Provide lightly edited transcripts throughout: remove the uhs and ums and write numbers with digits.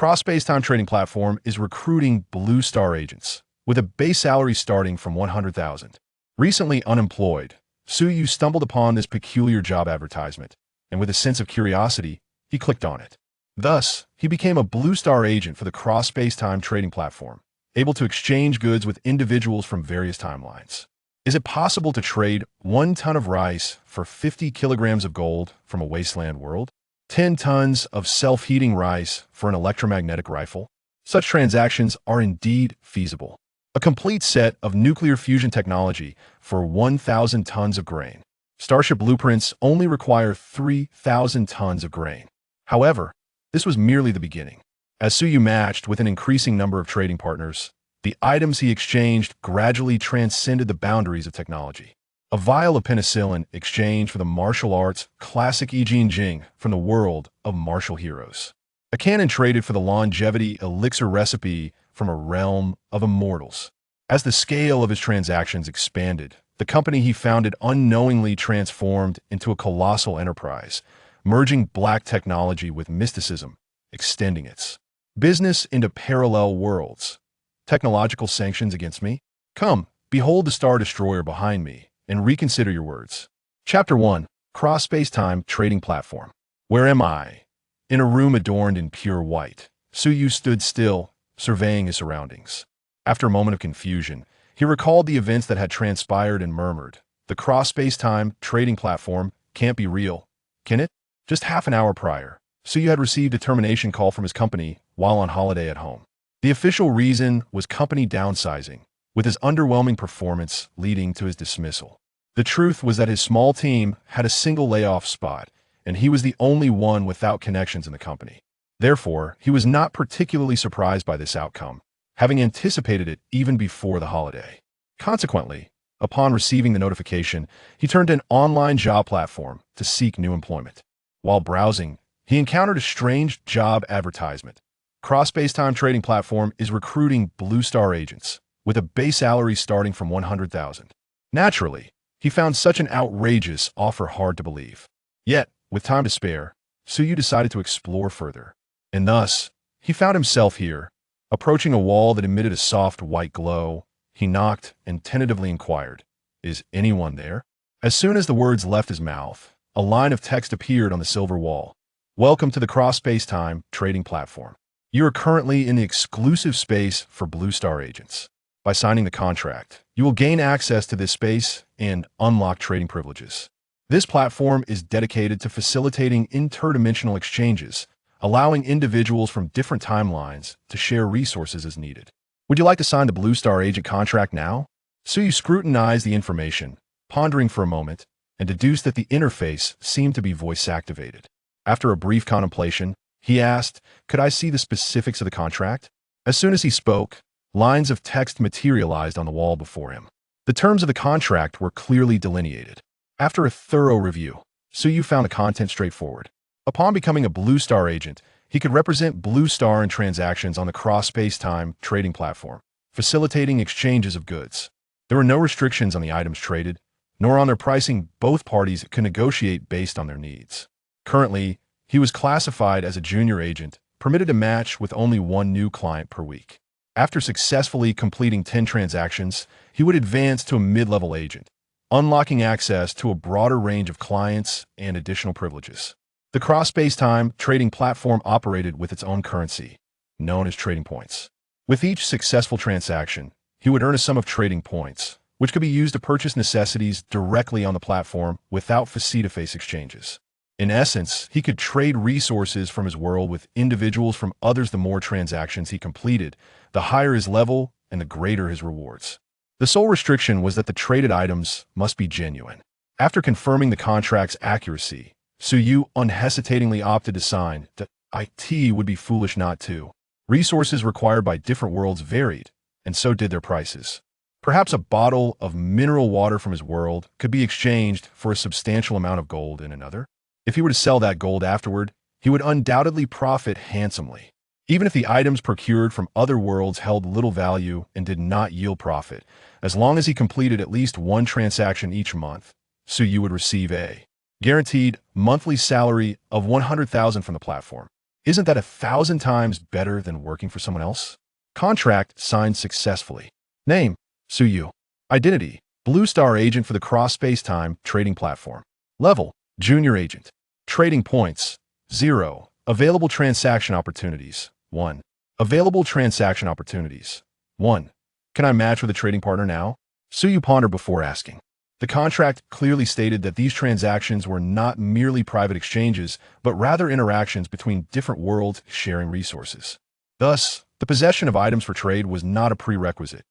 cross-space-time trading platform is recruiting Blue Star agents, with a base salary starting from 100,000. Recently unemployed, Suyu stumbled upon this peculiar job advertisement, and with a sense of curiosity, he clicked on it. Thus, he became a Blue Star agent for the cross-space-time trading platform, able to exchange goods with individuals from various timelines. Is it possible to trade 1 ton of rice for 50 kilograms of gold from a wasteland world? 10 tons of self-heating rice for an electromagnetic rifle? Such transactions are indeed feasible. A complete set of nuclear fusion technology for 1,000 tons of grain. Starship blueprints only require 3,000 tons of grain. However, this was merely the beginning. As Suyu matched with an increasing number of trading partners, the items he exchanged gradually transcended the boundaries of technology. A vial of penicillin exchanged for the martial arts classic Yi Jin Jing from the world of martial heroes. A cannon traded for the longevity elixir recipe from a realm of immortals. As the scale of his transactions expanded, the company he founded unknowingly transformed into a colossal enterprise, merging black technology with mysticism, extending its business into parallel worlds. Technological sanctions against me? Come, behold the Star Destroyer behind me, and reconsider your words. Chapter 1. Cross-Space-Time Trading Platform. Where am I? In a room adorned in pure white, Suyu stood still, surveying his surroundings. After a moment of confusion, he recalled the events that had transpired and murmured, "The cross-space-time trading platform can't be real, can it?" Just half an hour prior, Suyu had received a termination call from his company while on holiday at home. The official reason was company downsizing, with his underwhelming performance leading to his dismissal. The truth was that his small team had a single layoff spot, and he was the only one without connections in the company. Therefore, he was not particularly surprised by this outcome, having anticipated it even before the holiday. Consequently, upon receiving the notification, he turned to an online job platform to seek new employment. While browsing, he encountered a strange job advertisement. Cross-Space-Time Trading Platform is recruiting Blue Star agents, with a base salary starting from 100,000. Naturally, he found such an outrageous offer hard to believe. Yet, with time to spare, Suyu decided to explore further. And thus, he found himself here. Approaching a wall that emitted a soft white glow, he knocked and tentatively inquired, "Is anyone there?" As soon as the words left his mouth, a line of text appeared on the silver wall. "Welcome to the Cross-Space-Time Trading Platform. You are currently in the exclusive space for Blue Star agents. By signing the contract, you will gain access to this space and unlock trading privileges. This platform is dedicated to facilitating interdimensional exchanges, allowing individuals from different timelines to share resources as needed. Would you like to sign the Blue Star agent contract now?" Suyu scrutinized the information, pondering for a moment, and deduced that the interface seemed to be voice-activated. After a brief contemplation, he asked, "Could I see the specifics of the contract?" As soon as he spoke, lines of text materialized on the wall before him. The terms of the contract were clearly delineated. After a thorough review, Suyu found the content straightforward. Upon becoming a Blue Star agent, he could represent Blue Star in transactions on the cross-space-time trading platform, facilitating exchanges of goods. There were no restrictions on the items traded, nor on their pricing. Both parties could negotiate based on their needs. Currently, he was classified as a junior agent, permitted to match with only one new client per week. After successfully completing 10 transactions, he would advance to a mid-level agent, unlocking access to a broader range of clients and additional privileges. The cross-space-time trading platform operated with its own currency, known as trading points. With each successful transaction, he would earn a sum of trading points, which could be used to purchase necessities directly on the platform without face-to-face exchanges. In essence, he could trade resources from his world with individuals from others. The more transactions he completed, the higher his level and the greater his rewards. The sole restriction was that the traded items must be genuine. After confirming the contract's accuracy, Suyu unhesitatingly opted to sign. The IT would be foolish not to. Resources required by different worlds varied, and so did their prices. Perhaps a bottle of mineral water from his world could be exchanged for a substantial amount of gold in another. If he were to sell that gold afterward, he would undoubtedly profit handsomely. Even if the items procured from other worlds held little value and did not yield profit, as long as he completed at least one transaction each month, Suyu would receive a guaranteed monthly salary of 100,000 from the platform. Isn't that 1,000 times better than working for someone else? Contract signed successfully. Name, Suyu. Identity, Blue Star agent for the cross-space-time trading platform. Level, junior agent. Trading points, 0. Available transaction opportunities, 1. Available transaction opportunities, 1. Can I match with a trading partner now? Suyu pondered before asking. The contract clearly stated that these transactions were not merely private exchanges, but rather interactions between different worlds sharing resources. Thus, the possession of items for trade was not a prerequisite.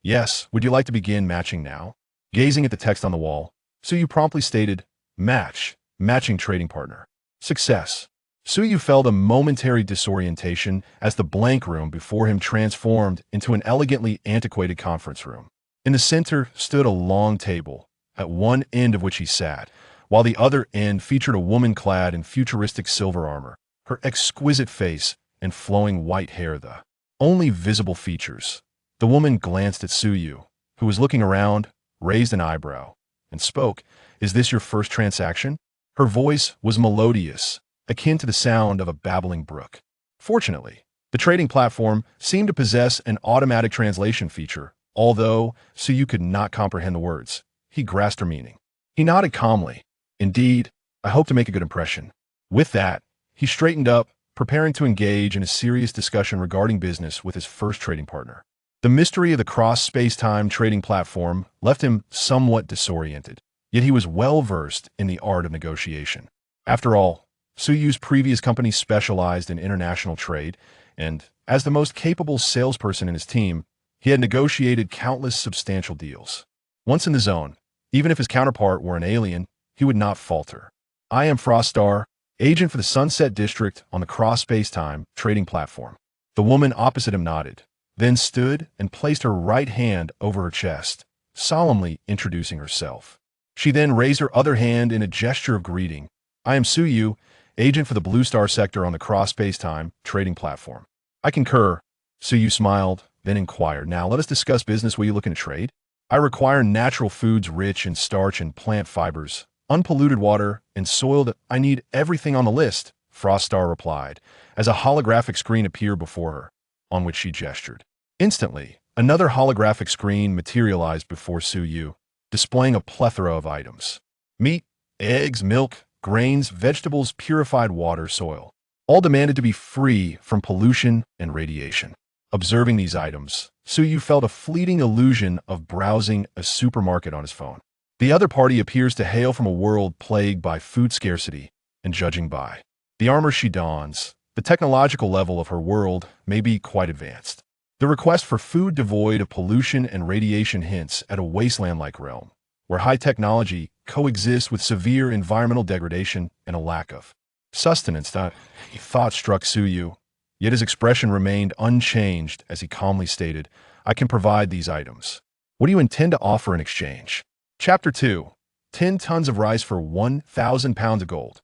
Yes, would you like to begin matching now? Gazing at the text on the wall, Suyu promptly stated, match, matching trading partner. Success. Suyu felt a momentary disorientation as the blank room before him transformed into an elegantly antiquated conference room. In the center stood a long table, at one end of which he sat, while the other end featured a woman clad in futuristic silver armor, her exquisite face and flowing white hair the only visible features. The woman glanced at Suyu, who was looking around, raised an eyebrow, and spoke, "Is this your first transaction?" Her voice was melodious, akin to the sound of a babbling brook. Fortunately, the trading platform seemed to possess an automatic translation feature, although Suyu could not comprehend the words. He grasped her meaning. He nodded calmly. Indeed, I hope to make a good impression. With that, he straightened up, preparing to engage in a serious discussion regarding business with his first trading partner. The mystery of the cross-space-time trading platform left him somewhat disoriented, yet he was well-versed in the art of negotiation. After all, Suyu's previous company specialized in international trade, and as the most capable salesperson in his team, he had negotiated countless substantial deals. Once in the zone, even if his counterpart were an alien, he would not falter. I am Froststar, agent for the Sunset District on the cross-space-time trading platform. The woman opposite him nodded, then stood and placed her right hand over her chest, solemnly introducing herself. She then raised her other hand in a gesture of greeting. I am Suyu, agent for the Blue Star sector on the cross-space-time trading platform. I concur. Suyu smiled, then inquired, now let us discuss business. Will you looking to trade? I require natural foods rich in starch and plant fibers, unpolluted water, and soil that I need everything on the list, Froststar replied, as a holographic screen appeared before her, on which she gestured. Instantly, another holographic screen materialized before Suyu, displaying a plethora of items. Meat, eggs, milk, grains, vegetables, purified water, soil. All demanded to be free from pollution and radiation. Observing these items, Suyu felt a fleeting illusion of browsing a supermarket on his phone. The other party appears to hail from a world plagued by food scarcity, and judging by the armor she dons, the technological level of her world may be quite advanced. The request for food devoid of pollution and radiation hints at a wasteland-like realm, where high technology coexists with severe environmental degradation and a lack of sustenance. Thought struck Suyu, yet his expression remained unchanged as he calmly stated, I can provide these items. What do you intend to offer in exchange? Chapter 2. 10 tons of rice for 1,000 pounds of gold.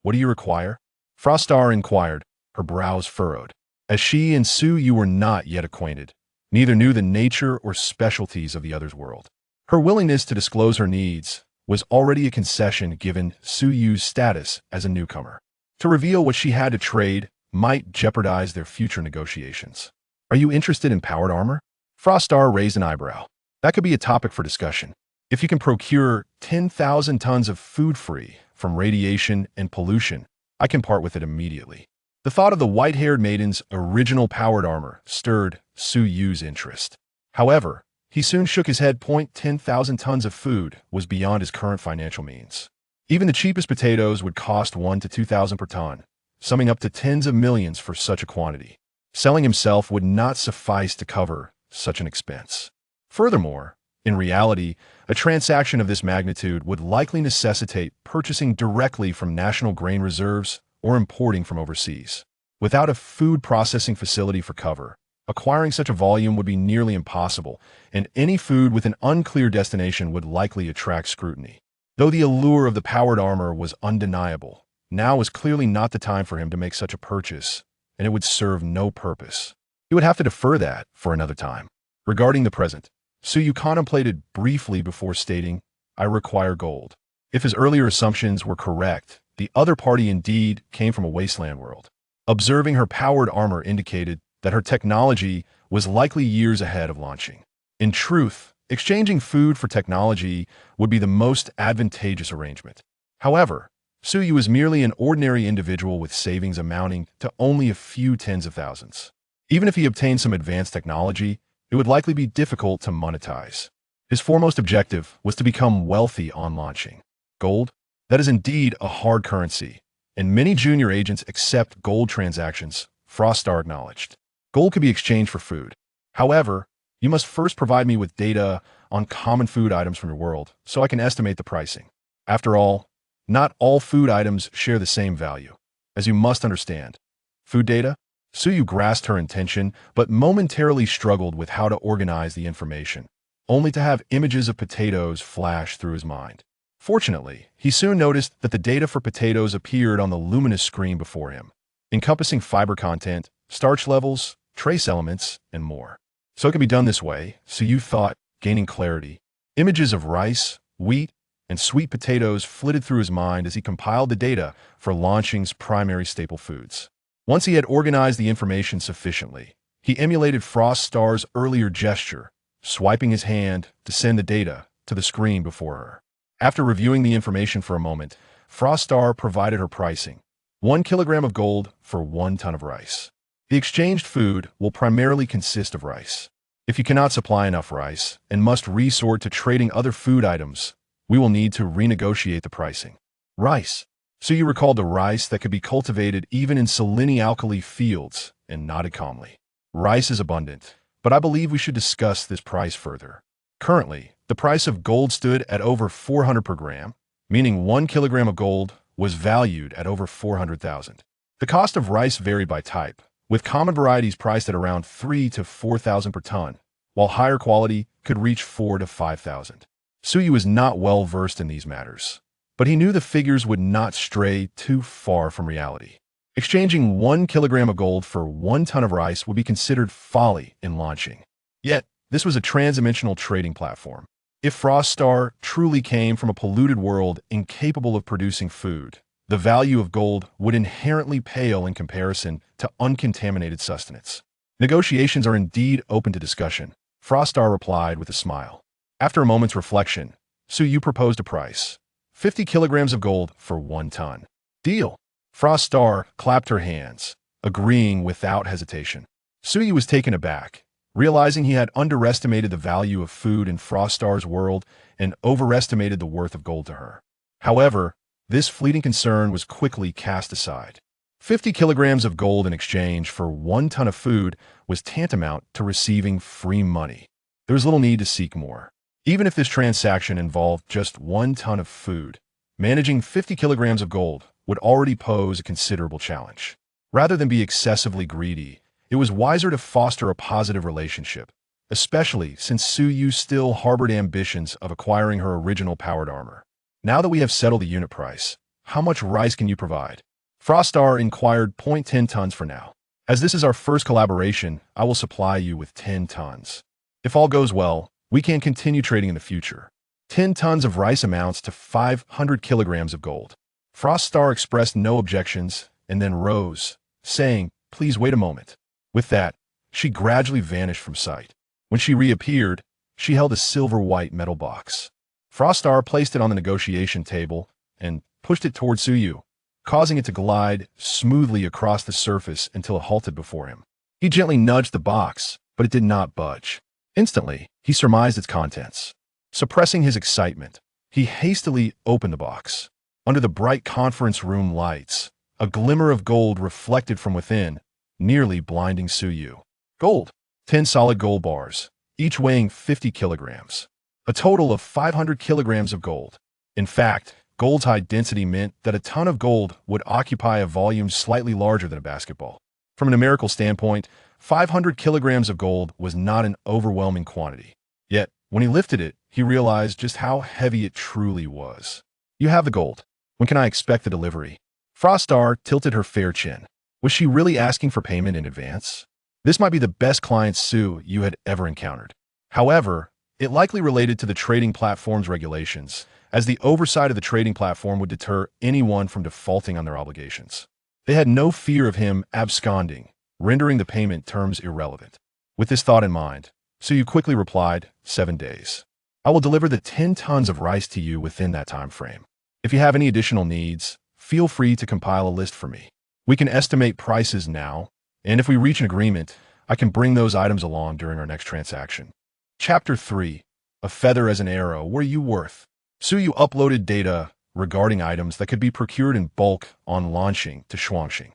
What do you require? Froststar inquired, her brows furrowed. As she and Suyu were not yet acquainted, neither knew the nature or specialties of the other's world. Her willingness to disclose her needs was already a concession given Suyu's status as a newcomer. To reveal what she had to trade might jeopardize their future negotiations. Are you interested in powered armor? Froststar raised an eyebrow. That could be a topic for discussion. If you can procure 10,000 tons of food free from radiation and pollution, I can part with it immediately. The thought of the white-haired maiden's original powered armor stirred Suyu's interest. However, he soon shook his head. 10,000 tons of food was beyond his current financial means. Even the cheapest potatoes would cost 1,000 to 2,000 per ton, summing up to tens of millions for such a quantity. Selling himself would not suffice to cover such an expense. Furthermore, in reality, a transaction of this magnitude would likely necessitate purchasing directly from national grain reserves or importing from overseas. Without a food processing facility for cover, acquiring such a volume would be nearly impossible, and any food with an unclear destination would likely attract scrutiny. Though the allure of the powered armor was undeniable, now was clearly not the time for him to make such a purchase, and it would serve no purpose. He would have to defer that for another time. Regarding the present, Suyu contemplated briefly before stating, I require gold. If his earlier assumptions were correct, the other party indeed came from a wasteland world. Observing her powered armor indicated that her technology was likely years ahead of launching. In truth, exchanging food for technology would be the most advantageous arrangement. However, Suyu was merely an ordinary individual with savings amounting to only a few tens of thousands. Even if he obtained some advanced technology, it would likely be difficult to monetize. His foremost objective was to become wealthy on launching. Gold? That is indeed a hard currency, and many junior agents accept gold transactions, Frostar acknowledged. Gold could be exchanged for food. However, you must first provide me with data on common food items from your world so I can estimate the pricing. After all, not all food items share the same value. As you must understand, food data? Suyu grasped her intention but momentarily struggled with how to organize the information, only to have images of potatoes flash through his mind. Fortunately, he soon noticed that the data for potatoes appeared on the luminous screen before him, encompassing fiber content, starch levels, trace elements, and more. So it could be done this way, Suyu thought, gaining clarity. Images of rice, wheat, and sweet potatoes flitted through his mind as he compiled the data for launching's primary staple foods. Once he had organized the information sufficiently, he emulated Frostar's earlier gesture, swiping his hand to send the data to the screen before her. After reviewing the information for a moment, Frostar provided her pricing: 1 kilogram of gold for 1 ton of rice. The exchanged food will primarily consist of rice. If you cannot supply enough rice and must resort to trading other food items, we will need to renegotiate the pricing. Rice. So you recalled the rice that could be cultivated even in saline-alkali fields and nodded calmly. Rice is abundant, but I believe we should discuss this price further. Currently, the price of gold stood at over 400 per gram, meaning 1 kilogram of gold was valued at over 400,000. The cost of rice varied by type, with common varieties priced at around 3,000 to 4,000 per ton, while higher quality could reach 4,000 to 5,000. Suyu was not well versed in these matters, but he knew the figures would not stray too far from reality. Exchanging 1 kilogram of gold for 1 ton of rice would be considered folly in launching. Yet, this was a trans-dimensional trading platform. If Frostar truly came from a polluted world incapable of producing food, the value of gold would inherently pale in comparison to uncontaminated sustenance. Negotiations are indeed open to discussion, Frostar replied with a smile. After a moment's reflection, Suyu proposed a price: 50 kilograms of gold for 1 ton. Deal. Frostar clapped her hands, agreeing without hesitation. Suyu was taken aback, realizing he had underestimated the value of food in Frostar's world and overestimated the worth of gold to her. However, this fleeting concern was quickly cast aside. 50 kilograms of gold in exchange for 1 ton of food was tantamount to receiving free money. There was little need to seek more. Even if this transaction involved just 1 ton of food, managing 50 kilograms of gold would already pose a considerable challenge. Rather than be excessively greedy, it was wiser to foster a positive relationship, especially since Suyu still harbored ambitions of acquiring her original powered armor. Now that we have settled the unit price, how much rice can you provide? Frostar inquired. 10 tons for now. As this is our first collaboration, I will supply you with 10 tons. If all goes well, we can continue trading in the future. 10 tons of rice amounts to 500 kilograms of gold. Frostar expressed no objections and then rose, saying, "Please wait a moment." With that, she gradually vanished from sight. When she reappeared, she held a silver-white metal box. Frostar placed it on the negotiation table and pushed it toward Suyu, causing it to glide smoothly across the surface until it halted before him. He gently nudged the box, but it did not budge. Instantly, he surmised its contents. Suppressing his excitement, he hastily opened the box. Under the bright conference room lights, a glimmer of gold reflected from within, nearly blinding Suyu. Gold. 10 solid gold bars, each weighing 50 kilograms. A total of 500 kilograms of gold. In fact, gold's high density meant that a ton of gold would occupy a volume slightly larger than a basketball. From a numerical standpoint, 500 kilograms of gold was not an overwhelming quantity. Yet, when he lifted it, he realized just how heavy it truly was. "You have the gold. When can I expect the delivery?" Frostar tilted her fair chin. Was she really asking for payment in advance? This might be the best client Suyu had ever encountered. However, it likely related to the trading platform's regulations, as the oversight of the trading platform would deter anyone from defaulting on their obligations. They had no fear of him absconding, rendering the payment terms irrelevant. With this thought in mind, Suyu quickly replied, 7 days. I will deliver the 10 tons of rice to you within that time frame. If you have any additional needs, feel free to compile a list for me. We can estimate prices now, and if we reach an agreement, I can bring those items along during our next transaction. Chapter 3. A feather as an arrow, what are you worth? Suyu uploaded data regarding items that could be procured in bulk on launching to Shuangxing.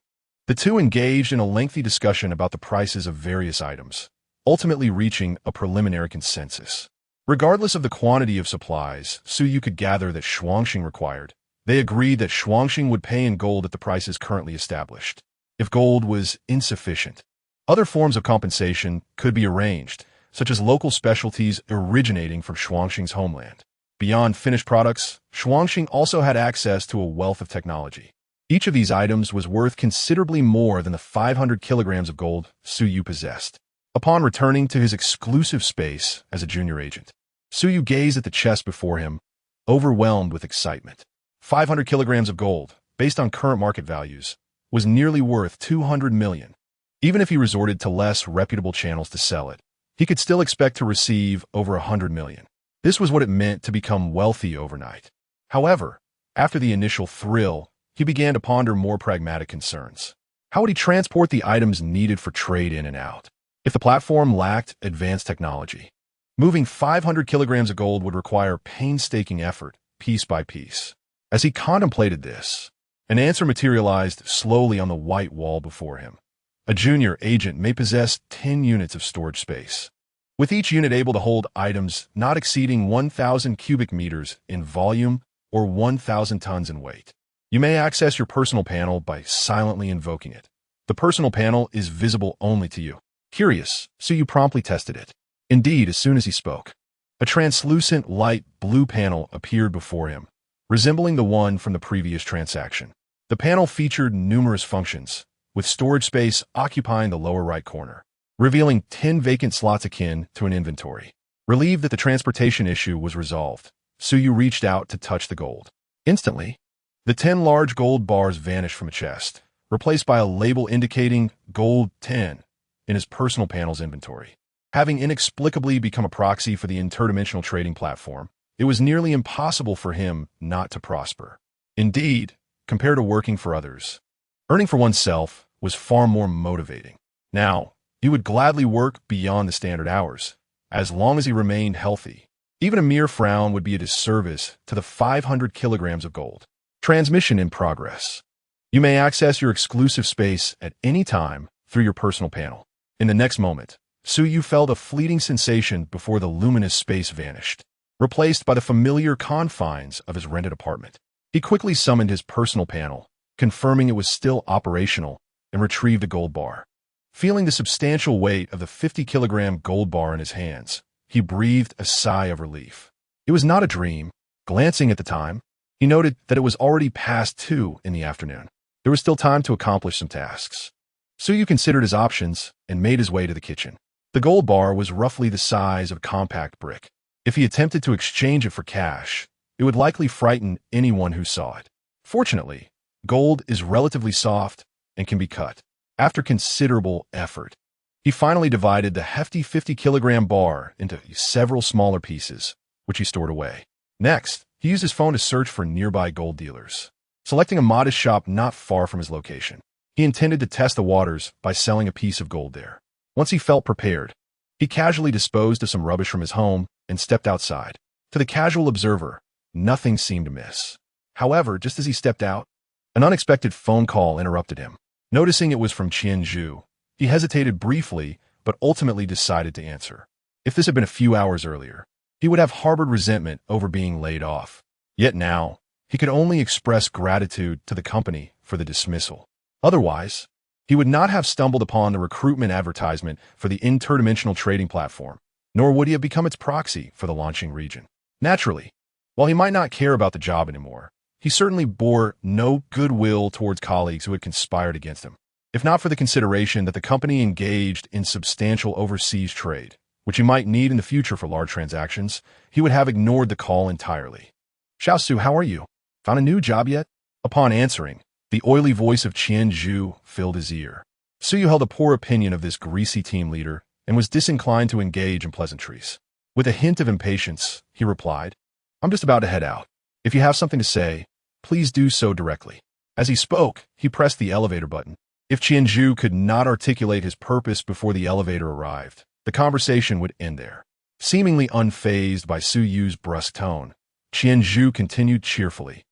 The two engaged in a lengthy discussion about the prices of various items, ultimately reaching a preliminary consensus. Regardless of the quantity of supplies Suyu could gather that Shuangxing required, they agreed that Shuangxing would pay in gold at the prices currently established. If gold was insufficient, other forms of compensation could be arranged, such as local specialties originating from Shuangxing's homeland. Beyond finished products, Shuangxing also had access to a wealth of technology. Each of these items was worth considerably more than the 500 kilograms of gold Suyu possessed. Upon returning to his exclusive space as a junior agent, Suyu gazed at the chest before him, overwhelmed with excitement. 500 kilograms of gold, based on current market values, was nearly worth 200 million. Even if he resorted to less reputable channels to sell it, he could still expect to receive over 100 million. This was what it meant to become wealthy overnight. However, after the initial thrill, he began to ponder more pragmatic concerns. How would he transport the items needed for trade in and out? If the platform lacked advanced technology, moving 500 kilograms of gold would require painstaking effort, piece by piece. As he contemplated this, an answer materialized slowly on the white wall before him. A junior agent may possess 10 units of storage space, with each unit able to hold items not exceeding 1,000 cubic meters in volume or 1,000 tons in weight. You may access your personal panel by silently invoking it. The personal panel is visible only to you. Curious, Suyu promptly tested it. Indeed, as soon as he spoke, a translucent light blue panel appeared before him, resembling the one from the previous transaction. The panel featured numerous functions, with storage space occupying the lower right corner, revealing 10 vacant slots akin to an inventory. Relieved that the transportation issue was resolved, Suyu reached out to touch the gold. Instantly, the 10 large gold bars vanished from a chest, replaced by a label indicating Gold 10 in his personal panel's inventory. Having inexplicably become a proxy for the interdimensional trading platform, it was nearly impossible for him not to prosper. Indeed, compared to working for others, earning for oneself was far more motivating. Now, he would gladly work beyond the standard hours, as long as he remained healthy. Even a mere frown would be a disservice to the 500 kilograms of gold. Transmission in progress. You may access your exclusive space at any time through your personal panel. In the next moment, Suyu felt a fleeting sensation before the luminous space vanished, replaced by the familiar confines of his rented apartment. He quickly summoned his personal panel, confirming it was still operational, and retrieved a gold bar. Feeling the substantial weight of the 50-kilogram gold bar in his hands, he breathed a sigh of relief. It was not a dream. Glancing at the time, he noted that it was already past 2 in the afternoon. There was still time to accomplish some tasks. Suyu considered his options and made his way to the kitchen. The gold bar was roughly the size of a compact brick. If he attempted to exchange it for cash, it would likely frighten anyone who saw it. Fortunately, gold is relatively soft and can be cut. After considerable effort, he finally divided the hefty 50-kilogram bar into several smaller pieces, which he stored away. Next, he used his phone to search for nearby gold dealers, selecting a modest shop not far from his location. He intended to test the waters by selling a piece of gold there. Once he felt prepared, he casually disposed of some rubbish from his home and stepped outside. To the casual observer, nothing seemed amiss. However, just as he stepped out, an unexpected phone call interrupted him. Noticing it was from Qianzhu, he hesitated briefly but ultimately decided to answer. If this had been a few hours earlier, he would have harbored resentment over being laid off. Yet now, he could only express gratitude to the company for the dismissal. Otherwise, he would not have stumbled upon the recruitment advertisement for the interdimensional trading platform, nor would he have become its proxy for the launching region. Naturally, while he might not care about the job anymore, he certainly bore no goodwill towards colleagues who had conspired against him. If not for the consideration that the company engaged in substantial overseas trade, which he might need in the future for large transactions, he would have ignored the call entirely. Xiaosu, how are you? Found a new job yet? Upon answering, The oily voice of Qian Zhu filled his ear. Suyu held a poor opinion of this greasy team leader and was disinclined to engage in pleasantries. With a hint of impatience, he replied, "I'm just about to head out. If you have something to say, please do so directly." As he spoke, he pressed the elevator button. If Qian Zhu could not articulate his purpose before the elevator arrived, the conversation would end there. Seemingly unfazed by Suyu's brusque tone, Qian Zhu continued cheerfully,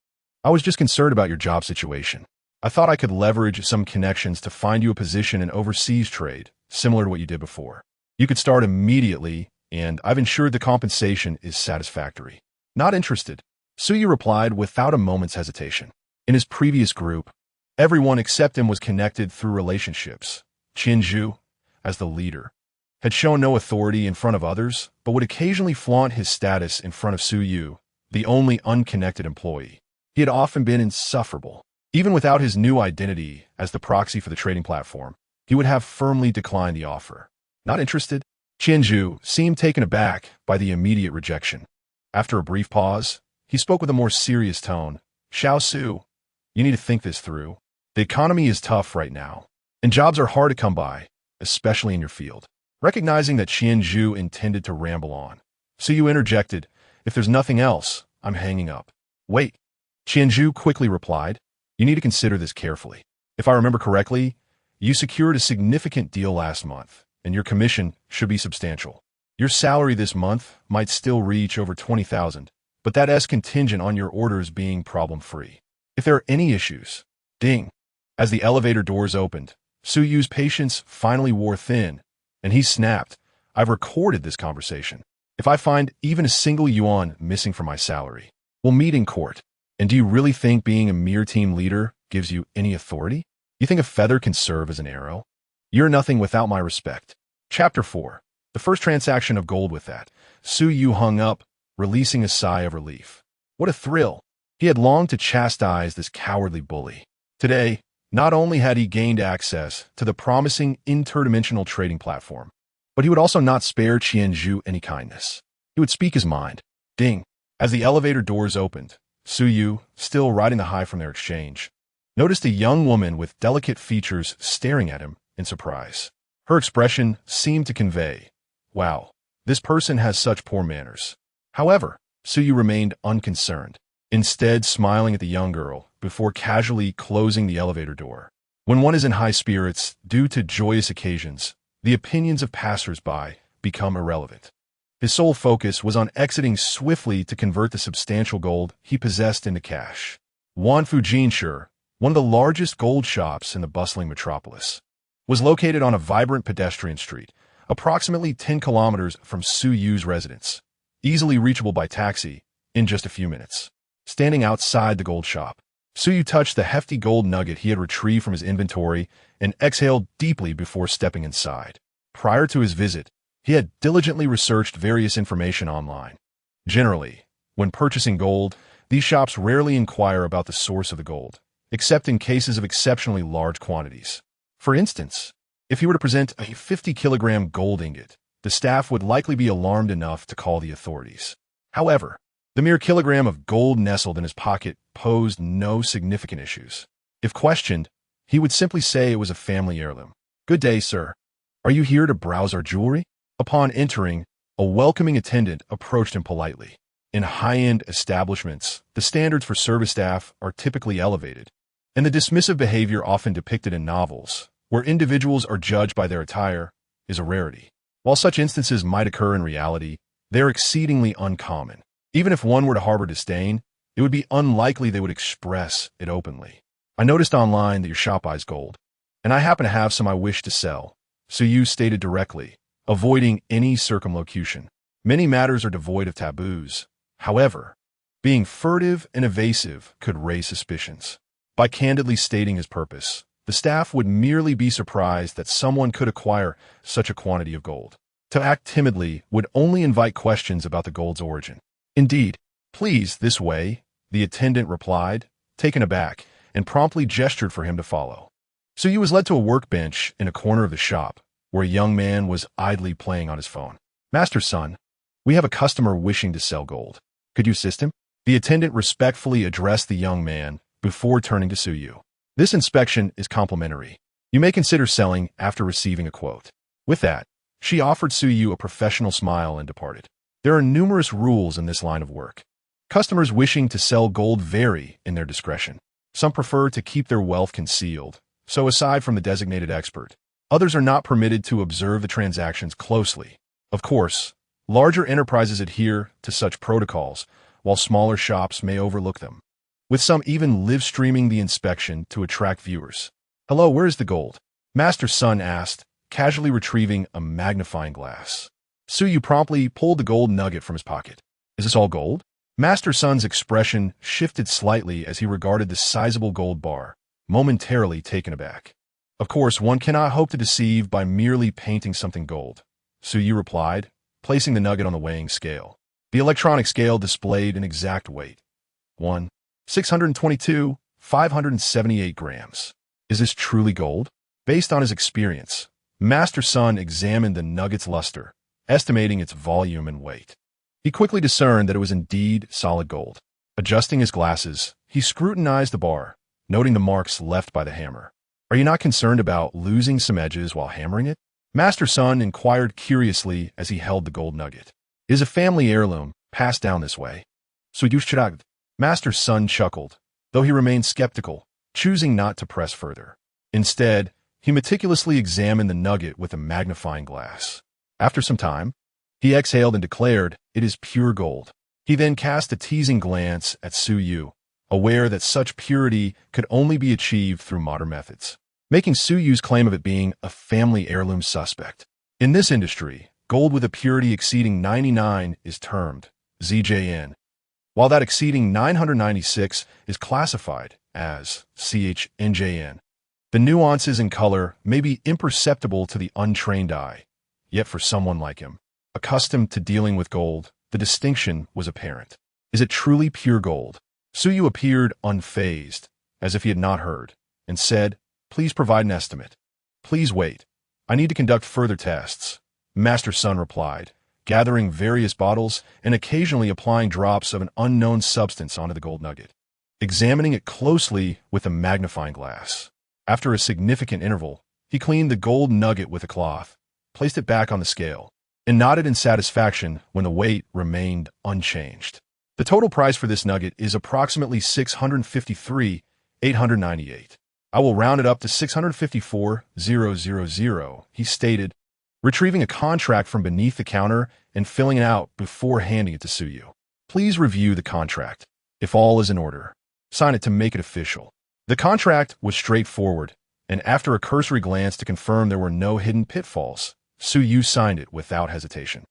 "I was just concerned about your job situation. I thought I could leverage some connections to find you a position in overseas trade, similar to what you did before. You could start immediately, and I've ensured the compensation is satisfactory." "Not interested," Suyu replied without a moment's hesitation. In his previous group, everyone except him was connected through relationships. Qian Zhu, as the leader, had shown no authority in front of others, but would occasionally flaunt his status in front of Suyu, the only unconnected employee. He had often been insufferable. Even without his new identity as the proxy for the trading platform, he would have firmly declined the offer. "Not interested?" Qian Zhu seemed taken aback by the immediate rejection. After a brief pause, he spoke with a more serious tone. "Xiao Su, you need to think this through. The economy is tough right now, and jobs are hard to come by, especially in your field." Recognizing that Qian Zhu intended to ramble on, Suyu interjected, "If there's nothing else, I'm hanging up." "Wait," Qian Zhu quickly replied, "you need to consider this carefully. If I remember correctly, you secured a significant deal last month, and your commission should be substantial. Your salary this month might still reach over 20,000, but that is contingent on your orders being problem-free. If there are any issues..." Ding. As the elevator doors opened, Suyu's patience finally wore thin, and he snapped, "I've recorded this conversation. If I find even a single yuan missing from my salary, we'll meet in court. And do you really think being a mere team leader gives you any authority? You think a feather can serve as an arrow? You're nothing without my respect." Chapter 4. The first transaction of gold. With that, Suyu hung up, releasing a sigh of relief. What a thrill! He had longed to chastise this cowardly bully. Today, not only had he gained access to the promising interdimensional trading platform, but he would also not spare Qian Zhu any kindness. He would speak his mind. Ding. As the elevator doors opened, Suyu, still riding the high from their exchange, noticed a young woman with delicate features staring at him in surprise. Her expression seemed to convey, "Wow, this person has such poor manners." However, Suyu remained unconcerned, instead smiling at the young girl before casually closing the elevator door. When one is in high spirits due to joyous occasions, the opinions of passers-by become irrelevant. His sole focus was on exiting swiftly to convert the substantial gold he possessed into cash. Wanfu Jinshe, one of the largest gold shops in the bustling metropolis, was located on a vibrant pedestrian street, approximately 10 kilometers from Suyu's residence, easily reachable by taxi in just a few minutes. Standing outside the gold shop, Suyu touched the hefty gold nugget he had retrieved from his inventory and exhaled deeply before stepping inside. Prior to his visit, he had diligently researched various information online. Generally, when purchasing gold, these shops rarely inquire about the source of the gold, except in cases of exceptionally large quantities. For instance, if he were to present a 50-kilogram gold ingot, the staff would likely be alarmed enough to call the authorities. However, the mere kilogram of gold nestled in his pocket posed no significant issues. If questioned, he would simply say it was a family heirloom. "Good day, sir. Are you here to browse our jewelry?" Upon entering, a welcoming attendant approached him politely. In high-end establishments, the standards for service staff are typically elevated, and the dismissive behavior often depicted in novels, where individuals are judged by their attire, is a rarity. While such instances might occur in reality, they are exceedingly uncommon. Even if one were to harbor disdain, it would be unlikely they would express it openly. "I noticed online that your shop buys gold, and I happen to have some I wish to sell," Suyu stated directly, avoiding any circumlocution. Many matters are devoid of taboos. However, being furtive and evasive could raise suspicions. By candidly stating his purpose, the staff would merely be surprised that someone could acquire such a quantity of gold. To act timidly would only invite questions about the gold's origin. "Indeed, please, this way," the attendant replied, taken aback, and promptly gestured for him to follow. Suyu was led to a workbench in a corner of the shop, where a young man was idly playing on his phone. "Master's son, we have a customer wishing to sell gold. Could you assist him?" The attendant respectfully addressed the young man before turning to Suyu. This inspection is complimentary. You may consider selling after receiving a quote. With that, she offered Suyu a professional smile and departed. There are numerous rules in this line of work. Customers wishing to sell gold vary in their discretion. Some prefer to keep their wealth concealed, so aside from the designated expert, others are not permitted to observe the transactions closely. Of course, larger enterprises adhere to such protocols, while smaller shops may overlook them, with some even live streaming the inspection to attract viewers. "Hello, where's the gold?" Master Sun asked, casually retrieving a magnifying glass. Suyu promptly pulled the gold nugget from his pocket. "Is this all gold?" Master Sun's expression shifted slightly as he regarded the sizable gold bar, momentarily taken aback. "Of course, one cannot hope to deceive by merely painting something gold," Suyu replied, placing the nugget on the weighing scale. The electronic scale displayed an exact weight. 622,578 grams. Is this truly gold? Based on his experience, Master Sun examined the nugget's luster, estimating its volume and weight. He quickly discerned that it was indeed solid gold. Adjusting his glasses, he scrutinized the bar, noting the marks left by the hammer. "Are you not concerned about losing some edges while hammering it?" Master Sun inquired curiously as he held the gold nugget. "It is a family heirloom, passed down this way." "Suyushiragd." Master Sun chuckled, though he remained skeptical, choosing not to press further. Instead, he meticulously examined the nugget with a magnifying glass. After some time, he exhaled and declared, "It is pure gold." He then cast a teasing glance at Suyu, aware that such purity could only be achieved through modern methods, making Suyu's claim of it being a family heirloom suspect. In this industry, gold with a purity exceeding 99 is termed ZJN, while that exceeding 996 is classified as CHNJN. The nuances in color may be imperceptible to the untrained eye, yet for someone like him, accustomed to dealing with gold, the distinction was apparent. Is it truly pure gold? Suyu appeared unfazed, as if he had not heard, and said, "Please provide an estimate." "Please wait. I need to conduct further tests," Master Sun replied, gathering various bottles and occasionally applying drops of an unknown substance onto the gold nugget, examining it closely with a magnifying glass. After a significant interval, he cleaned the gold nugget with a cloth, placed it back on the scale, and nodded in satisfaction when the weight remained unchanged. "The total price for this nugget is approximately 653,898. I will round it up to 654,000, he stated, retrieving a contract from beneath the counter and filling it out before handing it to Suyu. "Please review the contract. If all is in order, sign it to make it official." The contract was straightforward, and after a cursory glance to confirm there were no hidden pitfalls, Suyu signed it without hesitation.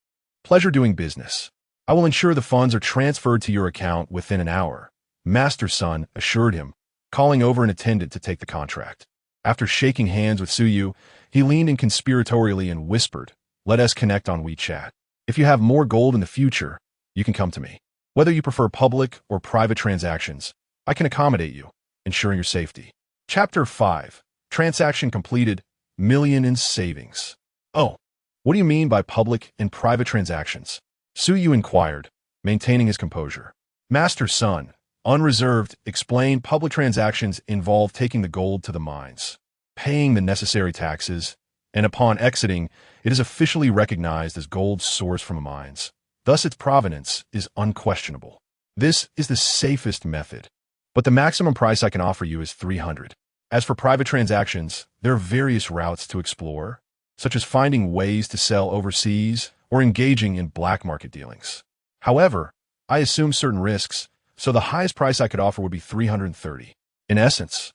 "Pleasure doing business. I will ensure the funds are transferred to your account within an hour," Master Sun assured him, calling over an attendant to take the contract. After shaking hands with Suyu, he leaned in conspiratorially and whispered, "Let us connect on WeChat. If you have more gold in the future, you can come to me. Whether you prefer public or private transactions, I can accommodate you, ensuring your safety." Chapter 5. Transaction completed. Million in savings. "Oh, what do you mean by public and private transactions?" Suyu inquired, maintaining his composure. Master Sun, unreserved, explained public transactions involve taking the gold to the mines, paying the necessary taxes, and upon exiting, it is officially recognized as gold sourced from the mines. Thus, its provenance is unquestionable. This is the safest method, but the maximum price I can offer you is 300. As for private transactions, there are various routes to explore, such as finding ways to sell overseas or engaging in black market dealings. However, I assume certain risks, so the highest price I could offer would be 330. In essence,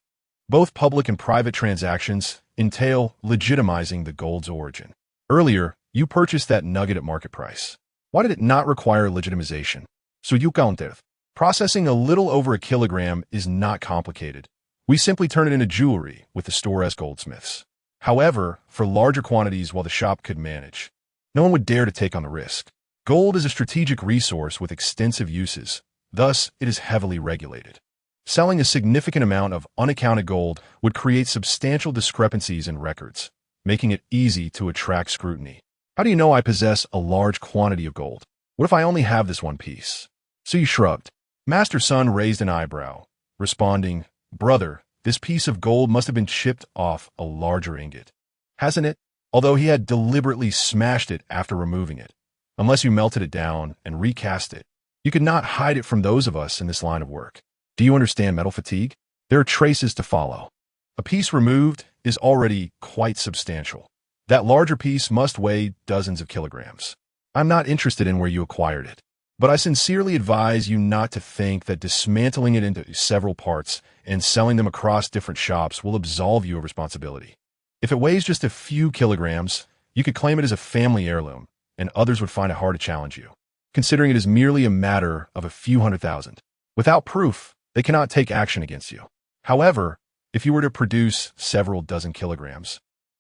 both public and private transactions entail legitimizing the gold's origin. Earlier, you purchased that nugget at market price. Why did it not require legitimization? So you counted. Processing a little over a kilogram is not complicated. We simply turn it into jewelry with the store as goldsmiths. However, for larger quantities while the shop could manage, no one would dare to take on the risk. Gold is a strategic resource with extensive uses, thus it is heavily regulated. Selling a significant amount of unaccounted gold would create substantial discrepancies in records, making it easy to attract scrutiny. How do you know I possess a large quantity of gold? What if I only have this one piece? So you shrugged. Master Sun raised an eyebrow, responding, "Brother, This piece of gold must have been chipped off a larger ingot, hasn't it? Although he had deliberately smashed it after removing it. Unless you melted it down and recast it, you could not hide it from those of us in this line of work. Do you understand metal fatigue? There are traces to follow. A piece removed is already quite substantial. That larger piece must weigh dozens of kilograms. I'm not interested in where you acquired it, but I sincerely advise you not to think that dismantling it into several parts and selling them across different shops will absolve you of responsibility. If it weighs just a few kilograms, you could claim it as a family heirloom, and others would find it hard to challenge you, considering it is merely a matter of a few $100,000. Without proof, they cannot take action against you. However, if you were to produce several dozen kilograms,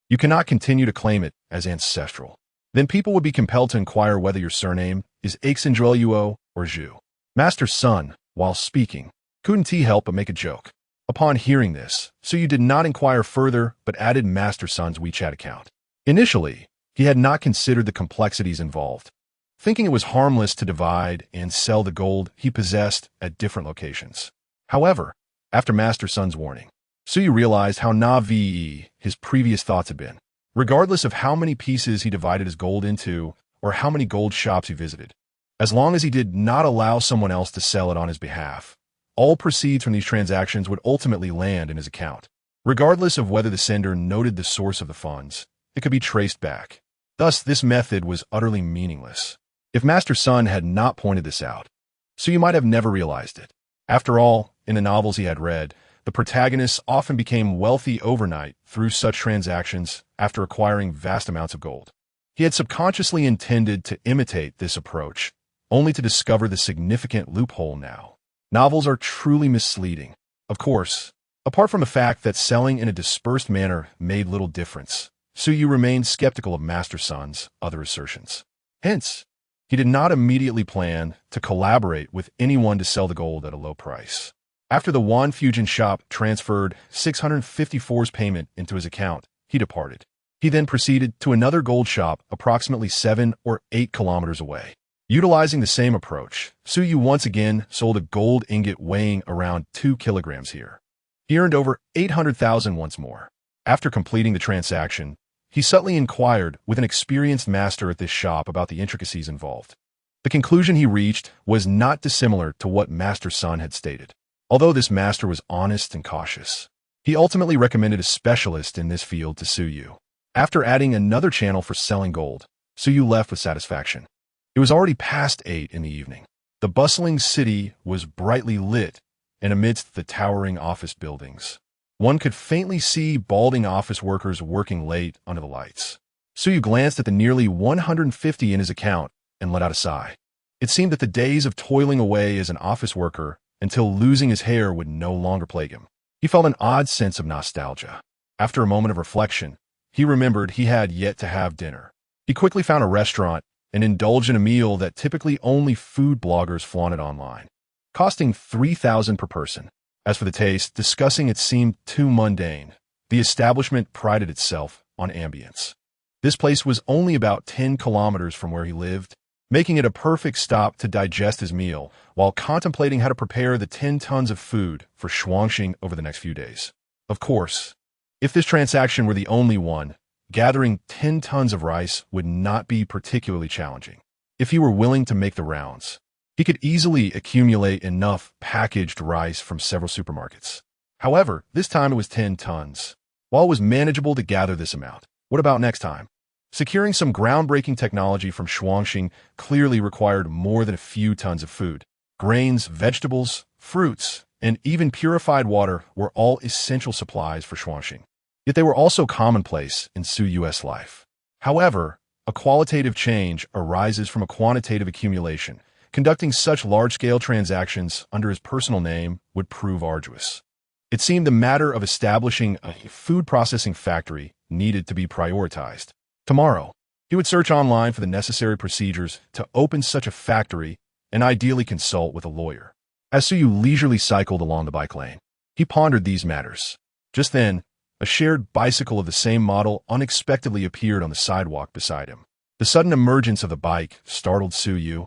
you cannot continue to claim it as ancestral. Then people would be compelled to inquire whether your surname is Aixandreluo or Zhu. Master Sun, while speaking, couldn't he help but make a joke. Upon hearing this, Suyu did not inquire further but added Master Sun's WeChat account. Initially, he had not considered the complexities involved, thinking it was harmless to divide and sell the gold he possessed at different locations. However, after Master Sun's warning, Suyu realized how naive his previous thoughts had been. Regardless of how many pieces he divided his gold into or how many gold shops he visited, as long as he did not allow someone else to sell it on his behalf, all proceeds from these transactions would ultimately land in his account. Regardless of whether the sender noted the source of the funds, it could be traced back. Thus, this method was utterly meaningless. If Master Sun had not pointed this out, Suyu might have never realized it. After all, in the novels he had read, the protagonists often became wealthy overnight through such transactions after acquiring vast amounts of gold. He had subconsciously intended to imitate this approach, only to discover the significant loophole now. Novels are truly misleading. Of course, apart from the fact that selling in a dispersed manner made little difference, Suyu remained skeptical of Master Sun's other assertions. Hence, he did not immediately plan to collaborate with anyone to sell the gold at a low price. After the Wan Fujian shop transferred 654's payment into his account, he departed. He then proceeded to another gold shop approximately 7 or 8 kilometers away. Utilizing the same approach, Suyu once again sold a gold ingot weighing around 2 kilograms here. He earned over 800,000 once more. After completing the transaction, he subtly inquired with an experienced master at this shop about the intricacies involved. The conclusion he reached was not dissimilar to what Master Sun had stated. Although this master was honest and cautious, he ultimately recommended a specialist in this field to Suyu. After adding another channel for selling gold, Suyu left with satisfaction. It was already past 8 in the evening. The bustling city was brightly lit, and amidst the towering office buildings, one could faintly see balding office workers working late under the lights. Suyu glanced at the nearly 150 in his account and let out a sigh. It seemed that the days of toiling away as an office worker until losing his hair would no longer plague him. He felt an odd sense of nostalgia. After a moment of reflection, he remembered he had yet to have dinner. He quickly found a restaurant and indulged in a meal that typically only food bloggers flaunted online, costing 3,000 per person. As for the taste, discussing it seemed too mundane. The establishment prided itself on ambience. This place was only about 10 kilometers from where he lived, making it a perfect stop to digest his meal while contemplating how to prepare the 10 tons of food for Shuangxing over the next few days. Of course, if this transaction were the only one, gathering 10 tons of rice would not be particularly challenging. If he were willing to make the rounds, he could easily accumulate enough packaged rice from several supermarkets. However, this time it was 10 tons. While it was manageable to gather this amount, what about next time? Securing some groundbreaking technology from Shuangxing clearly required more than a few tons of food. Grains, vegetables, fruits, and even purified water were all essential supplies for Shuangxing. Yet they were also commonplace in Suyu's life. However, a qualitative change arises from a quantitative accumulation. Conducting such large-scale transactions under his personal name would prove arduous. It seemed the matter of establishing a food processing factory needed to be prioritized. Tomorrow, he would search online for the necessary procedures to open such a factory and ideally consult with a lawyer. As Suyu leisurely cycled along the bike lane, he pondered these matters. Just then, a shared bicycle of the same model unexpectedly appeared on the sidewalk beside him. The sudden emergence of the bike startled Suyu,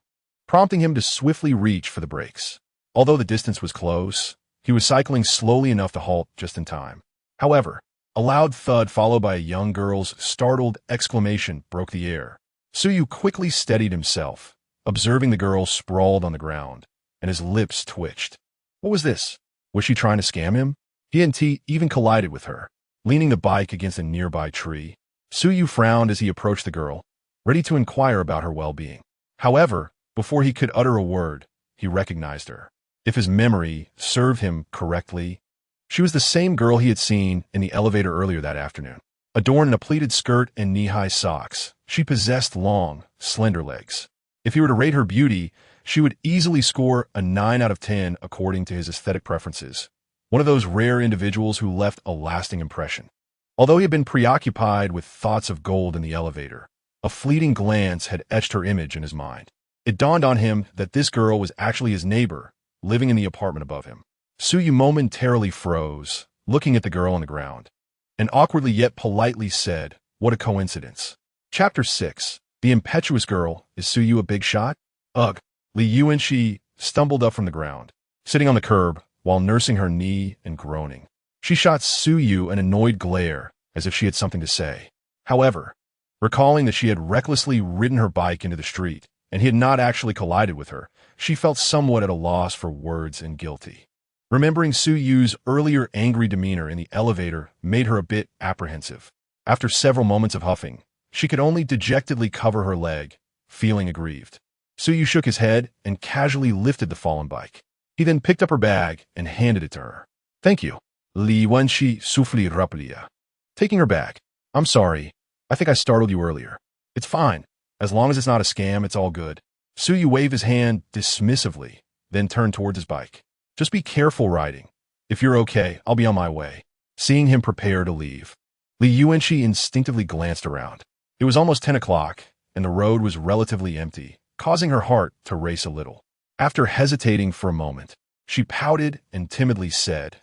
prompting him to swiftly reach for the brakes. Although the distance was close, He was cycling slowly enough to halt just in time. However, a loud thud followed by a young girl's startled exclamation broke the air. Suyu quickly steadied himself, observing the girl sprawled on the ground, and his lips twitched. What was this? Was she trying to scam him? He and T even collided with her, leaning the bike against a nearby tree. Suyu frowned as he approached the girl, ready to inquire about her well-being. However, before he could utter a word, he recognized her. If his memory served him correctly, she was the same girl he had seen in the elevator earlier that afternoon. Adorned in a pleated skirt and knee-high socks, she possessed long, slender legs. If he were to rate her beauty, she would easily score a 9 out of 10 according to his aesthetic preferences. One of those rare individuals who left a lasting impression. Although he had been preoccupied with thoughts of gold in the elevator, a fleeting glance had etched her image in his mind. It dawned on him that this girl was actually his neighbor, living in the apartment above him. Suyu momentarily froze, looking at the girl on the ground, and awkwardly yet politely said, "What a coincidence." Chapter 6. The impetuous girl. Is Suyu a big shot? Ugh. Li Yuanxi stumbled up from the ground, sitting on the curb while nursing her knee and groaning. She shot Suyu an annoyed glare, as if she had something to say. However, recalling that she had recklessly ridden her bike into the street, and he had not actually collided with her, she felt somewhat at a loss for words and guilty. Remembering Suyu's earlier angry demeanor in the elevator made her a bit apprehensive. After several moments of huffing, she could only dejectedly cover her leg, feeling aggrieved. Suyu shook his head and casually lifted the fallen bike. He then picked up her bag and handed it to her. "Thank you." Li Wenshi soufflé rapidement. Taking her bag. "I'm sorry. I think I startled you earlier." "It's fine. As long as it's not a scam, it's all good." Suyu waved his hand dismissively, then turned towards his bike. "Just be careful riding. If you're okay, I'll be on my way." Seeing him prepare to leave, Li Yuanxi instinctively glanced around. It was almost 10 o'clock, and the road was relatively empty, causing her heart to race a little. After hesitating for a moment, she pouted and timidly said,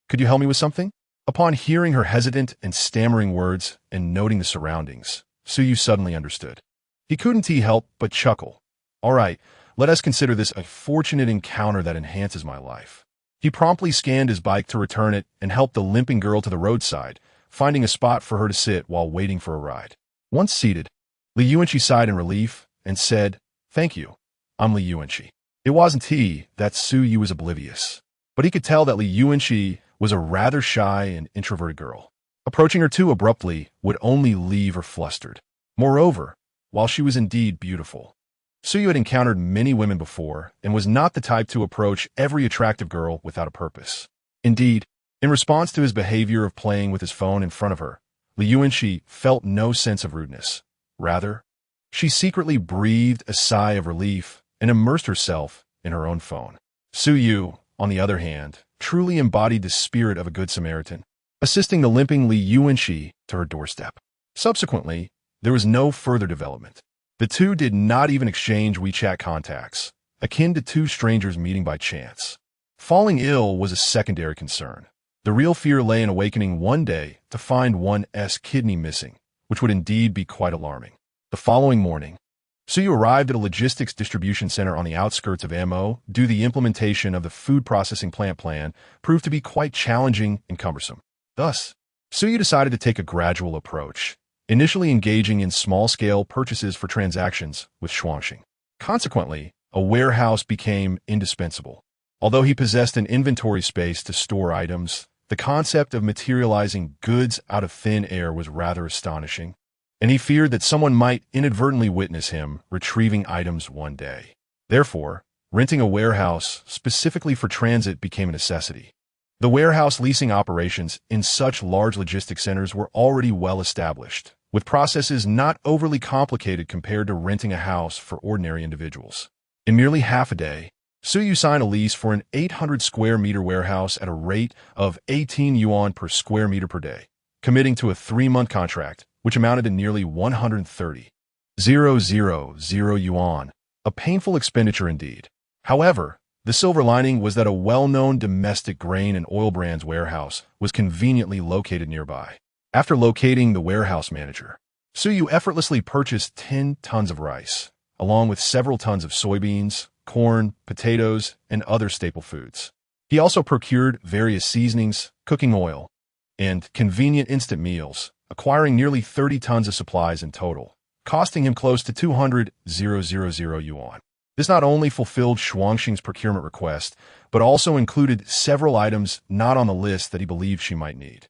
Could you help me with something?" Upon hearing her hesitant and stammering words and noting the surroundings, Suyu suddenly understood. He couldn't help but chuckle. "All right, let us consider this a fortunate encounter that enhances my life." He promptly scanned his bike to return it and helped the limping girl to the roadside, finding a spot for her to sit while waiting for a ride. Once seated, Li Yuanxi sighed in relief and said, "Thank you. I'm Li Yuanxi." It wasn't he that Suyu was oblivious, but he could tell that Li Yuanxi was a rather shy and introverted girl. Approaching her too abruptly would only leave her flustered. Moreover, while she was indeed beautiful, Suyu had encountered many women before and was not the type to approach every attractive girl without a purpose. Indeed, in response to his behavior of playing with his phone in front of her, Li Yuanxi felt no sense of rudeness. Rather, she secretly breathed a sigh of relief and immersed herself in her own phone. Suyu, on the other hand, truly embodied the spirit of a good Samaritan, assisting the limping Li Yuanxi to her doorstep. Subsequently, there was no further development. The two did not even exchange WeChat contacts, akin to two strangers meeting by chance. Falling ill was a secondary concern. The real fear lay in awakening one day to find one's kidney missing, which would indeed be quite alarming. The following morning, Suyu arrived at a logistics distribution center on the outskirts of MO due to the implementation of the food processing plant plan proved to be quite challenging and cumbersome. Thus, Suyu decided to take a gradual approach, initially engaging in small-scale purchases for transactions with Shuangxing. Consequently, a warehouse became indispensable. Although he possessed an inventory space to store items, the concept of materializing goods out of thin air was rather astonishing, and he feared that someone might inadvertently witness him retrieving items one day. Therefore, renting a warehouse specifically for transit became a necessity. The warehouse leasing operations in such large logistics centers were already well established, with processes not overly complicated compared to renting a house for ordinary individuals. In merely half a day, Suyu signed a lease for an 800 square meter warehouse at a rate of 18 yuan per square meter per day, committing to a 3-month contract, which amounted to nearly 130,000 yuan, a painful expenditure indeed. However, the silver lining was that a well-known domestic grain and oil brands warehouse was conveniently located nearby. After locating the warehouse manager, Suyu effortlessly purchased 10 tons of rice, along with several tons of soybeans, corn, potatoes, and other staple foods. He also procured various seasonings, cooking oil, and convenient instant meals, acquiring nearly 30 tons of supplies in total, costing him close to 200,000 yuan. This not only fulfilled Shuangxing's procurement request, but also included several items not on the list that he believed she might need.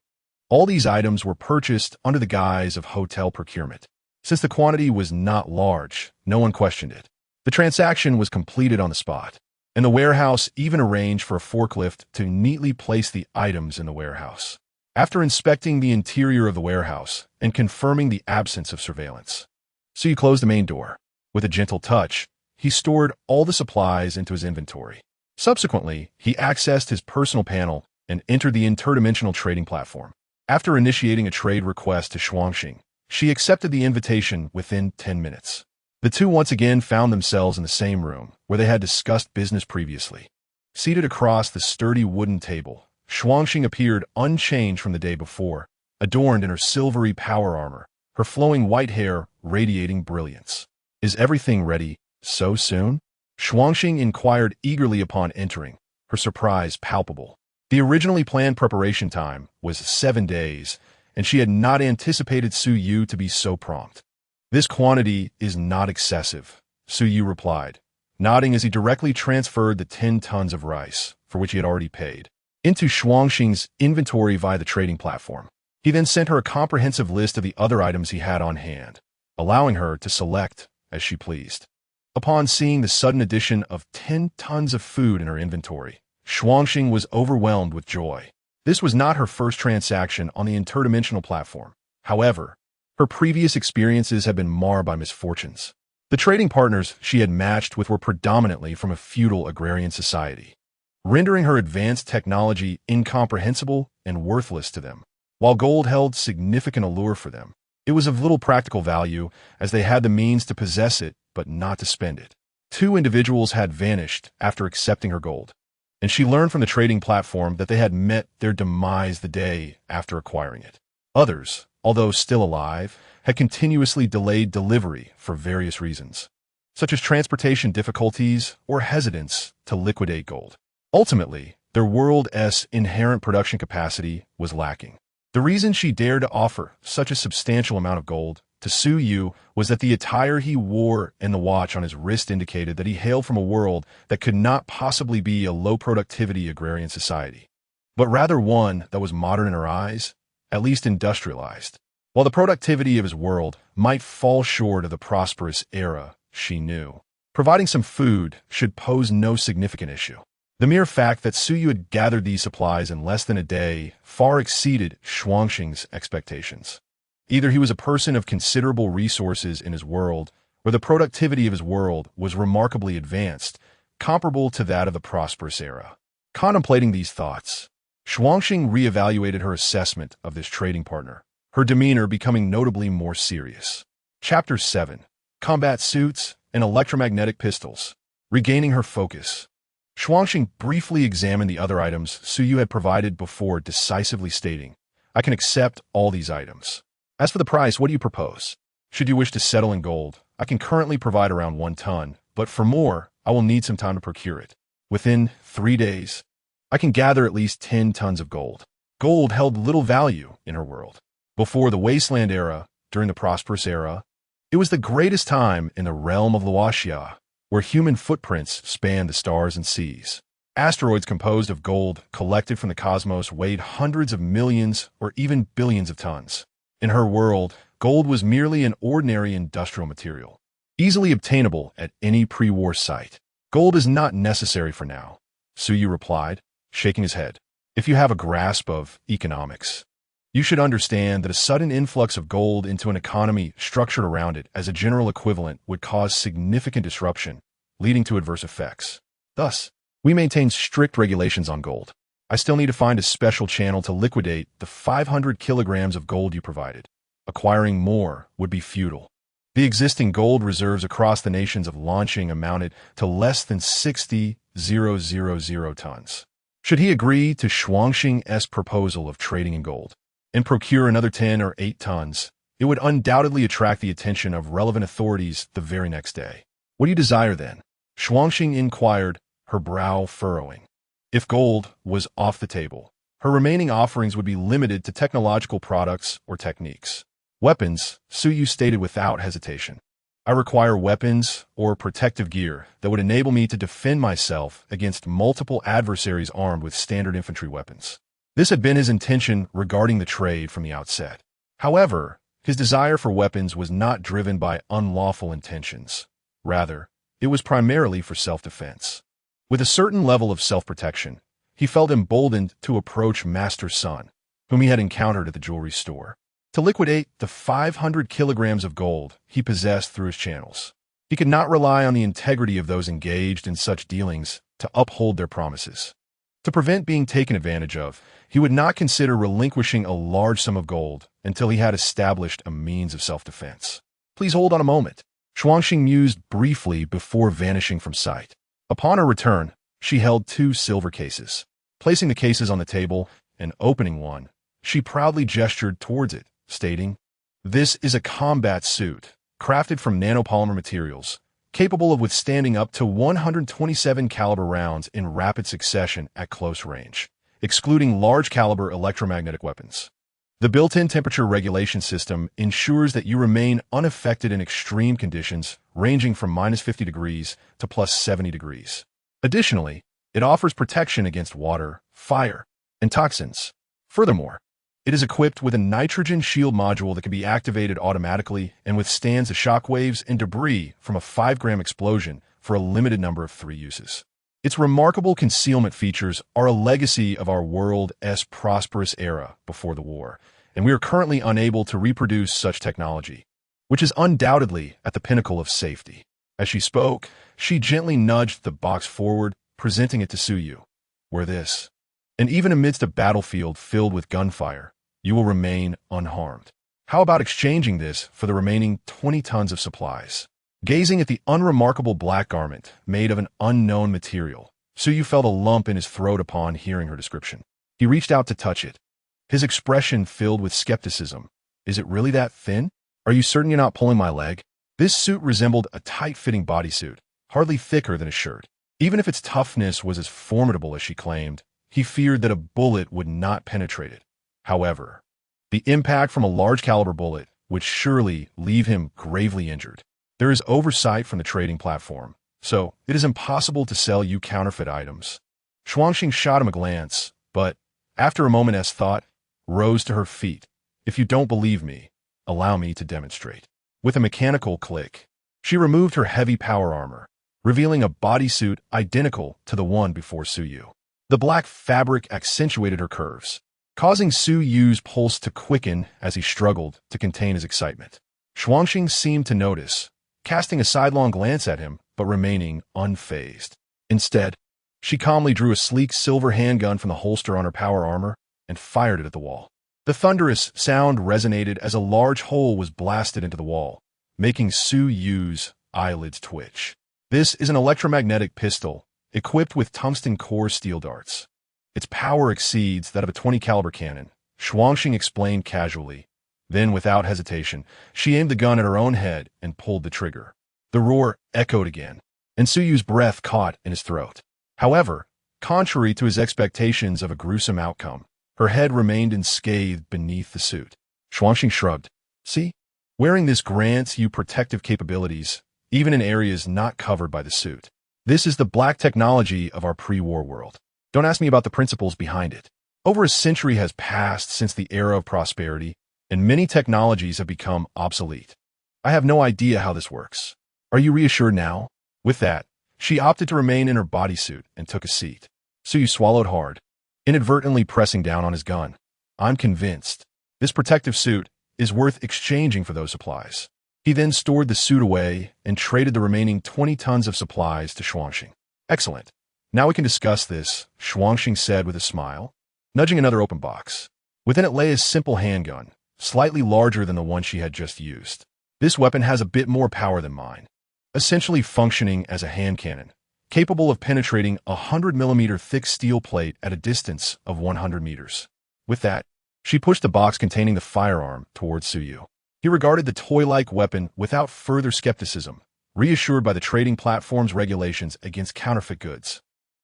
All these items were purchased under the guise of hotel procurement. Since the quantity was not large, no one questioned it. The transaction was completed on the spot, and the warehouse even arranged for a forklift to neatly place the items in the warehouse. After inspecting the interior of the warehouse and confirming the absence of surveillance, Su Yu closed the main door. With a gentle touch, he stored all the supplies into his inventory. Subsequently, he accessed his personal panel and entered the interdimensional trading platform. After initiating a trade request to Shuangxing, she accepted the invitation within 10 minutes. The two once again found themselves in the same room where they had discussed business previously. Seated across the sturdy wooden table, Shuangxing appeared unchanged from the day before, adorned in her silvery power armor, her flowing white hair radiating brilliance. "Is everything ready so soon?" Shuangxing inquired eagerly upon entering, her surprise palpable. The originally planned preparation time was 7 days, and she had not anticipated Su Yu to be so prompt. "This quantity is not excessive," Su Yu replied, nodding as he directly transferred the 10 tons of rice, for which he had already paid, into Shuangxing's inventory via the trading platform. He then sent her a comprehensive list of the other items he had on hand, allowing her to select as she pleased. Upon seeing the sudden addition of 10 tons of food in her inventory, Shuangxing was overwhelmed with joy. This was not her first transaction on the interdimensional platform. However, her previous experiences had been marred by misfortunes. The trading partners she had matched with were predominantly from a feudal agrarian society, rendering her advanced technology incomprehensible and worthless to them. While gold held significant allure for them, it was of little practical value as they had the means to possess it but not to spend it. 2 individuals had vanished after accepting her gold, and she learned from the trading platform that they had met their demise the day after acquiring it. Others, although still alive, had continuously delayed delivery for various reasons, such as transportation difficulties or hesitance to liquidate gold. Ultimately, their world's inherent production capacity was lacking. The reason she dared to offer such a substantial amount of gold to Su Yu was that the attire he wore and the watch on his wrist indicated that he hailed from a world that could not possibly be a low-productivity agrarian society, but rather one that was modern in her eyes, at least industrialized. While the productivity of his world might fall short of the prosperous era, she knew providing some food should pose no significant issue. The mere fact that Su Yu had gathered these supplies in less than a day far exceeded Shuangxing's expectations. Either he was a person of considerable resources in his world, or the productivity of his world was remarkably advanced, comparable to that of the prosperous era. Contemplating these thoughts, Shuangxing reevaluated her assessment of this trading partner, her demeanor becoming notably more serious. Chapter 7. Combat Suits and Electromagnetic Pistols. Regaining her focus, Shuangxing briefly examined the other items Su Yu had provided before decisively stating, "I can accept all these items. As for the price, what do you propose? Should you wish to settle in gold, I can currently provide around 1 ton, but for more, I will need some time to procure it. Within 3 days, I can gather at least 10 tons of gold." Gold held little value in her world. Before the wasteland era, during the prosperous era, it was the greatest time in the realm of Luoxia, where human footprints spanned the stars and seas. Asteroids composed of gold collected from the cosmos weighed hundreds of millions or even billions of tons. In her world, gold was merely an ordinary industrial material, easily obtainable at any pre-war site. "Gold is not necessary for now," Su Yu replied, shaking his head. "If you have a grasp of economics, you should understand that a sudden influx of gold into an economy structured around it as a general equivalent would cause significant disruption, leading to adverse effects. Thus, we maintain strict regulations on gold. I still need to find a special channel to liquidate the 500 kilograms of gold you provided. Acquiring more would be futile. The existing gold reserves across the nations of launching amounted to less than 60,000 tons. Should he agree to Shuangxing's proposal of trading in gold and procure another 10 or 8 tons, it would undoubtedly attract the attention of relevant authorities the very next day. "What do you desire then?" Shuangxing inquired, her brow furrowing. If gold was off the table, her remaining offerings would be limited to technological products or techniques. Weapons, Suyu stated without hesitation. I require weapons or protective gear that would enable me to defend myself against multiple adversaries armed with standard infantry weapons. This had been his intention regarding the trade from the outset. However, his desire for weapons was not driven by unlawful intentions. Rather, it was primarily for self-defense. With a certain level of self-protection, he felt emboldened to approach Master Sun, whom he had encountered at the jewelry store, to liquidate the 500 kilograms of gold he possessed through his channels. He could not rely on the integrity of those engaged in such dealings to uphold their promises. To prevent being taken advantage of, he would not consider relinquishing a large sum of gold until he had established a means of self-defense. Please hold on a moment. Xuanxing mused briefly before vanishing from sight. Upon her return, she held 2 silver cases. Placing the cases on the table and opening one, she proudly gestured towards it, stating, "This is a combat suit, crafted from nanopolymer materials, capable of withstanding up to 127 caliber rounds in rapid succession at close range, excluding large caliber electromagnetic weapons. The built-in temperature regulation system ensures that you remain unaffected in extreme conditions ranging from -50 degrees to +70 degrees. Additionally, it offers protection against water, fire, and toxins. Furthermore, it is equipped with a nitrogen shield module that can be activated automatically and withstands the shockwaves and debris from a 5-gram explosion for a limited number of 3 uses. Its remarkable concealment features are a legacy of our world's prosperous era before the war, and we are currently unable to reproduce such technology, which is undoubtedly at the pinnacle of safety." As she spoke, she gently nudged the box forward, presenting it to Suyu. "Wear this, and even amidst a battlefield filled with gunfire, you will remain unharmed. How about exchanging this for the remaining 20 tons of supplies?" Gazing at the unremarkable black garment made of an unknown material, Suyu felt a lump in his throat upon hearing her description. He reached out to touch it, his expression filled with skepticism. "Is it really that thin? Are you certain you're not pulling my leg?" This suit resembled a tight-fitting bodysuit, hardly thicker than a shirt. Even if its toughness was as formidable as she claimed, he feared that a bullet would not penetrate it. However, the impact from a large-caliber bullet would surely leave him gravely injured. There is oversight from the trading platform, so it is impossible to sell you counterfeit items. Xuanxing shot him a glance, but, after a moment's thought, rose to her feet. "If you don't believe me, allow me to demonstrate." With a mechanical click, she removed her heavy power armor, revealing a bodysuit identical to the one before Suyu. The black fabric accentuated her curves, causing Suyu's pulse to quicken as he struggled to contain his excitement. Xuanxing seemed to notice, casting a sidelong glance at him, but remaining unfazed. Instead, she calmly drew a sleek silver handgun from the holster on her power armor and fired it at the wall. The thunderous sound resonated as a large hole was blasted into the wall, making Suyu's eyelids twitch. This is an electromagnetic pistol, equipped with tungsten core steel darts. Its power exceeds that of a 20 caliber cannon, Xuanxing explained casually. Then, without hesitation, she aimed the gun at her own head and pulled the trigger. The roar echoed again, and Suyu's breath caught in his throat. However, contrary to his expectations of a gruesome outcome, her head remained unscathed beneath the suit. Xuanxing shrugged. "See? Wearing this grants you protective capabilities, even in areas not covered by the suit. This is the black technology of our pre-war world. Don't ask me about the principles behind it. Over a century has passed since the era of prosperity, and many technologies have become obsolete. I have no idea how this works. Are you reassured now?" With that, she opted to remain in her bodysuit and took a seat. Suyu swallowed hard, inadvertently pressing down on his gun. "I'm convinced. This protective suit is worth exchanging for those supplies." He then stored the suit away and traded the remaining 20 tons of supplies to Xuanxing. "Excellent. Now we can discuss this," Xuanxing said with a smile, nudging another open box. Within it lay a simple handgun, slightly larger than the one she had just used. This weapon has a bit more power than mine, essentially functioning as a hand cannon, capable of penetrating a 100mm thick steel plate at a distance of 100 meters. With that, she pushed the box containing the firearm towards Suyu. He regarded the toy-like weapon without further skepticism, reassured by the trading platform's regulations against counterfeit goods.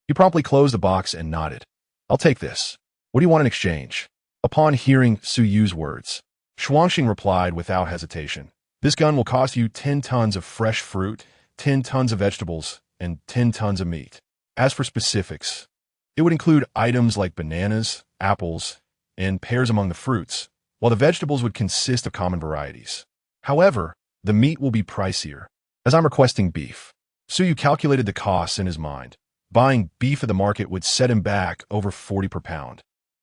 He promptly closed the box and nodded. I'll take this. What do you want in exchange? Upon hearing Su Yu's words, Xuanxing replied without hesitation. This gun will cost you 10 tons of fresh fruit, 10 tons of vegetables, and 10 tons of meat. As for specifics, it would include items like bananas, apples, and pears among the fruits, while the vegetables would consist of common varieties. However, the meat will be pricier, as I'm requesting beef. Su Yu calculated the costs in his mind. Buying beef at the market would set him back over 40 per pound,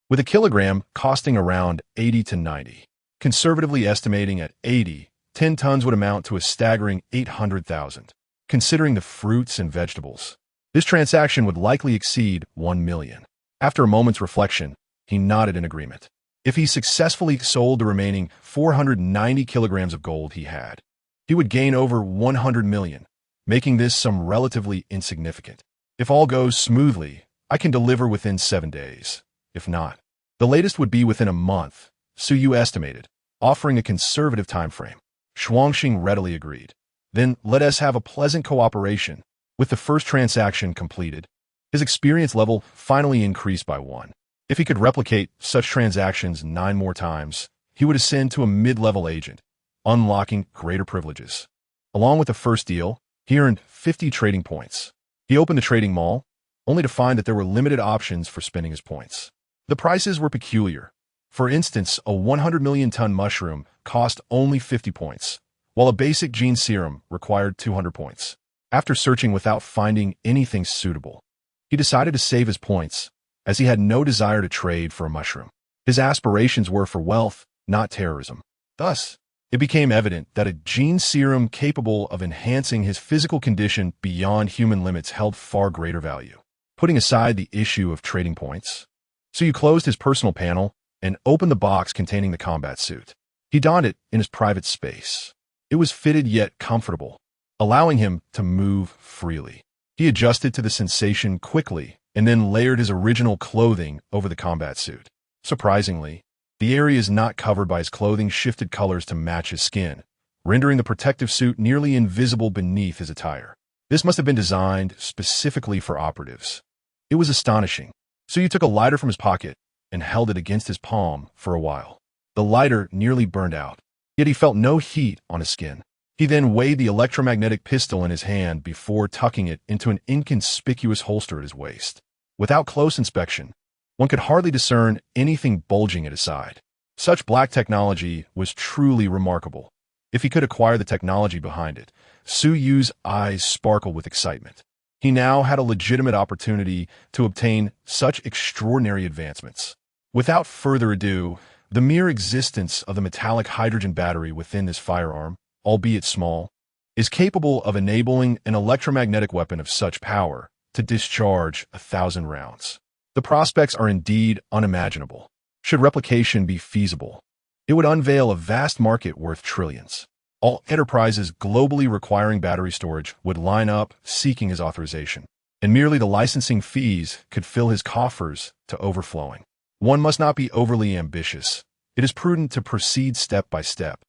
with a kilogram costing around 80 to 90. Conservatively estimating at 80, 10 tons would amount to a staggering 800,000. Considering the fruits and vegetables, this transaction would likely exceed 1 million. After a moment's reflection, he nodded in agreement. If he successfully sold the remaining 490 kilograms of gold he had, he would gain over 100 million, making this sum relatively insignificant. If all goes smoothly, I can deliver within 7 days. If not, the latest would be within a month, Su Yu estimated, offering a conservative time frame. Xuanxing readily agreed. Then let us have a pleasant cooperation. With the first transaction completed, his experience level finally increased by 1. If he could replicate such transactions 9 more times, he would ascend to a mid-level agent, unlocking greater privileges. Along with the first deal, he earned 50 trading points. He opened the trading mall, only to find that there were limited options for spending his points. The prices were peculiar. For instance, a 100 million ton mushroom cost only 50 points, while a basic gene serum required 200 points. After searching without finding anything suitable, he decided to save his points, as he had no desire to trade for a mushroom. His aspirations were for wealth, not terrorism. Thus, it became evident that a gene serum capable of enhancing his physical condition beyond human limits held far greater value. Putting aside the issue of trading points, Su Yu closed his personal panel and opened the box containing the combat suit. He donned it in his private space. It was fitted yet comfortable, allowing him to move freely. He adjusted to the sensation quickly and then layered his original clothing over the combat suit. Surprisingly, the areas not covered by his clothing shifted colors to match his skin, rendering the protective suit nearly invisible beneath his attire. This must have been designed specifically for operatives. It was astonishing. Su Yu took a lighter from his pocket and held it against his palm for a while. The lighter nearly burned out, yet he felt no heat on his skin. He then weighed the electromagnetic pistol in his hand before tucking it into an inconspicuous holster at his waist. Without close inspection, one could hardly discern anything bulging at his side. Such black technology was truly remarkable. If he could acquire the technology behind it, Su Yu's eyes sparkled with excitement. He now had a legitimate opportunity to obtain such extraordinary advancements. Without further ado, the mere existence of the metallic hydrogen battery within this firearm, albeit small, is capable of enabling an electromagnetic weapon of such power to discharge 1,000 rounds. The prospects are indeed unimaginable. Should replication be feasible, it would unveil a vast market worth trillions. All enterprises globally requiring battery storage would line up seeking his authorization, and merely the licensing fees could fill his coffers to overflowing. One must not be overly ambitious. It is prudent to proceed step by step,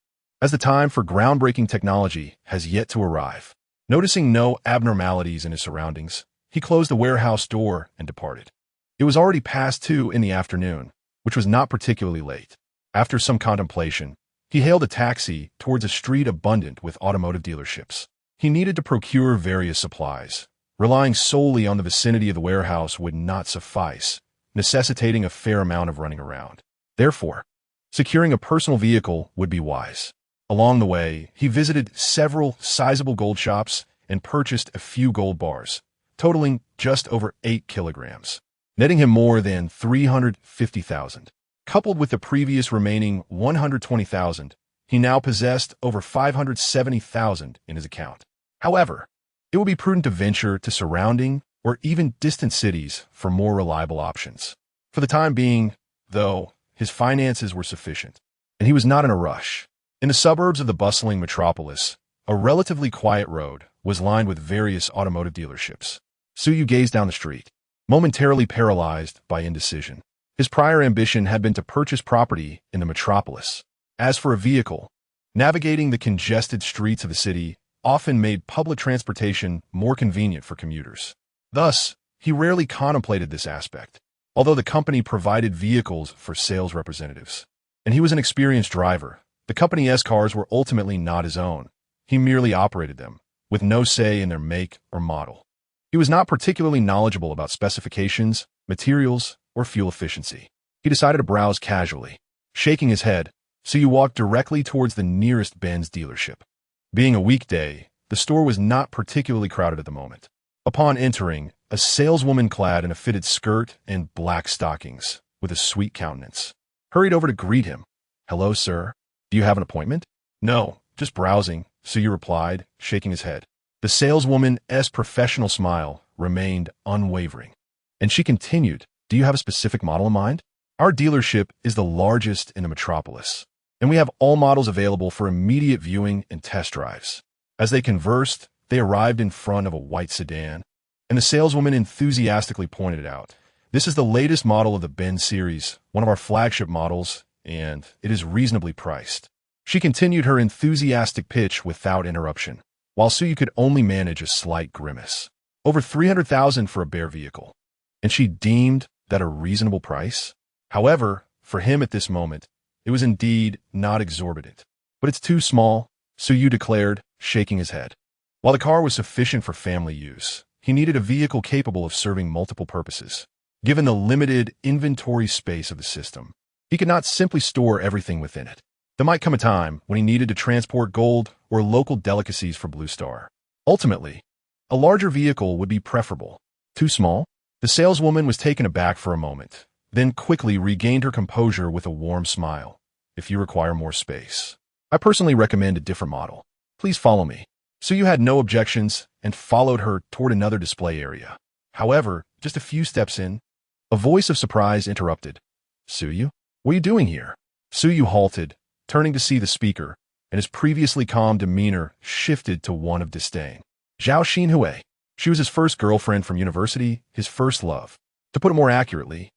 as the time for groundbreaking technology has yet to arrive. Noticing no abnormalities in his surroundings, he closed the warehouse door and departed. It was already past 2 in the afternoon, which was not particularly late. After some contemplation, he hailed a taxi towards a street abundant with automotive dealerships. He needed to procure various supplies. Relying solely on the vicinity of the warehouse would not suffice, necessitating a fair amount of running around. Therefore, securing a personal vehicle would be wise. Along the way, he visited several sizable gold shops and purchased a few gold bars, totaling just over 8 kilograms, netting him more than 350,000. Coupled with the previous remaining 120,000, he now possessed over 570,000 in his account. However, it would be prudent to venture to surrounding or even distant cities for more reliable options. For the time being, though, his finances were sufficient, and he was not in a rush. In the suburbs of the bustling metropolis, a relatively quiet road was lined with various automotive dealerships. Su Yu gazed down the street, momentarily paralyzed by indecision. His prior ambition had been to purchase property in the metropolis. As for a vehicle, navigating the congested streets of the city often made public transportation more convenient for commuters. Thus, he rarely contemplated this aspect, although the company provided vehicles for sales representatives. And he was an experienced driver. The company's cars were ultimately not his own. He merely operated them, with no say in their make or model. He was not particularly knowledgeable about specifications, materials, or fuel efficiency. He decided to browse casually. Shaking his head, Suyu walked directly towards the nearest Benz dealership. Being a weekday, the store was not particularly crowded at the moment. Upon entering, a saleswoman clad in a fitted skirt and black stockings, with a sweet countenance, hurried over to greet him. "Hello, sir. Do you have an appointment?" "No, just browsing," Suyu replied, shaking his head. The saleswoman's professional smile remained unwavering. And she continued, "Do you have a specific model in mind? Our dealership is the largest in the metropolis, and we have all models available for immediate viewing and test drives." As they conversed, they arrived in front of a white sedan, and the saleswoman enthusiastically pointed it out. "This is the latest model of the Benz series, one of our flagship models, and it is reasonably priced." She continued her enthusiastic pitch without interruption, while Suyu could only manage a slight grimace. Over 300,000 for a bare vehicle, and she deemed that a reasonable price? However, for him at this moment, it was indeed not exorbitant. "But it's too small," Suyu declared, shaking his head. While the car was sufficient for family use, he needed a vehicle capable of serving multiple purposes. Given the limited inventory space of the system, he could not simply store everything within it. There might come a time when he needed to transport gold or local delicacies for Blue Star. Ultimately, a larger vehicle would be preferable. Too small? The saleswoman was taken aback for a moment, then quickly regained her composure with a warm smile. "If you require more space, I personally recommend a different model. Please follow me." Suyu had no objections and followed her toward another display area. However, just a few steps in, a voice of surprise interrupted. "Suyu, what are you doing here?" Suyu halted, turning to see the speaker, and his previously calm demeanor shifted to one of disdain. Zhao Xinhui. She was his first girlfriend from university, his first love. To put it more accurately,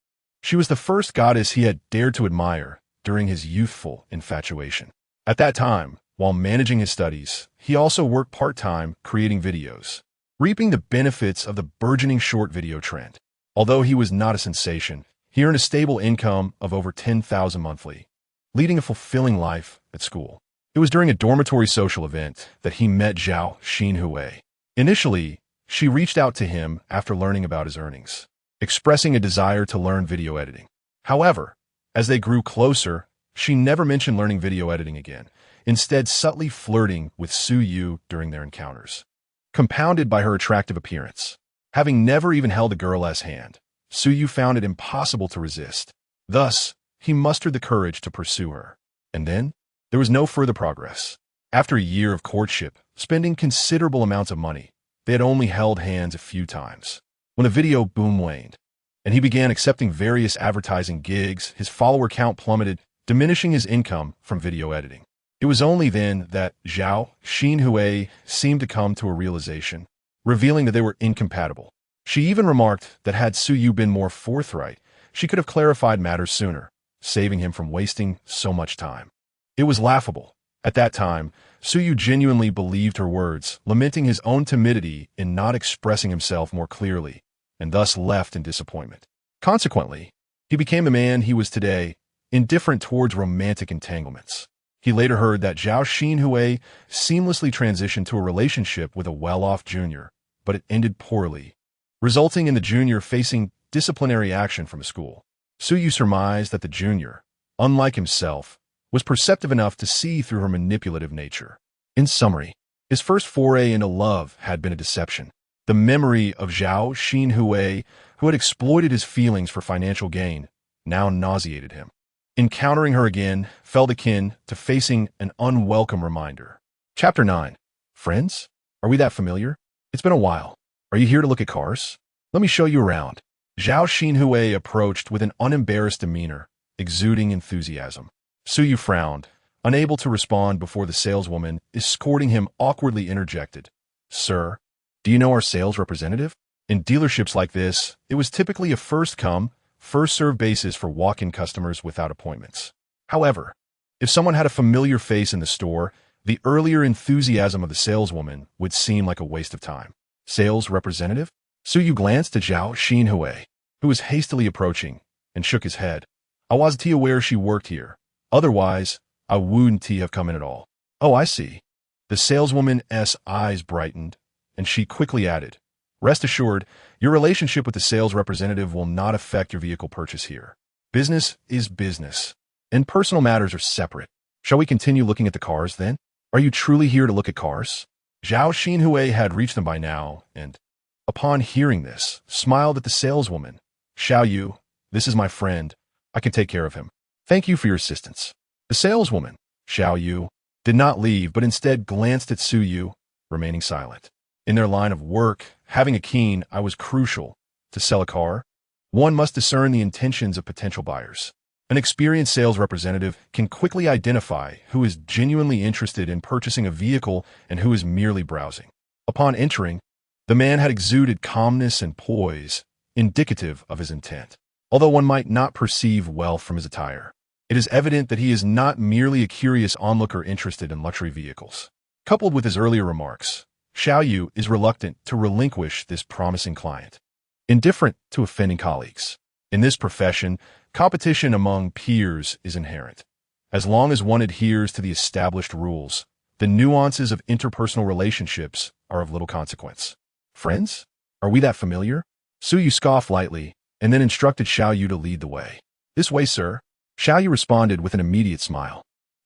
she was the first goddess he had dared to admire during his youthful infatuation. At that time, while managing his studies, he also worked part-time creating videos, reaping the benefits of the burgeoning short video trend. Although he was not a sensation, he earned a stable income of over 10,000 monthly, leading a fulfilling life at school. It was during a dormitory social event that he met Zhao Xinhui. Initially, she reached out to him after learning about his earnings, expressing a desire to learn video editing. However, as they grew closer, she never mentioned learning video editing again, instead subtly flirting with Suyu during their encounters. Compounded by her attractive appearance, having never even held a girl's hand, Suyu found it impossible to resist. Thus, he mustered the courage to pursue her. And then, there was no further progress. After a year of courtship, spending considerable amounts of money, they had only held hands a few times. When the video boom waned, and he began accepting various advertising gigs, his follower count plummeted, diminishing his income from video editing. It was only then that Zhao Xinhui seemed to come to a realization, revealing that they were incompatible. She even remarked that had Suyu been more forthright, she could have clarified matters sooner, saving him from wasting so much time. It was laughable. At that time, Suyu genuinely believed her words, lamenting his own timidity in not expressing himself more clearly, and thus left in disappointment. Consequently, he became the man he was today, indifferent towards romantic entanglements. He later heard that Zhao Xinhui seamlessly transitioned to a relationship with a well-off junior, but it ended poorly, resulting in the junior facing disciplinary action from the school. Suyu surmised that the junior, unlike himself, was perceptive enough to see through her manipulative nature. In summary, his first foray into love had been a deception. The memory of Zhao Xinhui, who had exploited his feelings for financial gain, now nauseated him. Encountering her again felt akin to facing an unwelcome reminder. Chapter 9. Friends? Are we that familiar? It's been a while. Are you here to look at cars? Let me show you around. Zhao Xinhui approached with an unembarrassed demeanor, exuding enthusiasm. Suyu frowned, unable to respond before the saleswoman, escorting him, awkwardly interjected. "Sir, do you know our sales representative?" In dealerships like this, it was typically a first-come, first-served basis for walk-in customers without appointments. However, if someone had a familiar face in the store, the earlier enthusiasm of the saleswoman would seem like a waste of time. "Sales representative?" Su Yu glanced at Zhao Xinhui, who was hastily approaching, and shook his head. I wasn't aware she worked here. Otherwise, I wouldn't have come in at all. Oh, I see. The saleswoman's eyes brightened, and she quickly added, Rest assured, your relationship with the sales representative will not affect your vehicle purchase here. Business is business, and personal matters are separate. Shall we continue looking at the cars, then? Are you truly here to look at cars? Zhao Xinhui had reached them by now, and, upon hearing this, smiled at the saleswoman. Xiao Yu, this is my friend. I can take care of him. Thank you for your assistance. The saleswoman, Xiao Yu, did not leave, but instead glanced at Su Yu, remaining silent. In their line of work, having a keen eye was crucial. To sell a car, one must discern the intentions of potential buyers. An experienced sales representative can quickly identify who is genuinely interested in purchasing a vehicle and who is merely browsing. Upon entering, the man had exuded calmness and poise, indicative of his intent. Although one might not perceive wealth from his attire, it is evident that he is not merely a curious onlooker interested in luxury vehicles. Coupled with his earlier remarks, Xiao Yu is reluctant to relinquish this promising client. Indifferent to offending colleagues. In this profession, competition among peers is inherent. As long as one adheres to the established rules, the nuances of interpersonal relationships are of little consequence. Friends? Are we that familiar? Su Yu scoffed lightly, and then instructed Xiao Yu to lead the way. This way, sir. Xiao Yu responded with an immediate smile.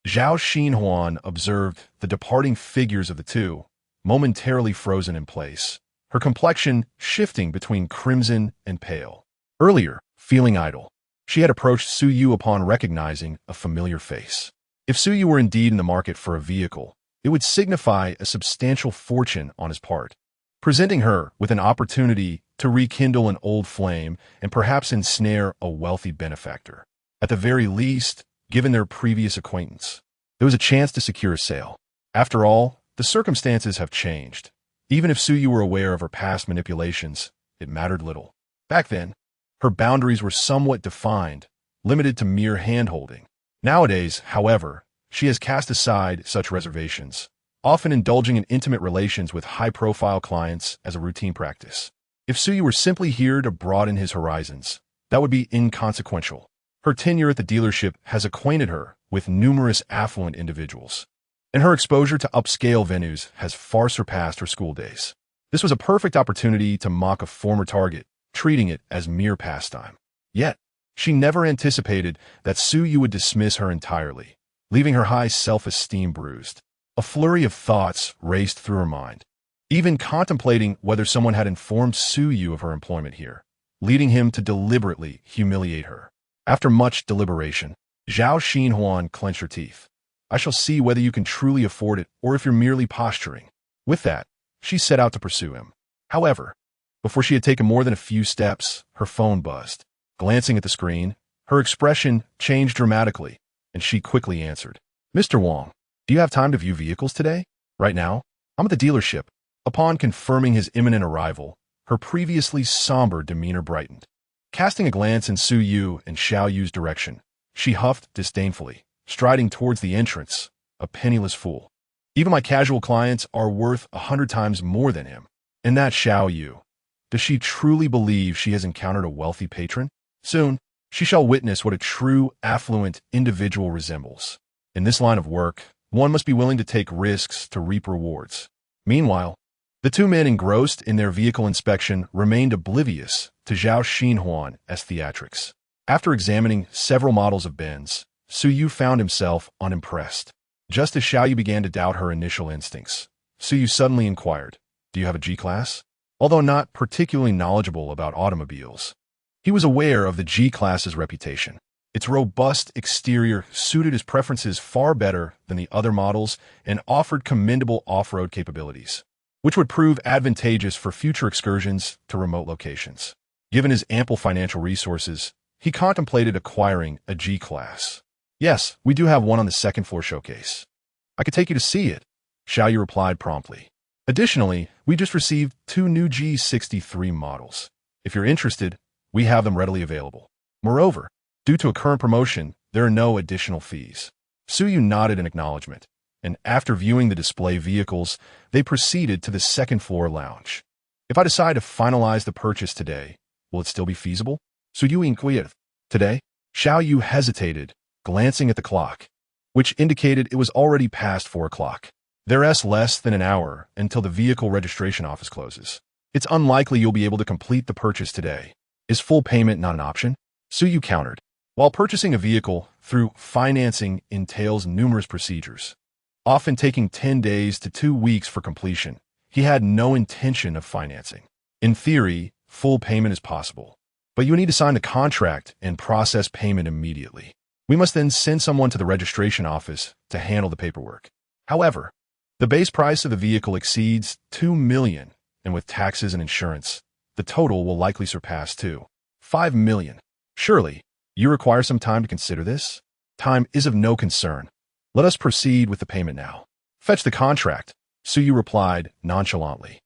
Zhao Xinhuan observed the departing figures of the two, momentarily frozen in place, her complexion shifting between crimson and pale. Earlier, feeling idle, she had approached Su Yu upon recognizing a familiar face. If Su Yu were indeed in the market for a vehicle, it would signify a substantial fortune on his part, presenting her with an opportunity to rekindle an old flame and perhaps ensnare a wealthy benefactor. At the very least, given their previous acquaintance, there was a chance to secure a sale. After all, the circumstances have changed. Even if Su Yu were aware of her past manipulations, it mattered little. Back then, her boundaries were somewhat defined, limited to mere hand-holding. Nowadays, however, she has cast aside such reservations, often indulging in intimate relations with high-profile clients as a routine practice. If Su Yu were simply here to broaden his horizons, that would be inconsequential. Her tenure at the dealership has acquainted her with numerous affluent individuals, and her exposure to upscale venues has far surpassed her school days. This was a perfect opportunity to mock a former target, treating it as mere pastime. Yet, she never anticipated that Su Yu would dismiss her entirely, leaving her high self-esteem bruised. A flurry of thoughts raced through her mind, even contemplating whether someone had informed Su Yu of her employment here, leading him to deliberately humiliate her. After much deliberation, Zhao Xinhuan clenched her teeth. I shall see whether you can truly afford it or if you're merely posturing. With that, she set out to pursue him. However, before she had taken more than a few steps, her phone buzzed. Glancing at the screen, her expression changed dramatically, and she quickly answered. Mr. Wong, do you have time to view vehicles today? Right now, I'm at the dealership. Upon confirming his imminent arrival, her previously somber demeanor brightened. Casting a glance in Su Yu and Xiao Yu's direction, she huffed disdainfully, striding towards the entrance, a penniless fool. Even my casual clients are worth 100 times more than him. And that Xiao Yu. Does she truly believe she has encountered a wealthy patron? Soon, she shall witness what a true, affluent individual resembles. In this line of work, one must be willing to take risks to reap rewards. Meanwhile, the two men engrossed in their vehicle inspection remained oblivious to Zhao Xinhuan's theatrics. After examining several models of Benz, Su Yu found himself unimpressed. Just as Xiao Yu began to doubt her initial instincts, Su Yu suddenly inquired, "Do you have a G-Class?" Although not particularly knowledgeable about automobiles, he was aware of the G-Class's reputation. Its robust exterior suited his preferences far better than the other models and offered commendable off-road capabilities, which would prove advantageous for future excursions to remote locations. Given his ample financial resources, he contemplated acquiring a G-Class. Yes, we do have one on the second floor showcase. I could take you to see it, Xiao Yu replied promptly. Additionally, we just received 2 new G63 models. If you're interested, we have them readily available. Moreover, due to a current promotion, there are no additional fees. Su Yu nodded in acknowledgement, and after viewing the display vehicles, they proceeded to the second floor lounge. If I decide to finalize the purchase today, will it still be feasible? Suyu inquired. Today? Xiao Yu hesitated, glancing at the clock, which indicated it was already past 4 o'clock. There's less than an hour until the vehicle registration office closes. It's unlikely you'll be able to complete the purchase today. Is full payment not an option? Suyu countered. While purchasing a vehicle through financing entails numerous procedures, often taking 10 days to 2 weeks for completion, he had no intention of financing. In theory, full payment is possible, but you need to sign the contract and process payment immediately. We must then send someone to the registration office to handle the paperwork. However, the base price of the vehicle exceeds $2 million, and with taxes and insurance, the total will likely surpass $5 million. Surely, you require some time to consider this? Time is of no concern. Let us proceed with the payment now. Fetch the contract, Suyu replied nonchalantly.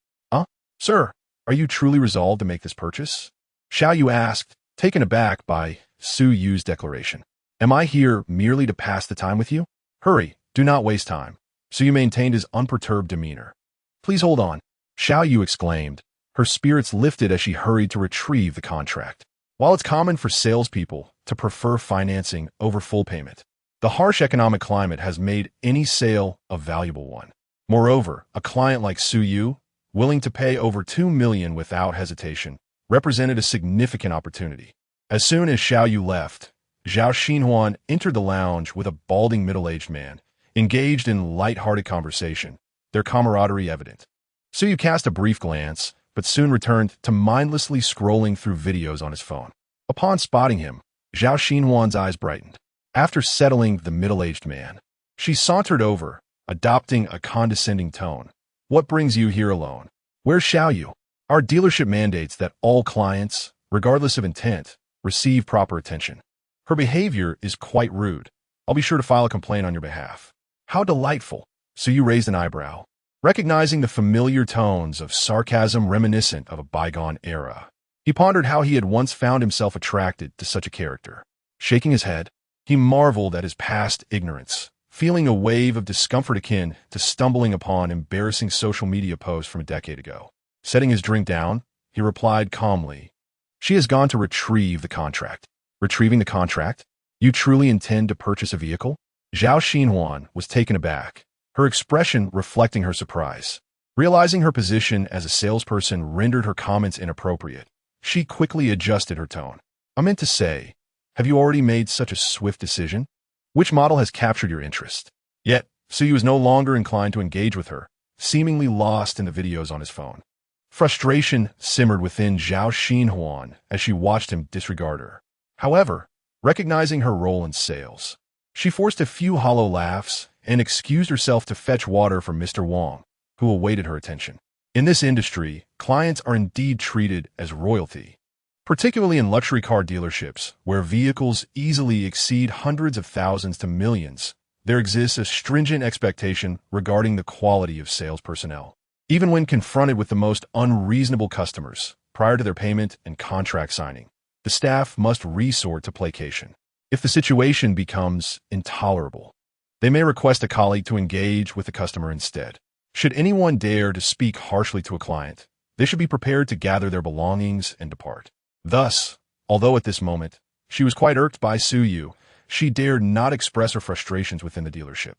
Sir, are you truly resolved to make this purchase? Xiao Yu asked, taken aback by Suyu's declaration. Am I here merely to pass the time with you? Hurry, do not waste time. Suyu maintained his unperturbed demeanor. Please hold on, Xiao Yu exclaimed, her spirits lifted as she hurried to retrieve the contract. While it's common for salespeople to prefer financing over full payment, the harsh economic climate has made any sale a valuable one. Moreover, a client like Suyu, willing to pay over $2 million without hesitation, represented a significant opportunity. As soon as Xiao Yu left, Zhao Xinhuan entered the lounge with a balding middle-aged man, engaged in light-hearted conversation, their camaraderie evident. Suyu cast a brief glance, but soon returned to mindlessly scrolling through videos on his phone. Upon spotting him, Zhao Xinhuan's eyes brightened. After settling the middle-aged man, she sauntered over, adopting a condescending tone. What brings you here alone? Where's Xiao Yu? Our dealership mandates that all clients, regardless of intent, receive proper attention. Her behavior is quite rude. I'll be sure to file a complaint on your behalf. How delightful. Suyu raised an eyebrow, recognizing the familiar tones of sarcasm reminiscent of a bygone era. He pondered how he had once found himself attracted to such a character. Shaking his head, he marveled at his past ignorance, feeling a wave of discomfort akin to stumbling upon embarrassing social media posts from a decade ago. Setting his drink down, he replied calmly, She has gone to retrieve the contract. Retrieving the contract? You truly intend to purchase a vehicle? Zhao Xinhuan was taken aback, her expression reflecting her surprise. Realizing her position as a salesperson rendered her comments inappropriate, she quickly adjusted her tone. I meant to say, have you already made such a swift decision? Which model has captured your interest? Yet, Suyu was no longer inclined to engage with her, seemingly lost in the videos on his phone. Frustration simmered within Zhao Xinhuan as she watched him disregard her. However, recognizing her role in sales, she forced a few hollow laughs and excused herself to fetch water for Mr. Wang, who awaited her attention. In this industry, clients are indeed treated as royalty, particularly in luxury car dealerships, where vehicles easily exceed hundreds of thousands to millions. There exists a stringent expectation regarding the quality of sales personnel. Even when confronted with the most unreasonable customers, prior to their payment and contract signing, the staff must resort to placation. If the situation becomes intolerable, they may request a colleague to engage with the customer instead. Should anyone dare to speak harshly to a client, they should be prepared to gather their belongings and depart. Thus, although at this moment, she was quite irked by Suyu, she dared not express her frustrations within the dealership.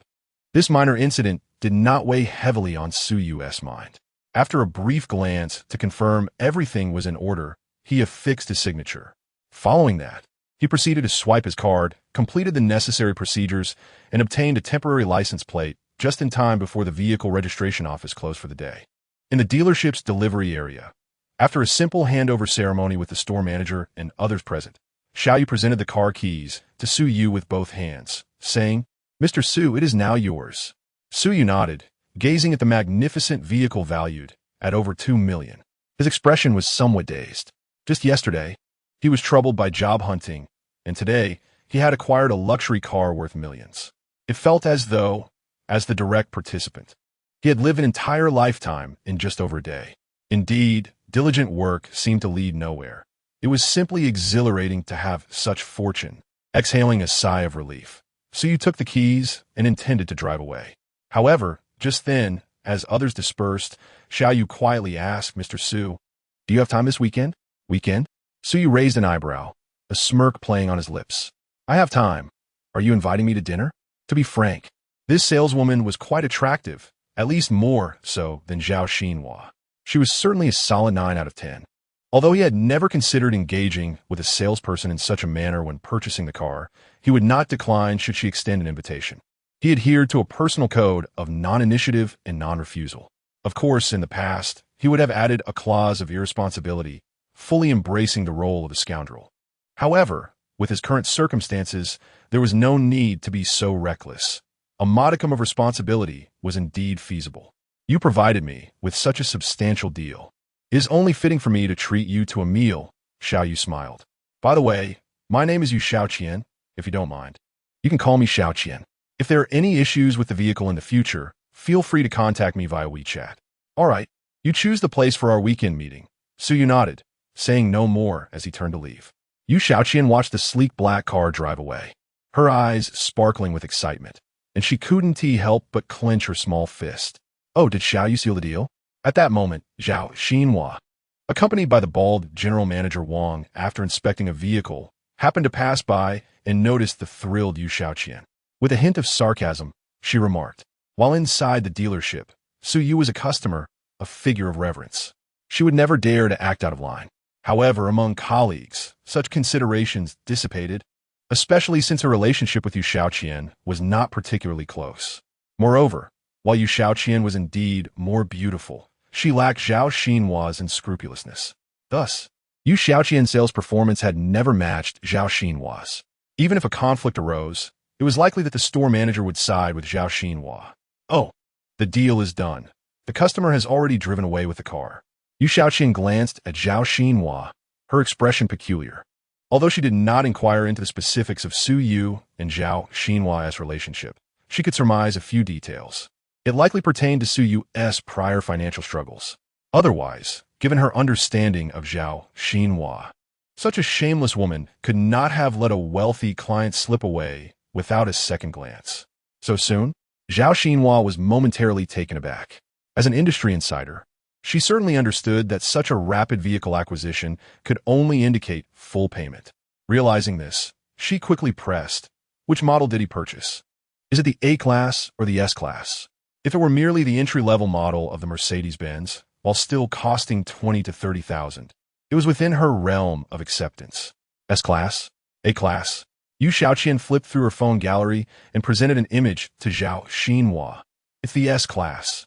This minor incident did not weigh heavily on Suyu's mind. After a brief glance to confirm everything was in order, he affixed his signature. Following that, he proceeded to swipe his card, completed the necessary procedures, and obtained a temporary license plate just in time before the vehicle registration office closed for the day. In the dealership's delivery area, after a simple handover ceremony with the store manager and others present, Xiao Yu presented the car keys to Suyu with both hands, saying, Mr. Su, it is now yours. Suyu nodded, gazing at the magnificent vehicle valued at over $2 million. His expression was somewhat dazed. Just yesterday, he was troubled by job hunting, and today he had acquired a luxury car worth millions. It felt as though, as the direct participant, he had lived an entire lifetime in just over a day. Indeed, diligent work seemed to lead nowhere. It was simply exhilarating to have such fortune. Exhaling a sigh of relief, Suyu took the keys and intended to drive away. However, just then, As others dispersed, Xiao Yu quietly asked Mr. Su, "Do you have time this weekend?" "Weekend?" Su Yu raised an eyebrow, a smirk playing on his lips. "I have time. Are you inviting me to dinner?" To be frank, this saleswoman was quite attractive, at least more so than Zhao Xinhua. She was certainly a solid 9 out of 10. Although he had never considered engaging with a salesperson in such a manner when purchasing the car, he would not decline should she extend an invitation. He adhered to a personal code of non-initiative and non-refusal. Of course, in the past, he would have added a clause of irresponsibility, fully embracing the role of a scoundrel. However, with his current circumstances, there was no need to be so reckless. A modicum of responsibility was indeed feasible. "You provided me with such a substantial deal. It is only fitting for me to treat you to a meal," Xiao Yu smiled. "By the way, my name is Yu Xiaoqian, if you don't mind. You can call me Xiaoqian. If there are any issues with the vehicle in the future, feel free to contact me via WeChat." "All right, you choose the place for our weekend meeting." Su Yu nodded, saying no more as he turned to leave. Yu Xiaoqian watched the sleek black car drive away, her eyes sparkling with excitement, and she couldn't help but clench her small fist. Oh, did Xiao Yu seal the deal? At that moment, Zhao Xinhua, accompanied by the bald general manager Wang after inspecting a vehicle, happened to pass by and noticed the thrilled Yu Xiaoqian. With a hint of sarcasm, she remarked, while inside the dealership, Su Yu was a customer, a figure of reverence. She would never dare to act out of line. However, among colleagues, such considerations dissipated, especially since her relationship with Yu Xiaoqian was not particularly close. Moreover, while Yu Xiaoqian was indeed more beautiful, she lacked Zhao Xinhua's unscrupulousness. Thus, Yu Xiaoqian's sales performance had never matched Zhao Xinhua's. Even if a conflict arose, it was likely that the store manager would side with Zhao Xinhua. Oh, the deal is done. The customer has already driven away with the car. Yu Xiaoqian glanced at Zhao Xinhua, her expression peculiar. Although she did not inquire into the specifics of Su Yu and Zhao Xinhua's relationship, she could surmise a few details. It likely pertained to Su Yu's prior financial struggles. Otherwise, given her understanding of Zhao Xinhua, such a shameless woman could not have let a wealthy client slip away without a second glance. So soon? Zhao Xinhua was momentarily taken aback. As an industry insider, she certainly understood that such a rapid vehicle acquisition could only indicate full payment. Realizing this, she quickly pressed, "Which model did he purchase? Is it the A-Class or the S-Class?" If it were merely the entry-level model of the Mercedes-Benz, while still costing $20,000 to $30,000, it was within her realm of acceptance. S-Class? A-Class? Yu Xiaoqian flipped through her phone gallery and presented an image to Zhao Xinhua. It's the S-Class.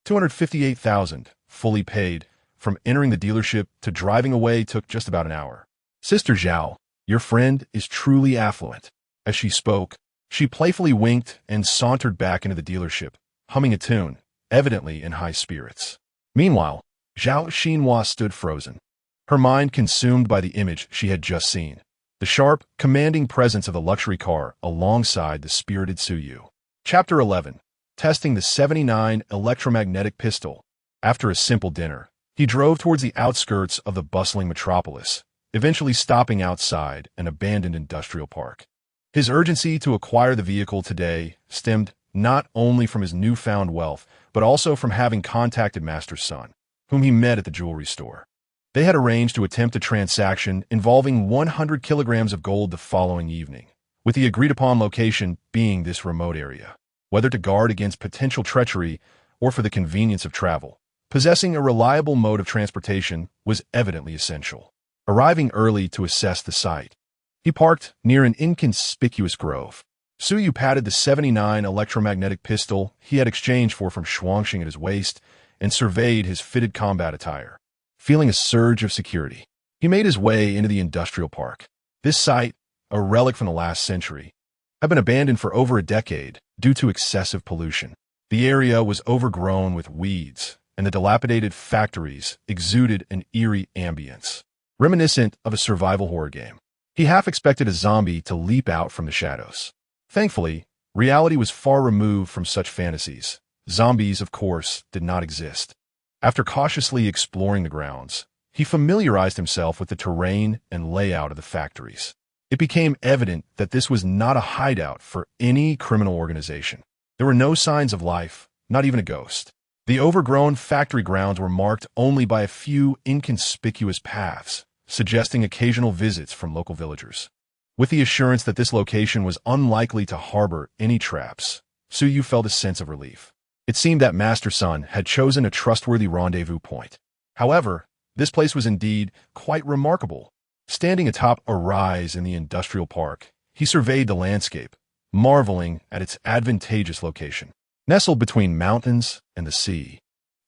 $258,000, fully paid. From entering the dealership to driving away took just about an hour. Sister Zhao, your friend is truly affluent. As she spoke, she playfully winked and sauntered back into the dealership, humming a tune, evidently in high spirits. Meanwhile, Zhao Xinhua stood frozen, her mind consumed by the image she had just seen. The sharp, commanding presence of the luxury car alongside the spirited Su Yu. Chapter 11. Testing the 79 electromagnetic pistol. After a simple dinner, he drove towards the outskirts of the bustling metropolis, eventually stopping outside an abandoned industrial park. His urgency to acquire the vehicle today stemmed not only from his newfound wealth, but also from having contacted Master's son, whom he met at the jewelry store. They had arranged to attempt a transaction involving 100 kilograms of gold the following evening, with the agreed-upon location being this remote area. Whether to guard against potential treachery or for the convenience of travel, possessing a reliable mode of transportation was evidently essential. Arriving early to assess the site, he parked near an inconspicuous grove. Su Yu patted the 79 electromagnetic pistol he had exchanged for from Shuangxing at his waist and surveyed his fitted combat attire. Feeling a surge of security, he made his way into the industrial park. This site, a relic from the last century, had been abandoned for over a decade due to excessive pollution. The area was overgrown with weeds, and the dilapidated factories exuded an eerie ambience, reminiscent of a survival horror game. He half expected a zombie to leap out from the shadows. Thankfully, reality was far removed from such fantasies. Zombies, of course, did not exist. After cautiously exploring the grounds, he familiarized himself with the terrain and layout of the factories. It became evident that this was not a hideout for any criminal organization. There were no signs of life, not even a ghost. The overgrown factory grounds were marked only by a few inconspicuous paths, suggesting occasional visits from local villagers. With the assurance that this location was unlikely to harbor any traps, Suyu felt a sense of relief. It seemed that Master Sun had chosen a trustworthy rendezvous point. However, this place was indeed quite remarkable. Standing atop a rise in the industrial park, he surveyed the landscape, marveling at its advantageous location. Nestled between mountains and the sea,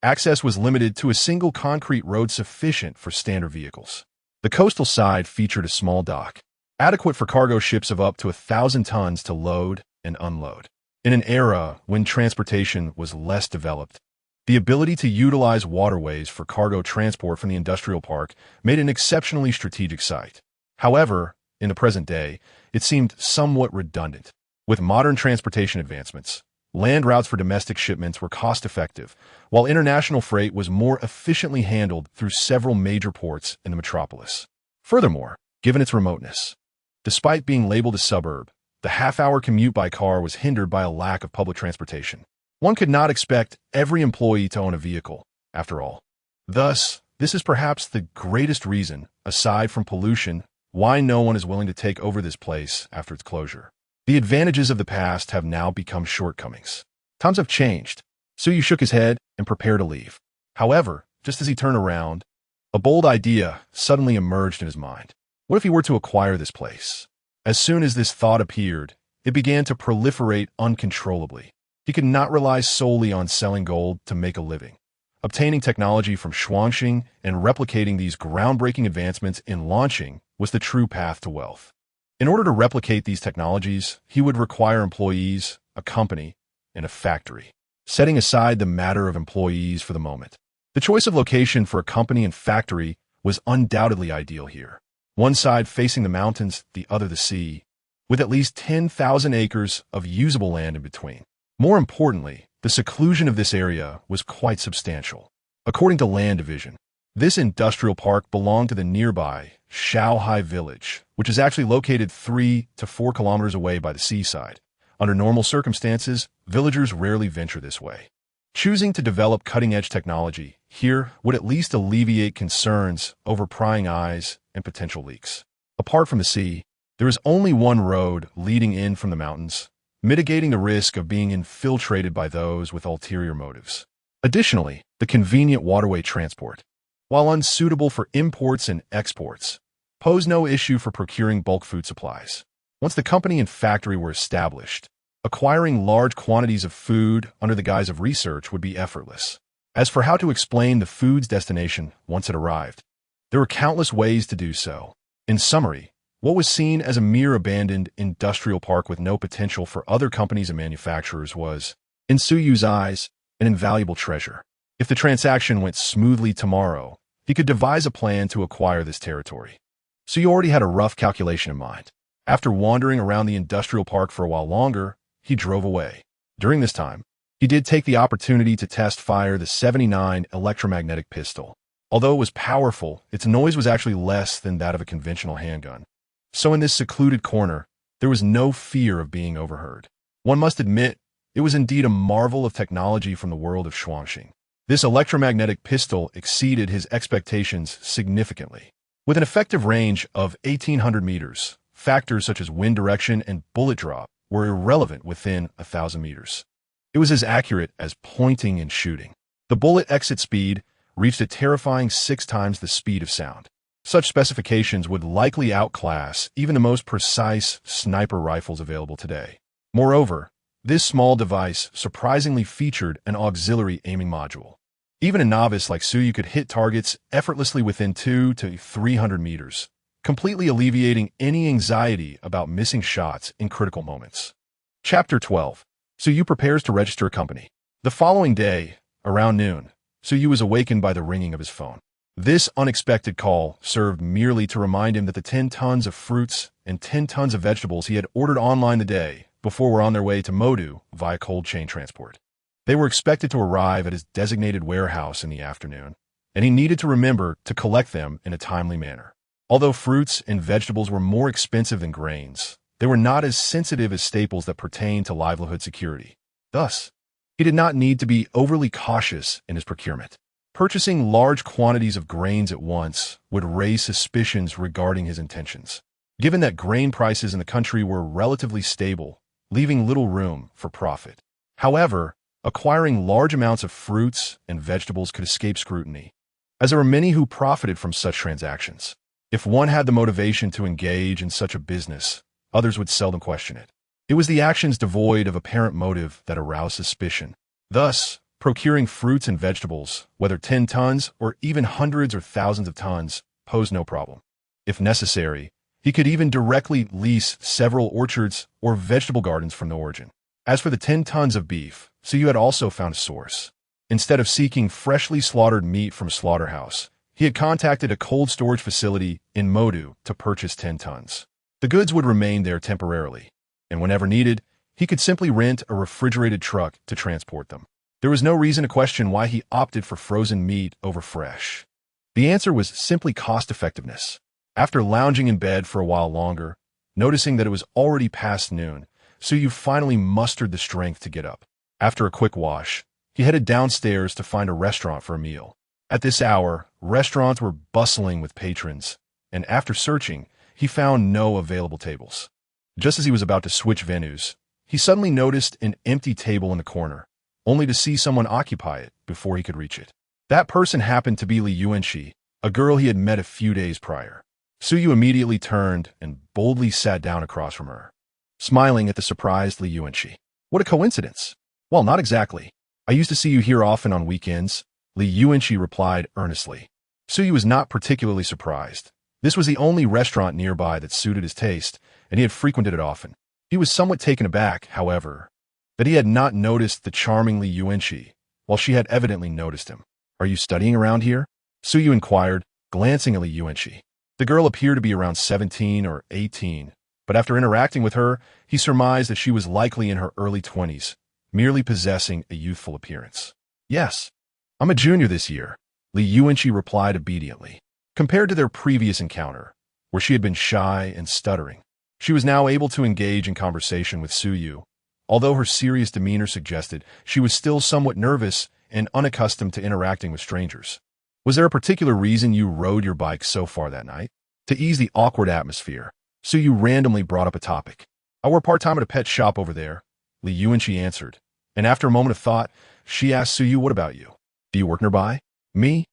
access was limited to a single concrete road sufficient for standard vehicles. The coastal side featured a small dock, adequate for cargo ships of up to 1,000 tons to load and unload. In an era when transportation was less developed, the ability to utilize waterways for cargo transport from the industrial park made an exceptionally strategic site. However, in the present day, it seemed somewhat redundant. With modern transportation advancements, land routes for domestic shipments were cost-effective, while international freight was more efficiently handled through several major ports in the metropolis. Furthermore, given its remoteness, despite being labeled a suburb, the half-hour commute by car was hindered by a lack of public transportation. One could not expect every employee to own a vehicle, after all. Thus, this is perhaps the greatest reason, aside from pollution, why no one is willing to take over this place after its closure. The advantages of the past have now become shortcomings. Times have changed. Suyu shook his head and prepared to leave. However, just as he turned around, a bold idea suddenly emerged in his mind. What if he were to acquire this place? As soon as this thought appeared, it began to proliferate uncontrollably. He could not rely solely on selling gold to make a living. Obtaining technology from Shuangxing and replicating these groundbreaking advancements in launching was the true path to wealth. In order to replicate these technologies, he would require employees, a company, and a factory. Setting aside the matter of employees for the moment, the choice of location for a company and factory was undoubtedly ideal here. One side facing the mountains, the other the sea, with at least 10,000 acres of usable land in between. More importantly, the seclusion of this area was quite substantial. According to Land Division, this industrial park belonged to the nearby Shaohai village, which is actually located 3 to 4 kilometers away by the seaside. Under normal circumstances, villagers rarely venture this way. Choosing to develop cutting-edge technology here would at least alleviate concerns over prying eyes and potential leaks. Apart from the sea, there is only one road leading in from the mountains, mitigating the risk of being infiltrated by those with ulterior motives. Additionally, the convenient waterway transport, while unsuitable for imports and exports, posed no issue for procuring bulk food supplies. Once the company and factory were established, acquiring large quantities of food under the guise of research would be effortless. As for how to explain the food's destination once it arrived, there were countless ways to do so. In summary, what was seen as a mere abandoned industrial park with no potential for other companies and manufacturers was, in Suyu's eyes, an invaluable treasure. If the transaction went smoothly tomorrow, he could devise a plan to acquire this territory. Suyu already had a rough calculation in mind. After wandering around the industrial park for a while longer, he drove away. During this time, he did take the opportunity to test fire the 79 electromagnetic pistol. Although it was powerful, its noise was actually less than that of a conventional handgun. So in this secluded corner, there was no fear of being overheard. One must admit, it was indeed a marvel of technology from the world of Shuangxing. This electromagnetic pistol exceeded his expectations significantly. With an effective range of 1,800 meters, factors such as wind direction and bullet drop were irrelevant within 1,000 meters. It was as accurate as pointing and shooting. The bullet exit speed reached a terrifying 6 times the speed of sound. Such specifications would likely outclass even the most precise sniper rifles available today. Moreover, this small device surprisingly featured an auxiliary aiming module. Even a novice like Suyu could hit targets effortlessly within 200 to 300 meters, completely alleviating any anxiety about missing shots in critical moments. Chapter 12. Suyu prepares to register a company. The following day, around noon, Suyu was awakened by the ringing of his phone. This unexpected call served merely to remind him that the 10 tons of fruits and 10 tons of vegetables he had ordered online the day before were on their way to Modu via cold chain transport. They were expected to arrive at his designated warehouse in the afternoon, and he needed to remember to collect them in a timely manner. Although fruits and vegetables were more expensive than grains, they were not as sensitive as staples that pertain to livelihood security. Thus, He did not need to be overly cautious in his procurement. Purchasing large quantities of grains at once would raise suspicions regarding his intentions, given that grain prices in the country were relatively stable, leaving little room for profit. However, acquiring large amounts of fruits and vegetables could escape scrutiny, as there were many who profited from such transactions. If one had the motivation to engage in such a business, others would seldom question it. It was the actions devoid of apparent motive that aroused suspicion. Thus, procuring fruits and vegetables, whether 10 tons or even hundreds or thousands of tons, posed no problem. If necessary, he could even directly lease several orchards or vegetable gardens from the origin. As for the 10 tons of beef, Suyu had also found a source. Instead of seeking freshly slaughtered meat from a slaughterhouse, he had contacted a cold storage facility in Modu to purchase 10 tons. The goods would remain there temporarily, and whenever needed, he could simply rent a refrigerated truck to transport them. There was no reason to question why he opted for frozen meat over fresh. The answer was simply cost-effectiveness. After lounging in bed for a while longer, noticing that it was already past noon, Suyu finally mustered the strength to get up. After a quick wash, he headed downstairs to find a restaurant for a meal. At this hour, restaurants were bustling with patrons, and after searching, he found no available tables. Just as he was about to switch venues, he suddenly noticed an empty table in the corner, only to see someone occupy it before he could reach it. That person happened to be Li Yuanxi, a girl he had met a few days prior. Suyu immediately turned and boldly sat down across from her, smiling at the surprised Li Yuanxi. What a coincidence! Well, not exactly. I used to see you here often on weekends, Li Yuanxi replied earnestly. Suyu was not particularly surprised. This was the only restaurant nearby that suited his taste, and he had frequented it often. He was somewhat taken aback, however, that he had not noticed the charming Li Yuanxi, while she had evidently noticed him. Are you studying around here? Suyu inquired, glancing at Li Yuanxi. The girl appeared to be around 17 or 18, but after interacting with her, he surmised that she was likely in her early 20s, merely possessing a youthful appearance. Yes, I'm a junior this year, Li Yuanxi replied obediently. Compared to their previous encounter, where she had been shy and stuttering, she was now able to engage in conversation with Suyu, although her serious demeanor suggested she was still somewhat nervous and unaccustomed to interacting with strangers. Was there a particular reason you rode your bike so far that night? To ease the awkward atmosphere, Suyu randomly brought up a topic. I work part-time at a pet shop over there, Li Yuanxi answered, and after a moment of thought, she asked Suyu, what about you? Do you work nearby? Me?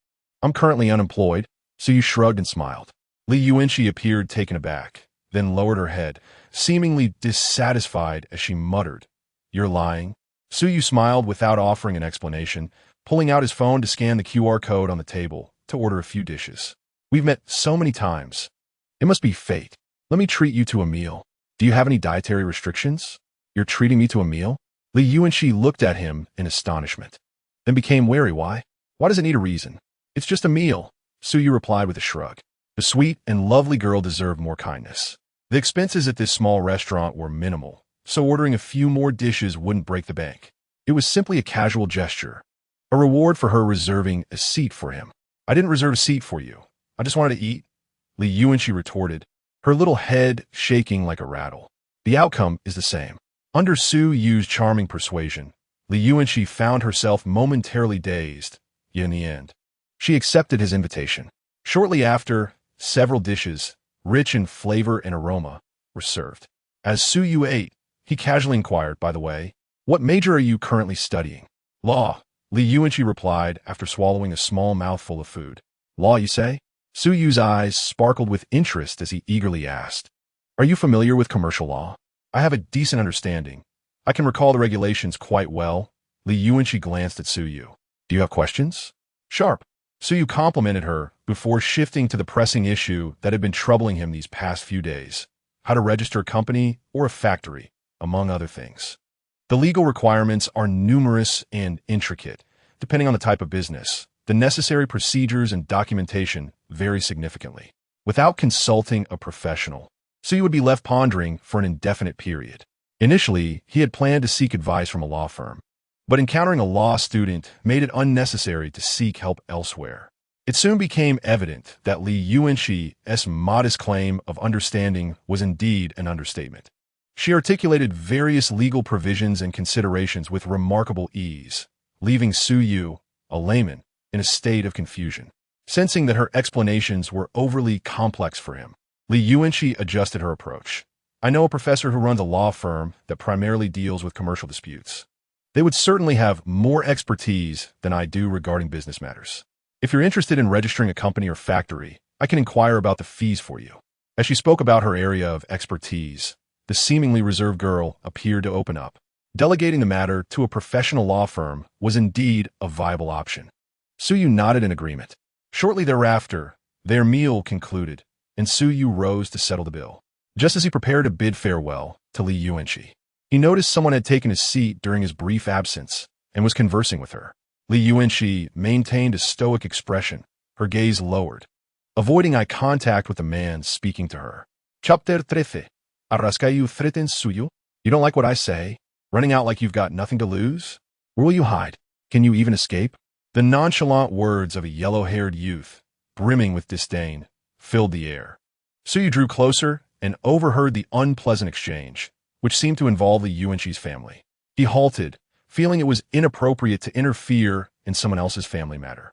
I'm currently unemployed. Suyu shrugged and smiled. Li Yuanxi appeared taken aback, then lowered her head, seemingly dissatisfied as she muttered, You're lying? Suyu smiled without offering an explanation, pulling out his phone to scan the QR code on the table to order a few dishes. We've met so many times. It must be fate. Let me treat you to a meal. Do you have any dietary restrictions? You're treating me to a meal? Li Yuanxi looked at him in astonishment, then became wary. Why? Why does it need a reason? It's just a meal, Suyu replied with a shrug. The sweet and lovely girl deserved more kindness. The expenses at this small restaurant were minimal, so ordering a few more dishes wouldn't break the bank. It was simply a casual gesture, a reward for her reserving a seat for him. I didn't reserve a seat for you. I just wanted to eat, Li Yuanxi retorted, her little head shaking like a rattle. The outcome is the same. Under Suyu's charming persuasion, Li Yuanxi found herself momentarily dazed, yet in the end, she accepted his invitation. Shortly after, several dishes, rich in flavor and aroma, were served. As Suyu ate, he casually inquired, by the way, what major are you currently studying? Law, Li Yuanxi replied after swallowing a small mouthful of food. Law, you say? Suyu's eyes sparkled with interest as he eagerly asked, Are you familiar with commercial law? I have a decent understanding. I can recall the regulations quite well. Li Yuanxi glanced at Suyu. Do you have questions? Sharp. Suyu complimented her before shifting to the pressing issue that had been troubling him these past few days, how to register a company or a factory, among other things. The legal requirements are numerous and intricate, depending on the type of business. The necessary procedures and documentation vary significantly. Without consulting a professional, Suyu would be left pondering for an indefinite period. Initially, he had planned to seek advice from a law firm, but encountering a law student made it unnecessary to seek help elsewhere. It soon became evident that Li Yuanxi's modest claim of understanding was indeed an understatement. She articulated various legal provisions and considerations with remarkable ease, leaving Su Yu, a layman, in a state of confusion. Sensing that her explanations were overly complex for him, Li Yuanxi adjusted her approach. I know a professor who runs a law firm that primarily deals with commercial disputes. They would certainly have more expertise than I do regarding business matters. If you're interested in registering a company or factory, I can inquire about the fees for you. As she spoke about her area of expertise, the seemingly reserved girl appeared to open up. Delegating the matter to a professional law firm was indeed a viable option. Su Yu nodded in agreement. Shortly thereafter, their meal concluded, and Su Yu rose to settle the bill. Just as he prepared to bid farewell to Li Yuanxi, he noticed someone had taken his seat during his brief absence and was conversing with her. Li Yuanxi maintained a stoic expression, her gaze lowered, avoiding eye contact with the man speaking to her. Chapter 13. Arrascayu threaten Suyu? You don't like what I say? Running out like you've got nothing to lose? Where will you hide? Can you even escape? The nonchalant words of a yellow-haired youth, brimming with disdain, filled the air. Suyu drew closer and overheard the unpleasant exchange, which seemed to involve Li Yuanxi's family. He halted, feeling it was inappropriate to interfere in someone else's family matter.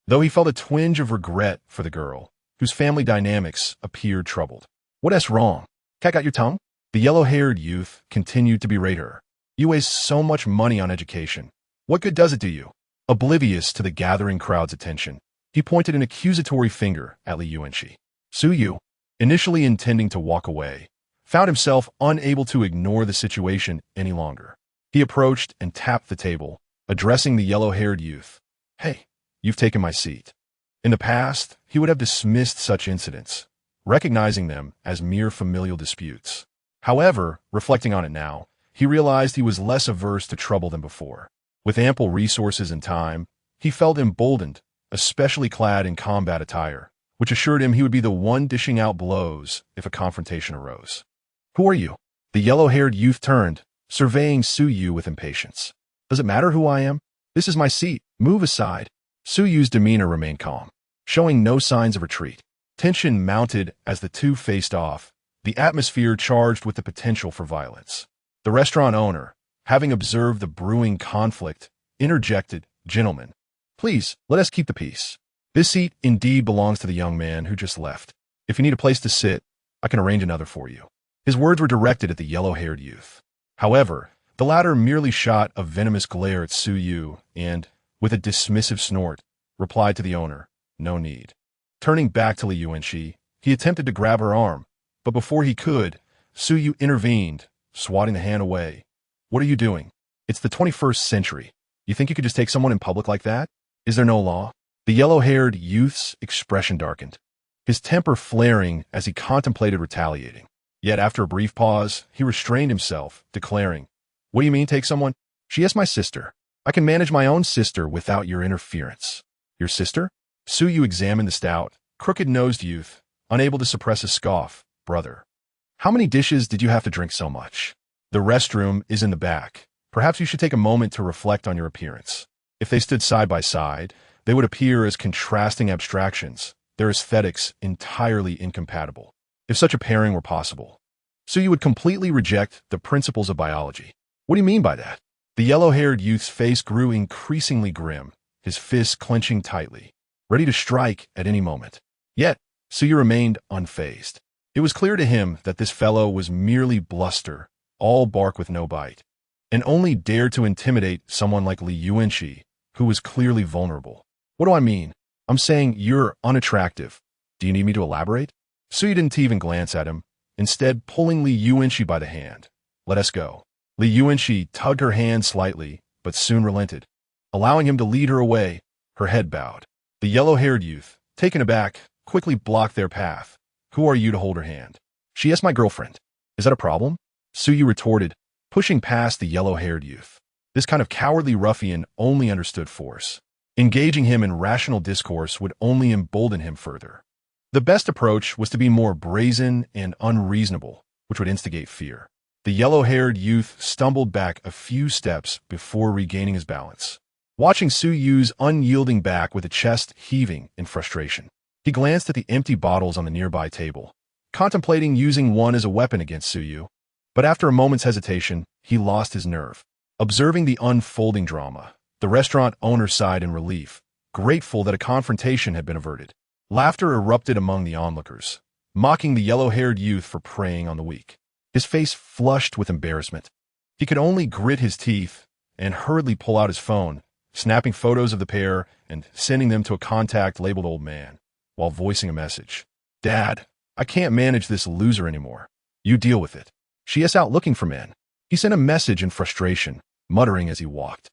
Though he felt a twinge of regret for the girl, whose family dynamics appeared troubled. What's wrong? Cat got your tongue? The yellow-haired youth continued to berate her. You waste so much money on education. What good does it do you? Oblivious to the gathering crowd's attention, he pointed an accusatory finger at Li Yuanxi. Su Yu, initially intending to walk away, found himself unable to ignore the situation any longer. He approached and tapped the table, addressing the yellow-haired youth. Hey, you've taken my seat. In the past, he would have dismissed such incidents, recognizing them as mere familial disputes. However, reflecting on it now, he realized he was less averse to trouble than before. With ample resources and time, he felt emboldened, especially clad in combat attire, which assured him he would be the one dishing out blows if a confrontation arose. Who are you? The yellow-haired youth turned, surveying Su Yu with impatience. Does it matter who I am? This is my seat. Move aside. Su Yu's demeanor remained calm, showing no signs of retreat. Tension mounted as the two faced off, the atmosphere charged with the potential for violence. The restaurant owner, having observed the brewing conflict, interjected, Gentlemen, please, let us keep the peace. This seat indeed belongs to the young man who just left. If you need a place to sit, I can arrange another for you. His words were directed at the yellow-haired youth. However, the latter merely shot a venomous glare at Su Yu and, with a dismissive snort, replied to the owner, No need. Turning back to Li Yuanxi, he attempted to grab her arm, but before he could, Su Yu intervened, swatting the hand away. What are you doing? It's the 21st century. You think you could just take someone in public like that? Is there no law? The yellow-haired youth's expression darkened, his temper flaring as he contemplated retaliating. Yet after a brief pause, he restrained himself, declaring, What do you mean take someone? She is my sister. I can manage my own sister without your interference. Your sister? Su Yu examined the stout, crooked-nosed youth, unable to suppress a scoff. Brother. How many dishes did you have to drink so much? The restroom is in the back. Perhaps you should take a moment to reflect on your appearance. If they stood side by side, they would appear as contrasting abstractions, their aesthetics entirely incompatible. If such a pairing were possible, so you would completely reject the principles of biology. What do you mean by that? The yellow-haired youth's face grew increasingly grim, his fists clenching tightly, ready to strike at any moment. Yet, Suyu remained unfazed. It was clear to him that this fellow was merely bluster, all bark with no bite, and only dared to intimidate someone like Li Yuanxi, who was clearly vulnerable. What do I mean? I'm saying you're unattractive. Do you need me to elaborate? Suyu didn't even glance at him, instead pulling Li Yuanxi by the hand. Let us go. Li Yuanxi tugged her hand slightly, but soon relented, allowing him to lead her away, her head bowed. The yellow-haired youth, taken aback, quickly blocked their path. Who are you to hold her hand? She is my girlfriend. Is that a problem? Suyu retorted, pushing past the yellow-haired youth. This kind of cowardly ruffian only understood force. Engaging him in rational discourse would only embolden him further. The best approach was to be more brazen and unreasonable, which would instigate fear. The yellow-haired youth stumbled back a few steps before regaining his balance, watching Suyu's unyielding back with a chest heaving in frustration. He glanced at the empty bottles on the nearby table, contemplating using one as a weapon against Suyu. But after a moment's hesitation, he lost his nerve. Observing the unfolding drama, the restaurant owner sighed in relief, grateful that a confrontation had been averted. Laughter erupted among the onlookers, mocking the yellow-haired youth for preying on the weak. His face flushed with embarrassment. He could only grit his teeth and hurriedly pull out his phone, snapping photos of the pair and sending them to a contact labeled old man, while voicing a message. "Dad, I can't manage this loser anymore. You deal with it." She is out looking for men. He sent a message in frustration, muttering as he walked.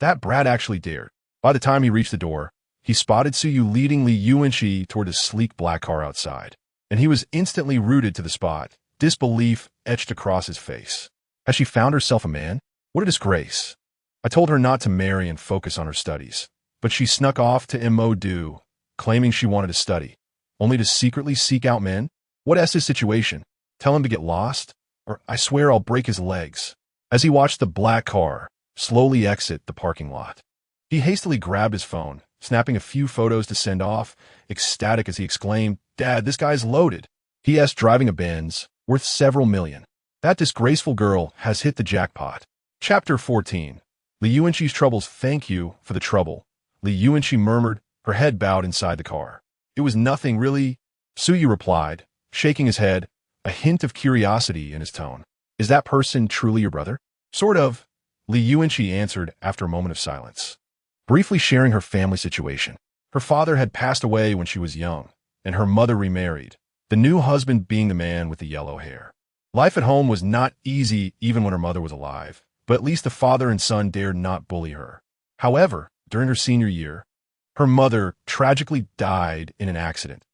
That brat actually dared. By the time he reached the door, he spotted Suyu leading Li Yuanqi toward his sleek black car outside, and he was instantly rooted to the spot, disbelief etched across his face. Has she found herself a man? What a disgrace. I told her not to marry and focus on her studies, but she snuck off to Mo, claiming she wanted to study, only to secretly seek out men? What is his situation? Tell him to get lost? Or I swear I'll break his legs. As he watched the black car slowly exit the parking lot, he hastily grabbed his phone, snapping a few photos to send off, ecstatic as he exclaimed, "Dad, this guy's loaded." P.S. driving a Benz, worth several million. That disgraceful girl has hit the jackpot. Chapter 14. Li Yuanqi's troubles. Thank you for the trouble, Li Yuanqi murmured, her head bowed inside the car. It was nothing, really, Suyu replied, shaking his head, a hint of curiosity in his tone. Is that person truly your brother? Sort of, Li Yuanqi answered after a moment of silence, briefly sharing her family situation. Her father had passed away when she was young, and her mother remarried, the new husband being the man with the yellow hair. Life at home was not easy even when her mother was alive, but at least the father and son dared not bully her. However, during her senior year, her mother tragically died in an accident,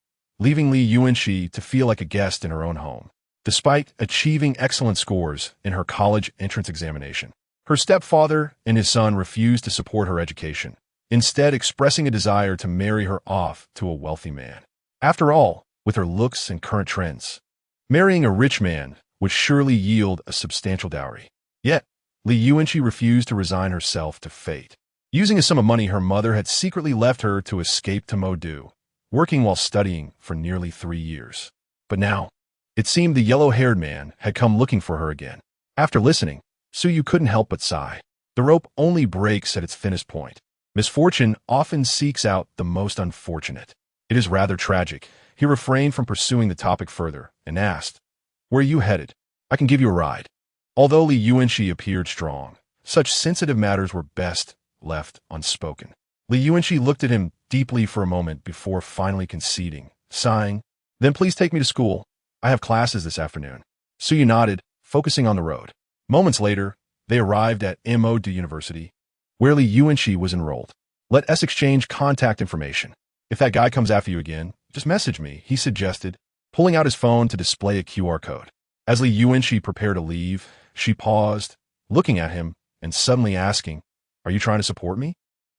leaving Li Yuanqi to feel like a guest in her own home. Despite achieving excellent scores in her college entrance examination, her stepfather and his son refused to support her education, instead expressing a desire to marry her off to a wealthy man. After all, with her looks and current trends, marrying a rich man would surely yield a substantial dowry. Yet, Li Yuanqi refused to resign herself to fate. Using a sum of money her mother had secretly left her to escape to Modu, working while studying for nearly 3 years. But now, it seemed the yellow-haired man had come looking for her again. After listening, Suyu couldn't help but sigh. The rope only breaks at its thinnest point. Misfortune often seeks out the most unfortunate. It is rather tragic. He refrained from pursuing the topic further and asked, "Where are you headed? I can give you a ride." Although Li Yuanqi appeared strong, such sensitive matters were best left unspoken. Li Yuanqi looked at him deeply for a moment before finally conceding, sighing, "Then please take me to school. I have classes this afternoon." Suyu nodded, focusing on the road. Moments later, they arrived at Modu University, where Li Yuanqi was enrolled. "Let us exchange contact information. If that guy comes after you again, just message me," he suggested, pulling out his phone to display a QR code. As Li Yuanqi prepared to leave, she paused, looking at him and suddenly asking, "Are you trying to support me?"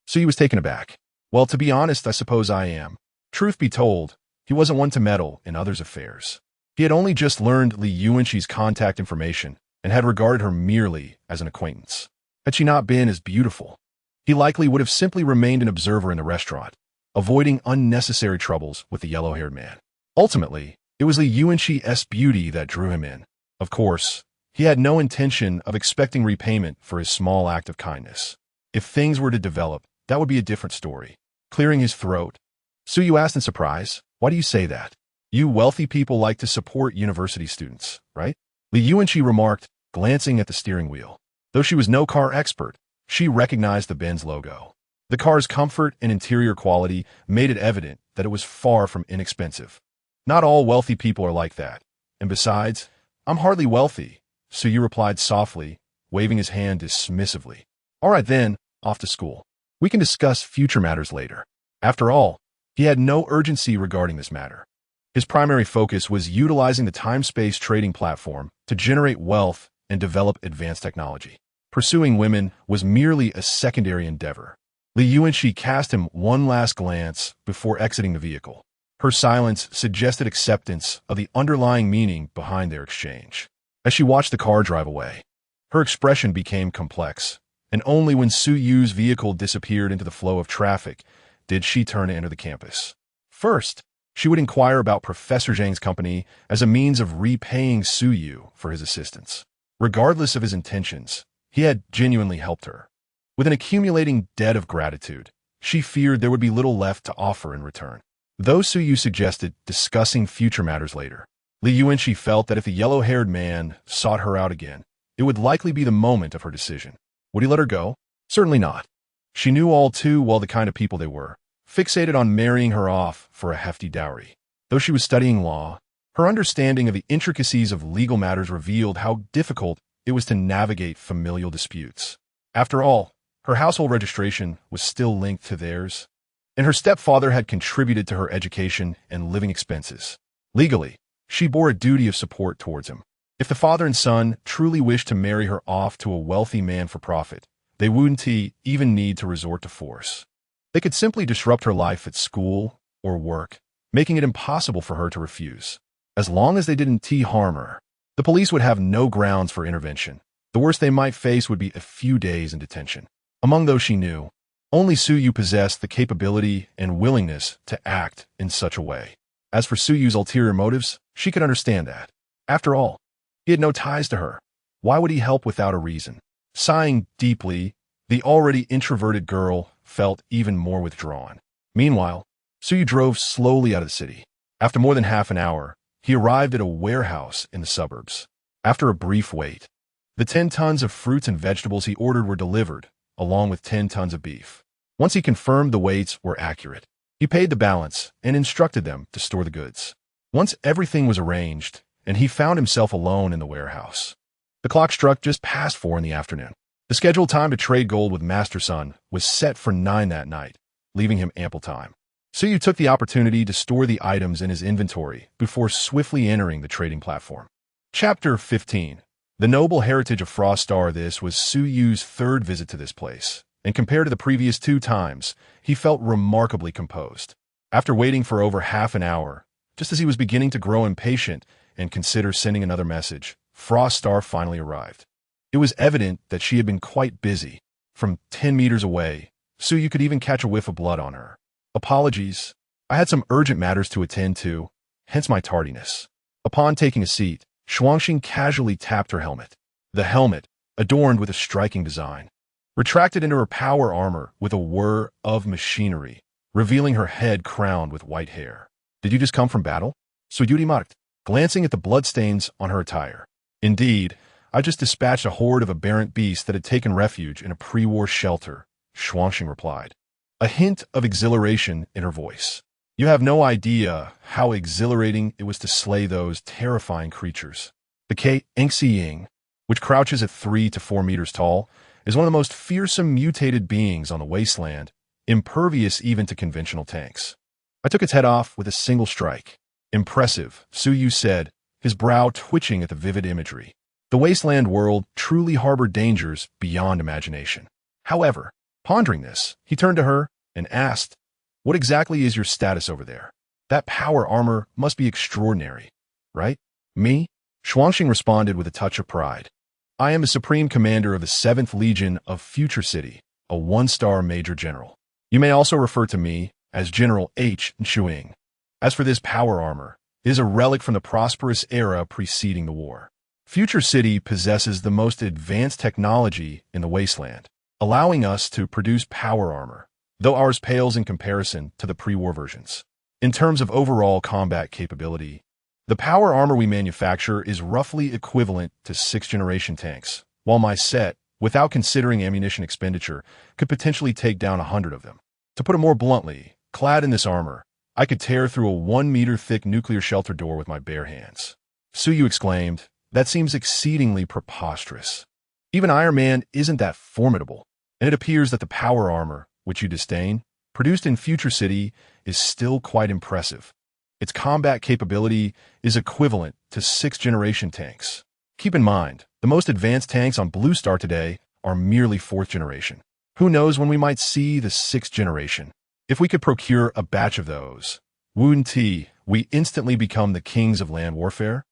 So he was taken aback. "Well, to be honest, I suppose I am." Truth be told, he wasn't one to meddle in others' affairs. He had only just learned Li Yuanqi's contact information and had regarded her merely as an acquaintance. Had she not been as beautiful, he likely would have simply remained an observer in the restaurant, avoiding unnecessary troubles with the yellow-haired man. Ultimately, it was Li Yuanqi's beauty that drew him in. Of course, he had no intention of expecting repayment for his small act of kindness. If things were to develop, that would be a different story. Clearing his throat, Suyu asked in surprise, "Why do you say that? You wealthy people like to support university students, right?" Li Yuanqi remarked, glancing at the steering wheel. Though she was no car expert, she recognized the Benz logo. The car's comfort and interior quality made it evident that it was far from inexpensive. Not all wealthy people are like that. And besides, I'm hardly wealthy, Suyu replied softly, waving his hand dismissively. "All right then, off to school. We can discuss future matters later." After all, he had no urgency regarding this matter. His primary focus was utilizing the time-space trading platform to generate wealth and develop advanced technology. Pursuing women was merely a secondary endeavor. Li Yuanqi cast him one last glance before exiting the vehicle. Her silence suggested acceptance of the underlying meaning behind their exchange. As she watched the car drive away, her expression became complex, and only when Suyu's vehicle disappeared into the flow of traffic did she turn to enter the campus. First, she would inquire about Professor Zhang's company as a means of repaying Suyu for his assistance. Regardless of his intentions, he had genuinely helped her. With an accumulating debt of gratitude, she feared there would be little left to offer in return. Though Suyu suggested discussing future matters later, Li Yuanxi felt that if the yellow-haired man sought her out again, it would likely be the moment of her decision. Would he let her go? Certainly not. She knew all too well the kind of people they were, fixated on marrying her off for a hefty dowry. Though she was studying law, her understanding of the intricacies of legal matters revealed how difficult it was to navigate familial disputes. After all, her household registration was still linked to theirs, and her stepfather had contributed to her education and living expenses. Legally, she bore a duty of support towards him. If the father and son truly wished to marry her off to a wealthy man for profit, they wouldn't even need to resort to force. They could simply disrupt her life at school or work, making it impossible for her to refuse. As long as they didn't harm her, the police would have no grounds for intervention. The worst they might face would be a few days in detention. Among those she knew, only Suyu possessed the capability and willingness to act in such a way. As for Suyu's ulterior motives, she could understand that. After all, he had no ties to her. Why would he help without a reason? Sighing deeply, the already introverted girl felt even more withdrawn. Meanwhile, Suyu drove slowly out of the city. After more than half an hour, he arrived at a warehouse in the suburbs. After a brief wait, the 10 tons of fruits and vegetables he ordered were delivered, along with 10 tons of beef. Once he confirmed the weights were accurate, he paid the balance and instructed them to store the goods. Once everything was arranged, and he found himself alone in the warehouse. The clock struck just past 4 in the afternoon. The scheduled time to trade gold with Master Sun was set for 9 that night, leaving him ample time. Suyu took the opportunity to store the items in his inventory before swiftly entering the trading platform. Chapter 15. The Noble Heritage of Frost Star. This was Suyu's 3rd visit to this place, and compared to the previous 2 times, he felt remarkably composed. After waiting for over half an hour, just as he was beginning to grow impatient and consider sending another message, Frost Star finally arrived. It was evident that she had been quite busy. From 10 meters away, Suyu could even catch a whiff of blood on her. Apologies. I had some urgent matters to attend to, hence my tardiness. Upon taking a seat, Xuanxing casually tapped her helmet. The helmet, adorned with a striking design, retracted into her power armor with a whir of machinery, revealing her head crowned with white hair. Did you just come from battle? Suyuri marked, glancing at the bloodstains on her attire. Indeed, I just dispatched a horde of aberrant beasts that had taken refuge in a pre-war shelter, Xuanxing replied, a hint of exhilaration in her voice. You have no idea how exhilarating it was to slay those terrifying creatures. The Ying, which crouches at 3 to 4 meters tall, is one of the most fearsome mutated beings on the wasteland, impervious even to conventional tanks. I took its head off with a single strike. Impressive, Suyu said, his brow twitching at the vivid imagery. The wasteland world truly harbored dangers beyond imagination. However, pondering this, he turned to her and asked, what exactly is your status over there? That power armor must be extraordinary, right? Me? Xuanxing responded with a touch of pride. I am the Supreme Commander of the 7th Legion of Future City, a 1-star Major General. You may also refer to me as General H. Shuing. As for this power armor, it is a relic from the prosperous era preceding the war. Future City possesses the most advanced technology in the wasteland, allowing us to produce power armor, though ours pales in comparison to the pre-war versions. In terms of overall combat capability, the power armor we manufacture is roughly equivalent to 6th-generation tanks, while my set, without considering ammunition expenditure, could potentially take down 100 of them. To put it more bluntly, clad in this armor, I could tear through a 1-meter-thick nuclear shelter door with my bare hands. Suyu exclaimed, that seems exceedingly preposterous. Even Iron Man isn't that formidable, and it appears that the power armor, which you disdain, produced in Future City, is still quite impressive. Its combat capability is equivalent to 6th-generation tanks. Keep in mind, the most advanced tanks on Blue Star today are merely 4th generation. Who knows when we might see the 6th generation? If we could procure a batch of those, wouldn't we instantly become the kings of land warfare?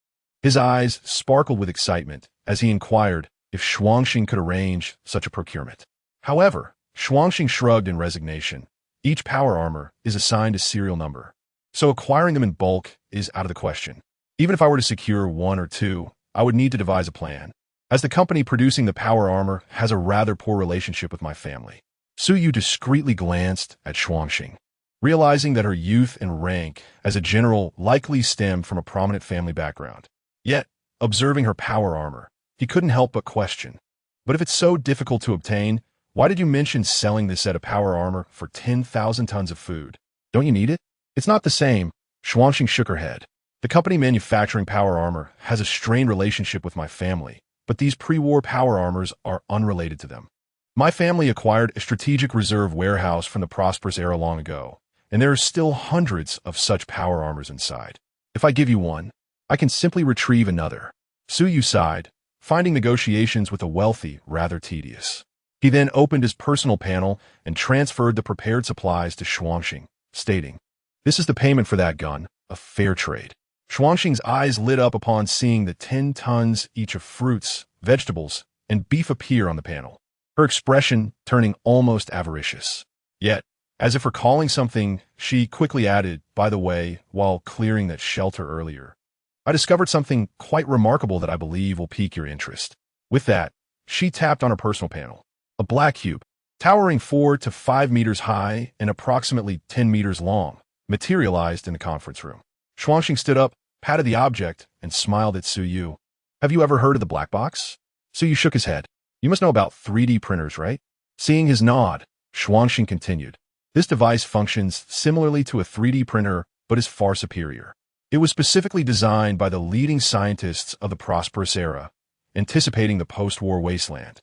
His eyes sparkled with excitement as he inquired if Xuanxing could arrange such a procurement. However, Xuanxing shrugged in resignation. Each power armor is assigned a serial number, so acquiring them in bulk is out of the question. Even if I were to secure 1 or 2, I would need to devise a plan. as the company producing the power armor has a rather poor relationship with my family. Su Yu discreetly glanced at Xuanxing, realizing that her youth and rank as a general likely stemmed from a prominent family background. Yet, observing her power armor, he couldn't help but question. But if it's so difficult to obtain, why did you mention selling this set of power armor for 10,000 tons of food? Don't you need it? It's not the same. Xuanxing shook her head. The company manufacturing power armor has a strained relationship with my family, but these pre-war power armors are unrelated to them. My family acquired a strategic reserve warehouse from the prosperous era long ago, and there are still hundreds of such power armors inside. If I give you one, I can simply retrieve another. Su Yu sighed, finding negotiations with the wealthy rather tedious. He then opened his personal panel and transferred the prepared supplies to Xuanxing, stating, "This is the payment for that gun, a fair trade." Xuanxing's eyes lit up upon seeing the 10 tons each of fruits, vegetables, and beef appear on the panel, her expression turning almost avaricious. Yet, as if recalling something, she quickly added, "By the way, while clearing that shelter earlier, I discovered something quite remarkable that I believe will pique your interest." With that, she tapped on her personal panel. A black cube, towering 4 to 5 meters high and approximately 10 meters long, materialized in the conference room. Xuanxing stood up, patted the object, and smiled at Su Yu. "Have you ever heard of the black box?" Su Yu shook his head. "You must know about 3D printers, right?" Seeing his nod, Xuanxing continued. "This device functions similarly to a 3D printer, but is far superior. It was specifically designed by the leading scientists of the prosperous era, anticipating the post-war wasteland,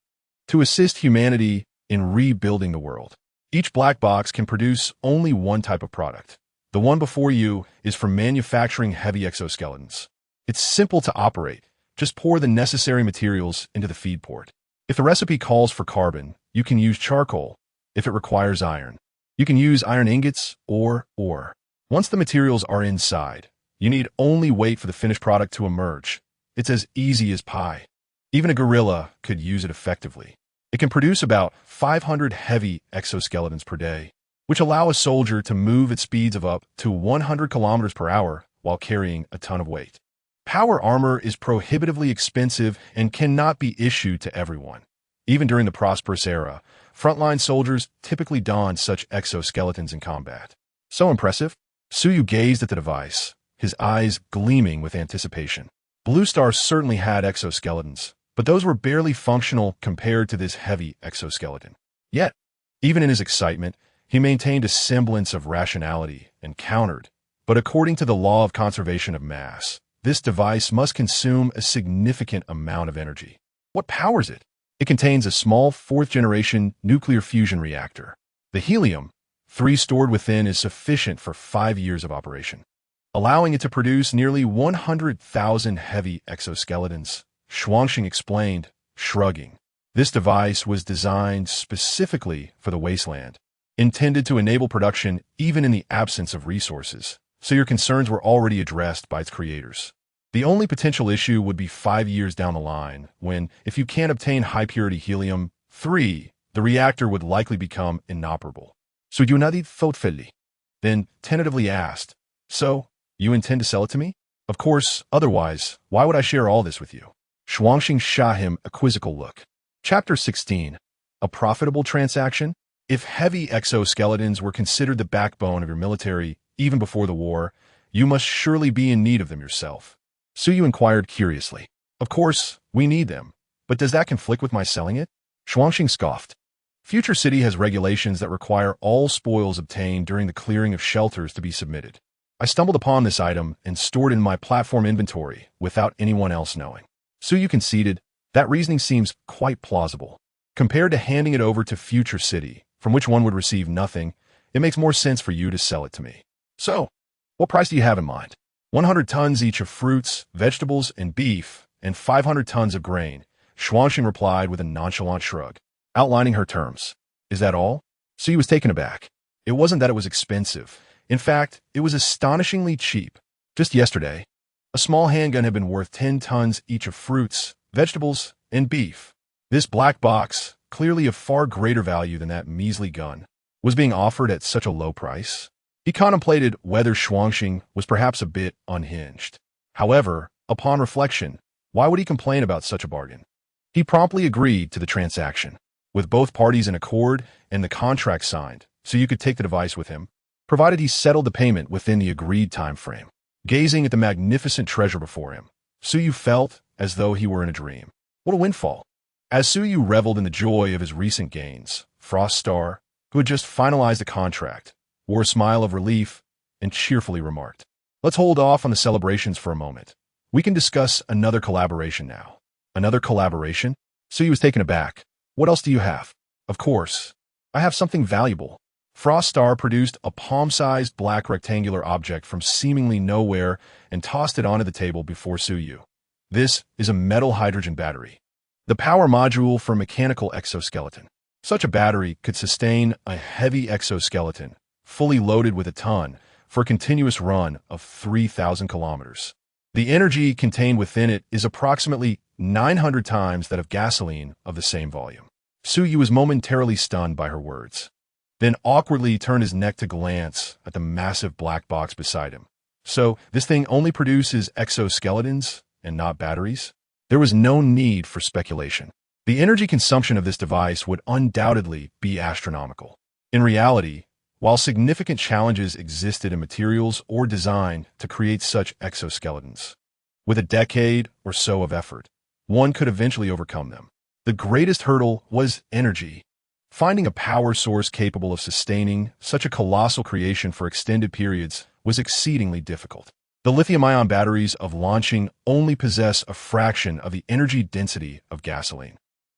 to assist humanity in rebuilding the world. Each black box can produce only one type of product. The one before you is for manufacturing heavy exoskeletons. It's simple to operate. Just pour the necessary materials into the feed port. If the recipe calls for carbon, you can use charcoal. If it requires iron, you can use iron ingots or ore. Once the materials are inside, you need only wait for the finished product to emerge. It's as easy as pie. Even a gorilla could use it effectively. It can produce about 500 heavy exoskeletons per day, which allow a soldier to move at speeds of up to 100 kilometers per hour while carrying a ton of weight. Power armor is prohibitively expensive and cannot be issued to everyone. Even during the prosperous era, frontline soldiers typically donned such exoskeletons in combat. So impressive. Su Yu gazed at the device, his eyes gleaming with anticipation. Blue Star certainly had exoskeletons, but those were barely functional compared to this heavy exoskeleton. Yet, even in his excitement, he maintained a semblance of rationality and countered, "But according to the law of conservation of mass, this device must consume a significant amount of energy. What powers it? It contains a small fourth-generation nuclear fusion reactor. The helium-3 stored within is sufficient for 5 years of operation, allowing it to produce nearly 100,000 heavy exoskeletons," Xuanxing explained, shrugging. "This device was designed specifically for the wasteland, intended to enable production even in the absence of resources, so your concerns were already addressed by its creators. The only potential issue would be 5 years down the line, when, if you can't obtain high-purity helium-3, the reactor would likely become inoperable." So you nadid thoughtfully, then tentatively asked, "So, you intend to sell it to me?" "Of course, otherwise, why would I share all this with you?" Xuanxing shot him a quizzical look. Chapter 16. A profitable transaction? If heavy exoskeletons were considered the backbone of your military even before the war, you must surely be in need of them yourself. Su Yu inquired curiously. "Of course, we need them, but does that conflict with my selling it?" Xuanxing scoffed. "Future City has regulations that require all spoils obtained during the clearing of shelters to be submitted. I stumbled upon this item and stored it in my platform inventory without anyone else knowing." Su Yu conceded, "That reasoning seems quite plausible. Compared to handing it over to Future City, from which one would receive nothing, it makes more sense for you to sell it to me. So, what price do you have in mind?" 100 tons each of fruits, vegetables, and beef, and 500 tons of grain," Xuanxing replied with a nonchalant shrug, outlining her terms. "Is that all?" Su Yu was taken aback. It wasn't that it was expensive. In fact, it was astonishingly cheap. Just yesterday, a small handgun had been worth 10 tons each of fruits, vegetables, and beef. This black box, clearly of far greater value than that measly gun, was being offered at such a low price. He contemplated whether Xuanxing was perhaps a bit unhinged. However, upon reflection, why would he complain about such a bargain? He promptly agreed to the transaction. With both parties in accord and the contract signed, so you could take the device with him, provided he settled the payment within the agreed time frame. Gazing at the magnificent treasure before him, Suyu felt as though he were in a dream. What a windfall! As Suyu reveled in the joy of his recent gains, Frost Star, who had just finalized the contract, wore a smile of relief and cheerfully remarked, "Let's hold off on the celebrations for a moment. We can discuss another collaboration now." Another collaboration? Suyu was taken aback. "What else do you have?" "Of course. I have something valuable." Frost Star produced a palm-sized black rectangular object from seemingly nowhere and tossed it onto the table before Suyu. This is a metal hydrogen battery, the power module for a mechanical exoskeleton. Such a battery could sustain a heavy exoskeleton, fully loaded with a ton, for a continuous run of 3,000 kilometers. The energy contained within it is approximately 900 times that of gasoline of the same volume. Suyu was momentarily stunned by her words, then awkwardly turned his neck to glance at the massive black box beside him. So, this thing only produces exoskeletons and not batteries? There was no need for speculation. The energy consumption of this device would undoubtedly be astronomical. In reality, while significant challenges existed in materials or design to create such exoskeletons, with a decade or so of effort, one could eventually overcome them. The greatest hurdle was energy. Finding a power source capable of sustaining such a colossal creation for extended periods was exceedingly difficult. The lithium-ion batteries of launching only possess a fraction of the energy density of gasoline.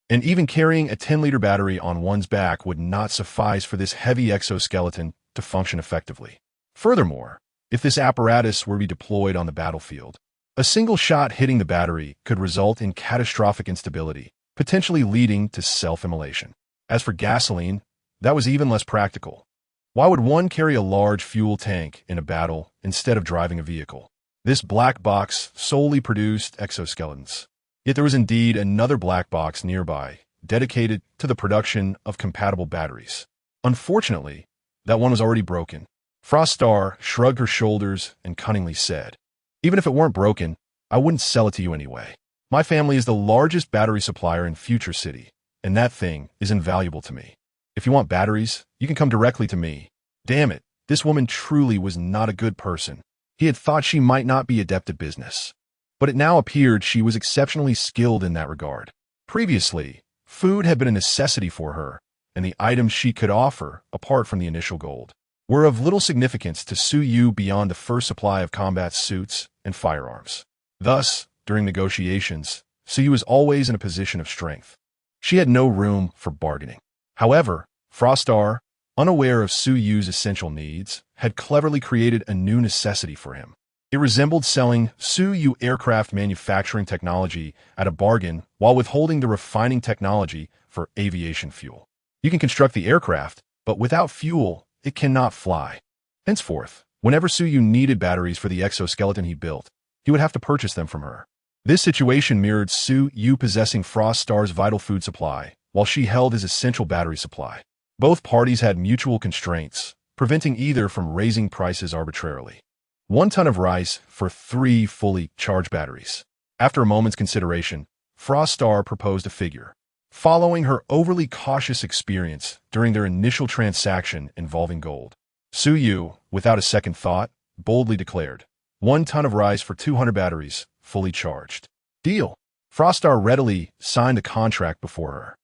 And even carrying a 10-liter battery on one's back would not suffice for this heavy exoskeleton to function effectively. Furthermore, if this apparatus were to be deployed on the battlefield, a single shot hitting the battery could result in catastrophic instability, potentially leading to self-immolation. As for gasoline, that was even less practical. Why would one carry a large fuel tank in a battle instead of driving a vehicle? This black box solely produced exoskeletons. Yet there was indeed another black box nearby, dedicated to the production of compatible batteries. Unfortunately, that one was already broken. Frost Star shrugged her shoulders and cunningly said, "Even if it weren't broken, I wouldn't sell it to you anyway. My family is the largest battery supplier in Future City, and that thing is invaluable to me. If you want batteries, you can come directly to me." Damn it, this woman truly was not a good person. He had thought she might not be adept at business, but it now appeared she was exceptionally skilled in that regard. Previously, food had been a necessity for her, and the items she could offer, apart from the initial gold, were of little significance to Suyu beyond the first supply of combat suits and firearms. Thus, during negotiations, Suyu was always in a position of strength. She had no room for bargaining. However, Frost Star, unaware of Suyu's essential needs, had cleverly created a new necessity for him. It resembled selling Suyu aircraft manufacturing technology at a bargain while withholding the refining technology for aviation fuel. You can construct the aircraft, but without fuel, it cannot fly. Henceforth, whenever Suyu needed batteries for the exoskeleton he built, he would have to purchase them from her. This situation mirrored Suyu possessing Frost Star's vital food supply, while she held his essential battery supply. Both parties had mutual constraints, preventing either from raising prices arbitrarily. 1 ton of rice for 3 fully charged batteries. After a moment's consideration, Frost Star proposed a figure. Following her overly cautious experience during their initial transaction involving gold, Suyu, without a second thought, boldly declared, 1 ton of rice for 200 batteries, fully charged. Deal. Frost Star readily signed the contract before her.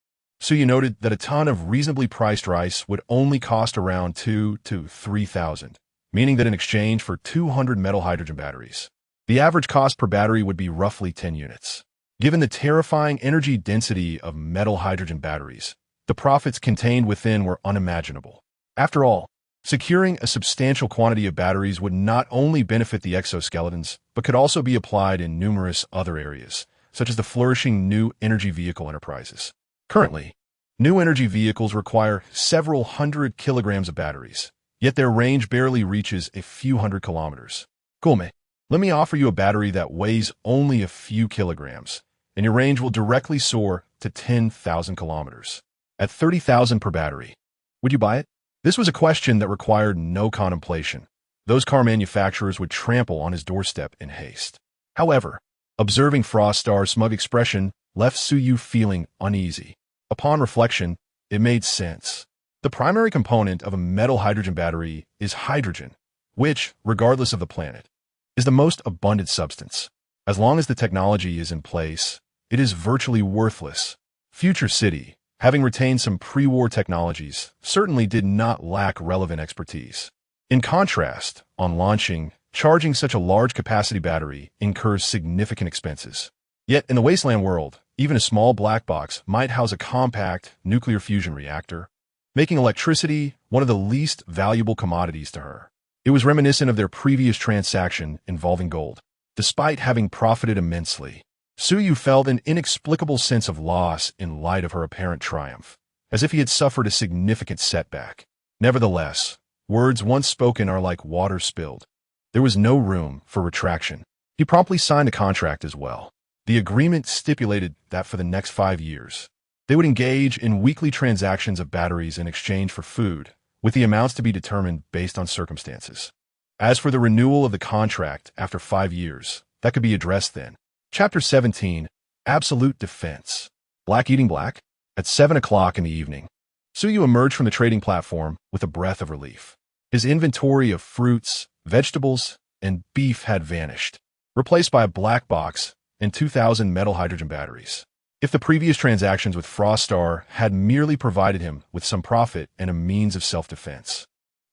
Suyu noted that a ton of reasonably priced rice would only cost around 2,000 to 3,000, meaning that in exchange for 200 metal hydrogen batteries, the average cost per battery would be roughly 10 units. Given the terrifying energy density of metal hydrogen batteries, the profits contained within were unimaginable. After all, securing a substantial quantity of batteries would not only benefit the exoskeletons, but could also be applied in numerous other areas, such as the flourishing new energy vehicle enterprises. Currently, new energy vehicles require several hundred kilograms of batteries, yet their range barely reaches a few hundred kilometers. Come, let me offer you a battery that weighs only a few kilograms, and your range will directly soar to 10,000 kilometers. At 30,000 per battery, would you buy it? This was a question that required no contemplation. Those car manufacturers would trample on his doorstep in haste. However, Observing Frostar's smug expression left Suyu feeling uneasy. Upon reflection, it made sense. The primary component of a metal hydrogen battery is hydrogen, which, regardless of the planet, is the most abundant substance. As long as the technology is in place, it is virtually worthless. Future City, having retained some pre-war technologies, certainly did not lack relevant expertise. In contrast, on launching, charging such a large capacity battery incurs significant expenses. Yet in the wasteland world, even a small black box might house a compact nuclear fusion reactor, making electricity one of the least valuable commodities to her. It was reminiscent of their previous transaction involving gold. Despite having profited immensely, Suyu felt an inexplicable sense of loss in light of her apparent triumph, as if he had suffered a significant setback. Nevertheless, words once spoken are like water spilled. There was no room for retraction. He promptly signed a contract as well. The agreement stipulated that for the next 5 years, they would engage in weekly transactions of batteries in exchange for food, with the amounts to be determined based on circumstances. As for the renewal of the contract after 5 years, that could be addressed then. Chapter 17, Absolute Defense. Black eating black? At 7 o'clock in the evening, Suyu emerged from the trading platform with a breath of relief. His inventory of fruits, vegetables, and beef had vanished, replaced by a black box and 2,000 metal hydrogen batteries. If the previous transactions with Frostar had merely provided him with some profit and a means of self-defense,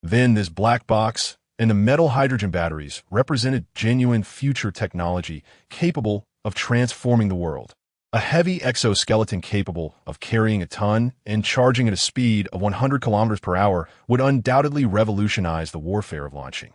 then this black box and the metal hydrogen batteries represented genuine future technology capable of transforming the world. A heavy exoskeleton capable of carrying a ton and charging at a speed of 100 kilometers per hour would undoubtedly revolutionize the warfare of launching.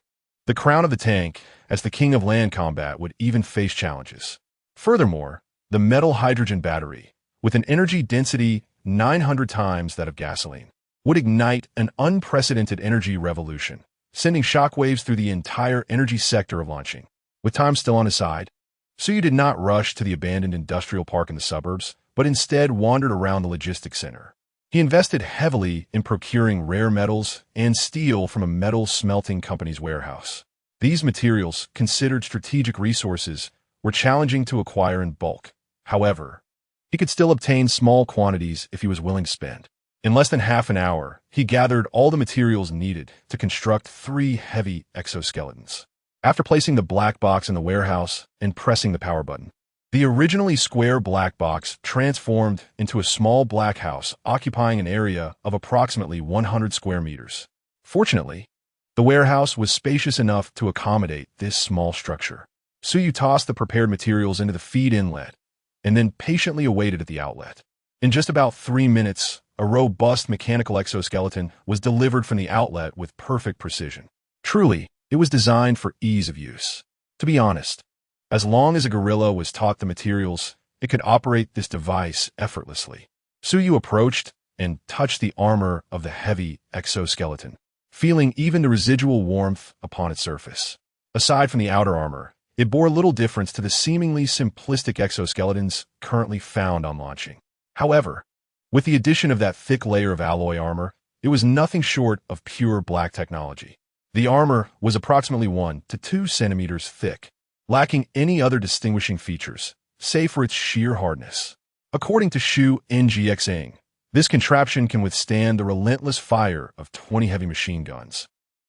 The crown of the tank, as the king of land combat, would even face challenges. Furthermore, the metal hydrogen battery, with an energy density 900 times that of gasoline, would ignite an unprecedented energy revolution, sending shockwaves through the entire energy sector of launching. With time still on his side, Suyu did not rush to the abandoned industrial park in the suburbs, but instead wandered around the logistics center. He invested heavily in procuring rare metals and steel from a metal smelting company's warehouse. These materials, considered strategic resources, were challenging to acquire in bulk. However, he could still obtain small quantities if he was willing to spend. In less than half an hour, he gathered all the materials needed to construct 3 heavy exoskeletons. After placing the black box in the warehouse and pressing the power button, the originally square black box transformed into a small black house occupying an area of approximately 100 square meters. Fortunately, the warehouse was spacious enough to accommodate this small structure. Suyu tossed the prepared materials into the feed inlet and then patiently awaited at the outlet. In just about 3 minutes, a robust mechanical exoskeleton was delivered from the outlet with perfect precision. Truly, it was designed for ease of use. To be honest, as long as a gorilla was taught the materials, it could operate this device effortlessly. Suyu approached and touched the armor of the heavy exoskeleton, feeling even the residual warmth upon its surface. Aside from the outer armor, it bore little difference to the seemingly simplistic exoskeletons currently found on launching. However, with the addition of that thick layer of alloy armor, it was nothing short of pure black technology. The armor was approximately 1 to 2 centimeters thick, lacking any other distinguishing features, save for its sheer hardness. According to Shu NGXing, this contraption can withstand the relentless fire of 20 heavy machine guns,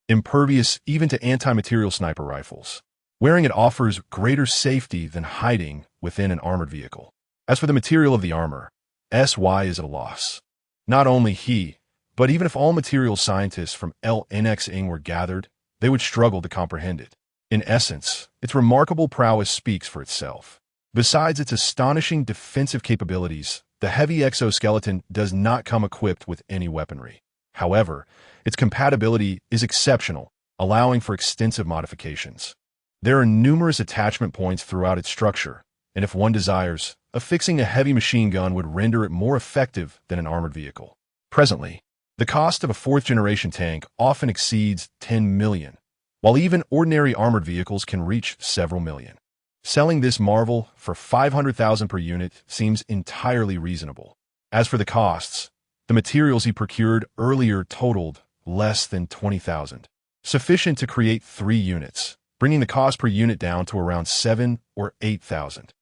impervious even to anti-material sniper rifles. Wearing it offers greater safety than hiding within an armored vehicle. As for the material of the armor, SY is at a loss. Not only he, but even if all material scientists from LNXing were gathered, they would struggle to comprehend it. In essence, its remarkable prowess speaks for itself. Besides its astonishing defensive capabilities, the heavy exoskeleton does not come equipped with any weaponry. However, its compatibility is exceptional, allowing for extensive modifications. There are numerous attachment points throughout its structure, and if one desires, affixing a heavy machine gun would render it more effective than an armored vehicle. Presently, the cost of a 4th-generation tank often exceeds 10 million, while even ordinary armored vehicles can reach several million. Selling this marvel for 500,000 per unit seems entirely reasonable. As for the costs, the materials he procured earlier totaled less than 20,000, sufficient to create 3 units, bringing the cost per unit down to around 7 or 8,000.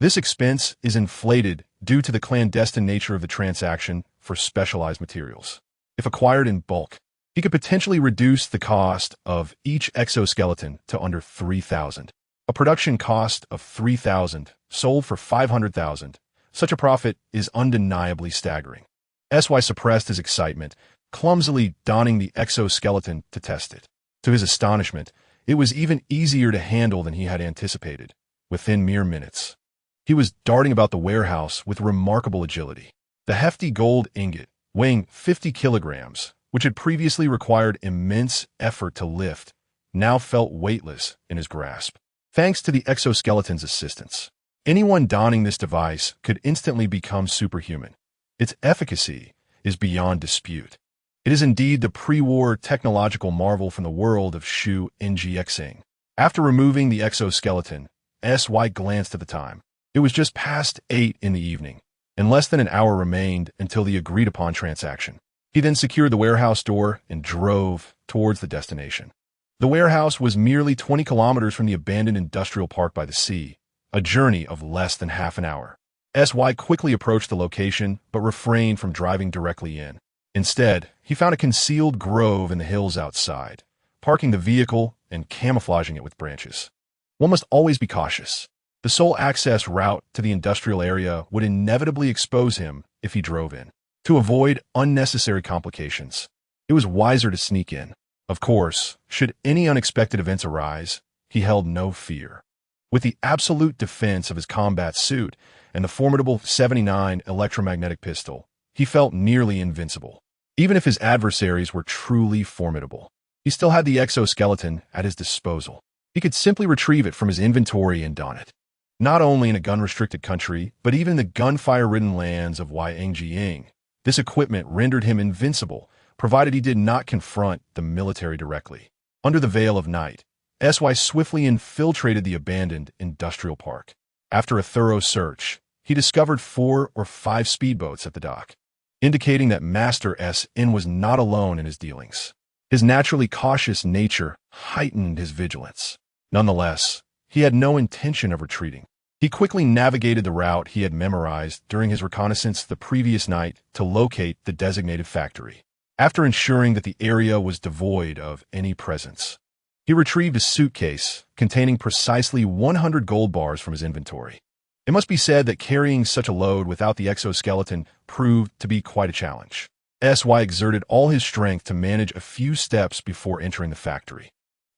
This expense is inflated due to the clandestine nature of the transaction for specialized materials. If acquired in bulk, he could potentially reduce the cost of each exoskeleton to under 3,000. A production cost of 3,000 sold for 500,000. Such a profit is undeniably staggering. SY suppressed his excitement, clumsily donning the exoskeleton to test it. To his astonishment, it was even easier to handle than he had anticipated. Within mere minutes, he was darting about the warehouse with remarkable agility. The hefty gold ingot, weighing 50 kilograms, which had previously required immense effort to lift, now felt weightless in his grasp. Thanks to the exoskeleton's assistance, anyone donning this device could instantly become superhuman. Its efficacy is beyond dispute. It is indeed the pre-war technological marvel from the world of Shu NGXing. After removing the exoskeleton, SY glanced at the time. It was just past 8 in the evening, and less than an hour remained until the agreed-upon transaction. He then secured the warehouse door and drove towards the destination. The warehouse was merely 20 kilometers from the abandoned industrial park by the sea, a journey of less than half an hour. SY quickly approached the location, but refrained from driving directly in. Instead, he found a concealed grove in the hills outside, parking the vehicle and camouflaging it with branches. One must always be cautious. The sole access route to the industrial area would inevitably expose him if he drove in. To avoid unnecessary complications, it was wiser to sneak in. Of course, should any unexpected events arise, he held no fear. With the absolute defense of his combat suit and the formidable 79 electromagnetic pistol, he felt nearly invincible. Even if his adversaries were truly formidable, he still had the exoskeleton at his disposal. He could simply retrieve it from his inventory and don it. Not only in a gun-restricted country, but even in the gunfire-ridden lands of Yi Jin, this equipment rendered him invincible, provided he did not confront the military directly. Under the veil of night, SY swiftly infiltrated the abandoned industrial park. After a thorough search, he discovered 4 or 5 speedboats at the dock, indicating that Master SN was not alone in his dealings. His naturally cautious nature heightened his vigilance. Nonetheless, he had no intention of retreating. He quickly navigated the route he had memorized during his reconnaissance the previous night to locate the designated factory. After ensuring that the area was devoid of any presence, he retrieved a suitcase containing precisely 100 gold bars from his inventory. It must be said that carrying such a load without the exoskeleton proved to be quite a challenge. SY exerted all his strength to manage a few steps before entering the factory.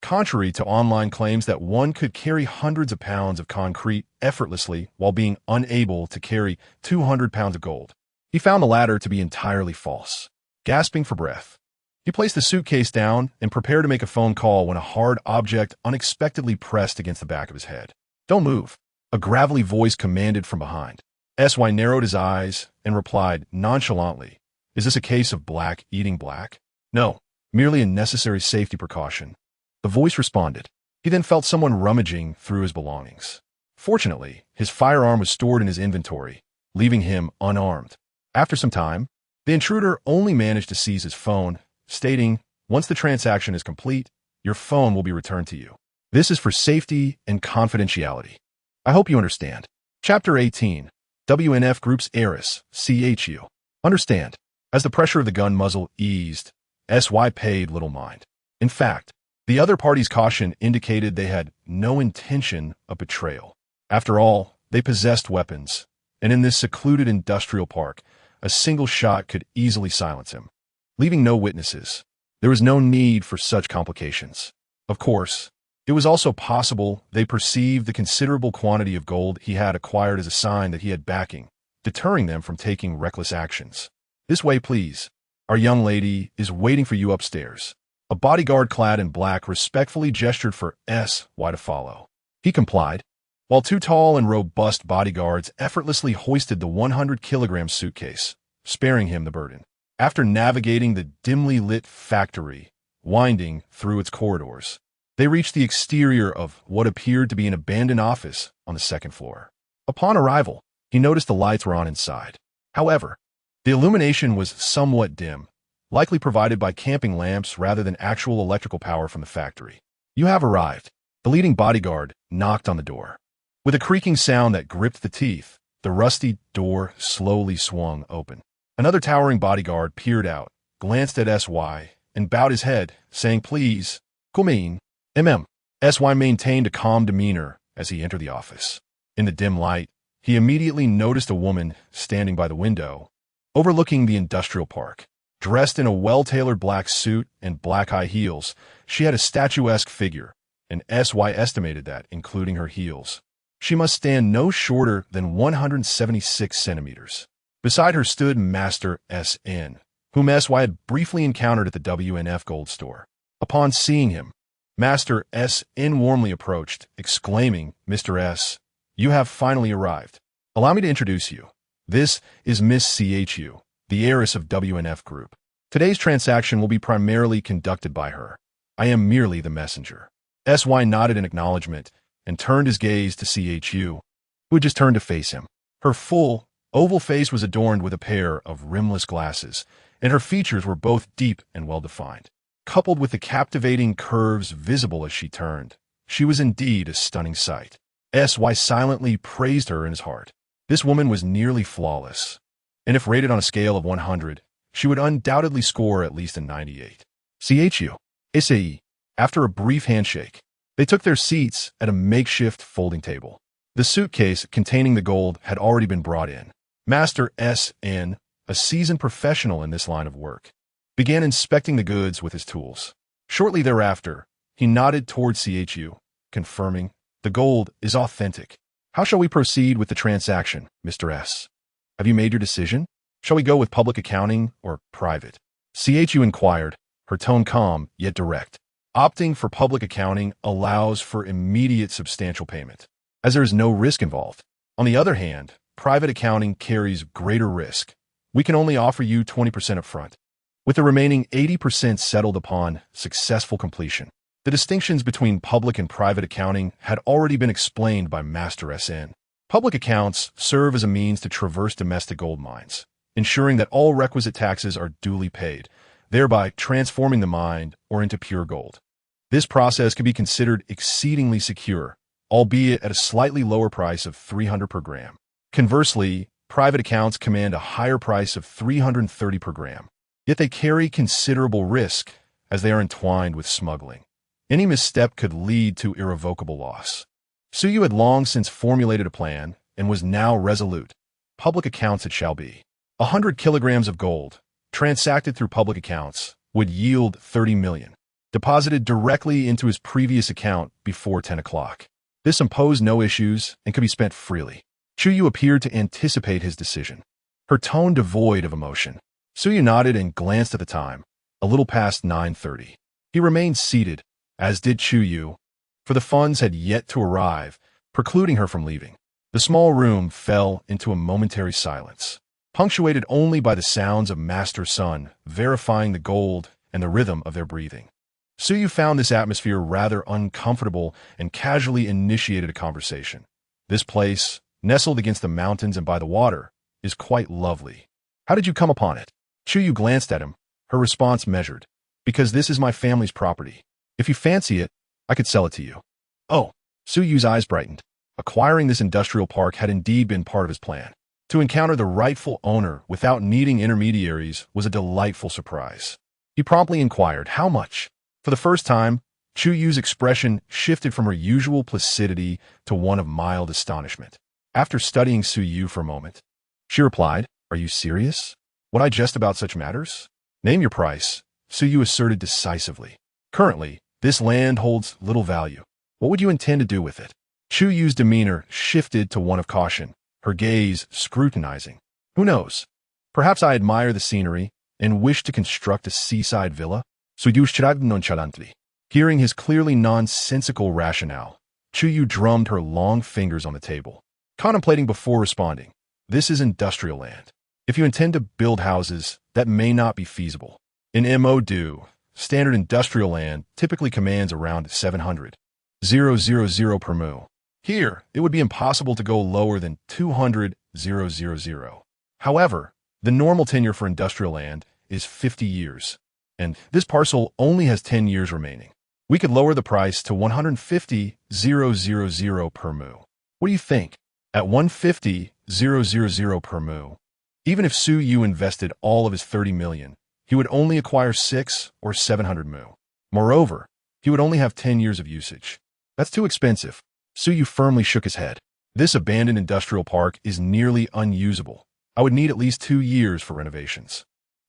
Contrary to online claims that one could carry hundreds of pounds of concrete effortlessly while being unable to carry 200 pounds of gold, he found the latter to be entirely false. Gasping for breath, he placed the suitcase down and prepared to make a phone call when a hard object unexpectedly pressed against the back of his head. "Don't move," a gravelly voice commanded from behind. SY narrowed his eyes and replied nonchalantly, "Is this a case of black eating black?" "No, merely a necessary safety precaution," the voice responded. He then felt someone rummaging through his belongings. Fortunately, his firearm was stored in his inventory, leaving him unarmed. After some time, the intruder only managed to seize his phone, stating, "Once the transaction is complete, your phone will be returned to you. This is for safety and confidentiality. I hope you understand." Chapter 18. WNF Group's Heiress, CHU. Understand. As the pressure of the gun muzzle eased, SY paid little mind. In fact, the other party's caution indicated they had no intention of betrayal. After all, they possessed weapons, and in this secluded industrial park, a single shot could easily silence him. Leaving no witnesses, there was no need for such complications. Of course, it was also possible they perceived the considerable quantity of gold he had acquired as a sign that he had backing, deterring them from taking reckless actions. "This way, please. Our young lady is waiting for you upstairs." A bodyguard clad in black respectfully gestured for SY to follow. He complied, while 2 tall and robust bodyguards effortlessly hoisted the 100-kilogram suitcase, sparing him the burden. After navigating the dimly lit factory, winding through its corridors, they reached the exterior of what appeared to be an abandoned office on the 2nd floor. Upon arrival, he noticed the lights were on inside. However, the illumination was somewhat dim, likely provided by camping lamps rather than actual electrical power from the factory. "You have arrived," The leading bodyguard knocked on the door. With a creaking sound that gripped the teeth, the rusty door slowly swung open. Another towering bodyguard peered out, glanced at SY, and bowed his head, saying, "Please, come in." SY maintained a calm demeanor as he entered the office. In the dim light, he immediately noticed a woman standing by the window, overlooking the industrial park. Dressed in a well-tailored black suit and black high heels, she had a statuesque figure, and SY estimated that, including her heels, she must stand no shorter than 176 centimeters. Beside her stood Master SN, whom SY had briefly encountered at the WNF Gold Store. Upon seeing him, Master SN warmly approached, exclaiming, "Mr. S, you have finally arrived. Allow me to introduce you. This is Miss CHU, the heiress of WNF Group. Today's transaction will be primarily conducted by her. I am merely the messenger." SY nodded in acknowledgement and turned his gaze to CHU, who had just turned to face him. Her full, oval face was adorned with a pair of rimless glasses, and her features were both deep and well-defined. Coupled with the captivating curves visible as she turned, she was indeed a stunning sight. SY silently praised her in his heart. This woman was nearly flawless, and if rated on a scale of 100, she would undoubtedly score at least a 98. CHU, SAE. After a brief handshake, they took their seats at a makeshift folding table. The suitcase containing the gold had already been brought in. Master SN, a seasoned professional in this line of work, began inspecting the goods with his tools. Shortly thereafter, he nodded toward CHU, confirming, "The gold is authentic. How shall we proceed with the transaction, Mr. S? Have you made your decision? Shall we go with public accounting or private?" CHU inquired, her tone calm yet direct. Opting for public accounting allows for immediate substantial payment, as there is no risk involved. On the other hand, private accounting carries greater risk. We can only offer you 20% upfront, with the remaining 80% settled upon successful completion. The distinctions between public and private accounting had already been explained by Master SN. Public accounts serve as a means to traverse domestic gold mines, ensuring that all requisite taxes are duly paid, thereby transforming the mine or into pure gold. This process can be considered exceedingly secure, albeit at a slightly lower price of $300 per gram. Conversely, private accounts command a higher price of $330 per gram, yet they carry considerable risk as they are entwined with smuggling. Any misstep could lead to irrevocable loss. Suyu had long since formulated a plan and was now resolute. Public accounts it shall be. 100 kilograms of gold, transacted through public accounts, would yield 30 million, deposited directly into his previous account before 10 o'clock. This imposed no issues and could be spent freely. Chuyu appeared to anticipate his decision, her tone devoid of emotion. Suyu nodded and glanced at the time, a little past 9:30. He remained seated, as did Chuyu, for the funds had yet to arrive, precluding her from leaving. The small room fell into a momentary silence, punctuated only by the sounds of master-son verifying the gold and the rhythm of their breathing. Suyu found this atmosphere rather uncomfortable and casually initiated a conversation. "This place, nestled against the mountains and by the water, is quite lovely. How did you come upon it?" Chuyu glanced at him, her response measured. "Because this is my family's property. If you fancy it, I could sell it to you." "Oh." Suyu's eyes brightened. Acquiring this industrial park had indeed been part of his plan. To encounter the rightful owner without needing intermediaries was a delightful surprise. He promptly inquired, "How much?" For the first time, Chuyu's expression shifted from her usual placidity to one of mild astonishment. After studying Suyu for a moment, she replied, "Are you serious? Would I jest about such matters?" "Name your price," Suyu asserted decisively. "Currently, this land holds little value. What would you intend to do with it?" Chuyu's demeanor shifted to one of caution, her gaze scrutinizing. "Who knows? Perhaps I admire the scenery and wish to construct a seaside villa." Suyu shrugged nonchalantly. Hearing his clearly nonsensical rationale, Chuyu drummed her long fingers on the table, contemplating before responding. "This is industrial land. If you intend to build houses, that may not be feasible. In MO2, standard industrial land typically commands around 700,000 per mu. Here, it would be impossible to go lower than 200,000. However, the normal tenure for industrial land is 50 years, and this parcel only has 10 years remaining. We could lower the price to 150,000 per mu. What do you think? At 150,000 per mu, even if Su Yu invested all of his 30 million, he would only acquire 6 or 700 mu. Moreover, he would only have 10 years of usage. That's too expensive. Su Yu firmly shook his head. This abandoned industrial park is nearly unusable. I would need at least 2 years for renovations.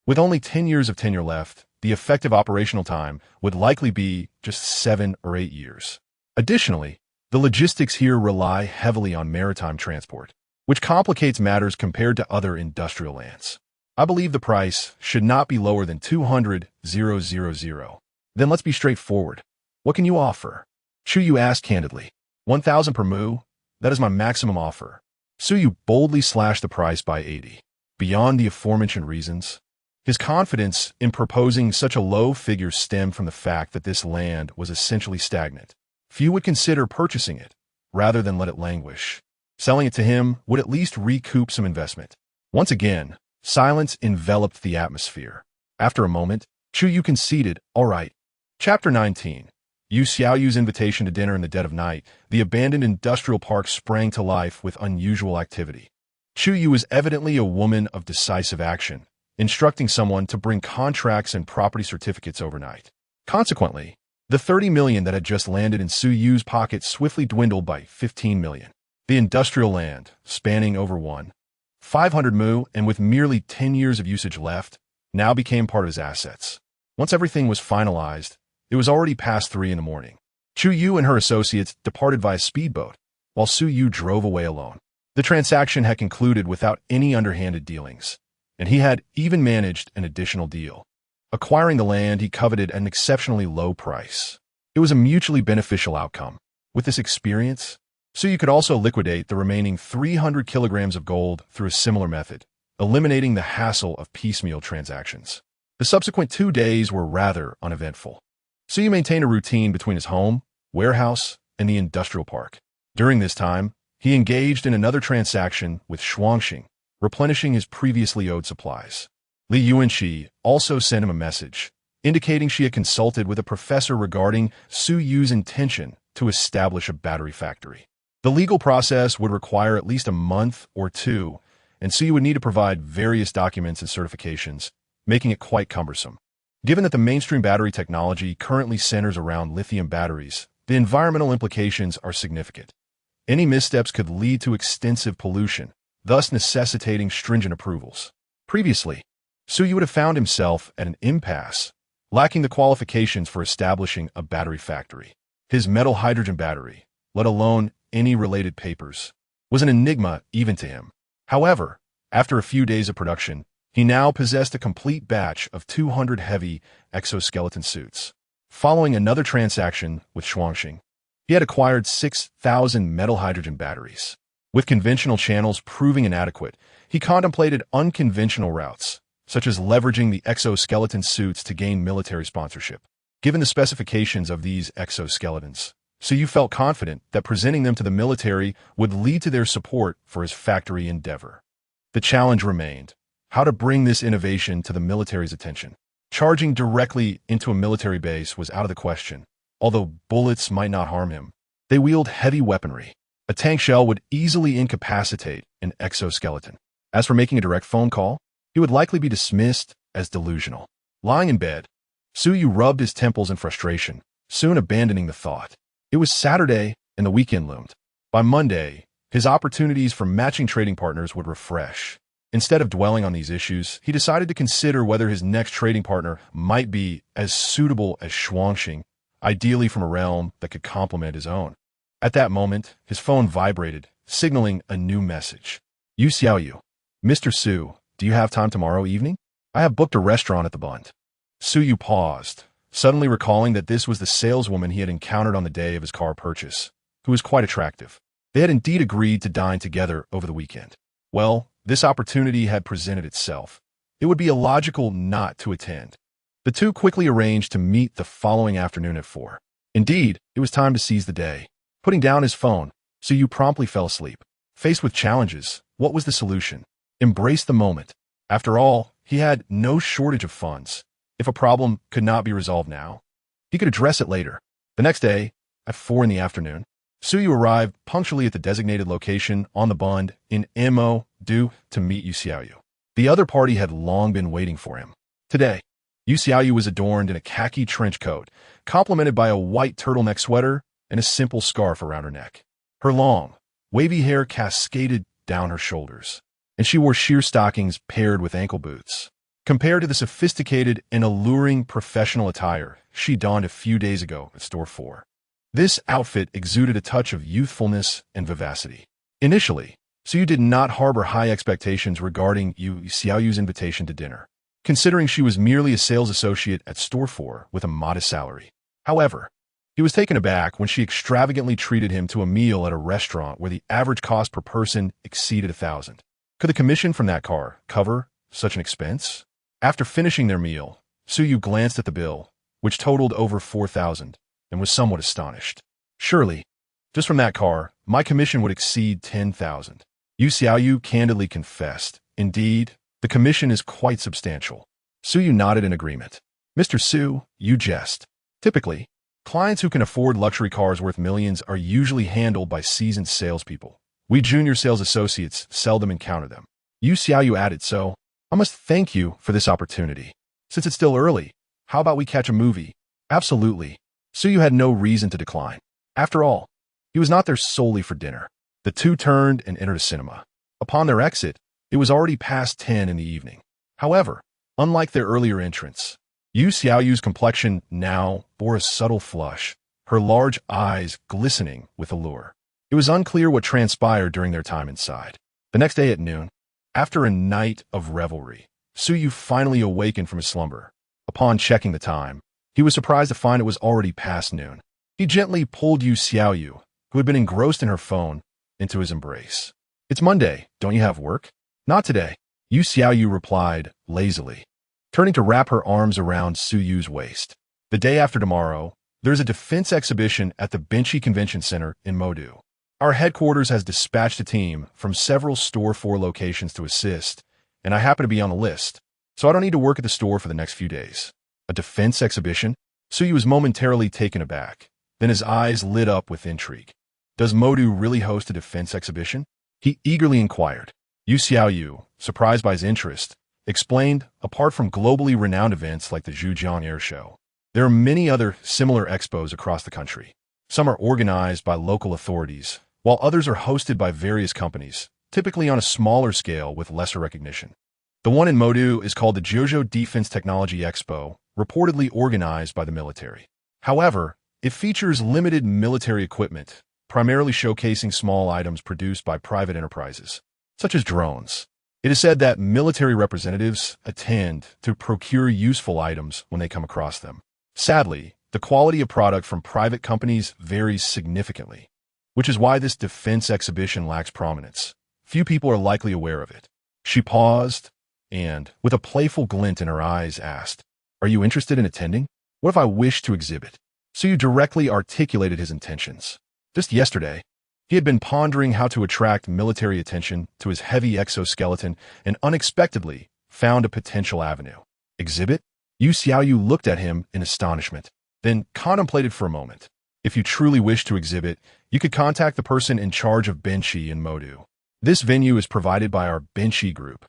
With only 10 years of tenure left, the effective operational time would likely be just 7 or 8 years. Additionally, the logistics here rely heavily on maritime transport, which complicates matters compared to other industrial lands. I believe the price should not be lower than 200,000. Then let's be straightforward. What can you offer? Chu Yu asked candidly. 1,000 per mu? That is my maximum offer. Su Yu boldly slashed the price by 80. Beyond the aforementioned reasons, his confidence in proposing such a low figure stemmed from the fact that this land was essentially stagnant. Few would consider purchasing it, rather than let it languish. Selling it to him would at least recoup some investment. Once again, silence enveloped the atmosphere. After a moment, Chu Yu conceded, all right. Chapter 19. Yu Xiaoyu's invitation to dinner in the dead of night, the abandoned industrial park sprang to life with unusual activity. Chu Yu was evidently a woman of decisive action, instructing someone to bring contracts and property certificates overnight. Consequently, the 30 million that had just landed in Su Yu's pocket swiftly dwindled by 15 million. The industrial land, spanning over 1,500 mu and with merely 10 years of usage left, now became part of his assets. Once everything was finalized, it was already past 3 in the morning. Chu Yu and her associates departed via speedboat, while Su Yu drove away alone. The transaction had concluded without any underhanded dealings, and he had even managed an additional deal, acquiring the land he coveted at an exceptionally low price. It was a mutually beneficial outcome. With this experience, Su Yu could also liquidate the remaining 300 kilograms of gold through a similar method, eliminating the hassle of piecemeal transactions. The subsequent 2 days were rather uneventful. Su Yu maintained a routine between his home, warehouse, and the industrial park. During this time, he engaged in another transaction with Shuangxing, replenishing his previously owed supplies. Li Yuanqi also sent him a message, indicating she had consulted with a professor regarding Su Yu's intention to establish a battery factory. The legal process would require at least a month or 2, and Su Yu would need to provide various documents and certifications, making it quite cumbersome. Given that the mainstream battery technology currently centers around lithium batteries, the environmental implications are significant. Any missteps could lead to extensive pollution, thus necessitating stringent approvals. Previously, Su Yu would have found himself at an impasse, lacking the qualifications for establishing a battery factory. His metal hydrogen battery, let alone any related papers, was an enigma even to him. However, after a few days of production, he now possessed a complete batch of 200 heavy exoskeleton suits. Following another transaction with Shuangxing, he had acquired 6,000 metal hydrogen batteries. With conventional channels proving inadequate, he contemplated unconventional routes, such as leveraging the exoskeleton suits to gain military sponsorship. Given the specifications of these exoskeletons, Su Yu felt confident that presenting them to the military would lead to their support for his factory endeavor. The challenge remained: how to bring this innovation to the military's attention. Charging directly into a military base was out of the question. Although bullets might not harm him, they wield heavy weaponry. A tank shell would easily incapacitate an exoskeleton. As for making a direct phone call, he would likely be dismissed as delusional. Lying in bed, Su Yu rubbed his temples in frustration, soon abandoning the thought. It was Saturday, and the weekend loomed. By Monday, his opportunities for matching trading partners would refresh. Instead of dwelling on these issues, he decided to consider whether his next trading partner might be as suitable as Shuangxing, ideally from a realm that could complement his own. At that moment, his phone vibrated, signaling a new message. Yu Xiaoyu. Mr. Su, do you have time tomorrow evening? I have booked a restaurant at the Bund. Su Yu paused, suddenly recalling that this was the saleswoman he had encountered on the day of his car purchase, who was quite attractive. They had indeed agreed to dine together over the weekend. Well, this opportunity had presented itself. It would be illogical not to attend. The two quickly arranged to meet the following afternoon at 4. Indeed, it was time to seize the day. Putting down his phone, Su Yu promptly fell asleep. Faced with challenges, what was the solution? Embrace the moment. After all, he had no shortage of funds. If a problem could not be resolved now, he could address it later. The next day, at 4 in the afternoon, Suyu arrived punctually at the designated location on the bund in Mo due to meet Yu Xiaoyu. The other party had long been waiting for him. Today, Yu Xiaoyu was adorned in a khaki trench coat, complemented by a white turtleneck sweater and a simple scarf around her neck. Her long, wavy hair cascaded down her shoulders, and she wore sheer stockings paired with ankle boots. Compared to the sophisticated and alluring professional attire she donned a few days ago at Store 4, this outfit exuded a touch of youthfulness and vivacity. Initially, Suyu did not harbor high expectations regarding Yu Xiaoyu's invitation to dinner, considering she was merely a sales associate at Store 4 with a modest salary. However, he was taken aback when she extravagantly treated him to a meal at a restaurant where the average cost per person exceeded 1,000. Could the commission from that car cover such an expense? After finishing their meal, Suyu glanced at the bill, which totaled over 4,000, and was somewhat astonished. Surely, just from that car, my commission would exceed 10,000. Yu Xiaoyu candidly confessed. Indeed, the commission is quite substantial. Suyu nodded in agreement. Mr. Su, you jest. Typically, clients who can afford luxury cars worth millions are usually handled by seasoned salespeople. We junior sales associates seldom encounter them. Yu Xiaoyu added, so, I must thank you for this opportunity. Since it's still early, how about we catch a movie? Absolutely. Suyu had no reason to decline. After all, he was not there solely for dinner. The two turned and entered a cinema. Upon their exit, it was already past 10 in the evening. However, unlike their earlier entrance, Yu Xiaoyu's complexion now bore a subtle flush, her large eyes glistening with allure. It was unclear what transpired during their time inside. The next day at noon, after a night of revelry, Suyu finally awakened from his slumber. Upon checking the time, he was surprised to find it was already past noon. He gently pulled Yu Xiaoyu, who had been engrossed in her phone, into his embrace. It's Monday, don't you have work? Not today, Yu Xiaoyu replied lazily, turning to wrap her arms around Suyu's waist. The day after tomorrow, there's a defense exhibition at the Benchi Convention Center in Modu. Our headquarters has dispatched a team from several Store 4 locations to assist, and I happen to be on the list, so I don't need to work at the store for the next few days. A defense exhibition? Suyu was momentarily taken aback. Then his eyes lit up with intrigue. Does Modu really host a defense exhibition? He eagerly inquired. Yu Xiaoyu, surprised by his interest, explained, apart from globally renowned events like the Zhujiang Air Show, there are many other similar expos across the country. Some are organized by local authorities, while others are hosted by various companies, typically on a smaller scale with lesser recognition. The one in Modu is called the Zhuzhou Defense Technology Expo, reportedly organized by the military. However, it features limited military equipment, primarily showcasing small items produced by private enterprises, such as drones. It is said that military representatives attend to procure useful items when they come across them. Sadly, the quality of product from private companies varies significantly, which is why this defense exhibition lacks prominence. Few people are likely aware of it. She paused and, with a playful glint in her eyes, asked, Are you interested in attending? What if I wish to exhibit? Suyu directly articulated his intentions. Just yesterday, he had been pondering how to attract military attention to his heavy exoskeleton and unexpectedly found a potential avenue. Exhibit? Yu Xiaoyu looked at him in astonishment, then contemplated for a moment. If you truly wish to exhibit, you could contact the person in charge of Benchi in Modu. This venue is provided by our Benchi group,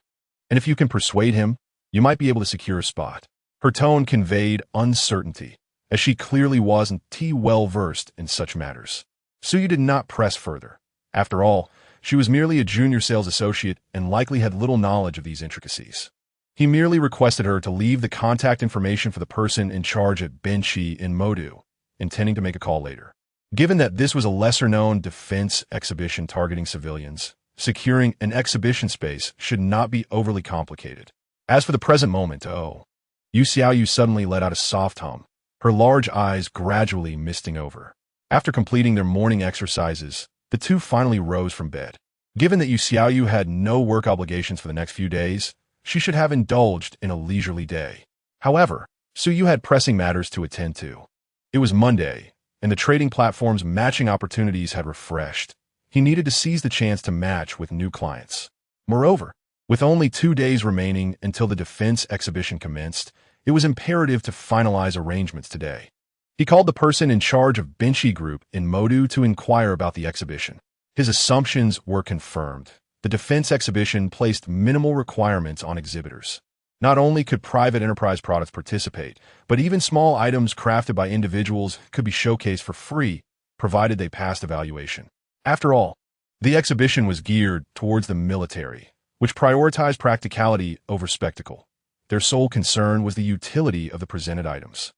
and if you can persuade him, you might be able to secure a spot. Her tone conveyed uncertainty, as she clearly wasn't well-versed in such matters. Suyu did not press further. After all, she was merely a junior sales associate and likely had little knowledge of these intricacies. He merely requested her to leave the contact information for the person in charge at Benchi in Modu, intending to make a call later. Given that this was a lesser-known defense exhibition targeting civilians, securing an exhibition space should not be overly complicated. As for the present moment, Yu Xiaoyu suddenly let out a soft hum, her large eyes gradually misting over. After completing their morning exercises, the two finally rose from bed. Given that Yu Xiaoyu had no work obligations for the next few days, she should have indulged in a leisurely day. However, Suyu had pressing matters to attend to. It was Monday, and the trading platform's matching opportunities had refreshed. He needed to seize the chance to match with new clients. Moreover, with only 2 days remaining until the defense exhibition commenced, it was imperative to finalize arrangements today. He called the person in charge of Benchi Group in Modu to inquire about the exhibition. His assumptions were confirmed. The defense exhibition placed minimal requirements on exhibitors. Not only could private enterprise products participate, but even small items crafted by individuals could be showcased for free, provided they passed evaluation. After all, the exhibition was geared towards the military, which prioritized practicality over spectacle. Their sole concern was the utility of the presented items.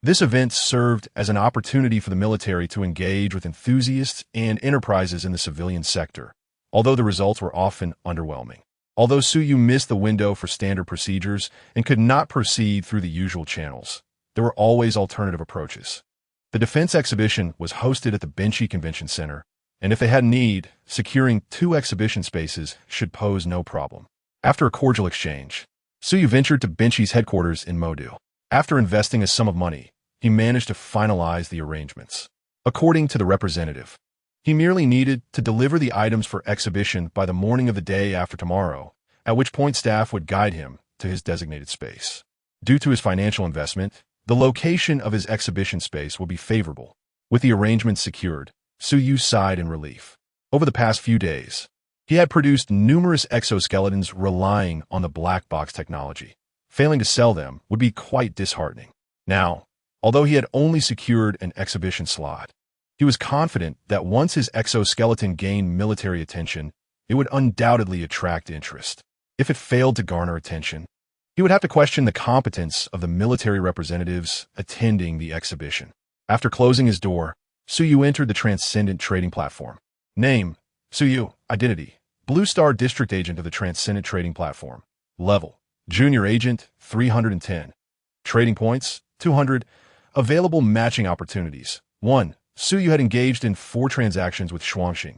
This event served as an opportunity for the military to engage with enthusiasts and enterprises in the civilian sector, although the results were often underwhelming. Although Suyu missed the window for standard procedures and could not proceed through the usual channels, there were always alternative approaches. The defense exhibition was hosted at the Benchi Convention Center, and if they had need, securing 2 exhibition spaces should pose no problem. After a cordial exchange, Suyu ventured to Benchi's headquarters in Modu. After investing a sum of money, he managed to finalize the arrangements. According to the representative, he merely needed to deliver the items for exhibition by the morning of the day after tomorrow, at which point staff would guide him to his designated space. Due to his financial investment, the location of his exhibition space would be favorable. With the arrangements secured, Suyu sighed in relief. Over the past few days, he had produced numerous exoskeletons relying on the black box technology. Failing to sell them would be quite disheartening. Now, although he had only secured an exhibition slot, he was confident that once his exoskeleton gained military attention, it would undoubtedly attract interest. If it failed to garner attention, he would have to question the competence of the military representatives attending the exhibition. After closing his door, Suyu entered the Transcendent Trading Platform. Name: Suyu. Identity: Blue Star District Agent of the Transcendent Trading Platform. Level: Junior Agent, 310. Trading points: 200. Available matching opportunities: 1. Suyu had engaged in 4 transactions with Shuangxing,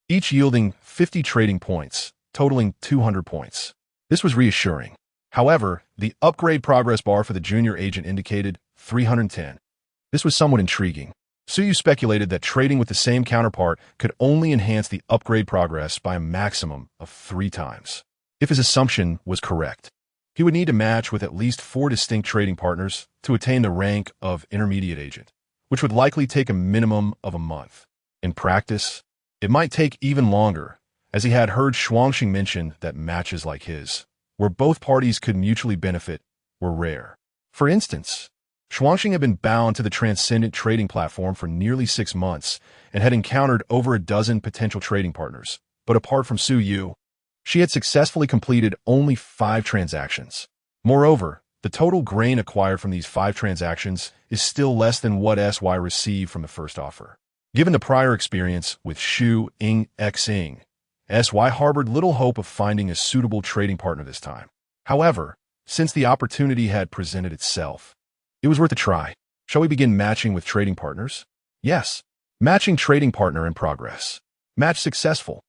each yielding 50 trading points, totaling 200 points. This was reassuring. However, the upgrade progress bar for the junior agent indicated 310. This was somewhat intriguing. Suyu speculated that trading with the same counterpart could only enhance the upgrade progress by a maximum of 3 times. If his assumption was correct, he would need to match with at least 4 distinct trading partners to attain the rank of intermediate agent, which would likely take a minimum of a month. In practice, it might take even longer, as he had heard Shuangxing mention that matches like his, where both parties could mutually benefit, were rare. For instance, Shuangxing had been bound to the Transcendent Trading Platform for nearly 6 months and had encountered over a dozen potential trading partners. But apart from Suyu, she had successfully completed only 5 transactions. Moreover, the total grain acquired from these 5 transactions is still less than what SY received from the first offer. Given the prior experience with Shu Ing Xing, SY harbored little hope of finding a suitable trading partner this time. However, since the opportunity had presented itself, it was worth a try. Shall we begin matching with trading partners? Yes. Matching trading partner in progress. Match successful.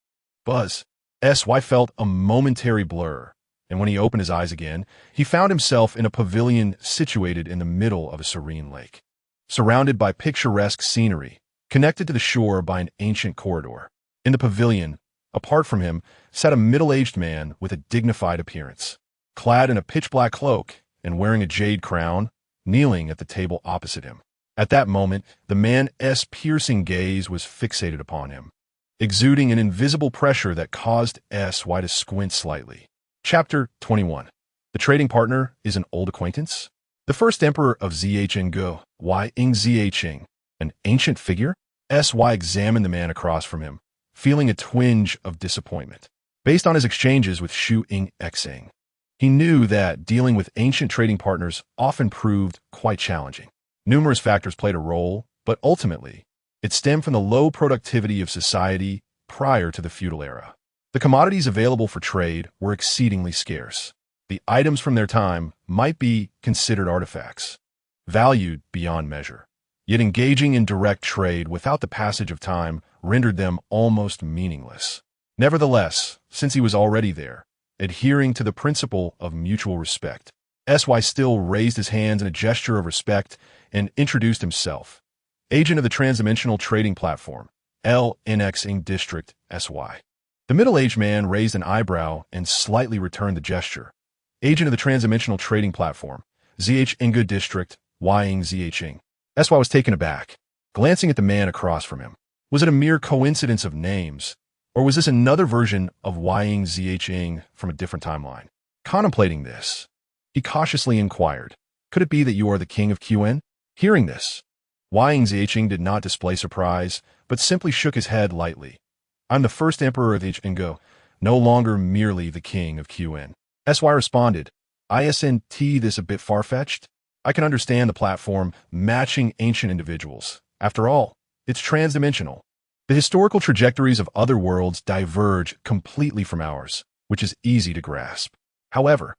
Buzz. SY felt a momentary blur, and when he opened his eyes again, he found himself in a pavilion situated in the middle of a serene lake. Surrounded by picturesque scenery, connected to the shore by an ancient corridor. In the pavilion, apart from him, sat a middle-aged man with a dignified appearance. Clad in a pitch-black cloak and wearing a jade crown, kneeling at the table opposite him. At that moment, the man's piercing gaze was fixated upon him, exuding an invisible pressure that caused SY to squint slightly. Chapter 21. The trading partner is an old acquaintance? The first emperor of Zhenggu, Yi Jin, an ancient figure? SY examined the man across from him, feeling a twinge of disappointment. Based on his exchanges with Shu Ing Xing, he knew that dealing with ancient trading partners often proved quite challenging. Numerous factors played a role, but ultimately, it stemmed from the low productivity of society prior to the feudal era. The commodities available for trade were exceedingly scarce. The items from their time might be considered artifacts, valued beyond measure. Yet engaging in direct trade without the passage of time rendered them almost meaningless. Nevertheless, since he was already there, adhering to the principle of mutual respect, SY still raised his hands in a gesture of respect and introduced himself. Agent of the Transdimensional Trading Platform, LNX District, SY. The middle-aged man raised an eyebrow and slightly returned the gesture. Agent of the Transdimensional Trading Platform, ZH Inga District, Ying ZH Ing. SY was taken aback, glancing at the man across from him. Was it a mere coincidence of names, or was this another version of Yi Jin Jing from a different timeline? Contemplating this, he cautiously inquired, "Could it be that you are the king of QN?" Hearing this, Yi Jin Jing did not display surprise, but simply shook his head lightly. "I'm the first emperor of Ingo, no longer merely the king of QN." SY responded, "Isn't this a bit far-fetched? I can understand the platform matching ancient individuals. After all, it's transdimensional. The historical trajectories of other worlds diverge completely from ours, which is easy to grasp. However,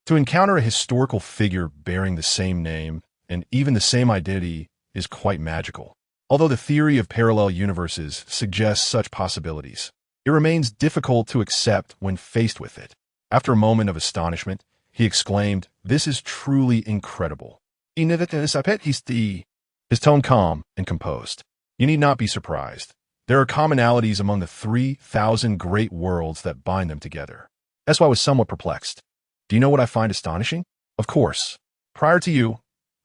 to encounter a historical figure bearing the same name and even the same identity is quite magical. Although the theory of parallel universes suggests such possibilities, it remains difficult to accept when faced with it." After a moment of astonishment, he exclaimed, "This is truly incredible." His tone calm and composed. "You need not be surprised. There are commonalities among the 3,000 great worlds that bind them together." SY was somewhat perplexed. "Do you know what I find astonishing?" "Of course. Prior to you,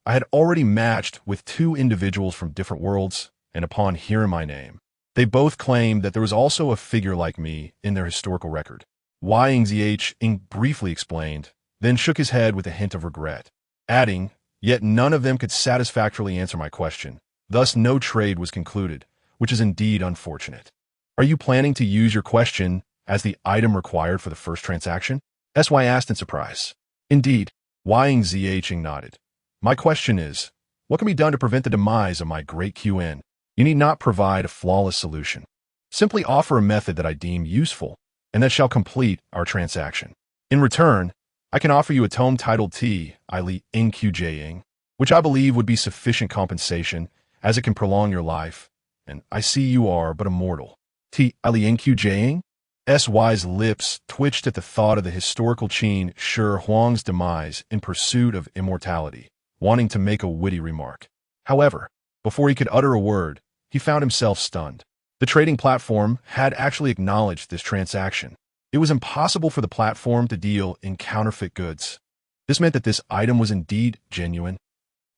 I had already matched with 2 individuals from different worlds, and upon hearing my name, they both claimed that there was also a figure like me in their historical record." Yi Jin briefly explained, then shook his head with a hint of regret, adding, "Yet none of them could satisfactorily answer my question. Thus no trade was concluded, which is indeed unfortunate." "Are you planning to use your question as the item required for the first transaction?" SY asked in surprise. "Indeed." Yi Jin nodded. "My question is, what can be done to prevent the demise of my great QN? You need not provide a flawless solution. Simply offer a method that I deem useful and that shall complete our transaction. In return, I can offer you a tome titled Ti Li Nqjing, which I believe would be sufficient compensation, as it can prolong your life, and I see you are but a mortal." Ti Li Nqjing? SY's lips twitched at the thought of the historical Qin Shi Huang's demise in pursuit of immortality, wanting to make a witty remark. However, before he could utter a word, he found himself stunned. The trading platform had actually acknowledged this transaction. It was impossible for the platform to deal in counterfeit goods. This meant that this item was indeed genuine.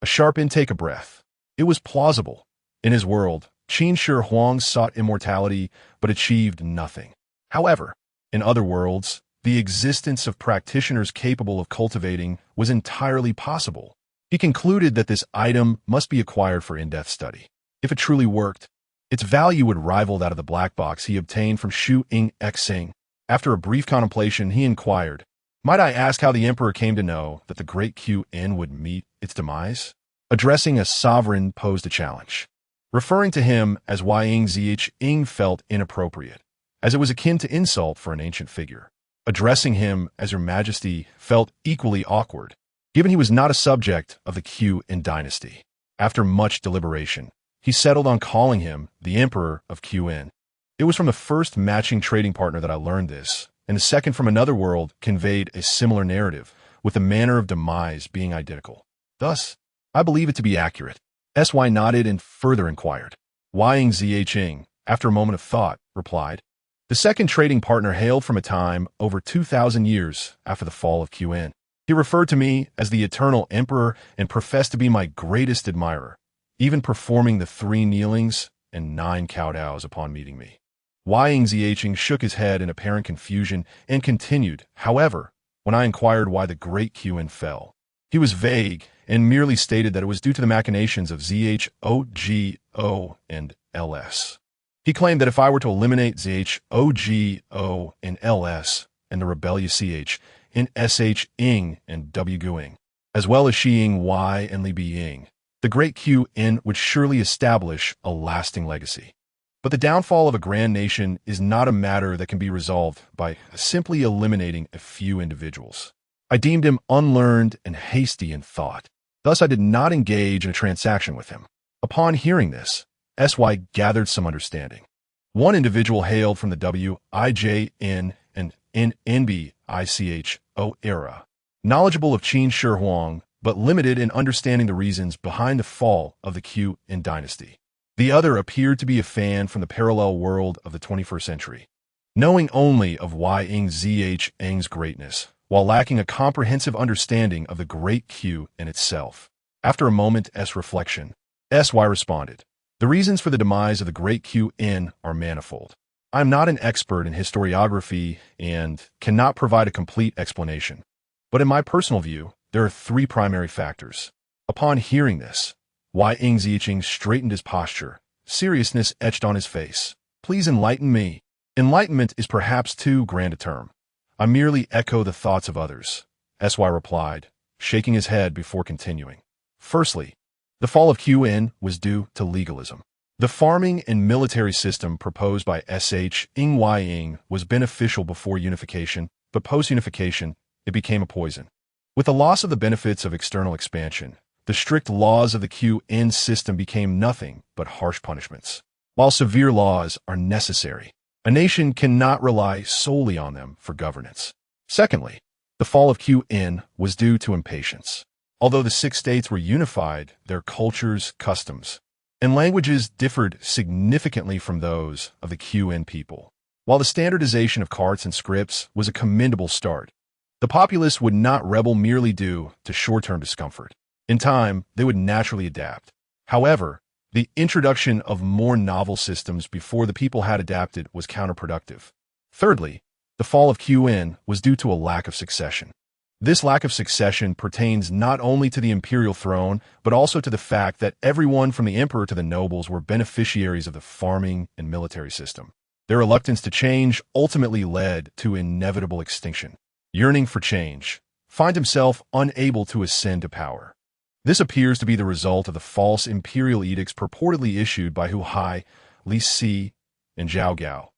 A sharp intake of breath. It was plausible. In his world, Qin Shi Huang sought immortality but achieved nothing. However, in other worlds, the existence of practitioners capable of cultivating was entirely possible. He concluded that this item must be acquired for in-depth study. If it truly worked, its value would rival that of the black box he obtained from Shu Ing Xing. After a brief contemplation, he inquired, "Might I ask how the emperor came to know that the great QN would meet its demise?" Addressing a sovereign posed a challenge. Referring to him as Yi Jin felt inappropriate, as it was akin to insult for an ancient figure. Addressing him as Your Majesty felt equally awkward, given he was not a subject of the QN dynasty. After much deliberation, he settled on calling him the Emperor of QN. It was from the first matching trading partner that I learned this, and the second from another world conveyed a similar narrative, with the manner of demise being identical. Thus, I believe it to be accurate. SY nodded and further inquired. Yi Jin, after a moment of thought, replied, "The second trading partner hailed from a time over 2,000 years after the fall of QN. He referred to me as the Eternal Emperor and professed to be my greatest admirer, even performing the 3 kneelings and 9 kowtows upon meeting me." Yi Jin shook his head in apparent confusion and continued, "However, when I inquired why the great QN fell, he was vague and merely stated that it was due to the machinations of ZHOGO and LS. He claimed that if I were to eliminate ZHOGO and LS and the rebellious CH in SH Ing and W Guing, as well as Shi Ying Y and Li Biying, the great QN would surely establish a lasting legacy. But the downfall of a grand nation is not a matter that can be resolved by simply eliminating a few individuals. I deemed him unlearned and hasty in thought. Thus, I did not engage in a transaction with him." Upon hearing this, SY gathered some understanding. One individual hailed from the WIJN and NBICHO era, knowledgeable of Qin Shi Huang, but limited in understanding the reasons behind the fall of the QN dynasty. The other appeared to be a fan from the parallel world of the 21st century, knowing only of Yi Jing's greatness, while lacking a comprehensive understanding of the great Q in itself. After a moment's reflection, SY responded. The reasons for the demise of the great QN are manifold. I am not an expert in historiography and cannot provide a complete explanation. But in my personal view, there are three primary factors. Upon hearing this, Yi Jin straightened his posture, seriousness etched on his face. Please enlighten me. Enlightenment is perhaps too grand a term. I merely echo the thoughts of others, SY replied, shaking his head before continuing. Firstly, the fall of QN was due to legalism. The farming and military system proposed by Yi was beneficial before unification, but post-unification, it became a poison. With the loss of the benefits of external expansion, the strict laws of the QN system became nothing but harsh punishments. While severe laws are necessary, a nation cannot rely solely on them for governance. Secondly, the fall of QN was due to impatience. Although the 6 states were unified, their cultures, customs, and languages differed significantly from those of the QN people. While the standardization of carts and scripts was a commendable start, the populace would not rebel merely due to short-term discomfort. In time, they would naturally adapt. However, the introduction of more novel systems before the people had adapted was counterproductive. Thirdly, the fall of QN was due to a lack of succession. This lack of succession pertains not only to the imperial throne, but also to the fact that everyone from the emperor to the nobles were beneficiaries of the farming and military system. Their reluctance to change ultimately led to inevitable extinction. Yearning for change, find himself unable to ascend to power. This appears to be the result of the false imperial edicts purportedly issued by Hu Hai, Li Si, and Zhao Gao.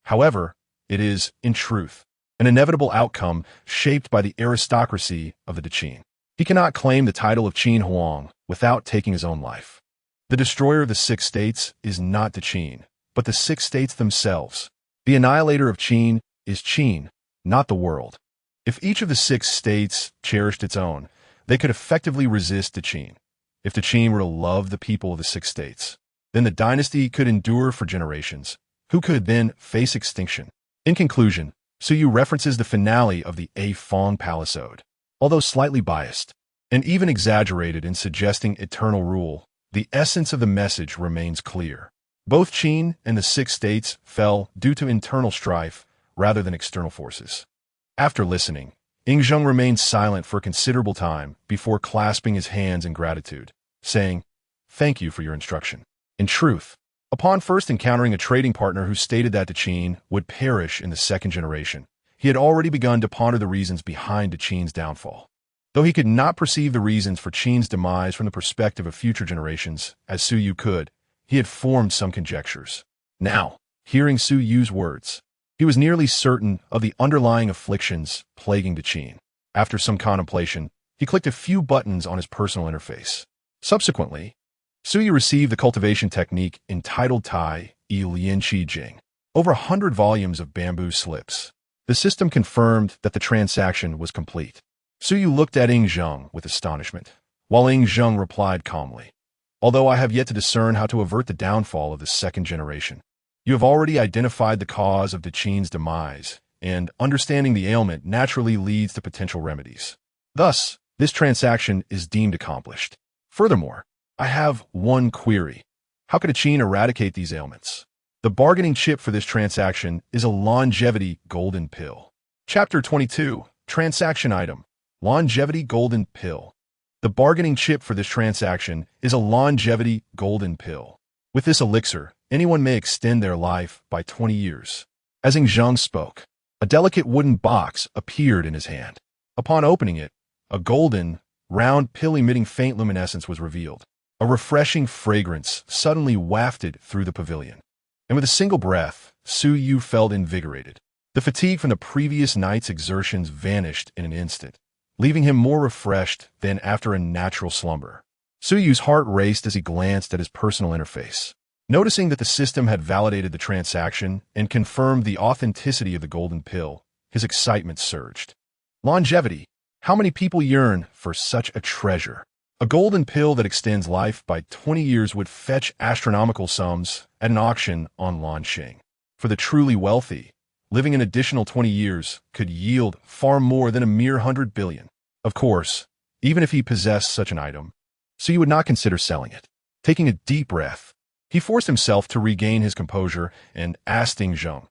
However, it is, in truth, an inevitable outcome shaped by the aristocracy of the Qin. He cannot claim the title of Qin Huang without taking his own life. The destroyer of the 6 states is not the Qin, but the 6 states themselves. The annihilator of Qin is Qin, not the world. If each of the 6 states cherished its own, they could effectively resist the Qin. If the Qin were to love the people of the 6 states, then the dynasty could endure for generations, who could then face extinction. In conclusion, Suyu references the finale of the A Fong Palace Ode. Although slightly biased, and even exaggerated in suggesting eternal rule, the essence of the message remains clear. Both Qin and the 6 states fell due to internal strife rather than external forces. After listening, Zheng remained silent for a considerable time before clasping his hands in gratitude, saying, "Thank you for your instruction." In truth, upon first encountering a trading partner who stated that the Qin would perish in the 2nd generation, he had already begun to ponder the reasons behind the Qin's downfall. Though he could not perceive the reasons for Qin's demise from the perspective of future generations, as Su Yu could, he had formed some conjectures. Now, hearing Su Yu's words, he was nearly certain of the underlying afflictions plaguing the Qin. After some contemplation, he clicked a few buttons on his personal interface. Subsequently, Su Yu received the cultivation technique entitled Tai Yi Jing, over 100 volumes of bamboo slips. The system confirmed that the transaction was complete. Su Yu looked at Zheng with astonishment, while Zheng replied calmly, "Although I have yet to discern how to avert the downfall of the 2nd generation, you have already identified the cause of the Qin's demise, and understanding the ailment naturally leads to potential remedies. Thus, this transaction is deemed accomplished. Furthermore, I have one query. How could a Qin eradicate these ailments? The bargaining chip for this transaction is a longevity golden pill." Chapter 22, Transaction Item, Longevity Golden Pill. The bargaining chip for this transaction is a longevity golden pill. With this elixir, anyone may extend their life by 20 years. As Zheng spoke, a delicate wooden box appeared in his hand. Upon opening it, a golden, round pill emitting faint luminescence was revealed. A refreshing fragrance suddenly wafted through the pavilion. And with a single breath, Su Yu felt invigorated. The fatigue from the previous night's exertions vanished in an instant, leaving him more refreshed than after a natural slumber. Su Yu's heart raced as he glanced at his personal interface. Noticing that the system had validated the transaction and confirmed the authenticity of the golden pill, his excitement surged. Longevity. How many people yearn for such a treasure? A golden pill that extends life by 20 years would fetch astronomical sums at an auction on Lanxing. For the truly wealthy, living an additional 20 years could yield far more than a mere 100 billion. Of course, even if he possessed such an item, so you would not consider selling it. Taking a deep breath, he forced himself to regain his composure and asked Yi Jin,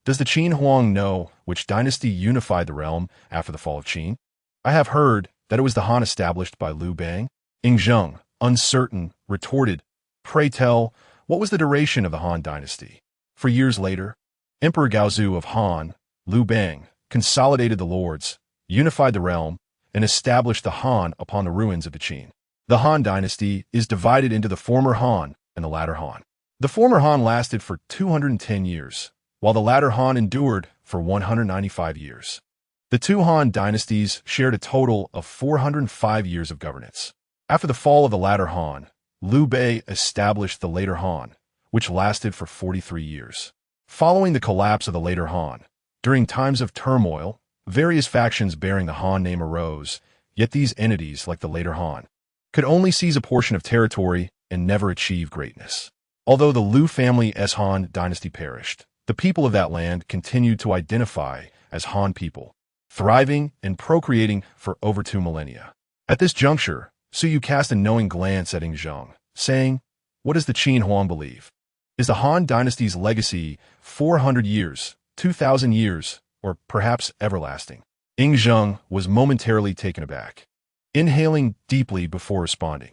"Does the Qin Huang know which dynasty unified the realm after the fall of Qin?" "I have heard that it was the Han established by Liu Bang." Yi Jin, uncertain, retorted, "Pray tell, what was the duration of the Han dynasty?" For years later, Emperor Gaozu of Han, Liu Bang, consolidated the lords, unified the realm, and established the Han upon the ruins of the Qin. The Han dynasty is divided into the former Han and the latter Han. The former Han lasted for 210 years, while the latter Han endured for 195 years. The two Han dynasties shared a total of 405 years of governance. After the fall of the latter Han, Liu Bei established the later Han, which lasted for 43 years. Following the collapse of the later Han, during times of turmoil, various factions bearing the Han name arose, yet these entities, like the later Han, could only seize a portion of territory and never achieve greatness. Although the Liu family's Han dynasty perished, the people of that land continued to identify as Han people, thriving and procreating for over 2 millennia. At this juncture, Su Yu cast a knowing glance at Yi Jin, saying, "What does the Qin Huang believe? Is the Han dynasty's legacy 400 years, 2,000 years, or perhaps everlasting?" Yi Jin was momentarily taken aback. Inhaling deeply before responding,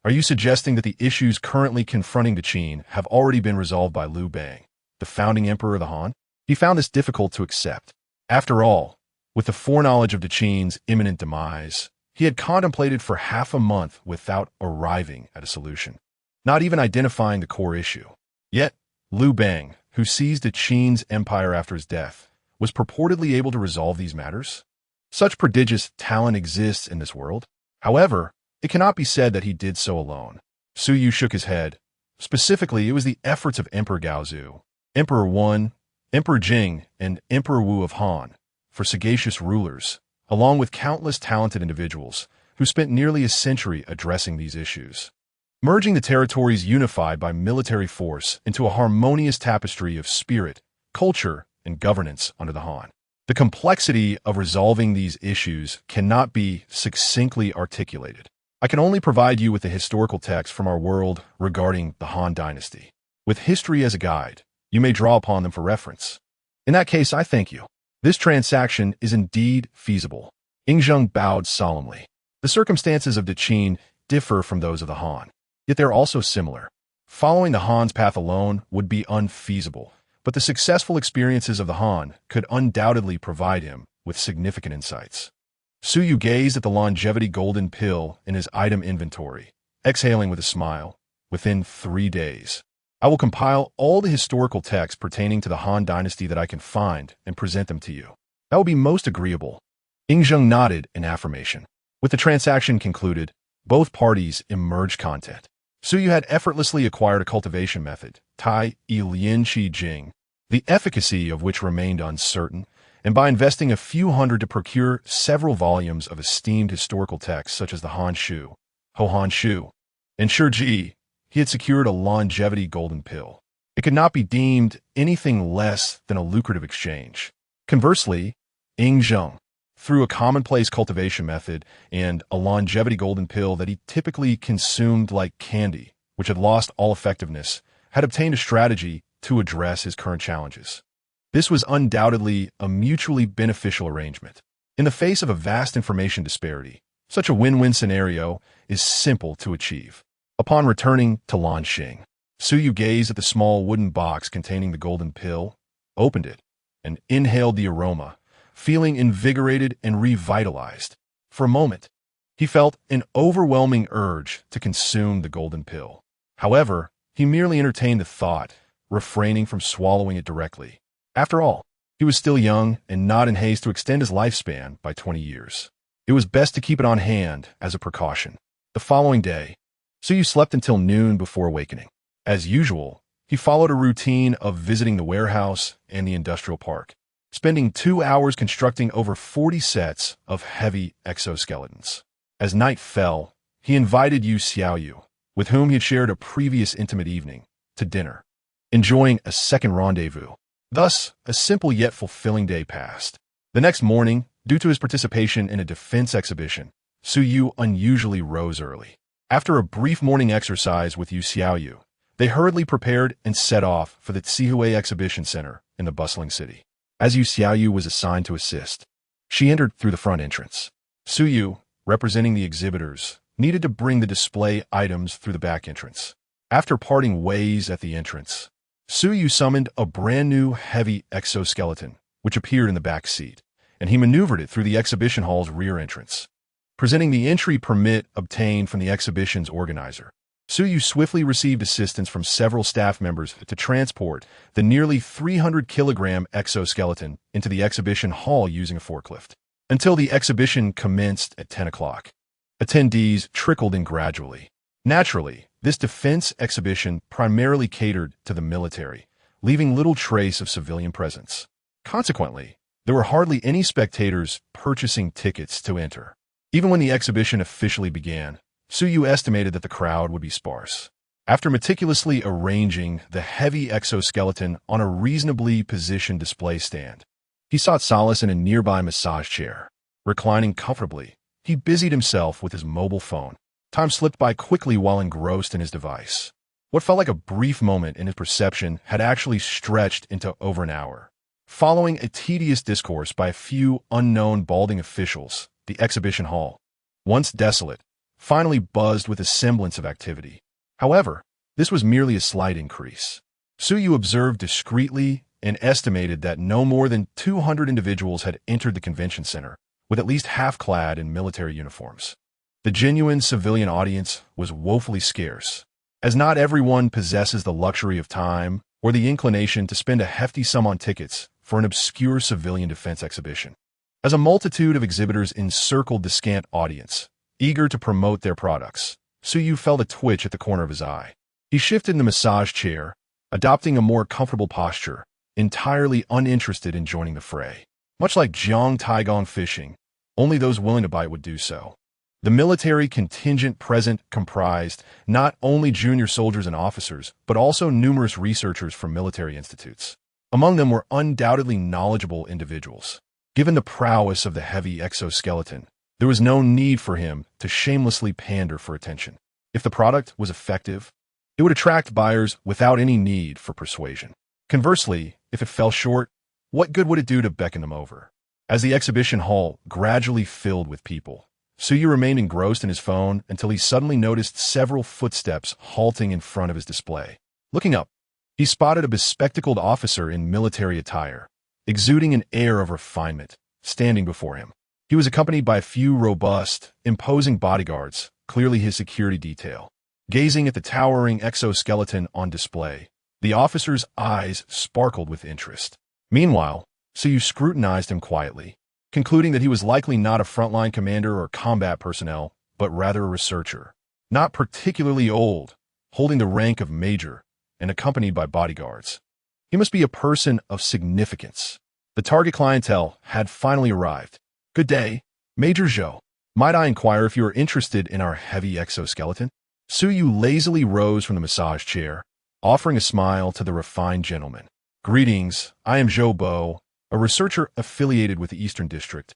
"Are you suggesting that the issues currently confronting the Qin have already been resolved by Liu Bang, the founding emperor of the Han?" He found this difficult to accept. After all, with the foreknowledge of the Qin's imminent demise, he had contemplated for half a month without arriving at a solution, not even identifying the core issue. Yet, Liu Bang, who seized the Qin's empire after his death, was purportedly able to resolve these matters. Such prodigious talent exists in this world. However, it cannot be said that he did so alone. Su Yu shook his head. Specifically, it was the efforts of Emperor Gaozu, Emperor Wen, Emperor Jing, and Emperor Wu of Han, for sagacious rulers, along with countless talented individuals who spent nearly a century addressing these issues, merging the territories unified by military force into a harmonious tapestry of spirit, culture, and governance under the Han. The complexity of resolving these issues cannot be succinctly articulated. I can only provide you with the historical text from our world regarding the Han dynasty. With history as a guide, you may draw upon them for reference. In that case, I thank you. This transaction is indeed feasible. Yi Jin bowed solemnly. The circumstances of the Qin differ from those of the Han, yet they are also similar. Following the Han's path alone would be unfeasible, but the successful experiences of the Han could undoubtedly provide him with significant insights. Su Yu gazed at the longevity golden pill in his item inventory, exhaling with a smile. "Within 3 days, I will compile all the historical texts pertaining to the Han dynasty that I can find and present them to you." "That will be most agreeable." Yi Jin nodded in affirmation. With the transaction concluded, both parties emerged content. Su Yu had effortlessly acquired a cultivation method, Yi Jing, the efficacy of which remained uncertain, and by investing a few hundred to procure several volumes of esteemed historical texts such as the Han Shu, Ho Han Shu, and Shiji, he had secured a longevity golden pill. It could not be deemed anything less than a lucrative exchange. Conversely, Yi Jin, through a commonplace cultivation method and a longevity golden pill that he typically consumed like candy, which had lost all effectiveness, had obtained a strategy to address his current challenges. This was undoubtedly a mutually beneficial arrangement. In the face of a vast information disparity, such a win-win scenario is simple to achieve. Upon returning to Lanxing, Su Yu gazed at the small wooden box containing the golden pill, opened it, and inhaled the aroma, feeling invigorated and revitalized. For a moment, he felt an overwhelming urge to consume the golden pill. However, he merely entertained the thought, refraining from swallowing it directly. After all, he was still young and not in haste to extend his lifespan by 20 years. It was best to keep it on hand as a precaution. The following day, Su Yu slept until noon before awakening. As usual, he followed a routine of visiting the warehouse and the industrial park, spending 2 hours constructing over 40 sets of heavy exoskeletons. As night fell, he invited Yu Xiaoyu, with whom he had shared a previous intimate evening, to dinner, enjoying a second rendezvous. Thus, a simple yet fulfilling day passed. The next morning, due to his participation in a defense exhibition, Su Yu unusually rose early. After a brief morning exercise with Yu Xiaoyu, they hurriedly prepared and set off for the Tsihui Exhibition Center in the bustling city. As Yu Xiaoyu was assigned to assist, she entered through the front entrance. Su Yu, representing the exhibitors, needed to bring the display items through the back entrance. After parting ways at the entrance, Su Yu summoned a brand new heavy exoskeleton, which appeared in the back seat, and he maneuvered it through the exhibition hall's rear entrance. Presenting the entry permit obtained from the exhibition's organizer, Su Yu swiftly received assistance from several staff members to transport the nearly 300-kilogram exoskeleton into the exhibition hall using a forklift. Until the exhibition commenced at 10 o'clock, attendees trickled in gradually. Naturally, this defense exhibition primarily catered to the military, leaving little trace of civilian presence. Consequently, there were hardly any spectators purchasing tickets to enter. Even when the exhibition officially began, Su Yu estimated that the crowd would be sparse. After meticulously arranging the heavy exoskeleton on a reasonably positioned display stand, he sought solace in a nearby massage chair. Reclining comfortably, he busied himself with his mobile phone. Time slipped by quickly while engrossed in his device. What felt like a brief moment in his perception had actually stretched into over an hour. Following a tedious discourse by a few unknown balding officials, the exhibition hall, once desolate, finally buzzed with a semblance of activity. However, this was merely a slight increase. Su Yu observed discreetly and estimated that no more than 200 individuals had entered the convention center, with at least half clad in military uniforms. The genuine civilian audience was woefully scarce, as not everyone possesses the luxury of time or the inclination to spend a hefty sum on tickets for an obscure civilian defense exhibition. As a multitude of exhibitors encircled the scant audience, eager to promote their products, Su Yu felt a twitch at the corner of his eye. He shifted in the massage chair, adopting a more comfortable posture, entirely uninterested in joining the fray. Much like Jiang Taigong fishing, only those willing to bite would do so. The military contingent present comprised not only junior soldiers and officers, but also numerous researchers from military institutes. Among them were undoubtedly knowledgeable individuals. Given the prowess of the heavy exoskeleton, there was no need for him to shamelessly pander for attention. If the product was effective, it would attract buyers without any need for persuasion. Conversely, if it fell short, what good would it do to beckon them over? As the exhibition hall gradually filled with people, Su Yu remained engrossed in his phone until he suddenly noticed several footsteps halting in front of his display. Looking up, he spotted a bespectacled officer in military attire, exuding an air of refinement, standing before him. He was accompanied by a few robust, imposing bodyguards, clearly his security detail. Gazing at the towering exoskeleton on display, the officer's eyes sparkled with interest. Meanwhile, Su Yu scrutinized him quietly, concluding that he was likely not a frontline commander or combat personnel, but rather a researcher. Not particularly old, holding the rank of major, and accompanied by bodyguards. He must be a person of significance. The target clientele had finally arrived. Good day, Major Zhou. Might I inquire if you are interested in our heavy exoskeleton? Su Yu lazily rose from the massage chair, offering a smile to the refined gentleman. Greetings, I am Zhou Bo, a researcher affiliated with the Eastern District.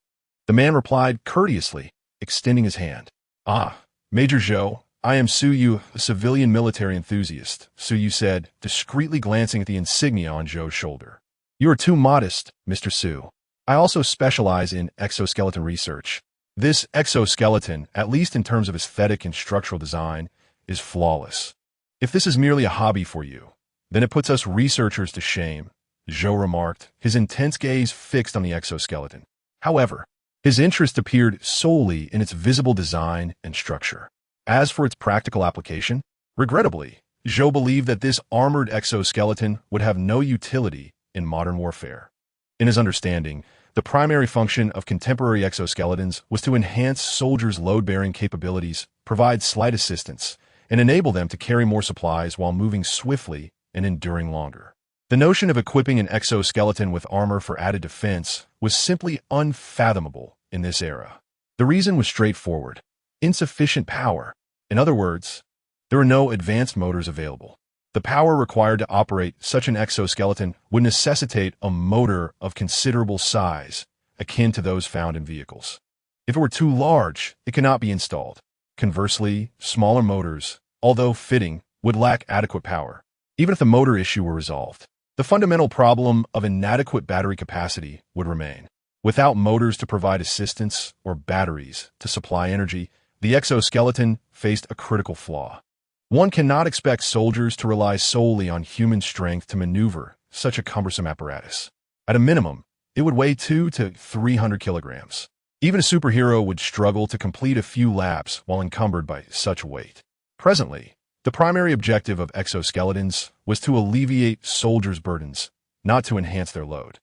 The man replied courteously, extending his hand. Ah, Major Zhou, I am Su Yu, a civilian military enthusiast, Su Yu said, discreetly glancing at the insignia on Zhou's shoulder. You are too modest, Mr. Su. I also specialize in exoskeleton research. This exoskeleton, at least in terms of aesthetic and structural design, is flawless. If this is merely a hobby for you, then it puts us researchers to shame, Zhou remarked, his intense gaze fixed on the exoskeleton. However, his interest appeared solely in its visible design and structure. As for its practical application, regrettably, Zhou believed that this armored exoskeleton would have no utility in modern warfare. In his understanding, the primary function of contemporary exoskeletons was to enhance soldiers' load-bearing capabilities, provide slight assistance, and enable them to carry more supplies while moving swiftly and enduring longer. The notion of equipping an exoskeleton with armor for added defense was simply unfathomable in this era. The reason was straightforward: insufficient power. In other words, there were no advanced motors available. The power required to operate such an exoskeleton would necessitate a motor of considerable size, akin to those found in vehicles. If it were too large, it could not be installed. Conversely, smaller motors, although fitting, would lack adequate power, even if the motor issue were resolved. The fundamental problem of inadequate battery capacity would remain. Without motors to provide assistance or batteries to supply energy, the exoskeleton faced a critical flaw. One cannot expect soldiers to rely solely on human strength to maneuver such a cumbersome apparatus. At a minimum, it would weigh 200 to 300 kilograms. Even a superhero would struggle to complete a few laps while encumbered by such weight. Presently, the primary objective of exoskeletons was to alleviate soldiers' burdens, not to enhance their load.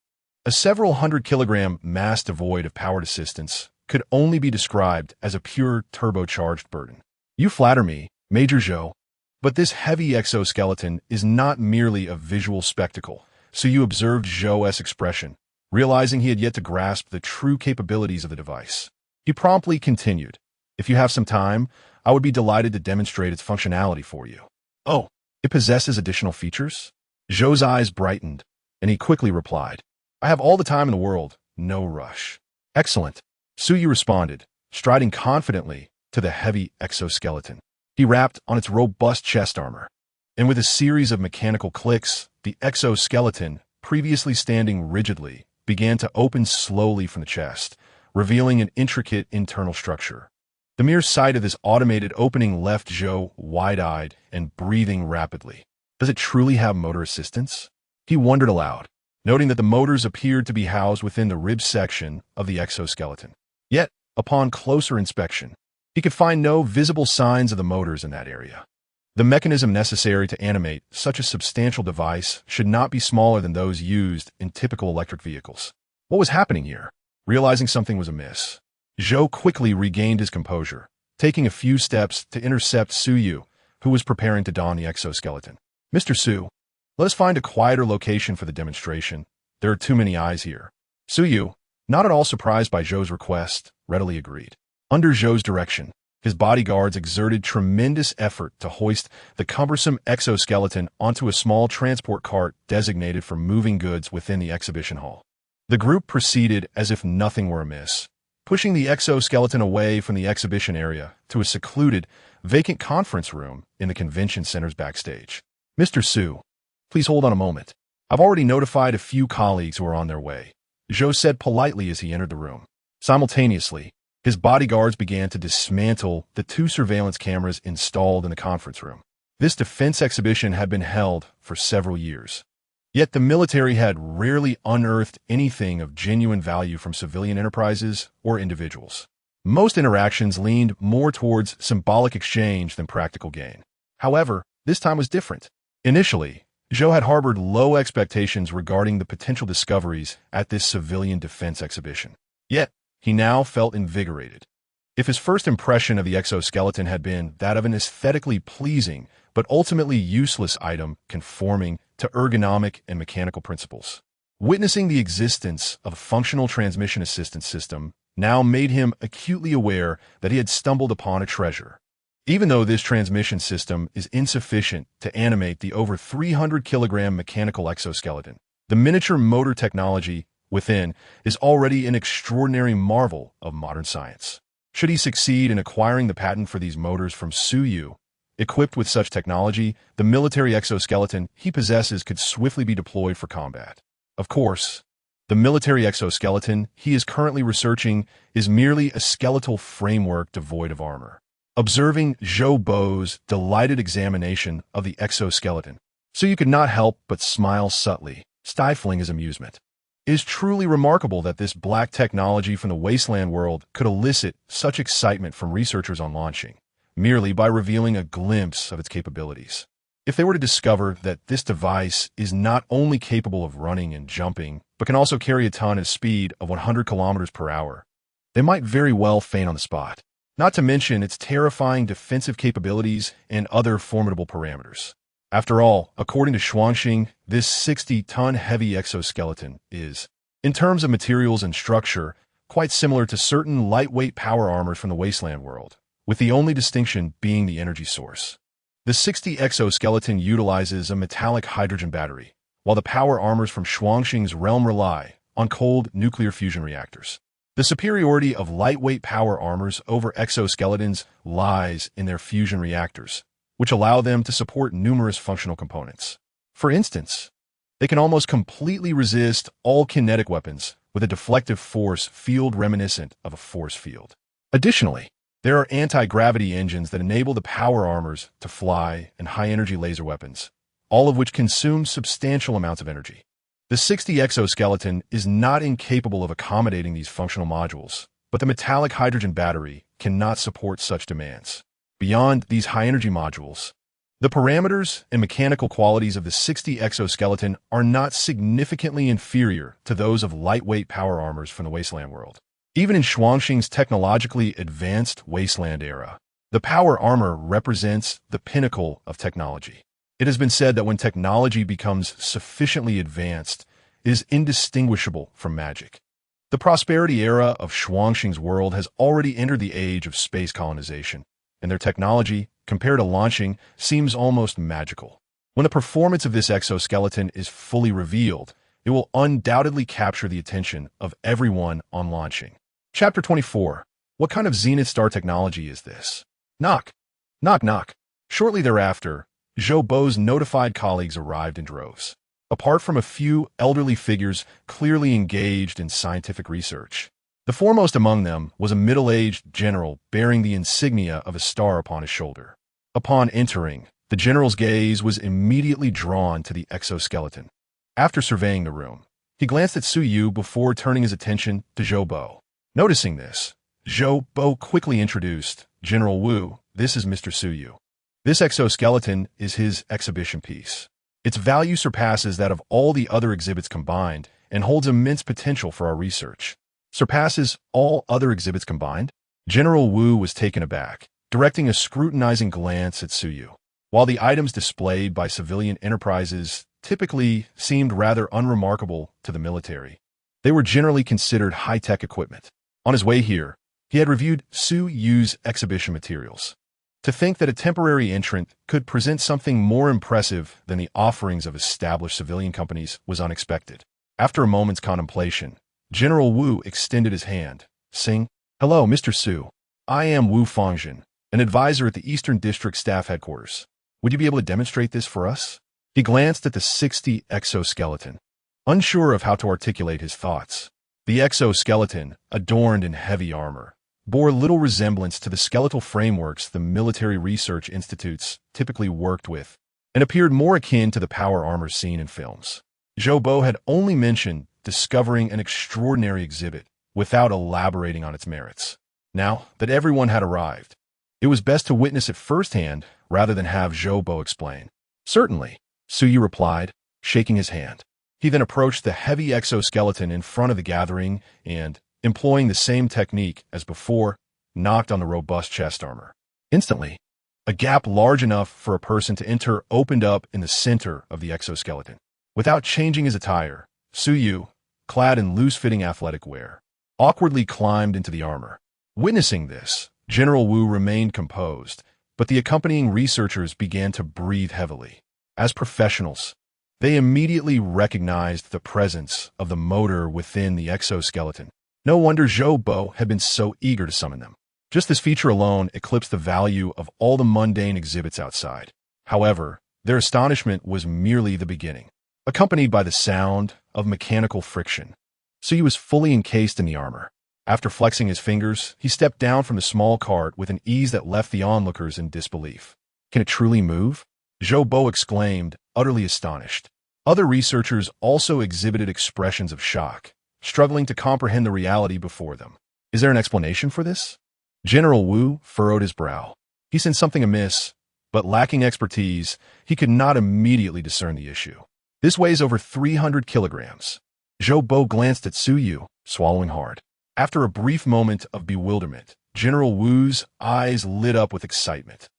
A several hundred-kilogram mass devoid of powered assistance could only be described as a pure turbocharged burden. You flatter me, Major Zhou, but this heavy exoskeleton is not merely a visual spectacle, so you observed Zhou's expression, realizing he had yet to grasp the true capabilities of the device. He promptly continued, "If you have some time, I would be delighted to demonstrate its functionality for you." "Oh, it possesses additional features?" Zhou's eyes brightened, and he quickly replied, "I have all the time in the world, no rush." "Excellent," Suyu responded, striding confidently to the heavy exoskeleton. He rapped on its robust chest armor, and with a series of mechanical clicks, the exoskeleton, previously standing rigidly, began to open slowly from the chest, revealing an intricate internal structure. The mere sight of this automated opening left Zhou wide-eyed and breathing rapidly. Does it truly have motor assistance? He wondered aloud, noting that the motors appeared to be housed within the rib section of the exoskeleton. Yet, upon closer inspection, he could find no visible signs of the motors in that area. The mechanism necessary to animate such a substantial device should not be smaller than those used in typical electric vehicles. What was happening here? Realizing something was amiss, Zhou quickly regained his composure, taking a few steps to intercept Suyu, who was preparing to don the exoskeleton. "Mr. Su, let us find a quieter location for the demonstration. There are too many eyes here." Suyu, not at all surprised by Zhou's request, readily agreed. Under Zhou's direction, his bodyguards exerted tremendous effort to hoist the cumbersome exoskeleton onto a small transport cart designated for moving goods within the exhibition hall. The group proceeded as if nothing were amiss, pushing the exoskeleton away from the exhibition area to a secluded, vacant conference room in the convention center's backstage. "Mr. Su, please hold on a moment. I've already notified a few colleagues who are on their way," Zhou said politely as he entered the room. Simultaneously, his bodyguards began to dismantle the 2 surveillance cameras installed in the conference room. This defense exhibition had been held for several years. Yet the military had rarely unearthed anything of genuine value from civilian enterprises or individuals. Most interactions leaned more towards symbolic exchange than practical gain. However, this time was different. Initially, Zhou had harbored low expectations regarding the potential discoveries at this civilian defense exhibition. Yet, he now felt invigorated. If his first impression of the exoskeleton had been that of an aesthetically pleasing but ultimately useless item conforming to ergonomic and mechanical principles, witnessing the existence of a functional transmission assistance system now made him acutely aware that he had stumbled upon a treasure. Even though this transmission system is insufficient to animate the over 300-kilogram mechanical exoskeleton, the miniature motor technology within is already an extraordinary marvel of modern science. Should he succeed in acquiring the patent for these motors from Suyu, equipped with such technology, the military exoskeleton he possesses could swiftly be deployed for combat. Of course, the military exoskeleton he is currently researching is merely a skeletal framework devoid of armor. Observing Zhou Bo's delighted examination of the exoskeleton, Suyu could not help but smile subtly, stifling his amusement. It is truly remarkable that this black technology from the wasteland world could elicit such excitement from researchers on launching, merely by revealing a glimpse of its capabilities. If they were to discover that this device is not only capable of running and jumping, but can also carry a ton at a speed of 100 kilometers per hour, they might very well faint on the spot, not to mention its terrifying defensive capabilities and other formidable parameters. After all, according to Xuanxing, this 60-ton heavy exoskeleton is, in terms of materials and structure, quite similar to certain lightweight power armors from the wasteland world, with the only distinction being the energy source. The 60 exoskeleton utilizes a metallic hydrogen battery, while the power armors from Xuanxing's realm rely on cold nuclear fusion reactors. The superiority of lightweight power armors over exoskeletons lies in their fusion reactors, which allow them to support numerous functional components. For instance, they can almost completely resist all kinetic weapons with a deflective force field reminiscent of a force field. Additionally, there are anti-gravity engines that enable the power armors to fly and high-energy laser weapons, all of which consume substantial amounts of energy. The 60 exoskeleton is not incapable of accommodating these functional modules, but the metallic hydrogen battery cannot support such demands. Beyond these high-energy modules, the parameters and mechanical qualities of the 60 exoskeleton are not significantly inferior to those of lightweight power armors from the wasteland world. Even in Shuangxing's technologically advanced wasteland era, the power armor represents the pinnacle of technology. It has been said that when technology becomes sufficiently advanced, it is indistinguishable from magic. The prosperity era of Shuangxing's world has already entered the age of space colonization, and their technology, compared to launching, seems almost magical. When the performance of this exoskeleton is fully revealed, it will undoubtedly capture the attention of everyone on launching. Chapter 24. What kind of Zenith Star technology is this? Knock. Knock knock. Shortly thereafter, Zhou Bo's notified colleagues arrived in droves. Apart from a few elderly figures clearly engaged in scientific research, the foremost among them was a middle-aged general bearing the insignia of a star upon his shoulder. Upon entering, the general's gaze was immediately drawn to the exoskeleton. After surveying the room, he glanced at Su Yu before turning his attention to Zhou Bo. Noticing this, Zhou Bo quickly introduced, "General Wu, this is Mr. Su Yu. This exoskeleton is his exhibition piece. Its value surpasses that of all the other exhibits combined and holds immense potential for our research." Surpasses all other exhibits combined? General Wu was taken aback, directing a scrutinizing glance at Su Yu. While the items displayed by civilian enterprises typically seemed rather unremarkable to the military, they were generally considered high-tech equipment. On his way here, he had reviewed Su Yu's exhibition materials. To think that a temporary entrant could present something more impressive than the offerings of established civilian companies was unexpected. After a moment's contemplation, General Wu extended his hand, saying, "Hello, Mr. Su. I am Wu Fengjin, an advisor at the Eastern District Staff Headquarters. Would you be able to demonstrate this for us?" He glanced at the 60 exoskeleton, unsure of how to articulate his thoughts. The exoskeleton, adorned in heavy armor, bore little resemblance to the skeletal frameworks the military research institutes typically worked with, and appeared more akin to the power armor seen in films. Zhou Bo had only mentioned discovering an extraordinary exhibit without elaborating on its merits. Now that everyone had arrived, it was best to witness it firsthand rather than have Zhou Bo explain. "Certainly," Su Yu replied, shaking his hand. He then approached the heavy exoskeleton in front of the gathering and, employing the same technique as before, knocked on the robust chest armor. Instantly, a gap large enough for a person to enter opened up in the center of the exoskeleton. Without changing his attire, Su Yu, clad in loose-fitting athletic wear, awkwardly climbed into the armor. Witnessing this, General Wu remained composed, but the accompanying researchers began to breathe heavily. As professionals, they immediately recognized the presence of the motor within the exoskeleton. No wonder Zhou Bo had been so eager to summon them. Just this feature alone eclipsed the value of all the mundane exhibits outside. However, their astonishment was merely the beginning. Accompanied by the sound of mechanical friction, Su Yu was fully encased in the armor. After flexing his fingers, he stepped down from the small cart with an ease that left the onlookers in disbelief. "Can it truly move?" Zhou Bo exclaimed, utterly astonished. Other researchers also exhibited expressions of shock, struggling to comprehend the reality before them. "Is there an explanation for this?" General Wu furrowed his brow. He sensed something amiss, but lacking expertise, he could not immediately discern the issue. "This weighs over 300 kilograms. Zhou Bo glanced at Su Yu, swallowing hard. After a brief moment of bewilderment, General Wu's eyes lit up with excitement.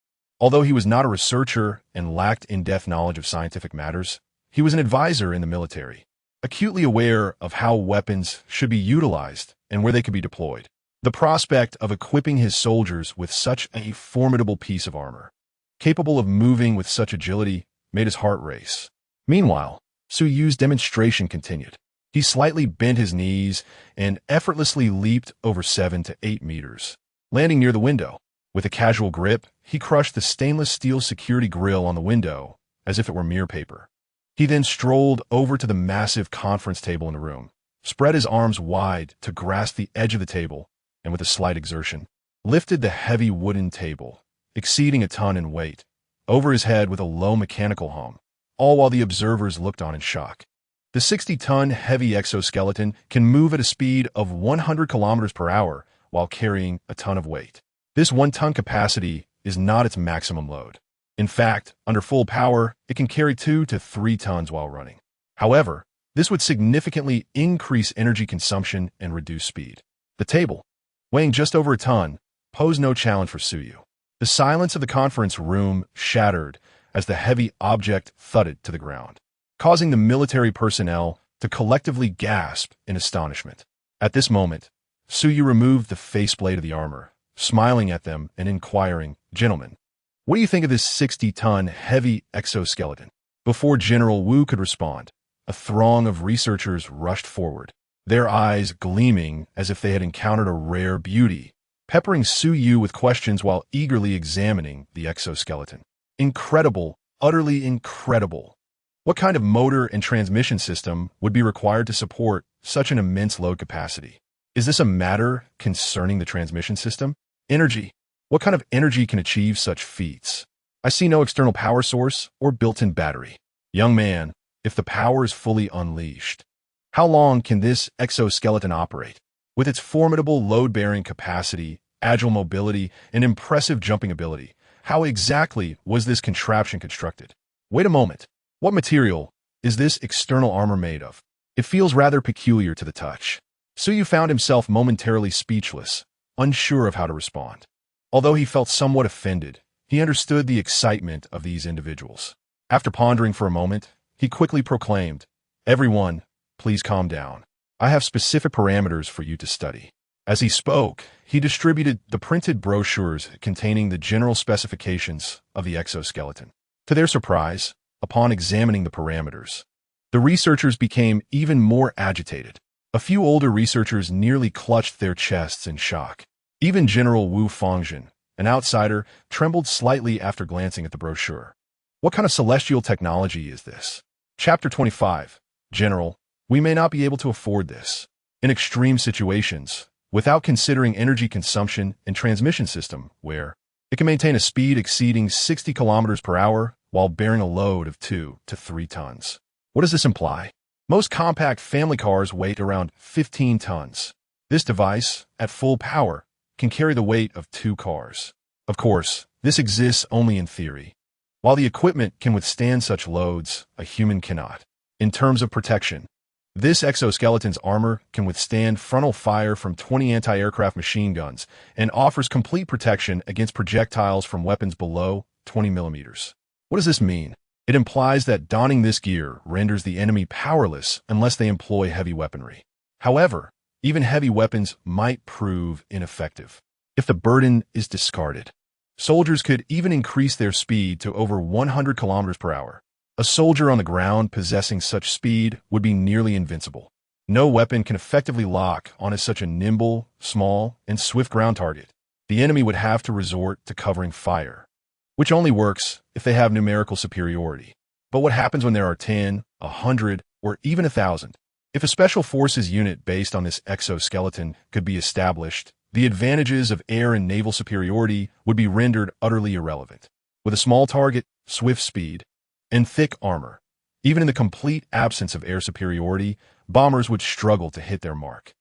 Although he was not a researcher and lacked in-depth knowledge of scientific matters, he was an advisor in the military, acutely aware of how weapons should be utilized and where they could be deployed. The prospect of equipping his soldiers with such a formidable piece of armor, capable of moving with such agility, made his heart race. Meanwhile, Su Yu's demonstration continued. He slightly bent his knees and effortlessly leaped over 7 to 8 meters, landing near the window. With a casual grip, he crushed the stainless steel security grille on the window as if it were mere paper. He then strolled over to the massive conference table in the room, spread his arms wide to grasp the edge of the table, and with a slight exertion, lifted the heavy wooden table, exceeding a ton in weight, over his head with a low mechanical hum, all while the observers looked on in shock. The 60-ton heavy exoskeleton can move at a speed of 100 kilometers per hour while carrying a ton of weight. This 1-ton capacity is not its maximum load. In fact, under full power, it can carry 2 to 3 tons while running. However, this would significantly increase energy consumption and reduce speed. The table, weighing just over a ton, posed no challenge for Suyu. The silence of the conference room shattered as the heavy object thudded to the ground, causing the military personnel to collectively gasp in astonishment. At this moment, Suyu removed the faceplate of the armor, smiling at them and inquiring, "Gentlemen, what do you think of this 60-ton heavy exoskeleton?" Before General Wu could respond, a throng of researchers rushed forward, their eyes gleaming as if they had encountered a rare beauty, peppering Suyu with questions while eagerly examining the exoskeleton. Incredible, utterly incredible. What kind of motor and transmission system would be required to support such an immense load capacity? Is this a matter concerning the transmission system? Energy. What kind of energy can achieve such feats? I see no external power source or built-in battery. Young man, if the power is fully unleashed, how long can this exoskeleton operate? With its formidable load-bearing capacity, agile mobility, and impressive jumping ability, how exactly was this contraption constructed? Wait a moment. What material is this external armor made of? It feels rather peculiar to the touch. Suyu found himself momentarily speechless, unsure of how to respond. Although he felt somewhat offended, he understood the excitement of these individuals. After pondering for a moment, he quickly proclaimed, "Everyone, please calm down. I have specific parameters for you to study." As he spoke, he distributed the printed brochures containing the general specifications of the exoskeleton. To their surprise, upon examining the parameters, the researchers became even more agitated. A few older researchers nearly clutched their chests in shock. Even General Wu Fangzhen, an outsider, trembled slightly after glancing at the brochure. What kind of celestial technology is this? Chapter 25. General, we may not be able to afford this. In extreme situations, without considering energy consumption and transmission system, where it can maintain a speed exceeding 60 kilometers per hour while bearing a load of 2 to 3 tons. What does this imply? Most compact family cars weigh around 15 tons. This device, at full power, can carry the weight of 2 cars. Of course, this exists only in theory. While the equipment can withstand such loads, a human cannot. In terms of protection, this exoskeleton's armor can withstand frontal fire from 20 anti-aircraft machine guns and offers complete protection against projectiles from weapons below 20 millimeters. What does this mean? It implies that donning this gear renders the enemy powerless unless they employ heavy weaponry. However, even heavy weapons might prove ineffective if the burden is discarded. Soldiers could even increase their speed to over 100 kilometers per hour. A soldier on the ground possessing such speed would be nearly invincible. No weapon can effectively lock onto such a nimble, small, and swift ground target. The enemy would have to resort to covering fire, which only works if they have numerical superiority. But what happens when there are 10, 100, or even 1,000? If a special forces unit based on this exoskeleton could be established, the advantages of air and naval superiority would be rendered utterly irrelevant. With a small target, swift speed, and thick armor, even in the complete absence of air superiority, bombers would struggle to hit their mark.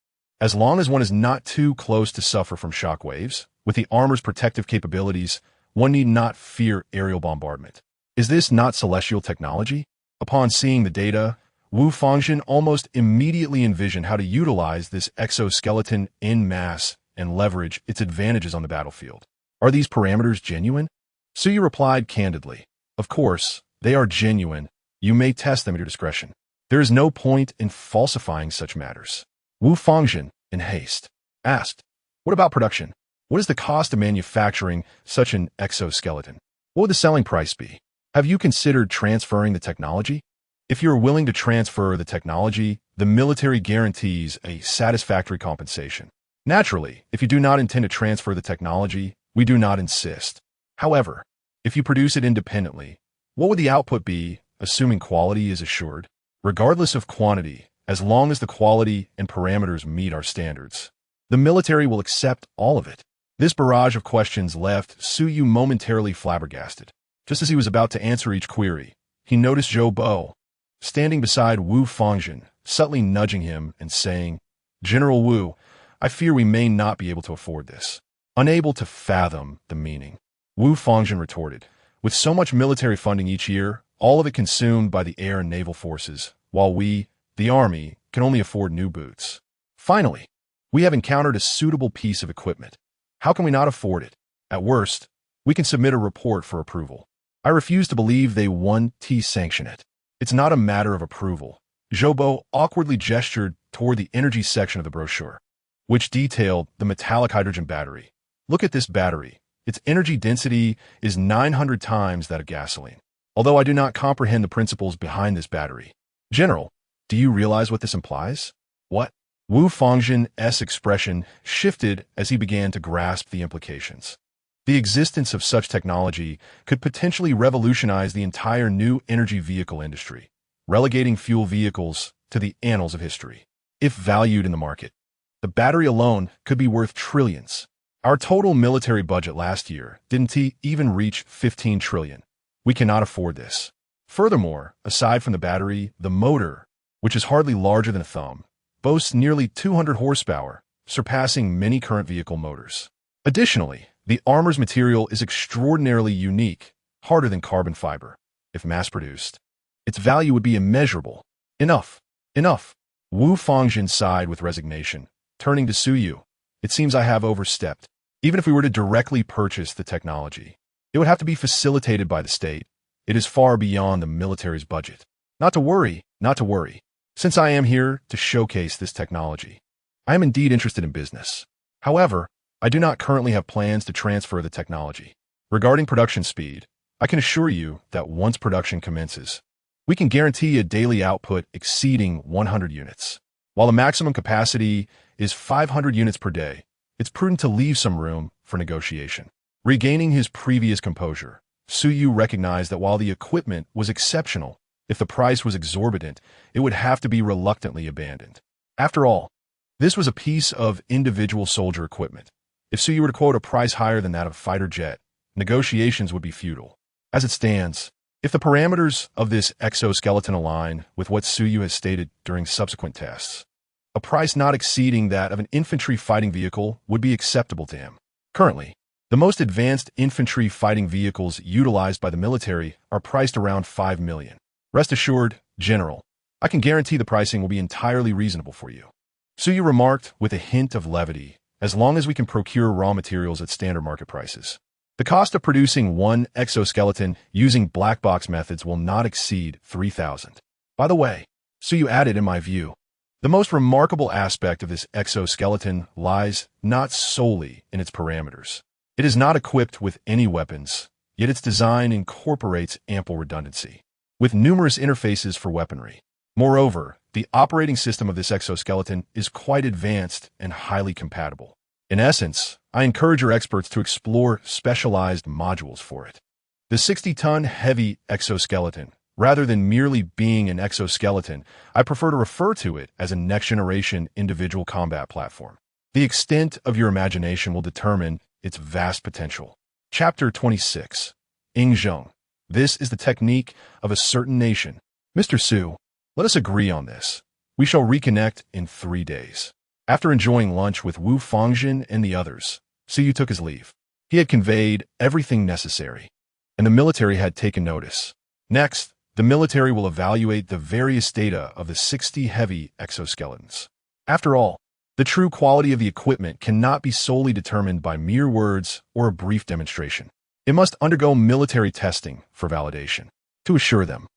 As long as one is not too close to suffer from shock waves, with the armor's protective capabilities, one need not fear aerial bombardment. Is this not celestial technology? Upon seeing the data, Wu Fangzhen almost immediately envisioned how to utilize this exoskeleton en masse and leverage its advantages on the battlefield. Are these parameters genuine? Suyu replied candidly, "Of course, they are genuine. You may test them at your discretion. There is no point in falsifying such matters." Wu Fangzhen, in haste, asked, "What about production? What is the cost of manufacturing such an exoskeleton? What would the selling price be? Have you considered transferring the technology?" If you're willing to transfer the technology, the military guarantees a satisfactory compensation. Naturally, if you do not intend to transfer the technology, we do not insist. However, if you produce it independently, what would the output be, assuming quality is assured? Regardless of quantity, as long as the quality and parameters meet our standards, the military will accept all of it. This barrage of questions left Suyu momentarily flabbergasted. Just as he was about to answer each query, he noticed Zhou Bo standing beside Wu Fangjin, subtly nudging him and saying, "General Wu, I fear we may not be able to afford this." Unable to fathom the meaning, Wu Fangjin retorted, "With so much military funding each year, all of it consumed by the air and naval forces, while we, the army, can only afford new boots. Finally, we have encountered a suitable piece of equipment. How can we not afford it? At worst, we can submit a report for approval. I refuse to believe they want to sanction it. It's not a matter of approval." Zhou Bo awkwardly gestured toward the energy section of the brochure, which detailed the metallic hydrogen battery. "Look at this battery. Its energy density is 900 times that of gasoline. Although I do not comprehend the principles behind this battery. General, do you realize what this implies?" "What?" Wu Fangjin's expression shifted as he began to grasp the implications. The existence of such technology could potentially revolutionize the entire new energy vehicle industry, relegating fuel vehicles to the annals of history. If valued in the market, the battery alone could be worth trillions. Our total military budget last year didn't even reach 15 trillion. We cannot afford this. Furthermore, aside from the battery, the motor, which is hardly larger than a thumb, boasts nearly 200 horsepower, surpassing many current vehicle motors. Additionally, the armor's material is extraordinarily unique, harder than carbon fiber. If mass-produced, its value would be immeasurable. Enough. Enough. Wu Fangjin sighed with resignation, turning to Suyu. "It seems I have overstepped. Even if we were to directly purchase the technology, it would have to be facilitated by the state. It is far beyond the military's budget." Not to worry. Since I am here to showcase this technology, I am indeed interested in business. However, I do not currently have plans to transfer the technology. Regarding production speed, I can assure you that once production commences, we can guarantee a daily output exceeding 100 units. While the maximum capacity is 500 units per day, it's prudent to leave some room for negotiation. Regaining his previous composure, Suyu recognized that while the equipment was exceptional, if the price was exorbitant, it would have to be reluctantly abandoned. After all, this was a piece of individual soldier equipment. If Suyu were to quote a price higher than that of a fighter jet, negotiations would be futile. As it stands, if the parameters of this exoskeleton align with what Suyu has stated during subsequent tests, a price not exceeding that of an infantry fighting vehicle would be acceptable to him. Currently, the most advanced infantry fighting vehicles utilized by the military are priced around 5 million. Rest assured, General, I can guarantee the pricing will be entirely reasonable for you. Suyu remarked with a hint of levity, as long as we can procure raw materials at standard market prices. The cost of producing one exoskeleton using black box methods will not exceed 3,000. By the way, Suyu added, in my view, the most remarkable aspect of this exoskeleton lies not solely in its parameters. It is not equipped with any weapons, yet its design incorporates ample redundancy, with numerous interfaces for weaponry. Moreover, the operating system of this exoskeleton is quite advanced and highly compatible. In essence, I encourage your experts to explore specialized modules for it. The 60-ton heavy exoskeleton, rather than merely being an exoskeleton, I prefer to refer to it as a next-generation individual combat platform. The extent of your imagination will determine its vast potential. Chapter 26. Ingzheng. This is the technique of a certain nation. Mr. Su, let us agree on this. We shall reconnect in 3 days. After enjoying lunch with Wu Fangjin and the others, Suyu took his leave. He had conveyed everything necessary, and the military had taken notice. Next, the military will evaluate the various data of the 60 heavy exoskeletons. After all, the true quality of the equipment cannot be solely determined by mere words or a brief demonstration. It must undergo military testing for validation. To assure them,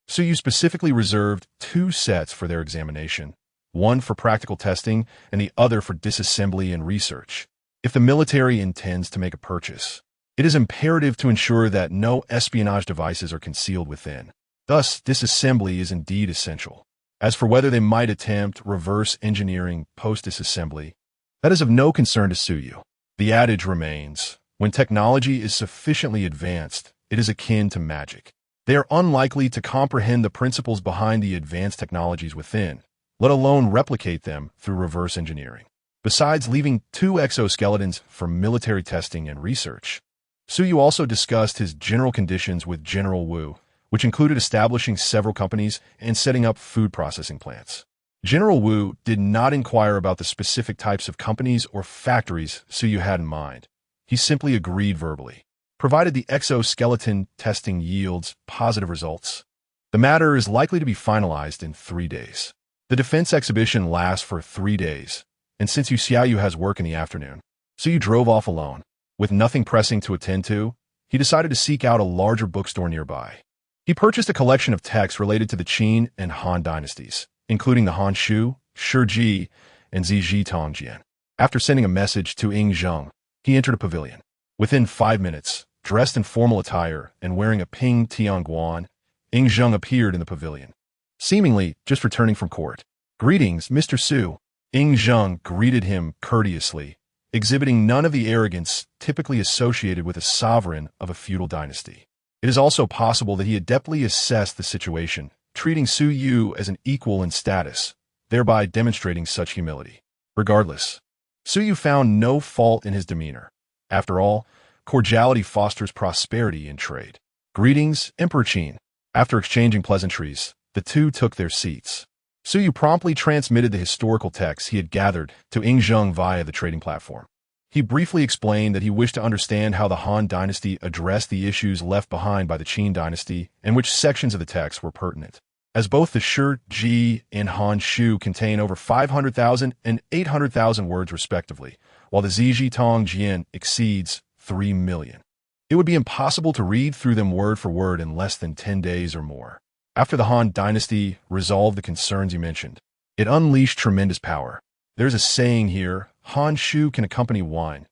Suyu specifically reserved 2 sets for their examination, one for practical testing and the other for disassembly and research. If the military intends to make a purchase, it is imperative to ensure that no espionage devices are concealed within. Thus, disassembly is indeed essential. As for whether they might attempt reverse engineering post-disassembly, that is of no concern to Suyu. The adage remains, when technology is sufficiently advanced, it is akin to magic. They are unlikely to comprehend the principles behind the advanced technologies within, let alone replicate them through reverse engineering. Besides leaving 2 exoskeletons for military testing and research, Suyu also discussed his general conditions with General Wu, which included establishing several companies and setting up food processing plants. General Wu did not inquire about the specific types of companies or factories Suyu had in mind. He simply agreed verbally, provided the exoskeleton testing yields positive results. The matter is likely to be finalized in 3 days. The defense exhibition lasts for 3 days, and since Yu Xiaoyu has work in the afternoon, Suyu drove off alone. With nothing pressing to attend to, he decided to seek out a larger bookstore nearby. He purchased a collection of texts related to the Qin and Han dynasties, including the Han Shu, Shi Ji, and Ziji Tongjian. After sending a message to Ying Zheng, he entered a pavilion. Within 5 minutes, dressed in formal attire and wearing a ping tianguan, Ying Zheng appeared in the pavilion, seemingly just returning from court. "Greetings, Mr. Su." Ying Zheng greeted him courteously, exhibiting none of the arrogance typically associated with a sovereign of a feudal dynasty. It is also possible that he adeptly assessed the situation, treating Su Yu as an equal in status, thereby demonstrating such humility. Regardless, Su Yu found no fault in his demeanor. After all, cordiality fosters prosperity in trade. "Greetings, Emperor Qin." After exchanging pleasantries, the two took their seats. Su Yu promptly transmitted the historical texts he had gathered to Ying Zheng via the trading platform. He briefly explained that he wished to understand how the Han dynasty addressed the issues left behind by the Qin dynasty and which sections of the text were pertinent. As both the Shi Ji and Han Shu contain over 500,000 and 800,000 words respectively, while the Ziji Tongjian exceeds 3 million. It would be impossible to read through them word for word in less than 10 days or more. After the Han dynasty resolved the concerns you mentioned, it unleashed tremendous power. There's a saying here, Han Shu can accompany wine.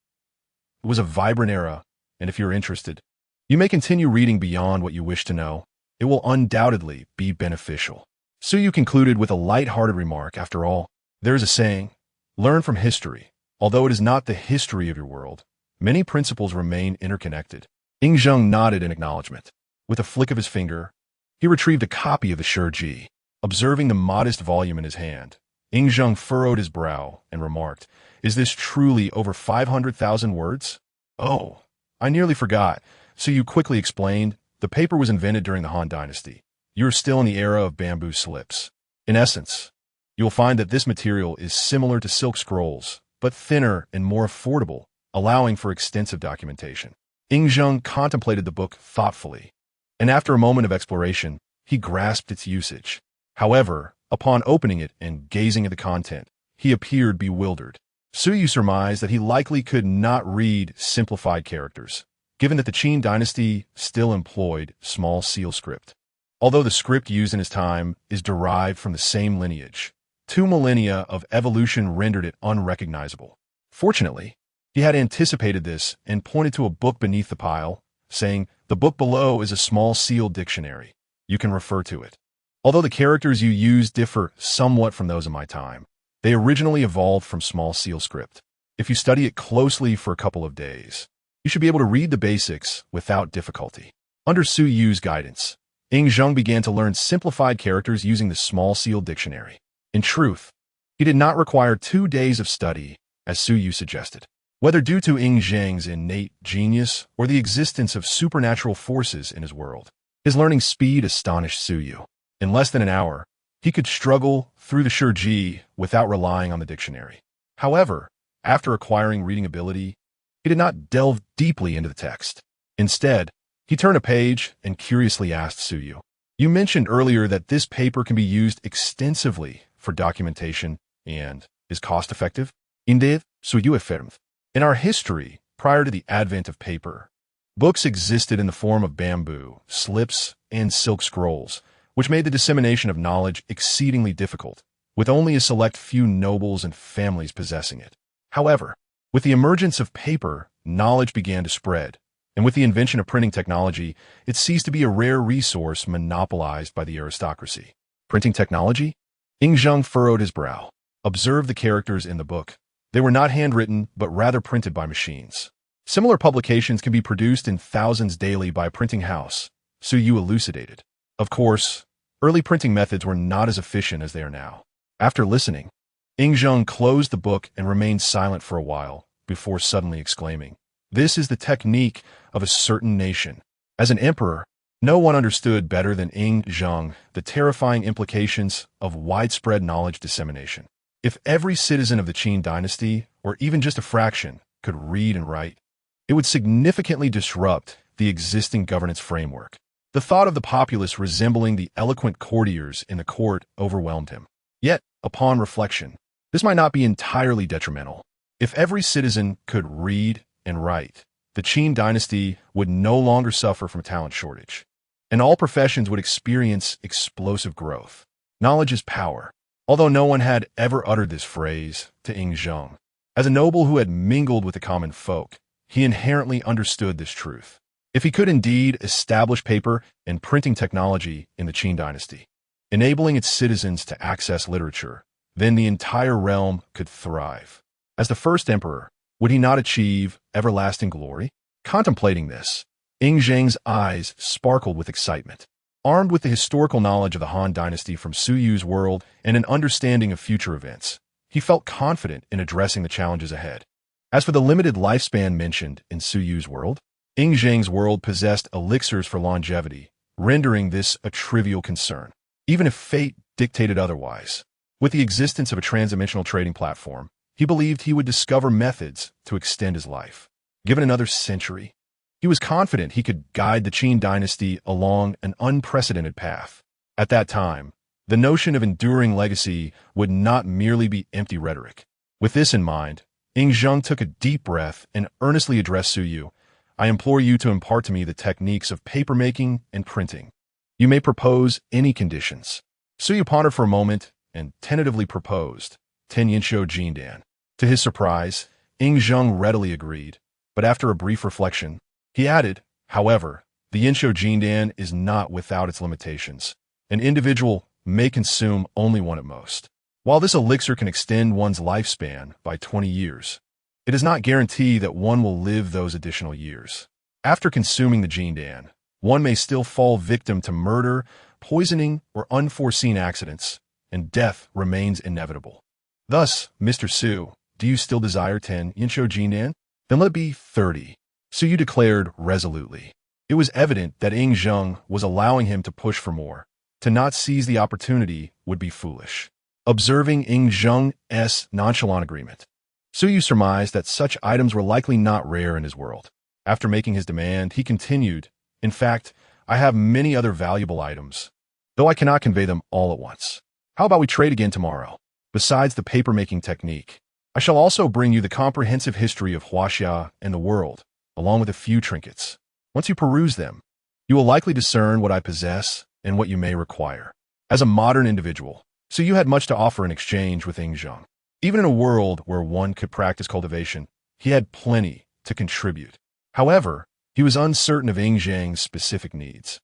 It was a vibrant era, and if you're interested, you may continue reading beyond what you wish to know. It will undoubtedly be beneficial. Suyu concluded with a light-hearted remark. After all, there is a saying, learn from history. Although it is not the history of your world, many principles remain interconnected. Ying Zheng nodded in acknowledgement. With a flick of his finger, he retrieved a copy of the Shi Ji. Observing the modest volume in his hand, Ying Zheng furrowed his brow and remarked, "Is this truly over 500,000 words?" "Oh, I nearly forgot." Suyu quickly explained, "The paper was invented during the Han dynasty. You're still in the era of bamboo slips. In essence, you'll find that this material is similar to silk scrolls, but thinner and more affordable, allowing for extensive documentation." Ying Zheng contemplated the book thoughtfully, and after a moment of exploration, he grasped its usage. However, upon opening it and gazing at the content, he appeared bewildered. Suyu surmised that he likely could not read simplified characters, given that the Qin dynasty still employed small seal script. Although the script used in his time is derived from the same lineage, 2 millennia of evolution rendered it unrecognizable. Fortunately, he had anticipated this and pointed to a book beneath the pile, saying, "The book below is a small sealed dictionary. You can refer to it. Although the characters you use differ somewhat from those of my time, they originally evolved from small seal script. If you study it closely for a couple of days, you should be able to read the basics without difficulty." Under Su Yu's guidance, Ying Zheng began to learn simplified characters using the small seal dictionary. In truth, he did not require 2 days of study, as Su Yu suggested. Whether due to Ying Zheng's innate genius or the existence of supernatural forces in his world, his learning speed astonished Su Yu. In less than an hour, he could struggle through the Shi Ji without relying on the dictionary. However, after acquiring reading ability, he did not delve deeply into the text. Instead, he turned a page and curiously asked Su Yu, "You mentioned earlier that this paper can be used extensively for documentation and is cost-effective?" "Indeed," Su Yu affirmed. "In our history, prior to the advent of paper, books existed in the form of bamboo, slips, and silk scrolls, which made the dissemination of knowledge exceedingly difficult, with only a select few nobles and families possessing it. However, with the emergence of paper, knowledge began to spread, And with the invention of printing technology, it ceased to be a rare resource monopolized by the aristocracy. Printing technology? Yi Jin furrowed his brow. Observe the characters in the book. They were not handwritten, but rather printed by machines. Similar publications can be produced in thousands daily by a printing house, so you elucidated. Of course, early printing methods were not as efficient as they are now. After listening, Yi Jin closed the book and remained silent for a while, before suddenly exclaiming, "This is the technique of a certain nation." As an emperor, no one understood better than Yi Jin the terrifying implications of widespread knowledge dissemination. If every citizen of the Qin dynasty, or even just a fraction, could read and write, it would significantly disrupt the existing governance framework. The thought of the populace resembling the eloquent courtiers in the court overwhelmed him. Yet, upon reflection, this might not be entirely detrimental. If every citizen could read and write, the Qin dynasty would no longer suffer from talent shortage, and all professions would experience explosive growth. Knowledge is power. Although no one had ever uttered this phrase to Yi Jin, as a noble who had mingled with the common folk, he inherently understood this truth. If he could indeed establish paper and printing technology in the Qin dynasty, enabling its citizens to access literature, then the entire realm could thrive. As the first emperor, would he not achieve everlasting glory? Contemplating this, Yi Jin's eyes sparkled with excitement. Armed with the historical knowledge of the Han dynasty from Su Yu's world and an understanding of future events, he felt confident in addressing the challenges ahead. As for the limited lifespan mentioned in Su Yu's world, Yi Jin's world possessed elixirs for longevity, rendering this a trivial concern, even if fate dictated otherwise. With the existence of a trans-dimensional trading platform, he believed he would discover methods to extend his life. Given another century, he was confident he could guide the Qin dynasty along an unprecedented path. At that time, the notion of enduring legacy would not merely be empty rhetoric. With this in mind, Yi Jin took a deep breath and earnestly addressed Su Yu. "I implore you to impart to me the techniques of papermaking and printing. You may propose any conditions." Su Yu pondered for a moment and tentatively proposed 10 Yinshou Jindan. To his surprise, Yi Jin readily agreed, but after a brief reflection, he added, "However, the Yinshou Jindan is not without its limitations. An individual may consume only one at most. While this elixir can extend one's lifespan by 20 years, it does not guarantee that one will live those additional years. After consuming the Jindan, one may still fall victim to murder, poisoning, or unforeseen accidents, and death remains inevitable. Thus, Mr. Su, do you still desire 10 Yinshou Jindan? Then let it be 30. Su Yu declared resolutely. It was evident that Yi Jin was allowing him to push for more. To not seize the opportunity would be foolish. Observing Yi Jin's nonchalant agreement, Su Yu surmised that such items were likely not rare in his world. After making his demand, he continued, "In fact, I have many other valuable items, though I cannot convey them all at once. How about we trade again tomorrow? Besides the paper-making technique, I shall also bring you the comprehensive history of Huaxia and the world, along with a few trinkets. Once you peruse them, you will likely discern what I possess and what you may require." As a modern individual, Su Yu had much to offer in exchange with Yi Jin. Even in a world where one could practice cultivation, he had plenty to contribute. However, he was uncertain of Yi Jin's specific needs,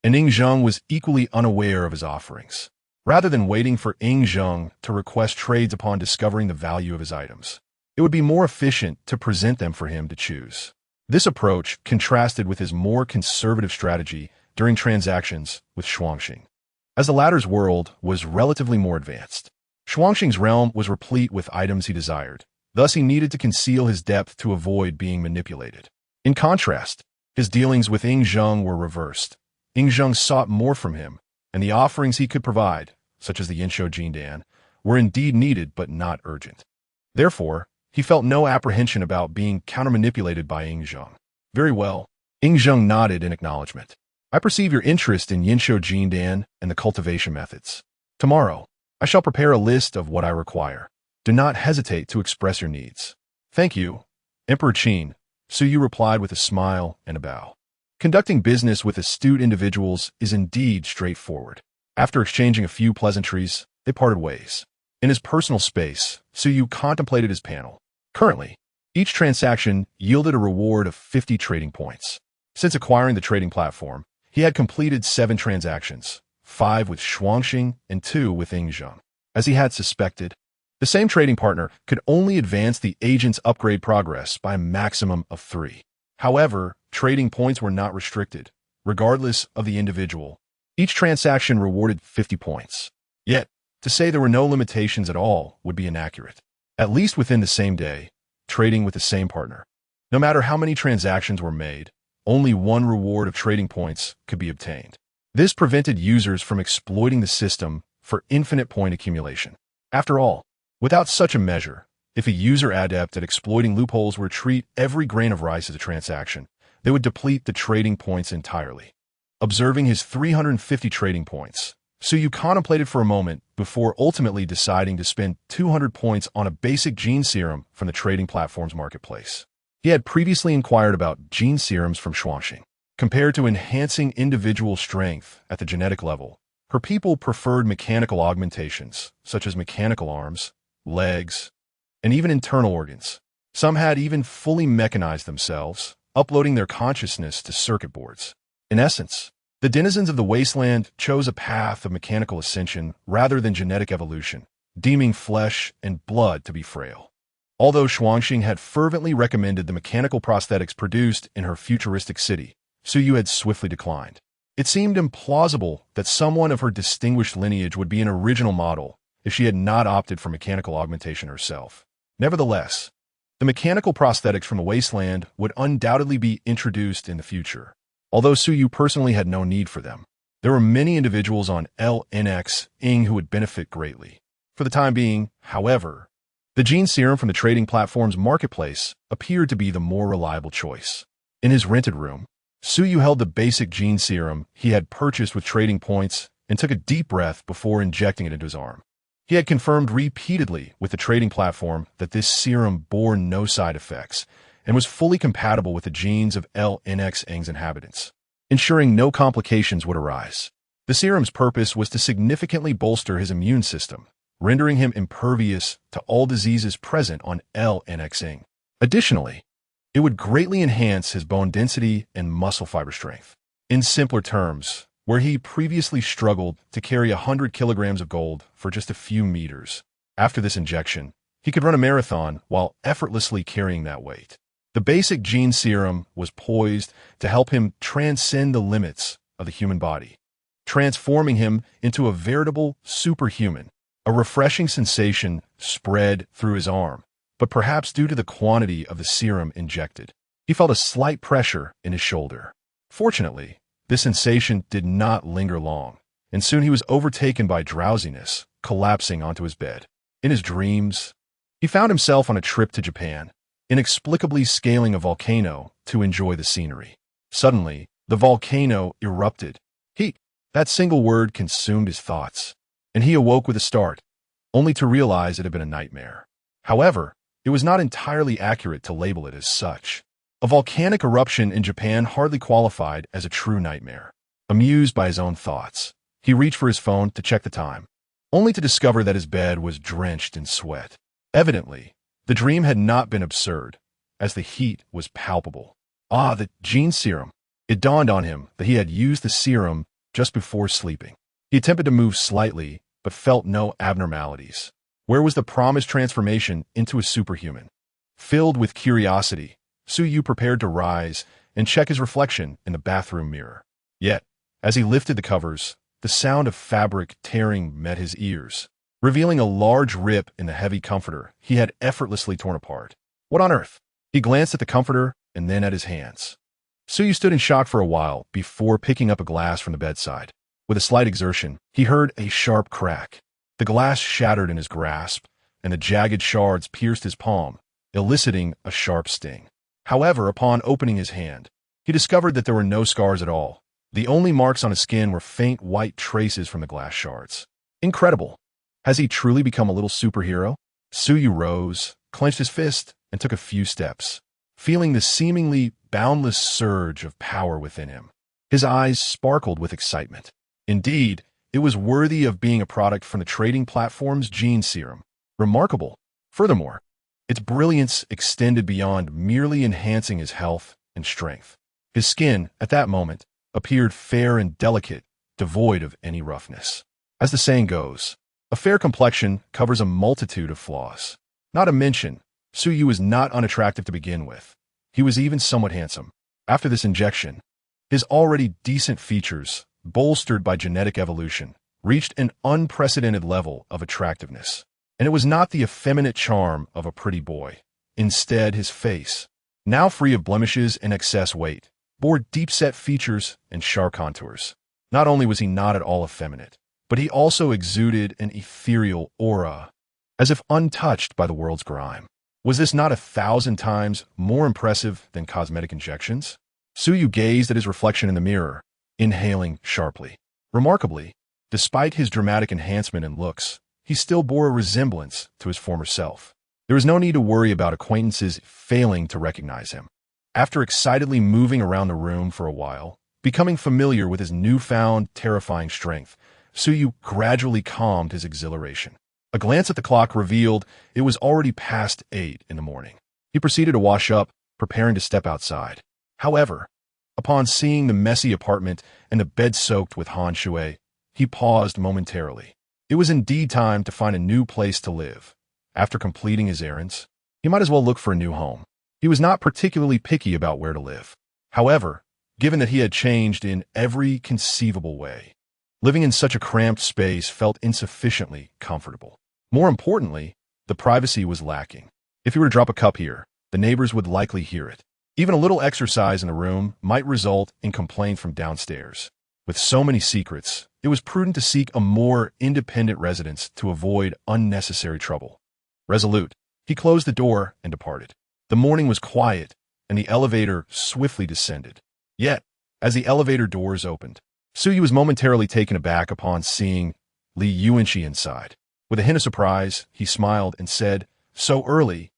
and Yi Jin was equally unaware of his offerings. Rather than waiting for Yi Jin to request trades upon discovering the value of his items, it would be more efficient to present them for him to choose. This approach contrasted with his more conservative strategy during transactions with Shuangxing, as the latter's world was relatively more advanced. Shuangxing's realm was replete with items he desired, thus he needed to conceal his depth to avoid being manipulated. In contrast, his dealings with Yi Jin were reversed. Yi Jin sought more from him, and the offerings he could provide, such as the Yinshou Jindan, were indeed needed but not urgent. Therefore, he felt no apprehension about being counter-manipulated by Yi Jin. "Very well." Yi Jin nodded in acknowledgement. "I perceive your interest in Yinshou Jindan and the cultivation methods. Tomorrow, I shall prepare a list of what I require. Do not hesitate to express your needs." "Thank you, Emperor Qin," Su Yu replied with a smile and a bow. Conducting business with astute individuals is indeed straightforward. After exchanging a few pleasantries, they parted ways. In his personal space, Su Yu contemplated his panel. Currently, Each transaction yielded a reward of 50 trading points. Since acquiring the trading platform, he had completed 7 transactions, 5 with Shuangxing and 2 with Yingzheng. As he had suspected, the same trading partner could only advance the agent's upgrade progress by a maximum of 3. However, trading points were not restricted, regardless of the individual. Each transaction rewarded 50 points. Yet, to say there were no limitations at all would be inaccurate. At least within the same day, trading with the same partner. No matter how many transactions were made, only one reward of trading points could be obtained. This prevented users from exploiting the system for infinite point accumulation. After all, without such a measure, if a user adept at exploiting loopholes were to treat every grain of rice as a transaction, they would deplete the trading points entirely. Observing his 350 trading points, Suyu contemplated for a moment before ultimately deciding to spend 200 points on a basic gene serum from the trading platform's marketplace. He had previously inquired about gene serums from Shuangxing. Compared to enhancing individual strength at the genetic level, her people preferred mechanical augmentations, such as mechanical arms, legs, and even internal organs. Some had even fully mechanized themselves, uploading their consciousness to circuit boards. In essence, the denizens of the wasteland chose a path of mechanical ascension rather than genetic evolution, deeming flesh and blood to be frail. Although Shuangxing had fervently recommended the mechanical prosthetics produced in her futuristic city, Suyu had swiftly declined. It seemed implausible that someone of her distinguished lineage would be an original model if she had not opted for mechanical augmentation herself. Nevertheless, the mechanical prosthetics from the wasteland would undoubtedly be introduced in the future. Although Suyu personally had no need for them, there were many individuals on LNX-ing who would benefit greatly. For the time being, however, the gene serum from the trading platform's marketplace appeared to be the more reliable choice. In his rented room, Suyu held the basic gene serum he had purchased with trading points and took a deep breath before injecting it into his arm. He had confirmed repeatedly with the trading platform that this serum bore no side effects and was fully compatible with the genes of LNX-ing's inhabitants, ensuring no complications would arise. The serum's purpose was to significantly bolster his immune system, rendering him impervious to all diseases present on LNX-ing. Additionally, it would greatly enhance his bone density and muscle fiber strength. In simpler terms, where he previously struggled to carry 100 kilograms of gold for just a few meters, after this injection, he could run a marathon while effortlessly carrying that weight. The basic gene serum was poised to help him transcend the limits of the human body, transforming him into a veritable superhuman. A refreshing sensation spread through his arm, but perhaps due to the quantity of the serum injected, he felt a slight pressure in his shoulder. Fortunately, this sensation did not linger long, and soon he was overtaken by drowsiness, collapsing onto his bed. In his dreams, he found himself on a trip to Japan, inexplicably scaling a volcano to enjoy the scenery. Suddenly, the volcano erupted. Heat, that single word consumed his thoughts, and he awoke with a start, only to realize it had been a nightmare. However, it was not entirely accurate to label it as such. A volcanic eruption in Japan hardly qualified as a true nightmare. Amused by his own thoughts, he reached for his phone to check the time, only to discover that his bed was drenched in sweat. Evidently, the dream had not been absurd, as the heat was palpable. Ah, the gene serum. It dawned on him that he had used the serum just before sleeping. He attempted to move slightly, but felt no abnormalities. Where was the promised transformation into a superhuman? Filled with curiosity, Suyu prepared to rise and check his reflection in the bathroom mirror. Yet, as he lifted the covers, the sound of fabric tearing met his ears, revealing a large rip in the heavy comforter he had effortlessly torn apart. What on earth? He glanced at the comforter and then at his hands. Suyu stood in shock for a while before picking up a glass from the bedside. With a slight exertion, he heard a sharp crack. The glass shattered in his grasp, and the jagged shards pierced his palm, eliciting a sharp sting. However, upon opening his hand, he discovered that there were no scars at all. The only marks on his skin were faint white traces from the glass shards. Incredible! Has he truly become a little superhero? Suyu rose, clenched his fist, and took a few steps, feeling the seemingly boundless surge of power within him. His eyes sparkled with excitement. Indeed, it was worthy of being a product from the trading platform's gene serum. Remarkable. Furthermore, Its brilliance extended beyond merely enhancing his health and strength. His skin, at that moment, appeared fair and delicate, devoid of any roughness. As the saying goes, a fair complexion covers a multitude of flaws. Not to mention, Suyu was not unattractive to begin with. He was even somewhat handsome. After this injection, his already decent features, bolstered by genetic evolution, reached an unprecedented level of attractiveness. And it was not the effeminate charm of a pretty boy. Instead, his face, now free of blemishes and excess weight, bore deep-set features and sharp contours. Not only was he not at all effeminate, but he also exuded an ethereal aura, as if untouched by the world's grime. Was this not 1,000 times more impressive than cosmetic injections? Suyu gazed at his reflection in the mirror, inhaling sharply. Remarkably, despite his dramatic enhancement in looks, he still bore a resemblance to his former self. There was no need to worry about acquaintances failing to recognize him. After excitedly moving around the room for a while, becoming familiar with his newfound terrifying strength, Suyu gradually calmed his exhilaration. A glance at the clock revealed it was already past 8 in the morning. He proceeded to wash up, preparing to step outside. However, upon seeing the messy apartment and the bed soaked with han shui, he paused momentarily. It was indeed time to find a new place to live. After completing his errands, he might as well look for a new home. He was not particularly picky about where to live. However, given that he had changed in every conceivable way, living in such a cramped space felt insufficiently comfortable. More importantly, the privacy was lacking. If he were to drop a cup here, the neighbors would likely hear it. Even a little exercise in the room might result in complaint from downstairs. With so many secrets, it was prudent to seek a more independent residence to avoid unnecessary trouble. Resolute, he closed the door and departed. The morning was quiet, and the elevator swiftly descended. Yet, as the elevator doors opened, Suyu was momentarily taken aback upon seeing Li Yuanqi inside. With a hint of surprise, he smiled and said, "So early."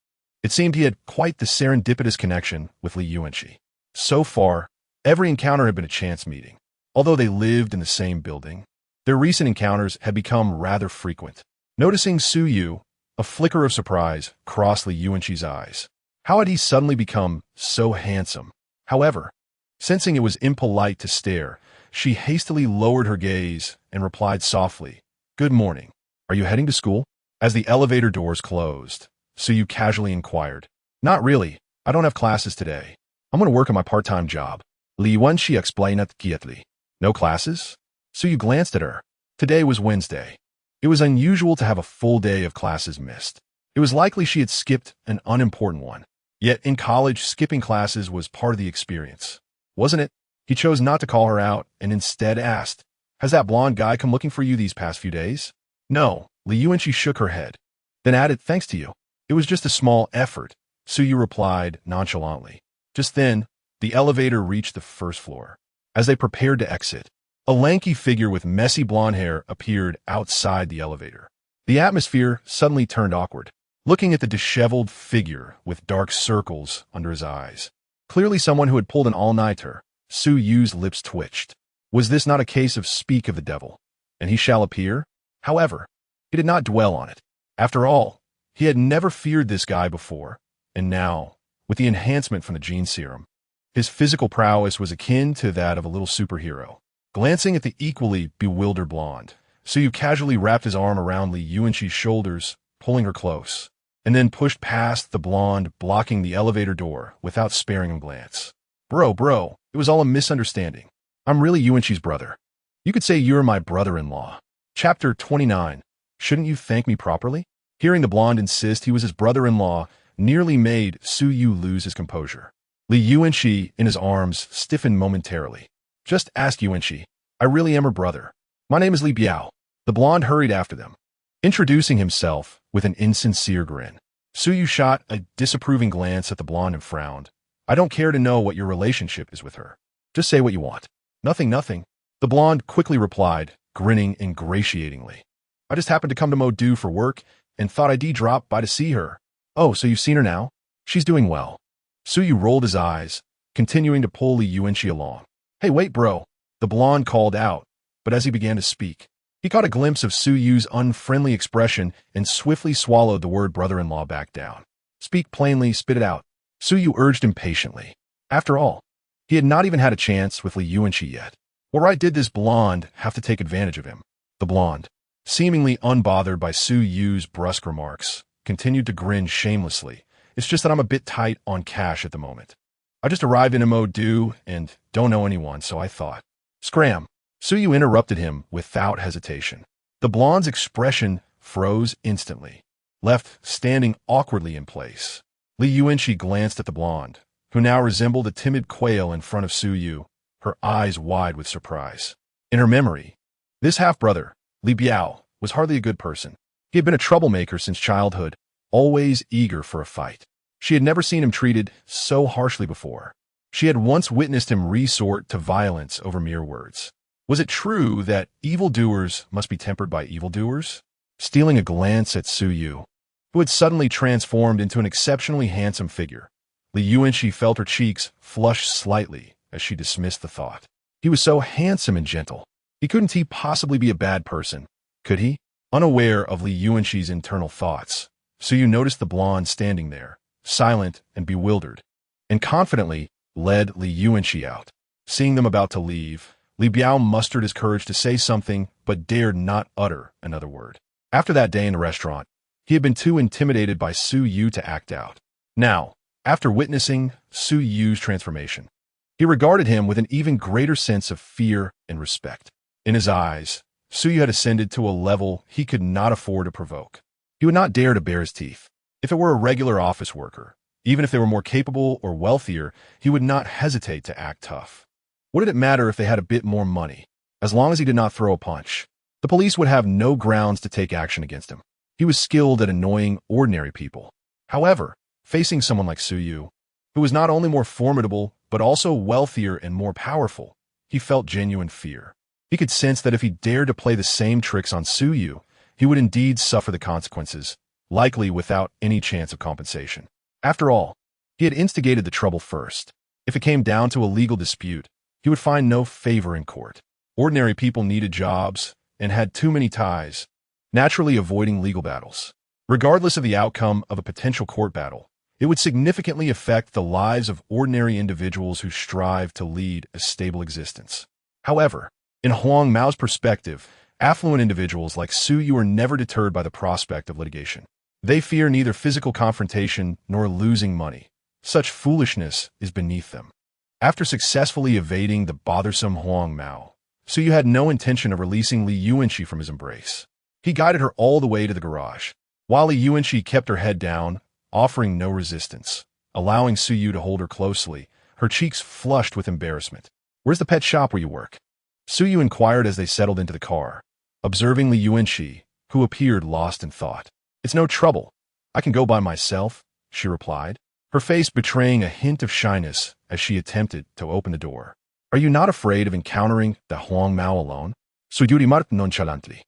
It seemed he had quite the serendipitous connection with Li Yuanqi. So far, every encounter had been a chance meeting. Although they lived in the same building, their recent encounters had become rather frequent. Noticing Suyu, a flicker of surprise crossed Li Yuanqi's eyes. How had he suddenly become so handsome? However, sensing it was impolite to stare, she hastily lowered her gaze and replied softly, "Good morning. Are you heading to school?" As the elevator doors closed, Suyu casually inquired, "Not really. I don't have classes today. I'm going to work on my part-time job." Li Yuanqi explained quietly. "No classes?" Suyu glanced at her. Today was Wednesday. It was unusual to have a full day of classes missed. It was likely she had skipped an unimportant one. Yet in college, skipping classes was part of the experience, wasn't it? He chose not to call her out and instead asked, "Has that blonde guy come looking for you these past few days?" "No." Li Yuanqi shook her head. Then added, "Thanks to you. It was just a small effort," Suyu replied nonchalantly. Just then, the elevator reached the first floor. As they prepared to exit, a lanky figure with messy blonde hair appeared outside the elevator. The atmosphere suddenly turned awkward. Looking at the disheveled figure with dark circles under his eyes, clearly someone who had pulled an all-nighter, Suyu's lips twitched. Was this not a case of speak of the devil, and he shall appear? However, he did not dwell on it. After all, he had never feared this guy before, and now, with the enhancement from the gene serum, his physical prowess was akin to that of a little superhero. Glancing at the equally bewildered blonde, Suyu casually wrapped his arm around Li Yuanqi's shoulders, pulling her close, and then pushed past the blonde, blocking the elevator door without sparing a glance. Bro, it was all a misunderstanding. I'm really Yuanqi's brother. You could say you're my brother-in-law." Chapter 29. Shouldn't you thank me properly? Hearing the blonde insist he was his brother-in-law nearly made Suyu lose his composure. Li Yuanqi, in his arms, stiffened momentarily. "Just ask Yuanqi. I really am her brother. My name is Li Biao." The blonde hurried after them, introducing himself with an insincere grin. Suyu shot a disapproving glance at the blonde and frowned. "I don't care to know what your relationship is with her. Just say what you want." Nothing. The blonde quickly replied, grinning ingratiatingly. "I just happened to come to Modu for work and thought I'd drop by to see her." "Oh, so you've seen her now? She's doing well." Suyu rolled his eyes, continuing to pull Li Yuanqi along. "Hey, wait, bro," the blonde called out, but as he began to speak, he caught a glimpse of Suyu's unfriendly expression and swiftly swallowed the word brother-in-law back down. Speak plainly, spit it out. Su Yu urged impatiently. After all, he had not even had a chance with Li Yuanqi yet. What right did this blonde have to take advantage of him? The blonde, seemingly unbothered by Su Yu's brusque remarks, continued to grin shamelessly. It's just that I'm a bit tight on cash at the moment. I just arrived in MO due and don't know anyone, so I thought. Scram. Su Yu interrupted him without hesitation. The blonde's expression froze instantly, left standing awkwardly in place. Li Yuanqi glanced at the blonde, who now resembled a timid quail in front of Su Yu, her eyes wide with surprise. In her memory, this half-brother, Li Biao, was hardly a good person. He had been a troublemaker since childhood, always eager for a fight. She had never seen him treated so harshly before. She had once witnessed him resort to violence over mere words. Was it true that evildoers must be tempered by evildoers? Stealing a glance at Su Yu, who had suddenly transformed into an exceptionally handsome figure, Li Yuanqi felt her cheeks flush slightly as she dismissed the thought. He was so handsome and gentle. Couldn't he possibly be a bad person? Could he? Unaware of Li Yuanqi's internal thoughts, Su Yu noticed the blonde standing there, silent and bewildered, and confidently led Li Yuanqi out. Seeing them about to leave, Li Biao mustered his courage to say something but dared not utter another word. After that day in the restaurant, he had been too intimidated by Su Yu to act out. Now, after witnessing Su Yu's transformation, he regarded him with an even greater sense of fear and respect. In his eyes, Su Yu had ascended to a level he could not afford to provoke. He would not dare to bare his teeth. If it were a regular office worker, even if they were more capable or wealthier, he would not hesitate to act tough. What did it matter if they had a bit more money? As long as he did not throw a punch, the police would have no grounds to take action against him. He was skilled at annoying ordinary people. However, facing someone like Su Yu, who was not only more formidable, but also wealthier and more powerful, he felt genuine fear. He could sense that if he dared to play the same tricks on Su Yu, he would indeed suffer the consequences, likely without any chance of compensation. After all, he had instigated the trouble first. If it came down to a legal dispute, he would find no favor in court. Ordinary people needed jobs and had too many ties, naturally avoiding legal battles. Regardless of the outcome of a potential court battle, it would significantly affect the lives of ordinary individuals who strive to lead a stable existence. However, in Huang Mao's perspective, affluent individuals like Su Yu are never deterred by the prospect of litigation. They fear neither physical confrontation nor losing money. Such foolishness is beneath them. After successfully evading the bothersome Huang Mao, Su Yu had no intention of releasing Li Yuanqi from his embrace. He guided her all the way to the garage, while Li Yuanqi kept her head down, offering no resistance, allowing Su Yu to hold her closely, her cheeks flushed with embarrassment. "Where's the pet shop where you work?" Su Yu inquired as they settled into the car, observing Li Yuanqi, who appeared lost in thought. "It's no trouble. I can go by myself," she replied, her face betraying a hint of shyness as she attempted to open the door. "Are you not afraid of encountering the Huang Mao alone?" Su Yu remarked nonchalantly.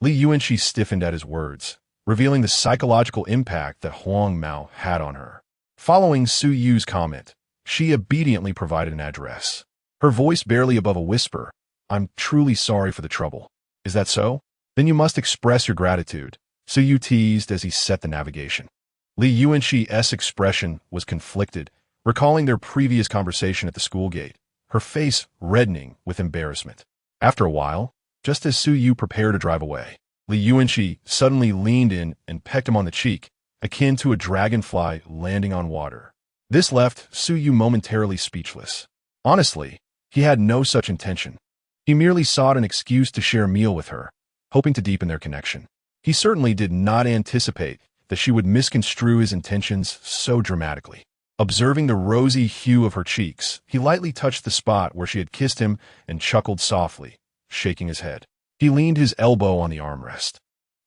Li Yuanqi stiffened at his words, revealing the psychological impact that Huang Mao had on her. Following Su Yu's comment, she obediently provided an address, her voice barely above a whisper. "I'm truly sorry for the trouble. Is that so? Then you must express your gratitude," Su Yu teased as he set the navigation. Li Yuanqi's expression was conflicted, recalling their previous conversation at the school gate, her face reddening with embarrassment. After a while, just as Su Yu prepared to drive away, Li Yuanqi suddenly leaned in and pecked him on the cheek, akin to a dragonfly landing on water. This left Su Yu momentarily speechless. Honestly, he had no such intention. He merely sought an excuse to share a meal with her, hoping to deepen their connection. He certainly did not anticipate that she would misconstrue his intentions so dramatically. Observing the rosy hue of her cheeks, he lightly touched the spot where she had kissed him and chuckled softly, shaking his head. He leaned his elbow on the armrest,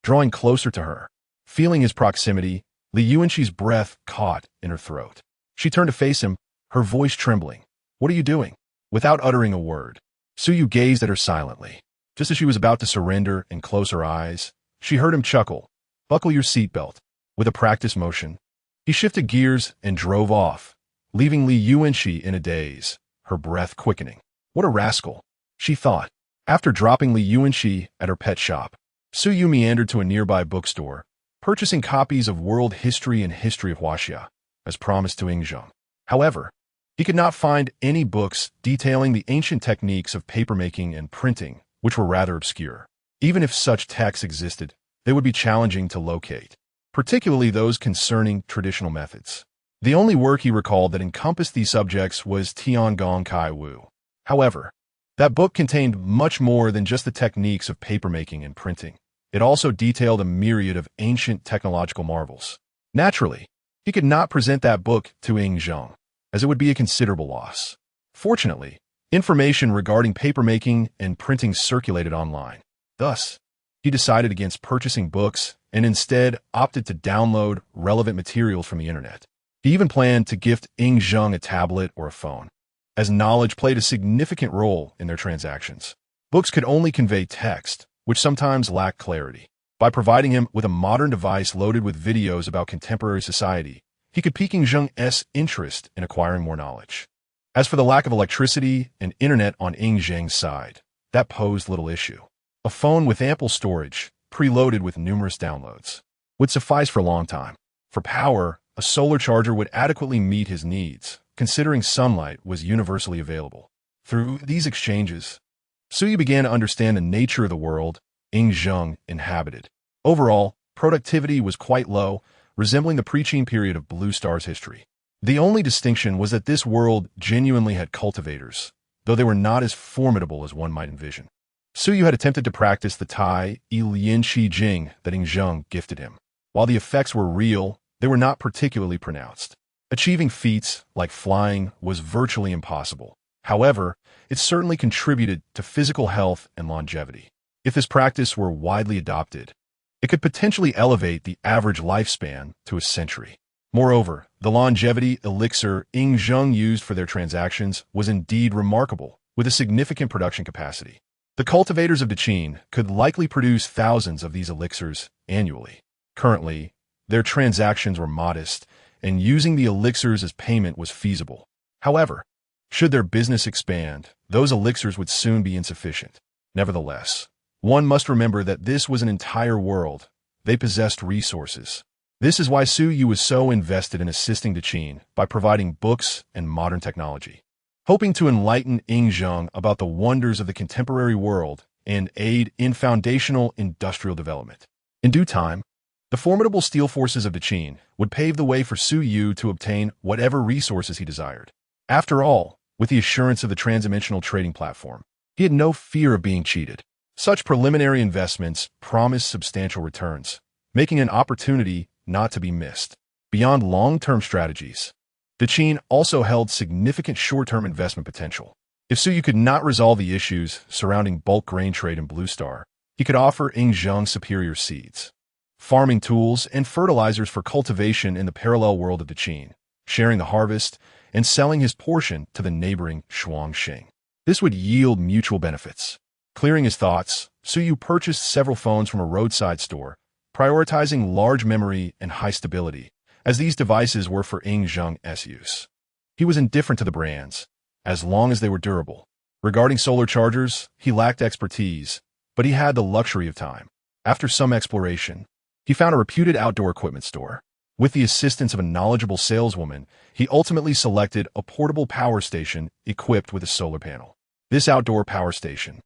drawing closer to her. Feeling his proximity, Li Yuanqi's breath caught in her throat. She turned to face him, her voice trembling. "What are you doing?" Without uttering a word, Su Yu gazed at her silently. Just as she was about to surrender and close her eyes, she heard him chuckle. "Buckle your seatbelt." With a practiced motion, he shifted gears and drove off, leaving Li Yuanqi in a daze, her breath quickening. What a rascal, she thought. After dropping Li Yuanqi at her pet shop, Su Yu meandered to a nearby bookstore, purchasing copies of World History and History of Huaxia, as promised to Yi Jin. However, he could not find any books detailing the ancient techniques of papermaking and printing, which were rather obscure. Even if such texts existed, they would be challenging to locate, particularly those concerning traditional methods. The only work he recalled that encompassed these subjects was Tiangong Kai Wu. However, that book contained much more than just the techniques of papermaking and printing. It also detailed a myriad of ancient technological marvels. Naturally, he could not present that book to Yi Jin, as it would be a considerable loss. Fortunately, information regarding papermaking and printing circulated online. Thus, he decided against purchasing books and instead opted to download relevant materials from the internet. He even planned to gift Yi Jin a tablet or a phone, as knowledge played a significant role in their transactions. Books could only convey text, which sometimes lacked clarity. By providing him with a modern device loaded with videos about contemporary society, he could pique Yi Jin's interest in acquiring more knowledge. As for the lack of electricity and internet on Yi Jin's side, that posed little issue. A phone with ample storage, preloaded with numerous downloads, would suffice for a long time. For power, a solar charger would adequately meet his needs, considering sunlight was universally available. Through these exchanges, Suyu began to understand the nature of the world Yi Jin inhabited. Overall, productivity was quite low, resembling the pre-Qin period of Blue Star's history. The only distinction was that this world genuinely had cultivators, though they were not as formidable as one might envision. Suyu had attempted to practice the Tai Yi Jing that Yi Jin gifted him. While the effects were real, they were not particularly pronounced. Achieving feats like flying was virtually impossible. However, it certainly contributed to physical health and longevity. If this practice were widely adopted, it could potentially elevate the average lifespan to a century. Moreover, the longevity elixir Yi Jin used for their transactions was indeed remarkable, with a significant production capacity. The cultivators of Daqin could likely produce thousands of these elixirs annually. Currently, their transactions were modest, and using the elixirs as payment was feasible. However, should their business expand, those elixirs would soon be insufficient. Nevertheless, one must remember that this was an entire world. They possessed resources. This is why Suyu was so invested in assisting Daqin by providing books and modern technology, hoping to enlighten Yi Jin about the wonders of the contemporary world and aid in foundational industrial development. In due time, the formidable steel forces of Daqin would pave the way for Suyu to obtain whatever resources he desired. After all, with the assurance of the Trans-Dimensional Trading Platform, he had no fear of being cheated. Such preliminary investments promised substantial returns, making an opportunity not to be missed. Beyond long-term strategies, Daqin also held significant short-term investment potential. If Suyu could not resolve the issues surrounding bulk grain trade in Blue Star, he could offer Yi Jin superior seeds, farming tools, and fertilizers for cultivation in the parallel world of Daqin, sharing the harvest, and selling his portion to the neighboring Shuangxing. This would yield mutual benefits. Clearing his thoughts, Suyu purchased several phones from a roadside store, prioritizing large memory and high stability, as these devices were for Yi Jin's use. He was indifferent to the brands, as long as they were durable. Regarding solar chargers, he lacked expertise, but he had the luxury of time. After some exploration, he found a reputed outdoor equipment store. With the assistance of a knowledgeable saleswoman, he ultimately selected a portable power station equipped with a solar panel. This outdoor power station,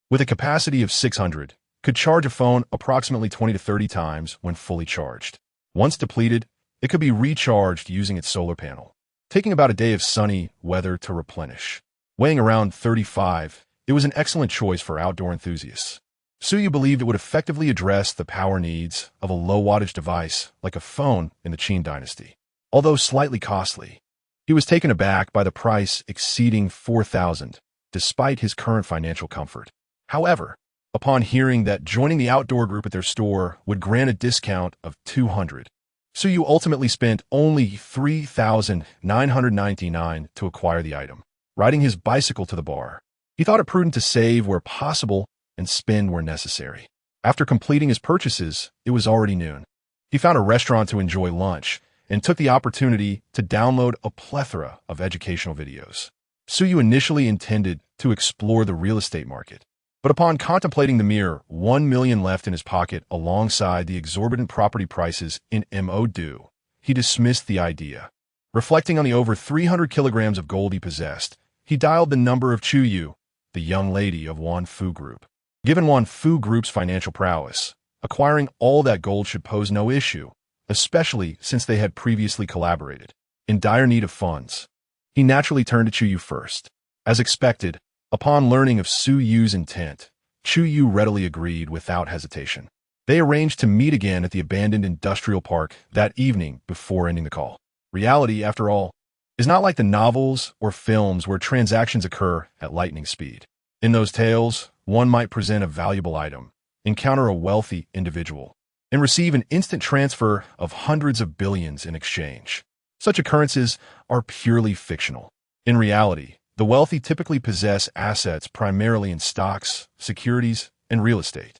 with a capacity of 600, could charge a phone approximately 20 to 30 times when fully charged. Once depleted, it could be recharged using its solar panel, taking about a day of sunny weather to replenish. Weighing around 35, it was an excellent choice for outdoor enthusiasts. Suyu believed it would effectively address the power needs of a low-wattage device like a phone in the Qin dynasty. Although slightly costly, he was taken aback by the price exceeding 4,000, despite his current financial comfort. However, upon hearing that joining the outdoor group at their store would grant a discount of 200, Suyu ultimately spent only 3,999 to acquire the item. Riding his bicycle to the bar, he thought it prudent to save where possible and spend where necessary. After completing his purchases, it was already noon. He found a restaurant to enjoy lunch and took the opportunity to download a plethora of educational videos. Suyu initially intended to explore the real estate market, But upon contemplating the mere 1 million left in his pocket alongside the exorbitant property prices in Mo due, he dismissed the idea. Reflecting on the over 300 kilograms of gold he possessed, he dialed the number of Chu Yu, the young lady of Wan Fu Group. Given Wan Fu Group's financial prowess, acquiring all that gold should pose no issue, especially since they had previously collaborated. In dire need of funds, he naturally turned to Chu Yu first. As expected, upon learning of Su Yu's intent, Chu Yu readily agreed without hesitation. They arranged to meet again at the abandoned industrial park that evening before ending the call. Reality, after all, is not like the novels or films where transactions occur at lightning speed. In those tales, one might present a valuable item, encounter a wealthy individual, and receive an instant transfer of hundreds of billions in exchange. Such occurrences are purely fictional. In reality, the wealthy typically possess assets primarily in stocks, securities, and real estate.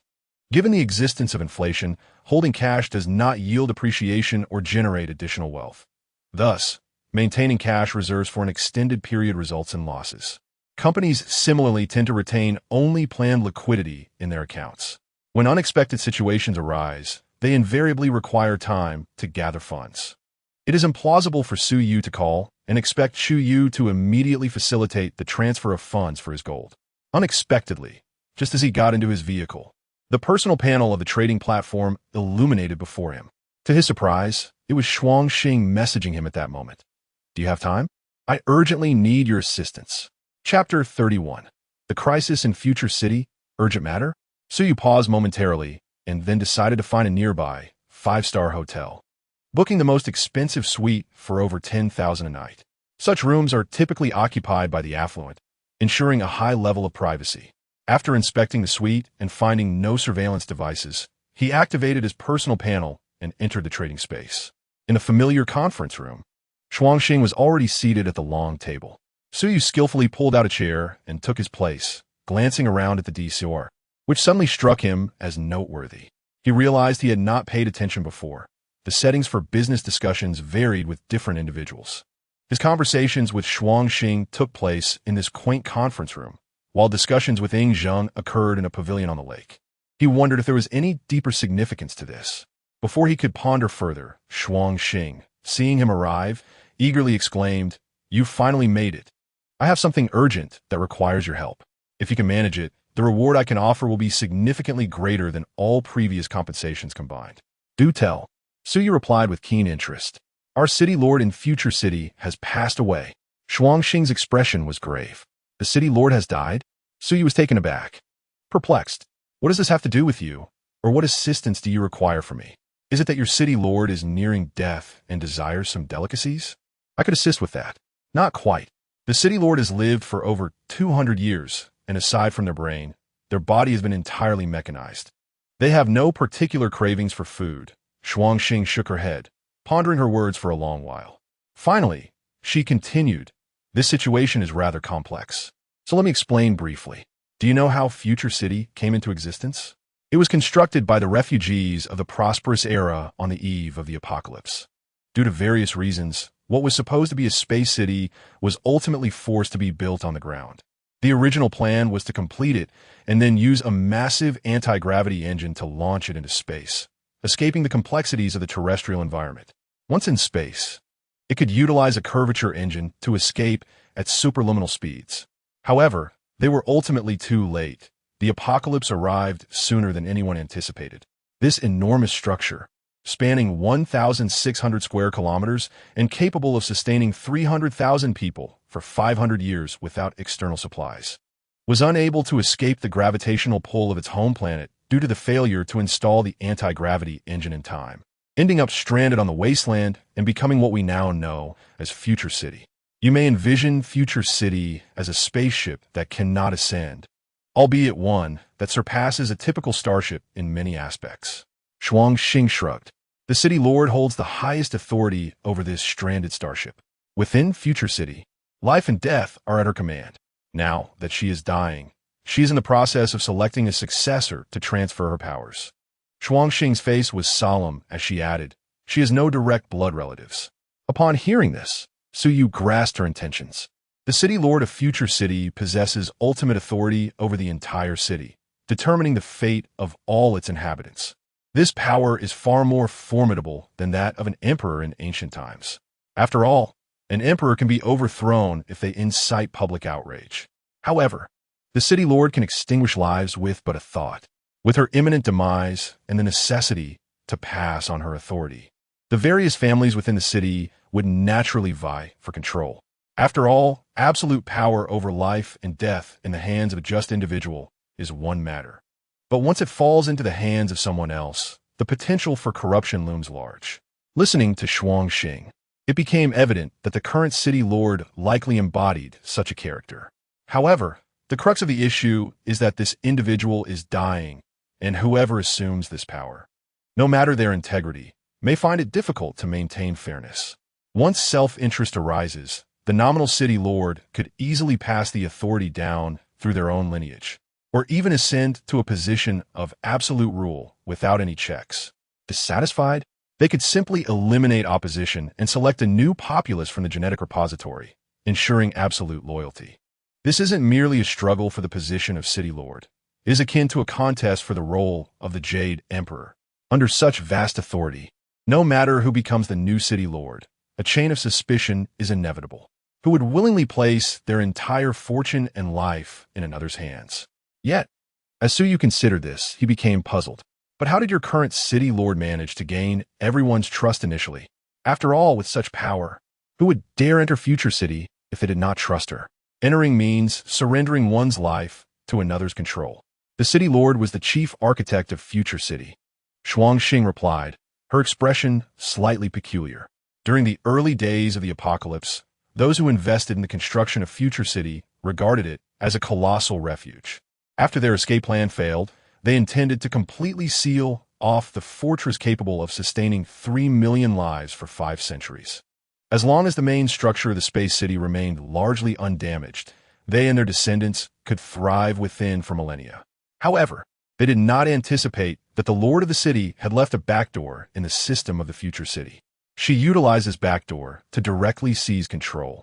Given the existence of inflation, holding cash does not yield appreciation or generate additional wealth. Thus, maintaining cash reserves for an extended period results in losses. Companies similarly tend to retain only planned liquidity in their accounts. When unexpected situations arise, they invariably require time to gather funds. It is implausible for Su Yu to call and expect Chu Yu to immediately facilitate the transfer of funds for his gold. Unexpectedly, just as he got into his vehicle, the personal panel of the trading platform illuminated before him. To his surprise, it was Xuangxing messaging him at that moment. Do you have time? I urgently need your assistance. Chapter 31. The Crisis in Future City, Urgent Matter? Su Yu paused momentarily and then decided to find a nearby, 5-star hotel, booking the most expensive suite for over $10,000 a night. Such rooms are typically occupied by the affluent, ensuring a high level of privacy. After inspecting the suite and finding no surveillance devices, he activated his personal panel and entered the trading space. In a familiar conference room, Xuangxing was already seated at the long table. Su Yu skillfully pulled out a chair and took his place, glancing around at the decor, which suddenly struck him as noteworthy. He realized he had not paid attention before. The settings for business discussions varied with different individuals. His conversations with Xuangxing took place in this quaint conference room, while discussions with Ying Zheng occurred in a pavilion on the lake. He wondered if there was any deeper significance to this. Before he could ponder further, Xuangxing, seeing him arrive, eagerly exclaimed, "You finally made it. I have something urgent that requires your help. If you can manage it, the reward I can offer will be significantly greater than all previous compensations combined." "Do tell." Su Yu replied with keen interest. "Our city lord in Future City has passed away." Xuangxing's expression was grave. "The city lord has died?" Su Yu was taken aback. Perplexed. "What does this have to do with you? Or what assistance do you require from me? Is it that your city lord is nearing death and desires some delicacies? I could assist with that." "Not quite. The city lord has lived for over 200 years, and aside from their brain, their body has been entirely mechanized. They have no particular cravings for food." Xuangxing shook her head, pondering her words for a long while. Finally, she continued, "This situation is rather complex. So let me explain briefly. Do you know how Future City came into existence? It was constructed by the refugees of the prosperous era on the eve of the apocalypse. Due to various reasons, what was supposed to be a space city was ultimately forced to be built on the ground. The original plan was to complete it and then use a massive anti-gravity engine to launch it into space, escaping the complexities of the terrestrial environment. Once in space, it could utilize a curvature engine to escape at superluminal speeds. However, they were ultimately too late. The apocalypse arrived sooner than anyone anticipated. This enormous structure, spanning 1,600 square kilometers and capable of sustaining 300,000 people for 500 years without external supplies, was unable to escape the gravitational pull of its home planet due to the failure to install the anti-gravity engine in time, ending up stranded on the wasteland and becoming what we now know as Future City. You may envision Future City as a spaceship that cannot ascend, albeit one that surpasses a typical starship in many aspects. Xuangxing shrugged. The city lord holds the highest authority over this stranded starship. Within Future City, life and death are at her command. Now that she is dying, she is in the process of selecting a successor to transfer her powers. Xuangxing's face was solemn as she added, "She has no direct blood relatives." Upon hearing this, Su Yu grasped her intentions. The city lord of Future City possesses ultimate authority over the entire city, determining the fate of all its inhabitants. This power is far more formidable than that of an emperor in ancient times. After all, an emperor can be overthrown if they incite public outrage. However, the city lord can extinguish lives with but a thought. With her imminent demise and the necessity to pass on her authority, the various families within the city would naturally vie for control. After all, absolute power over life and death in the hands of a just individual is one matter. But once it falls into the hands of someone else, the potential for corruption looms large. Listening to Xuanxing, it became evident that the current city lord likely embodied such a character. However, the crux of the issue is that this individual is dying, and whoever assumes this power, no matter their integrity, may find it difficult to maintain fairness. Once self-interest arises, the nominal city lord could easily pass the authority down through their own lineage, or even ascend to a position of absolute rule without any checks. Dissatisfied, they could simply eliminate opposition and select a new populace from the genetic repository, ensuring absolute loyalty. This isn't merely a struggle for the position of city lord. It is akin to a contest for the role of the Jade Emperor. Under such vast authority, no matter who becomes the new city lord, a chain of suspicion is inevitable. Who would willingly place their entire fortune and life in another's hands? Yet, as Suyu considered this, he became puzzled. But how did your current city lord manage to gain everyone's trust initially? After all, with such power, who would dare enter Future City if they did not trust her? Entering means surrendering one's life to another's control. The city lord was the chief architect of Future City. Xuanxing replied, her expression slightly peculiar. During the early days of the apocalypse, those who invested in the construction of Future City regarded it as a colossal refuge. After their escape plan failed, they intended to completely seal off the fortress capable of sustaining 3 million lives for 5 centuries. As long as the main structure of the space city remained largely undamaged, they and their descendants could thrive within for millennia. However, they did not anticipate that the lord of the city had left a backdoor in the system of the Future City. She utilized this backdoor to directly seize control,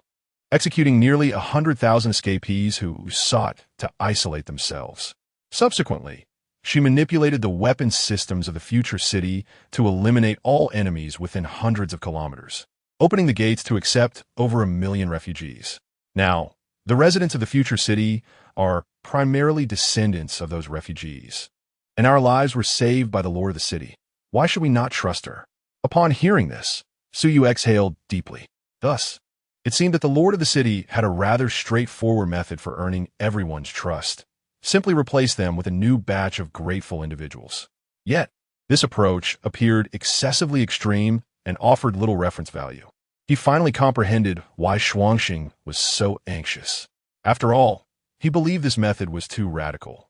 executing nearly 100,000 escapees who sought to isolate themselves. Subsequently, she manipulated the weapons systems of the Future City to eliminate all enemies within hundreds of kilometers, opening the gates to accept over 1 million refugees. Now, the residents of the Future City are primarily descendants of those refugees, and our lives were saved by the lord of the city. Why should we not trust her? Upon hearing this, Suyu exhaled deeply. Thus, it seemed that the lord of the city had a rather straightforward method for earning everyone's trust. Simply replace them with a new batch of grateful individuals. Yet, this approach appeared excessively extreme and offered little reference value. He finally comprehended why Xuanxing was so anxious. After all, he believed this method was too radical,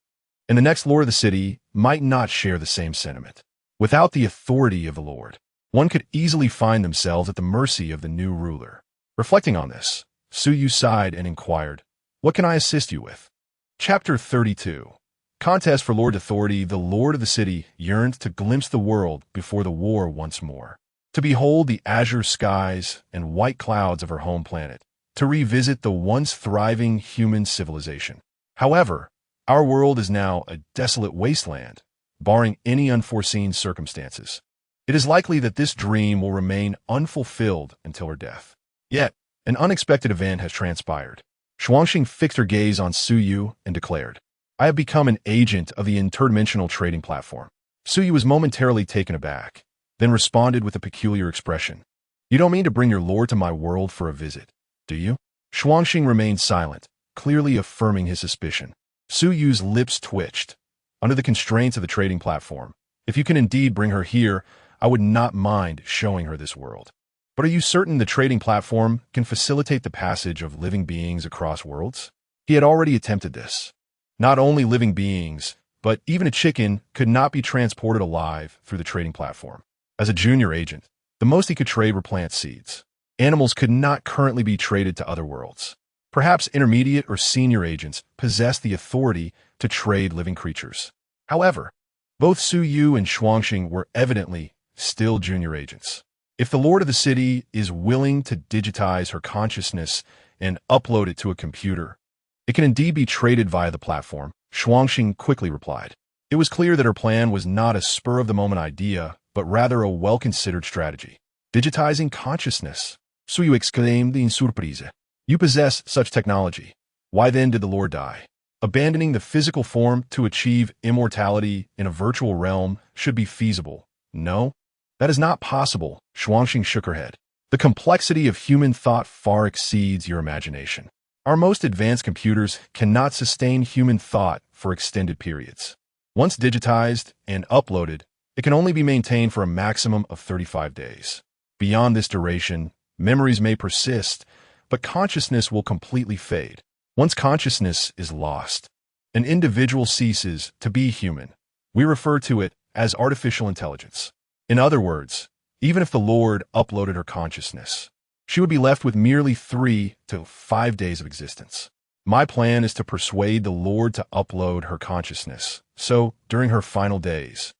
and the next lord of the city might not share the same sentiment. Without the authority of the lord, one could easily find themselves at the mercy of the new ruler. Reflecting on this, Suyu sighed and inquired, "What can I assist you with?" Chapter 32. Contest for Lord Authority. The lord of the city yearned to glimpse the world before the war once more, to behold the azure skies and white clouds of her home planet, to revisit the once thriving human civilization. However, our world is now a desolate wasteland, barring any unforeseen circumstances. It is likely that this dream will remain unfulfilled until her death. Yet, an unexpected event has transpired. Xuanxing fixed her gaze on Suyu and declared, "I have become an agent of the Interdimensional Trading Platform." Suyu was momentarily taken aback, then responded with a peculiar expression. "You don't mean to bring your lord to my world for a visit, do you?" Xuanxing remained silent, clearly affirming his suspicion. Suyu's lips twitched. "Under the constraints of the trading platform, if you can indeed bring her here, I would not mind showing her this world. But are you certain the trading platform can facilitate the passage of living beings across worlds?" He had already attempted this. Not only living beings, but even a chicken could not be transported alive through the trading platform. As a junior agent, the most he could trade were plant seeds. Animals could not currently be traded to other worlds. Perhaps intermediate or senior agents possessed the authority to trade living creatures. However, both Suyu and Xuanxing were evidently still junior agents. If the lord of the city is willing to digitize her consciousness and upload it to a computer, it can indeed be traded via the platform, Xuanxing quickly replied. It was clear that her plan was not a spur-of-the-moment idea, but rather a well-considered strategy. Digitizing consciousness, Suyu exclaimed in surprise. You possess such technology. Why then did the lord die? Abandoning the physical form to achieve immortality in a virtual realm should be feasible. No, that is not possible, Xuanxing shook her head. The complexity of human thought far exceeds your imagination. Our most advanced computers cannot sustain human thought for extended periods. Once digitized and uploaded, it can only be maintained for a maximum of 35 days. Beyond this duration, memories may persist, but consciousness will completely fade. Once consciousness is lost, an individual ceases to be human. We refer to it as artificial intelligence. In other words, even if the Lord uploaded her consciousness, she would be left with merely 3 to 5 days of existence. My plan is to persuade the Lord to upload her consciousness, so during her final days,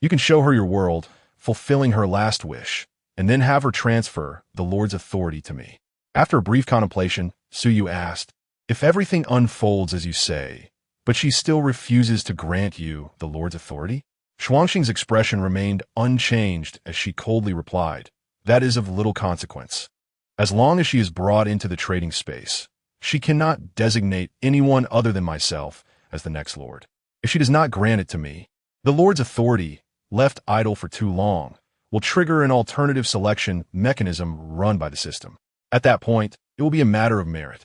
you can show her your world, fulfilling her last wish, and then have her transfer the Lord's authority to me. After a brief contemplation, Suyu asked, if everything unfolds as you say, but she still refuses to grant you the Lord's authority? Xuanxing's expression remained unchanged as she coldly replied, that is of little consequence. As long as she is brought into the trading space, she cannot designate anyone other than myself as the next Lord. If she does not grant it to me, the Lord's authority, left idle for too long, will trigger an alternative selection mechanism run by the system. At that point, it will be a matter of merit.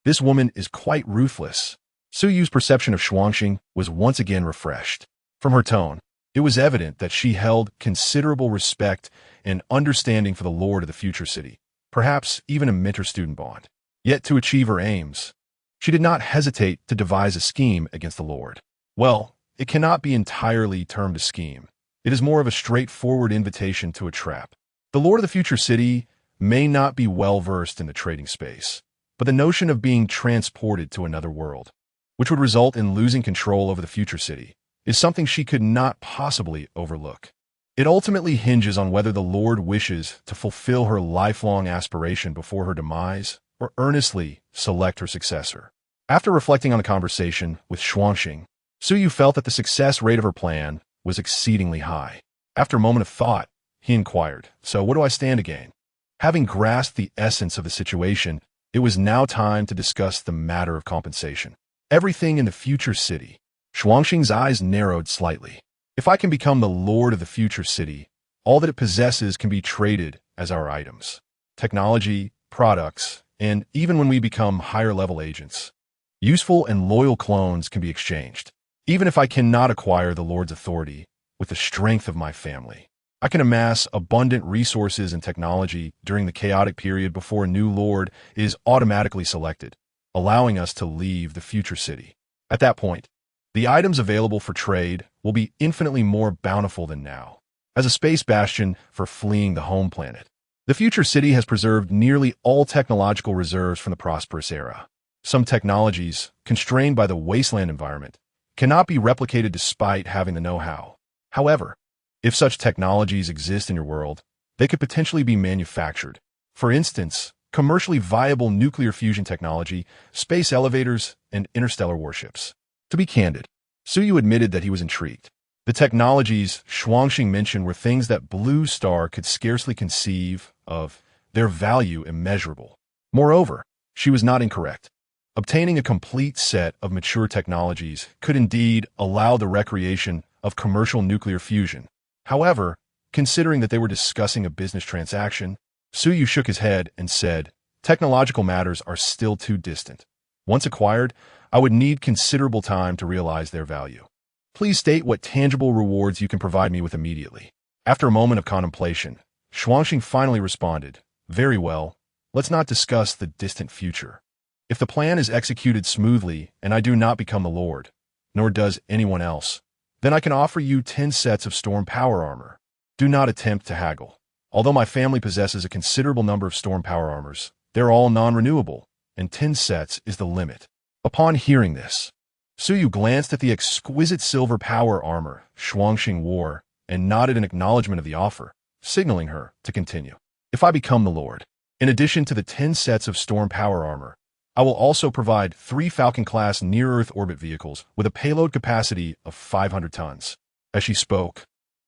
This woman is quite ruthless. Suyu's perception of Xuanxing was once again refreshed. From her tone, it was evident that she held considerable respect and understanding for the Lord of the future city, perhaps even a mentor-student bond. Yet to achieve her aims, she did not hesitate to devise a scheme against the Lord. Well, it cannot be entirely termed a scheme. It is more of a straightforward invitation to a trap. The Lord of the future city may not be well-versed in the trading space, but the notion of being transported to another world, which would result in losing control over the future city, is something she could not possibly overlook. It ultimately hinges on whether the Lord wishes to fulfill her lifelong aspiration before her demise or earnestly select her successor. After reflecting on the conversation with Xuanxing, Suyu felt that the success rate of her plan was exceedingly high. After a moment of thought, he inquired, so what do I stand to gain? Having grasped the essence of the situation, it was now time to discuss the matter of compensation. Everything in the future city. Xuanxing's eyes narrowed slightly. If I can become the Lord of the future city, all that it possesses can be traded as our items. Technology, products, and even when we become higher-level agents, useful and loyal clones can be exchanged. Even if I cannot acquire the Lord's authority with the strength of my family, I can amass abundant resources and technology during the chaotic period before a new Lord is automatically selected, allowing us to leave the future city. At that point, the items available for trade will be infinitely more bountiful than now. As a space bastion for fleeing the home planet, the future city has preserved nearly all technological reserves from the prosperous era. Some technologies, constrained by the wasteland environment, cannot be replicated despite having the know-how. However, if such technologies exist in your world, they could potentially be manufactured. For instance, commercially viable nuclear fusion technology, space elevators, and interstellar warships. To be candid, Suyu admitted that he was intrigued. The technologies Xuanxing mentioned were things that Blue Star could scarcely conceive of, their value immeasurable. Moreover, she was not incorrect. Obtaining a complete set of mature technologies could indeed allow the recreation of commercial nuclear fusion. However, considering that they were discussing a business transaction, Suyu shook his head and said, technological matters are still too distant. Once acquired, I would need considerable time to realize their value. Please state what tangible rewards you can provide me with immediately. After a moment of contemplation, Xuanxing finally responded, very well, let's not discuss the distant future. If the plan is executed smoothly and I do not become the Lord, nor does anyone else, then I can offer you 10 sets of storm power armor. Do not attempt to haggle. Although my family possesses a considerable number of storm power armors, they're all non-renewable, and 10 sets is the limit. Upon hearing this, Suyu glanced at the exquisite silver power armor Xuanxing wore and nodded in acknowledgement of the offer. signaling her to continue. If I become the Lord, in addition to the 10 sets of storm power armor, I will also provide 3 Falcon-class near-Earth orbit vehicles with a payload capacity of 500 tons. As she spoke,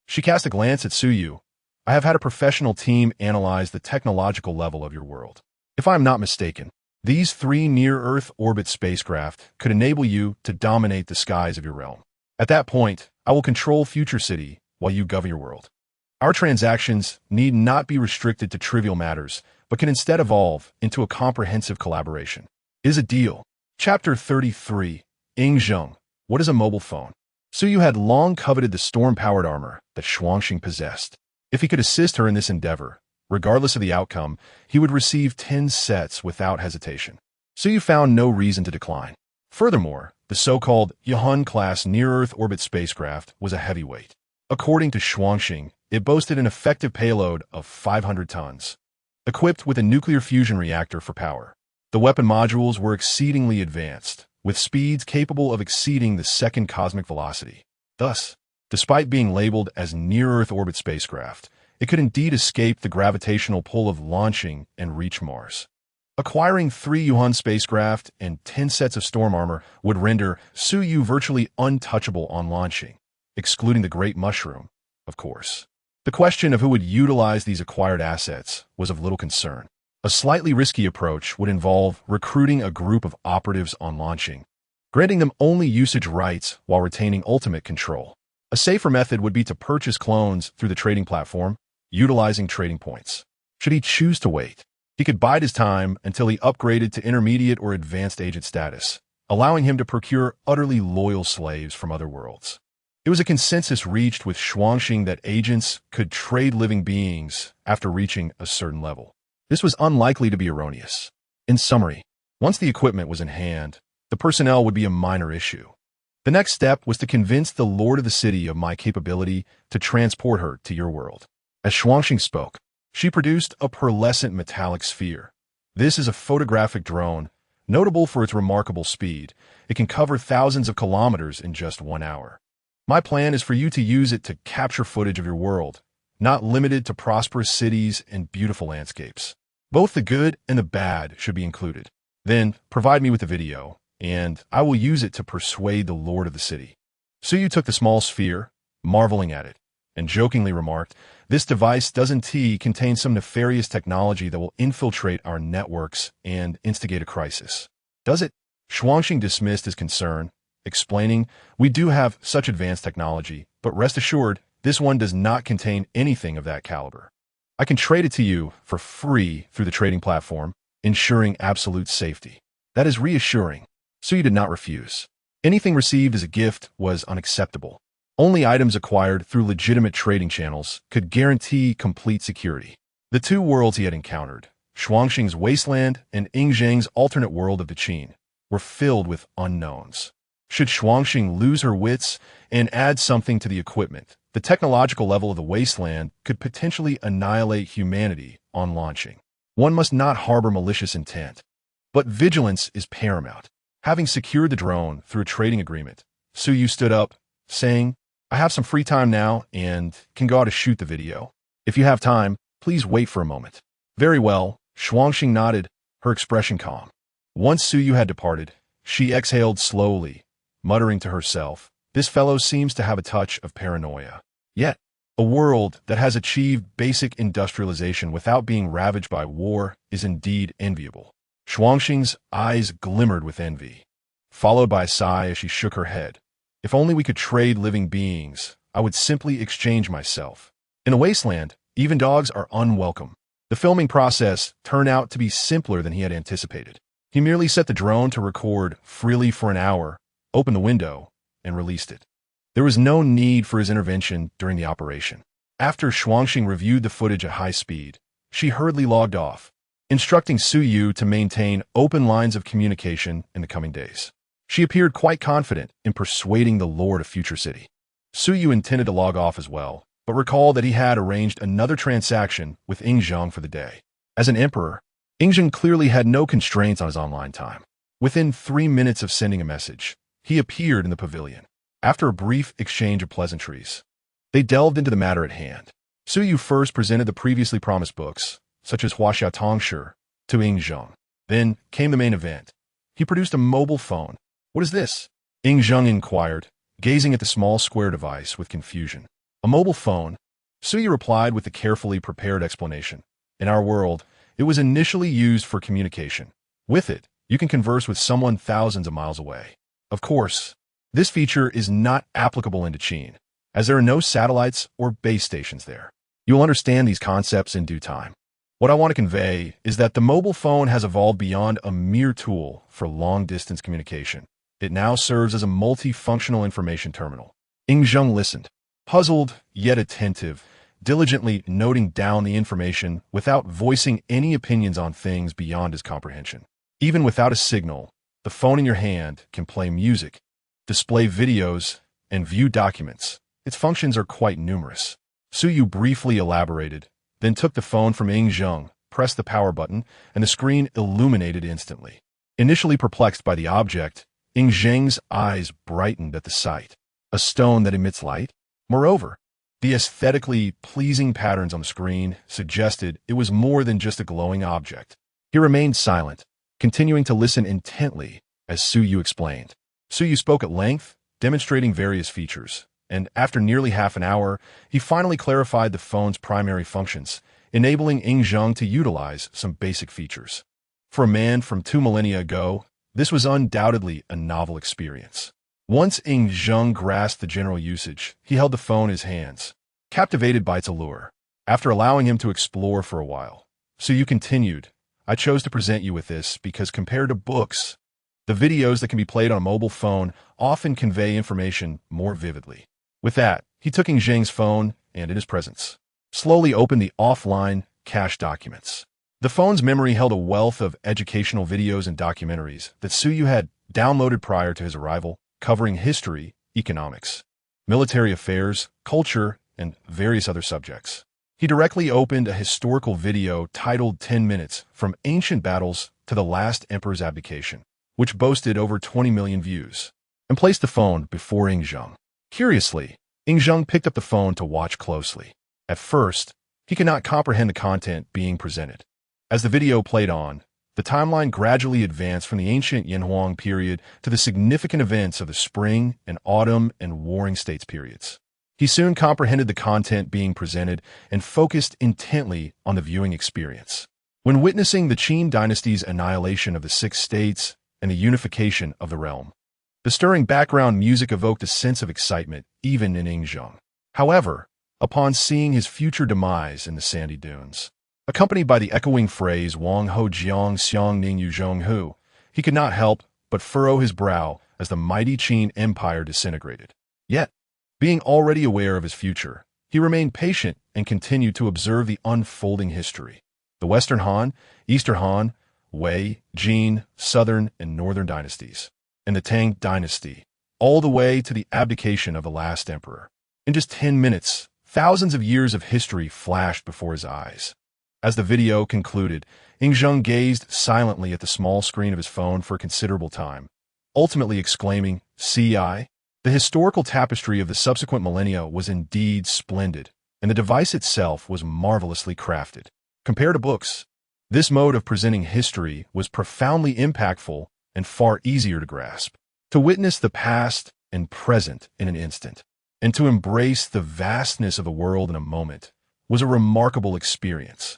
she cast a glance at Suyu. I have had a professional team analyze the technological level of your world. If I am not mistaken, these 3 near-Earth orbit spacecraft could enable you to dominate the skies of your realm. At that point, I will control Future City while you govern your world. Our transactions need not be restricted to trivial matters, but can instead evolve into a comprehensive collaboration. Is a deal. Chapter 33. Yi Jin Jing. What is a mobile phone? Suyu had long coveted the storm-powered armor that Xuanxing possessed. If he could assist her in this endeavor, regardless of the outcome, he would receive 10 sets without hesitation. Suyu found no reason to decline. Furthermore, the so-called Yuan-class near-Earth orbit spacecraft was a heavyweight. According to Xuanxing, it boasted an effective payload of 500 tons. Equipped with a nuclear fusion reactor for power, the weapon modules were exceedingly advanced, with speeds capable of exceeding the second cosmic velocity. Thus, despite being labeled as near-Earth orbit spacecraft, it could indeed escape the gravitational pull of launching and reach Mars. Acquiring 3 Yuan spacecraft and 10 sets of storm armor would render Suyu virtually untouchable on launching, excluding the Great Mushroom, of course. The question of who would utilize these acquired assets was of little concern. A slightly risky approach would involve recruiting a group of operatives on launching, granting them only usage rights while retaining ultimate control. A safer method would be to purchase clones through the trading platform, utilizing trading points. Should he choose to wait, he could bide his time until he upgraded to intermediate or advanced agent status, allowing him to procure utterly loyal slaves from other worlds. It was a consensus reached with Xuanxing that agents could trade living beings after reaching a certain level. This was unlikely to be erroneous. In summary, once the equipment was in hand, the personnel would be a minor issue. The next step was to convince the Lord of the City of my capability to transport her to your world. As Xuanxing spoke, she produced a pearlescent metallic sphere. This is a photographic drone, notable for its remarkable speed. It can cover thousands of kilometers in just 1 hour. My plan is for you to use it to capture footage of your world, not limited to prosperous cities and beautiful landscapes. Both the good and the bad should be included. Then, provide me with the video, and I will use it to persuade the Lord of the City. Suyu took the small sphere, marveling at it, and jokingly remarked, "This device doesn't contain some nefarious technology that will infiltrate our networks and instigate a crisis. Does it?" Xuanxing dismissed his concern, explaining, "We do have such advanced technology, but rest assured, this one does not contain anything of that caliber. I can trade it to you for free through the trading platform, ensuring absolute safety." That is reassuring. Suyu did not refuse. Anything received as a gift was unacceptable. Only items acquired through legitimate trading channels could guarantee complete security. The 2 worlds he had encountered, Xuanxing's wasteland and Yi Jin Jing's alternate world of the Qin, were filled with unknowns. Should Xuanxing lose her wits and add something to the equipment, the technological level of the wasteland could potentially annihilate humanity on launching. One must not harbor malicious intent. But vigilance is paramount. Having secured the drone through a trading agreement, Suyu stood up, saying, "I have some free time now and can go out to shoot the video. If you have time, please wait for a moment." "Very well," Xuanxing nodded, her expression calm. Once Suyu had departed, she exhaled slowly, muttering to herself, "This fellow seems to have a touch of paranoia." Yet, a world that has achieved basic industrialization without being ravaged by war is indeed enviable. Xuanxing's eyes glimmered with envy, followed by a sigh as she shook her head. "If only we could trade living beings, I would simply exchange myself." In a wasteland, even dogs are unwelcome. The filming process turned out to be simpler than he had anticipated. He merely set the drone to record freely for an hour, opened the window, and released it. There was no need for his intervention during the operation. After Xuanxing reviewed the footage at high speed, she hurriedly logged off, instructing Suyu to maintain open lines of communication in the coming days. She appeared quite confident in persuading the Lord of Future City. Suyu intended to log off as well, but recalled that he had arranged another transaction with Yi Jin Jing for the day. As an emperor, Yi Jin Jing clearly had no constraints on his online time. Within 3 minutes of sending a message, he appeared in the pavilion. After a brief exchange of pleasantries, they delved into the matter at hand. Yu first presented the previously promised books, such as Huaxiaotongshi, to Yi Jin. Then came the main event. He produced a mobile phone. What is this? Yi Jin inquired, gazing at the small square device with confusion. A mobile phone? Yu replied with a carefully prepared explanation. In our world, it was initially used for communication. With it, you can converse with someone thousands of miles away. Of course, this feature is not applicable in Qin, as there are no satellites or base stations there. You'll understand these concepts in due time. What I want to convey is that the mobile phone has evolved beyond a mere tool for long-distance communication. It now serves as a multifunctional information terminal. Yi Jin listened, puzzled yet attentive, diligently noting down the information without voicing any opinions on things beyond his comprehension. Even without a signal, the phone in your hand can play music, display videos, and view documents. Its functions are quite numerous. Yu briefly elaborated, then took the phone from Yi Jin, pressed the power button, and the screen illuminated instantly. Initially perplexed by the object, Yi Jin's eyes brightened at the sight. A stone that emits light? Moreover, the aesthetically pleasing patterns on the screen suggested it was more than just a glowing object. He remained silent, continuing to listen intently as Yu explained. Yu spoke at length, demonstrating various features, and after nearly half an hour, he finally clarified the phone's primary functions, enabling Yi Jin to utilize some basic features. For a man from 2 millennia ago, this was undoubtedly a novel experience. Once Yi Jin grasped the general usage, he held the phone in his hands, captivated by its allure. After allowing him to explore for a while, Yu continued, I chose to present you with this because compared to books, the videos that can be played on a mobile phone often convey information more vividly. With that, he took Yi Jin's phone and, in his presence, slowly opened the offline cache documents. The phone's memory held a wealth of educational videos and documentaries that Yu had downloaded prior to his arrival, covering history, economics, military affairs, culture, and various other subjects. He directly opened a historical video titled 10 Minutes from Ancient Battles to the Last Emperor's Abdication, which boasted over 20 million views, and placed the phone before Yi Jin. Curiously, Yi Jin picked up the phone to watch closely. At first, he could not comprehend the content being presented. As the video played on, the timeline gradually advanced from the ancient Yanhuang period to the significant events of the Spring and Autumn and Warring States periods. He soon comprehended the content being presented and focused intently on the viewing experience. When witnessing the Qin dynasty's annihilation of the 6 states and the unification of the realm, the stirring background music evoked a sense of excitement even in Yi Jin. However, upon seeing his future demise in the sandy dunes, accompanied by the echoing phrase Wang Ho Jiang Xiang Ning Yu Zhong Hu, he could not help but furrow his brow as the mighty Qin Empire disintegrated. Yet, being already aware of his future, he remained patient and continued to observe the unfolding history. The Western Han, Eastern Han, Wei, Jin, Southern, and Northern dynasties, and the Tang dynasty, all the way to the abdication of the last emperor. In just 10 minutes, thousands of years of history flashed before his eyes. As the video concluded, Yi Jin gazed silently at the small screen of his phone for a considerable time, ultimately exclaiming, "CI?" The historical tapestry of the subsequent millennia was indeed splendid, and the device itself was marvelously crafted. Compared to books, this mode of presenting history was profoundly impactful and far easier to grasp. To witness the past and present in an instant, and to embrace the vastness of the world in a moment, was a remarkable experience.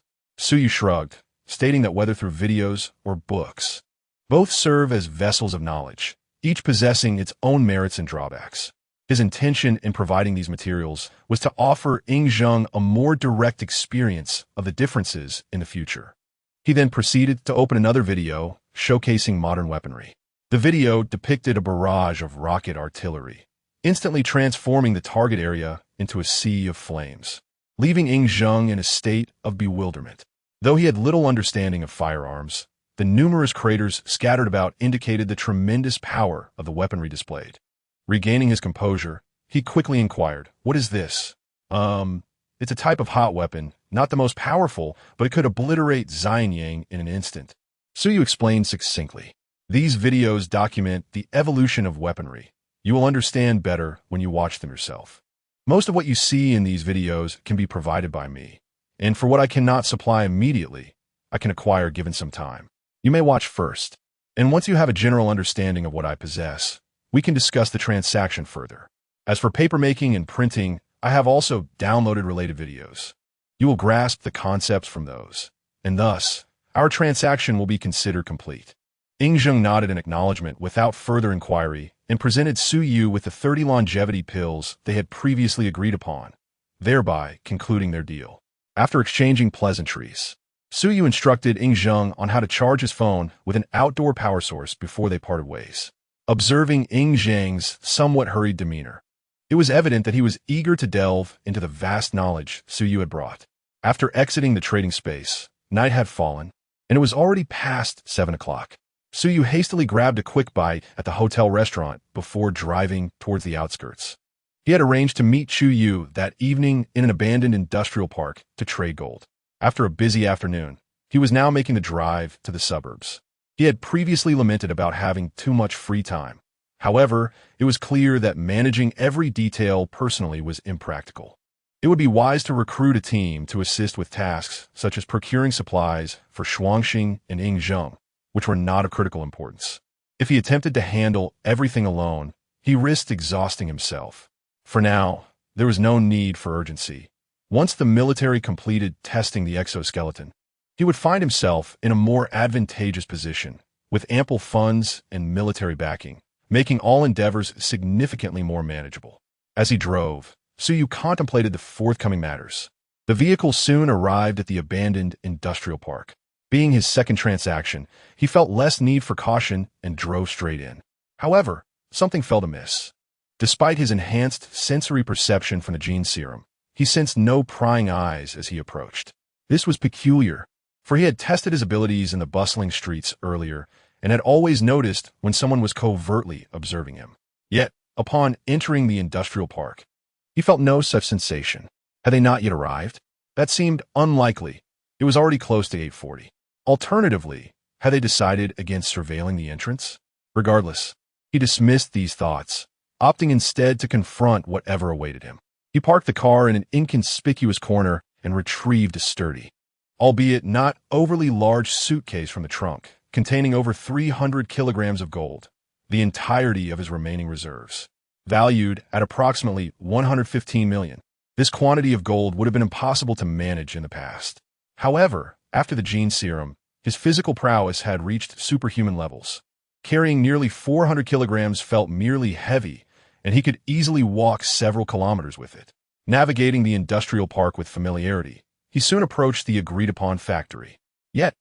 Yu shrugged, stating that whether through videos or books, both serve as vessels of knowledge, each possessing its own merits and drawbacks. His intention in providing these materials was to offer Yi Jin a more direct experience of the differences in the future. He then proceeded to open another video showcasing modern weaponry. The video depicted a barrage of rocket artillery, instantly transforming the target area into a sea of flames, leaving Yi Jin in a state of bewilderment. Though he had little understanding of firearms, the numerous craters scattered about indicated the tremendous power of the weaponry displayed. Regaining his composure, he quickly inquired, "What is this?" It's a type of hot weapon, not the most powerful, but it could obliterate Xianyang in an instant. Yu explained succinctly. These videos document the evolution of weaponry. You will understand better when you watch them yourself. Most of what you see in these videos can be provided by me, and for what I cannot supply immediately, I can acquire given some time. You may watch first, and once you have a general understanding of what I possess, we can discuss the transaction further. As for papermaking and printing, I have also downloaded related videos. You will grasp the concepts from those, and thus, our transaction will be considered complete. Yi Jin Jing nodded in acknowledgement without further inquiry and presented Su Yu with the 30 longevity pills they had previously agreed upon, thereby concluding their deal. After exchanging pleasantries, Su Yu instructed Yi Jin Jing on how to charge his phone with an outdoor power source before they parted ways. Observing Yi Jin Jing's somewhat hurried demeanor, it was evident that he was eager to delve into the vast knowledge Su Yu had brought. After exiting the trading space, night had fallen, and it was already past 7 o'clock. Su Yu hastily grabbed a quick bite at the hotel restaurant before driving towards the outskirts. He had arranged to meet Chu Yu that evening in an abandoned industrial park to trade gold. After a busy afternoon, he was now making the drive to the suburbs. He had previously lamented about having too much free time. However, it was clear that managing every detail personally was impractical. It would be wise to recruit a team to assist with tasks such as procuring supplies for Shuangxing and Yi Jin Jing, which were not of critical importance. If he attempted to handle everything alone, he risked exhausting himself. For now, there was no need for urgency. Once the military completed testing the exoskeleton, he would find himself in a more advantageous position, with ample funds and military backing, making all endeavors significantly more manageable. As he drove, Su Yu contemplated the forthcoming matters. The vehicle soon arrived at the abandoned industrial park. Being his second transaction, he felt less need for caution and drove straight in. However, something felt amiss. Despite his enhanced sensory perception from the gene serum, he sensed no prying eyes as he approached. This was peculiar, for he had tested his abilities in the bustling streets earlier and had always noticed when someone was covertly observing him. Yet, upon entering the industrial park, he felt no such sensation. Had they not yet arrived? That seemed unlikely. It was already close to 8:40. Alternatively, had they decided against surveilling the entrance? Regardless, he dismissed these thoughts, opting instead to confront whatever awaited him. He parked the car in an inconspicuous corner and retrieved a sturdy, albeit not overly large suitcase from the trunk, containing over 300 kilograms of gold, the entirety of his remaining reserves. Valued at approximately 115 million, this quantity of gold would have been impossible to manage in the past. However, after the gene serum, his physical prowess had reached superhuman levels. Carrying nearly 400 kilograms felt merely heavy, and he could easily walk several kilometers with it. Navigating the industrial park with familiarity, he soon approached the agreed-upon factory. Yet,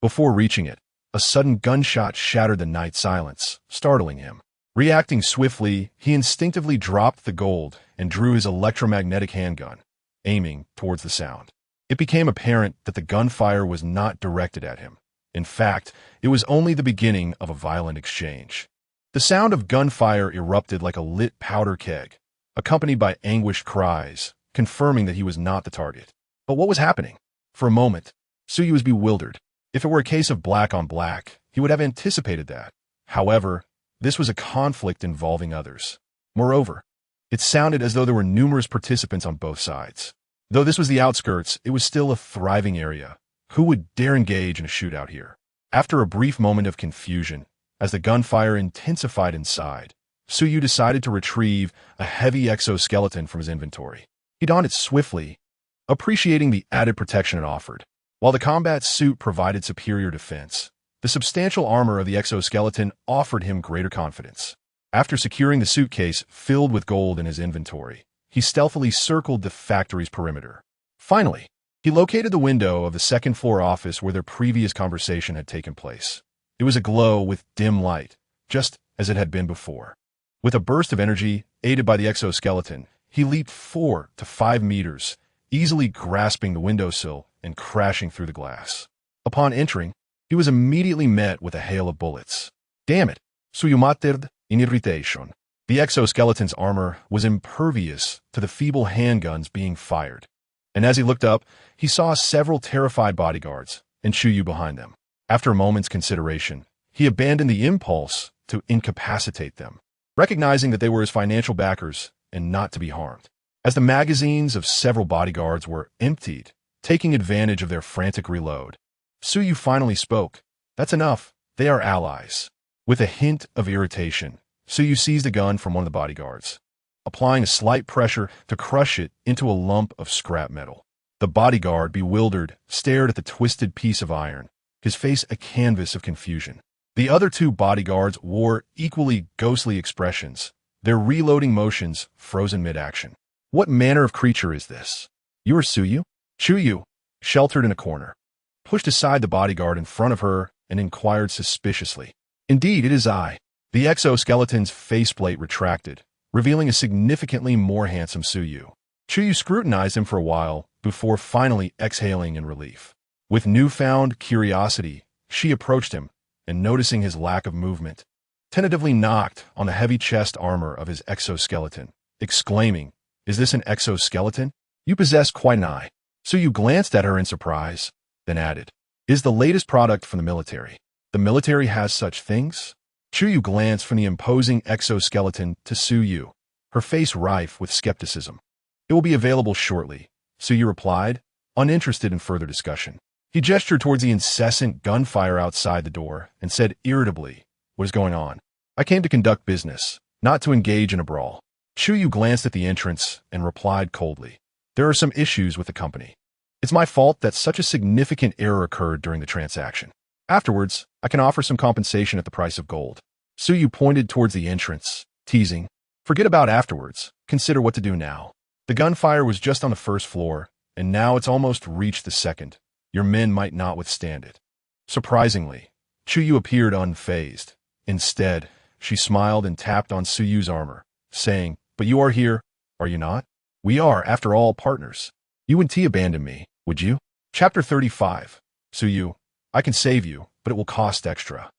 before reaching it, a sudden gunshot shattered the night silence, startling him. Reacting swiftly, he instinctively dropped the gold and drew his electromagnetic handgun, aiming towards the sound. It became apparent that the gunfire was not directed at him. In fact, it was only the beginning of a violent exchange. The sound of gunfire erupted like a lit powder keg, accompanied by anguished cries, confirming that he was not the target. But what was happening? For a moment, Su Yu was bewildered. If it were a case of black on black, he would have anticipated that. However, this was a conflict involving others. Moreover, it sounded as though there were numerous participants on both sides. Though this was the outskirts, it was still a thriving area. Who would dare engage in a shootout here? After a brief moment of confusion, as the gunfire intensified inside, Su Yu decided to retrieve a heavy exoskeleton from his inventory. He donned it swiftly, appreciating the added protection it offered. While the combat suit provided superior defense, the substantial armor of the exoskeleton offered him greater confidence. After securing the suitcase filled with gold in his inventory, he stealthily circled the factory's perimeter. Finally, he located the window of the second-floor office where their previous conversation had taken place. It was aglow with dim light, just as it had been before. With a burst of energy, aided by the exoskeleton, he leaped 4 to 5 meters, easily grasping the windowsill and crashing through the glass. Upon entering, he was immediately met with a hail of bullets. Damn it! Su Yu muttered in irritation. The exoskeleton's armor was impervious to the feeble handguns being fired, and as he looked up, he saw several terrified bodyguards and Chu Yu behind them. After a moment's consideration, he abandoned the impulse to incapacitate them, recognizing that they were his financial backers and not to be harmed. As the magazines of several bodyguards were emptied, taking advantage of their frantic reload, Suyu finally spoke. That's enough. They are allies. With a hint of irritation, Suyu seized a gun from one of the bodyguards, applying a slight pressure to crush it into a lump of scrap metal. The bodyguard, bewildered, stared at the twisted piece of iron, his face a canvas of confusion. The other two bodyguards wore equally ghostly expressions, their reloading motions frozen mid-action. What manner of creature is this? You are Suyu? Chuyu, sheltered in a corner, pushed aside the bodyguard in front of her and inquired suspiciously. Indeed, it is I. The exoskeleton's faceplate retracted, revealing a significantly more handsome Suyu. Chuyu scrutinized him for a while before finally exhaling in relief. With newfound curiosity, she approached him, and noticing his lack of movement, tentatively knocked on the heavy chest armor of his exoskeleton, exclaiming, "Is this an exoskeleton? You possess quite an eye." Suyu glanced at her in surprise, then added, "Is the latest product from the military. The military has such things?" Chuyu glanced from the imposing exoskeleton to Suyu, her face rife with skepticism. "It will be available shortly," Suyu replied, uninterested in further discussion. He gestured towards the incessant gunfire outside the door and said irritably, "What is going on?" "I came to conduct business, not to engage in a brawl." Chuyu glanced at the entrance and replied coldly, "There are some issues with the company. It's my fault that such a significant error occurred during the transaction. Afterwards, I can offer some compensation at the price of gold." Suyu pointed towards the entrance, teasing, "Forget about afterwards. Consider what to do now. The gunfire was just on the first floor, and now it's almost reached the second. Your men might not withstand it." Surprisingly, Chuyu appeared unfazed. Instead, she smiled and tapped on Suyu's armor, saying, "But you are here, are you not? We are, after all, partners. You wouldn't abandon me, would you?" Chapter 35. Suyu, I can save you, but it will cost extra.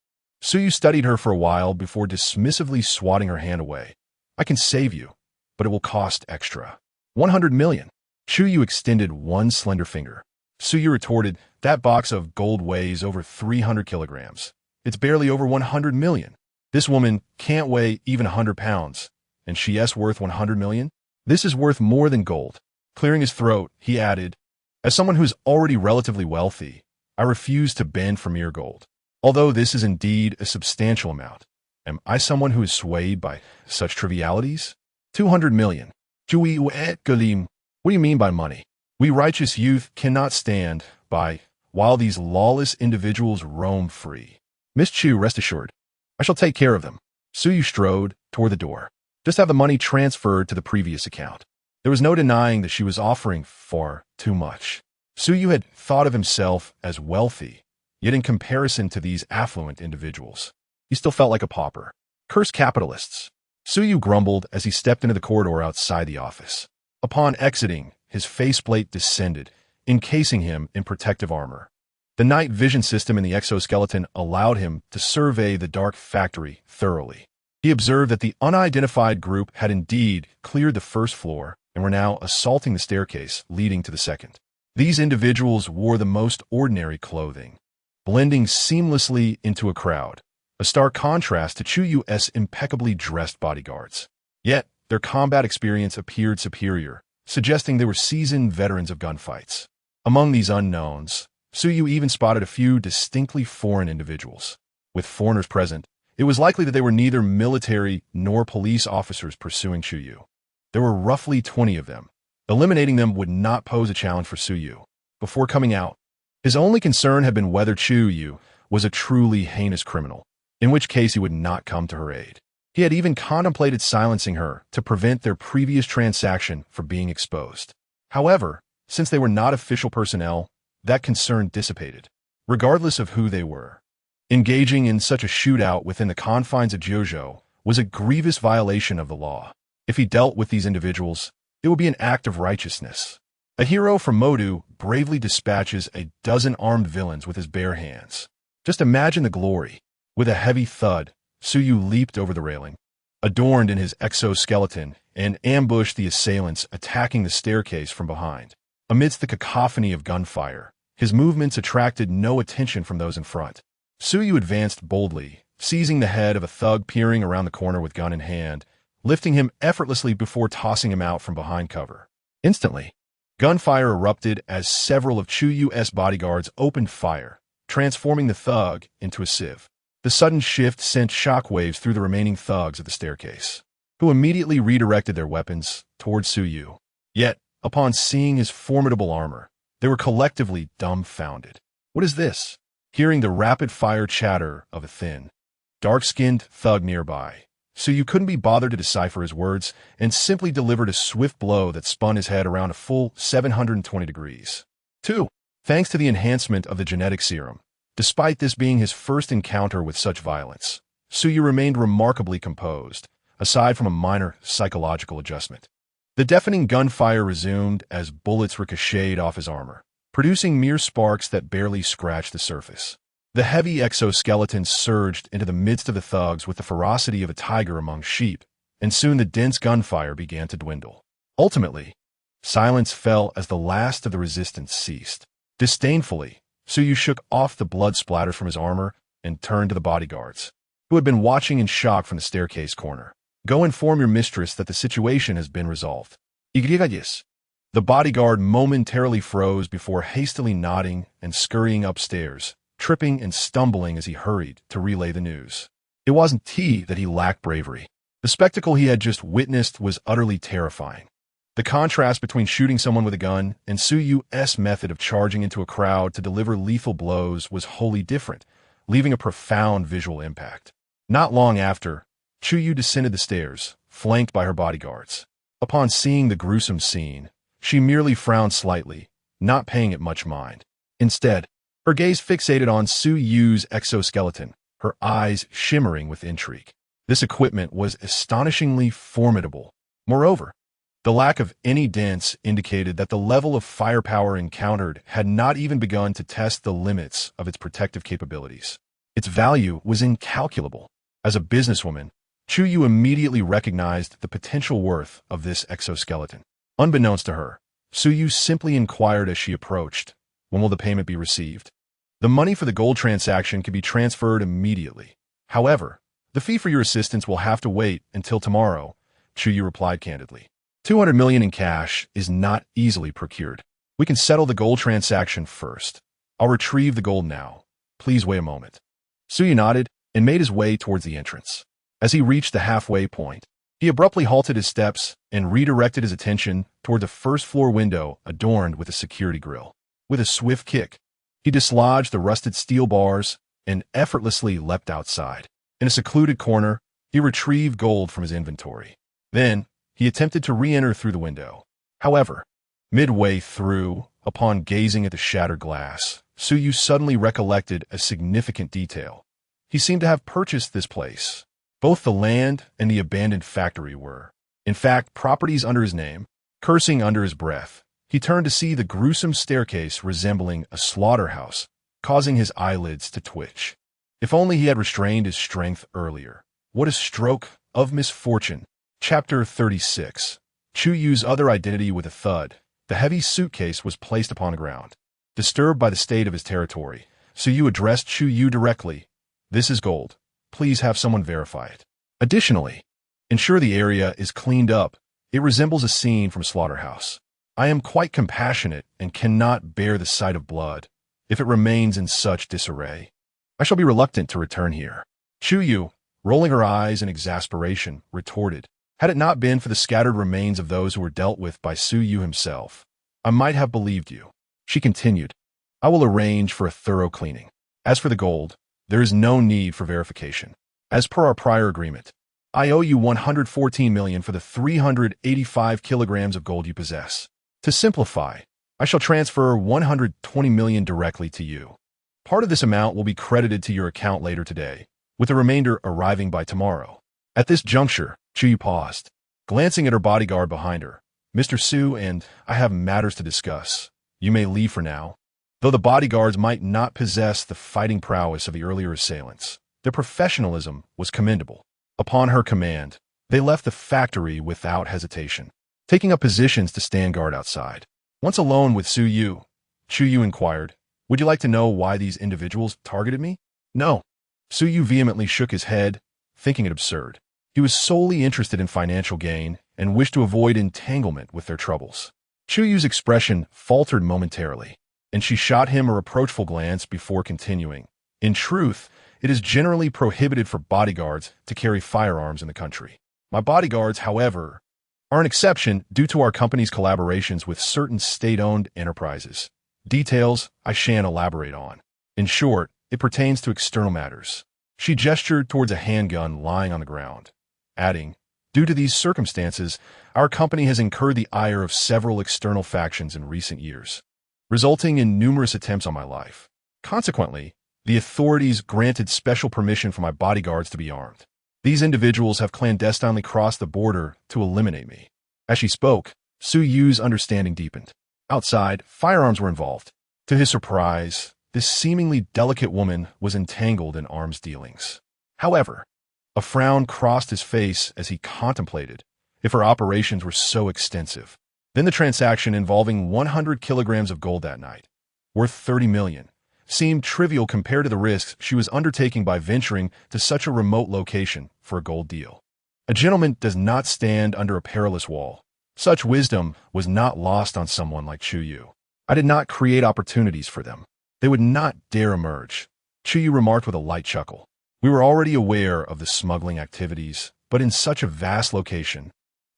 Suyu studied her for a while before dismissively swatting her hand away. "I can save you, but it will cost extra. 100 million. Chuyu extended one slender finger. Suyu retorted, "That box of gold weighs over 300 kilograms. It's barely over 100 million. This woman can't weigh even 100 pounds, and she's worth 100 million? This is worth more than gold." Clearing his throat, he added, "As someone who's already relatively wealthy, I refuse to bend for mere gold. Although this is indeed a substantial amount, am I someone who is swayed by such trivialities? 200 million. What do you mean by money? We righteous youth cannot stand by while these lawless individuals roam free. Miss Chu, rest assured, I shall take care of them." Suyu strode toward the door. "Just have the money transferred to the previous account." There was no denying that she was offering far too much. Suyu had thought of himself as wealthy, yet in comparison to these affluent individuals, he still felt like a pauper. Cursed capitalists. Suyu grumbled as he stepped into the corridor outside the office. Upon exiting, his faceplate descended, encasing him in protective armor. The night vision system in the exoskeleton allowed him to survey the dark factory thoroughly. He observed that the unidentified group had indeed cleared the first floor and were now assaulting the staircase leading to the second. These individuals wore the most ordinary clothing, blending seamlessly into a crowd, a stark contrast to Chuyu's impeccably dressed bodyguards. Yet, their combat experience appeared superior, suggesting they were seasoned veterans of gunfights. Among these unknowns, Suyu even spotted a few distinctly foreign individuals. With foreigners present, it was likely that they were neither military nor police officers pursuing Chuyu. There were roughly 20 of them. Eliminating them would not pose a challenge for Suyu. Before coming out, his only concern had been whether Chuyu was a truly heinous criminal, in which case he would not come to her aid. He had even contemplated silencing her to prevent their previous transaction from being exposed. However, since they were not official personnel, that concern dissipated, regardless of who they were. Engaging in such a shootout within the confines of Jojo was a grievous violation of the law. If he dealt with these individuals, it would be an act of righteousness. A hero from Modu bravely dispatches a dozen armed villains with his bare hands. Just imagine the glory. With a heavy thud, Suyu leaped over the railing, adorned in his exoskeleton, and ambushed the assailants attacking the staircase from behind. Amidst the cacophony of gunfire, his movements attracted no attention from those in front. Suyu advanced boldly, seizing the head of a thug peering around the corner with gun in hand, lifting him effortlessly before tossing him out from behind cover. Instantly, gunfire erupted as several of Chu Yu's bodyguards opened fire, transforming the thug into a sieve. The sudden shift sent shockwaves through the remaining thugs at the staircase, who immediately redirected their weapons towards Su Yu. Yet, upon seeing his formidable armor, they were collectively dumbfounded. What is this? Hearing the rapid-fire chatter of a thin, dark-skinned thug nearby, Su Yu couldn't be bothered to decipher his words and simply delivered a swift blow that spun his head around a full 720 degrees. 2. Thanks to the enhancement of the genetic serum, despite this being his first encounter with such violence, Su Yu remained remarkably composed, aside from a minor psychological adjustment. The deafening gunfire resumed as bullets ricocheted off his armor, producing mere sparks that barely scratched the surface. The heavy exoskeleton surged into the midst of the thugs with the ferocity of a tiger among sheep, and soon the dense gunfire began to dwindle. Ultimately, silence fell as the last of the resistance ceased. Disdainfully, Su Yu shook off the blood splatters from his armor and turned to the bodyguards, who had been watching in shock from the staircase corner. Go inform your mistress that the situation has been resolved. Igrigalles. The bodyguard momentarily froze before hastily nodding and scurrying upstairs, tripping and stumbling as he hurried to relay the news. It wasn't that he lacked bravery. The spectacle he had just witnessed was utterly terrifying. The contrast between shooting someone with a gun and Su Yu's method of charging into a crowd to deliver lethal blows was wholly different, leaving a profound visual impact. Not long after, Chu Yu descended the stairs, flanked by her bodyguards. Upon seeing the gruesome scene, she merely frowned slightly, not paying it much mind. Instead, her gaze fixated on Su Yu's exoskeleton, her eyes shimmering with intrigue. This equipment was astonishingly formidable. Moreover, the lack of any dents indicated that the level of firepower encountered had not even begun to test the limits of its protective capabilities. Its value was incalculable. As a businesswoman, Chu Yu immediately recognized the potential worth of this exoskeleton. Unbeknownst to her, Su Yu simply inquired as she approached, "When will the payment be received?" The money for the gold transaction can be transferred immediately. However, the fee for your assistance will have to wait until tomorrow, Chu Yu replied candidly. 200 million in cash is not easily procured. We can settle the gold transaction first. I'll retrieve the gold now. Please wait a moment. Su Yu nodded and made his way towards the entrance. As he reached the halfway point, he abruptly halted his steps and redirected his attention toward the first-floor window adorned with a security grill. With a swift kick, he dislodged the rusted steel bars and effortlessly leapt outside. In a secluded corner, he retrieved gold from his inventory. Then, he attempted to re-enter through the window. However, midway through, upon gazing at the shattered glass, Su Yu suddenly recollected a significant detail. He seemed to have purchased this place. Both the land and the abandoned factory were, in fact, properties under his name. Cursing under his breath, he turned to see the gruesome staircase resembling a slaughterhouse, causing his eyelids to twitch. If only he had restrained his strength earlier. What a stroke of misfortune. Chapter 36. Chu Yu's other identity. With a thud, the heavy suitcase was placed upon the ground. Disturbed by the state of his territory, Su Yu addressed Chu Yu directly. "This is gold. Please have someone verify it. Additionally, ensure the area is cleaned up. It resembles a scene from a slaughterhouse. I am quite compassionate and cannot bear the sight of blood. If it remains in such disarray, I shall be reluctant to return here." Chu Yu, rolling her eyes in exasperation, retorted, "Had it not been for the scattered remains of those who were dealt with by Su Yu himself, I might have believed you." She continued, "I will arrange for a thorough cleaning. As for the gold, there is no need for verification. As per our prior agreement, I owe you 114 million for the 385 kilograms of gold you possess. To simplify, I shall transfer 120 million directly to you. Part of this amount will be credited to your account later today, with the remainder arriving by tomorrow." At this juncture, Chu Yu paused, glancing at her bodyguard behind her. "Mr. Su and I have matters to discuss. You may leave for now." Though the bodyguards might not possess the fighting prowess of the earlier assailants, their professionalism was commendable. Upon her command, they left the factory without hesitation, taking up positions to stand guard outside. Once alone with Su Yu, Chu Yu inquired, "Would you like to know why these individuals targeted me?" "No." Su Yu vehemently shook his head, thinking it absurd. He was solely interested in financial gain and wished to avoid entanglement with their troubles. Chu Yu's expression faltered momentarily, and she shot him a reproachful glance before continuing. In truth, it is generally prohibited for bodyguards to carry firearms in the country. My bodyguards, however, are an exception due to our company's collaborations with certain state-owned enterprises. Details I shan't elaborate on. In short, it pertains to external matters. She gestured towards a handgun lying on the ground, adding, due to these circumstances, our company has incurred the ire of several external factions in recent years, resulting in numerous attempts on my life. Consequently, the authorities granted special permission for my bodyguards to be armed. These individuals have clandestinely crossed the border to eliminate me. As she spoke, Su Yu's understanding deepened. Outside, firearms were involved. To his surprise, this seemingly delicate woman was entangled in arms dealings. However, a frown crossed his face as he contemplated if her operations were so extensive. Then the transaction involving 100 kilograms of gold that night, worth 30 million, seemed trivial compared to the risks she was undertaking by venturing to such a remote location for a gold deal. A gentleman does not stand under a perilous wall. Such wisdom was not lost on someone like Chu Yu. I did not create opportunities for them. They would not dare emerge, Chu Yu remarked with a light chuckle. We were already aware of the smuggling activities, but in such a vast location,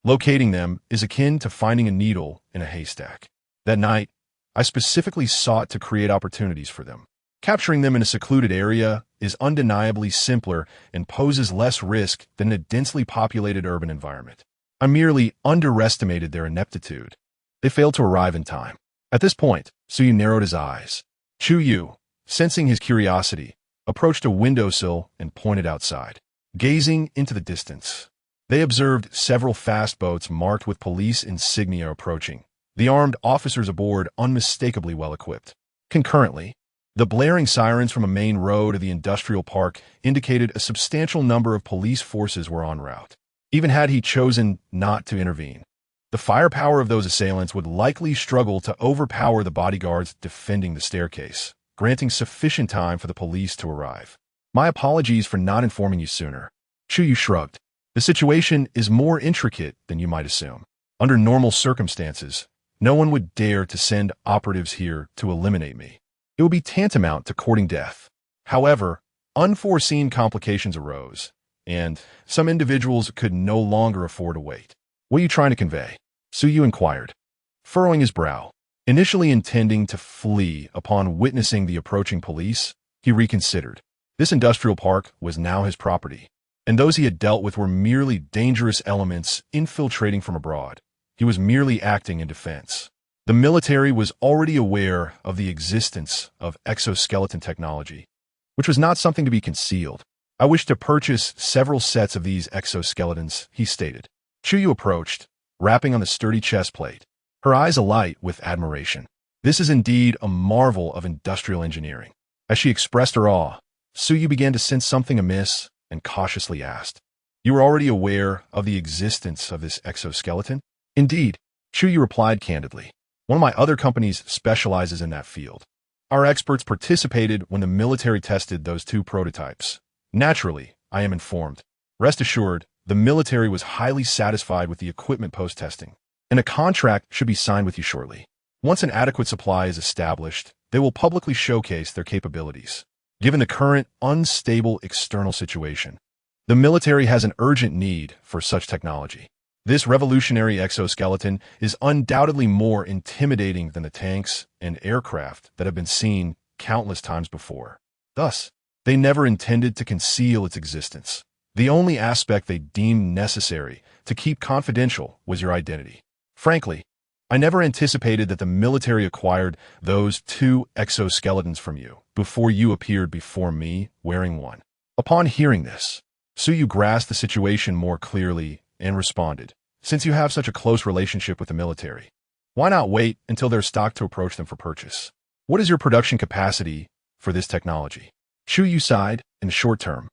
locating them is akin to finding a needle in a haystack. That night, I specifically sought to create opportunities for them. Capturing them in a secluded area is undeniably simpler and poses less risk than a densely populated urban environment. I merely underestimated their ineptitude. They failed to arrive in time. At this point, Su Yu narrowed his eyes. Chu Yu, sensing his curiosity, approached a windowsill and pointed outside. Gazing into the distance, they observed several fast boats marked with police insignia approaching, the armed officers aboard unmistakably well-equipped. Concurrently, the blaring sirens from a main road of the industrial park indicated a substantial number of police forces were en route. Even had he chosen not to intervene, the firepower of those assailants would likely struggle to overpower the bodyguards defending the staircase, granting sufficient time for the police to arrive. My apologies for not informing you sooner. Chu Yu shrugged. The situation is more intricate than you might assume. Under normal circumstances, no one would dare to send operatives here to eliminate me. It would be tantamount to courting death. However, unforeseen complications arose, and some individuals could no longer afford to wait. What are you trying to convey? Su Yu inquired, furrowing his brow. Initially intending to flee upon witnessing the approaching police, he reconsidered. This industrial park was now his property, and those he had dealt with were merely dangerous elements infiltrating from abroad. He was merely acting in defense. The military was already aware of the existence of exoskeleton technology, which was not something to be concealed. I wish to purchase several sets of these exoskeletons, he stated. Chu Yu approached, rapping on the sturdy chest plate, her eyes alight with admiration. This is indeed a marvel of industrial engineering. As she expressed her awe, Su Yu began to sense something amiss and cautiously asked, You were already aware of the existence of this exoskeleton? Indeed, Chu Yu replied candidly. One of my other companies specializes in that field. Our experts participated when the military tested those two prototypes. Naturally, I am informed. Rest assured, the military was highly satisfied with the equipment post-testing, and a contract should be signed with you shortly. Once an adequate supply is established, they will publicly showcase their capabilities. Given the current unstable external situation, the military has an urgent need for such technology. This revolutionary exoskeleton is undoubtedly more intimidating than the tanks and aircraft that have been seen countless times before. Thus, they never intended to conceal its existence. The only aspect they deemed necessary to keep confidential was your identity. Frankly, I never anticipated that the military acquired those two exoskeletons from you before you appeared before me wearing one. Upon hearing this, Su Yu grasped the situation more clearly and responded, Since you have such a close relationship with the military, why not wait until there's stock to approach them for purchase? What is your production capacity for this technology? Chu Yu sighed. In the short term,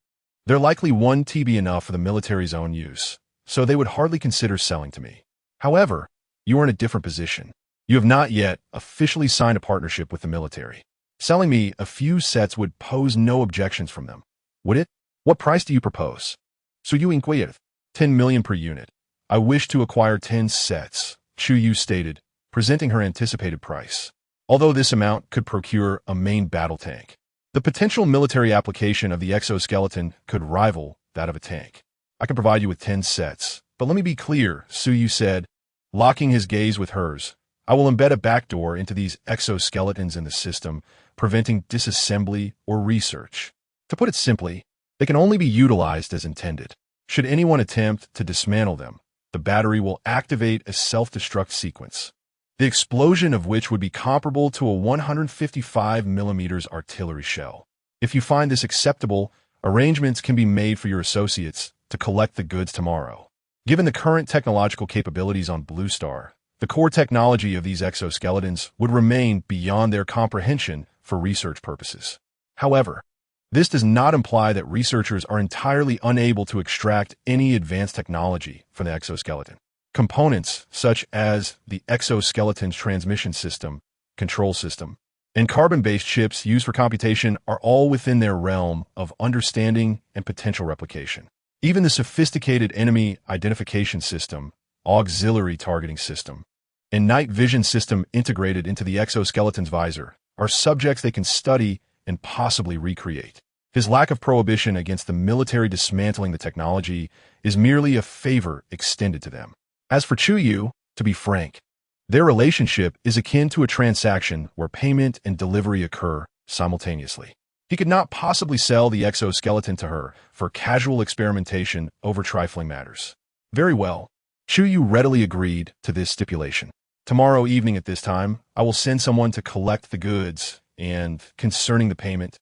they're likely 1 TB enough for the military's own use, so they would hardly consider selling to me. However, you are in a different position. You have not yet officially signed a partnership with the military. Selling me a few sets would pose no objections from them, would it? What price do you propose? Su Yu inquired. 10 million per unit. I wish to acquire 10 sets, Chu Yu stated, presenting her anticipated price. Although this amount could procure a main battle tank, the potential military application of the exoskeleton could rival that of a tank. I can provide you with 10 sets, but let me be clear, Su Yu said, locking his gaze with hers. I will embed a backdoor into these exoskeletons in the system, preventing disassembly or research. To put it simply, they can only be utilized as intended. Should anyone attempt to dismantle them, the battery will activate a self-destruct sequence, the explosion of which would be comparable to a 155mm artillery shell. If you find this acceptable, arrangements can be made for your associates to collect the goods tomorrow. Given the current technological capabilities on Blue Star, the core technology of these exoskeletons would remain beyond their comprehension for research purposes. However, this does not imply that researchers are entirely unable to extract any advanced technology from the exoskeleton. Components such as the exoskeleton's transmission system, control system, and carbon-based chips used for computation are all within their realm of understanding and potential replication. Even the sophisticated enemy identification system, auxiliary targeting system, and night vision system integrated into the exoskeleton's visor are subjects they can study and possibly recreate. His lack of prohibition against the military dismantling the technology is merely a favor extended to them. As for Chu Yu, to be frank, their relationship is akin to a transaction where payment and delivery occur simultaneously. He could not possibly sell the exoskeleton to her for casual experimentation over trifling matters. Very well. Chu Yu readily agreed to this stipulation. Tomorrow evening at this time, I will send someone to collect the goods, and concerning the payment,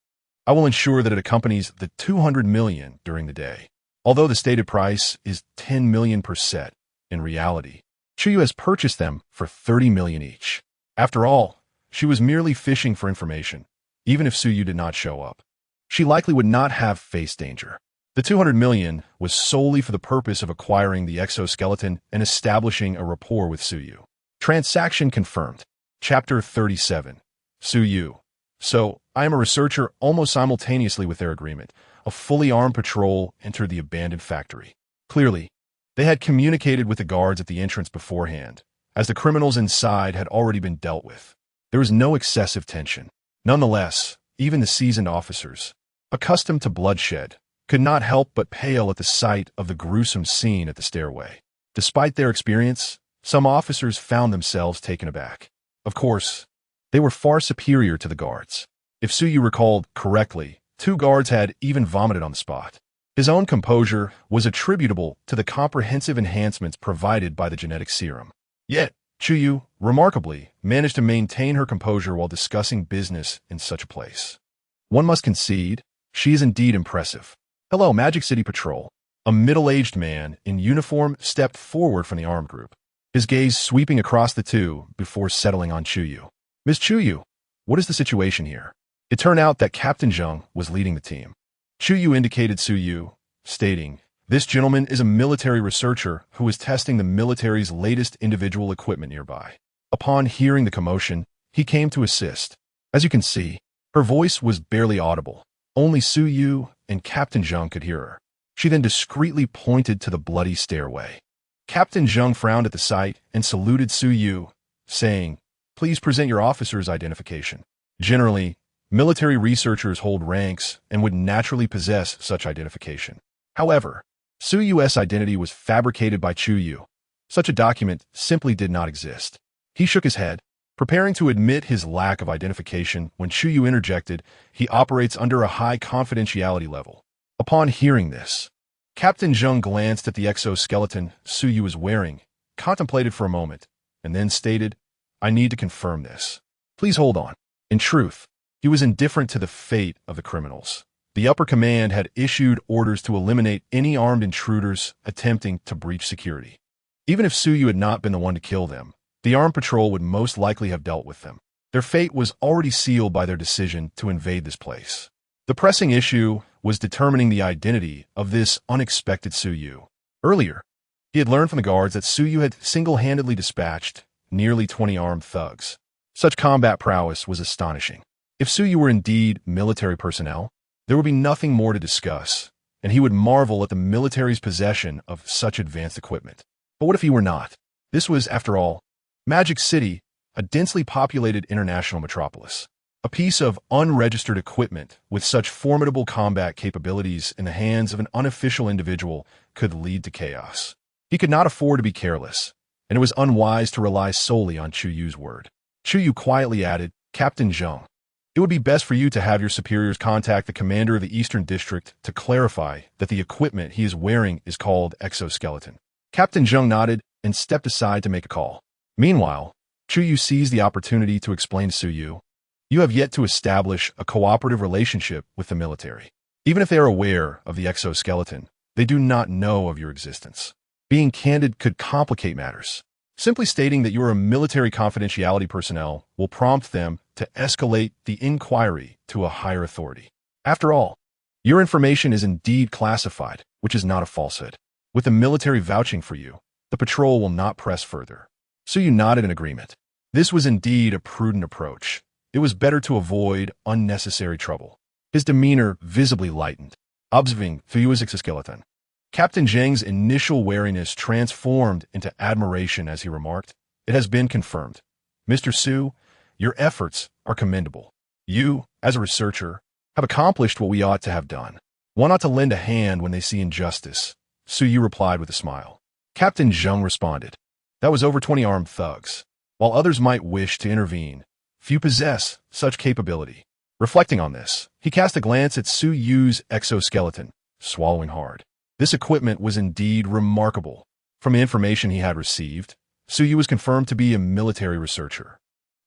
I will ensure that it accompanies the 200 million during the day. Although the stated price is 10 million per set, in reality, Chu Yu has purchased them for 30 million each. After all, she was merely fishing for information. Even if Su Yu did not show up, she likely would not have faced danger. The 200 million was solely for the purpose of acquiring the exoskeleton and establishing a rapport with Su Yu. Transaction confirmed. Chapter 37. Su Yu. So, I am a researcher almost simultaneously with their agreement. A fully armed patrol entered the abandoned factory. Clearly, they had communicated with the guards at the entrance beforehand, as the criminals inside had already been dealt with. There was no excessive tension. Nonetheless, even the seasoned officers, accustomed to bloodshed, could not help but pale at the sight of the gruesome scene at the stairway. Despite their experience, some officers found themselves taken aback. Of course, they were far superior to the guards. If Su Yu recalled correctly, 2 guards had even vomited on the spot. His own composure was attributable to the comprehensive enhancements provided by the genetic serum. Yet, Chu Yu, remarkably, managed to maintain her composure while discussing business in such a place. One must concede, she is indeed impressive. Hello, Magic City Patrol. A middle-aged man in uniform stepped forward from the armed group, his gaze sweeping across the two before settling on Chu Yu. Miss Chu Yu, what is the situation here? It turned out that Captain Zheng was leading the team. Chu Yu indicated Su Yu, stating, "This gentleman is a military researcher who is testing the military's latest individual equipment nearby." Upon hearing the commotion, he came to assist. As you can see, her voice was barely audible. Only Su Yu and Captain Zheng could hear her. She then discreetly pointed to the bloody stairway. Captain Zheng frowned at the sight and saluted Su Yu, saying, "Please present your officer's identification." Generally, military researchers hold ranks and would naturally possess such identification. However, Su Yu's identity was fabricated by Chu Yu. Such a document simply did not exist. He shook his head, preparing to admit his lack of identification when Chu Yu interjected, "He operates under a high confidentiality level." Upon hearing this, Captain Zheng glanced at the exoskeleton Su Yu was wearing, contemplated for a moment, and then stated, "I need to confirm this. Please hold on." In truth, he was indifferent to the fate of the criminals. The upper command had issued orders to eliminate any armed intruders attempting to breach security. Even if Su Yu had not been the one to kill them, the armed patrol would most likely have dealt with them. Their fate was already sealed by their decision to invade this place. The pressing issue was determining the identity of this unexpected Su Yu. Earlier, he had learned from the guards that Su Yu had single-handedly dispatched nearly 20 armed thugs. Such combat prowess was astonishing. If Su Yu were indeed military personnel, there would be nothing more to discuss, and he would marvel at the military's possession of such advanced equipment. But what if he were not? This was, after all, Magic City, a densely populated international metropolis. A piece of unregistered equipment with such formidable combat capabilities in the hands of an unofficial individual could lead to chaos. He could not afford to be careless, and it was unwise to rely solely on Chu Yu's word. Chu Yu quietly added, "Captain Zheng, it would be best for you to have your superiors contact the commander of the Eastern District to clarify that the equipment he is wearing is called exoskeleton." Captain Zheng nodded and stepped aside to make a call. Meanwhile, Chu Yu seized the opportunity to explain to Su Yu, "You have yet to establish a cooperative relationship with the military. Even if they are aware of the exoskeleton, they do not know of your existence. Being candid could complicate matters. Simply stating that you are a military confidentiality personnel will prompt them to escalate the inquiry to a higher authority. After all, your information is indeed classified, which is not a falsehood. With the military vouching for you, the patrol will not press further." Su Yu nodded in agreement. This was indeed a prudent approach. It was better to avoid unnecessary trouble. His demeanor visibly lightened, observing Su Yu's exoskeleton. Captain Zheng's initial wariness transformed into admiration as he remarked, "It has been confirmed. Mr. Su, your efforts are commendable. You, as a researcher, have accomplished what we ought to have done. One ought to lend a hand when they see injustice." Su Yu replied with a smile. Captain Zheng responded, "That was over 20 armed thugs. While others might wish to intervene, few possess such capability." Reflecting on this, he cast a glance at Su Yu's exoskeleton, swallowing hard. This equipment was indeed remarkable. From the information he had received, Su Yu was confirmed to be a military researcher.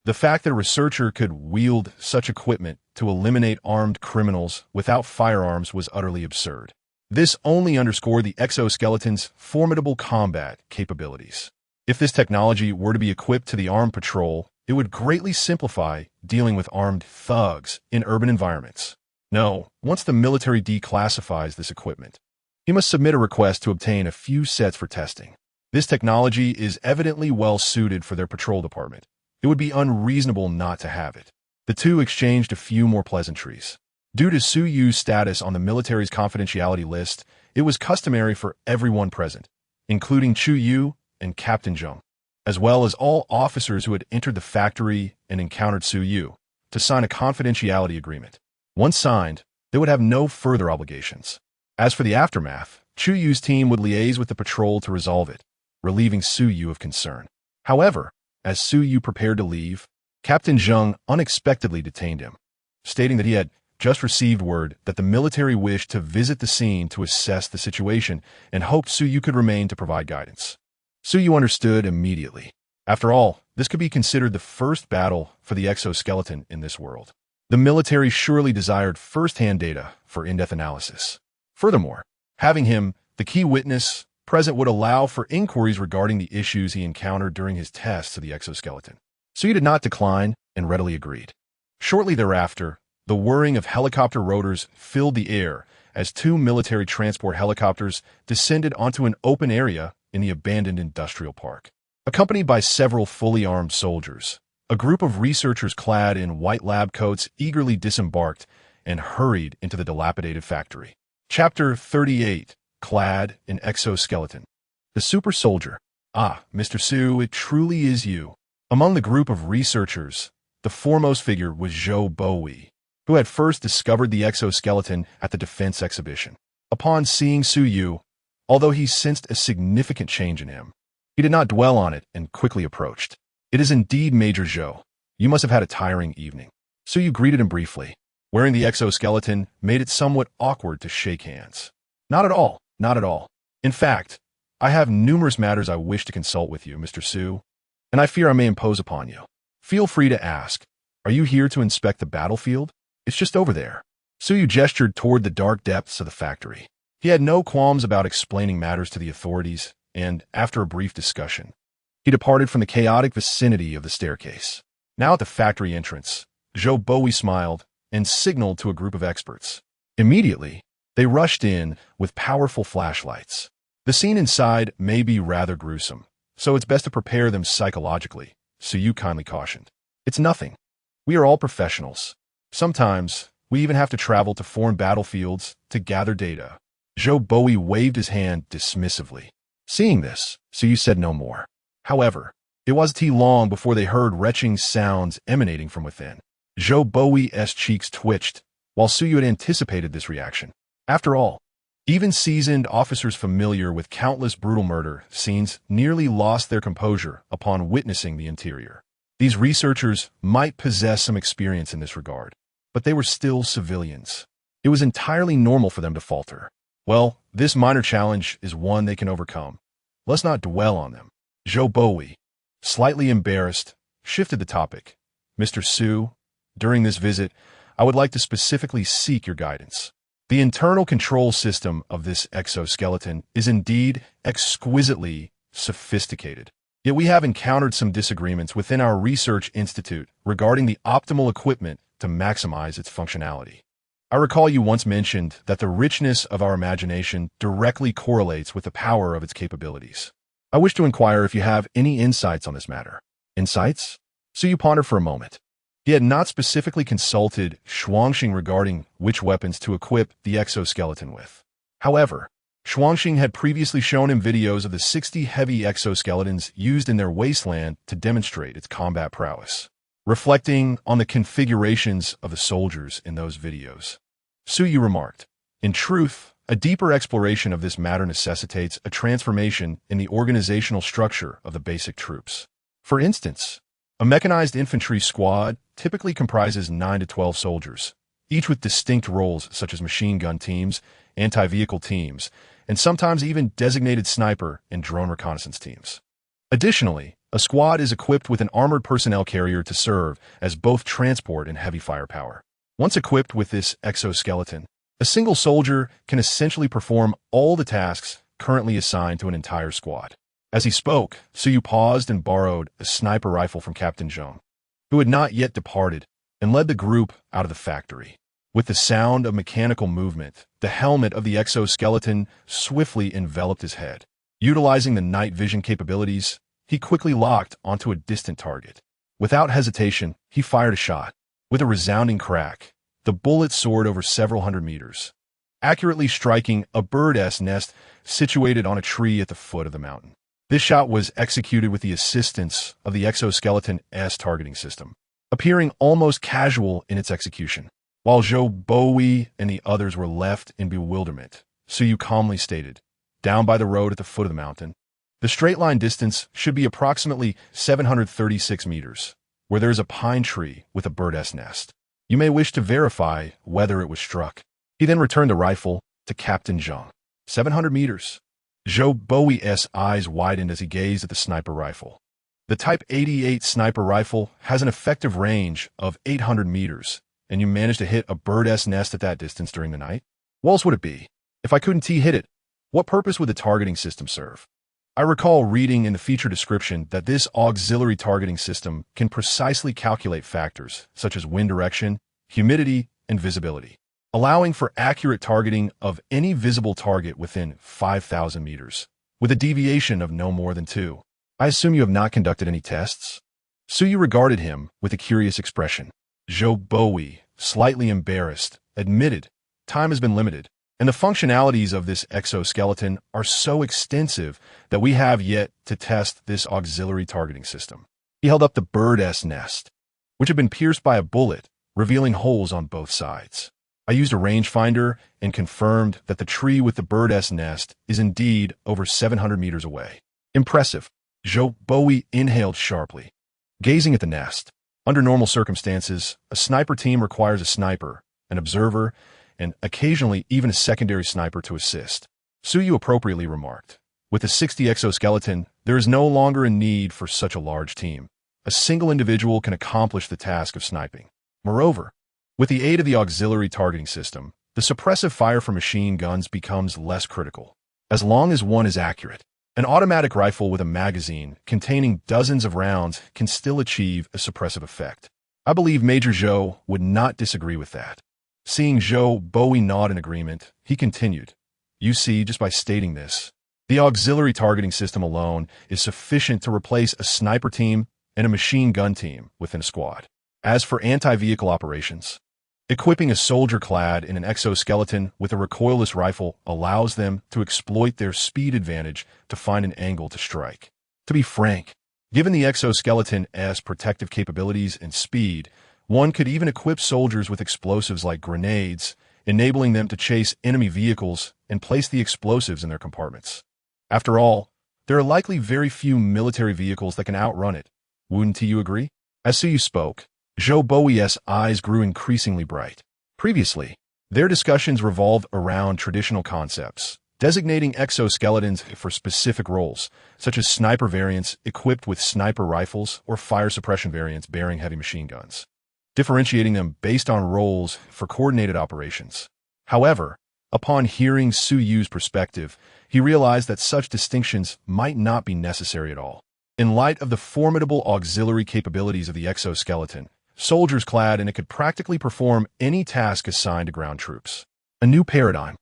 The fact that a researcher could wield such equipment to eliminate armed criminals without firearms was utterly absurd. This only underscored the exoskeleton's formidable combat capabilities. If this technology were to be equipped to the armed patrol, it would greatly simplify dealing with armed thugs in urban environments. No, once the military declassifies this equipment, he must submit a request to obtain a few sets for testing. This technology is evidently well suited for their patrol department. It would be unreasonable not to have it. The two exchanged a few more pleasantries. Due to Su Yu's status on the military's confidentiality list, it was customary for everyone present, including Chu Yu and Captain Zheng, as well as all officers who had entered the factory and encountered Su Yu, to sign a confidentiality agreement. Once signed, they would have no further obligations. As for the aftermath, Chu Yu's team would liaise with the patrol to resolve it, relieving Su Yu of concern. However, as Su Yu prepared to leave, Captain Zheng unexpectedly detained him, stating that he had just received word that the military wished to visit the scene to assess the situation and hoped Su Yu could remain to provide guidance. Su Yu understood immediately. After all, this could be considered the first battle for the exoskeleton in this world. The military surely desired first-hand data for in-depth analysis. Furthermore, having him, the key witness, present would allow for inquiries regarding the issues he encountered during his tests of the exoskeleton. Su Yu did not decline and readily agreed. Shortly thereafter, the whirring of helicopter rotors filled the air as two military transport helicopters descended onto an open area in the abandoned industrial park. Accompanied by several fully armed soldiers, a group of researchers clad in white lab coats eagerly disembarked and hurried into the dilapidated factory. Chapter 38, Clad in Exoskeleton. The Super Soldier. "Ah, Mr. Su, it truly is you." Among the group of researchers, the foremost figure was Zhou Bowie, who had first discovered the exoskeleton at the defense exhibition. Upon seeing Su Yu, although he sensed a significant change in him, he did not dwell on it and quickly approached. "It is indeed Major Zhou. You must have had a tiring evening." Su Yu greeted him briefly. Wearing the exoskeleton made it somewhat awkward to shake hands. "Not at all, not at all. In fact, I have numerous matters I wish to consult with you, Mr. Su, and I fear I may impose upon you. Feel free to ask. Are you here to inspect the battlefield? It's just over there." Su Yu gestured toward the dark depths of the factory. He had no qualms about explaining matters to the authorities, and, after a brief discussion, he departed from the chaotic vicinity of the staircase. Now at the factory entrance, Zhou Bowie smiled and signaled to a group of experts. Immediately, they rushed in with powerful flashlights. The scene inside may be rather gruesome, so it's best to prepare them psychologically, Su Yu kindly cautioned. "It's nothing. We are all professionals. Sometimes, we even have to travel to foreign battlefields to gather data." Zhou Bowie waved his hand dismissively. Seeing this, Suyu said no more. However, it wasn't long before they heard retching sounds emanating from within. Zhou Bowie's cheeks twitched, while Suyu had anticipated this reaction. After all, even seasoned officers familiar with countless brutal murder scenes nearly lost their composure upon witnessing the interior. These researchers might possess some experience in this regard, but they were still civilians. It was entirely normal for them to falter. Well, this minor challenge is one they can overcome. Let's not dwell on them. Zhou Bowie, slightly embarrassed, shifted the topic. Mr. Su, during this visit, I would like to specifically seek your guidance. The internal control system of this exoskeleton is indeed exquisitely sophisticated. Yet we have encountered some disagreements within our research institute regarding the optimal equipment to maximize its functionality. I recall you once mentioned that the richness of our imagination directly correlates with the power of its capabilities. I wish to inquire if you have any insights on this matter. Insights? So you ponder for a moment. He had not specifically consulted Xuanxing regarding which weapons to equip the exoskeleton with. However, Xuanxing had previously shown him videos of the 60 heavy exoskeletons used in their wasteland to demonstrate its combat prowess. Reflecting on the configurations of the soldiers in those videos, Suyu remarked, in truth, a deeper exploration of this matter necessitates a transformation in the organizational structure of the basic troops. For instance, a mechanized infantry squad typically comprises 9 to 12 soldiers, each with distinct roles such as machine gun teams, anti-vehicle teams, and sometimes even designated sniper and drone reconnaissance teams. Additionally, a squad is equipped with an armored personnel carrier to serve as both transport and heavy firepower. Once equipped with this exoskeleton, a single soldier can essentially perform all the tasks currently assigned to an entire squad. As he spoke, Suyu paused and borrowed a sniper rifle from Captain Zhang, who had not yet departed, and led the group out of the factory. With the sound of mechanical movement, the helmet of the exoskeleton swiftly enveloped his head. Utilizing the night vision capabilities, he quickly locked onto a distant target. Without hesitation, he fired a shot. With a resounding crack, the bullet soared over several hundred meters, accurately striking a bird's nest situated on a tree at the foot of the mountain. This shot was executed with the assistance of the exoskeleton's targeting system, appearing almost casual in its execution. While Zhou Bowie and the others were left in bewilderment, Suyu calmly stated, down by the road at the foot of the mountain, the straight-line distance should be approximately 736 meters, where there is a pine tree with a bird's nest. You may wish to verify whether it was struck. He then returned the rifle to Captain Zhang. 700 meters. Zhou Bowie's eyes widened as he gazed at the sniper rifle. The Type 88 sniper rifle has an effective range of 800 meters, and you managed to hit a bird's nest at that distance during the night? What else would it be? If I couldn't hit it, what purpose would the targeting system serve? I recall reading in the feature description that this auxiliary targeting system can precisely calculate factors such as wind direction, humidity, and visibility, allowing for accurate targeting of any visible target within 5,000 meters, with a deviation of no more than 2. I assume you have not conducted any tests? Suyu regarded him with a curious expression. Zhou Bowie, slightly embarrassed, admitted, time has been limited, and the functionalities of this exoskeleton are so extensive that we have yet to test this auxiliary targeting system. He held up the bird's nest, which had been pierced by a bullet, revealing holes on both sides. I used a rangefinder and confirmed that the tree with the bird's nest is indeed over 700 meters away. Impressive. Zhou Bowie inhaled sharply, gazing at the nest. Under normal circumstances, a sniper team requires a sniper, an observer, and occasionally even a secondary sniper to assist. Suyu appropriately remarked, with the 60 exoskeleton, there is no longer a need for such a large team. A single individual can accomplish the task of sniping. Moreover, with the aid of the auxiliary targeting system, the suppressive fire from machine guns becomes less critical. As long as one is accurate, an automatic rifle with a magazine containing dozens of rounds can still achieve a suppressive effect. I believe Major Zhou would not disagree with that. Seeing Zhou Bowie nod in agreement, he continued, you see, just by stating this, the auxiliary targeting system alone is sufficient to replace a sniper team and a machine gun team within a squad. As for anti-vehicle operations, Equipping a soldier clad in an exoskeleton with a recoilless rifle allows them to exploit their speed advantage to find an angle to strike. To be frank, given the exoskeleton's protective capabilities and speed, one could even equip soldiers with explosives like grenades, enabling them to chase enemy vehicles and place the explosives in their compartments. After all, there are likely very few military vehicles that can outrun it. Wouldn't you agree? As Suyu spoke, Zhou Boi's eyes grew increasingly bright. Previously, their discussions revolved around traditional concepts, designating exoskeletons for specific roles, such as sniper variants equipped with sniper rifles or fire suppression variants bearing heavy machine guns, differentiating them based on roles for coordinated operations. However, upon hearing Suyu's perspective, he realized that such distinctions might not be necessary at all. In light of the formidable auxiliary capabilities of the exoskeleton, soldiers clad in it could practically perform any task assigned to ground troops. A new paradigm.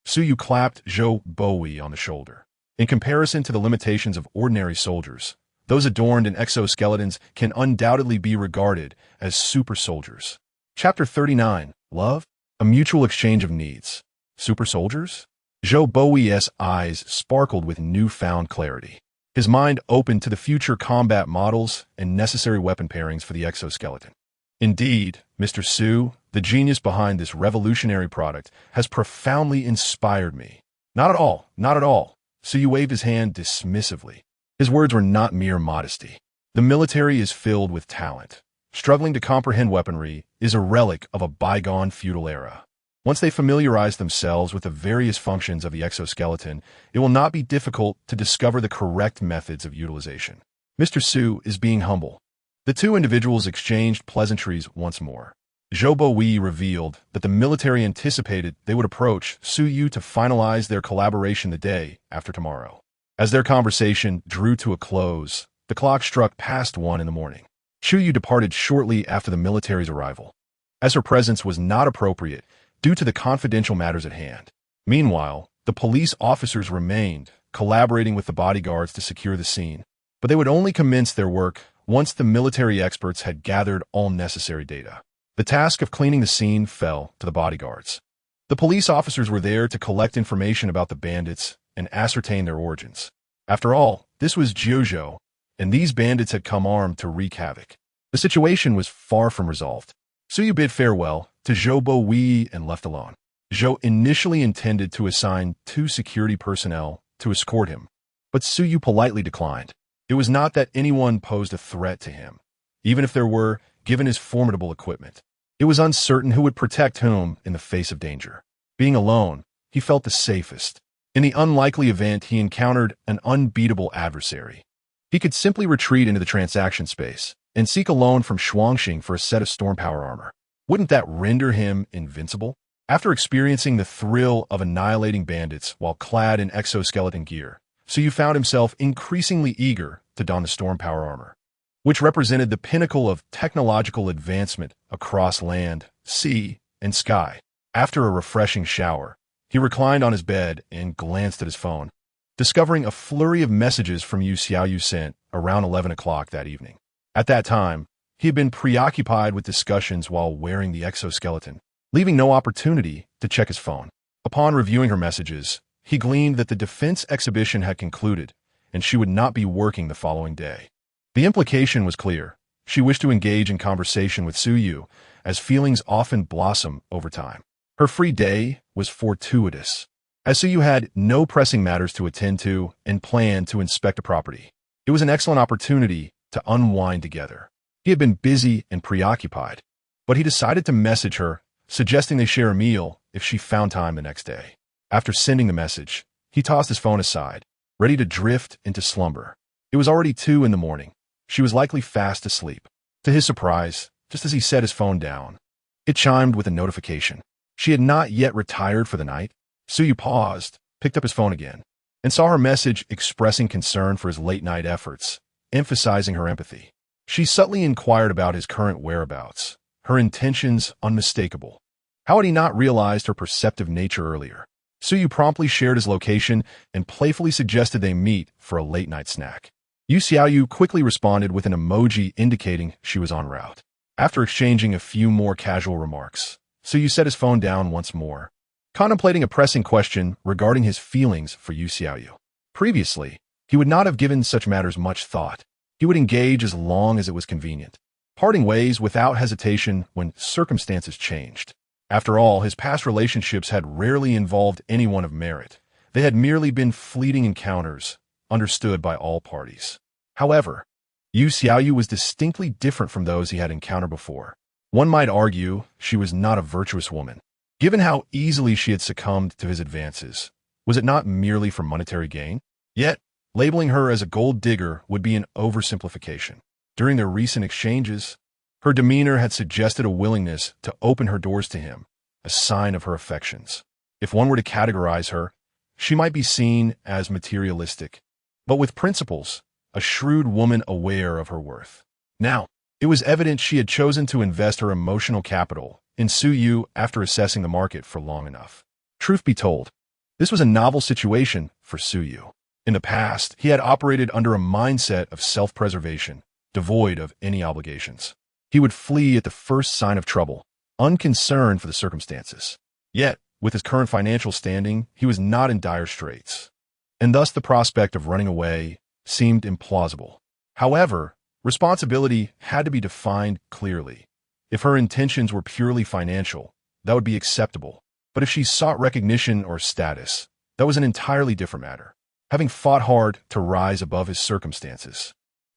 Suyu clapped Zhou Boi on the shoulder. In comparison to the limitations of ordinary soldiers, those adorned in exoskeletons can undoubtedly be regarded as super soldiers. Chapter 39, Love? A Mutual Exchange of Needs. Super soldiers? Zhou Boi's eyes sparkled with newfound clarity. His mind opened to the future combat models and necessary weapon pairings for the exoskeleton. Indeed, Mr. Su, the genius behind this revolutionary product, has profoundly inspired me. Not at all, not at all. Suyu waved his hand dismissively. His words were not mere modesty. The military is filled with talent. Struggling to comprehend weaponry is a relic of a bygone feudal era. Once they familiarize themselves with the various functions of the exoskeleton, it will not be difficult to discover the correct methods of utilization. Mr. Su is being humble. The two individuals exchanged pleasantries once more. Zhou Boi revealed that the military anticipated they would approach Suyu to finalize their collaboration the day after tomorrow. As their conversation drew to a close, the clock struck past 1 in the morning. Suyu departed shortly after the military's arrival, as her presence was not appropriate due to the confidential matters at hand. Meanwhile, the police officers remained, collaborating with the bodyguards to secure the scene, but they would only commence their work once the military experts had gathered all necessary data. The task of cleaning the scene fell to the bodyguards. The police officers were there to collect information about the bandits and ascertain their origins. After all, this was Jiuzhou, and these bandits had come armed to wreak havoc. The situation was far from resolved. Suyu bid farewell to Zhou Boi and left alone. Zhou initially intended to assign 2 security personnel to escort him, but Suyu politely declined. It was not that anyone posed a threat to him, even if there were, given his formidable equipment. It was uncertain who would protect whom in the face of danger. Being alone, he felt the safest. In the unlikely event he encountered an unbeatable adversary, he could simply retreat into the transaction space and seek a loan from Shuangxing for a set of storm power armor. Wouldn't that render him invincible? After experiencing the thrill of annihilating bandits while clad in exoskeleton gear, Suyu found himself increasingly eager to don the storm power armor, which represented the pinnacle of technological advancement across land, sea, and sky. After a refreshing shower, he reclined on his bed and glanced at his phone, discovering a flurry of messages from Yu Xiaoyu sent around 11 o'clock that evening. At that time, he had been preoccupied with discussions while wearing the exoskeleton, leaving no opportunity to check his phone. Upon reviewing her messages, he gleaned that the defense exhibition had concluded, and she would not be working the following day. The implication was clear. She wished to engage in conversation with Suyu, as feelings often blossom over time. Her free day was fortuitous, as Suyu had no pressing matters to attend to and planned to inspect a property. It was an excellent opportunity to unwind together. He had been busy and preoccupied, but he decided to message her, suggesting they share a meal if she found time the next day. After sending the message, he tossed his phone aside, ready to drift into slumber. It was already 2 in the morning. She was likely fast asleep. To his surprise, just as he set his phone down, it chimed with a notification. She had not yet retired for the night. Suyu paused, picked up his phone again, and saw her message expressing concern for his late-night efforts, emphasizing her empathy. She subtly inquired about his current whereabouts, her intentions unmistakable. How had he not realized her perceptive nature earlier? Suyu promptly shared his location and playfully suggested they meet for a late-night snack. Yu Xiaoyu quickly responded with an emoji indicating she was en route. After exchanging a few more casual remarks, Suyu set his phone down once more, contemplating a pressing question regarding his feelings for Yu Xiaoyu. Previously, he would not have given such matters much thought. He would engage as long as it was convenient, parting ways without hesitation when circumstances changed. After all, his past relationships had rarely involved anyone of merit. They had merely been fleeting encounters, understood by all parties. However, Yu Xiaoyu was distinctly different from those he had encountered before. One might argue she was not a virtuous woman. Given how easily she had succumbed to his advances, was it not merely for monetary gain? Yet, labeling her as a gold digger would be an oversimplification. During their recent exchanges, her demeanor had suggested a willingness to open her doors to him, a sign of her affections. If one were to categorize her, she might be seen as materialistic, but with principles, a shrewd woman aware of her worth. Now, it was evident she had chosen to invest her emotional capital in Suyu after assessing the market for long enough. Truth be told, this was a novel situation for Suyu. In the past, he had operated under a mindset of self-preservation, devoid of any obligations. He would flee at the first sign of trouble, unconcerned for the circumstances. Yet, with his current financial standing, he was not in dire straits, and thus the prospect of running away seemed implausible. However, responsibility had to be defined clearly. If her intentions were purely financial, that would be acceptable. But if she sought recognition or status, that was an entirely different matter. Having fought hard to rise above his circumstances,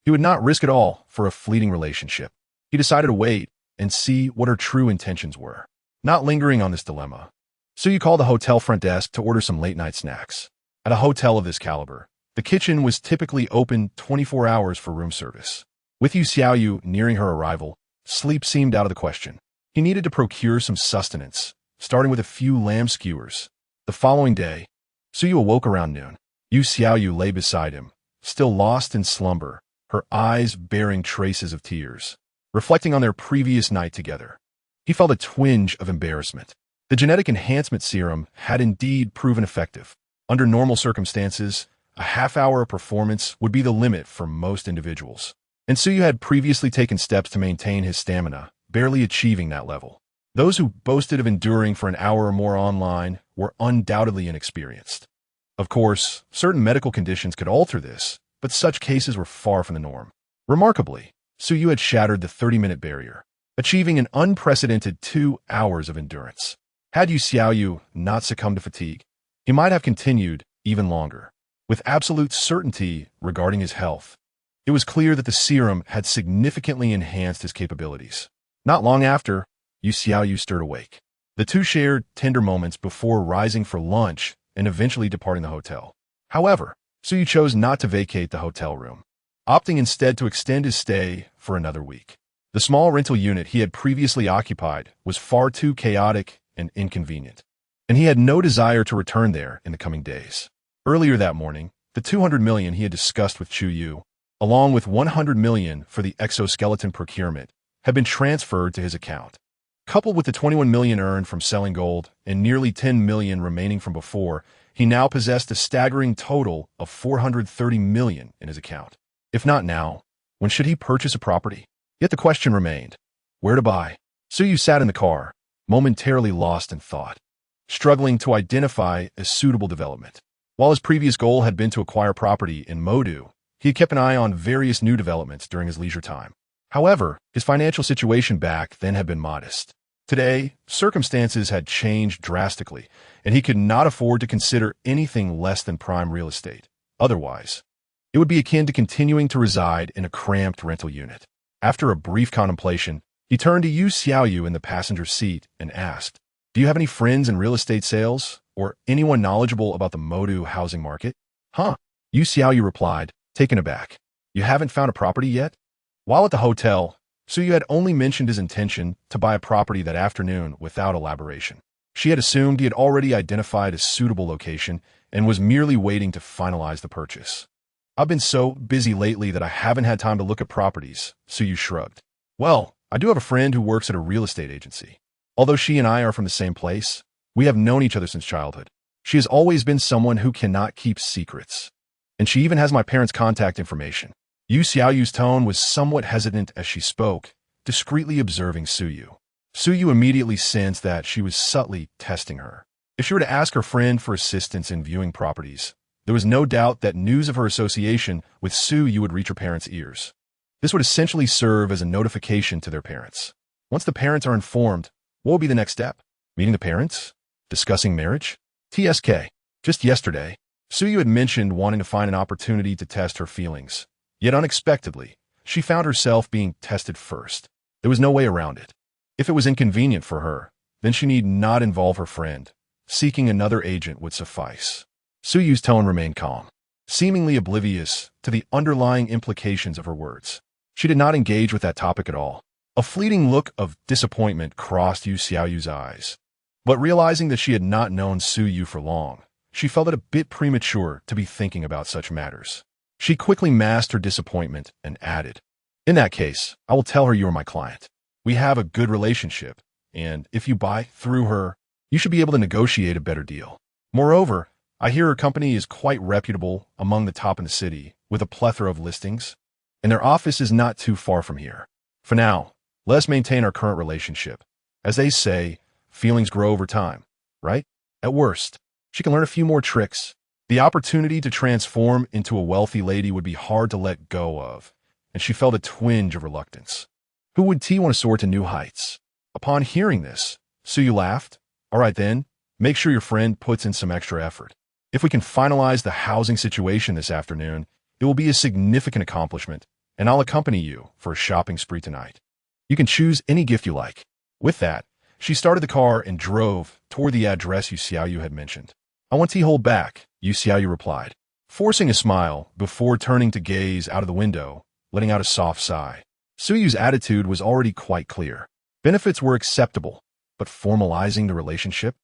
he would not risk it all for a fleeting relationship. He decided to wait and see what her true intentions were. Not lingering on this dilemma, Suyu called the hotel front desk to order some late-night snacks. At a hotel of this caliber, the kitchen was typically open 24 hours for room service. With Yu Xiaoyu nearing her arrival, sleep seemed out of the question. He needed to procure some sustenance, starting with a few lamb skewers. The following day, Suyu awoke around noon. Yu Xiaoyu lay beside him, still lost in slumber, her eyes bearing traces of tears, reflecting on their previous night together. He felt a twinge of embarrassment. The genetic enhancement serum had indeed proven effective. Under normal circumstances, a half-hour of performance would be the limit for most individuals. And Suyu had previously taken steps to maintain his stamina, barely achieving that level. Those who boasted of enduring for an hour or more online were undoubtedly inexperienced. Of course, certain medical conditions could alter this, but such cases were far from the norm. Remarkably, Suyu had shattered the 30-minute barrier, achieving an unprecedented 2 hours of endurance. Had Yu Xiaoyu not succumbed to fatigue, he might have continued even longer. With absolute certainty regarding his health, it was clear that the serum had significantly enhanced his capabilities. Not long after, Yu Xiaoyu stirred awake. The two shared tender moments before rising for lunch and eventually departing the hotel. However, Suyu chose not to vacate the hotel room, opting instead to extend his stay for another week. The small rental unit he had previously occupied was far too chaotic and inconvenient, and he had no desire to return there in the coming days. Earlier that morning, the 200 million he had discussed with Chu Yu, along with 100 million for the exoskeleton procurement, had been transferred to his account. Coupled with the 21 million earned from selling gold and nearly 10 million remaining from before, he now possessed a staggering total of 430 million in his account. If not now, when should he purchase a property? Yet the question remained, where to buy? Suyu sat in the car, momentarily lost in thought, struggling to identify a suitable development. While his previous goal had been to acquire property in Modu, he had kept an eye on various new developments during his leisure time. However, his financial situation back then had been modest. Today, circumstances had changed drastically, and he could not afford to consider anything less than prime real estate. Otherwise, it would be akin to continuing to reside in a cramped rental unit. After a brief contemplation, he turned to Yu Xiaoyu in the passenger seat and asked, "Do you have any friends in real estate sales, or anyone knowledgeable about the Modu housing market?" "Huh," Yu Xiaoyu replied, taken aback. "You haven't found a property yet?" While at the hotel, Suyu had only mentioned his intention to buy a property that afternoon without elaboration. She had assumed he had already identified a suitable location and was merely waiting to finalize the purchase. "I've been so busy lately that I haven't had time to look at properties," Suyu shrugged. "Well, I do have a friend who works at a real estate agency. Although she and I are from the same place, we have known each other since childhood. She has always been someone who cannot keep secrets. And she even has my parents' contact information." Yu Xiaoyu's tone was somewhat hesitant as she spoke, discreetly observing Suyu. Suyu immediately sensed that she was subtly testing her. If she were to ask her friend for assistance in viewing properties, there was no doubt that news of her association with Suyu would reach her parents' ears. This would essentially serve as a notification to their parents. Once the parents are informed, what will be the next step? Meeting the parents? Discussing marriage? TSK. Just yesterday, Suyu had mentioned wanting to find an opportunity to test her feelings. Yet unexpectedly, she found herself being tested first. There was no way around it. If it was inconvenient for her, then she need not involve her friend. Seeking another agent would suffice. Suyu's tone remained calm, seemingly oblivious to the underlying implications of her words. She did not engage with that topic at all. A fleeting look of disappointment crossed Yu Xiaoyu's eyes. But realizing that she had not known Suyu for long, she felt it a bit premature to be thinking about such matters. She quickly masked her disappointment and added, "In that case, I will tell her you are my client. We have a good relationship, and if you buy through her, you should be able to negotiate a better deal. Moreover, I hear her company is quite reputable among the top in the city, with a plethora of listings, and their office is not too far from here. For now, let us maintain our current relationship. As they say, feelings grow over time, right? At worst, she can learn a few more tricks. The opportunity to transform into a wealthy lady would be hard to let go of, and she felt a twinge of reluctance. Who would T want to soar to new heights? Upon hearing this, Suyu laughed. All right then, make sure your friend puts in some extra effort. If we can finalize the housing situation this afternoon, it will be a significant accomplishment, and I'll accompany you for a shopping spree tonight. You can choose any gift you like." With that, she started the car and drove toward the address Yu Xiaoyu had mentioned. "I want to hold back," Yu Xiaoyu replied, forcing a smile before turning to gaze out of the window, letting out a soft sigh. Suyu's attitude was already quite clear. Benefits were acceptable, but formalizing the relationship?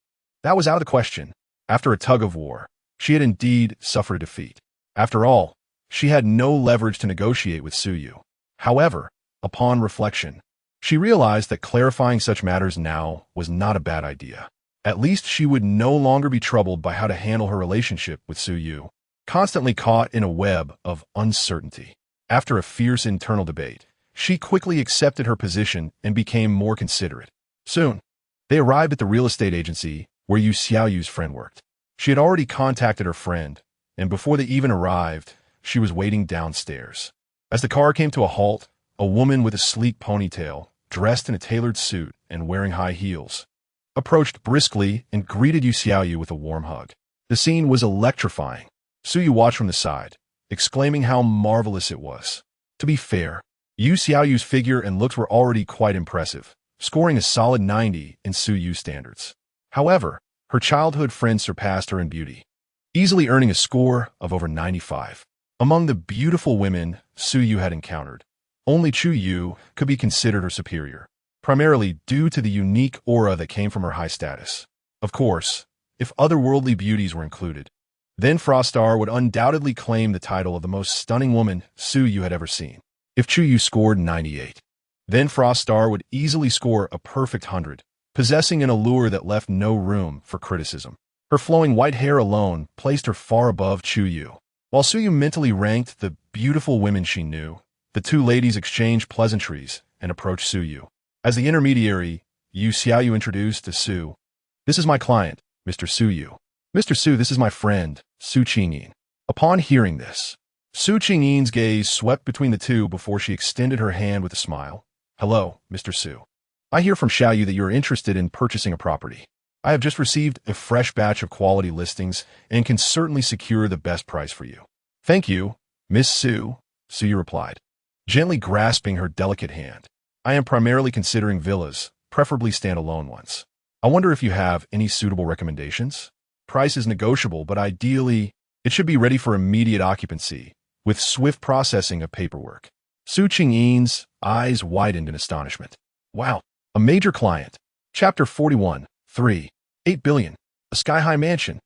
That was out of the question. After a tug-of-war, she had indeed suffered a defeat. After all, she had no leverage to negotiate with Suyu. However, upon reflection, she realized that clarifying such matters now was not a bad idea. At least she would no longer be troubled by how to handle her relationship with Suyu, constantly caught in a web of uncertainty. After a fierce internal debate, she quickly accepted her position and became more considerate. Soon, they arrived at the real estate agency where Yu Xiaoyu's friend worked. She had already contacted her friend, and before they even arrived, she was waiting downstairs. As the car came to a halt, a woman with a sleek ponytail, dressed in a tailored suit and wearing high heels, approached briskly and greeted Yu Xiaoyu with a warm hug. The scene was electrifying. Suyu watched from the side, exclaiming how marvelous it was. To be fair, Yu Xiaoyu's figure and looks were already quite impressive, scoring a solid 90 in Suyu's standards. However, her childhood friend surpassed her in beauty, easily earning a score of over 95. Among the beautiful women Suyu had encountered, only Chu Yu could be considered her superior, primarily due to the unique aura that came from her high status. Of course, if otherworldly beauties were included, then Frostar would undoubtedly claim the title of the most stunning woman Suyu had ever seen. If Chu Yu scored 98, then Frostar would easily score a perfect 100, possessing an allure that left no room for criticism. Her flowing white hair alone placed her far above Chu Yu. While Suyu mentally ranked the beautiful women she knew, the two ladies exchanged pleasantries and approached Suyu. As the intermediary, Yu Xiaoyu introduced to Su. "This is my client, Mr. Suyu. Mr. Su, this is my friend, Su Qingyin." Upon hearing this, Su Qingyin's gaze swept between the two before she extended her hand with a smile. "Hello, Mr. Su. I hear from Xiaoyu that you are interested in purchasing a property. I have just received a fresh batch of quality listings and can certainly secure the best price for you." "Thank you, Miss Su," Suyu replied, gently grasping her delicate hand. "I am primarily considering villas, preferably standalone ones. I wonder if you have any suitable recommendations? Price is negotiable, but ideally, it should be ready for immediate occupancy, with swift processing of paperwork." Su Qingyin's eyes widened in astonishment. Wow, a major client. Chapter 41, 3. 8 billion. A sky-high mansion.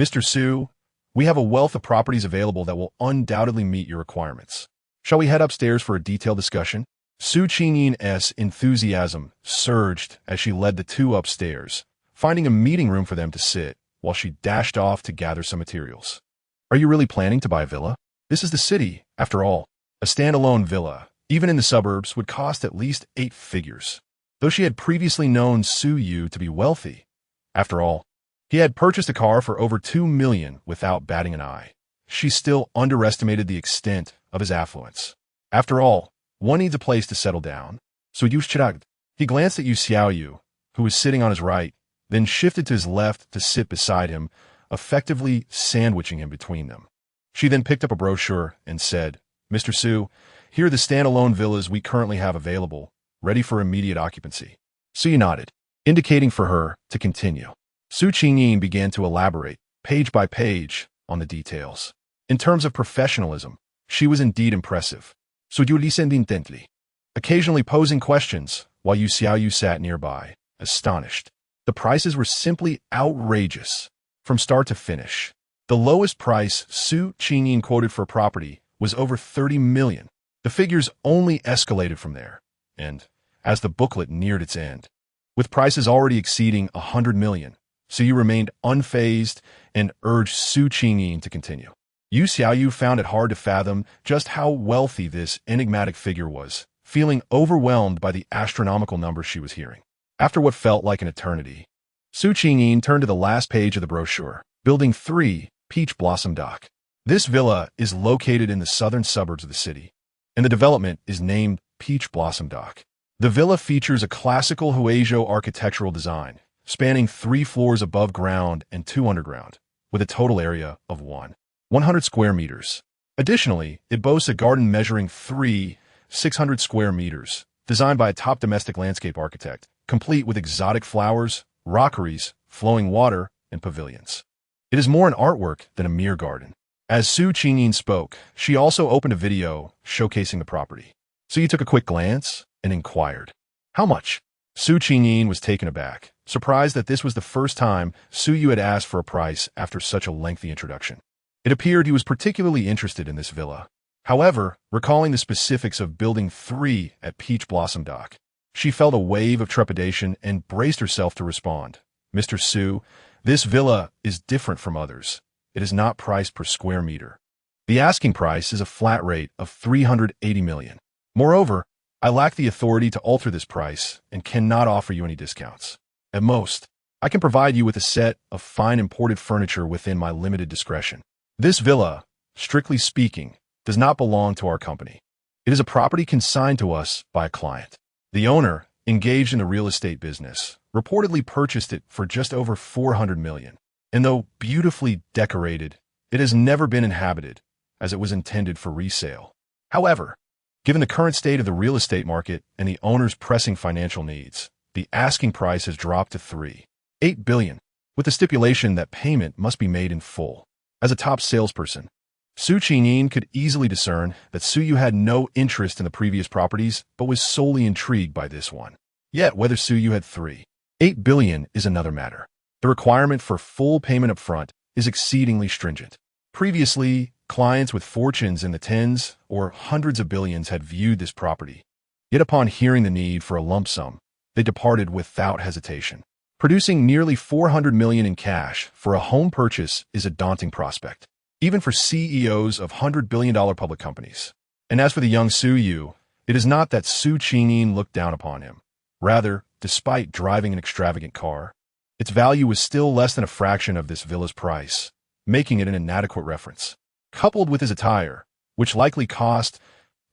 "Mr. Su, we have a wealth of properties available that will undoubtedly meet your requirements. Shall we head upstairs for a detailed discussion?" Su Qingyin's enthusiasm surged as she led the two upstairs, finding a meeting room for them to sit, while she dashed off to gather some materials. "Are you really planning to buy a villa? This is the city, after all. A standalone villa, even in the suburbs, would cost at least 8 figures. though she had previously known Su Yu to be wealthy. After all, he had purchased a car for over 2 million without batting an eye. She still underestimated the extent of his affluence. After all, one needs a place to settle down. So Yu shrugged. He glanced at Yu Xiaoyu, who was sitting on his right, then shifted to his left to sit beside him, effectively sandwiching him between them. She then picked up a brochure and said, "Mr. Su, here are the standalone villas we currently have available, ready for immediate occupancy." Su nodded, indicating for her to continue. Su Qingyin began to elaborate, page by page, on the details. In terms of professionalism, she was indeed impressive. Su Yu listened intently, occasionally posing questions, while Yu Xiaoyu sat nearby, astonished. The prices were simply outrageous, from start to finish. The lowest price Su Qingyin quoted for a property was over 30 million. The figures only escalated from there, and, as the booklet neared its end, with prices already exceeding 100 million, Su Yu remained unfazed and urged Su Qingyin to continue. Yu Xiaoyu found it hard to fathom just how wealthy this enigmatic figure was, feeling overwhelmed by the astronomical numbers she was hearing. After what felt like an eternity, Su Qingyin turned to the last page of the brochure, Building 3, Peach Blossom Dock. This villa is located in the southern suburbs of the city, and the development is named Peach Blossom Dock. The villa features a classical Huizhou architectural design, spanning 3 floors above ground and 2 underground, with a total area of 100 square meters. Additionally, it boasts a garden measuring 600 square meters, designed by a top domestic landscape architect, complete with exotic flowers, rockeries, flowing water, and pavilions. It is more an artwork than a mere garden. As Su Qingyin spoke, she also opened a video showcasing the property. Su Yu took a quick glance and inquired, "How much?" Su Qingyin was taken aback, surprised that this was the first time Su Yu had asked for a price after such a lengthy introduction. It appeared he was particularly interested in this villa. However, recalling the specifics of Building 3 at Peach Blossom Dock, she felt a wave of trepidation and braced herself to respond. "Mr. Su, this villa is different from others. It is not priced per square meter. The asking price is a flat rate of 380 million. Moreover, I lack the authority to alter this price and cannot offer you any discounts. At most, I can provide you with a set of fine imported furniture within my limited discretion. This villa, strictly speaking, does not belong to our company. It is a property consigned to us by a client. The owner, engaged in the real estate business, reportedly purchased it for just over 400 million. And though beautifully decorated, it has never been inhabited, as it was intended for resale. However, given the current state of the real estate market and the owner's pressing financial needs, the asking price has dropped to 3.8 billion, with the stipulation that payment must be made in full. As a top salesperson, Su Qingyin could easily discern that Su Yu had no interest in the previous properties, but was solely intrigued by this one. Yet, whether Su Yu had 3.8 billion is another matter. The requirement for full payment up front is exceedingly stringent. Previously, clients with fortunes in the tens or hundreds of billions had viewed this property. Yet upon hearing the need for a lump sum, they departed without hesitation. Producing nearly 400 million in cash for a home purchase is a daunting prospect, even for CEOs of $100 billion public companies. And as for the young Su Yu, it is not that Su Qingyin looked down upon him. Rather, despite driving an extravagant car, its value was still less than a fraction of this villa's price, making it an inadequate reference. Coupled with his attire, which likely cost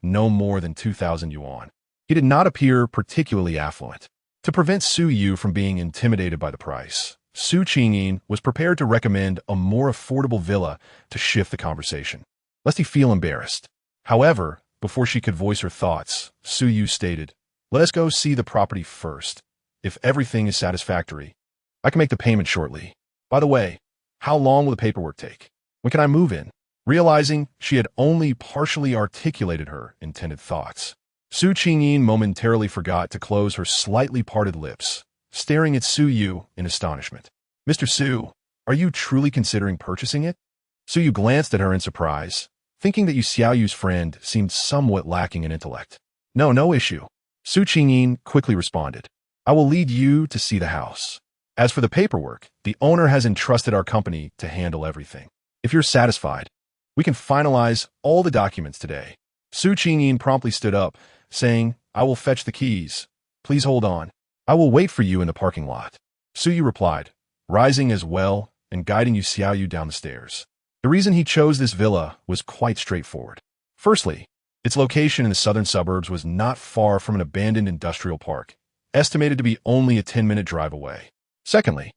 no more than 2,000 yuan, he did not appear particularly affluent. To prevent Su Yu from being intimidated by the price, Su Qingyin was prepared to recommend a more affordable villa to shift the conversation, lest he feel embarrassed. However, before she could voice her thoughts, Su Yu stated, "Let us go see the property first. If everything is satisfactory, I can make the payment shortly. By the way, how long will the paperwork take? When can I move in?" Realizing she had only partially articulated her intended thoughts, Su Qingyin momentarily forgot to close her slightly parted lips, staring at Su Yu in astonishment. "Mr. Su, are you truly considering purchasing it?" Su Yu glanced at her in surprise, thinking that Yu Xiaoyu's friend seemed somewhat lacking in intellect. No issue." Su Qingyin quickly responded, "I will lead you to see the house. As for the paperwork, the owner has entrusted our company to handle everything. If you're satisfied, we can finalize all the documents today." Su Qingyin promptly stood up, saying, "I will fetch the keys." Please hold on. I will wait for you in the parking lot. Suyu replied, rising as well and guiding Yu Xiaoyu down the stairs. The reason he chose this villa was quite straightforward. Firstly, its location in the southern suburbs was not far from an abandoned industrial park, estimated to be only a 10-minute drive away. Secondly,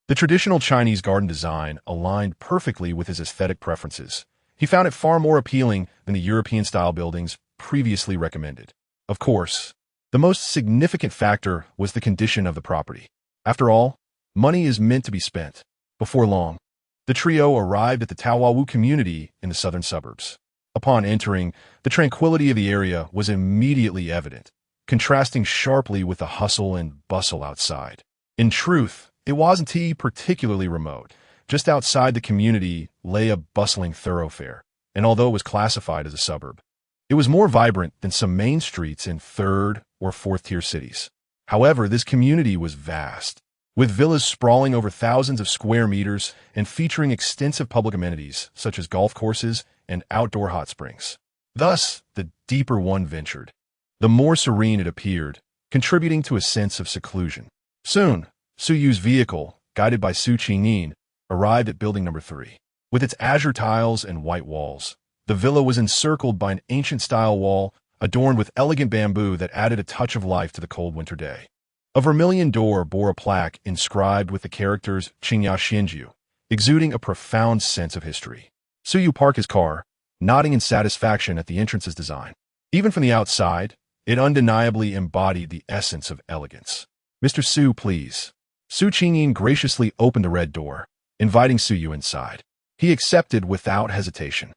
the traditional Chinese garden design aligned perfectly with his aesthetic preferences. He found it far more appealing than the European-style buildings previously recommended. Of course, the most significant factor was the condition of the property. After all, money is meant to be spent. Before long, the trio arrived at the Taowawu community in the southern suburbs. Upon entering, the tranquility of the area was immediately evident, contrasting sharply with the hustle and bustle outside. In truth, it wasn't particularly remote. Just outside the community lay a bustling thoroughfare, and although it was classified as a suburb, it was more vibrant than some main streets in third or fourth-tier cities. However, this community was vast, with villas sprawling over thousands of square meters and featuring extensive public amenities such as golf courses and outdoor hot springs. Thus, the deeper one ventured, the more serene it appeared, contributing to a sense of seclusion. Soon, Suyu's vehicle, guided by Su Qingyin, arrived at building number 3. With its azure tiles and white walls, the villa was encircled by an ancient-style wall adorned with elegant bamboo that added a touch of life to the cold winter day. A vermilion door bore a plaque inscribed with the characters Qingya Xianju, exuding a profound sense of history. Suyu parked his car, nodding in satisfaction at the entrance's design. Even from the outside, it undeniably embodied the essence of elegance. "Mr. Su, please." Su Qingyin graciously opened the red door, inviting Suyu inside. He accepted without hesitation.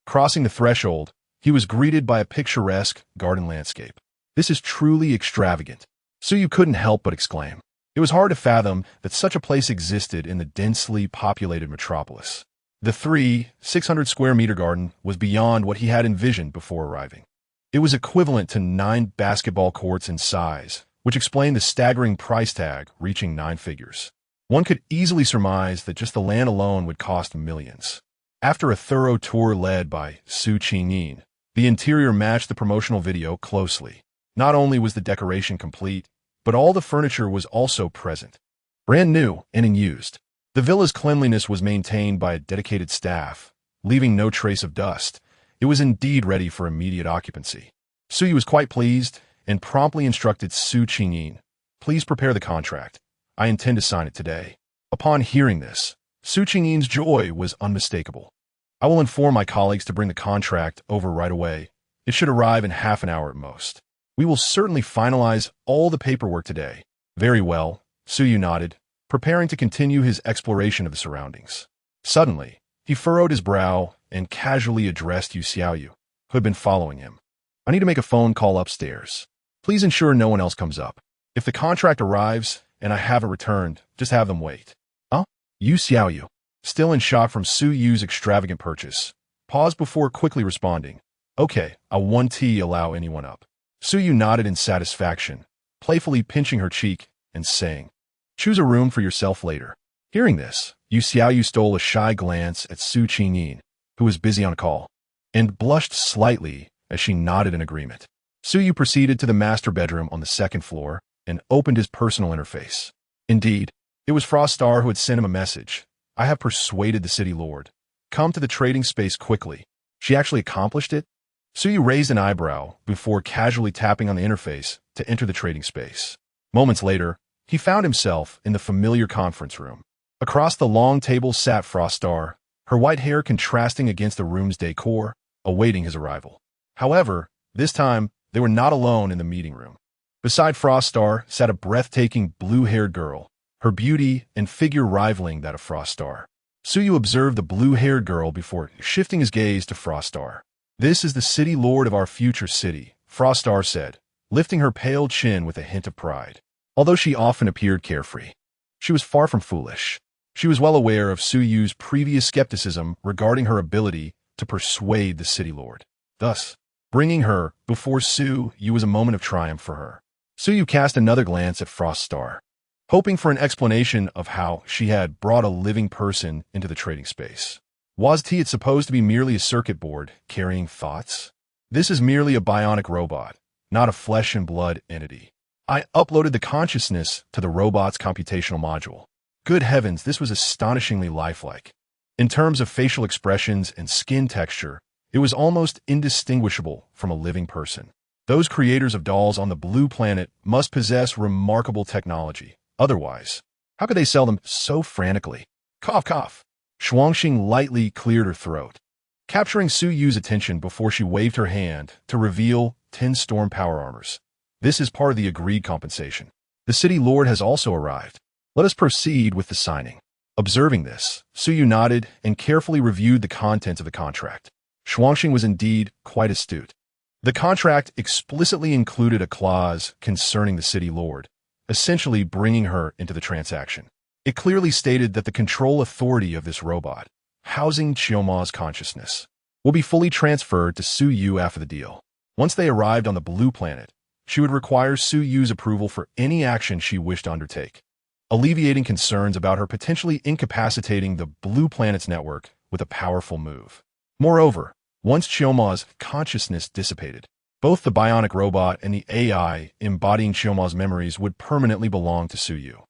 Crossing the threshold, he was greeted by a picturesque garden landscape. "This is truly extravagant." Suyu couldn't help but exclaim. It was hard to fathom that such a place existed in the densely populated metropolis. The 600-square-meter garden was beyond what he had envisioned before arriving. It was equivalent to 9 basketball courts in size, which explained the staggering price tag reaching 9 figures. One could easily surmise that just the land alone would cost millions. After a thorough tour led by Su Qingyin, the interior matched the promotional video closely. Not only was the decoration complete, but all the furniture was also present, brand new and unused. The villa's cleanliness was maintained by a dedicated staff, leaving no trace of dust. It was indeed ready for immediate occupancy. Suyu was quite pleased and promptly instructed Su Qingyin, "Please prepare the contract. I intend to sign it today." Upon hearing this, Su Qingyin's joy was unmistakable. "I will inform my colleagues to bring the contract over right away. It should arrive in half an hour at most. We will certainly finalize all the paperwork today." "Very well," Suyu nodded, preparing to continue his exploration of the surroundings. Suddenly, he furrowed his brow and casually addressed Yu Xiaoyu, who had been following him. "I need to make a phone call upstairs. Please ensure no one else comes up. If the contract arrives and I haven't returned, just have them wait." "Huh?" Yu Xiaoyu, still in shock from Suyu's extravagant purchase, paused before quickly responding, "Okay, I won't allow anyone up." Suyu nodded in satisfaction, playfully pinching her cheek and saying, "Choose a room for yourself later." Hearing this, Yu Xiaoyu stole a shy glance at Su Qingyin, who was busy on a call, and blushed slightly as she nodded in agreement. Suyu proceeded to the master bedroom on the 2nd floor and opened his personal interface. Indeed, it was Froststar who had sent him a message. "I have persuaded the city lord. Come to the trading space quickly." She actually accomplished it? Suyu raised an eyebrow before casually tapping on the interface to enter the trading space. Moments later, he found himself in the familiar conference room. Across the long table sat Froststar, her white hair contrasting against the room's decor, awaiting his arrival. However, this time, they were not alone in the meeting room. Beside Froststar sat a breathtaking blue-haired girl, her beauty and figure rivaling that of Froststar. Suyu observed the blue-haired girl before shifting his gaze to Froststar. "This is the city lord of our future city," Froststar said, lifting her pale chin with a hint of pride. Although she often appeared carefree, she was far from foolish. She was well aware of Suyu's previous skepticism regarding her ability to persuade the city lord. Thus, bringing her before Suyu was a moment of triumph for her. Suyu cast another glance at Froststar, hoping for an explanation of how she had brought a living person into the trading space. Was it supposed to be merely a circuit board carrying thoughts? This is merely a bionic robot, not a flesh-and-blood entity. I uploaded the consciousness to the robot's computational module. Good heavens, this was astonishingly lifelike. In terms of facial expressions and skin texture, it was almost indistinguishable from a living person. Those creators of dolls on the blue planet must possess remarkable technology. Otherwise, how could they sell them so frantically? Cough, cough. Xuanxing lightly cleared her throat, capturing Su Yu's attention before she waved her hand to reveal 10 storm power armors. This is part of the agreed compensation. The city lord has also arrived. Let us proceed with the signing. Observing this, Su Yu nodded and carefully reviewed the contents of the contract. Xuanxing was indeed quite astute. The contract explicitly included a clause concerning the city lord, essentially bringing her into the transaction. It clearly stated that the control authority of this robot, housing Qiuma's consciousness, will be fully transferred to Su Yu after the deal. Once they arrived on the blue planet, she would require Su Yu's approval for any action she wished to undertake, alleviating concerns about her potentially incapacitating the blue planet's network with a powerful move. Moreover, once Qiuma's consciousness dissipated, both the bionic robot and the AI embodying Qiuma's memories would permanently belong to Su Yu.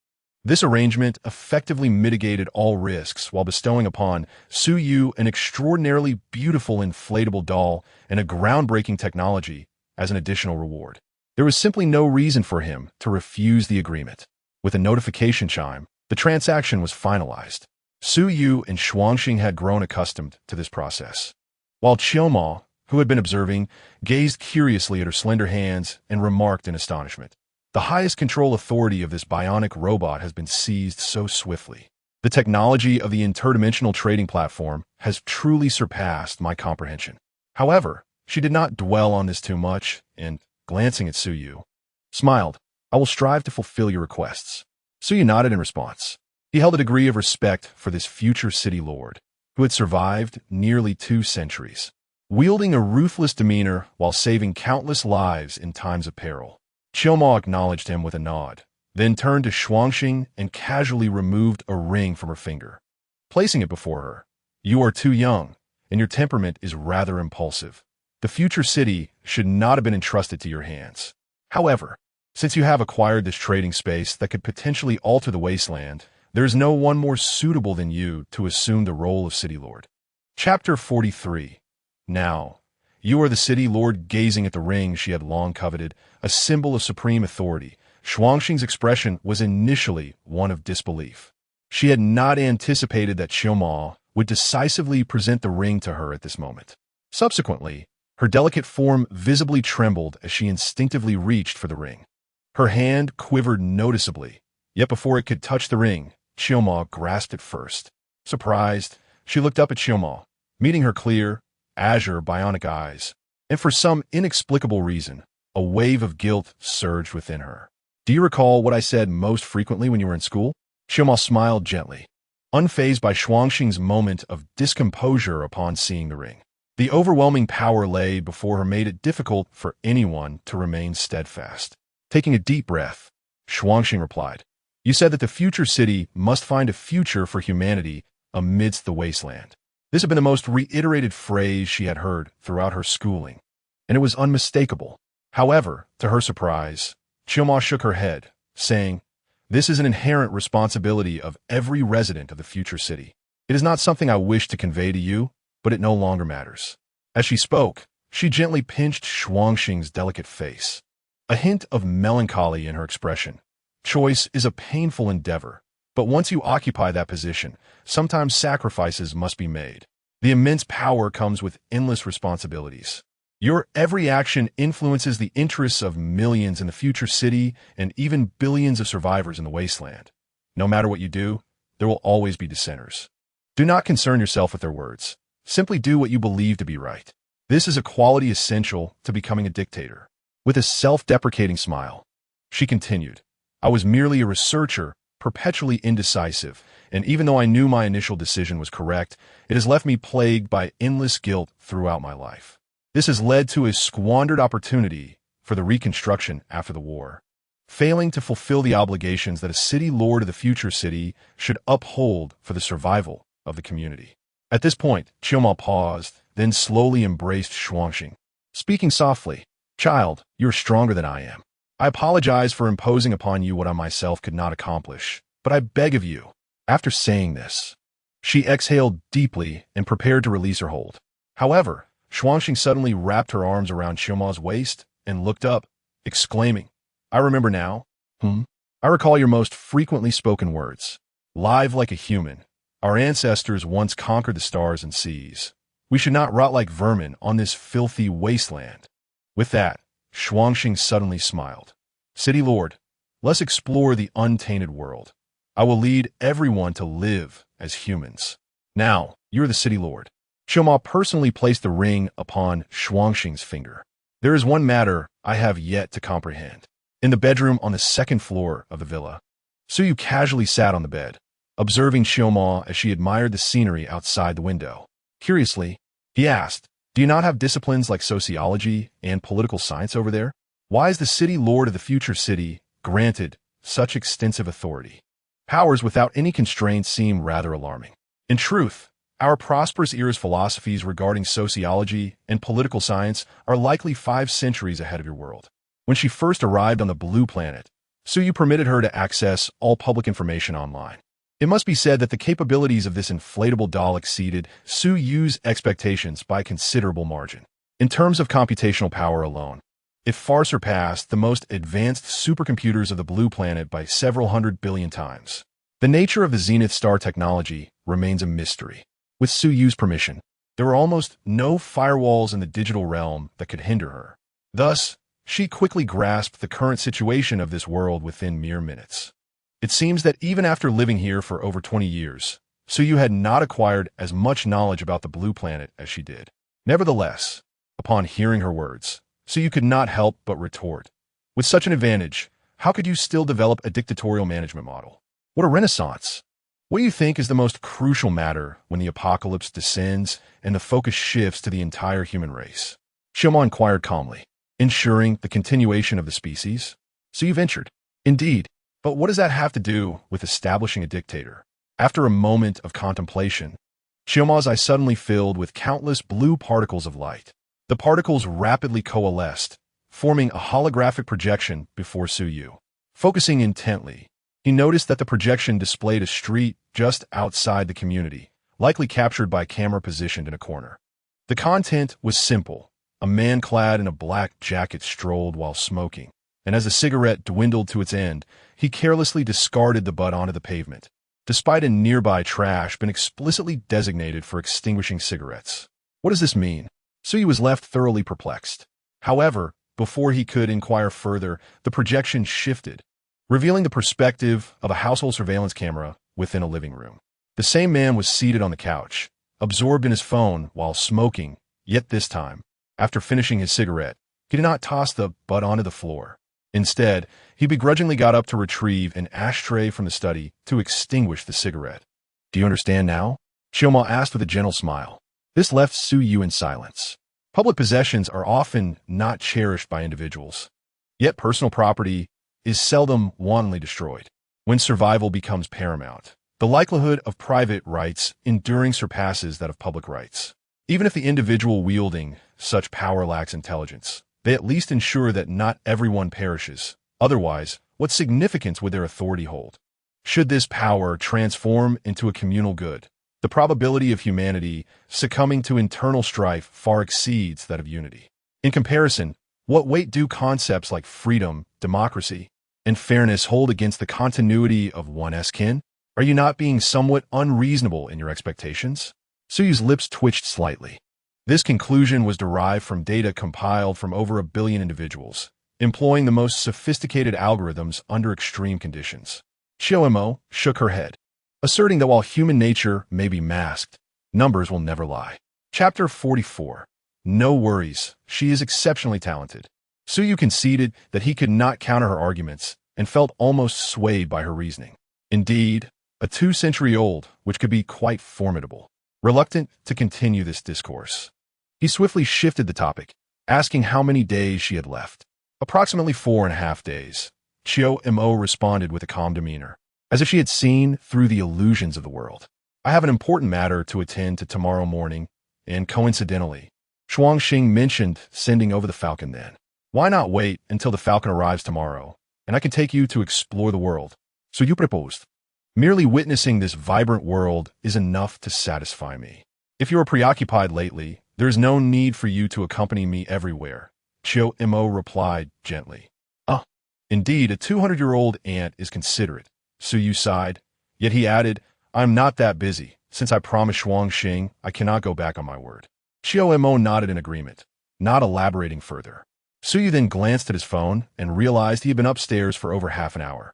This arrangement effectively mitigated all risks while bestowing upon Su Yu an extraordinarily beautiful inflatable doll and a groundbreaking technology as an additional reward. There was simply no reason for him to refuse the agreement. With a notification chime, the transaction was finalized. Su Yu and Xuanxing had grown accustomed to this process, while Qiuma, who had been observing, gazed curiously at her slender hands and remarked in astonishment. The highest control authority of this bionic robot has been seized so swiftly. The technology of the interdimensional trading platform has truly surpassed my comprehension. However, she did not dwell on this too much, and, glancing at Su Yu, smiled. I will strive to fulfill your requests. Su Yu nodded in response. He held a degree of respect for this future city lord, who had survived nearly 2 centuries, wielding a ruthless demeanor while saving countless lives in times of peril. Qiuma acknowledged him with a nod, then turned to Xuanxing and casually removed a ring from her finger, placing it before her. You are too young, and your temperament is rather impulsive. The future city should not have been entrusted to your hands. However, since you have acquired this trading space that could potentially alter the wasteland, there is no one more suitable than you to assume the role of City Lord. Chapter 43. Now, you are the City Lord. Gazing at the ring she had long coveted, a symbol of supreme authority, Xuanxing's expression was initially one of disbelief. She had not anticipated that Qiuma would decisively present the ring to her at this moment. Subsequently, her delicate form visibly trembled as she instinctively reached for the ring. Her hand quivered noticeably, yet before it could touch the ring, Qiuma grasped it first. Surprised, she looked up at Qiuma, meeting her clear, azure bionic eyes, and for some inexplicable reason, a wave of guilt surged within her. Do you recall what I said most frequently when you were in school? Qiuma smiled gently, unfazed by Xuanxing's moment of discomposure upon seeing the ring. The overwhelming power laid before her made it difficult for anyone to remain steadfast. Taking a deep breath, Xuanxing replied, You said that the future city must find a future for humanity amidst the wasteland. This had been the most reiterated phrase she had heard throughout her schooling, and it was unmistakable. However, to her surprise, Qiuma shook her head, saying, This is an inherent responsibility of every resident of the future city. It is not something I wish to convey to you, but it no longer matters. As she spoke, she gently pinched Xuanxing's delicate face, a hint of melancholy in her expression. Choice is a painful endeavor, but once you occupy that position, sometimes sacrifices must be made. The immense power comes with endless responsibilities. Your every action influences the interests of millions in the future city and even billions of survivors in the wasteland. No matter what you do, there will always be dissenters. Do not concern yourself with their words. Simply do what you believe to be right. This is a quality essential to becoming a dictator. With a self-deprecating smile, she continued, I was merely a researcher, perpetually indecisive, and even though I knew my initial decision was correct, it has left me plagued by endless guilt throughout my life. This has led to a squandered opportunity for the reconstruction after the war, failing to fulfill the obligations that a city lord of the future city should uphold for the survival of the community. At this point, Qiuma paused, then slowly embraced Xuanxing, speaking softly, Child, you are stronger than I am. I apologize for imposing upon you what I myself could not accomplish, but I beg of you." After saying this, she exhaled deeply and prepared to release her hold. However, Xuanxing suddenly wrapped her arms around Xiuma's waist and looked up, exclaiming, "I remember now. I recall your most frequently spoken words. Live like a human. Our ancestors once conquered the stars and seas. We should not rot like vermin on this filthy wasteland." With that, Xuanxing suddenly smiled. "City Lord, let's explore the untainted world. I will lead everyone to live as humans. Now, you're the City Lord." Xiuma personally placed the ring upon Xuanxing's finger. "There is one matter I have yet to comprehend." In the bedroom on the second floor of the villa, Suyu casually sat on the bed, observing Xiuma as she admired the scenery outside the window. Curiously, he asked, "Do you not have disciplines like sociology and political science over there? Why is the City Lord of the future city granted such extensive authority? Powers without any constraints seem rather alarming. In truth, our prosperous era's philosophies regarding sociology and political science are likely 5 centuries ahead of your world." When she first arrived on the blue planet, Suyu permitted her to access all public information online. It must be said that the capabilities of this inflatable doll exceeded Suyu's expectations by a considerable margin. In terms of computational power alone, it far surpassed the most advanced supercomputers of the blue planet by several hundred billion times. The nature of the Zenith Star technology remains a mystery. With Suyu's permission, there were almost no firewalls in the digital realm that could hinder her. Thus, she quickly grasped the current situation of this world within mere minutes. It seems that even after living here for over 20 years, Suyu had not acquired as much knowledge about the blue planet as she did. Nevertheless, upon hearing her words, Suyu could not help but retort, "With such an advantage, how could you still develop a dictatorial management model? What a renaissance! What do you think is the most crucial matter when the apocalypse descends and the focus shifts to the entire human race?" Xiuma inquired calmly. "Ensuring the continuation of the species?" Suyu ventured. "Indeed, but what does that have to do with establishing a dictator?" After a moment of contemplation, Xiuma's eye suddenly filled with countless blue particles of light. The particles rapidly coalesced, forming a holographic projection before Suyu. Focusing intently, he noticed that the projection displayed a street just outside the community, likely captured by a camera positioned in a corner. The content was simple. A man clad in a black jacket strolled while smoking, and as the cigarette dwindled to its end, he carelessly discarded the butt onto the pavement, despite a nearby trash bin explicitly designated for extinguishing cigarettes. What does this mean? Suyu was left thoroughly perplexed. However, before he could inquire further, the projection shifted, revealing the perspective of a household surveillance camera within a living room. The same man was seated on the couch, absorbed in his phone while smoking, yet this time, after finishing his cigarette, he did not toss the butt onto the floor. Instead, he begrudgingly got up to retrieve an ashtray from the study to extinguish the cigarette. "Do you understand now?" Xiuma asked with a gentle smile. This left Suyu in silence. Public possessions are often not cherished by individuals, yet personal property is seldom wantonly destroyed. When survival becomes paramount, the likelihood of private rights enduring surpasses that of public rights. Even if the individual wielding such power lacks intelligence, they at least ensure that not everyone perishes. Otherwise, what significance would their authority hold? Should this power transform into a communal good, the probability of humanity succumbing to internal strife far exceeds that of unity. In comparison, what weight do concepts like freedom, democracy, and fairness hold against the continuity of one's kin? Are you not being somewhat unreasonable in your expectations? Suyu's lips twitched slightly. This conclusion was derived from data compiled from over 1 billion individuals, employing the most sophisticated algorithms under extreme conditions. Xiaomo shook her head, asserting that while human nature may be masked, numbers will never lie. Chapter 44. No worries, she is exceptionally talented. Suyu conceded that he could not counter her arguments and felt almost swayed by her reasoning. Indeed, a 2-century-old, which could be quite formidable. Reluctant to continue this discourse, he swiftly shifted the topic, asking how many days she had left. Approximately 4.5 days. Mo responded with a calm demeanor, as if she had seen through the illusions of the world. I have an important matter to attend to tomorrow morning, and coincidentally, Xuanxing mentioned sending over the falcon then. Why not wait until the Falcon arrives tomorrow, and I can take you to explore the world? So you proposed. Merely witnessing this vibrant world is enough to satisfy me. If you are preoccupied lately, there is no need for you to accompany me everywhere, Chio-mo replied gently. Indeed, a 200-year-old aunt is considerate, Suyu sighed. Yet he added, I'm not that busy. Since I promised Shuang Xing, I cannot go back on my word. Chio-mo nodded in agreement, not elaborating further. Suyu then glanced at his phone and realized he had been upstairs for over half an hour.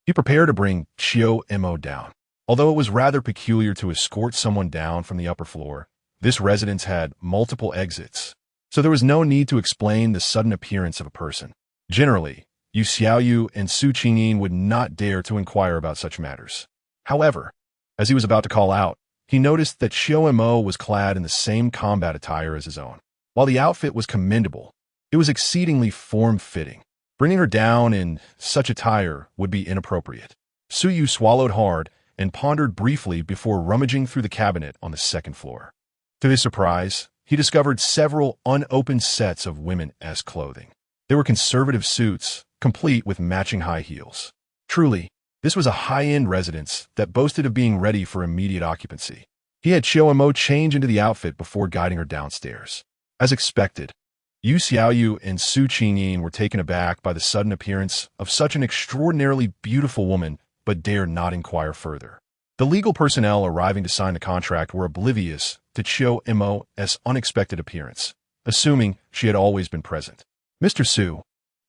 He prepared to bring Chio-mo down. Although it was rather peculiar to escort someone down from the upper floor, this residence had multiple exits, so there was no need to explain the sudden appearance of a person. Generally, Yu Xiaoyu and Su Qingyin would not dare to inquire about such matters. However, as he was about to call out, he noticed that Chio-mo was clad in the same combat attire as his own. While the outfit was commendable, it was exceedingly form-fitting. Bringing her down in such attire would be inappropriate. Suyu swallowed hard and pondered briefly before rummaging through the cabinet on the second floor. To his surprise, he discovered several unopened sets of women-esque clothing. They were conservative suits, complete with matching high heels. Truly, this was a high-end residence that boasted of being ready for immediate occupancy. He had Chio-mo change into the outfit before guiding her downstairs. As expected, Yu Xiaoyu and Su Qingyin were taken aback by the sudden appearance of such an extraordinarily beautiful woman, but dared not inquire further. The legal personnel arriving to sign the contract were oblivious to Chio-mo's unexpected appearance, assuming she had always been present. Mr. Su,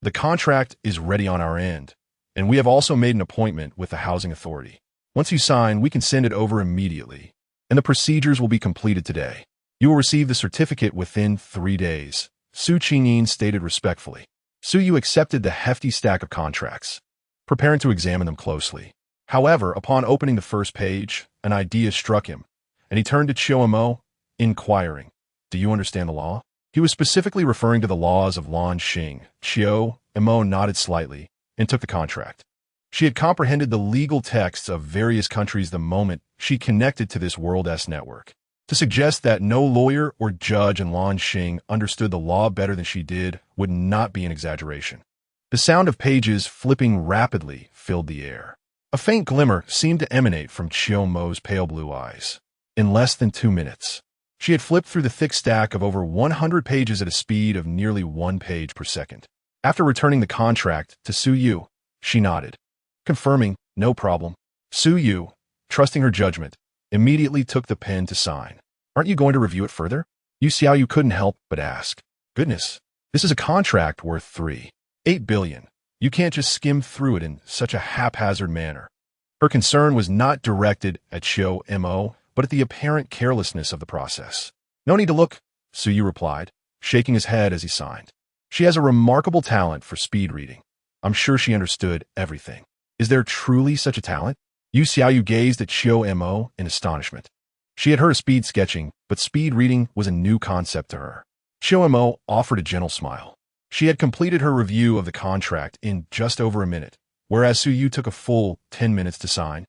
the contract is ready on our end, and we have also made an appointment with the housing authority. Once you sign, we can send it over immediately, and the procedures will be completed today. You will receive the certificate within 3 days, Su Qingyin stated respectfully. Suyu accepted the hefty stack of contracts, preparing to examine them closely. However, upon opening the first page, an idea struck him, and he turned to Chio-mo, inquiring, Do you understand the law? He was specifically referring to the laws of Lan Xing. Chio-mo nodded slightly and took the contract. She had comprehended the legal texts of various countries the moment she connected to this World S network. To suggest that no lawyer or judge in Lan Xing understood the law better than she did would not be an exaggeration. The sound of pages flipping rapidly filled the air. A faint glimmer seemed to emanate from Chio-mo's pale blue eyes. In less than 2 minutes, she had flipped through the thick stack of over 100 pages at a speed of nearly 1 page per second. After returning the contract to Suyu, she nodded, confirming, no problem. Suyu, trusting her judgment, immediately took the pen to sign. Aren't you going to review it further? Yu Xiaoyu couldn't help but ask. Goodness, this is a contract worth 3.8 billion. You can't just skim through it in such a haphazard manner. Her concern was not directed at Chio-mo, but at the apparent carelessness of the process. No need to look, Suyu replied, shaking his head as he signed. She has a remarkable talent for speed reading. I'm sure she understood everything. Is there truly such a talent? Yu Xiaoyu gazed at Chio-mo in astonishment. She had heard of speed sketching, but speed reading was a new concept to her. Chio-mo offered a gentle smile. She had completed her review of the contract in just over a minute, whereas Suyu took a full 10 minutes to sign.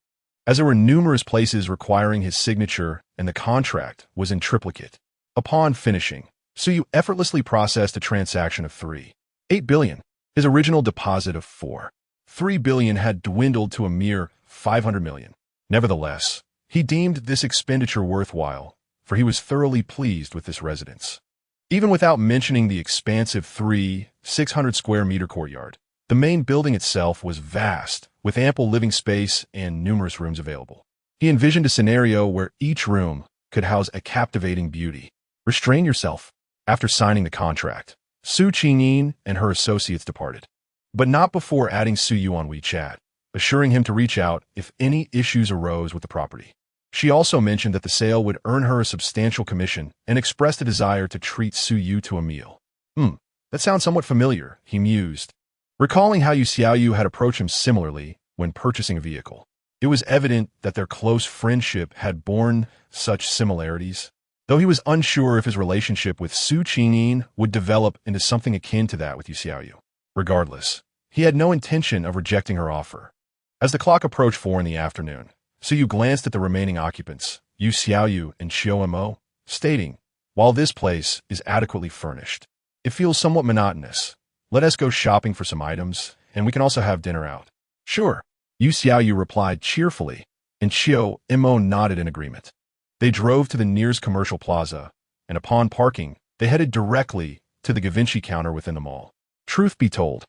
As there were numerous places requiring his signature and the contract was in triplicate. Upon finishing, Suyu effortlessly processed a transaction of 3.8 billion. His original deposit of 4.3 billion had dwindled to a mere 500 million. Nevertheless, he deemed this expenditure worthwhile, for he was thoroughly pleased with this residence. Even without mentioning the expansive 600 square meter courtyard, the main building itself was vast, with ample living space and numerous rooms available. He envisioned a scenario where each room could house a captivating beauty. Restrain yourself. After signing the contract, Su Qingyin and her associates departed, but not before adding Suyu on WeChat, assuring him to reach out if any issues arose with the property. She also mentioned that the sale would earn her a substantial commission and expressed a desire to treat Suyu to a meal. That sounds somewhat familiar, he mused, recalling how Yu Xiaoyu had approached him similarly when purchasing a vehicle. It was evident that their close friendship had borne such similarities, though he was unsure if his relationship with Su Qingyin would develop into something akin to that with Yu Xiaoyu. Regardless, he had no intention of rejecting her offer. As the clock approached 4 in the afternoon, Suyu glanced at the remaining occupants, Yu Xiaoyu and Chio-mo, stating, while this place is adequately furnished, it feels somewhat monotonous. Let us go shopping for some items, and we can also have dinner out. Sure. Yu Xiaoyu replied cheerfully, and Xiao Mo nodded in agreement. They drove to the nearest commercial plaza, and upon parking, they headed directly to the Givenchy counter within the mall. Truth be told,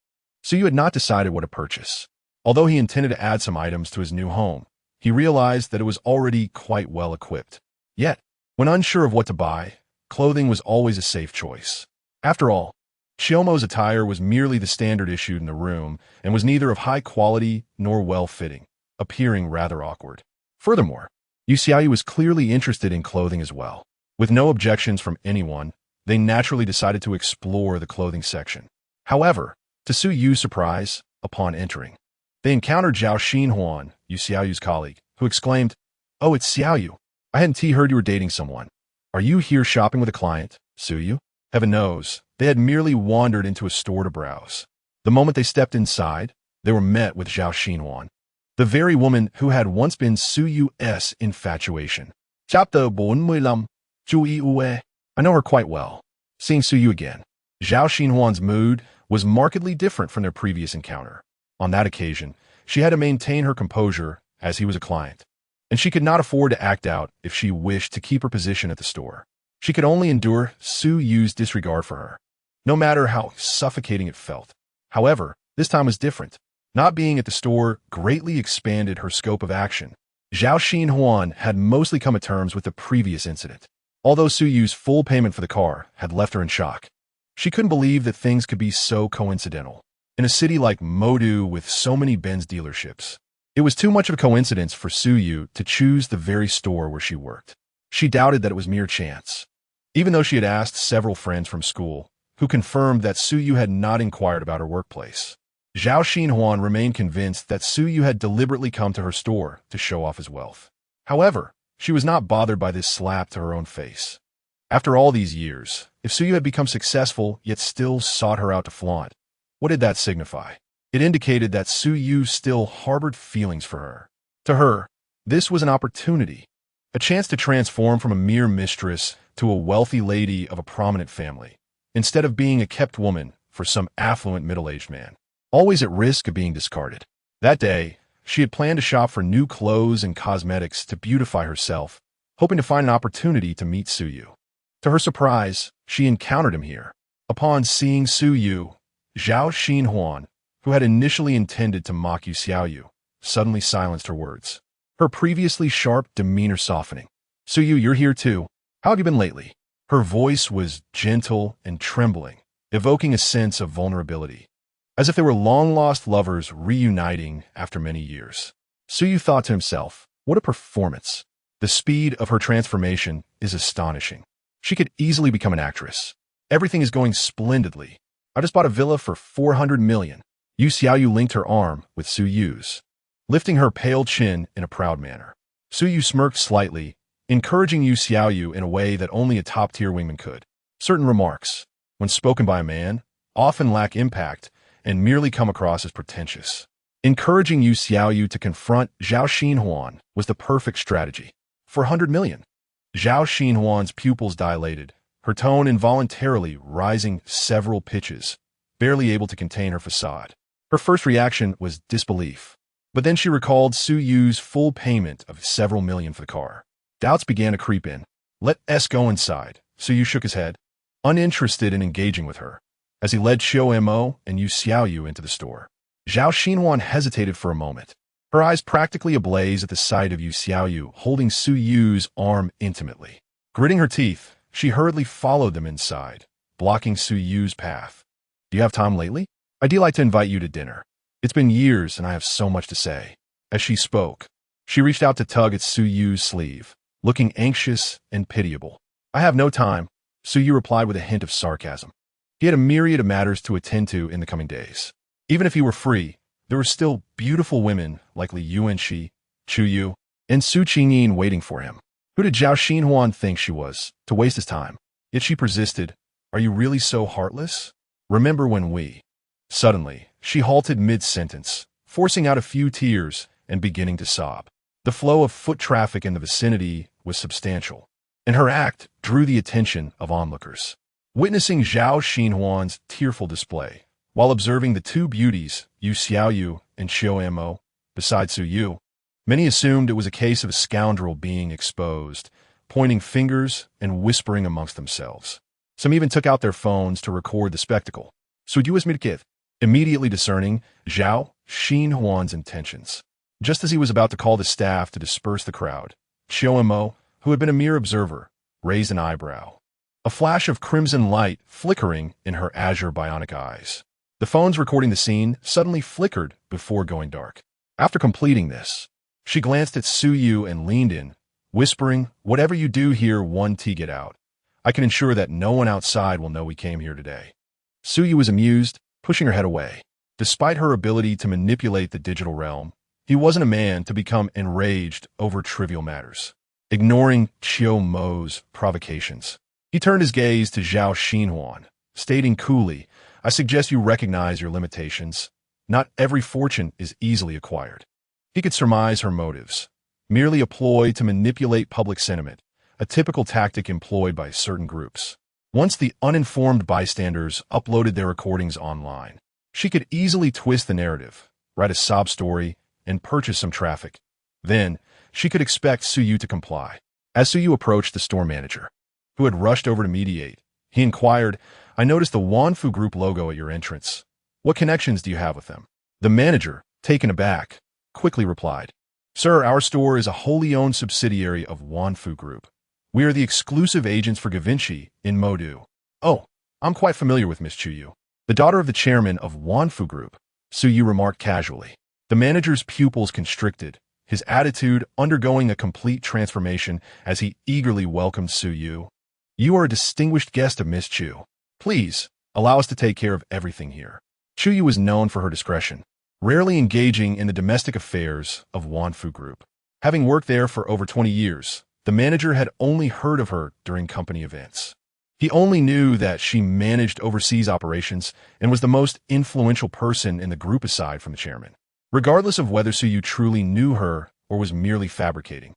Suyu had not decided what to purchase. Although he intended to add some items to his new home, he realized that it was already quite well equipped. Yet, when unsure of what to buy, clothing was always a safe choice. After all, Xiaomo's attire was merely the standard issued in the room and was neither of high quality nor well-fitting, appearing rather awkward. Furthermore, Yu Xiaoyu was clearly interested in clothing as well. With no objections from anyone, they naturally decided to explore the clothing section. However, to Su Yu's surprise, upon entering, they encountered Zhao Xinhuan, Yu Xiaoyu's colleague, who exclaimed, "Oh, it's Xiaoyu. I hadn't heard you were dating someone. Are you here shopping with a client, Su Yu?" Heaven knows, they had merely wandered into a store to browse. The moment they stepped inside, they were met with Zhao Xinhuan, the very woman who had once been Su Yu's infatuation. Chapter 45, Zhu Yi Ue. I know her quite well. Seeing Su Yu again, Zhao Xinhuan's mood was markedly different from their previous encounter. On that occasion, she had to maintain her composure as he was a client, and she could not afford to act out if she wished to keep her position at the store. She could only endure Su Yu's disregard for her, no matter how suffocating it felt. However, this time was different. Not being at the store greatly expanded her scope of action. Zhao Xinhuan had mostly come to terms with the previous incident. Although Su Yu's full payment for the car had left her in shock, she couldn't believe that things could be so coincidental. In a city like Modu with so many Benz dealerships, it was too much of a coincidence for Su Yu to choose the very store where she worked. She doubted that it was mere chance. Even though she had asked several friends from school, who confirmed that Su Yu had not inquired about her workplace, Zhao Xinhuan remained convinced that Su Yu had deliberately come to her store to show off his wealth. However, she was not bothered by this slap to her own face. After all these years, if Su Yu had become successful yet still sought her out to flaunt, what did that signify? It indicated that Su Yu still harbored feelings for her. To her, this was an opportunity, a chance to transform from a mere mistress to a wealthy lady of a prominent family, instead of being a kept woman for some affluent middle-aged man, always at risk of being discarded. That day, she had planned to shop for new clothes and cosmetics to beautify herself, hoping to find an opportunity to meet Su Yu. To her surprise, she encountered him here. Upon seeing Su Yu, Zhao Xinhuan, who had initially intended to mock Yu Xiaoyu, suddenly silenced her words, her previously sharp demeanor softening. "Su Yu, you're here too. How have you been lately?" Her voice was gentle and trembling, evoking a sense of vulnerability, as if they were long-lost lovers reuniting after many years. Su Yu thought to himself, what a performance. The speed of her transformation is astonishing. She could easily become an actress. Everything is going splendidly. I just bought a villa for 400 million. Yu Xiaoyu linked her arm with Su Yu's, lifting her pale chin in a proud manner. Su Yu smirked slightly, encouraging Yu Xiaoyu in a way that only a top-tier wingman could. Certain remarks, when spoken by a man, often lack impact and merely come across as pretentious. Encouraging Yu Xiaoyu to confront Zhao Xinhuan was the perfect strategy. 400 million. Zhao Xinhuan's pupils dilated, her tone involuntarily rising several pitches, barely able to contain her facade. Her first reaction was disbelief, but then she recalled Su Yu's full payment of several million for the car. Doubts began to creep in. "Let us go inside." Su Yu shook his head, uninterested in engaging with her, as he led Xiao Mo and Yu Xiaoyu into the store. Zhao Xinhuan hesitated for a moment, her eyes practically ablaze at the sight of Yu Xiaoyu holding Su Yu's arm intimately. Gritting her teeth, she hurriedly followed them inside, blocking Su Yu's path. "Do you have time lately? I'd like to invite you to dinner. It's been years and I have so much to say." As she spoke, she reached out to tug at Su Yu's sleeve, looking anxious and pitiable. "I have no time," Su Yu replied with a hint of sarcasm. He had a myriad of matters to attend to in the coming days. Even if he were free, there were still beautiful women like Li Yuanxi, Chu Yu, and Su Qingyin waiting for him. Who did Zhao Xinhuan think she was, to waste his time? Yet she persisted, "Are you really so heartless? Remember when we—" Suddenly, she halted mid-sentence, forcing out a few tears and beginning to sob. The flow of foot traffic in the vicinity was substantial, and her act drew the attention of onlookers. Witnessing Zhao Xinhuan's tearful display, while observing the two beauties, Yu Xiaoyu and Xiao Mo, beside Su Yu. Many assumed it was a case of a scoundrel being exposed, pointing fingers and whispering amongst themselves. Some even took out their phones to record the spectacle. Su Yu was immediately discerning Zhao Xinhuan's intentions. Just as he was about to call the staff to disperse the crowd, Xiao Mo, who had been a mere observer, raised an eyebrow. A flash of crimson light flickering in her azure bionic eyes. The phones recording the scene suddenly flickered before going dark. After completing this, she glanced at Su Yu and leaned in, whispering, "Whatever you do here, 1T get out. I can ensure that no one outside will know we came here today." Su Yu was amused, pushing her head away. Despite her ability to manipulate the digital realm, he wasn't a man to become enraged over trivial matters. Ignoring Qiao Mo's provocations, he turned his gaze to Zhao Xinhuan, stating coolly, "I suggest you recognize your limitations. Not every fortune is easily acquired." He could surmise her motives. Merely a ploy to manipulate public sentiment, a typical tactic employed by certain groups. Once the uninformed bystanders uploaded their recordings online, she could easily twist the narrative, write a sob story, and purchase some traffic. Then, she could expect Su Yu to comply. As Su Yu approached the store manager, who had rushed over to mediate, he inquired, "I noticed the Wanfu Group logo at your entrance. What connections do you have with them?" The manager, taken aback, quickly replied, "Sir, our store is a wholly owned subsidiary of Wanfu Group. We are the exclusive agents for Givenchy in Modu." "Oh, I'm quite familiar with Miss Chuyu, the daughter of the chairman of Wanfu Group," Su Yu remarked casually. The manager's pupils constricted, his attitude undergoing a complete transformation as he eagerly welcomed Su Yu. "You are a distinguished guest of Miss Chu. Please, allow us to take care of everything here." Chu Yu was known for her discretion, rarely engaging in the domestic affairs of Wanfu Group. Having worked there for over 20 years, the manager had only heard of her during company events. He only knew that she managed overseas operations and was the most influential person in the group aside from the chairman. Regardless of whether Su Yu truly knew her or was merely fabricating,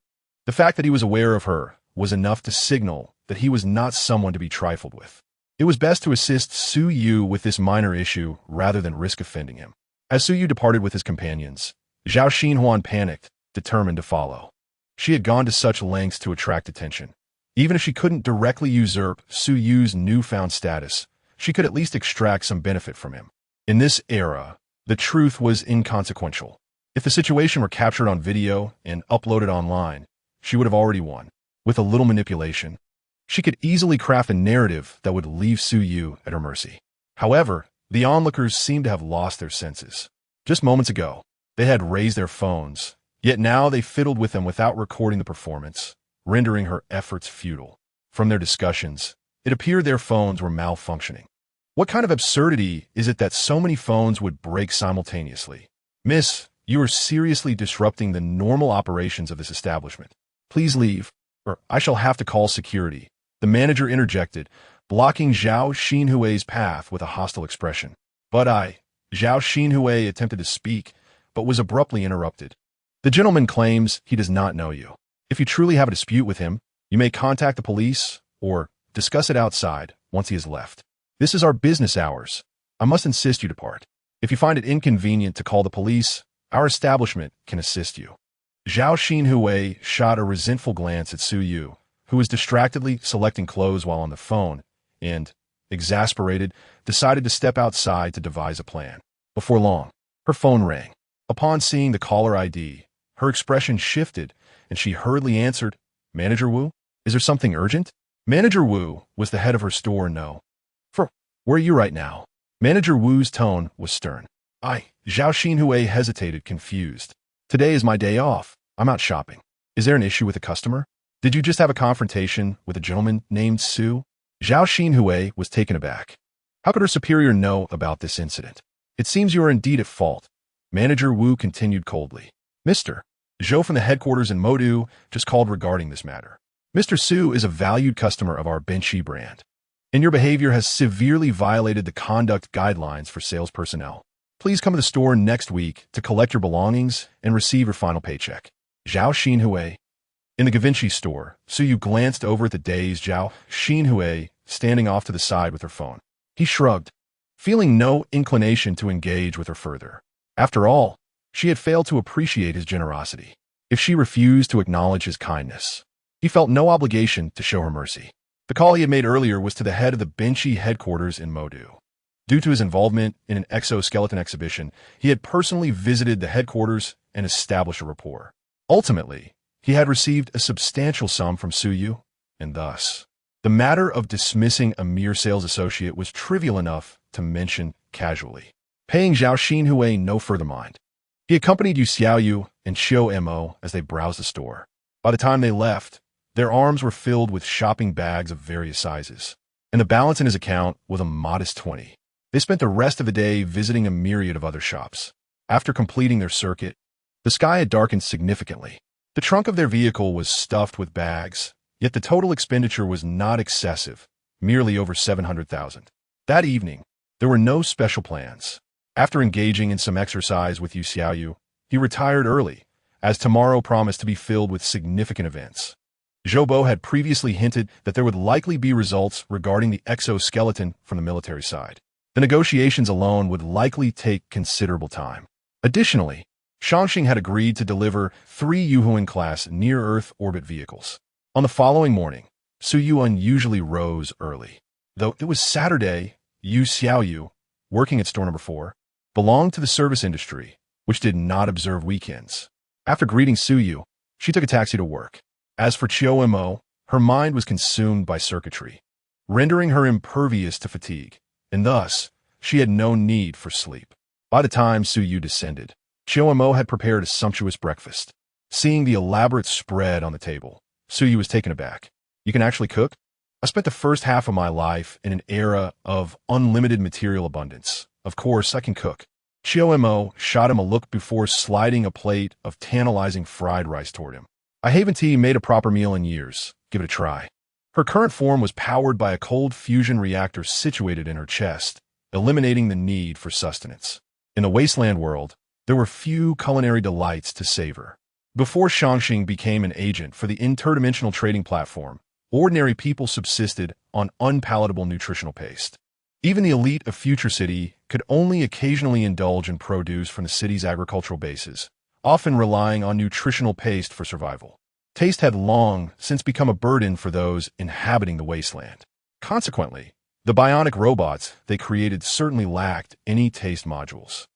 the fact that he was aware of her was enough to signal that he was not someone to be trifled with. It was best to assist Su Yu with this minor issue rather than risk offending him. As Su Yu departed with his companions, Zhao Xinhuan panicked, determined to follow. She had gone to such lengths to attract attention. Even if she couldn't directly usurp Su Yu's newfound status, she could at least extract some benefit from him. In this era, the truth was inconsequential. If the situation were captured on video and uploaded online, she would have already won. With a little manipulation, she could easily craft a narrative that would leave Su Yu at her mercy. However, the onlookers seemed to have lost their senses. Just moments ago, they had raised their phones, yet now they fiddled with them without recording the performance, rendering her efforts futile. From their discussions, it appeared their phones were malfunctioning. What kind of absurdity is it that so many phones would break simultaneously? "Miss, you are seriously disrupting the normal operations of this establishment. Please leave, or I shall have to call security," the manager interjected, blocking Zhao Xinhui's path with a hostile expression. Zhao Xinhui attempted to speak, but was abruptly interrupted. "The gentleman claims he does not know you. If you truly have a dispute with him, you may contact the police or discuss it outside once he has left. This is our business hours. I must insist you depart. If you find it inconvenient to call the police, our establishment can assist you." Zhao Xinhui shot a resentful glance at Su Yu, who was distractedly selecting clothes while on the phone, and, exasperated, decided to step outside to devise a plan. Before long, her phone rang. Upon seeing the caller ID, her expression shifted, and she hurriedly answered, "Manager Wu? Is there something urgent?" Manager Wu was the head of her store. "No. Where are you right now?" Manager Wu's tone was stern. Zhao Xinhui hesitated, confused. "Today is my day off. I'm out shopping. Is there an issue with a customer? Did you just have a confrontation with a gentleman named Su?" Zhao Xinhui was taken aback. How could her superior know about this incident? "It seems you are indeed at fault," Manager Wu continued coldly. "Mr. Zhou from the headquarters in Modu just called regarding this matter. Mr. Su is a valued customer of our Benchi brand, and your behavior has severely violated the conduct guidelines for sales personnel. Please come to the store next week to collect your belongings and receive your final paycheck." Zhao Xinhui. In the Givenchy store, Su Yu glanced over at the dazed Zhao Xinhui standing off to the side with her phone. He shrugged. feeling no inclination to engage with her further. After all, she had failed to appreciate his generosity. If she refused to acknowledge his kindness, he felt no obligation to show her mercy. The call he had made earlier was to the head of the Benchi headquarters in Modu. Due to his involvement in an exoskeleton exhibition, he had personally visited the headquarters and established a rapport. Ultimately, he had received a substantial sum from Suyu, and thus, the matter of dismissing a mere sales associate was trivial enough to mention casually, paying Zhao Xinhui no further mind. He accompanied Yu Xiaoyu and Xiao Mo as they browsed the store. By the time they left, their arms were filled with shopping bags of various sizes, and the balance in his account was a modest 20. They spent the rest of the day visiting a myriad of other shops. After completing their circuit, the sky had darkened significantly. The trunk of their vehicle was stuffed with bags, yet the total expenditure was not excessive, merely over 700,000. That evening, there were no special plans. After engaging in some exercise with Yu Xiaoyu, he retired early, as tomorrow promised to be filled with significant events. Zhou Bo had previously hinted that there would likely be results regarding the exoskeleton from the military side. The negotiations alone would likely take considerable time. Additionally, Shangxing had agreed to deliver 3 Yuhuan-class near-Earth orbit vehicles. On the following morning, Su Yu unusually rose early. Though it was Saturday, Yu Xiaoyu, working at store number 4, belonged to the service industry, which did not observe weekends. After greeting Su Yu, she took a taxi to work. As for Qiao Mo, her mind was consumed by circuitry, rendering her impervious to fatigue, and thus, she had no need for sleep. By the time Su Yu descended, Qiao Mo had prepared a sumptuous breakfast. Seeing the elaborate spread on the table, Su Yu was taken aback. "You can actually cook?" "I spent the first half of my life in an era of unlimited material abundance. Of course, I can cook." Qiao Mo shot him a look before sliding a plate of tantalizing fried rice toward him. "I haven't made a proper meal in years. Give it a try." Her current form was powered by a cold fusion reactor situated in her chest, eliminating the need for sustenance. In the wasteland world, there were few culinary delights to savor. Before Shangxing became an agent for the Interdimensional Trading Platform, ordinary people subsisted on unpalatable nutritional paste. Even the elite of Future City could only occasionally indulge in produce from the city's agricultural bases, often relying on nutritional paste for survival. Taste had long since become a burden for those inhabiting the wasteland. Consequently, the bionic robots they created certainly lacked any taste modules.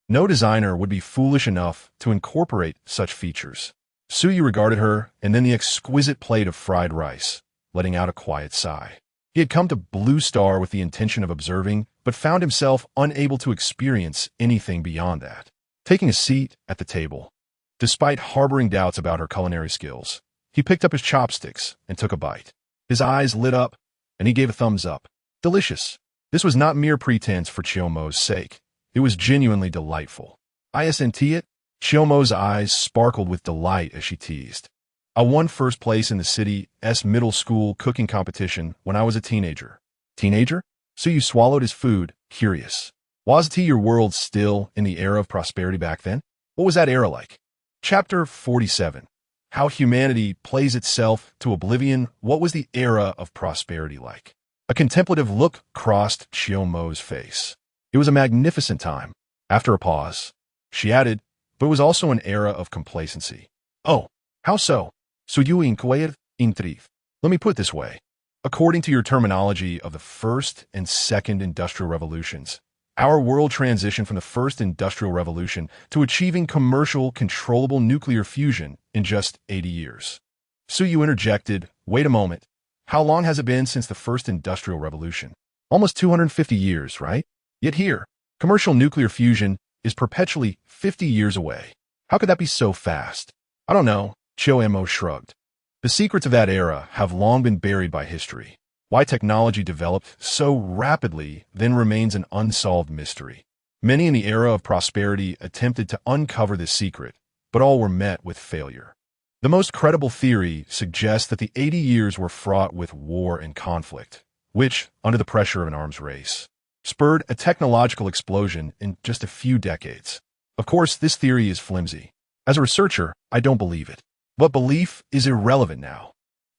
No designer would be foolish enough to incorporate such features. Suyu regarded her and then the exquisite plate of fried rice, letting out a quiet sigh. He had come to Blue Star with the intention of observing, but found himself unable to experience anything beyond that. Taking a seat at the table, despite harboring doubts about her culinary skills, he picked up his chopsticks and took a bite. His eyes lit up, and he gave a thumbs up. Delicious. This was not mere pretense for Chiomo's sake. It was genuinely delightful. "Isn't it?" Chiomo's eyes sparkled with delight as she teased. "I won first place in the city's middle school cooking competition when I was a teenager." "Teenager?" So you swallowed his food, curious. "Wasn't your world still in the era of prosperity back then? What was that era like?" Chapter 47. How humanity plays itself to oblivion. What was the era of prosperity like? A contemplative look crossed Chiomo's face. It was a magnificent time. After a pause, she added, but it was also an era of complacency. "Oh, how so?" Let me put it this way. According to your terminology of the First and Second Industrial Revolutions, our world transitioned from the First Industrial Revolution to achieving commercial, controllable nuclear fusion in just 80 years. Suyu interjected, "Wait a moment. How long has it been since the First Industrial Revolution?" "Almost 250 years, right? Yet here, commercial nuclear fusion is perpetually 50 years away. How could that be so fast?" "I don't know," Choemo shrugged. "The secrets of that era have long been buried by history. Why technology developed so rapidly then remains an unsolved mystery. Many in the era of prosperity attempted to uncover this secret, but all were met with failure. The most credible theory suggests that the 80 years were fraught with war and conflict, which, under the pressure of an arms race, spurred a technological explosion in just a few decades. Of course, this theory is flimsy. As a researcher, I don't believe it. But belief is irrelevant now.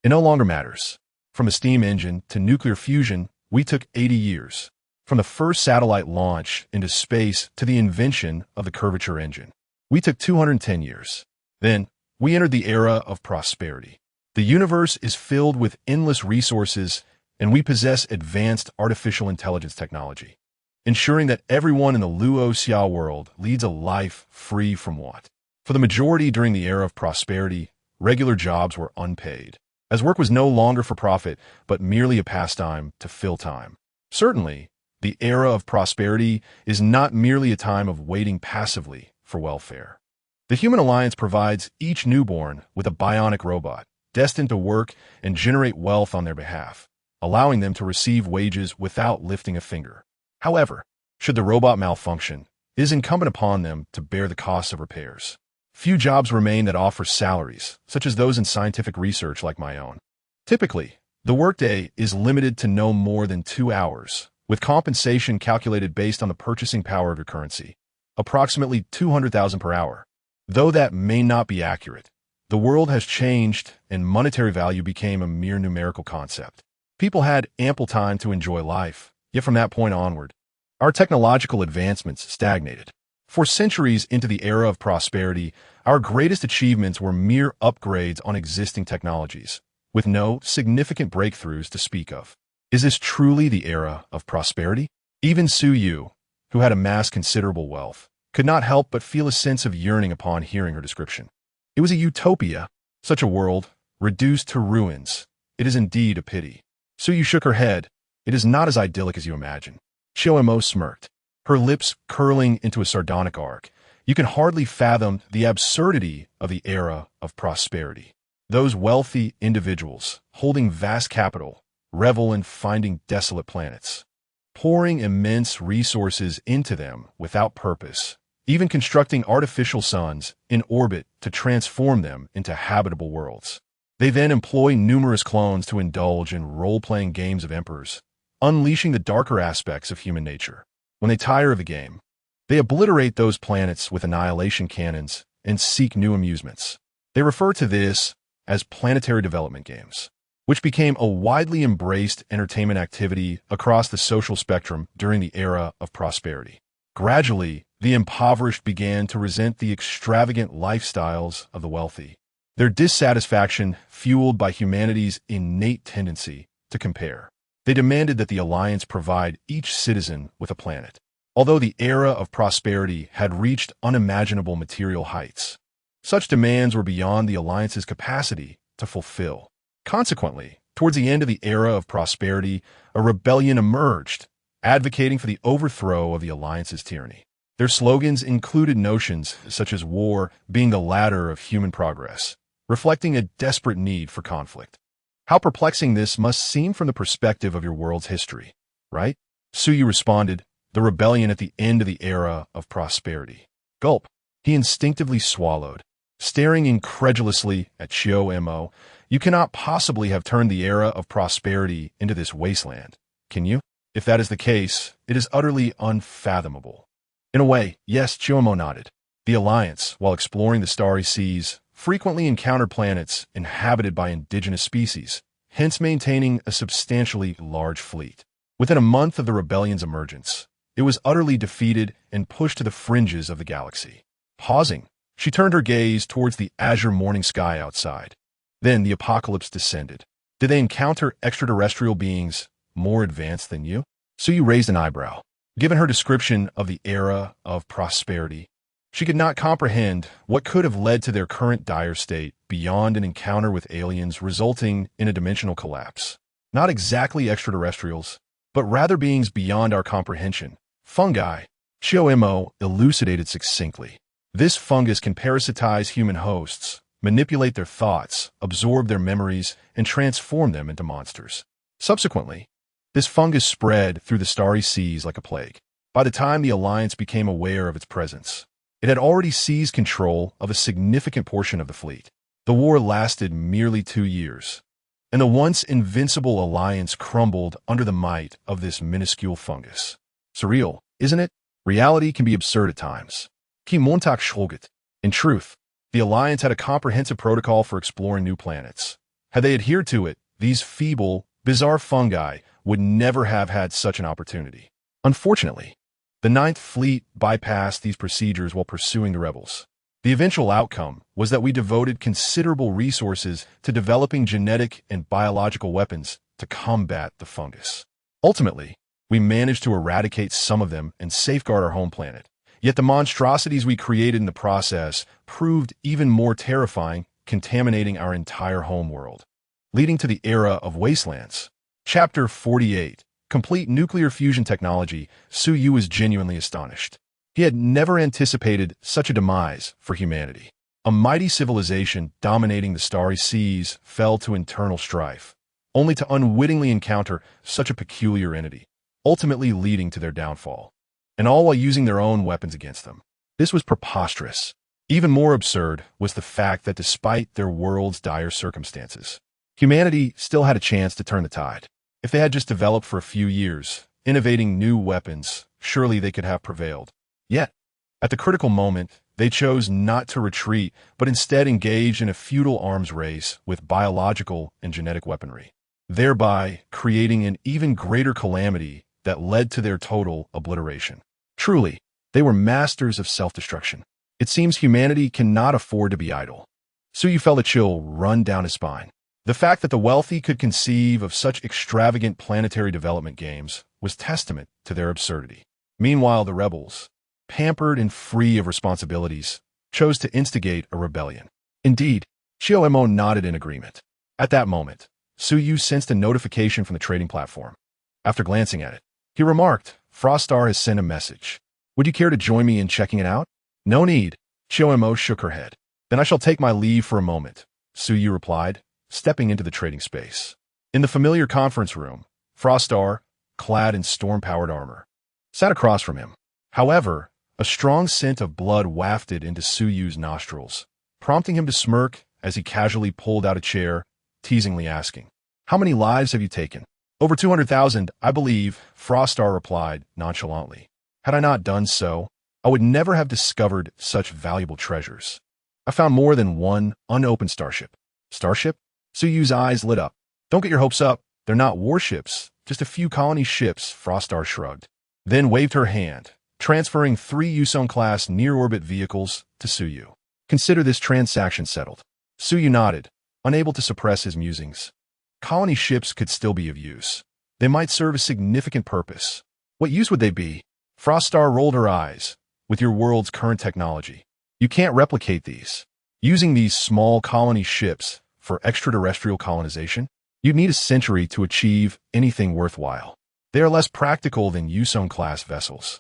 It no longer matters. From a steam engine to nuclear fusion, we took 80 years. From the first satellite launch into space to the invention of the curvature engine, we took 210 years. Then, we entered the era of prosperity. The universe is filled with endless resources, and we possess advanced artificial intelligence technology, ensuring that everyone in the Luo Xiao world leads a life free from want. For the majority during the era of prosperity, regular jobs were unpaid, as work was no longer for profit, but merely a pastime to fill time. Certainly, the era of prosperity is not merely a time of waiting passively for welfare. The Human Alliance provides each newborn with a bionic robot, destined to work and generate wealth on their behalf, allowing them to receive wages without lifting a finger. However, should the robot malfunction, it is incumbent upon them to bear the costs of repairs. Few jobs remain that offer salaries, such as those in scientific research like my own. Typically, the workday is limited to no more than 2 hours, with compensation calculated based on the purchasing power of your currency, approximately 200,000 per hour. Though that may not be accurate, the world has changed and monetary value became a mere numerical concept. People had ample time to enjoy life, yet from that point onward, our technological advancements stagnated. For centuries into the era of prosperity, our greatest achievements were mere upgrades on existing technologies, with no significant breakthroughs to speak of. Is this truly the era of prosperity? Even Su Yu, who had amassed considerable wealth, could not help but feel a sense of yearning upon hearing her description. It was a utopia, such a world, reduced to ruins. It is indeed a pity. Su Yu shook her head. It is not as idyllic as you imagine. Xiao Mo smirked, her lips curling into a sardonic arc. You can hardly fathom the absurdity of the era of prosperity. Those wealthy individuals, holding vast capital, revel in finding desolate planets, pouring immense resources into them without purpose, even constructing artificial suns in orbit to transform them into habitable worlds. They then employ numerous clones to indulge in role-playing games of emperors, unleashing the darker aspects of human nature. When they tire of the game, they obliterate those planets with annihilation cannons and seek new amusements. They refer to this as planetary development games, which became a widely embraced entertainment activity across the social spectrum during the era of prosperity. Gradually, the impoverished began to resent the extravagant lifestyles of the wealthy, their dissatisfaction fueled by humanity's innate tendency to compare. They demanded that the Alliance provide each citizen with a planet. Although the era of prosperity had reached unimaginable material heights, such demands were beyond the Alliance's capacity to fulfill. Consequently, towards the end of the era of prosperity, a rebellion emerged, advocating for the overthrow of the Alliance's tyranny. Their slogans included notions such as war being the ladder of human progress, reflecting a desperate need for conflict. How perplexing this must seem from the perspective of your world's history, right? Su Yu responded, the rebellion at the end of the era of prosperity. Gulp. He instinctively swallowed, staring incredulously at Xiao Mo. You cannot possibly have turned the era of prosperity into this wasteland, can you? If that is the case, it is utterly unfathomable. In a way, yes, Xiao Mo nodded. The Alliance, while exploring the starry seas, frequently encountered planets inhabited by indigenous species, hence maintaining a substantially large fleet. Within a month of the rebellion's emergence, it was utterly defeated and pushed to the fringes of the galaxy. Pausing, she turned her gaze towards the azure morning sky outside. Then the apocalypse descended. Did they encounter extraterrestrial beings more advanced than you? Su Yu raised an eyebrow. Given her description of the era of prosperity, she could not comprehend what could have led to their current dire state beyond an encounter with aliens resulting in a dimensional collapse. Not exactly extraterrestrials, but rather beings beyond our comprehension. Fungi. Xiao Mo elucidated succinctly. This fungus can parasitize human hosts, manipulate their thoughts, absorb their memories, and transform them into monsters. Subsequently, this fungus spread through the starry seas like a plague. By the time the Alliance became aware of its presence, it had already seized control of a significant portion of the fleet. The war lasted merely 2 years, and the once invincible Alliance crumbled under the might of this minuscule fungus. Surreal, isn't it? Reality can be absurd at times. Ki Montak Shulgit. In truth, the Alliance had a comprehensive protocol for exploring new planets. Had they adhered to it, these feeble, bizarre fungi would never have had such an opportunity. Unfortunately, the Ninth Fleet bypassed these procedures while pursuing the rebels. The eventual outcome was that we devoted considerable resources to developing genetic and biological weapons to combat the fungus. Ultimately, we managed to eradicate some of them and safeguard our home planet. Yet the monstrosities we created in the process proved even more terrifying, contaminating our entire home world, leading to the era of wastelands. Chapter 48. Complete nuclear fusion technology. Su Yu was genuinely astonished. He had never anticipated such a demise for humanity. A mighty civilization dominating the starry seas fell to internal strife, only to unwittingly encounter such a peculiar entity, ultimately leading to their downfall, and all while using their own weapons against them. This was preposterous. Even more absurd was the fact that despite their world's dire circumstances, humanity still had a chance to turn the tide. If they had just developed for a few years, innovating new weapons, surely they could have prevailed. Yet, at the critical moment, they chose not to retreat, but instead engaged in a futile arms race with biological and genetic weaponry, thereby creating an even greater calamity that led to their total obliteration. Truly, they were masters of self-destruction. It seems humanity cannot afford to be idle. Su Yu felt a chill run down his spine. The fact that the wealthy could conceive of such extravagant planetary development games was testament to their absurdity. Meanwhile, the rebels, pampered and free of responsibilities, chose to instigate a rebellion. Indeed, Xiao Mo nodded in agreement. At that moment, Su Yu sensed a notification from the trading platform. After glancing at it, he remarked, "Frostar has sent a message. Would you care to join me in checking it out?" "No need." Xiao Mo shook her head. "Then I shall take my leave for a moment," Su Yu replied, stepping into the trading space. In the familiar conference room, Frostar, clad in storm-powered armor, sat across from him. However, a strong scent of blood wafted into Su Yu's nostrils, prompting him to smirk as he casually pulled out a chair, teasingly asking, "How many lives have you taken?" "Over 200,000, I believe," Frostar replied nonchalantly. "Had I not done so, I would never have discovered such valuable treasures. I found more than one unopened starship." "Starship?" Su Yu's eyes lit up. "Don't get your hopes up. They're not warships, just a few colony ships," Frostar shrugged, then waved her hand, transferring 3 Yusong-class near-orbit vehicles to Su Yu. "Consider this transaction settled." Su Yu nodded, unable to suppress his musings. Colony ships could still be of use. They might serve a significant purpose. What use would they be? Frostar rolled her eyes. "With your world's current technology, you can't replicate these. Using these small colony ships for extraterrestrial colonization, you'd need a century to achieve anything worthwhile. They are less practical than Yusong-class vessels.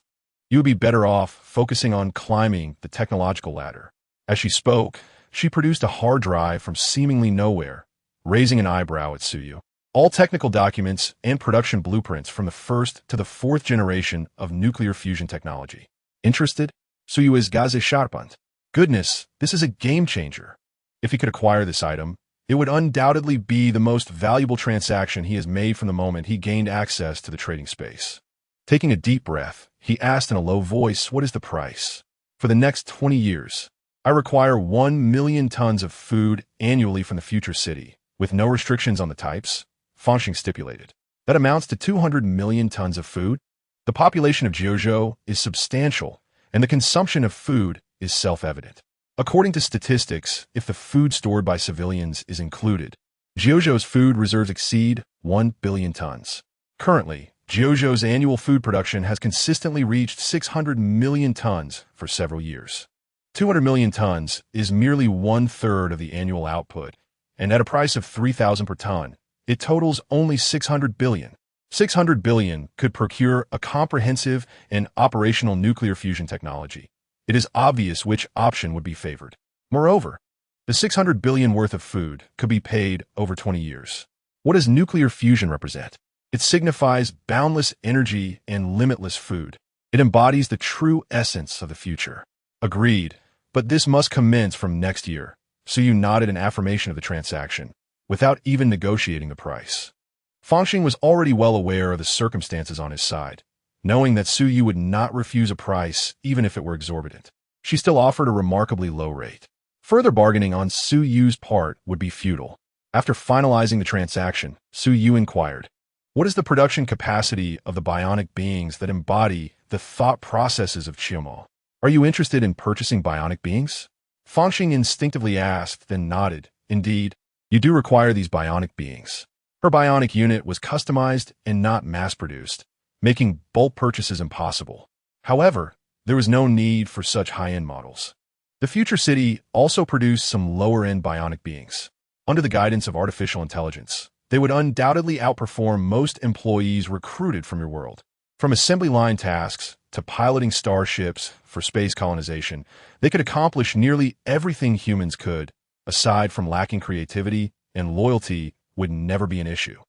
You would be better off focusing on climbing the technological ladder." As she spoke, she produced a hard drive from seemingly nowhere, raising an eyebrow at Su Yu. All technical documents and production blueprints from the 1st to the 4th generation of nuclear fusion technology. "Interested?" Su Yu is gaze sharpant. "Goodness, this is a game changer." If he could acquire this item, it would undoubtedly be the most valuable transaction he has made from the moment he gained access to the trading space. Taking a deep breath, he asked in a low voice, "What is the price?" "For the next 20 years, I require 1 million tons of food annually from the future city, with no restrictions on the types," Fangxing stipulated. "That amounts to 200 million tons of food. The population of Jiuzhou is substantial, and the consumption of food is self-evident. According to statistics, if the food stored by civilians is included, Jiuzhou's food reserves exceed 1 billion tons. Currently, Jiuzhou's annual food production has consistently reached 600 million tons for several years. 200 million tons is merely 1/3 of the annual output, and at a price of 3,000 per ton, it totals only 600 billion. 600 billion could procure a comprehensive and operational nuclear fusion technology. It is obvious which option would be favored. Moreover, the 600 billion worth of food could be paid over 20 years. What does nuclear fusion represent? It signifies boundless energy and limitless food. It embodies the true essence of the future. Agreed, but this must commence from next year. Su Yu nodded in affirmation of the transaction, without even negotiating the price. Fangxing was already well aware of the circumstances on his side, knowing that Su Yu would not refuse a price even if it were exorbitant. She still offered a remarkably low rate. Further bargaining on Su Yu's part would be futile. After finalizing the transaction, Su Yu inquired, What is the production capacity of the bionic beings that embody the thought processes of Qiumo? Are you interested in purchasing bionic beings? Fangxing instinctively asked, then nodded. Indeed, you do require these bionic beings. Her bionic unit was customized and not mass-produced, making bulk purchases impossible. However, there was no need for such high-end models. The future city also produced some lower-end bionic beings. Under the guidance of artificial intelligence, they would undoubtedly outperform most employees recruited from your world. From assembly line tasks to piloting starships for space colonization, they could accomplish nearly everything humans could, aside from lacking creativity, and loyalty would never be an issue.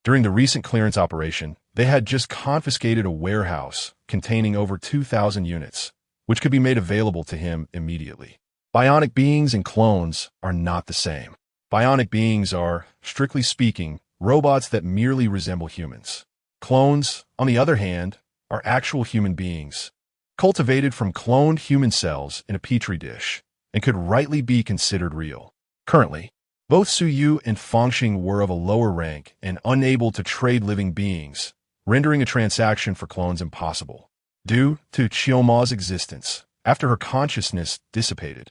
During the recent clearance operation, they had just confiscated a warehouse containing over 2,000 units, which could be made available to him immediately. Bionic beings and clones are not the same. Bionic beings are, strictly speaking, robots that merely resemble humans. Clones, on the other hand, are actual human beings, cultivated from cloned human cells in a petri dish, and could rightly be considered real. Currently, both Suyu and Fangxing were of a lower rank and unable to trade living beings, rendering a transaction for clones impossible. Due to Qiumo's existence, after her consciousness dissipated,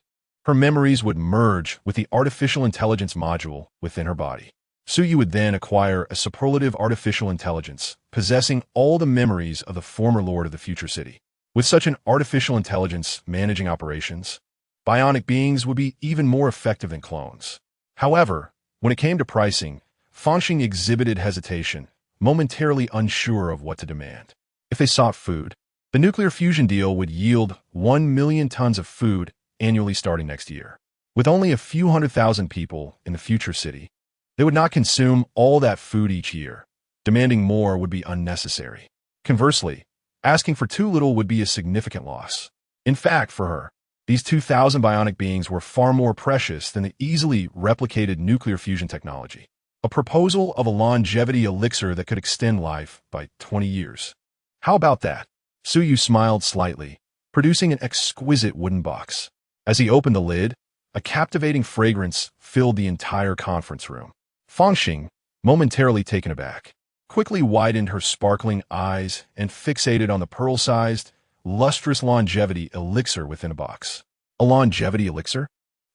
her memories would merge with the artificial intelligence module within her body. Suyu would then acquire a superlative artificial intelligence, possessing all the memories of the former lord of the future city. With such an artificial intelligence managing operations, bionic beings would be even more effective than clones. However, when it came to pricing, Fangxing exhibited hesitation, momentarily unsure of what to demand. If they sought food, the nuclear fusion deal would yield 1 million tons of food annually starting next year. With only a few 100,000 people in the future city, they would not consume all that food each year. Demanding more would be unnecessary. Conversely, asking for too little would be a significant loss. In fact, for her, these 2,000 bionic beings were far more precious than the easily replicated nuclear fusion technology. A proposal of a longevity elixir that could extend life by 20 years. How about that? Suyu smiled slightly, producing an exquisite wooden box. As he opened the lid, a captivating fragrance filled the entire conference room. Fangxing, momentarily taken aback, quickly widened her sparkling eyes and fixated on the pearl-sized, lustrous longevity elixir within a box. A longevity elixir?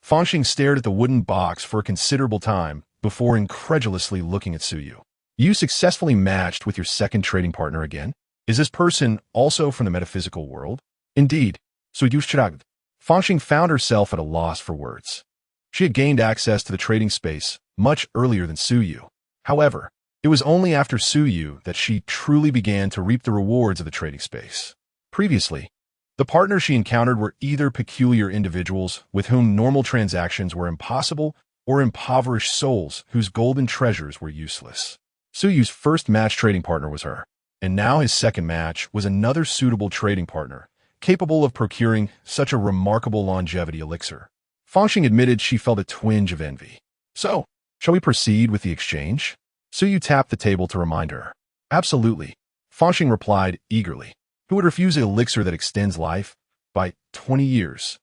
Fangxing stared at the wooden box for a considerable time before incredulously looking at Suyu. You successfully matched with your second trading partner again? Is this person also from the metaphysical world? Indeed, Suyu shrugged. Fangxing found herself at a loss for words. She had gained access to the trading space much earlier than Suyu. However, it was only after Suyu that she truly began to reap the rewards of the trading space. Previously, the partners she encountered were either peculiar individuals with whom normal transactions were impossible or impoverished souls whose golden treasures were useless. Suyu's first match trading partner was her, and now his second match was another suitable trading partner, capable of procuring such a remarkable longevity elixir. Fangxing admitted she felt a twinge of envy. So, shall we proceed with the exchange? Suyu tapped the table to remind her. Absolutely, Fangxing replied eagerly. Who would refuse an elixir that extends life by 20 years?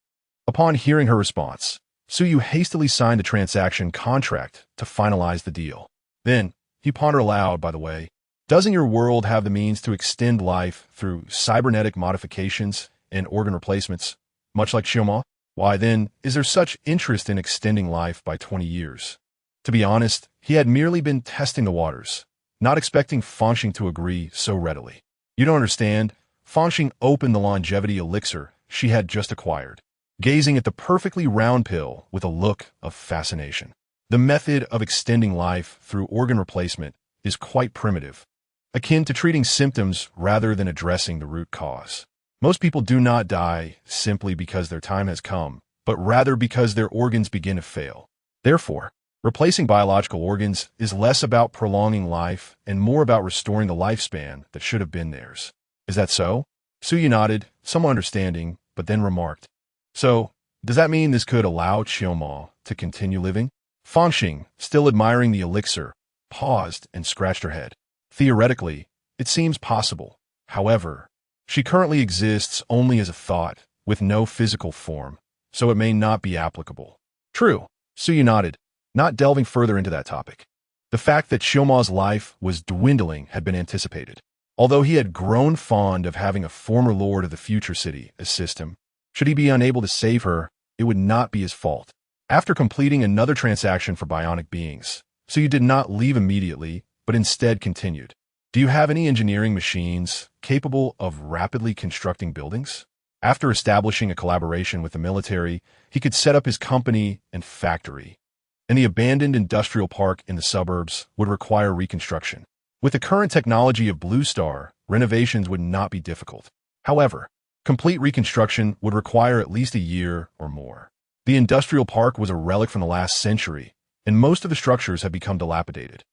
Upon hearing her response, Suyu hastily signed the transaction contract to finalize the deal. Then, he pondered aloud, by the way, doesn't your world have the means to extend life through cybernetic modifications and organ replacements, much like Qiumo? Why then, is there such interest in extending life by 20 years? To be honest, he had merely been testing the waters, not expecting Fangxing to agree so readily. You don't understand. Fangxing opened the longevity elixir she had just acquired, gazing at the perfectly round pill with a look of fascination. The method of extending life through organ replacement is quite primitive, akin to treating symptoms rather than addressing the root cause. Most people do not die simply because their time has come, but rather because their organs begin to fail. Therefore, replacing biological organs is less about prolonging life and more about restoring the lifespan that should have been theirs. Is that so? Suyu nodded, somewhat understanding, but then remarked. So, does that mean this could allow Qiumo to continue living? Fangxing, still admiring the elixir, paused and scratched her head. Theoretically, it seems possible. However, she currently exists only as a thought, with no physical form, so it may not be applicable. True, Suyu nodded, not delving further into that topic. The fact that Shioma's life was dwindling had been anticipated. Although he had grown fond of having a former lord of the future city assist him, should he be unable to save her, it would not be his fault. After completing another transaction for bionic beings, Suyu did not leave immediately, but instead continued. Do you have any engineering machines capable of rapidly constructing buildings? After establishing a collaboration with the military, he could set up his company and factory, and the abandoned industrial park in the suburbs would require reconstruction. With the current technology of Blue Star, renovations would not be difficult. However, complete reconstruction would require at least a year or more. The industrial park was a relic from the last century, and most of the structures had become dilapidated.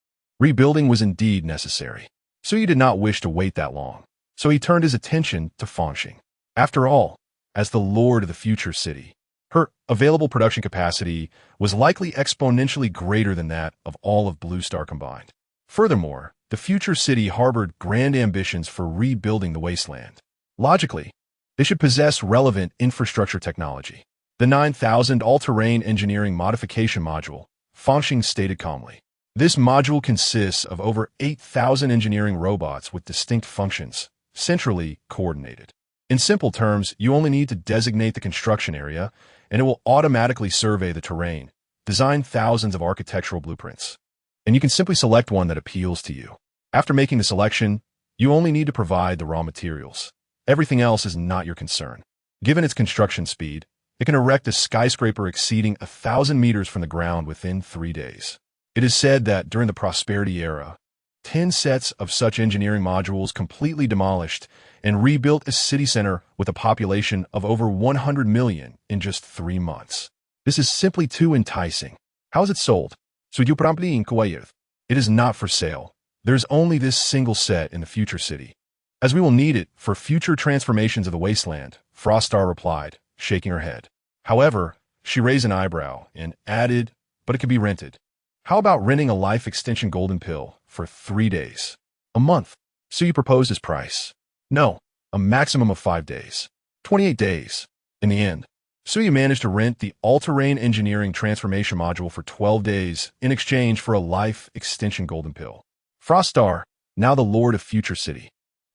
Rebuilding was indeed necessary. Suyu did not wish to wait that long, so he turned his attention to Fangxing. After all, as the lord of the future city, her available production capacity was likely exponentially greater than that of all of Blue Star combined. Furthermore, the future city harbored grand ambitions for rebuilding the wasteland. Logically, they should possess relevant infrastructure technology. The 9,000 all-terrain engineering modification module, Fangxing stated calmly. This module consists of over 8,000 engineering robots with distinct functions, centrally coordinated. In simple terms, you only need to designate the construction area, and it will automatically survey the terrain, design thousands of architectural blueprints, and you can simply select one that appeals to you. After making the selection, you only need to provide the raw materials. Everything else is not your concern. Given its construction speed, it can erect a skyscraper exceeding 1,000 meters from the ground within 3 days. It is said that during the Prosperity era, 10 sets of such engineering modules completely demolished and rebuilt a city center with a population of over 100 million in just 3 months. This is simply too enticing. How is it sold? It is not for sale. There's only this single set in the future city, as we will need it for future transformations of the wasteland, Froststar replied, shaking her head. However, she raised an eyebrow and added, but it could be rented. How about renting a life extension golden pill for 3 days? A month? Suyu proposed his price. No, a maximum of 5 days. 28 days. In the end, Suyu managed to rent the all-terrain engineering transformation module for 12 days in exchange for a life extension golden pill. Froststar, now the lord of Future City,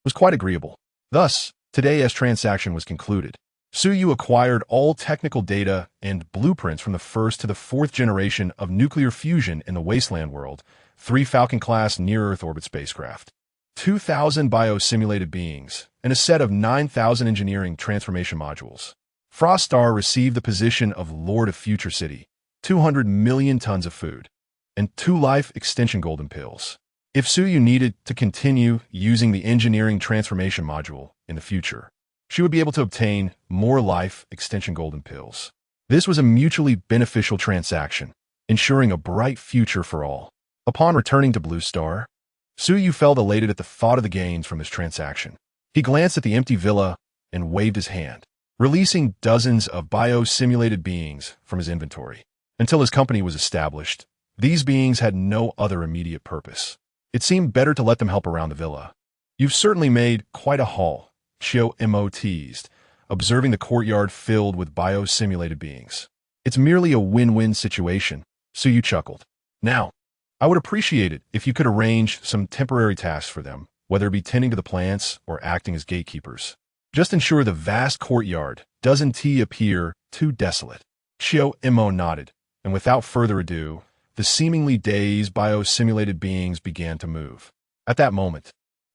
was quite agreeable. Thus, today as transaction was concluded, Suyu acquired all technical data and blueprints from the first to the 4th generation of nuclear fusion in the wasteland world, 3 Falcon-class near-Earth orbit spacecraft, 2,000 biosimulated beings, and a set of 9,000 engineering transformation modules. Froststar received the position of Lord of Future City, 200 million tons of food, and 2 life extension golden pills. If Suyu needed to continue using the engineering transformation module in the future, she would be able to obtain more life extension golden pills. This was a mutually beneficial transaction, ensuring a bright future for all. Upon returning to Blue Star, Suyu felt elated at the thought of the gains from this transaction. He glanced at the empty villa and waved his hand, releasing dozens of bio-simulated beings from his inventory. Until his company was established, these beings had no other immediate purpose. It seemed better to let them help around the villa. You've certainly made quite a haul, Chio-Mo teased, observing the courtyard filled with bio-simulated beings. It's merely a win-win situation, Suyu chuckled. Now, I would appreciate it if you could arrange some temporary tasks for them, whether it be tending to the plants or acting as gatekeepers. Just ensure the vast courtyard doesn't appear too desolate. Chio-Mo nodded, and without further ado, the seemingly dazed bio-simulated beings began to move. At that moment,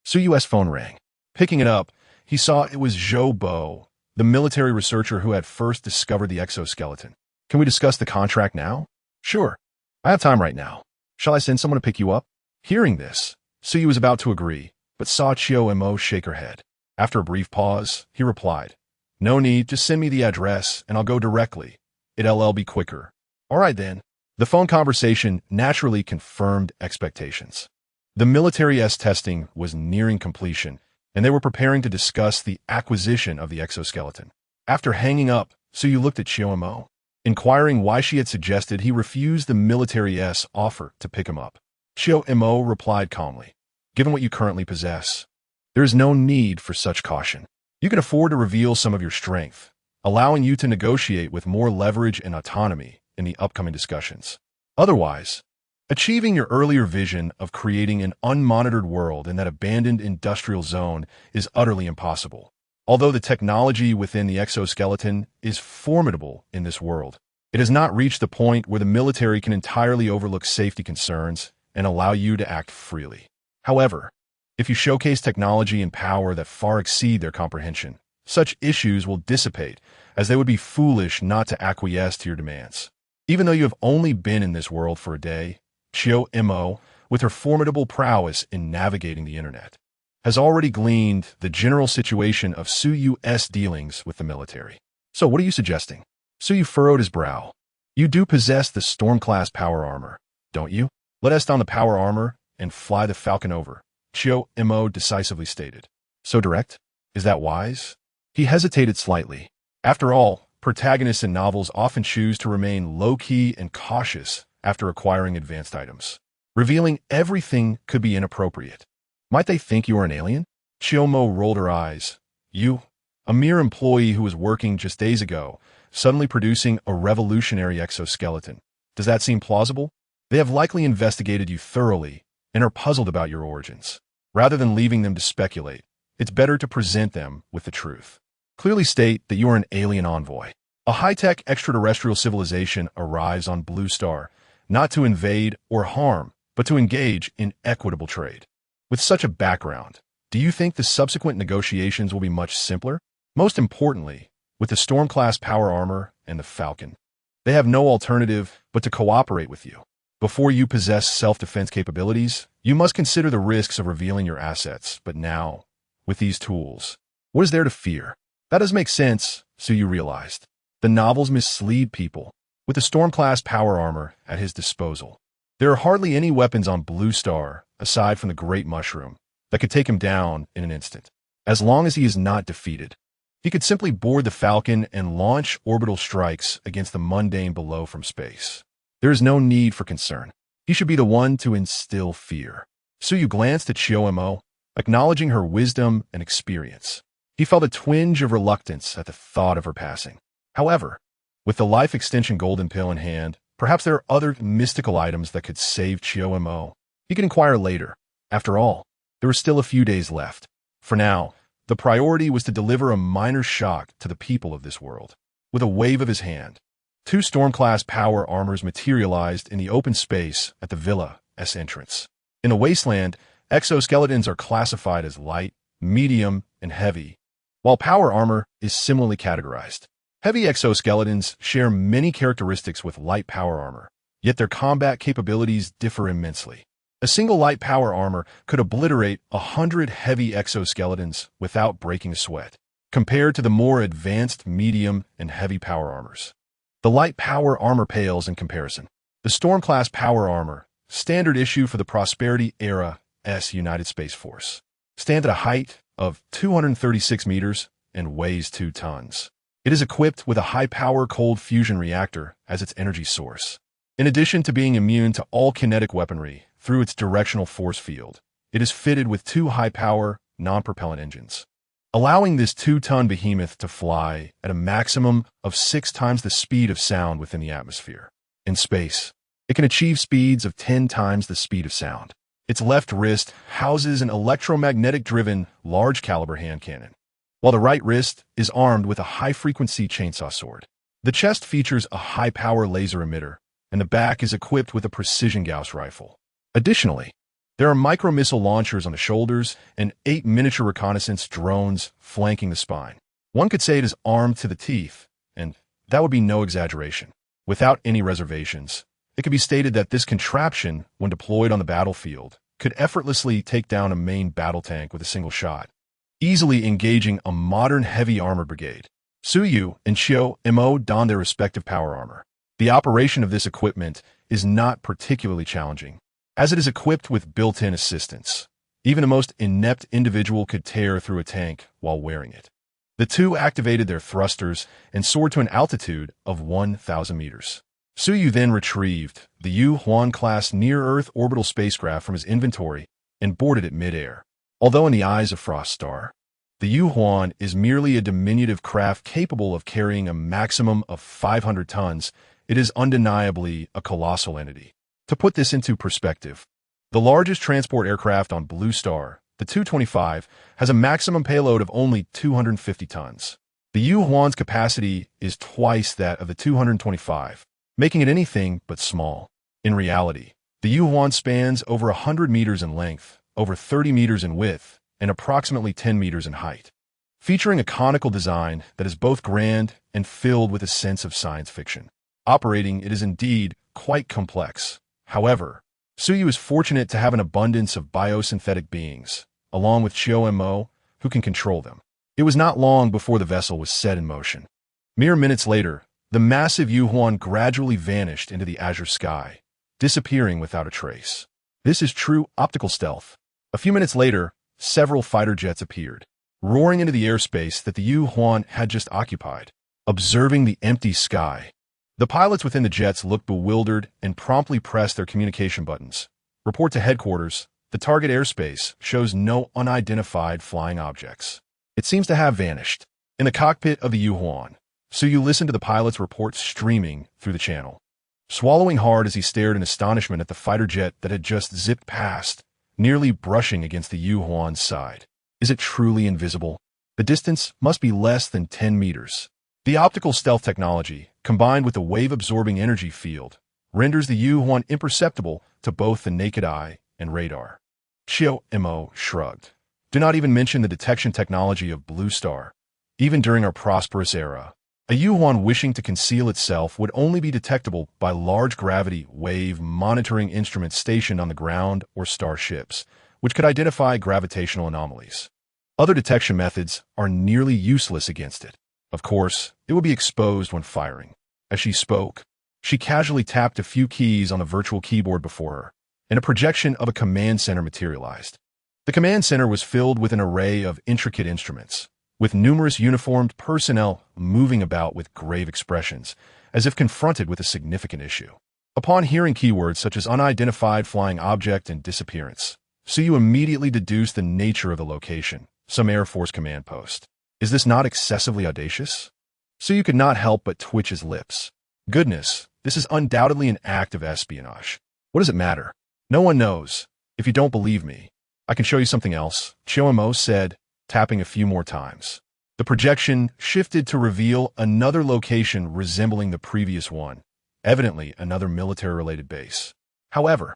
Suyu's phone rang. Picking it up, he saw it was Zhou Bo, the military researcher who had first discovered the exoskeleton. Can we discuss the contract now? Sure. I have time right now. Shall I send someone to pick you up? Hearing this, Suyu was about to agree, but saw Chio-Mo shake her head. After a brief pause, he replied, No need, just send me the address and I'll go directly. It'll be quicker. All right then. The phone conversation naturally confirmed expectations. The military's testing was nearing completion, and they were preparing to discuss the acquisition of the exoskeleton. After hanging up, Suyu looked at Chio-Mo, inquiring why she had suggested he refuse the military's offer to pick him up. Chio-Mo replied calmly, Given what you currently possess, there is no need for such caution. You can afford to reveal some of your strength, allowing you to negotiate with more leverage and autonomy in the upcoming discussions. Otherwise, Achieving your earlier vision of creating an unmonitored world in that abandoned industrial zone is utterly impossible. Although the technology within the exoskeleton is formidable in this world, it has not reached the point where the military can entirely overlook safety concerns and allow you to act freely. However, if you showcase technology and power that far exceed their comprehension, such issues will dissipate, as they would be foolish not to acquiesce to your demands. Even though you have only been in this world for a day, Chiyo Mo, with her formidable prowess in navigating the internet, has already gleaned the general situation of Suyu's dealings with the military. So what are you suggesting? Suyu furrowed his brow. You do possess the Storm-class power armor, don't you? Let us don the power armor and fly the Falcon over, Chiyo Mo decisively stated. So direct? Is that wise? He hesitated slightly. After all, protagonists in novels often choose to remain low-key and cautious after acquiring advanced items. Revealing everything could be inappropriate. Might they think you are an alien? Chiyomo rolled her eyes. You, a mere employee who was working just days ago, suddenly producing a revolutionary exoskeleton. Does that seem plausible? They have likely investigated you thoroughly and are puzzled about your origins. Rather than leaving them to speculate, it's better to present them with the truth. Clearly state that you are an alien envoy. A high-tech extraterrestrial civilization arrives on Blue Star, not to invade or harm, but to engage in equitable trade. With such a background, do you think the subsequent negotiations will be much simpler? Most importantly, with the Storm-class power armor and the Falcon, they have no alternative but to cooperate with you. Before you possess self-defense capabilities, you must consider the risks of revealing your assets. But now, with these tools, what is there to fear? That does make sense, Suyu realized. The novels mislead people. With the Storm-class power armor at his disposal, there are hardly any weapons on Blue Star, aside from the Great Mushroom, that could take him down in an instant. As long as he is not defeated, he could simply board the Falcon and launch orbital strikes against the mundane below from space. There is no need for concern. He should be the one to instill fear. Suyu glanced at Chiyomo, acknowledging her wisdom and experience. He felt a twinge of reluctance at the thought of her passing. However, with the life extension golden pill in hand, perhaps there are other mystical items that could save Chiyomo. He could inquire later. After all, there were still a few days left. For now, the priority was to deliver a minor shock to the people of this world. With a wave of his hand, 2 Storm-class power armors materialized in the open space at the villa's entrance. In the wasteland, exoskeletons are classified as light, medium, and heavy, while power armor is similarly categorized. Heavy exoskeletons share many characteristics with light power armor, yet their combat capabilities differ immensely. A single light power armor could obliterate 100 heavy exoskeletons without breaking a sweat, compared to the more advanced medium and heavy power armors. The light power armor pales in comparison. The Storm-class power armor, standard issue for the Prosperity Era's United Space Force, stands at a height of 236 meters and weighs 2 tons. It is equipped with a high-power cold fusion reactor as its energy source. In addition to being immune to all kinetic weaponry through its directional force field, it is fitted with 2 high-power, non-propellant engines, allowing this 2-ton behemoth to fly at a maximum of 6 times the speed of sound within the atmosphere. In space, it can achieve speeds of 10 times the speed of sound. Its left wrist houses an electromagnetic-driven, large-caliber hand cannon, while the right wrist is armed with a high-frequency chainsaw sword. The chest features a high-power laser emitter, and the back is equipped with a precision Gauss rifle. Additionally, there are micro-missile launchers on the shoulders and 8 miniature reconnaissance drones flanking the spine. One could say it is armed to the teeth, and that would be no exaggeration. Without any reservations, it could be stated that this contraption, when deployed on the battlefield, could effortlessly take down a main battle tank with a single shot, easily engaging a modern heavy armored brigade. Suyu and Chiyomo don their respective power armor. The operation of this equipment is not particularly challenging, as it is equipped with built-in assistance. Even the most inept individual could tear through a tank while wearing it. The two activated their thrusters and soared to an altitude of 1,000 meters. Suyu then retrieved the Yu-Huan-class near-Earth orbital spacecraft from his inventory and boarded it mid-air. Although in the eyes of Frost Star, the Yu-Huan is merely a diminutive craft capable of carrying a maximum of 500 tons, it is undeniably a colossal entity. To put this into perspective, the largest transport aircraft on Blue Star, the Tu-25, has a maximum payload of only 250 tons. The Yuhuan's capacity is twice that of the Tu-25, making it anything but small. In reality, the Yuhuan spans over 100 meters in length, over 30 meters in width, and approximately 10 meters in height, featuring a conical design that is both grand and filled with a sense of science fiction. Operating it is indeed quite complex. However, Suyu is fortunate to have an abundance of biosynthetic beings, along with Chiao-mo, who can control them. It was not long before the vessel was set in motion. Mere minutes later, the massive Yuhuan gradually vanished into the azure sky, disappearing without a trace. This is true optical stealth. A few minutes later, several fighter jets appeared, roaring into the airspace that the Yuhuan had just occupied. Observing the empty sky, the pilots within the jets looked bewildered and promptly pressed their communication buttons. Report to headquarters. The target airspace shows no unidentified flying objects. It seems to have vanished. In the cockpit of the Yuhuan, Suyu listened to the pilot's reports streaming through the channel, swallowing hard as he stared in astonishment at the fighter jet that had just zipped past, nearly brushing against the Yuhuan's side. Is it truly invisible? The distance must be less than 10 meters. The optical stealth technology, combined with the wave-absorbing energy field, renders the Yuhuan imperceptible to both the naked eye and radar. Chiao-mo shrugged. Do not even mention the detection technology of Blue Star. Even during our prosperous era, a Yuhuan wishing to conceal itself would only be detectable by large gravity wave monitoring instruments stationed on the ground or starships, which could identify gravitational anomalies. Other detection methods are nearly useless against it. Of course, it would be exposed when firing. As she spoke, she casually tapped a few keys on the virtual keyboard before her, and a projection of a command center materialized. The command center was filled with an array of intricate instruments, with numerous uniformed personnel moving about with grave expressions, as if confronted with a significant issue. Upon hearing keywords such as unidentified flying object and disappearance, Suyu immediately deduced the nature of the location, some Air Force command post. Is this not excessively audacious? Suyu could not help but twitch his lips. Goodness, this is undoubtedly an act of espionage. What does it matter? No one knows. If you don't believe me, I can show you something else, Chiao-mo said, tapping a few more times. The projection shifted to reveal another location resembling the previous one, evidently another military-related base. However,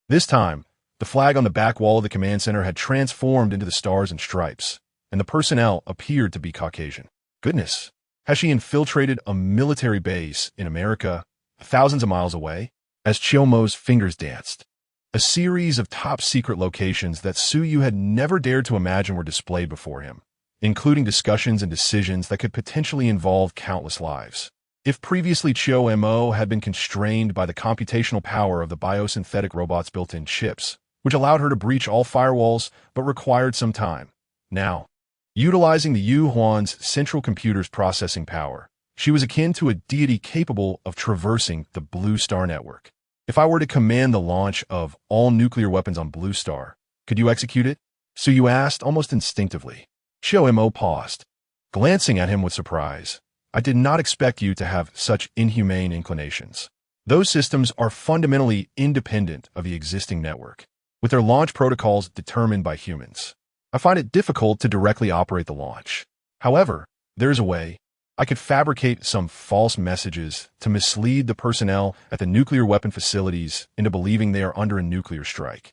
this time, the flag on the back wall of the command center had transformed into the stars and stripes, and the personnel appeared to be Caucasian. Goodness, has she infiltrated a military base in America, thousands of miles away? As Chiao-mo's fingers danced, a series of top-secret locations that Suyu had never dared to imagine were displayed before him, including discussions and decisions that could potentially involve countless lives. If previously Chiao-mo had been constrained by the computational power of the biosynthetic robot's built-in chips, which allowed her to breach all firewalls but required some time, now, utilizing the Yuhuan's central computer's processing power, she was akin to a deity capable of traversing the Blue Star network. If I were to command the launch of all nuclear weapons on Blue Star, could you execute it? Suyu asked almost instinctively. Chiao-mo paused, glancing at him with surprise. I did not expect you to have such inhumane inclinations. Those systems are fundamentally independent of the existing network, with their launch protocols determined by humans. I find it difficult to directly operate the launch. However, there is a way. I could fabricate some false messages to mislead the personnel at the nuclear weapon facilities into believing they are under a nuclear strike,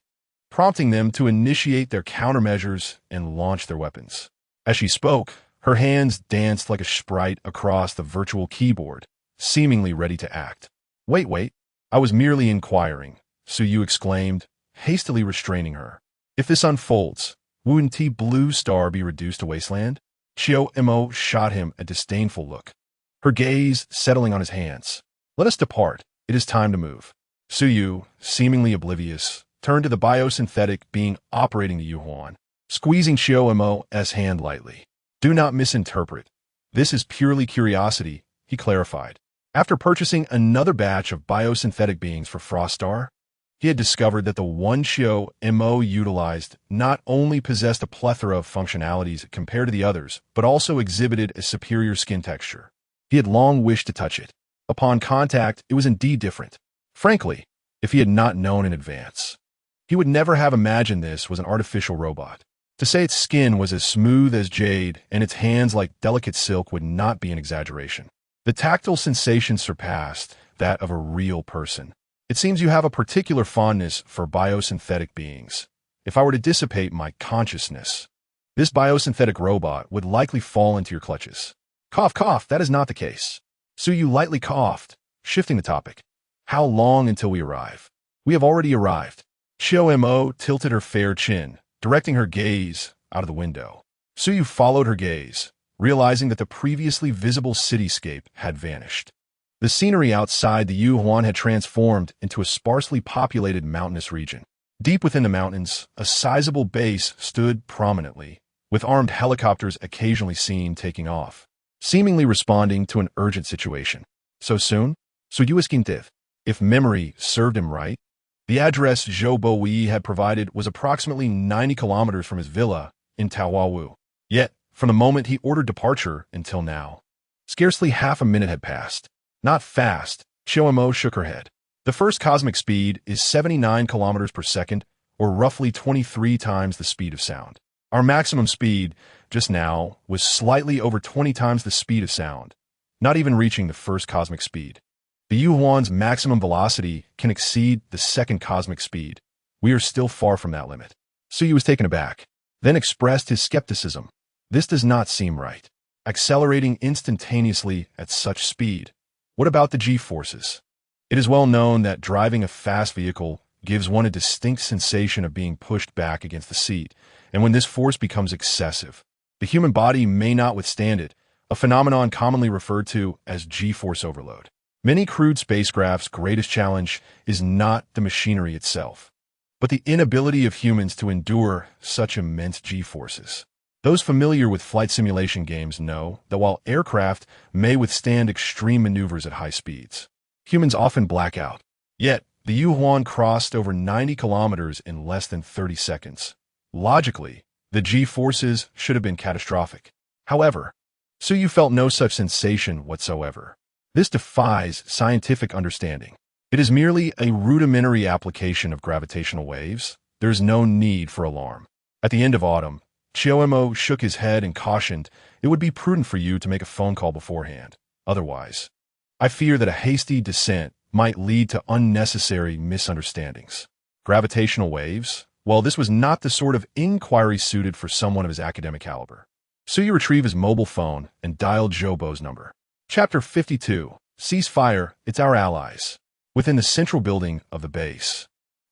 prompting them to initiate their countermeasures and launch their weapons. As she spoke, her hands danced like a sprite across the virtual keyboard, seemingly ready to act. Wait, I was merely inquiring, Suyu exclaimed, hastily restraining her. If this unfolds, wouldn't Blue Star be reduced to wasteland? Chiao-mo shot him a disdainful look, her gaze settling on his hands. Let us depart. It is time to move. Suyu, seemingly oblivious, turned to the biosynthetic being operating the Yuhuan, squeezing Chiao-mo's hand lightly. Do not misinterpret. This is purely curiosity, he clarified. After purchasing another batch of biosynthetic beings for Frostar, he had discovered that the one Chiao-mo utilized not only possessed a plethora of functionalities compared to the others, but also exhibited a superior skin texture. He had long wished to touch it. Upon contact, it was indeed different. Frankly, if he had not known in advance. He would never have imagined this was an artificial robot. To say its skin was as smooth as jade and its hands like delicate silk would not be an exaggeration. The tactile sensation surpassed that of a real person. It seems you have a particular fondness for biosynthetic beings. If I were to dissipate my consciousness, this biosynthetic robot would likely fall into your clutches. Cough, cough, that is not the case. Suyu lightly coughed, shifting the topic. How long until we arrive? We have already arrived. Mo tilted her fair chin, directing her gaze out of the window. Suyu followed her gaze, realizing that the previously visible cityscape had vanished. The scenery outside the Yuhuan had transformed into a sparsely populated mountainous region. Deep within the mountains, a sizable base stood prominently, with armed helicopters occasionally seen taking off, seemingly responding to an urgent situation. So soon? Suyuiskintiv. If memory served him right, the address Zhou Boyi had provided was approximately 90 kilometers from his villa in Taowu. Yet, from the moment he ordered departure until now, scarcely half a minute had passed. Not fast, Mo shook her head. The first cosmic speed is 79 kilometers per second, or roughly 23 times the speed of sound. Our maximum speed, just now, was slightly over 20 times the speed of sound, not even reaching the first cosmic speed. The Yuhuan's maximum velocity can exceed the second cosmic speed. We are still far from that limit. Suyu was taken aback, then expressed his skepticism. This does not seem right. Accelerating instantaneously at such speed. What about the G-forces? It is well known that driving a fast vehicle gives one a distinct sensation of being pushed back against the seat, and when this force becomes excessive, the human body may not withstand it, a phenomenon commonly referred to as G-force overload. Many crewed spacecraft's greatest challenge is not the machinery itself, but the inability of humans to endure such immense G-forces. Those familiar with flight simulation games know that while aircraft may withstand extreme maneuvers at high speeds, humans often black out. Yet, the Yuhuan crossed over 90 kilometers in less than 30 seconds. Logically, the G-forces should have been catastrophic. However, Suyu felt no such sensation whatsoever. This defies scientific understanding. It is merely a rudimentary application of gravitational waves. There is no need for alarm. At the end of autumn, Mo shook his head and cautioned it would be prudent for you to make a phone call beforehand. Otherwise, I fear that a hasty descent might lead to unnecessary misunderstandings. Gravitational waves? Well, this was not the sort of inquiry suited for someone of his academic caliber. Suyu retrieved his mobile phone and dialed Zhoubo's number. Chapter 52. Ceasefire, it's our allies. Within the central building of the base,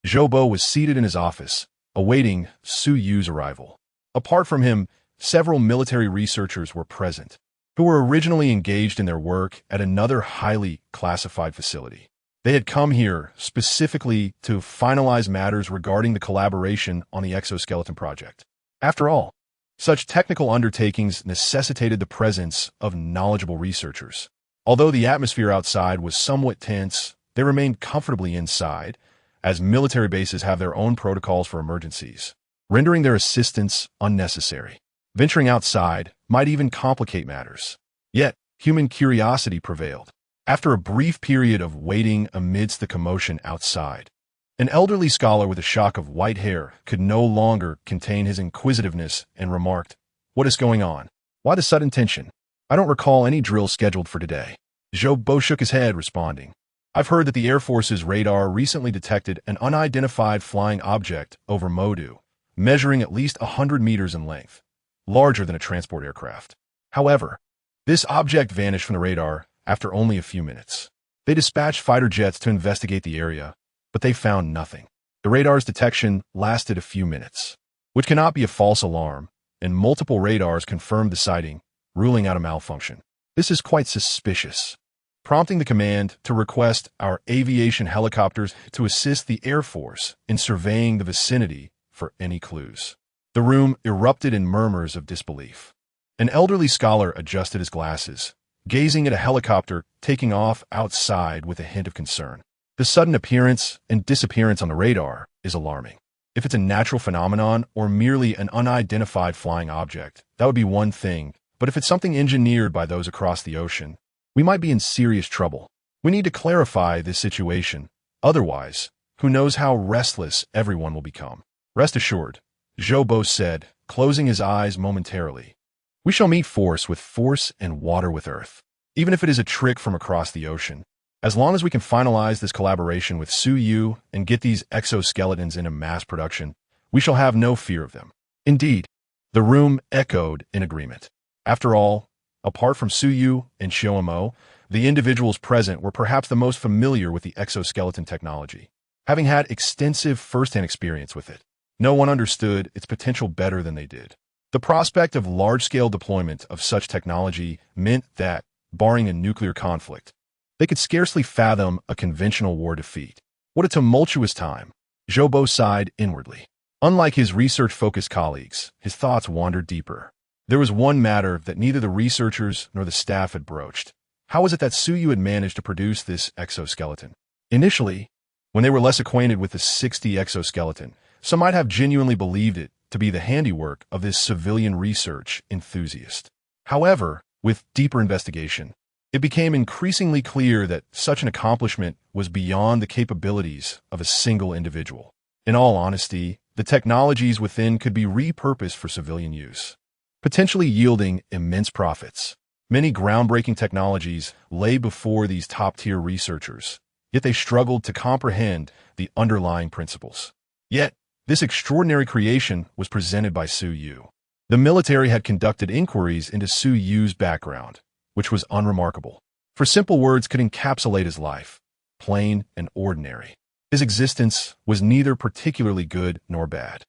Zhoubo was seated in his office, awaiting Suyu's arrival. Apart from him, several military researchers were present, who were originally engaged in their work at another highly classified facility. They had come here specifically to finalize matters regarding the collaboration on the exoskeleton project. After all, such technical undertakings necessitated the presence of knowledgeable researchers. Although the atmosphere outside was somewhat tense, they remained comfortably inside, as military bases have their own protocols for emergencies, rendering their assistance unnecessary. Venturing outside might even complicate matters. Yet, human curiosity prevailed. After a brief period of waiting amidst the commotion outside, an elderly scholar with a shock of white hair could no longer contain his inquisitiveness and remarked, "What is going on? Why the sudden tension? I don't recall any drill scheduled for today." Zhoubo shook his head, responding, "I've heard that the Air Force's radar recently detected an unidentified flying object over Modu, measuring at least 100 meters in length, larger than a transport aircraft. However, this object vanished from the radar after only a few minutes. They dispatched fighter jets to investigate the area, but they found nothing. The radar's detection lasted a few minutes, which cannot be a false alarm, and multiple radars confirmed the sighting, ruling out a malfunction. This is quite suspicious," prompting the command to request our aviation helicopters to assist the Air Force in surveying the vicinity for any clues. The room erupted in murmurs of disbelief. An elderly scholar adjusted his glasses, gazing at a helicopter taking off outside with a hint of concern. The sudden appearance and disappearance on the radar is alarming. If it's a natural phenomenon or merely an unidentified flying object, that would be one thing, but if it's something engineered by those across the ocean, we might be in serious trouble. We need to clarify this situation. Otherwise, Who knows how restless everyone will become? Rest assured, Zhou said, closing his eyes momentarily. We shall meet force with force and water with earth. Even if it is a trick from across the ocean. As long as we can finalize this collaboration with Su Yu and get these exoskeletons into mass production, we shall have no fear of them. Indeed, the room echoed in agreement. After all, apart from Su Yu and Xiaomo, the individuals present were perhaps the most familiar with the exoskeleton technology, having had extensive first-hand experience with it. No one understood its potential better than they did. The prospect of large-scale deployment of such technology meant that, barring a nuclear conflict, they could scarcely fathom a conventional war defeat. What a tumultuous time! Zhou sighed inwardly. Unlike his research-focused colleagues, his thoughts wandered deeper. There was one matter that neither the researchers nor the staff had broached. How was it that Su Yu had managed to produce this exoskeleton? Initially, when they were less acquainted with the 60 exoskeleton, some might have genuinely believed it to be the handiwork of this civilian research enthusiast. However, with deeper investigation, it became increasingly clear that such an accomplishment was beyond the capabilities of a single individual. In all honesty, the technologies within could be repurposed for civilian use, potentially yielding immense profits. Many groundbreaking technologies lay before these top-tier researchers, yet they struggled to comprehend the underlying principles. Yet, this extraordinary creation was presented by Su Yu. The military had conducted inquiries into Su Yu's background, which was unremarkable. For simple words could encapsulate his life, plain and ordinary. His existence was neither particularly good nor bad.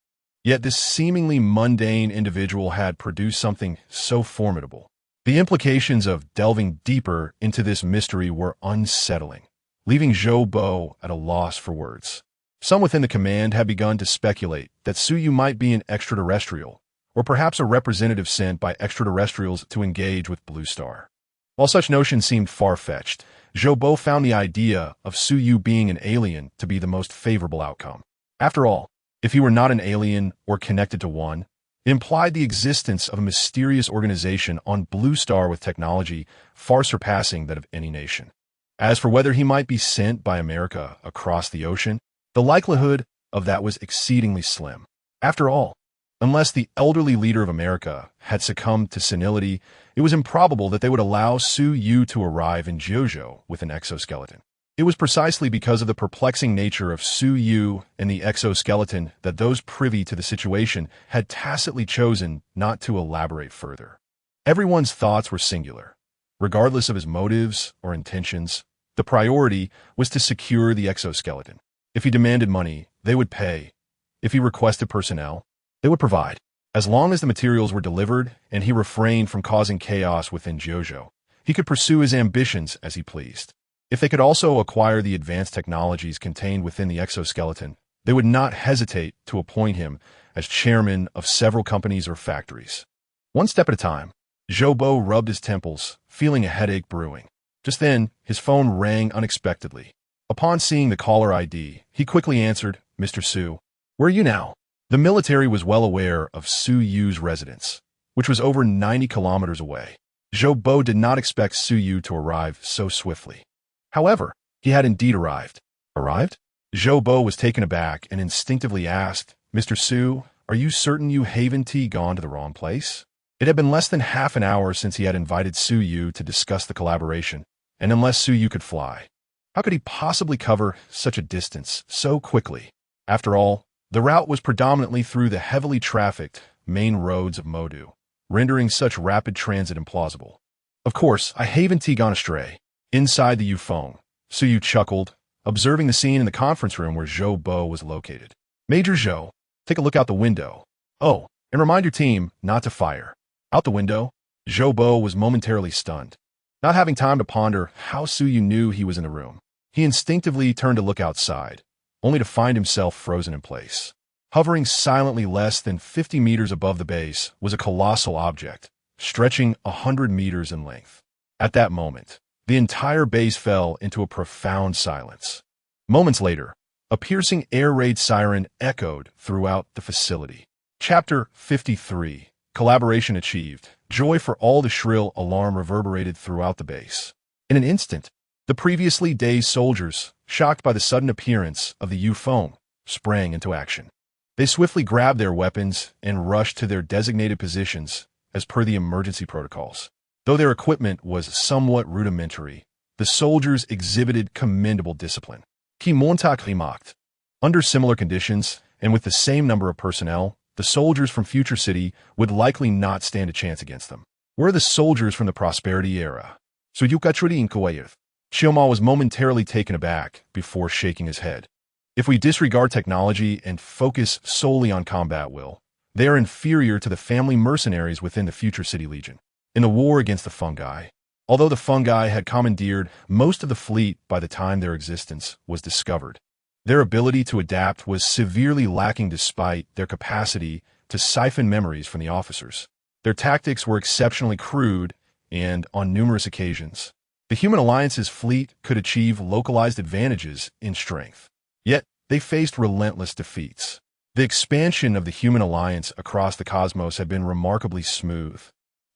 Yet this seemingly mundane individual had produced something so formidable. The implications of delving deeper into this mystery were unsettling, leaving Zhou at a loss for words. Some within the command had begun to speculate that Su Yu might be an extraterrestrial, or perhaps a representative sent by extraterrestrials to engage with Blue Star. While such notions seemed far-fetched, Zhou found the idea of Su Yu being an alien to be the most favorable outcome. After all, if he were not an alien or connected to one, it implied the existence of a mysterious organization on Blue Star with technology far surpassing that of any nation. As for whether he might be sent by America across the ocean, the likelihood of that was exceedingly slim. After all, unless the elderly leader of America had succumbed to senility, it was improbable that they would allow Su Yu to arrive in Jiuzhou with an exoskeleton. It was precisely because of the perplexing nature of Su Yu and the exoskeleton that those privy to the situation had tacitly chosen not to elaborate further. Everyone's thoughts were singular. Regardless of his motives or intentions, the priority was to secure the exoskeleton. If he demanded money, they would pay. If he requested personnel, they would provide. As long as the materials were delivered and he refrained from causing chaos within Jiuzhou, he could pursue his ambitions as he pleased. If they could also acquire the advanced technologies contained within the exoskeleton, they would not hesitate to appoint him as chairman of several companies or factories. One step at a time, Zhou rubbed his temples, feeling a headache brewing. Just then, his phone rang unexpectedly. Upon seeing the caller ID, he quickly answered, "Mr. Su, where are you now?" The military was well aware of Su Yu's residence, which was over 90 kilometers away. Zhou did not expect Su Yu to arrive so swiftly. However, he had indeed arrived. Arrived? Zhou was taken aback and instinctively asked, "Mr. Su, are you certain you haven't gone to the wrong place?" It had been less than half an hour since he had invited Su Yu to discuss the collaboration, and unless Su Yu could fly, how could he possibly cover such a distance so quickly? After all, the route was predominantly through the heavily trafficked main roads of Modu, rendering such rapid transit implausible. "Of course, I haven't gone astray." Inside the U-phone, Su Yu chuckled, observing the scene in the conference room where Zhou was located. "Major Zhou, take a look out the window. Oh, and remind your team not to fire." Out the window, Zhou was momentarily stunned. Not having time to ponder how Su Yu knew he was in the room, he instinctively turned to look outside, only to find himself frozen in place. Hovering silently less than 50 meters above the base was a colossal object, stretching 100 meters in length. At that moment, the entire base fell into a profound silence. Moments later, a piercing air raid siren echoed throughout the facility. Chapter 53. Collaboration achieved. Joy for all. The shrill alarm reverberated throughout the base. In an instant, the previously dazed soldiers shocked by the sudden appearance of the U-foam, sprang into action. They swiftly grabbed their weapons and rushed to their designated positions as per the emergency protocols. Though their equipment was somewhat rudimentary, the soldiers exhibited commendable discipline. Qui montac remarked. Under similar conditions, and with the same number of personnel, the soldiers from Future City would likely not stand a chance against them. Where are the soldiers from the Prosperity era? Chioma was momentarily taken aback before shaking his head. If we disregard technology and focus solely on combat will, they are inferior to the family mercenaries within the Future City Legion. In the war against the fungi, although the fungi had commandeered most of the fleet by the time their existence was discovered, their ability to adapt was severely lacking despite their capacity to siphon memories from the officers. Their tactics were exceptionally crude, and on numerous occasions, the Human Alliance's fleet could achieve localized advantages in strength. Yet, they faced relentless defeats. The expansion of the Human Alliance across the cosmos had been remarkably smooth,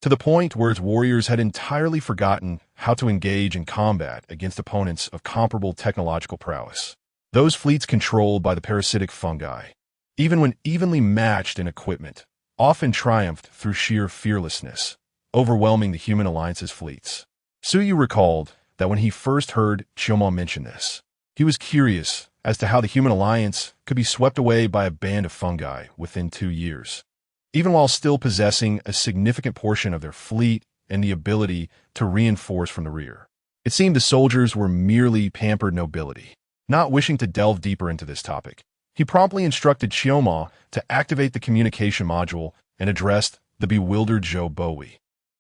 to the point where its warriors had entirely forgotten how to engage in combat against opponents of comparable technological prowess. Those fleets controlled by the parasitic fungi, even when evenly matched in equipment, often triumphed through sheer fearlessness, overwhelming the Human Alliance's fleets. Suyu recalled that when he first heard Chioma mention this, he was curious as to how the Human Alliance could be swept away by a band of fungi within 2 years, even while still possessing a significant portion of their fleet and the ability to reinforce from the rear. It seemed the soldiers were merely pampered nobility. Not wishing to delve deeper into this topic, he promptly instructed Chioma to activate the communication module and addressed the bewildered Zhou Bowie,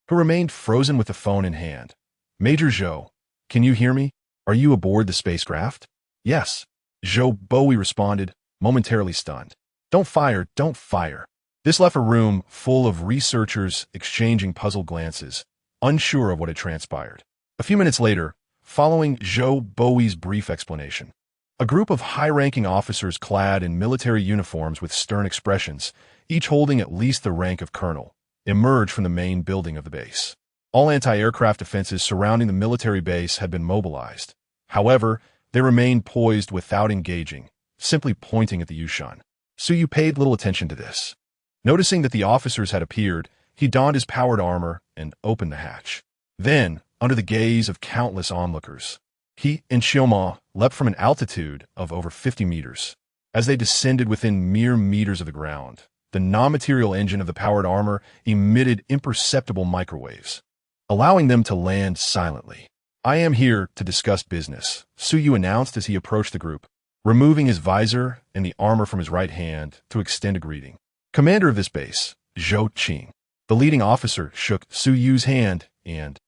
who remained frozen with the phone in hand. Major Zhou, can you hear me? Are you aboard the spacecraft? Yes. Zhou Bowie responded, momentarily stunned. Don't fire, don't fire. This left a room full of researchers exchanging puzzled glances, unsure of what had transpired. A few minutes later, following Zhou Bowie's brief explanation, a group of high-ranking officers clad in military uniforms with stern expressions, each holding at least the rank of colonel, emerged from the main building of the base. All anti-aircraft defenses surrounding the military base had been mobilized. However, they remained poised without engaging, simply pointing at the Yushan. Suyu paid little attention to this. Noticing that the officers had appeared, he donned his powered armor and opened the hatch. Then, under the gaze of countless onlookers, he and Chioma leapt from an altitude of over 50 meters. As they descended within mere meters of the ground, the non-material engine of the powered armor emitted imperceptible microwaves, allowing them to land silently. I am here to discuss business, Suyu announced as he approached the group, removing his visor and the armor from his right hand to extend a greeting. Commander of this base, Zhou Qing. The leading officer shook Suyu's hand and,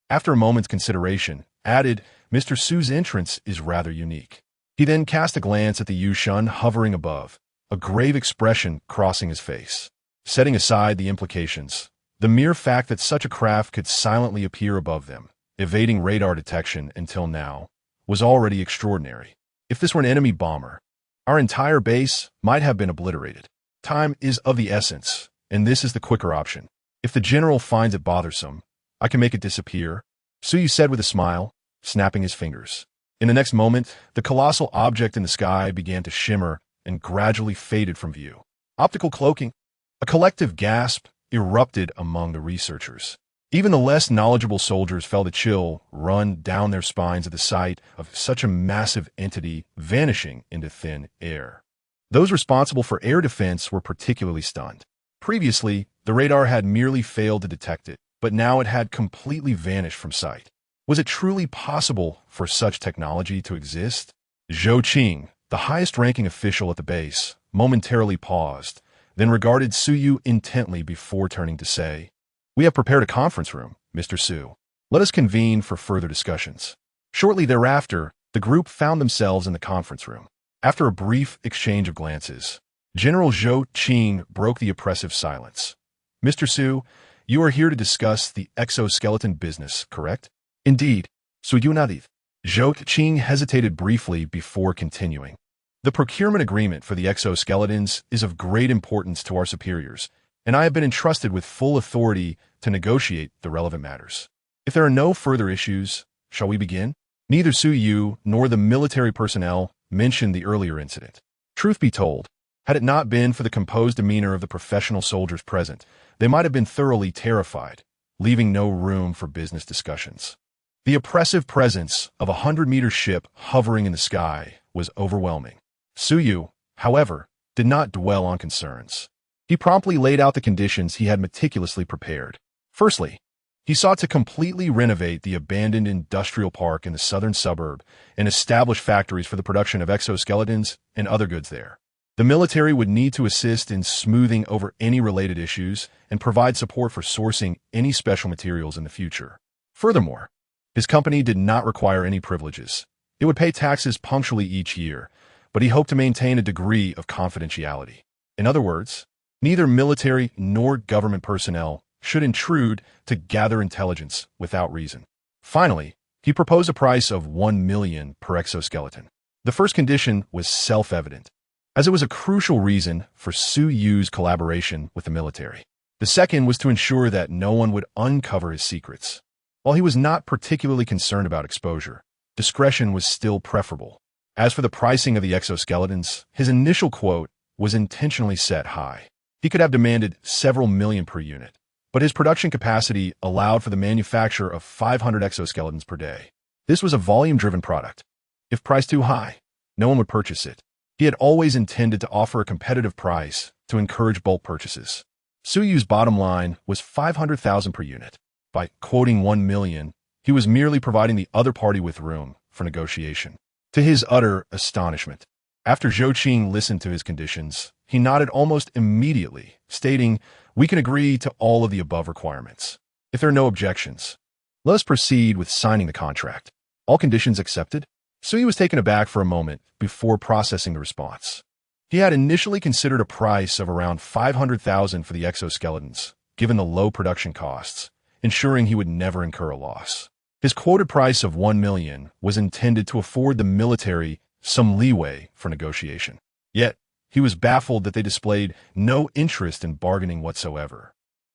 after a moment's consideration, added, Mr. Su's entrance is rather unique. He then cast a glance at the Yushan hovering above, a grave expression crossing his face. Setting aside the implications, the mere fact that such a craft could silently appear above them, evading radar detection until now, was already extraordinary. If this were an enemy bomber, our entire base might have been obliterated. Time is of the essence, and this is the quicker option. If the general finds it bothersome, I can make it disappear, Suyu said with a smile, snapping his fingers. In the next moment, the colossal object in the sky began to shimmer and gradually faded from view. Optical cloaking. A collective gasp erupted among the researchers. Even the less knowledgeable soldiers felt a chill run down their spines at the sight of such a massive entity vanishing into thin air. Those responsible for air defense were particularly stunned. Previously, the radar had merely failed to detect it, but now it had completely vanished from sight. Was it truly possible for such technology to exist? Zhou Qing, the highest-ranking official at the base, momentarily paused, then regarded Suyu intently before turning to say, We have prepared a conference room, Mr. Su. Let us convene for further discussions. Shortly thereafter, the group found themselves in the conference room. After a brief exchange of glances, General Zhou Qing broke the oppressive silence. Mr. Su, you are here to discuss the exoskeleton business, correct? Indeed, Suyu nodded. Zhou Qing hesitated briefly before continuing. The procurement agreement for the exoskeletons is of great importance to our superiors, and I have been entrusted with full authority to negotiate the relevant matters. If there are no further issues, shall we begin? Neither Su Yu nor the military personnel mentioned the earlier incident. Truth be told, had it not been for the composed demeanor of the professional soldiers present, they might have been thoroughly terrified, leaving no room for business discussions. The oppressive presence of a 100-meter ship hovering in the sky was overwhelming. Su Yu, however, did not dwell on concerns. He promptly laid out the conditions he had meticulously prepared. Firstly, he sought to completely renovate the abandoned industrial park in the southern suburb and establish factories for the production of exoskeletons and other goods there. The military would need to assist in smoothing over any related issues and provide support for sourcing any special materials in the future. Furthermore, his company did not require any privileges. It would pay taxes punctually each year, but he hoped to maintain a degree of confidentiality. In other words, neither military nor government personnel should intrude to gather intelligence without reason. Finally, he proposed a price of $1 million per exoskeleton. The first condition was self-evident, as it was a crucial reason for Su Yu's collaboration with the military. The second was to ensure that no one would uncover his secrets. While he was not particularly concerned about exposure, discretion was still preferable. As for the pricing of the exoskeletons, his initial quote was intentionally set high. He could have demanded several million per unit, but his production capacity allowed for the manufacture of 500 exoskeletons per day. This was a volume-driven product. If priced too high, no one would purchase it. He had always intended to offer a competitive price to encourage bulk purchases. Su Yu's bottom line was 500,000 per unit. By quoting 1 million, he was merely providing the other party with room for negotiation. To his utter astonishment, after Zhou Qing listened to his conditions, he nodded almost immediately, stating, "We can agree to all of the above requirements. If there are no objections, let us proceed with signing the contract." All conditions accepted? Su Yu was taken aback for a moment before processing the response. He had initially considered a price of around 500,000 for the exoskeletons, given the low production costs, ensuring he would never incur a loss. His quoted price of 1 million was intended to afford the military some leeway for negotiation. Yet, he was baffled that they displayed no interest in bargaining whatsoever,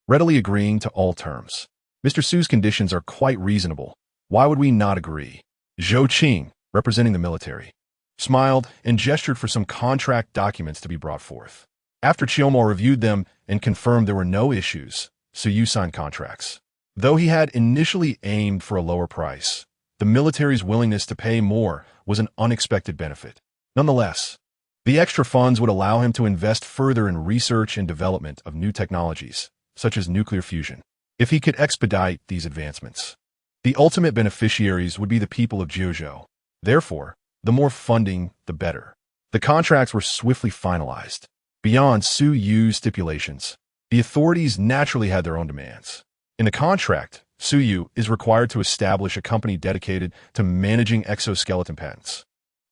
readily agreeing to all terms. "Mr. Su's conditions are quite reasonable. Why would we not agree?" Zhou Qing, representing the military, smiled and gestured for some contract documents to be brought forth. After Qiumo reviewed them and confirmed there were no issues, Su Yu signed contracts. Though he had initially aimed for a lower price, the military's willingness to pay more was an unexpected benefit. Nonetheless, the extra funds would allow him to invest further in research and development of new technologies, such as nuclear fusion, if he could expedite these advancements. The ultimate beneficiaries would be the people of Jiuzhou. Therefore, the more funding, the better. The contracts were swiftly finalized. Beyond Su Yu's stipulations, the authorities naturally had their own demands. In the contract, Su Yu is required to establish a company dedicated to managing exoskeleton patents.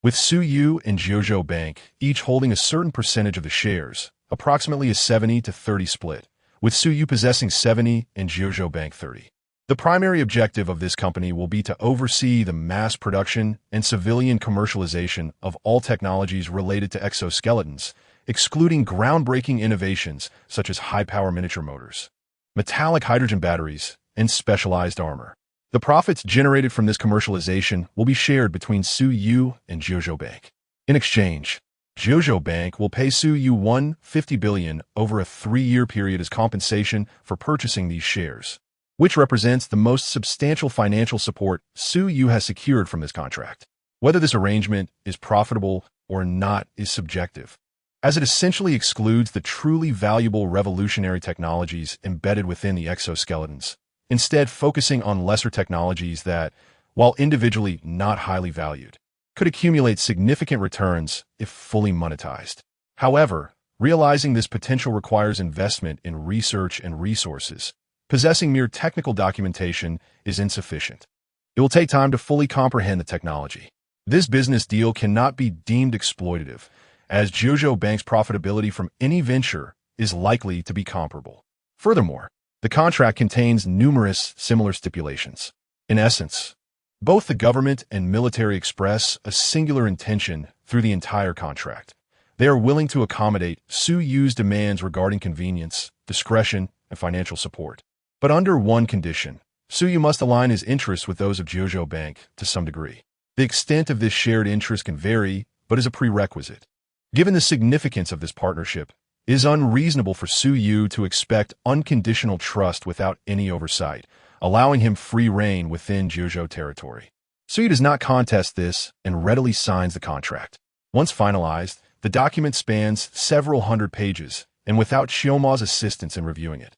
With Su Yu and Jiuzhou Bank each holding a certain percentage of the shares, approximately a 70-30 split, with Su Yu possessing 70 and Jiuzhou Bank 30. The primary objective of this company will be to oversee the mass production and civilian commercialization of all technologies related to exoskeletons, excluding groundbreaking innovations such as high-power miniature motors, metallic hydrogen batteries, and specialized armor. The profits generated from this commercialization will be shared between Su Yu and Jiuzhou Bank. In exchange, Jiuzhou Bank will pay Su Yu $150 billion over a 3-year period as compensation for purchasing these shares, which represents the most substantial financial support Su Yu has secured from this contract. Whether this arrangement is profitable or not is subjective, as it essentially excludes the truly valuable revolutionary technologies embedded within the exoskeletons, instead focusing on lesser technologies that, while individually not highly valued, could accumulate significant returns if fully monetized. However, realizing this potential requires investment in research and resources. Possessing mere technical documentation is insufficient. It will take time to fully comprehend the technology. This business deal cannot be deemed exploitative, as Jiuzhou Bank's profitability from any venture is likely to be comparable. Furthermore, the contract contains numerous similar stipulations. In essence, both the government and military express a singular intention through the entire contract. They are willing to accommodate Su Yu's demands regarding convenience, discretion, and financial support. But under one condition, Su Yu must align his interests with those of Jiuzhou Bank to some degree. The extent of this shared interest can vary, but is a prerequisite. Given the significance of this partnership, it is unreasonable for Su Yu to expect unconditional trust without any oversight, allowing him free rein within Jiuzhou territory. Su Yu does not contest this and readily signs the contract. Once finalized, the document spans several hundred pages, and without Xiuma's assistance in reviewing it,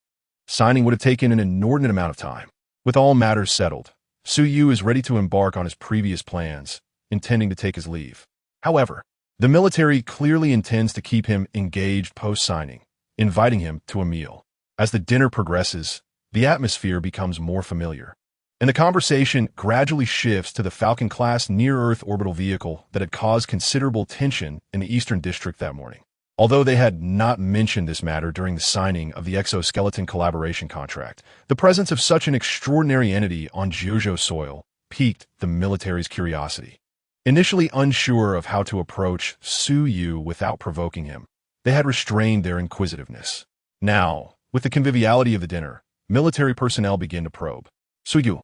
signing would have taken an inordinate amount of time. With all matters settled, Su Yu is ready to embark on his previous plans, intending to take his leave. However, the military clearly intends to keep him engaged post-signing, inviting him to a meal. As the dinner progresses, the atmosphere becomes more familiar, and the conversation gradually shifts to the Falcon-class near-Earth orbital vehicle that had caused considerable tension in the Eastern District that morning. Although they had not mentioned this matter during the signing of the exoskeleton collaboration contract, the presence of such an extraordinary entity on Jiuzhou soil piqued the military's curiosity. Initially unsure of how to approach Su Yu without provoking him, they had restrained their inquisitiveness. Now, with the conviviality of the dinner, military personnel begin to probe. Su Yu,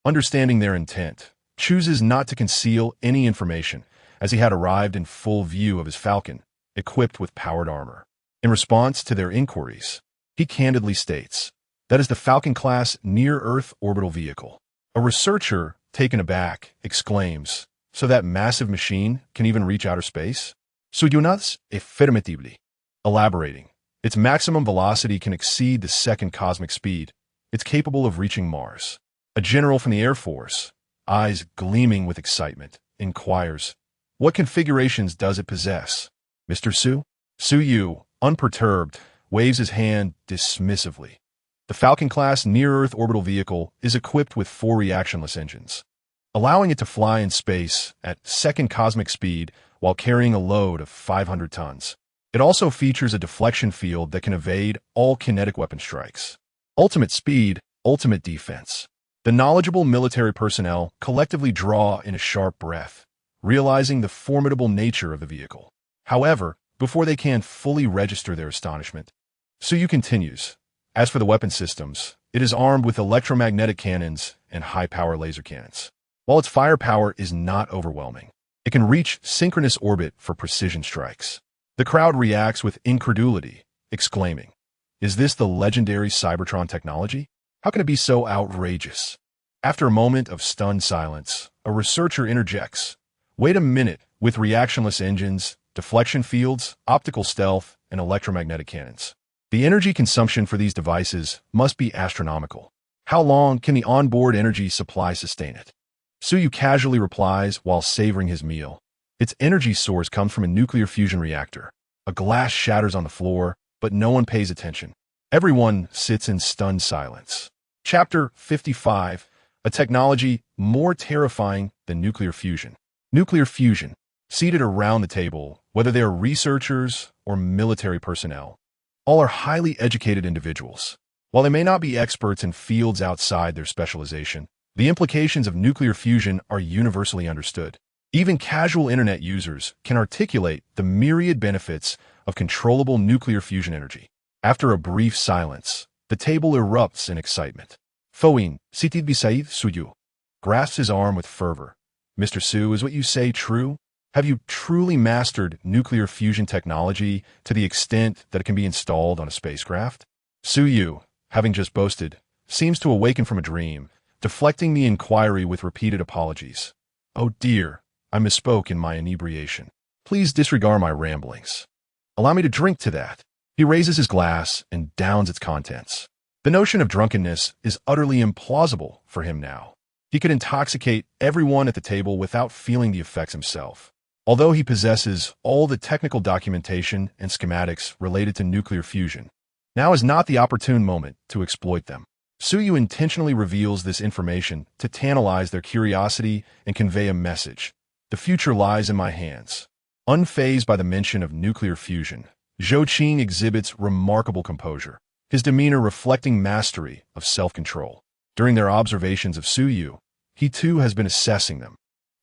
understanding their intent, chooses not to conceal any information, as he had arrived in full view of his Falcon, equipped with powered armor. In response to their inquiries, he candidly states, "That is the Falcon-class near-Earth orbital vehicle." A researcher, taken aback, exclaims, "So that massive machine can even reach outer space?" Su Yu nods affirmatively, elaborating, "Its maximum velocity can exceed the second cosmic speed. It's capable of reaching Mars." A general from the Air Force, eyes gleaming with excitement, inquires, "What configurations does it possess, Mr. Su?" Su Yu, unperturbed, waves his hand dismissively. The Falcon-class near-Earth orbital vehicle is equipped with 4 reactionless engines, allowing it to fly in space at second cosmic speed while carrying a load of 500 tons. It also features a deflection field that can evade all kinetic weapon strikes. Ultimate speed, ultimate defense. The knowledgeable military personnel collectively draw in a sharp breath, realizing the formidable nature of the vehicle. However, before they can fully register their astonishment, Su Yu continues, "As for the weapon systems, it is armed with electromagnetic cannons and high-power laser cannons. While its firepower is not overwhelming, it can reach synchronous orbit for precision strikes." The crowd reacts with incredulity, exclaiming, "Is this the legendary Cybertron technology? How can it be so outrageous?" After a moment of stunned silence, a researcher interjects, "Wait a minute, with reactionless engines, deflection fields, optical stealth, and electromagnetic cannons. The energy consumption for these devices must be astronomical. How long can the onboard energy supply sustain it?" Su Yu casually replies while savoring his meal, "Its energy source comes from a nuclear fusion reactor." A glass shatters on the floor, but no one pays attention. Everyone sits in stunned silence. Chapter 55, a technology more terrifying than nuclear fusion. Nuclear fusion. Seated around the table, whether they are researchers or military personnel, all are highly educated individuals. While they may not be experts in fields outside their specialization, the implications of nuclear fusion are universally understood. Even casual internet users can articulate the myriad benefits of controllable nuclear fusion energy. After a brief silence, the table erupts in excitement. Foin, Sitid Bisaid Su Yu, grasps his arm with fervor. "Mr. Su, is what you say true? Have you truly mastered nuclear fusion technology to the extent that it can be installed on a spacecraft?" Su Yu, having just boasted, seems to awaken from a dream, deflecting the inquiry with repeated apologies. "Oh dear, I misspoke in my inebriation. Please disregard my ramblings. Allow me to drink to that." He raises his glass and downs its contents. The notion of drunkenness is utterly implausible for him now. He could intoxicate everyone at the table without feeling the effects himself. Although he possesses all the technical documentation and schematics related to nuclear fusion, now is not the opportune moment to exploit them. Su Yu intentionally reveals this information to tantalize their curiosity and convey a message. "The future lies in my hands." Unfazed by the mention of nuclear fusion, Zhou Qing exhibits remarkable composure, his demeanor reflecting mastery of self-control. During their observations of Su Yu, he too has been assessing them.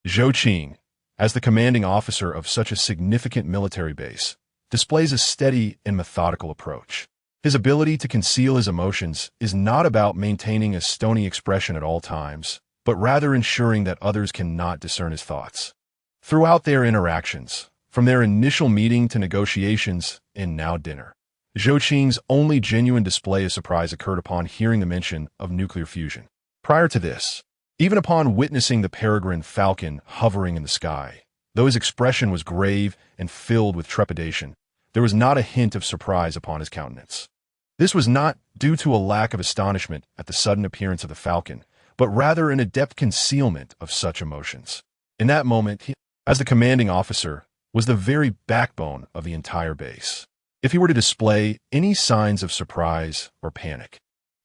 Zhou Qing, as the commanding officer of such a significant military base, displays a steady and methodical approach. His ability to conceal his emotions is not about maintaining a stony expression at all times, but rather ensuring that others cannot discern his thoughts. Throughout their interactions, from their initial meeting to negotiations and now dinner, Zhou Qing's only genuine display of surprise occurred upon hearing the mention of nuclear fusion. Prior to this, even upon witnessing the peregrine falcon hovering in the sky, though his expression was grave and filled with trepidation, there was not a hint of surprise upon his countenance. This was not due to a lack of astonishment at the sudden appearance of the falcon, but rather an adept concealment of such emotions. In that moment, he, as the commanding officer, was the very backbone of the entire base. If he were to display any signs of surprise or panic,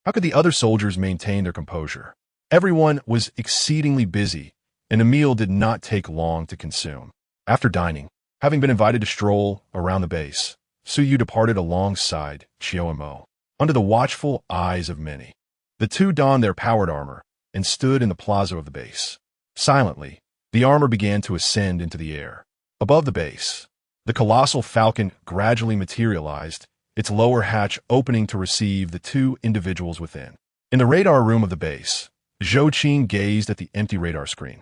how could the other soldiers maintain their composure? Everyone was exceedingly busy, and a meal did not take long to consume. After dining, having been invited to stroll around the base, Su Yu departed alongside Qiao Mo, under the watchful eyes of many. The two donned their powered armor and stood in the plaza of the base. Silently, the armor began to ascend into the air. Above the base, the colossal falcon gradually materialized, its lower hatch opening to receive the two individuals within. In the radar room of the base, Zhou Qing gazed at the empty radar screen,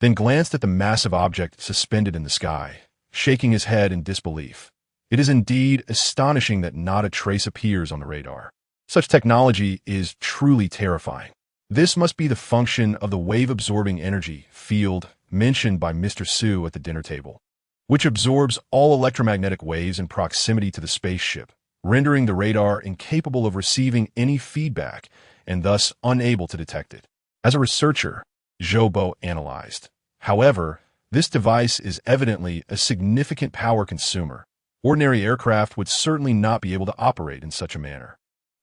then glanced at the massive object suspended in the sky, shaking his head in disbelief. It is indeed astonishing that not a trace appears on the radar. Such technology is truly terrifying. This must be the function of the wave-absorbing energy field mentioned by Mr. Su at the dinner table, which absorbs all electromagnetic waves in proximity to the spaceship, rendering the radar incapable of receiving any feedback and thus unable to detect it. As a researcher, Zhou Bo analyzed. However, this device is evidently a significant power consumer. Ordinary aircraft would certainly not be able to operate in such a manner.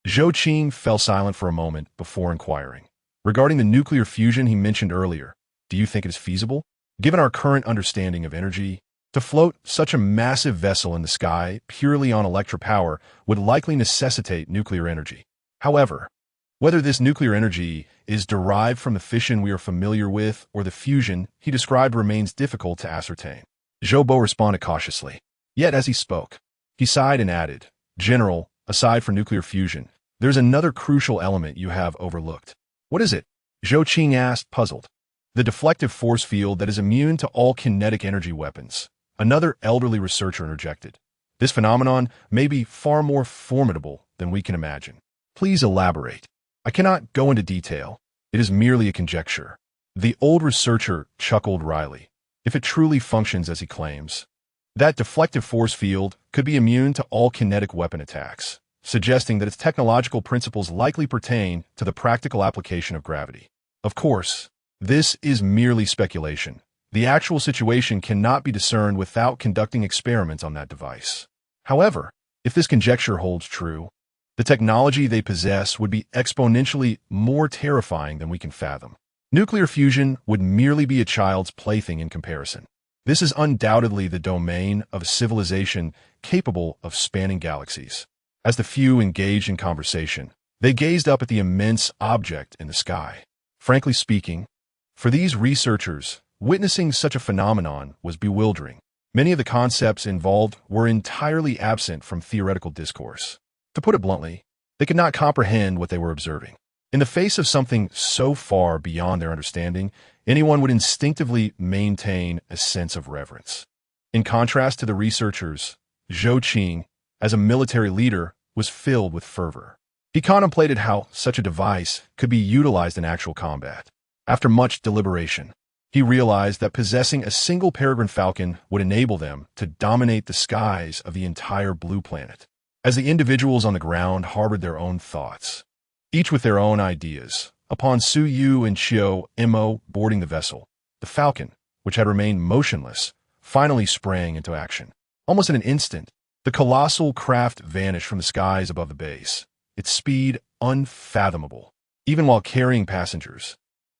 Zhou Qing fell silent for a moment before inquiring. Regarding the nuclear fusion he mentioned earlier, do you think it is feasible? Given our current understanding of energy, to float such a massive vessel in the sky purely on electropower would likely necessitate nuclear energy. However, whether this nuclear energy is derived from the fission we are familiar with or the fusion he described remains difficult to ascertain. Zhou Bo responded cautiously. Yet as he spoke, he sighed and added, General, aside from nuclear fusion, there's another crucial element you have overlooked. What is it? Zhou Qing asked, puzzled. The deflective force field that is immune to all kinetic energy weapons. Another elderly researcher interjected. This phenomenon may be far more formidable than we can imagine. Please elaborate. I cannot go into detail. It is merely a conjecture. The old researcher chuckled wryly. If it truly functions as he claims, that deflective force field could be immune to all kinetic weapon attacks, suggesting that its technological principles likely pertain to the practical application of gravity. Of course, this is merely speculation. The actual situation cannot be discerned without conducting experiments on that device. However, if this conjecture holds true, the technology they possess would be exponentially more terrifying than we can fathom. Nuclear fusion would merely be a child's plaything in comparison. This is undoubtedly the domain of a civilization capable of spanning galaxies. As the few engaged in conversation, they gazed up at the immense object in the sky. Frankly speaking, for these researchers, witnessing such a phenomenon was bewildering. Many of the concepts involved were entirely absent from theoretical discourse. To put it bluntly, they could not comprehend what they were observing. In the face of something so far beyond their understanding, anyone would instinctively maintain a sense of reverence. In contrast to the researchers, Zhou Qing, as a military leader, was filled with fervor. He contemplated how such a device could be utilized in actual combat. After much deliberation, he realized that possessing a single peregrine falcon would enable them to dominate the skies of the entire blue planet. As the individuals on the ground harbored their own thoughts, each with their own ideas, upon Su Yu and Qiao Mo boarding the vessel, the falcon, which had remained motionless, finally sprang into action. Almost in an instant, the colossal craft vanished from the skies above the base, its speed unfathomable. Even while carrying passengers,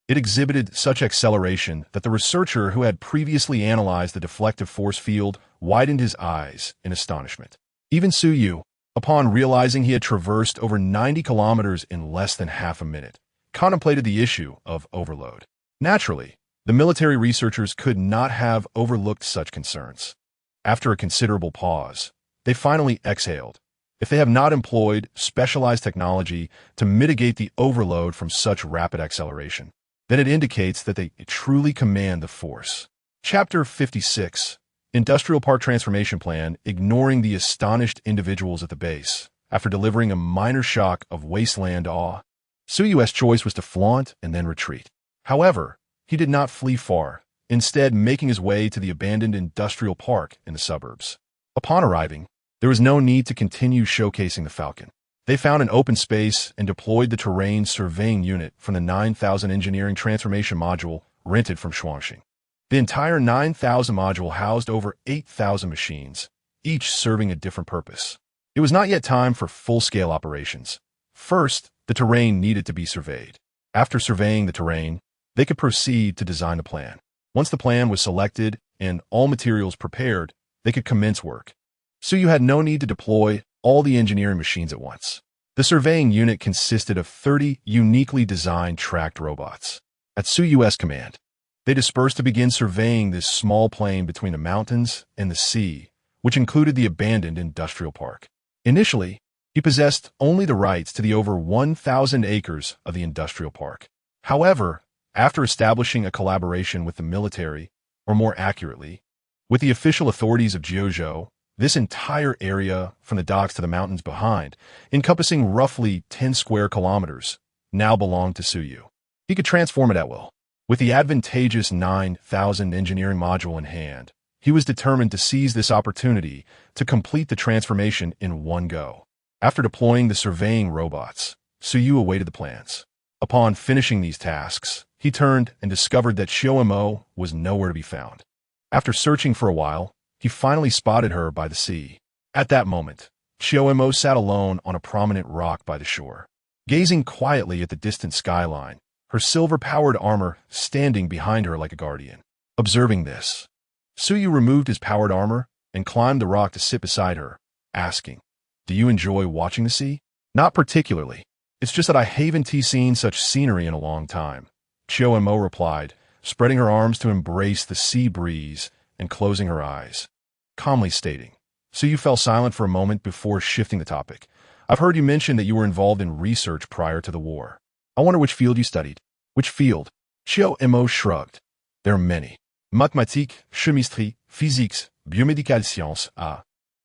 it exhibited such acceleration that the researcher who had previously analyzed the deflective force field widened his eyes in astonishment. Even Su Yu, upon realizing he had traversed over 90 kilometers in less than half a minute, contemplated the issue of overload. Naturally, the military researchers could not have overlooked such concerns. After a considerable pause, they finally exhaled. If they have not employed specialized technology to mitigate the overload from such rapid acceleration, then it indicates that they truly command the force. Chapter 56. Industrial Park Transformation Plan, ignoring the astonished individuals at the base. After delivering a minor shock of wasteland awe, Suyu's choice was to flaunt and then retreat. However, he did not flee far, instead making his way to the abandoned industrial park in the suburbs. Upon arriving, there was no need to continue showcasing the Falcon. They found an open space and deployed the terrain surveying unit from the 9000 engineering transformation module rented from Shuangxing. The entire 9000 module housed over 8,000 machines, each serving a different purpose. It was not yet time for full-scale operations. First, the terrain needed to be surveyed. After surveying the terrain, they could proceed to design the plan. Once the plan was selected and all materials prepared, they could commence work. Suyu had no need to deploy all the engineering machines at once. The surveying unit consisted of 30 uniquely designed tracked robots. At Suyu's command, they dispersed to begin surveying this small plain between the mountains and the sea, which included the abandoned industrial park. Initially, he possessed only the rights to the over 1,000 acres of the industrial park. However, after establishing a collaboration with the military, or more accurately, with the official authorities of Jiuzhou, this entire area, from the docks to the mountains behind, encompassing roughly 10 square kilometers, now belonged to Suyu. He could transform it at will. With the advantageous 9000 engineering module in hand, he was determined to seize this opportunity to complete the transformation in one go. After deploying the surveying robots, Suyu awaited the plans. Upon finishing these tasks, he turned and discovered that Xiaomo was nowhere to be found. After searching for a while, he finally spotted her by the sea. At that moment, Xiaomo sat alone on a prominent rock by the shore, gazing quietly at the distant skyline, her silver-powered armor standing behind her like a guardian. Observing this, Suyu removed his powered armor and climbed the rock to sit beside her, asking, "Do you enjoy watching the sea?" "Not particularly. It's just that I haven't seen such scenery in a long time," Xiaomo replied, spreading her arms to embrace the sea breeze and closing her eyes, calmly stating. Suyu fell silent for a moment before shifting the topic. "I've heard you mention that you were involved in research prior to the war. I wonder which field you studied." "Which field?" Xiaomo shrugged. "There are many. Mathématiques, chimistry, physiques, biomédicales sciences,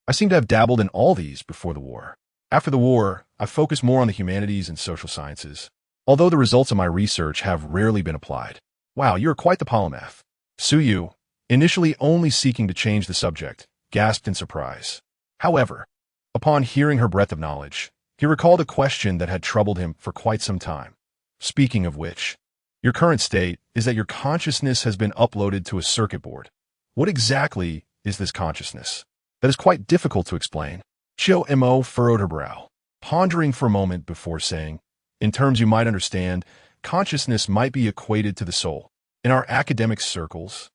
I seem to have dabbled in all these before the war. After the war, I focused more on the humanities and social sciences, although the results of my research have rarely been applied." "Wow, you're quite the polymath." Suyu, initially only seeking to change the subject, gasped in surprise. However, upon hearing her breadth of knowledge, he recalled a question that had troubled him for quite some time. "Speaking of which, your current state is that your consciousness has been uploaded to a circuit board. What exactly is this consciousness?" "That is quite difficult to explain." Xiaomo furrowed her brow, pondering for a moment before saying, "In terms you might understand, consciousness might be equated to the soul. In our academic circles,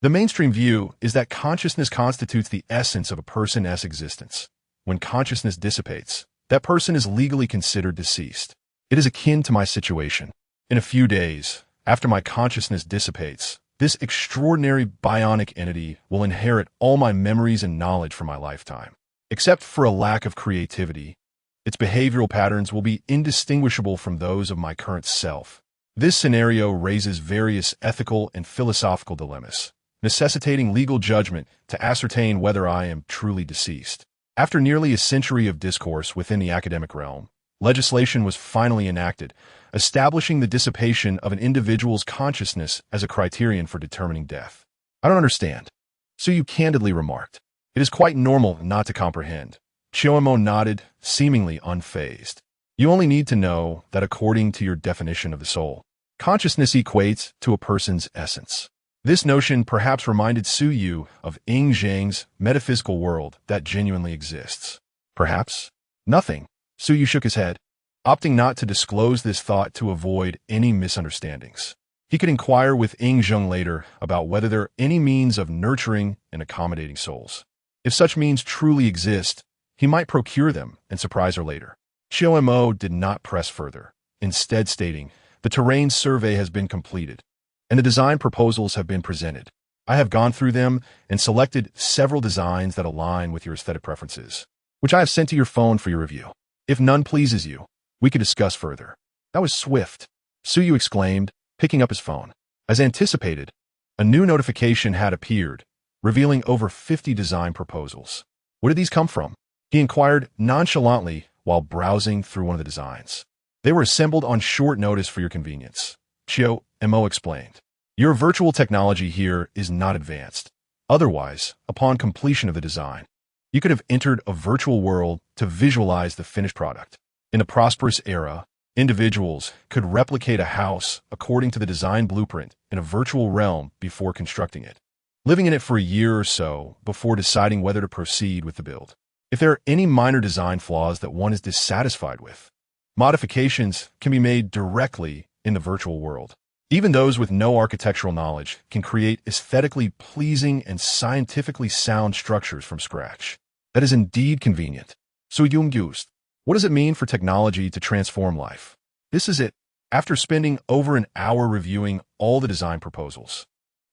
the mainstream view is that consciousness constitutes the essence of a person's existence. When consciousness dissipates, that person is legally considered deceased. It is akin to my situation. In a few days, after my consciousness dissipates, this extraordinary bionic entity will inherit all my memories and knowledge from my lifetime. Except for a lack of creativity, its behavioral patterns will be indistinguishable from those of my current self. This scenario raises various ethical and philosophical dilemmas, necessitating legal judgment to ascertain whether I am truly deceased." After nearly a century of discourse within the academic realm, legislation was finally enacted, establishing the dissipation of an individual's consciousness as a criterion for determining death. "I don't understand," Suyu candidly remarked. "It is quite normal not to comprehend." Xiaomo nodded, seemingly unfazed. "You only need to know that according to your definition of the soul, consciousness equates to a person's essence." This notion perhaps reminded Suyu of Yi Jin Jing's metaphysical world that genuinely exists. Perhaps? Nothing. Suyu shook his head, opting not to disclose this thought to avoid any misunderstandings. He could inquire with Yi Jin later about whether there are any means of nurturing and accommodating souls. If such means truly exist, he might procure them and surprise her later. Xiaomo did not press further, instead stating, "The terrain survey has been completed, and the design proposals have been presented. I have gone through them and selected several designs that align with your aesthetic preferences, which I have sent to your phone for your review. If none pleases you, we can discuss further." "That was swift," Suyu exclaimed, picking up his phone. As anticipated, a new notification had appeared, revealing over 50 design proposals. Where did these come from? He inquired nonchalantly while browsing through one of the designs. They were assembled on short notice for your convenience, Chio Mo explained. Your virtual technology here is not advanced. Otherwise, upon completion of the design, you could have entered a virtual world to visualize the finished product. In a prosperous era, individuals could replicate a house according to the design blueprint in a virtual realm before constructing it, living in it for a year or so before deciding whether to proceed with the build. If there are any minor design flaws that one is dissatisfied with, modifications can be made directly in the virtual world. Even those with no architectural knowledge can create aesthetically pleasing and scientifically sound structures from scratch. That is indeed convenient. So used. What does it mean for technology to transform life? This is it. After spending over an hour reviewing all the design proposals,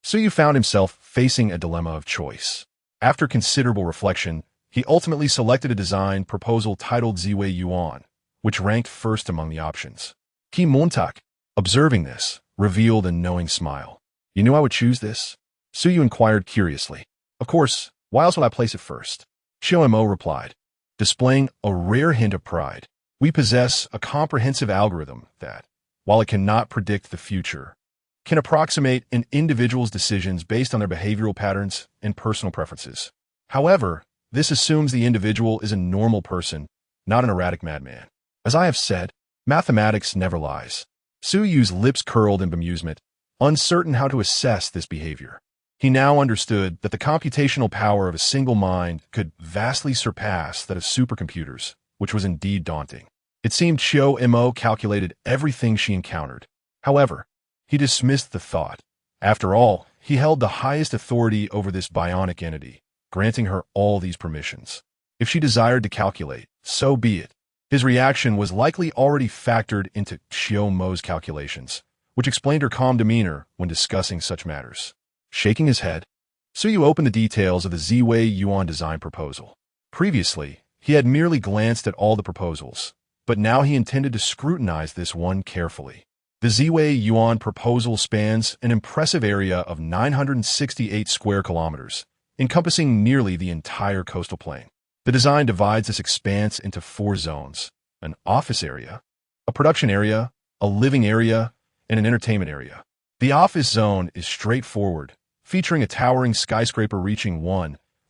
Suyu found himself facing a dilemma of choice. After considerable reflection, he ultimately selected a design proposal titled Ziwei Yuan, which ranked first among the options. Ki Montak, observing this, revealed a knowing smile. You knew I would choose this? Suyu inquired curiously. Of course, why else would I place it first? Mo replied, displaying a rare hint of pride. We possess a comprehensive algorithm that, while it cannot predict the future, can approximate an individual's decisions based on their behavioral patterns and personal preferences. However, this assumes the individual is a normal person, not an erratic madman. As I have said, mathematics never lies. Suyu's lips curled in bemusement, uncertain how to assess this behavior. He now understood that the computational power of a single mind could vastly surpass that of supercomputers, which was indeed daunting. It seemed Chio Mo calculated everything she encountered. However, he dismissed the thought. After all, he held the highest authority over this bionic entity, granting her all these permissions. If she desired to calculate, so be it. His reaction was likely already factored into Chio Mo's calculations, which explained her calm demeanor when discussing such matters. Shaking his head, Suyu opened the details of the Ziwei Yuan design proposal. Previously, he had merely glanced at all the proposals, but now he intended to scrutinize this one carefully. The Ziwei Yuan proposal spans an impressive area of 968 square kilometers, encompassing nearly the entire coastal plain. The design divides this expanse into 4 zones: an office area, a production area, a living area, and an entertainment area. The office zone is straightforward, featuring a towering skyscraper reaching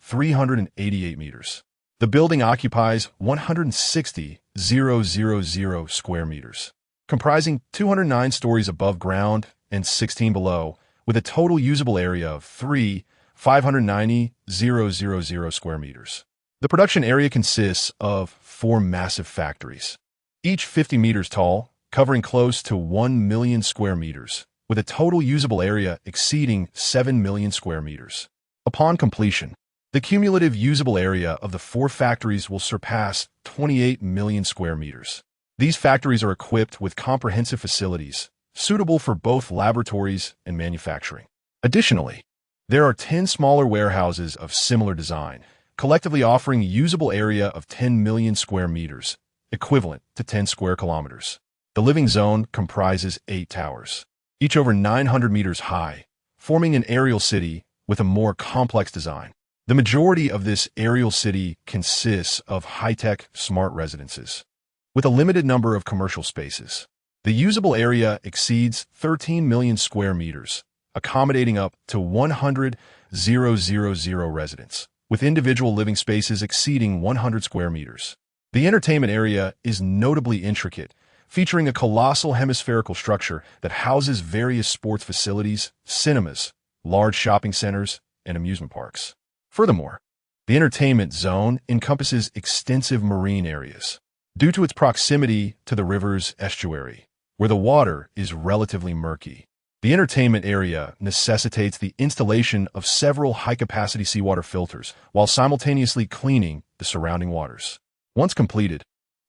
388 meters. The building occupies 160,000 square meters, comprising 209 stories above ground and 16 below, with a total usable area of 590,000 square meters. The production area consists of 4 massive factories, each 50 meters tall, covering close to 1 million square meters, with a total usable area exceeding 7 million square meters. Upon completion, the cumulative usable area of the 4 factories will surpass 28 million square meters. These factories are equipped with comprehensive facilities, suitable for both laboratories and manufacturing. Additionally, there are 10 smaller warehouses of similar design, collectively offering a usable area of 10 million square meters, equivalent to 10 square kilometers. The living zone comprises 8 towers, each over 900 meters high, forming an aerial city with a more complex design. The majority of this aerial city consists of high-tech smart residences, with a limited number of commercial spaces. The usable area exceeds 13 million square meters, accommodating up to 100,000 residents, with individual living spaces exceeding 100 square meters. The entertainment area is notably intricate, featuring a colossal hemispherical structure that houses various sports facilities, cinemas, large shopping centers, and amusement parks. Furthermore, the entertainment zone encompasses extensive marine areas, due to its proximity to the river's estuary, where the water is relatively murky. The entertainment area necessitates the installation of several high-capacity seawater filters while simultaneously cleaning the surrounding waters. Once completed,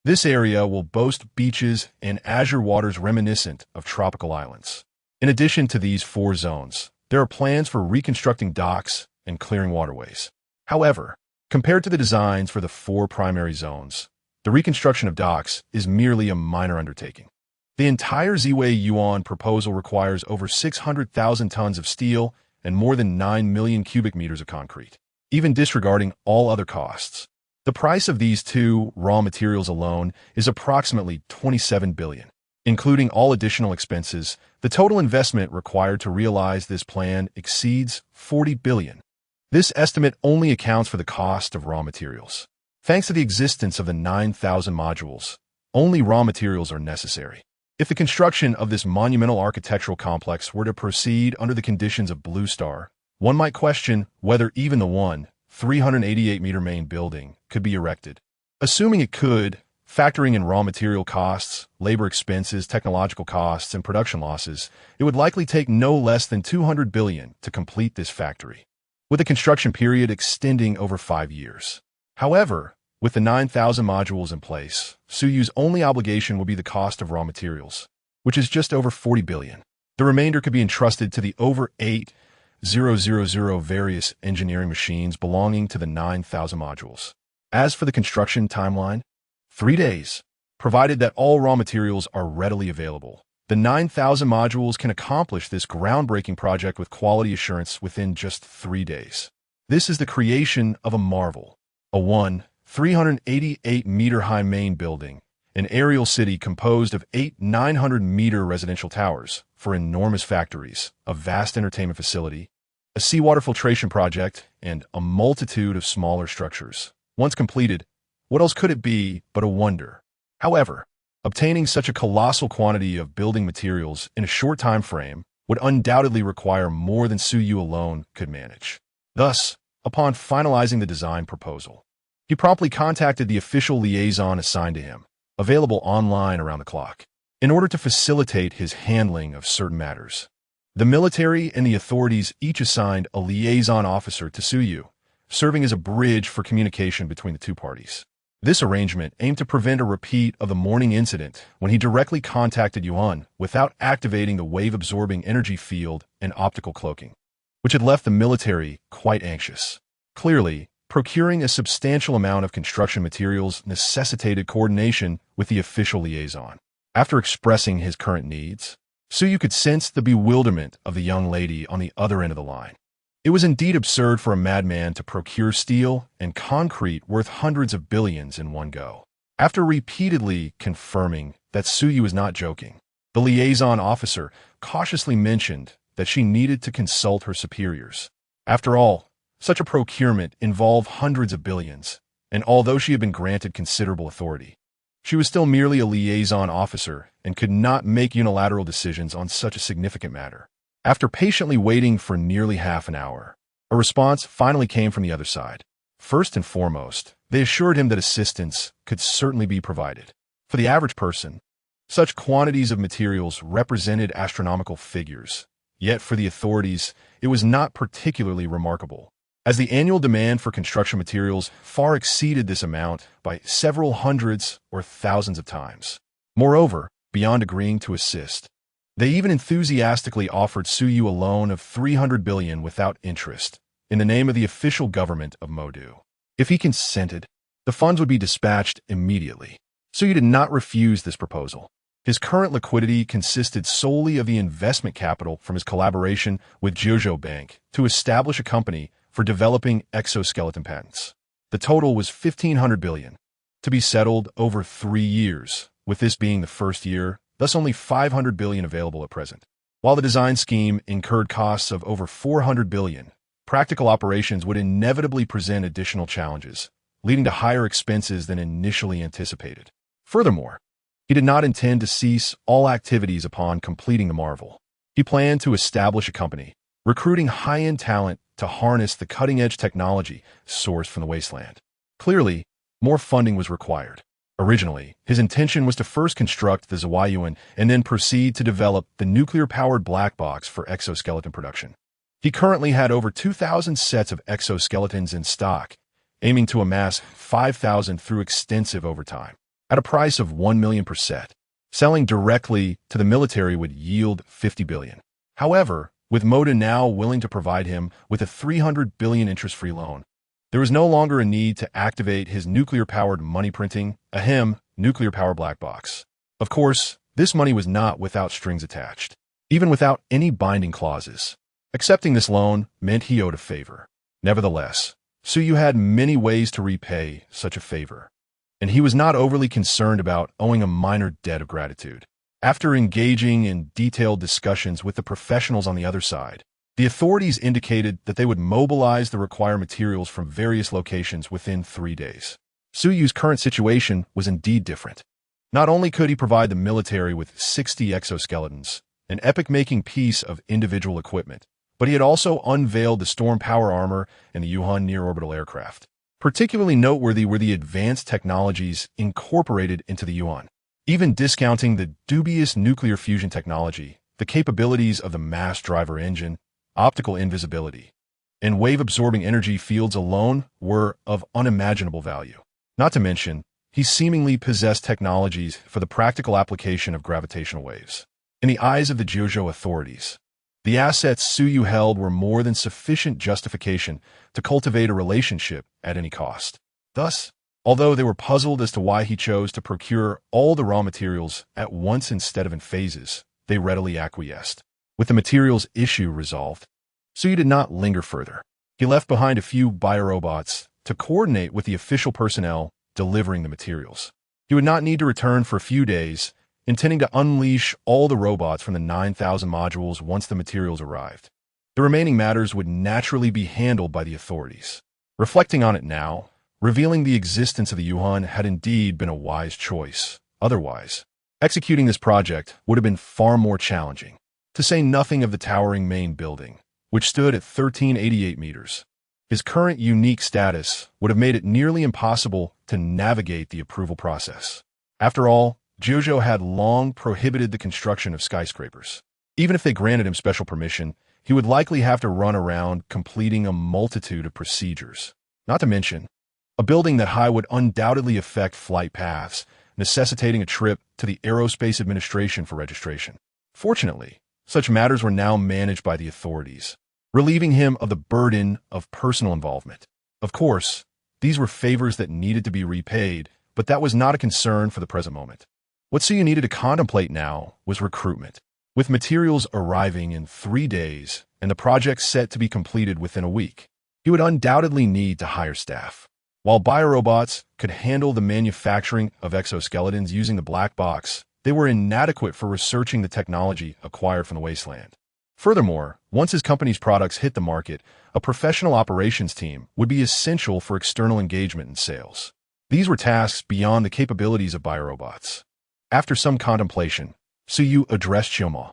this area will boast beaches and azure waters reminiscent of tropical islands. In addition to these 4 zones, there are plans for reconstructing docks and clearing waterways. However, compared to the designs for the 4 primary zones, the reconstruction of docks is merely a minor undertaking. The entire Ziwei Yuan proposal requires over 600,000 tons of steel and more than 9 million cubic meters of concrete, even disregarding all other costs. The price of these two raw materials alone is approximately 27 billion. Including all additional expenses, the total investment required to realize this plan exceeds 40 billion. This estimate only accounts for the cost of raw materials. Thanks to the existence of the 9,000 modules, only raw materials are necessary. If the construction of this monumental architectural complex were to proceed under the conditions of Blue Star, one might question whether even the 388-meter main building could be erected. Assuming it could, factoring in raw material costs, labor expenses, technological costs, and production losses, it would likely take no less than 200 billion to complete this factory, with a construction period extending over 5 years. However, with the 9,000 modules in place, Suyu's only obligation will be the cost of raw materials, which is just over 40 billion. The remainder could be entrusted to the over 8,000 various engineering machines belonging to the 9,000 modules. As for the construction timeline, 3 days, provided that all raw materials are readily available. The 9,000 modules can accomplish this groundbreaking project with quality assurance within just 3 days. This is the creation of a marvel, a 388-meter-high main building, an aerial city composed of 8 900-meter residential towers for enormous factories, a vast entertainment facility, a seawater filtration project, and a multitude of smaller structures. Once completed, what else could it be but a wonder? However, obtaining such a colossal quantity of building materials in a short time frame would undoubtedly require more than Suyu alone could manage. Thus, upon finalizing the design proposal, he promptly contacted the official liaison assigned to him, available online around the clock, in order to facilitate his handling of certain matters. The military and the authorities each assigned a liaison officer to Suyu, serving as a bridge for communication between the two parties. This arrangement aimed to prevent a repeat of the morning incident when he directly contacted Yuan without activating the wave-absorbing energy field and optical cloaking, which had left the military quite anxious. Clearly, procuring a substantial amount of construction materials necessitated coordination with the official liaison. After expressing his current needs, Suyu could sense the bewilderment of the young lady on the other end of the line. It was indeed absurd for a madman to procure steel and concrete worth hundreds of billions in one go. After repeatedly confirming that Suyu was not joking, the liaison officer cautiously mentioned that she needed to consult her superiors. After all, such a procurement involved hundreds of billions, and although she had been granted considerable authority, she was still merely a liaison officer and could not make unilateral decisions on such a significant matter. After patiently waiting for nearly half an hour, a response finally came from the other side. First and foremost, they assured him that assistance could certainly be provided. For the average person, such quantities of materials represented astronomical figures, yet for the authorities, it was not particularly remarkable, as the annual demand for construction materials far exceeded this amount by several hundreds or thousands of times. Moreover, beyond agreeing to assist, they even enthusiastically offered Suyu a loan of 300 billion without interest, in the name of the official government of Modu. If he consented, the funds would be dispatched immediately. Suyu did not refuse this proposal. His current liquidity consisted solely of the investment capital from his collaboration with Jiuzhou Bank to establish a company for developing exoskeleton patents. The total was 1,500 billion, to be settled over 3 years, with this being the first year, thus only 500 billion available at present. While the design scheme incurred costs of over 400 billion, practical operations would inevitably present additional challenges, leading to higher expenses than initially anticipated. Furthermore, he did not intend to cease all activities upon completing the marvel. He planned to establish a company, recruiting high-end talent to harness the cutting-edge technology sourced from the wasteland. Clearly, more funding was required. Originally, his intention was to first construct the Ziwei and then proceed to develop the nuclear-powered black box for exoskeleton production. He currently had over 2,000 sets of exoskeletons in stock, aiming to amass 5,000 through extensive overtime, at a price of 1 million per set. Selling directly to the military would yield 50 billion. However, with Moda now willing to provide him with a 300 billion interest-free loan, there was no longer a need to activate his nuclear-powered money printing, nuclear-powered black box. Of course, This money was not without strings attached, even without any binding clauses. Accepting this loan meant he owed a favor. Nevertheless, Suyu had many ways to repay such a favor, and he was not overly concerned about owing a minor debt of gratitude. After engaging in detailed discussions with the professionals on the other side, the authorities indicated that they would mobilize the required materials from various locations within 3 days. Suyu's current situation was indeed different. Not only could he provide the military with 60 exoskeletons, an epic-making piece of individual equipment, but he had also unveiled the storm power armor and the Yuhan near-orbital aircraft. Particularly noteworthy were the advanced technologies incorporated into the Yuan. Even discounting the dubious nuclear fusion technology, the capabilities of the mass driver engine, optical invisibility, and wave-absorbing energy fields alone were of unimaginable value. Not to mention, he seemingly possessed technologies for the practical application of gravitational waves. In the eyes of the Jiuzhou authorities, the assets Suyu held were more than sufficient justification to cultivate a relationship at any cost. Thus, although they were puzzled as to why he chose to procure all the raw materials at once instead of in phases, they readily acquiesced. With the materials issue resolved, Suyu did not linger further. He left behind a few biorobots to coordinate with the official personnel delivering the materials. He would not need to return for a few days, intending to unleash all the robots from the 9,000 modules once the materials arrived. The remaining matters would naturally be handled by the authorities. Reflecting on it now, revealing the existence of the Yuan had indeed been a wise choice. Otherwise, executing this project would have been far more challenging, to say nothing of the towering main building, which stood at 1,388 meters. His current unique status would have made it nearly impossible to navigate the approval process. After all, Jiuzhou had long prohibited the construction of skyscrapers. Even if they granted him special permission, he would likely have to run around completing a multitude of procedures. Not to mention, a building that high would undoubtedly affect flight paths, necessitating a trip to the Aerospace Administration for registration. Fortunately, such matters were now managed by the authorities, relieving him of the burden of personal involvement. Of course, these were favors that needed to be repaid, but that was not a concern for the present moment. What Suyu needed to contemplate now was recruitment. With materials arriving in 3 days and the project set to be completed within a week, he would undoubtedly need to hire staff. While biorobots could handle the manufacturing of exoskeletons using the black box, they were inadequate for researching the technology acquired from the wasteland. Furthermore, once his company's products hit the market, a professional operations team would be essential for external engagement and sales. These were tasks beyond the capabilities of biorobots. After some contemplation, Suyu addressed Xiaoma.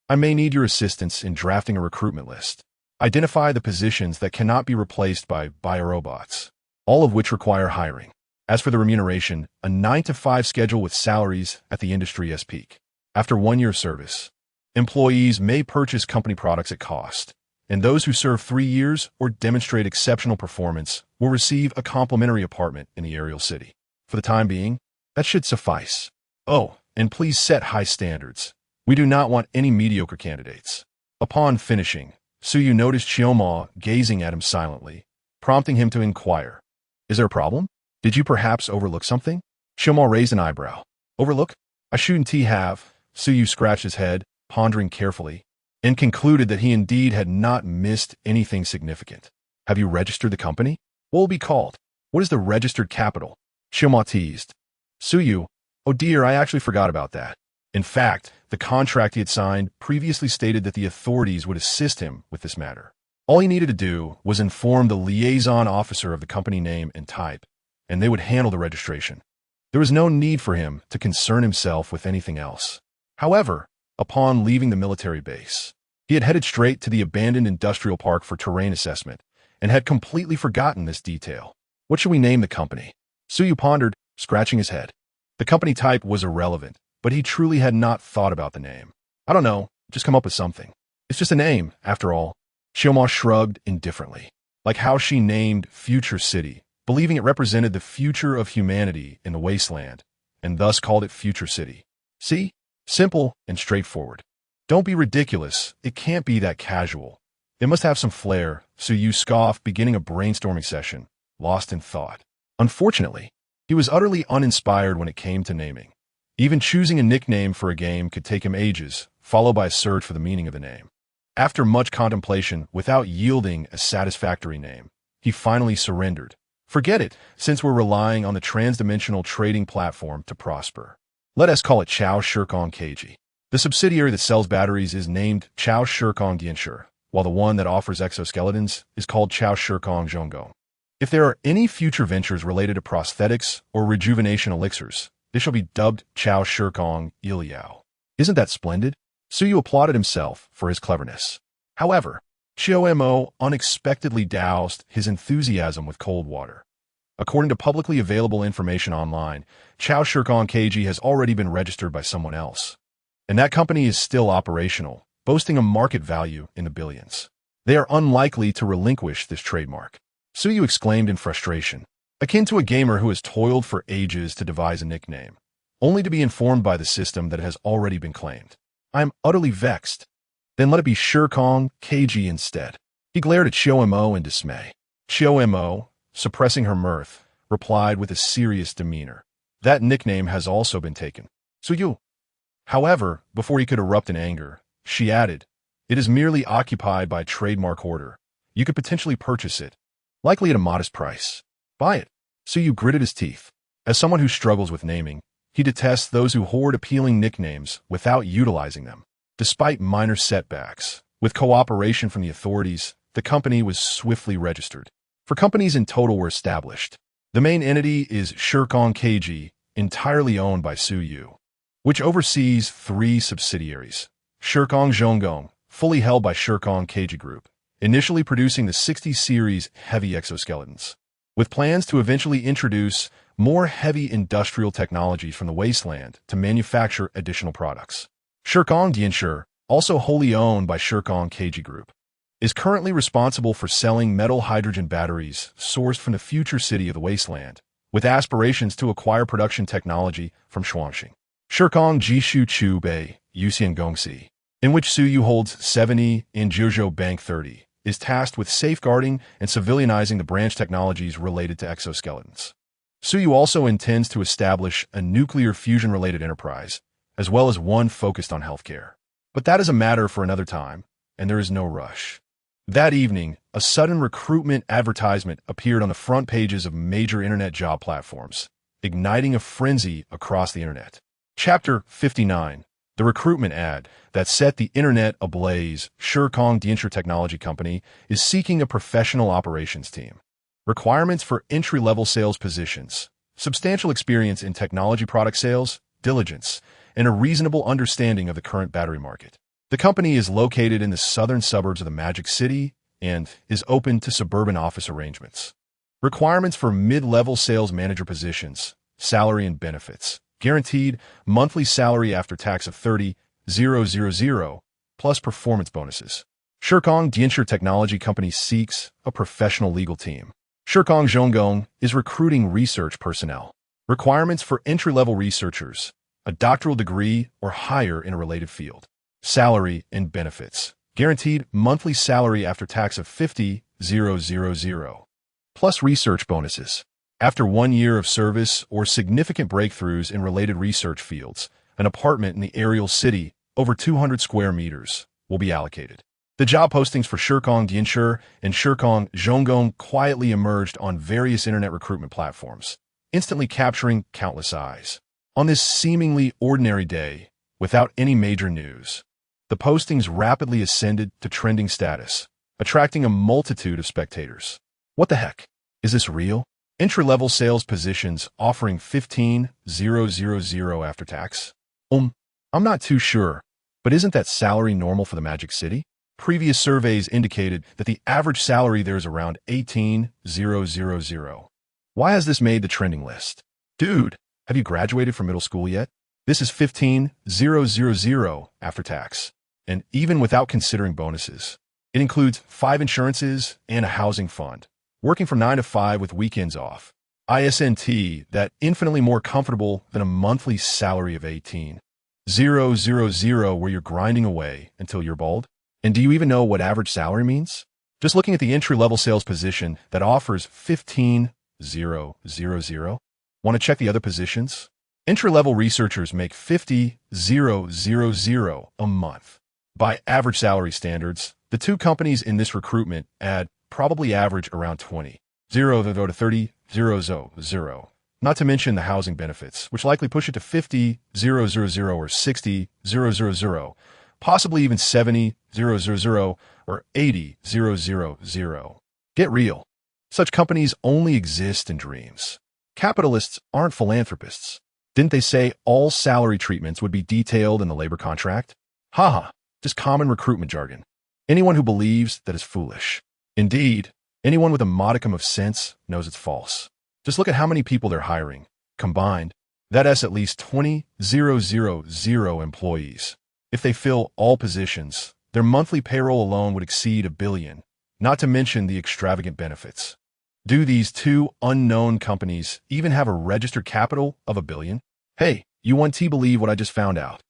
I may need your assistance in drafting a recruitment list. Identify the positions that cannot be replaced by biorobots, all of which require hiring. As for the remuneration, a 9-to-5 schedule with salaries at the industry's peak. After 1 year service, employees may purchase company products at cost, and those who serve 3 years or demonstrate exceptional performance will receive a complimentary apartment in the aerial city. For the time being, that should suffice. Oh, and please set high standards. We do not want any mediocre candidates. Upon finishing, Suyu noticed Xiaoma gazing at him silently, prompting him to inquire. Is there a problem? Did you perhaps overlook something? Xiaoma raised an eyebrow. Overlook? I shouldn't have. Suyu scratched his head, pondering carefully, and concluded that he indeed had not missed anything significant. Have you registered the company? What will it be called? What is the registered capital? Xiaoma teased. Suyu, oh dear, I actually forgot about that. In fact, the contract he had signed previously stated that the authorities would assist him with this matter. All he needed to do was inform the liaison officer of the company name and type, and they would handle the registration. There was no need for him to concern himself with anything else. However, upon leaving the military base, he had headed straight to the abandoned industrial park for terrain assessment and had completely forgotten this detail. What should we name the company? Suyu pondered, scratching his head. The company type was irrelevant, but he truly had not thought about the name. I don't know, just come up with something. It's just a name, after all. Xiaoma shrugged indifferently, like how she named Future City, believing it represented the future of humanity in the wasteland, and thus called it Future City. See? Simple and straightforward. Don't be ridiculous. It can't be that casual. It must have some flair, Suyu scoffed, beginning a brainstorming session, lost in thought. Unfortunately, he was utterly uninspired when it came to naming. Even choosing a nickname for a game could take him ages, followed by a search for the meaning of the name. After much contemplation, without yielding a satisfactory name, he finally surrendered. Forget it, since we're relying on the trans-dimensional trading platform to prosper. Let us call it Chao Shikong KG. The subsidiary that sells batteries is named Chao Shikong Dianshi, while the one that offers exoskeletons is called Chao Shikong Zhonggong. If there are any future ventures related to prosthetics or rejuvenation elixirs, they shall be dubbed Chao Shikong Iliao. Isn't that splendid? Suyu applauded himself for his cleverness. However, Mo unexpectedly doused his enthusiasm with cold water. According to publicly available information online, Chao Shikong KG has already been registered by someone else. And that company is still operational, boasting a market value in the billions. They are unlikely to relinquish this trademark. Suyu exclaimed in frustration, akin to a gamer who has toiled for ages to devise a nickname, only to be informed by the system that it has already been claimed. I am utterly vexed. Then let it be Shikong KG instead. He glared at Mo in dismay. Mo, suppressing her mirth, replied with a serious demeanor. That nickname has also been taken. Suyu. However, before he could erupt in anger, she added, it is merely occupied by trademark holder. You could potentially purchase it, likely at a modest price. Buy it. Suyu gritted his teeth. As someone who struggles with naming, he detests those who hoard appealing nicknames without utilizing them. Despite minor setbacks, with cooperation from the authorities, the company was swiftly registered. 4 companies in total were established. The main entity is Shikong KG, entirely owned by Suyu, which oversees 3 subsidiaries. Shikong Zhonggong, fully held by Shikong KG Group, initially producing the 60 series heavy exoskeletons, with plans to eventually introduce more heavy industrial technologies from the wasteland to manufacture additional products. Shikong Dianshi, also wholly owned by Shikong KG Group, is currently responsible for selling metal hydrogen batteries sourced from the future city of the wasteland, with aspirations to acquire production technology from Shuangxing. Shikong Jishu Chu Bei, Yuxian Gongxi, in which Suyu holds 70 and Zhuzhou Bank 30, is tasked with safeguarding and civilianizing the branch technologies related to exoskeletons. Suyu also intends to establish a nuclear fusion-related enterprise, as well as one focused on healthcare. But that is a matter for another time, and there is no rush. That evening, a sudden recruitment advertisement appeared on the front pages of major internet job platforms, igniting a frenzy across the internet. Chapter 59. The recruitment ad that set the internet ablaze. Shikong Dianshi Technology Company is seeking a professional operations team. Requirements for entry-level sales positions: substantial experience in technology product sales, diligence, and a reasonable understanding of the current battery market. The company is located in the southern suburbs of the Magic City and is open to suburban office arrangements. Requirements for mid-level sales manager positions: salary and benefits. Guaranteed monthly salary after tax of 30,000 plus performance bonuses. Shikong Dianshi Technology Company seeks a professional legal team. Shikong Zhonggong is recruiting research personnel. Requirements for entry-level researchers: a doctoral degree or higher in a related field. Salary and benefits. Guaranteed monthly salary after tax of 50,000 plus research bonuses. After 1 year of service or significant breakthroughs in related research fields, an apartment in the aerial city, over 200 square meters, will be allocated. The job postings for Shikong Dianshi and Shikong Zhonggong quietly emerged on various internet recruitment platforms, instantly capturing countless eyes. On this seemingly ordinary day, without any major news, the postings rapidly ascended to trending status, attracting a multitude of spectators. What the heck? Is this real? Entry-level sales positions offering 15,000 after tax? I'm not too sure, but isn't that salary normal for the Magic City? Previous surveys indicated that the average salary there is around 18,000. Why has this made the trending list? Dude, have you graduated from middle school yet? This is 15,000 after tax, and even without considering bonuses. It includes 5 insurances and a housing fund. Working from 9 to 5 with weekends off. ISNT, that infinitely more comfortable than a monthly salary of 18,000 where you're grinding away until you're bald. And do you even know what average salary means? Just looking at the entry-level sales position that offers 15,000. Want to check the other positions? Entry-level researchers make 50,000 a month. By average salary standards, the two companies in this recruitment ad probably average around 20,000 to 30,000. Not to mention the housing benefits, which likely push it to 50,000 or 60,000, possibly even 70,000 or 80,000. Get real. Such companies only exist in dreams. Capitalists aren't philanthropists. Didn't they say all salary treatments would be detailed in the labor contract? Haha, just common recruitment jargon. Anyone who believes that is foolish. Indeed, anyone with a modicum of sense knows it's false. Just look at how many people they're hiring. Combined, that's at least 20,000 employees. If they fill all positions, their monthly payroll alone would exceed $1 billion, not to mention the extravagant benefits. Do these two unknown companies even have a registered capital of $1 billion? Hey, you want to believe what I just found out.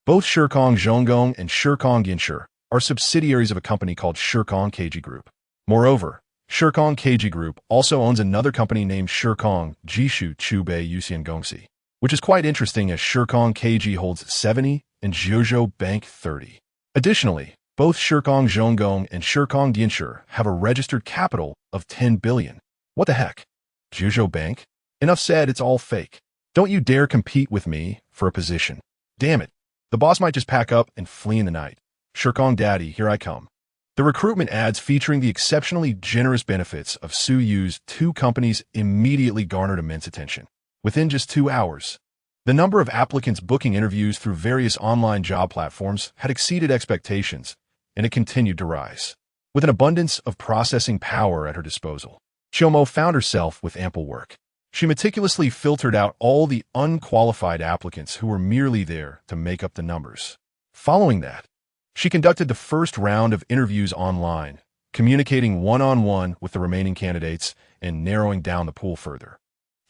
Both Shirkong Zhonggong and Shirkong Yinshi are subsidiaries of a company called Shirkong KG Group. Moreover, Shirkong KG Group also owns another company named Shirkong Jishu Chubei Yuxian Gongxi, which is quite interesting as Shirkong KG holds 70 and Jiuzhou Bank 30. Additionally, both Shirkong Zhonggong and Shirkong Yinshi have a registered capital of $10 billion. What the heck? Jiuzhou Bank? Enough said, it's all fake. Don't you dare compete with me for a position. Damn it. The boss might just pack up and flee in the night. Shirkong Daddy, here I come. The recruitment ads featuring the exceptionally generous benefits of Su Yu's two companies immediately garnered immense attention. Within just 2 hours, the number of applicants booking interviews through various online job platforms had exceeded expectations, and it continued to rise. With an abundance of processing power at her disposal, Chiomo found herself with ample work. She meticulously filtered out all the unqualified applicants who were merely there to make up the numbers. Following that, she conducted the first round of interviews online, communicating one-on-one with the remaining candidates and narrowing down the pool further.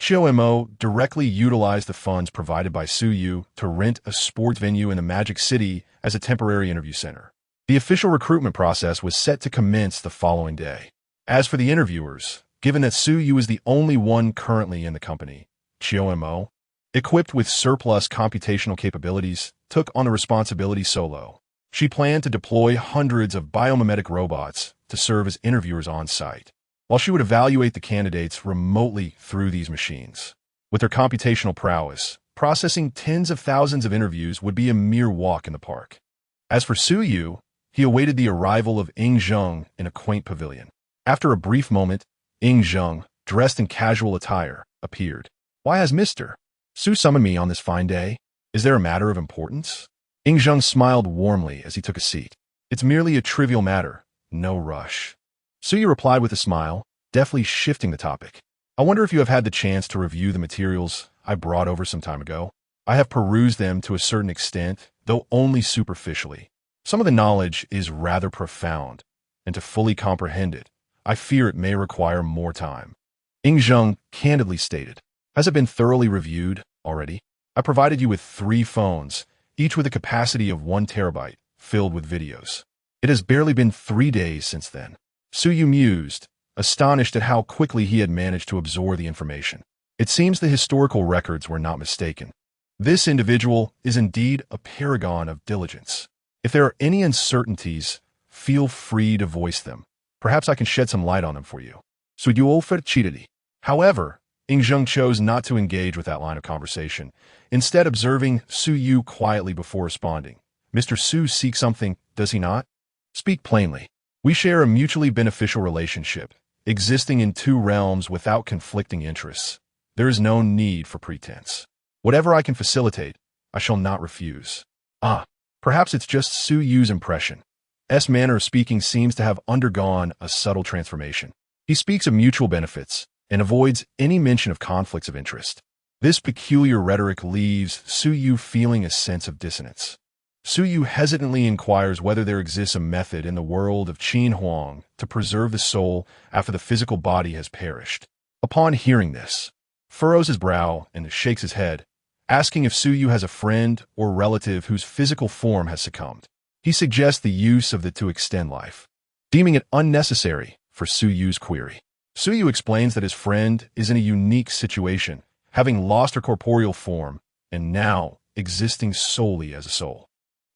Chiomo directly utilized the funds provided by Su Yu to rent a sports venue in the Magic City as a temporary interview center. The official recruitment process was set to commence the following day. As for the interviewers, given that Su Yu is the only one currently in the company, Chiomo, equipped with surplus computational capabilities, took on the responsibility solo. She planned to deploy hundreds of biomimetic robots to serve as interviewers on site, while she would evaluate the candidates remotely through these machines. With her computational prowess, processing tens of thousands of interviews would be a mere walk in the park. As for Su Yu, he awaited the arrival of Ying Zheng in a quaint pavilion. After a brief moment, Ying Zheng, dressed in casual attire, appeared. Why has Mr. Su summoned me on this fine day? Is there a matter of importance? Ying Zheng smiled warmly as he took a seat. It's merely a trivial matter. No rush. Su Yu replied with a smile, deftly shifting the topic. I wonder if you have had the chance to review the materials I brought over some time ago. I have perused them to a certain extent, though only superficially. Some of the knowledge is rather profound, and to fully comprehend it, I fear it may require more time. Ying Zheng candidly stated, has it been thoroughly reviewed already? I provided you with 3 phones, each with a capacity of 1 terabyte, filled with videos. It has barely been 3 days since then. Su Yu mused, astonished at how quickly he had managed to absorb the information. It seems the historical records were not mistaken. This individual is indeed a paragon of diligence. If there are any uncertainties, feel free to voice them. Perhaps I can shed some light on them for you. However, Ying Zheng chose not to engage with that line of conversation, instead observing Su Yu quietly before responding. Mr. Su seeks something, does he not? Speak plainly. We share a mutually beneficial relationship, existing in 2 realms without conflicting interests. There is no need for pretense. Whatever I can facilitate, I shall not refuse. Perhaps it's just Su Yu's impression. S manner of speaking seems to have undergone a subtle transformation. He speaks of mutual benefits and avoids any mention of conflicts of interest. This peculiar rhetoric leaves Su Yu feeling a sense of dissonance. Su Yu hesitantly inquires whether there exists a method in the world of Qin Huang to preserve the soul after the physical body has perished. Upon hearing this, furrows his brow and shakes his head, asking if Su Yu has a friend or relative whose physical form has succumbed. He suggests the use of the to extend life, deeming it unnecessary for Su Yu's query. Su Yu explains that his friend is in a unique situation, having lost her corporeal form and now existing solely as a soul.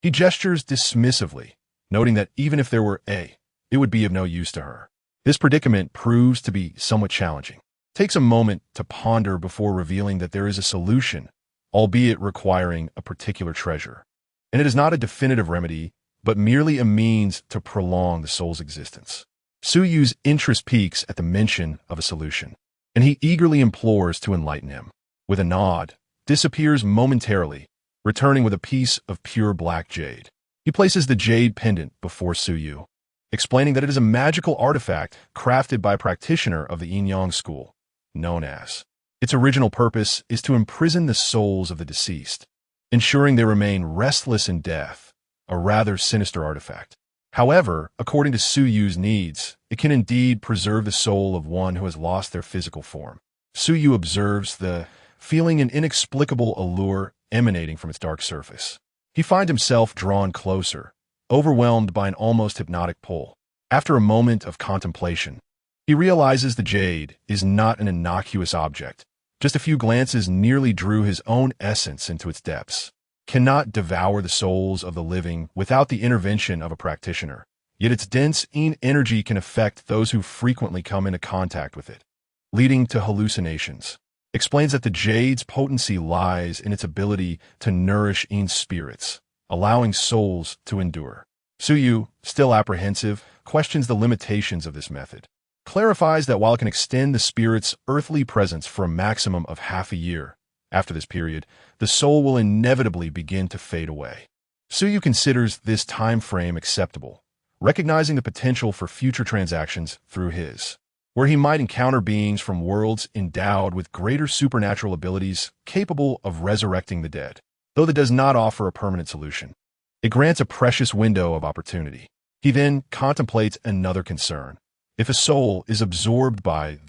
He gestures dismissively, noting that even if there were a, it would be of no use to her. This predicament proves to be somewhat challenging. Takes a moment to ponder before revealing that there is a solution, albeit requiring a particular treasure. And it is not a definitive remedy, but merely a means to prolong the soul's existence. Suyu's interest peaks at the mention of a solution, and he eagerly implores to enlighten him. With a nod, disappears momentarily, returning with a piece of pure black jade. He places the jade pendant before Suyu, explaining that it is a magical artifact crafted by a practitioner of the Yin-Yang school, known as. Its original purpose is to imprison the souls of the deceased, ensuring they remain restless in death, a rather sinister artifact. However, according to Suyu's needs, it can indeed preserve the soul of one who has lost their physical form. Suyu observes the feeling an inexplicable allure emanating from its dark surface. He finds himself drawn closer, overwhelmed by an almost hypnotic pull. After a moment of contemplation, he realizes the jade is not an innocuous object. Just a few glances nearly drew his own essence into its depths. Cannot devour the souls of the living without the intervention of a practitioner, yet its dense energy can affect those who frequently come into contact with it, leading to hallucinations. Explains that the jade's potency lies in its ability to nourish spirits, allowing souls to endure. Suyu, still apprehensive, questions the limitations of this method. Clarifies that while it can extend the spirit's earthly presence for a maximum of half a year, after this period, the soul will inevitably begin to fade away. Suyu considers this time frame acceptable, recognizing the potential for future transactions through his, where he might encounter beings from worlds endowed with greater supernatural abilities capable of resurrecting the dead. Though that does not offer a permanent solution, it grants a precious window of opportunity. He then contemplates another concern. If a soul is absorbed by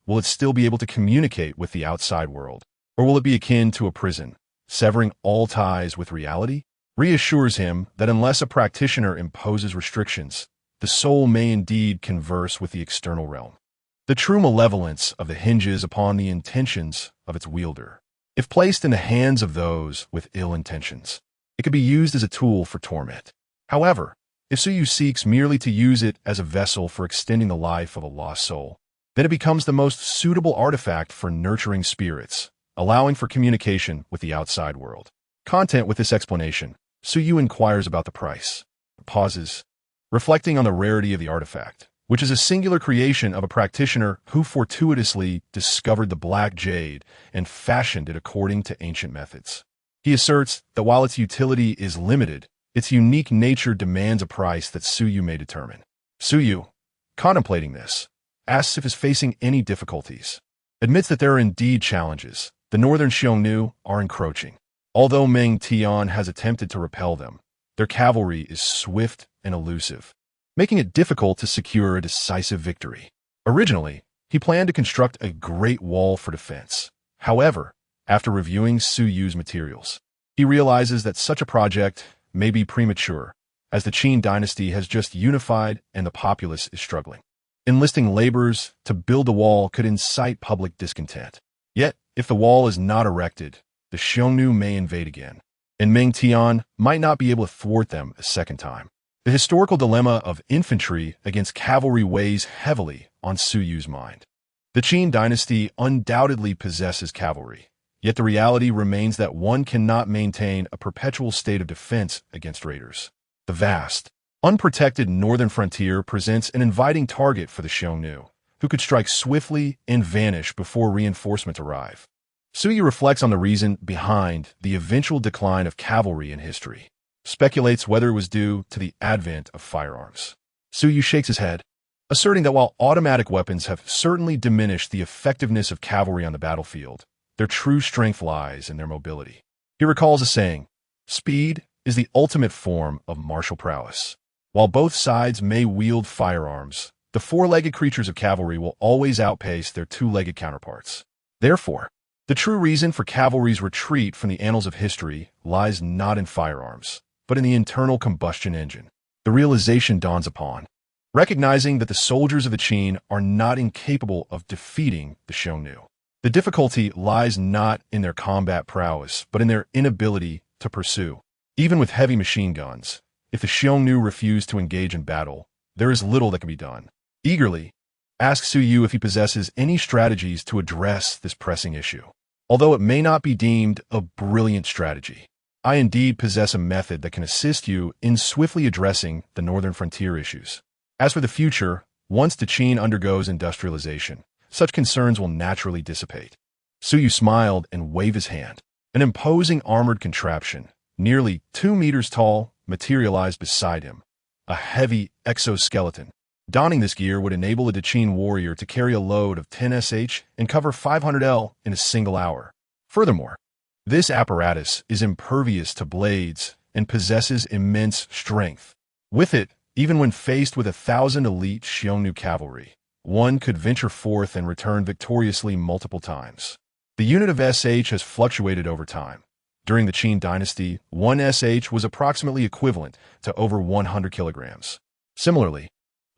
will it still be able to communicate with the outside world? Or will it be akin to a prison, severing all ties with reality? Reassures him that unless a practitioner imposes restrictions, the soul may indeed converse with the external realm. The true malevolence of the hinges upon the intentions of its wielder. If placed in the hands of those with ill intentions, it could be used as a tool for torment. However, if Suyu seeks merely to use it as a vessel for extending the life of a lost soul, then it becomes the most suitable artifact for nurturing spirits, allowing for communication with the outside world. Content with this explanation, Suyu inquires about the price. Pauses, reflecting on the rarity of the artifact, which is a singular creation of a practitioner who fortuitously discovered the black jade and fashioned it according to ancient methods. He asserts that while its utility is limited, its unique nature demands a price that Suyu may determine. Suyu, contemplating this, asks if he is facing any difficulties. Admits that there are indeed challenges. The northern Xiongnu are encroaching. Although Meng Tian has attempted to repel them, their cavalry is swift and elusive, making it difficult to secure a decisive victory. Originally, he planned to construct a great wall for defense. However, after reviewing Suyu's materials, he realizes that such a project may be premature, as the Qin dynasty has just unified and the populace is struggling. Enlisting laborers to build the wall could incite public discontent. Yet, if the wall is not erected, the Xiongnu may invade again, and Meng Tian might not be able to thwart them a second time. The historical dilemma of infantry against cavalry weighs heavily on Suyu's mind. The Qin dynasty undoubtedly possesses cavalry, yet the reality remains that one cannot maintain a perpetual state of defense against raiders. The vast, unprotected northern frontier presents an inviting target for the Xiongnu, who could strike swiftly and vanish before reinforcements arrive. Suyu reflects on the reason behind the eventual decline of cavalry in history, speculates whether it was due to the advent of firearms. Suyu shakes his head, asserting that while automatic weapons have certainly diminished the effectiveness of cavalry on the battlefield, their true strength lies in their mobility. He recalls a saying, "Speed is the ultimate form of martial prowess." While both sides may wield firearms, the four-legged creatures of cavalry will always outpace their two-legged counterparts. Therefore, the true reason for cavalry's retreat from the annals of history lies not in firearms, but in the internal combustion engine. The realization dawns upon, recognizing that the soldiers of the Qin are not incapable of defeating the Xiongnu. The difficulty lies not in their combat prowess, but in their inability to pursue. Even with heavy machine guns, if the Xiongnu refuse to engage in battle, there is little that can be done. Eagerly, ask Su Yu if he possesses any strategies to address this pressing issue. Although it may not be deemed a brilliant strategy, I indeed possess a method that can assist you in swiftly addressing the northern frontier issues. As for the future, once the Qin undergoes industrialization, such concerns will naturally dissipate. Su Yu smiled and waved his hand. An imposing armored contraption, nearly 2 meters tall, materialized beside him. A heavy exoskeleton. Donning this gear would enable a Qin warrior to carry a load of 10 sh and cover 500 L in a single hour. Furthermore, this apparatus is impervious to blades and possesses immense strength. With it, even when faced with 1,000 elite Xiongnu cavalry, one could venture forth and return victoriously multiple times. The unit of sh has fluctuated over time. During the Qin dynasty, 1 sh was approximately equivalent to over 100 kilograms. Similarly,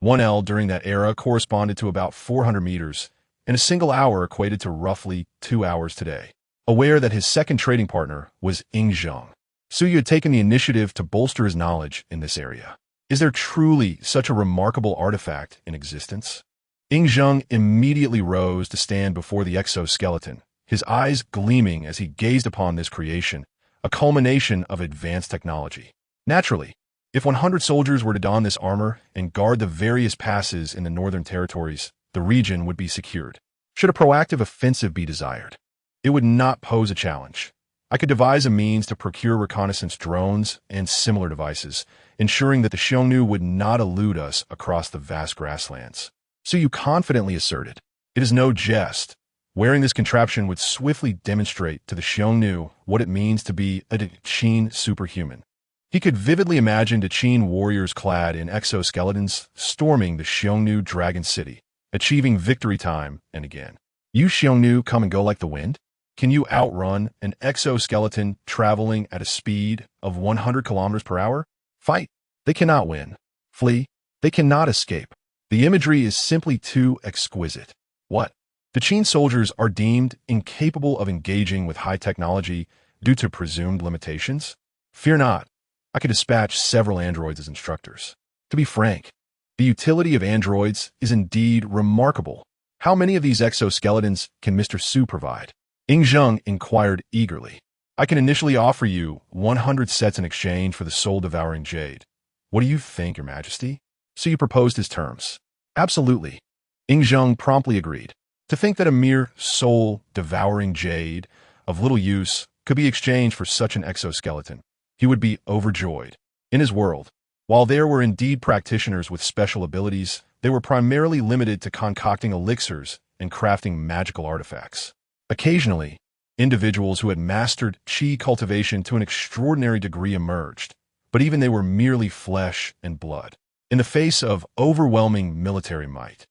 1 L during that era corresponded to about 400 meters, and a single hour equated to roughly 2 hours today. Aware that his second trading partner was Yi Jin Jing, Su Yu had taken the initiative to bolster his knowledge in this area. Is there truly such a remarkable artifact in existence? Yi Jin Jing immediately rose to stand before the exoskeleton, his eyes gleaming as he gazed upon this creation, a culmination of advanced technology. Naturally, if 100 soldiers were to don this armor and guard the various passes in the northern territories, the region would be secured. Should a proactive offensive be desired, it would not pose a challenge. I could devise a means to procure reconnaissance drones and similar devices, ensuring that the Xiongnu would not elude us across the vast grasslands. Su Yu confidently asserted, "It is no jest. Wearing this contraption would swiftly demonstrate to the Xiongnu what it means to be a Qin superhuman." He could vividly imagine the Qin warriors clad in exoskeletons storming the Xiongnu Dragon City, achieving victory time and again. You Xiongnu come and go like the wind? Can you outrun an exoskeleton traveling at a speed of 100 kilometers per hour? Fight. They cannot win. Flee. They cannot escape. The imagery is simply too exquisite. What? The Qin soldiers are deemed incapable of engaging with high technology due to presumed limitations? Fear not. I could dispatch several androids as instructors. To be frank, the utility of androids is indeed remarkable. How many of these exoskeletons can Mr. Su provide? Yi Jin Jing inquired eagerly. I can initially offer you 100 sets in exchange for the soul-devouring jade. What do you think, Your Majesty? Su Yu proposed his terms. Absolutely. Yi Jin Jing promptly agreed. To think that a mere soul-devouring jade of little use could be exchanged for such an exoskeleton, he would be overjoyed. In his world, while there were indeed practitioners with special abilities, they were primarily limited to concocting elixirs and crafting magical artifacts. Occasionally, individuals who had mastered qi cultivation to an extraordinary degree emerged, but even they were merely flesh and blood. In the face of overwhelming military might,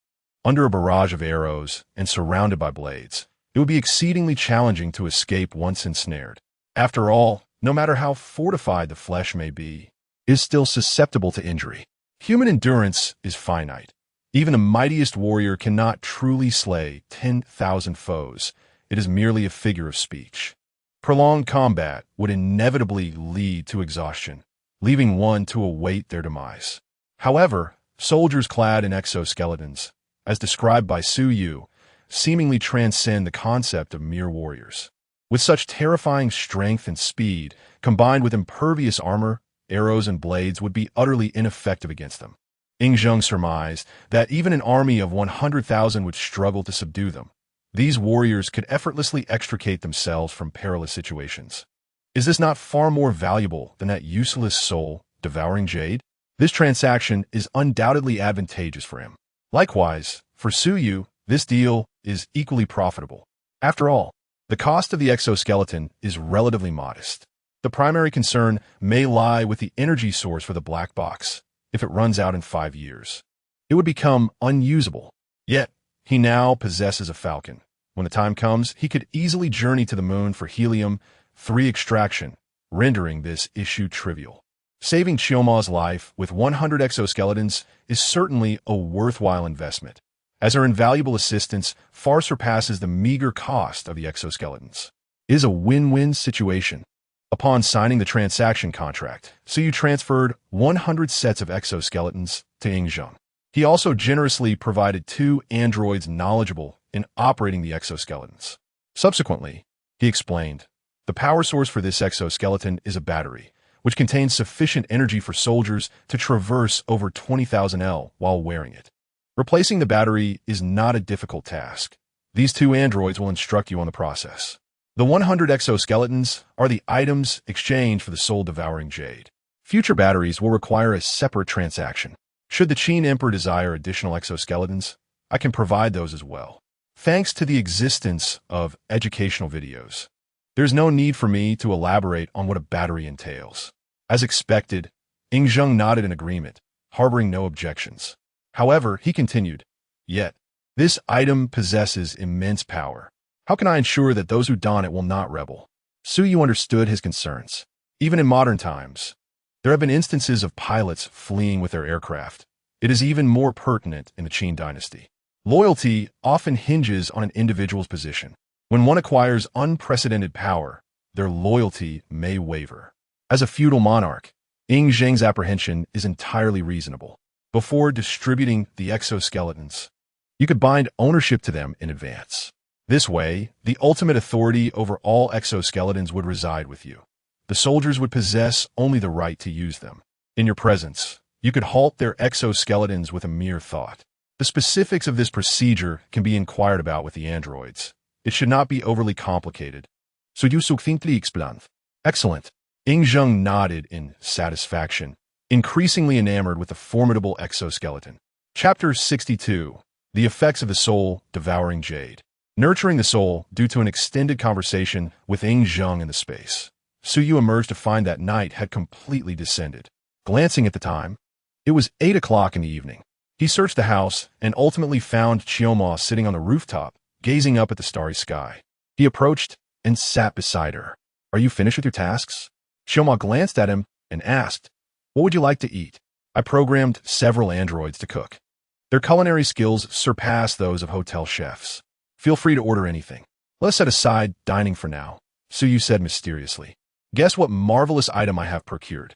under a barrage of arrows and surrounded by blades, it would be exceedingly challenging to escape once ensnared. After all, no matter how fortified the flesh may be, it is still susceptible to injury. Human endurance is finite. Even the mightiest warrior cannot truly slay 10,000 foes. It is merely a figure of speech. Prolonged combat would inevitably lead to exhaustion, leaving one to await their demise. However, soldiers clad in exoskeletons, as described by Su Yu, seemingly transcend the concept of mere warriors. With such terrifying strength and speed, combined with impervious armor, arrows and blades would be utterly ineffective against them. Yi Jin Jing surmised that even an army of 100,000 would struggle to subdue them. These warriors could effortlessly extricate themselves from perilous situations. Is this not far more valuable than that useless soul-devouring jade? This transaction is undoubtedly advantageous for him. Likewise, for Su Yu, this deal is equally profitable. After all, the cost of the exoskeleton is relatively modest. The primary concern may lie with the energy source for the black box. If it runs out in 5 years, it would become unusable. Yet, he now possesses a falcon. When the time comes, he could easily journey to the moon for helium-3 extraction, rendering this issue trivial. Saving Chiyoma's life with 100 exoskeletons is certainly a worthwhile investment. as her invaluable assistance far surpasses the meager cost of the exoskeletons. It is a win-win situation. Upon signing the transaction contract, Suyu transferred 100 sets of exoskeletons to Yi Jin. He also generously provided 2 androids knowledgeable in operating the exoskeletons. Subsequently, he explained, the power source for this exoskeleton is a battery, which contains sufficient energy for soldiers to traverse over 20,000 L while wearing it. Replacing the battery is not a difficult task. These 2 androids will instruct you on the process. The 100 exoskeletons are the items exchanged for the soul-devouring jade. Future batteries will require a separate transaction. Should the Qin Emperor desire additional exoskeletons, I can provide those as well. Thanks to the existence of educational videos, there's no need for me to elaborate on what a battery entails. As expected, Yi Jin nodded in agreement, harboring no objections. However, he continued, "Yet, this item possesses immense power. How can I ensure that those who don it will not rebel?" Suyu understood his concerns. Even in modern times, there have been instances of pilots fleeing with their aircraft. It is even more pertinent in the Qin dynasty. Loyalty often hinges on an individual's position. When one acquires unprecedented power, their loyalty may waver. As a feudal monarch, Yi Jin's apprehension is entirely reasonable. Before distributing the exoskeletons, you could bind ownership to them in advance. This way, the ultimate authority over all exoskeletons would reside with you. The soldiers would possess only the right to use them. In your presence, you could halt their exoskeletons with a mere thought. The specifics of this procedure can be inquired about with the androids. It should not be overly complicated. So you succinctly explained. Excellent. Yi Jin nodded in satisfaction, increasingly enamored with the formidable exoskeleton. Chapter 62. The Effects of the Soul-Devouring Jade. Nurturing the soul due to an extended conversation with Yi Jin in the space, Suyu emerged to find that night had completely descended. Glancing at the time, it was 8 o'clock in the evening. He searched the house and ultimately found Chioma sitting on the rooftop, gazing up at the starry sky. He approached and sat beside her. "Are you finished with your tasks?" Chioma glanced at him and asked, "What would you like to eat?" "I programmed several androids to cook. Their culinary skills surpass those of hotel chefs. Feel free to order anything. Let's set aside dining for now," Suyu said mysteriously. "Guess what marvelous item I have procured?"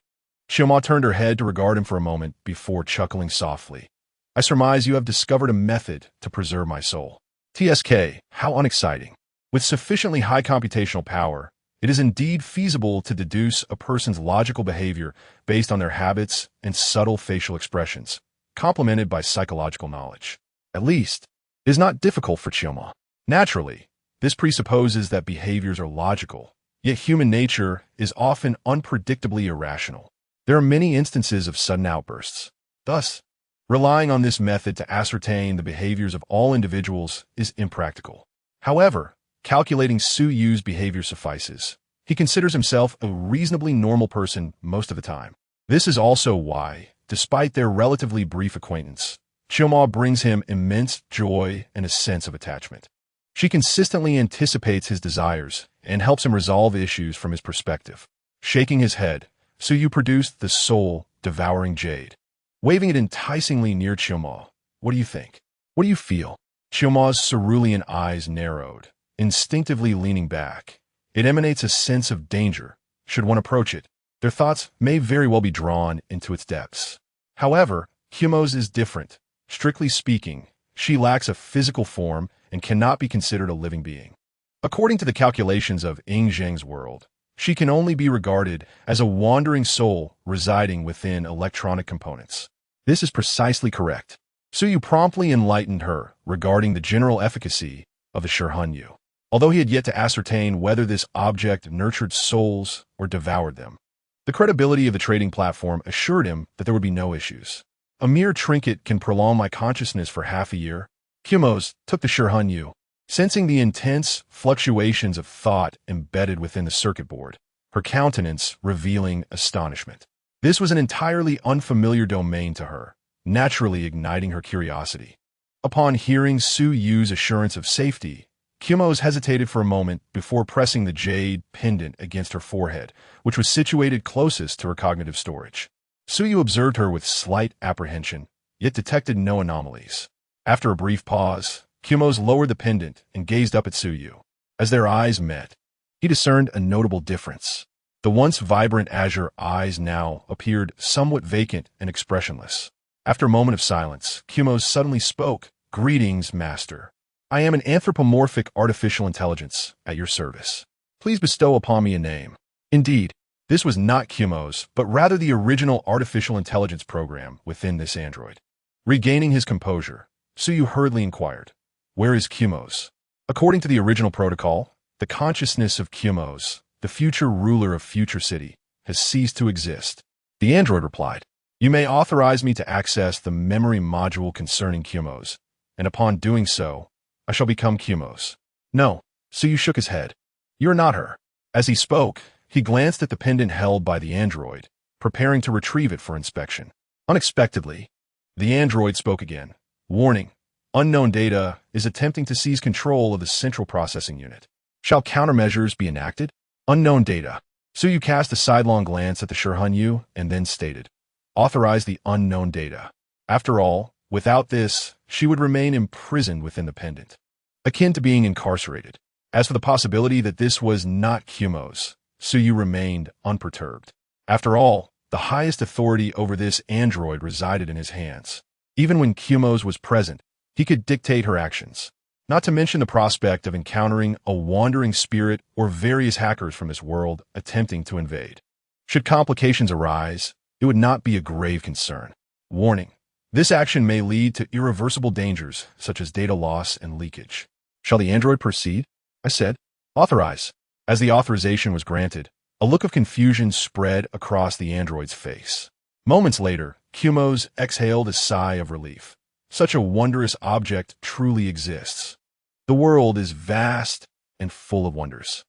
Chioma turned her head to regard him for a moment before chuckling softly. "I surmise you have discovered a method to preserve my soul." TSK, how unexciting. With sufficiently high computational power, it is indeed feasible to deduce a person's logical behavior based on their habits and subtle facial expressions, complemented by psychological knowledge. At least, it is not difficult for Chioma. Naturally, this presupposes that behaviors are logical, yet human nature is often unpredictably irrational. There are many instances of sudden outbursts. Thus, relying on this method to ascertain the behaviors of all individuals is impractical. However, calculating Suyu's behavior suffices. He considers himself a reasonably normal person most of the time. This is also why, despite their relatively brief acquaintance, Chioma brings him immense joy and a sense of attachment. She consistently anticipates his desires and helps him resolve issues from his perspective. Shaking his head, Suyu produced the soul-devouring jade. Waving it enticingly near Chioma, "What do you think? What do you feel?" Chioma's cerulean eyes narrowed, instinctively leaning back. It emanates a sense of danger. Should one approach it, their thoughts may very well be drawn into its depths. However, Chioma's is different. Strictly speaking, she lacks a physical form and cannot be considered a living being. According to the calculations of Yi Jin's world, she can only be regarded as a wandering soul residing within electronic components. This is precisely correct. Suyu promptly enlightened her regarding the general efficacy of the Shirhanyu, although he had yet to ascertain whether this object nurtured souls or devoured them. The credibility of the trading platform assured him that there would be no issues. "A mere trinket can prolong my consciousness for half a year." Kyumos took the Shirhanyu, sensing the intense fluctuations of thought embedded within the circuit board, her countenance revealing astonishment. This was an entirely unfamiliar domain to her, naturally igniting her curiosity. Upon hearing Suyu's assurance of safety, Kyumos hesitated for a moment before pressing the jade pendant against her forehead, which was situated closest to her cognitive storage. Suyu observed her with slight apprehension, yet detected no anomalies. After a brief pause, Kumos lowered the pendant and gazed up at Suyu. As their eyes met, he discerned a notable difference. The once vibrant azure eyes now appeared somewhat vacant and expressionless. After a moment of silence, Kumos suddenly spoke. "Greetings, Master. I am an anthropomorphic artificial intelligence at your service. Please bestow upon me a name." Indeed, this was not Kumos, but rather the original artificial intelligence program within this android. Regaining his composure, Suyu hurriedly inquired, "Where is Kumos?" According to the original protocol, the consciousness of Kumos, the future ruler of Future City, has ceased to exist. The android replied, "You may authorize me to access the memory module concerning Kumos, and upon doing so, I shall become Kumos." "No," Suyu shook his head. "You're not her." As he spoke, he glanced at the pendant held by the android, preparing to retrieve it for inspection. Unexpectedly, the android spoke again. "Warning, unknown data is attempting to seize control of the central processing unit. Shall countermeasures be enacted?" Unknown data. Suyu cast a sidelong glance at the Shirhanyu and then stated, "Authorize the unknown data." After all, without this, she would remain imprisoned within the pendant, akin to being incarcerated. As for the possibility that this was not Kumos, Suyu remained unperturbed. After all, the highest authority over this android resided in his hands. Even when Kumos was present, he could dictate her actions. Not to mention the prospect of encountering a wandering spirit or various hackers from this world attempting to invade. Should complications arise, it would not be a grave concern. Warning: this action may lead to irreversible dangers such as data loss and leakage. "Shall the android proceed?" I said. "Authorize." As the authorization was granted, a look of confusion spread across the android's face. Moments later, Kumos exhaled a sigh of relief. Such a wondrous object truly exists. The world is vast and full of wonders.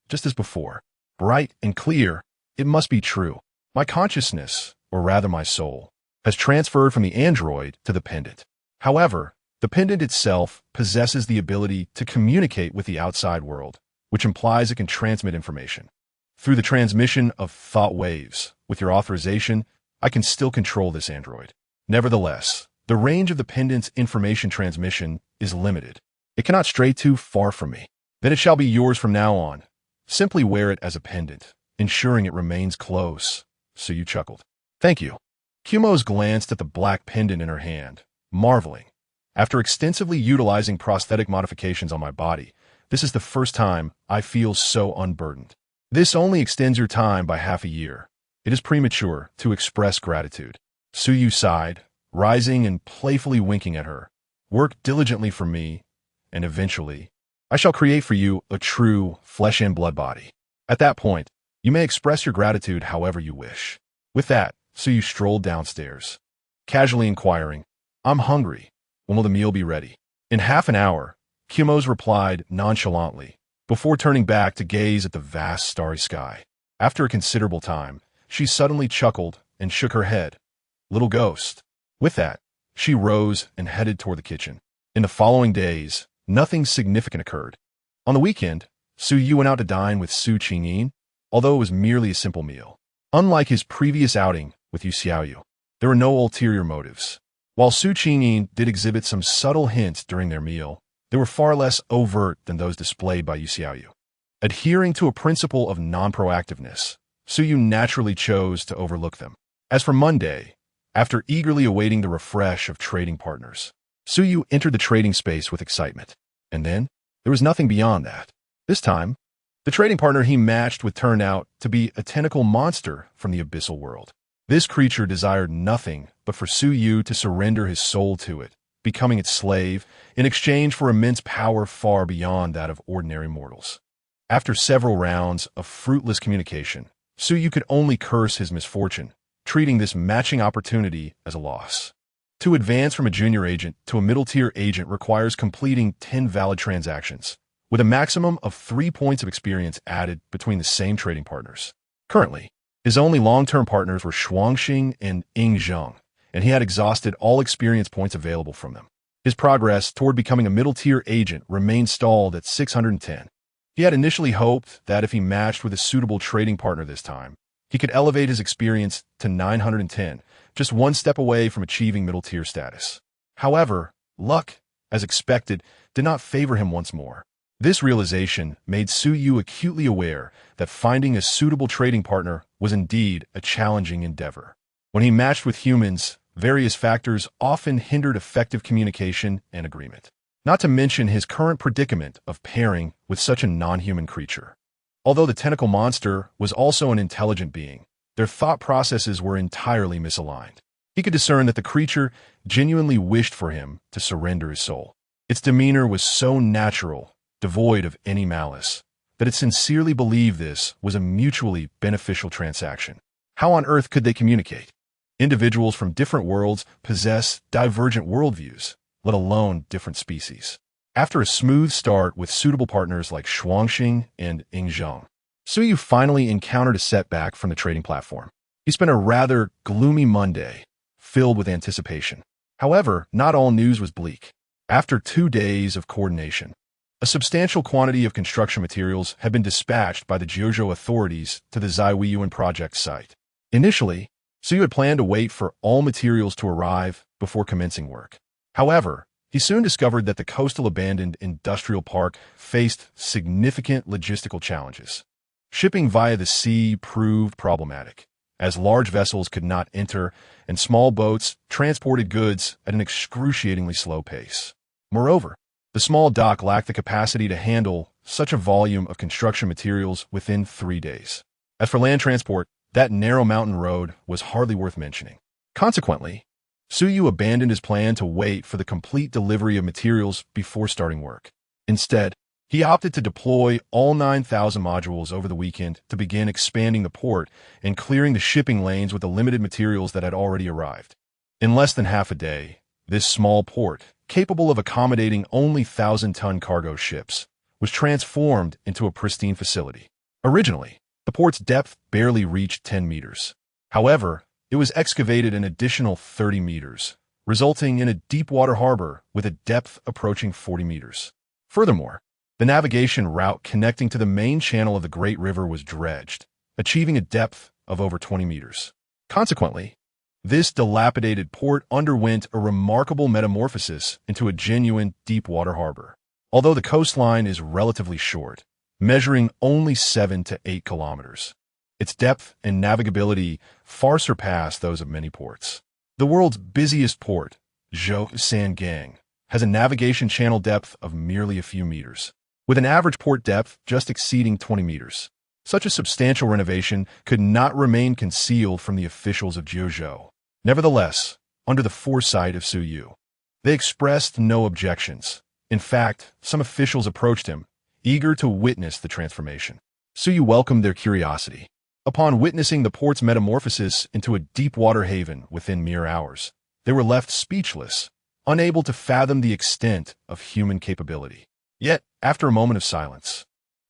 Just as before. Bright and clear, it must be true. My consciousness, or rather my soul, has transferred from the android to the pendant. However, the pendant itself possesses the ability to communicate with the outside world, which implies it can transmit information. Through the transmission of thought waves, with your authorization, I can still control this android. Nevertheless, the range of the pendant's information transmission is limited. It cannot stray too far from me. Then it shall be yours from now on. Simply wear it as a pendant, ensuring it remains close." Suyu chuckled. "Thank you." Kumos glanced at the black pendant in her hand, marveling. "After extensively utilizing prosthetic modifications on my body, this is the first time I feel so unburdened. This only extends your time by half a year. It is premature to express gratitude." Suyu sighed, rising and playfully winking at her. "Work diligently for me, and eventually, I shall create for you a true flesh and blood body. At that point, you may express your gratitude however you wish." With that, Suyu strolled downstairs, casually inquiring, "I'm hungry. When will the meal be ready?" "In half an hour," Kumos replied nonchalantly, before turning back to gaze at the vast starry sky. After a considerable time, she suddenly chuckled and shook her head. "Little ghost." With that, she rose and headed toward the kitchen. In the following days, nothing significant occurred. On the weekend, Suyu went out to dine with Su Qingyin, although it was merely a simple meal. Unlike his previous outing with Yu Xiaoyu, there were no ulterior motives. While Su Qingyin did exhibit some subtle hints during their meal, they were far less overt than those displayed by Yu Xiaoyu. Adhering to a principle of non-proactiveness, Suyu naturally chose to overlook them. As for Monday, after eagerly awaiting the refresh of trading partners, Suyu entered the trading space with excitement. And then, there was nothing beyond that. This time, the trading partner he matched with turned out to be a tentacle monster from the abyssal world. This creature desired nothing but for Suyu to surrender his soul to it, becoming its slave in exchange for immense power far beyond that of ordinary mortals. After several rounds of fruitless communication, Suyu could only curse his misfortune, treating this matching opportunity as a loss. To advance from a junior agent to a middle-tier agent requires completing 10 valid transactions, with a maximum of 3 points of experience added between the same trading partners. Currently, his only long-term partners were Shuangxing and Ying Zheng, and he had exhausted all experience points available from them. His progress toward becoming a middle-tier agent remained stalled at 610. He had initially hoped that if he matched with a suitable trading partner this time, he could elevate his experience to 910, just one step away from achieving middle-tier status. However, luck, as expected, did not favor him once more. This realization made Su Yu acutely aware that finding a suitable trading partner was indeed a challenging endeavor. When he matched with humans, various factors often hindered effective communication and agreement. Not to mention his current predicament of pairing with such a non-human creature. Although the tentacle monster was also an intelligent being, their thought processes were entirely misaligned. He could discern that the creature genuinely wished for him to surrender his soul. Its demeanor was so natural, devoid of any malice, that it sincerely believed this was a mutually beneficial transaction. How on earth could they communicate? Individuals from different worlds possess divergent worldviews, let alone different species. After a smooth start with suitable partners like Shuangxing and Yingzheng, Su Yu finally encountered a setback from the trading platform. He spent a rather gloomy Monday, filled with anticipation. However, not all news was bleak. After 2 days of coordination, a substantial quantity of construction materials had been dispatched by the Jiuzhou authorities to the Ziwiyuan project site. Initially, Su Yu had planned to wait for all materials to arrive before commencing work. However, he soon discovered that the coastal abandoned industrial park faced significant logistical challenges. Shipping via the sea proved problematic, as large vessels could not enter and small boats transported goods at an excruciatingly slow pace. Moreover, the small dock lacked the capacity to handle such a volume of construction materials within 3 days. As for land transport, that narrow mountain road was hardly worth mentioning. Consequently, Su Yu abandoned his plan to wait for the complete delivery of materials before starting work. Instead, he opted to deploy all 9,000 modules over the weekend to begin expanding the port and clearing the shipping lanes with the limited materials that had already arrived. In less than half a day, this small port, capable of accommodating only 1,000-ton cargo ships, was transformed into a pristine facility. Originally, the port's depth barely reached 10 meters. However, it was excavated an additional 30 meters, resulting in a deep-water harbor with a depth approaching 40 meters. Furthermore, the navigation route connecting to the main channel of the Great River was dredged, achieving a depth of over 20 meters. Consequently, this dilapidated port underwent a remarkable metamorphosis into a genuine deep-water harbor. Although the coastline is relatively short, measuring only 7 to 8 kilometers, its depth and navigability far surpass those of many ports. The world's busiest port, Zhou has a navigation channel depth of merely a few meters, with an average port depth just exceeding 20 meters. Such a substantial renovation could not remain concealed from the officials of Jiuzhou. Nevertheless, under the foresight of Su Yu, they expressed no objections. In fact, some officials approached him, eager to witness the transformation. Su Yu welcomed their curiosity. Upon witnessing the port's metamorphosis into a deep-water haven within mere hours, they were left speechless, unable to fathom the extent of human capability. Yet, after a moment of silence,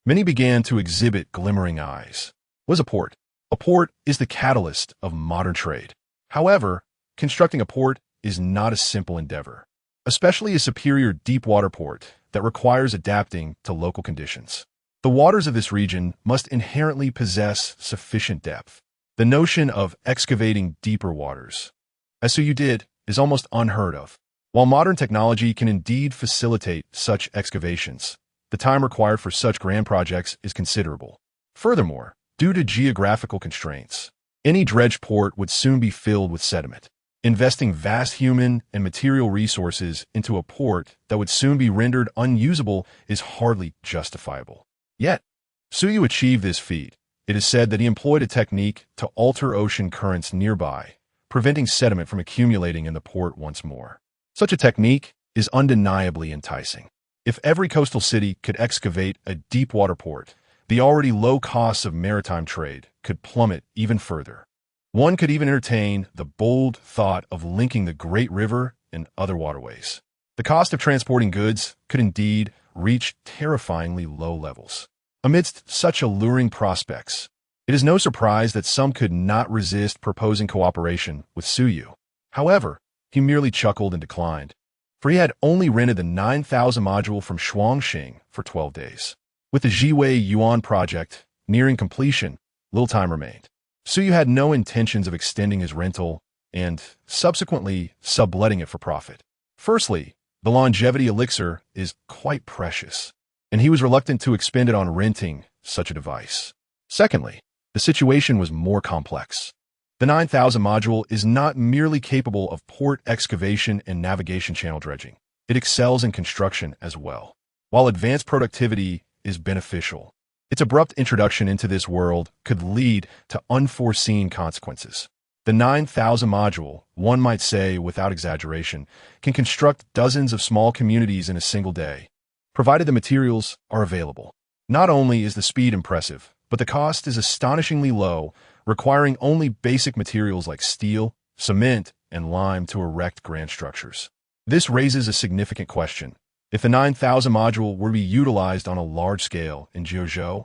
many began to exhibit glimmering eyes. What is a port? A port is the catalyst of modern trade. However, constructing a port is not a simple endeavor, especially a superior deep-water port that requires adapting to local conditions. The waters of this region must inherently possess sufficient depth. The notion of excavating deeper waters, as Su Yu did, is almost unheard of. While modern technology can indeed facilitate such excavations, the time required for such grand projects is considerable. Furthermore, due to geographical constraints, any dredged port would soon be filled with sediment. Investing vast human and material resources into a port that would soon be rendered unusable is hardly justifiable. Yet, Su Yu achieved this feat. It is said that he employed a technique to alter ocean currents nearby, preventing sediment from accumulating in the port once more. Such a technique is undeniably enticing. If every coastal city could excavate a deep-water port, the already low costs of maritime trade could plummet even further. One could even entertain the bold thought of linking the Great River and other waterways. The cost of transporting goods could indeed reach terrifyingly low levels. Amidst such alluring prospects, it is no surprise that some could not resist proposing cooperation with Su Yu. However, he merely chuckled and declined, for he had only rented the 9,000 module from Shuangxing for 12 days. With the Jiwei Yuan project nearing completion, little time remained. Su Yu had no intentions of extending his rental and, subsequently, subletting it for profit. Firstly, The longevity elixir is quite precious, and he was reluctant to expend it on renting such a device. Secondly, the situation was more complex. The 9000 module is not merely capable of port excavation and navigation channel dredging. It excels in construction as well. While advanced productivity is beneficial, its abrupt introduction into this world could lead to unforeseen consequences. The 9000 module, one might say without exaggeration, can construct dozens of small communities in a single day, provided the materials are available. Not only is the speed impressive, but the cost is astonishingly low, requiring only basic materials like steel, cement, and lime to erect grand structures. This raises a significant question. If the 9000 module were to be utilized on a large scale in Jiuzhou,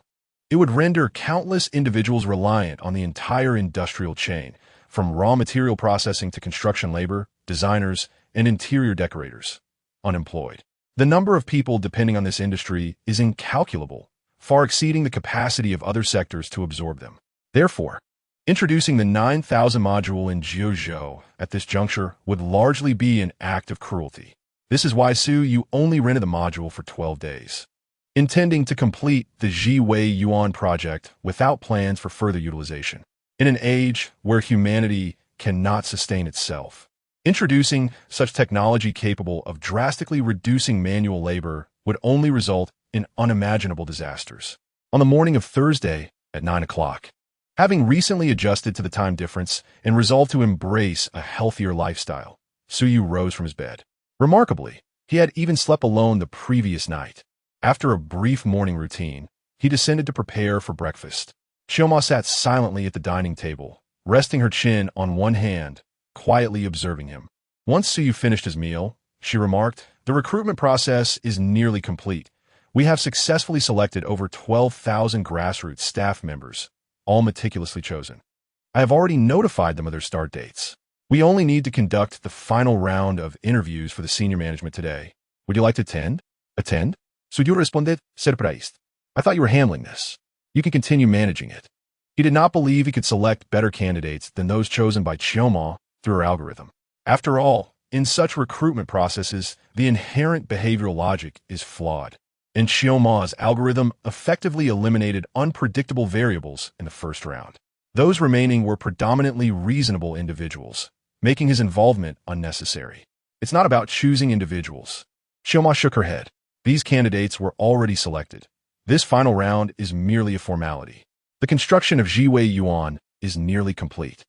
it would render countless individuals reliant on the entire industrial chain, from raw material processing to construction labor, designers, and interior decorators, unemployed. The number of people depending on this industry is incalculable, far exceeding the capacity of other sectors to absorb them. Therefore, introducing the 9000 module in Jiuzhou at this juncture would largely be an act of cruelty. This is why Su Yu only rented the module for 12 days, intending to complete the Jiwei Yuan project without plans for further utilization. In an age where humanity cannot sustain itself, introducing such technology capable of drastically reducing manual labor would only result in unimaginable disasters. On the morning of Thursday at 9 o'clock, having recently adjusted to the time difference and resolved to embrace a healthier lifestyle, Su Yu rose from his bed. Remarkably, he had even slept alone the previous night. After a brief morning routine, he descended to prepare for breakfast. Xiaoma sat silently at the dining table, resting her chin on one hand, quietly observing him. Once Su Yu finished his meal, she remarked, "The recruitment process is nearly complete. We have successfully selected over 12,000 grassroots staff members, all meticulously chosen. I have already notified them of their start dates. We only need to conduct the final round of interviews for the senior management today. Would you like to attend?" "Attend?" Su Yu responded, surprised. "I thought you were handling this. You can continue managing it." He did not believe he could select better candidates than those chosen by Xiaoma through her algorithm. After all, in such recruitment processes, the inherent behavioral logic is flawed, and Xiaoma's algorithm effectively eliminated unpredictable variables in the first round. Those remaining were predominantly reasonable individuals, making his involvement unnecessary. "It's not about choosing individuals." Xiaoma shook her head. "These candidates were already selected. This final round is merely a formality. The construction of Jiwei Yuan is nearly complete.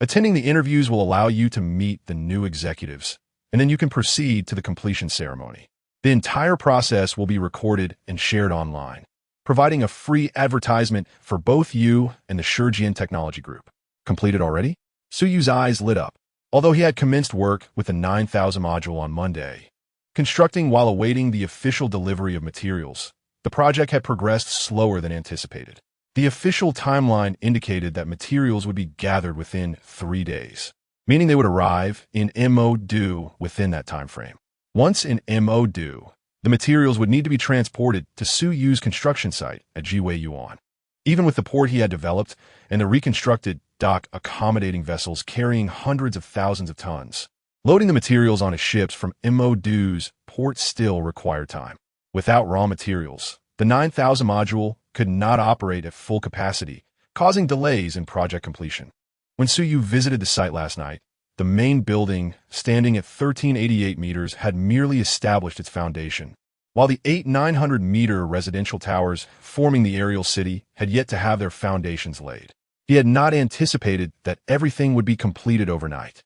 Attending the interviews will allow you to meet the new executives, and then you can proceed to the completion ceremony. The entire process will be recorded and shared online, providing a free advertisement for both you and the Shijian Technology Group." "Completed already?" Su Yu's eyes lit up. Although he had commenced work with the 9000 module on Monday, constructing while awaiting the official delivery of materials, the project had progressed slower than anticipated. The official timeline indicated that materials would be gathered within 3 days, meaning they would arrive in Mo-Do within that time frame. Once in Mo-Do, the materials would need to be transported to Su Yu's construction site at Jiwei Yuan. Even with the port he had developed and the reconstructed dock accommodating vessels carrying hundreds of thousands of tons, loading the materials onto ships from Mo-Do's port still required time. Without raw materials, the 9000 module could not operate at full capacity, causing delays in project completion. When Su Yu visited the site last night, the main building, standing at 1388 meters, had merely established its foundation, while the 900-meter residential towers forming the aerial city had yet to have their foundations laid. He had not anticipated that everything would be completed overnight.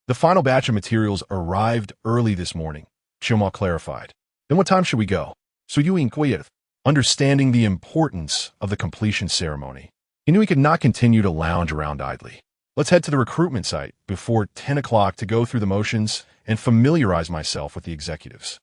The final batch of materials arrived early this morning, Xiaoma clarified. "Then what time should we go?" Su Yu inquired, understanding the importance of the completion ceremony. He knew he could not continue to lounge around idly. "Let's head to the recruitment site before 10 o'clock to go through the motions and familiarize myself with the executives.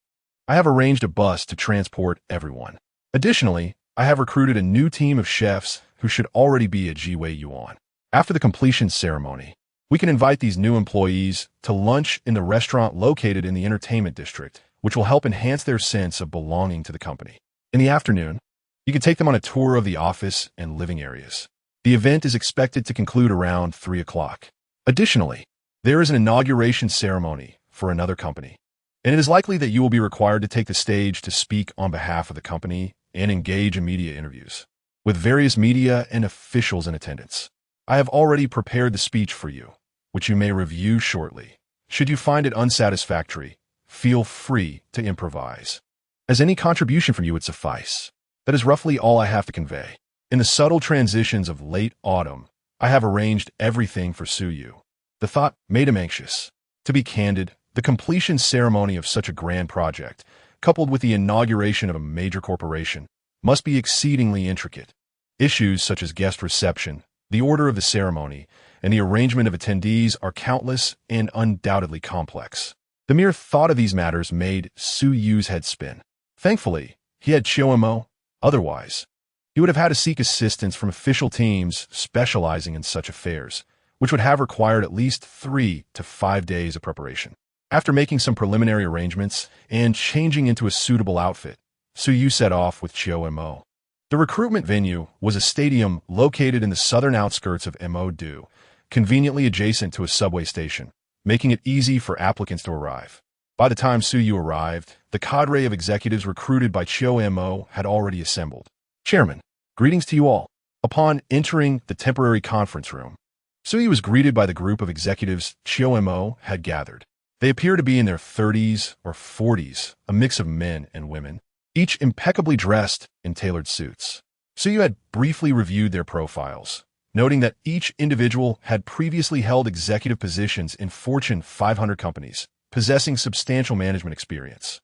I have arranged a bus to transport everyone. Additionally, I have recruited a new team of chefs who should already be at Jiwei Yuan. After the completion ceremony, we can invite these new employees to lunch in the restaurant located in the entertainment district, which will help enhance their sense of belonging to the company. In the afternoon, you can take them on a tour of the office and living areas. The event is expected to conclude around 3 o'clock. Additionally, there is an inauguration ceremony for another company. and it is likely that you will be required to take the stage to speak on behalf of the company and engage in media interviews, with various media and officials in attendance. I have already prepared the speech for you, which you may review shortly. Should you find it unsatisfactory, feel free to improvise, as any contribution from you would suffice. That is roughly all I have to convey. In the subtle transitions of late autumn, I have arranged everything for Suyu. The thought made him anxious. To be candid, the completion ceremony of such a grand project, coupled with the inauguration of a major corporation, must be exceedingly intricate. Issues such as guest reception, the order of the ceremony, and the arrangement of attendees are countless and undoubtedly complex. The mere thought of these matters made Suyu's head spin. Thankfully, he had Chiyomo. Otherwise, he would have had to seek assistance from official teams specializing in such affairs, which would have required at least 3 to 5 days of preparation. After making some preliminary arrangements and changing into a suitable outfit, Suyu set off with Chiyomo. The recruitment venue was a stadium located in the southern outskirts of Mo-do, conveniently adjacent to a subway station, making it easy for applicants to arrive. By the time Suyu arrived, the cadre of executives recruited by Chiyomo had already assembled. Chairman, greetings to you all. Upon entering the temporary conference room, Suyu was greeted by the group of executives Chiyomo had gathered. They appear to be in their 30s or 40s, a mix of men and women, each impeccably dressed in tailored suits. Suyu had briefly reviewed their profiles, noting that each individual had previously held executive positions in Fortune 500 companies, possessing substantial management experience.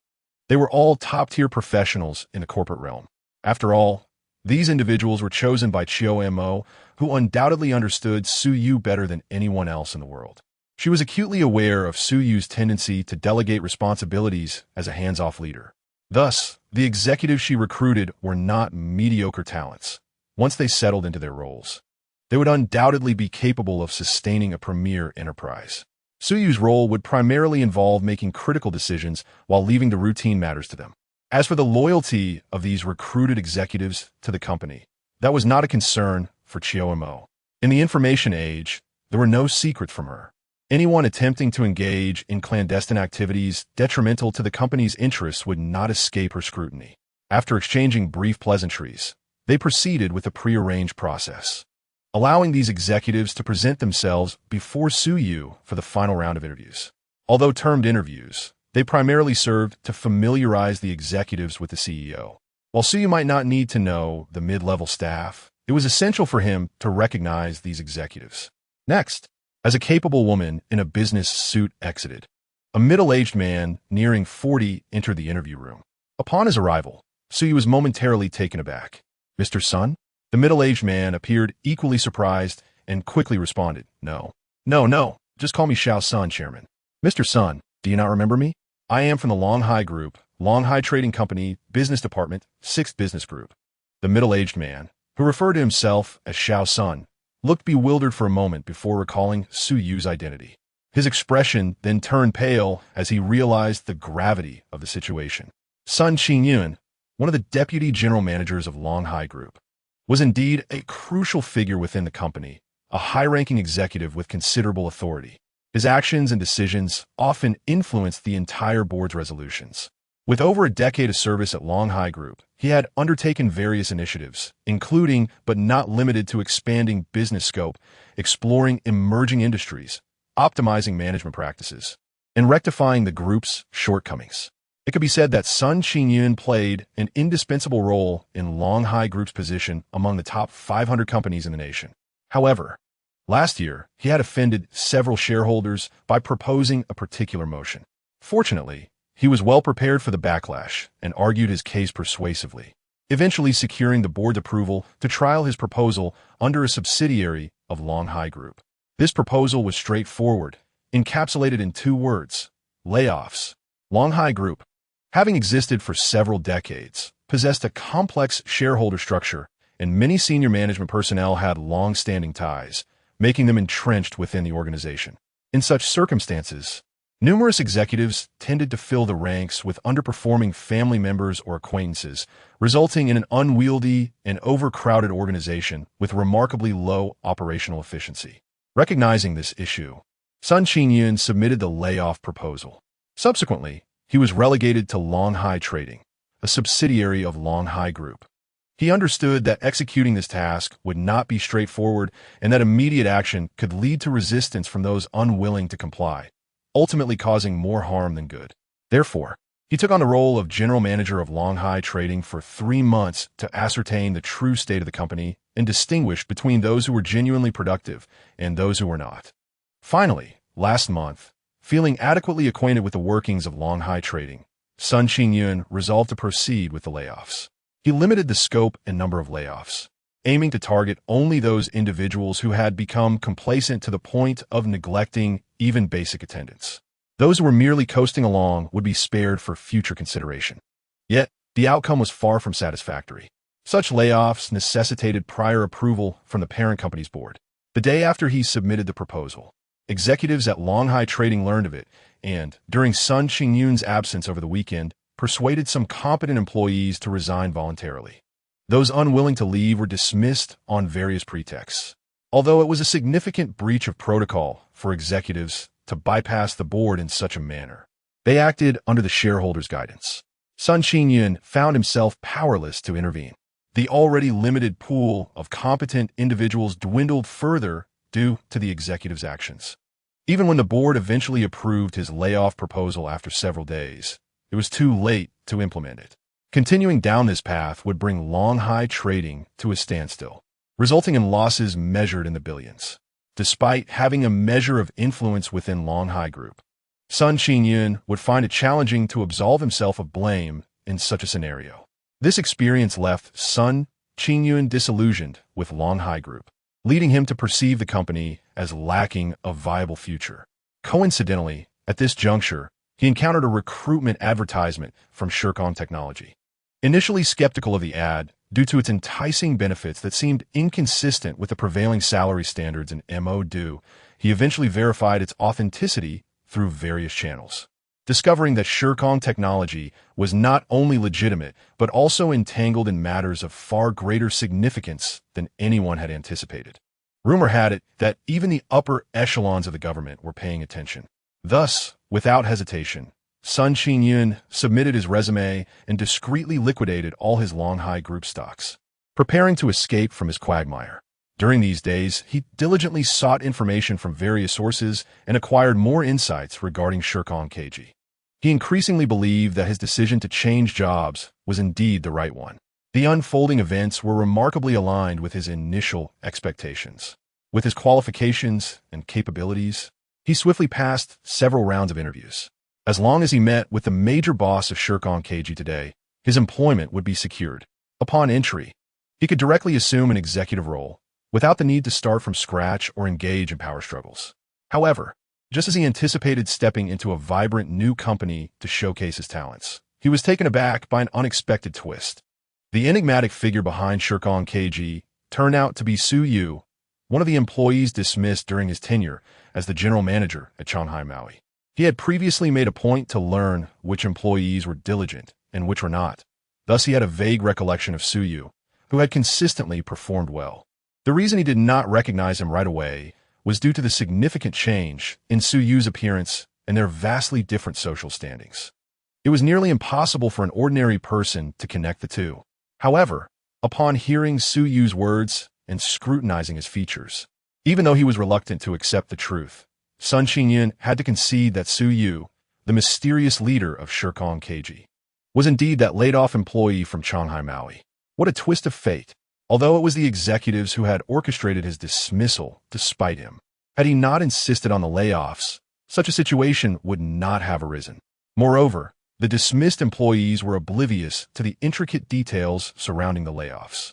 They were all top-tier professionals in the corporate realm. After all, these individuals were chosen by Chiyomo, who undoubtedly understood Suyu better than anyone else in the world. She was acutely aware of Suyu's tendency to delegate responsibilities as a hands-off leader. Thus, the executives she recruited were not mediocre talents. Once they settled into their roles, they would undoubtedly be capable of sustaining a premier enterprise. Suyu's role would primarily involve making critical decisions while leaving the routine matters to them. As for the loyalty of these recruited executives to the company, that was not a concern for Chiyomo. In the information age, there were no secrets from her. Anyone attempting to engage in clandestine activities detrimental to the company's interests would not escape her scrutiny. After exchanging brief pleasantries, they proceeded with a prearranged process, allowing these executives to present themselves before Suyu for the final round of interviews. Although termed interviews, they primarily served to familiarize the executives with the CEO. While Suyu might not need to know the mid-level staff, it was essential for him to recognize these executives. Next, as a capable woman in a business suit exited, a middle-aged man nearing 40 entered the interview room. Upon his arrival, Suyu was momentarily taken aback. "Mr. Sun?" The middle-aged man appeared equally surprised and quickly responded, No, just call me Xiao Sun, Chairman." "Mr. Sun, do you not remember me? I am from the Longhai Group, Longhai Trading Company, Business Department, 6th Business Group." The middle-aged man, who referred to himself as Xiao Sun, looked bewildered for a moment before recalling Suyu's identity. His expression then turned pale as he realized the gravity of the situation. Sun Qingyun, one of the deputy general managers of Longhai Group, was indeed a crucial figure within the company, a high-ranking executive with considerable authority. His actions and decisions often influenced the entire board's resolutions. With over a decade of service at Longhai Group, he had undertaken various initiatives, including but not limited to expanding business scope, exploring emerging industries, optimizing management practices, and rectifying the group's shortcomings. It could be said that Sun Qingyun played an indispensable role in Longhai Group's position among the top 500 companies in the nation. However, last year, he had offended several shareholders by proposing a particular motion. Fortunately, he was well prepared for the backlash and argued his case persuasively, eventually securing the board's approval to trial his proposal under a subsidiary of Longhai Group. This proposal was straightforward, encapsulated in 2 words: layoffs. Longhai Group, having existed for several decades, possessed a complex shareholder structure, and many senior management personnel had long-standing ties, making them entrenched within the organization. In such circumstances, numerous executives tended to fill the ranks with underperforming family members or acquaintances, resulting in an unwieldy and overcrowded organization with remarkably low operational efficiency. Recognizing this issue, Sun Qingyun submitted the layoff proposal. Subsequently, he was relegated to Longhai Trading, a subsidiary of Longhai Group. He understood that executing this task would not be straightforward and that immediate action could lead to resistance from those unwilling to comply, ultimately causing more harm than good. Therefore, he took on the role of general manager of Longhai Trading for 3 months to ascertain the true state of the company and distinguish between those who were genuinely productive and those who were not. Finally, last month, feeling adequately acquainted with the workings of Longhai Trading, Sun Qingyun resolved to proceed with the layoffs. He limited the scope and number of layoffs, aiming to target only those individuals who had become complacent to the point of neglecting even basic attendance. Those who were merely coasting along would be spared for future consideration. Yet, the outcome was far from satisfactory. Such layoffs necessitated prior approval from the parent company's board. The day after he submitted the proposal, executives at Longhai Trading learned of it and, during Sun Qingyun's absence over the weekend, persuaded some competent employees to resign voluntarily. Those unwilling to leave were dismissed on various pretexts. Although it was a significant breach of protocol for executives to bypass the board in such a manner, they acted under the shareholders' guidance. Sun Qingyun found himself powerless to intervene. The already limited pool of competent individuals dwindled further due to the executive's actions. Even when the board eventually approved his layoff proposal after several days, it was too late to implement it. Continuing down this path would bring Longhai Trading to a standstill, resulting in losses measured in the billions. Despite having a measure of influence within Longhai Group, Sun Qingyun would find it challenging to absolve himself of blame in such a scenario. This experience left Sun Qingyun disillusioned with Longhai Group, leading him to perceive the company as lacking a viable future. Coincidentally, at this juncture, he encountered a recruitment advertisement from Shirkong Technology. Initially skeptical of the ad due to its enticing benefits that seemed inconsistent with the prevailing salary standards in MOD, he eventually verified its authenticity through various channels, discovering that Shirkong Technology was not only legitimate but also entangled in matters of far greater significance than anyone had anticipated. Rumor had it that even the upper echelons of the government were paying attention. Thus, without hesitation, Sun Qingyun submitted his resume and discreetly liquidated all his Longhai Group stocks, preparing to escape from his quagmire. During these days, he diligently sought information from various sources and acquired more insights regarding Shirkong KG. He increasingly believed that his decision to change jobs was indeed the right one. The unfolding events were remarkably aligned with his initial expectations. With his qualifications and capabilities, he swiftly passed several rounds of interviews. As long as he met with the major boss of Shirkong KG today, his employment would be secured. Upon entry, he could directly assume an executive role, without the need to start from scratch or engage in power struggles. However, just as he anticipated stepping into a vibrant new company to showcase his talents, he was taken aback by an unexpected twist. The enigmatic figure behind Shirkong KG turned out to be Su Yu, one of the employees dismissed during his tenure as the general manager at Shanghai Maui. He had previously made a point to learn which employees were diligent and which were not. Thus, he had a vague recollection of Su Yu, who had consistently performed well. The reason he did not recognize him right away was due to the significant change in Su Yu's appearance and their vastly different social standings. It was nearly impossible for an ordinary person to connect the two. However, upon hearing Su Yu's words and scrutinizing his features, even though he was reluctant to accept the truth, Sun Qingyun had to concede that Su Yu, the mysterious leader of Shirkong KG, was indeed that laid-off employee from Shanghai Maui. What a twist of fate! Although it was the executives who had orchestrated his dismissal despite him, had he not insisted on the layoffs, such a situation would not have arisen. Moreover, the dismissed employees were oblivious to the intricate details surrounding the layoffs.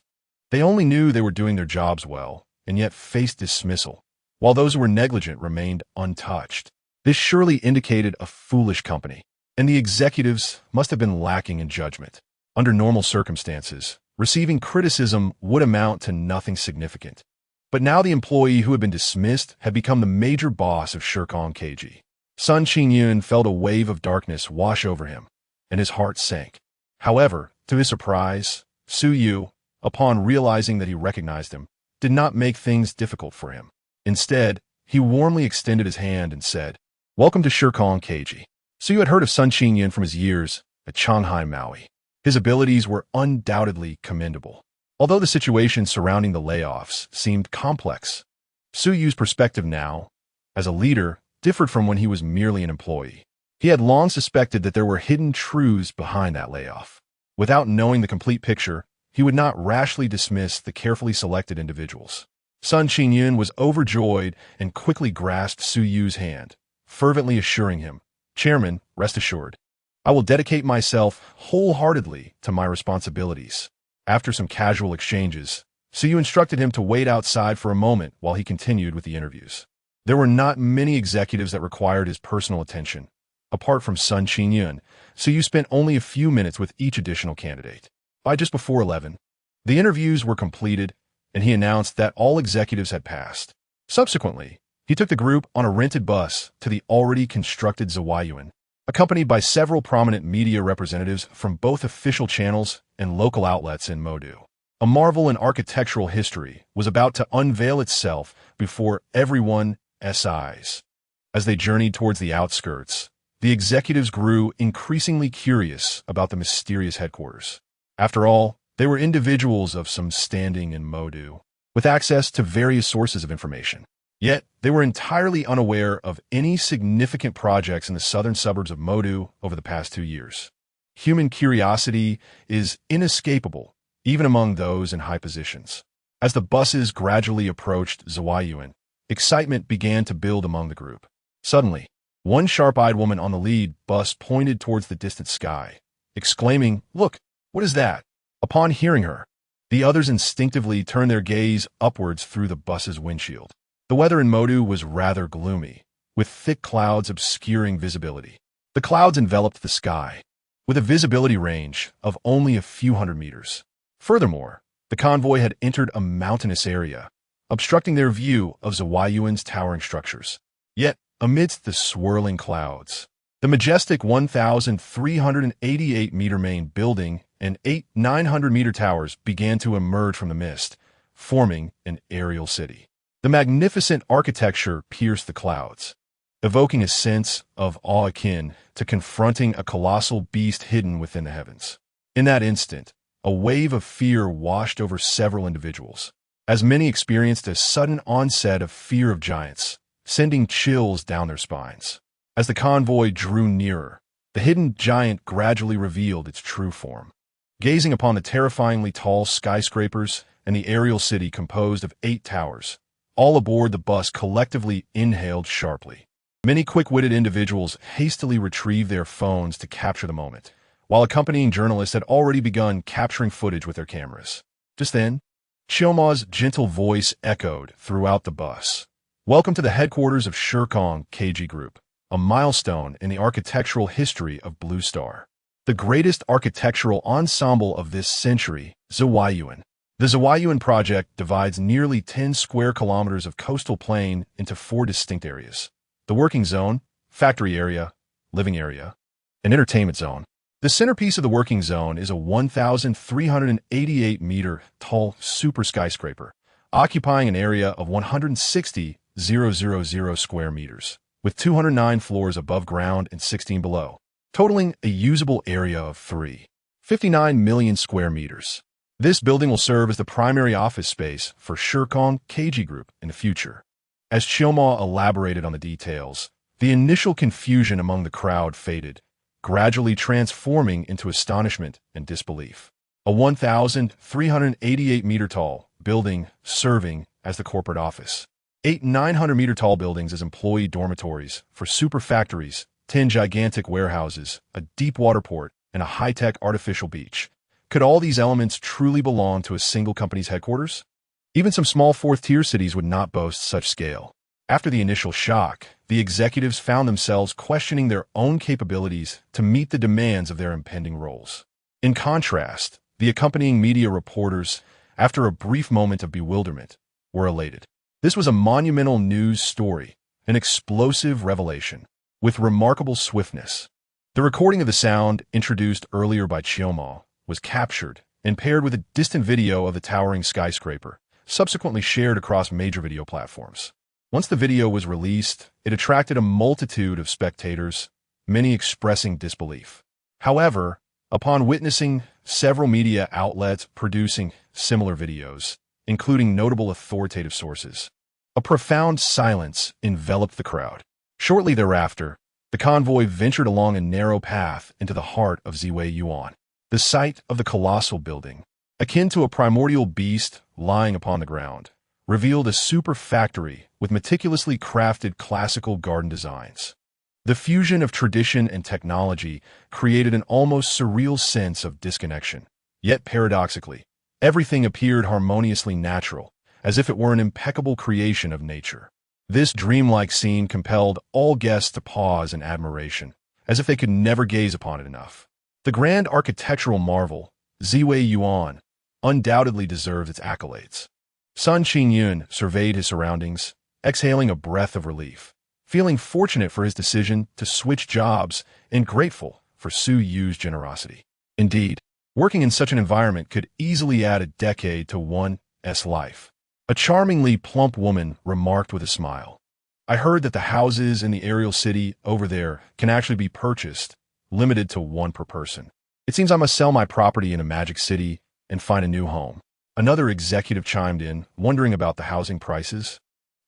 They only knew they were doing their jobs well, and yet faced dismissal, while those who were negligent remained untouched. This surely indicated a foolish company, and the executives must have been lacking in judgment. Under normal circumstances, receiving criticism would amount to nothing significant. But now the employee who had been dismissed had become the major boss of Shirkong KG. Sun Qingyun felt a wave of darkness wash over him, and his heart sank. However, to his surprise, Su Yu, upon realizing that he recognized him, did not make things difficult for him. Instead, he warmly extended his hand and said, "Welcome to Shirkong KG. Su had heard of Sun Qingyun from his years at Shanghai, Maui. His abilities were undoubtedly commendable. Although the situation surrounding the layoffs seemed complex, Su Yu's perspective now, as a leader, differed from when he was merely an employee. He had long suspected that there were hidden truths behind that layoff. Without knowing the complete picture, he would not rashly dismiss the carefully selected individuals. Sun Qingyun was overjoyed and quickly grasped Su Yu's hand, fervently assuring him, "Chairman, rest assured. I will dedicate myself wholeheartedly to my responsibilities." After some casual exchanges, Su Yu instructed him to wait outside for a moment while he continued with the interviews. There were not many executives that required his personal attention. Apart from Sun Qingyun, Su Yu spent only a few minutes with each additional candidate. By just before 11, the interviews were completed, and he announced that all executives had passed. Subsequently, he took the group on a rented bus to the already constructed Zawayuan, accompanied by several prominent media representatives from both official channels and local outlets in Modu. A marvel in architectural history was about to unveil itself before everyone's eyes. As they journeyed towards the outskirts, the executives grew increasingly curious about the mysterious headquarters. After all, they were individuals of some standing in Modu, with access to various sources of information. Yet, they were entirely unaware of any significant projects in the southern suburbs of Modu over the past 2 years. Human curiosity is inescapable, even among those in high positions. As the buses gradually approached Zawayuan, excitement began to build among the group. Suddenly, one sharp-eyed woman on the lead bus pointed towards the distant sky, exclaiming, "Look, what is that?" Upon hearing her, the others instinctively turned their gaze upwards through the bus's windshield. The weather in Modu was rather gloomy, with thick clouds obscuring visibility. The clouds enveloped the sky, with a visibility range of only a few hundred meters. Furthermore, the convoy had entered a mountainous area, obstructing their view of Zawayuan's towering structures. Yet, amidst the swirling clouds, the majestic 1,388-meter main building and 8 900-meter towers began to emerge from the mist, forming an aerial city. The magnificent architecture pierced the clouds, evoking a sense of awe akin to confronting a colossal beast hidden within the heavens. In that instant, a wave of fear washed over several individuals, as many experienced a sudden onset of fear of giants, sending chills down their spines. As the convoy drew nearer, the hidden giant gradually revealed its true form. Gazing upon the terrifyingly tall skyscrapers and the aerial city composed of 8 towers, all aboard the bus collectively inhaled sharply. Many quick-witted individuals hastily retrieved their phones to capture the moment, while accompanying journalists had already begun capturing footage with their cameras. Just then, Chiyoma's gentle voice echoed throughout the bus. "Welcome to the headquarters of Shirkong KG Group, a milestone in the architectural history of Blue Star. The greatest architectural ensemble of this century, Zawayuan." The Zawayuan project divides nearly 10 square kilometers of coastal plain into 4 distinct areas: the working zone, factory area, living area, and entertainment zone. The centerpiece of the working zone is a 1,388-meter tall super skyscraper, occupying an area of 160,000 square meters, with 209 floors above ground and 16 below, totaling a usable area of 359 million square meters. This building will serve as the primary office space for Shirkong KG Group in the future. As Chiyoma elaborated on the details, the initial confusion among the crowd faded, gradually transforming into astonishment and disbelief. A 1,388-meter-tall building serving as the corporate office. 8 900-meter-tall buildings as employee dormitories for super factories, 10 gigantic warehouses, a deep water port, and a high-tech artificial beach. Could all these elements truly belong to a single company's headquarters? Even some small fourth-tier cities would not boast such scale. After the initial shock, the executives found themselves questioning their own capabilities to meet the demands of their impending roles. In contrast, the accompanying media reporters, after a brief moment of bewilderment, were elated. This was a monumental news story, an explosive revelation, with remarkable swiftness. The recording of the sound, introduced earlier by Chiyoma, was captured and paired with a distant video of the towering skyscraper, subsequently shared across major video platforms. Once the video was released, it attracted a multitude of spectators, many expressing disbelief. However, upon witnessing several media outlets producing similar videos, including notable authoritative sources, a profound silence enveloped the crowd. Shortly thereafter, the convoy ventured along a narrow path into the heart of Yuan. The site of the colossal building, akin to a primordial beast lying upon the ground, revealed a super factory with meticulously crafted classical garden designs. The fusion of tradition and technology created an almost surreal sense of disconnection. Yet paradoxically, everything appeared harmoniously natural, as if it were an impeccable creation of nature. This dreamlike scene compelled all guests to pause in admiration, as if they could never gaze upon it enough. The grand architectural marvel, Yuan, undoubtedly deserves its accolades. Sun Qingyun surveyed his surroundings, exhaling a breath of relief, feeling fortunate for his decision to switch jobs and grateful for Su Yu's generosity. Indeed, working in such an environment could easily add a decade to one's life. A charmingly plump woman remarked with a smile. I heard that the houses in the aerial city over there can actually be purchased, limited to one per person. It seems I must sell my property in a magic city and find a new home. Another executive chimed in, wondering about the housing prices,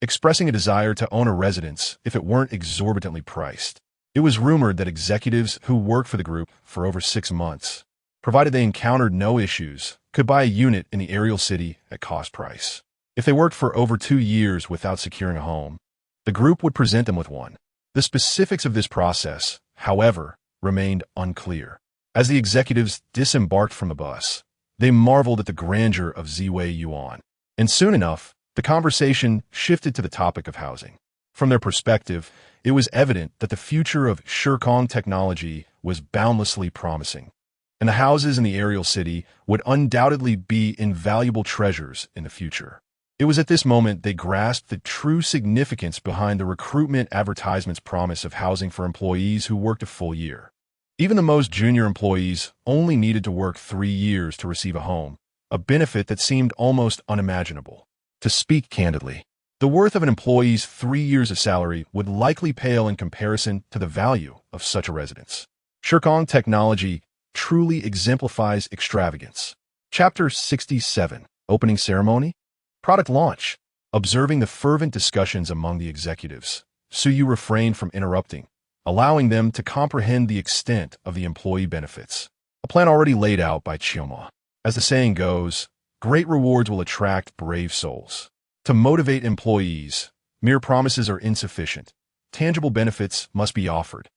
expressing a desire to own a residence if it weren't exorbitantly priced. It was rumored that executives who worked for the group for over 6 months, provided they encountered no issues, could buy a unit in the aerial city at cost price. If they worked for over 2 years without securing a home, the group would present them with one. The specifics of this process, however, remained unclear. As the executives disembarked from the bus, they marveled at the grandeur of Yuan. And soon enough, the conversation shifted to the topic of housing. From their perspective, it was evident that the future of Shirkong technology was boundlessly promising, and the houses in the aerial city would undoubtedly be invaluable treasures in the future. It was at this moment they grasped the true significance behind the recruitment advertisement's promise of housing for employees who worked a full year. Even the most junior employees only needed to work 3 years to receive a home, a benefit that seemed almost unimaginable. To speak candidly, the worth of an employee's 3 years of salary would likely pale in comparison to the value of such a residence. Shirkong technology truly exemplifies extravagance. Chapter 67, Opening Ceremony? Product Launch. Observing the fervent discussions among the executives, Su Yu refrained from interrupting, allowing them to comprehend the extent of the employee benefits, a plan already laid out by Chioma. As the saying goes, great rewards will attract brave souls. To motivate employees, mere promises are insufficient. Tangible benefits must be offered.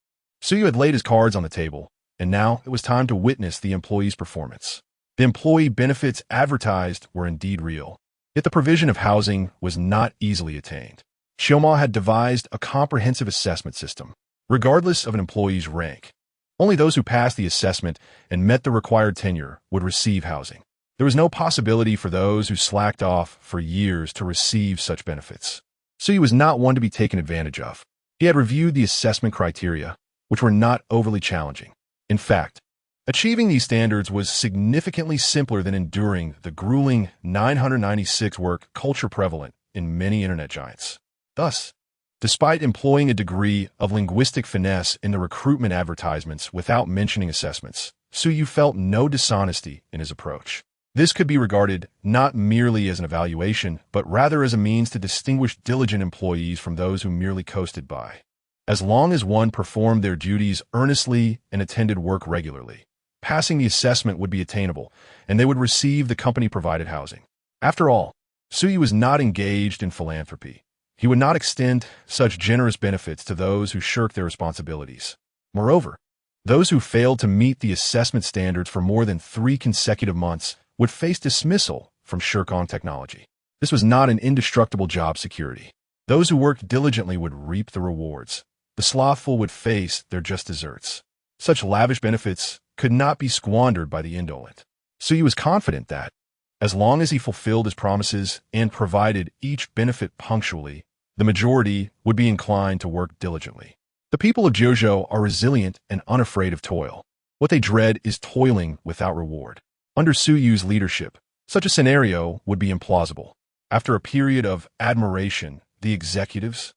Su Yu had laid his cards on the table, and now it was time to witness the employee's performance. The employee benefits advertised were indeed real, yet the provision of housing was not easily attained. Chioma had devised a comprehensive assessment system, regardless of an employee's rank. Only those who passed the assessment and met the required tenure would receive housing. There was no possibility for those who slacked off for years to receive such benefits. Su Yu was not one to be taken advantage of. He had reviewed the assessment criteria, which were not overly challenging. In fact, achieving these standards was significantly simpler than enduring the grueling 996 work culture prevalent in many internet giants. Thus, despite employing a degree of linguistic finesse in the recruitment advertisements without mentioning assessments, Su Yu felt no dishonesty in his approach. This could be regarded not merely as an evaluation, but rather as a means to distinguish diligent employees from those who merely coasted by. As long as one performed their duties earnestly and attended work regularly, passing the assessment would be attainable, and they would receive the company-provided housing. After all, Su Yu was not engaged in philanthropy. He would not extend such generous benefits to those who shirked their responsibilities. Moreover, those who failed to meet the assessment standards for more than 3 consecutive months would face dismissal from Shirkong technology. This was not an indestructible job security. Those who worked diligently would reap the rewards. The slothful would face their just deserts. Such lavish benefits could not be squandered by the indolent. Su Yu was confident that, as long as he fulfilled his promises and provided each benefit punctually, the majority would be inclined to work diligently. The people of Jojo are resilient and unafraid of toil. What they dread is toiling without reward. Under Su Yu's leadership, such a scenario would be implausible. After a period of admiration, the executives,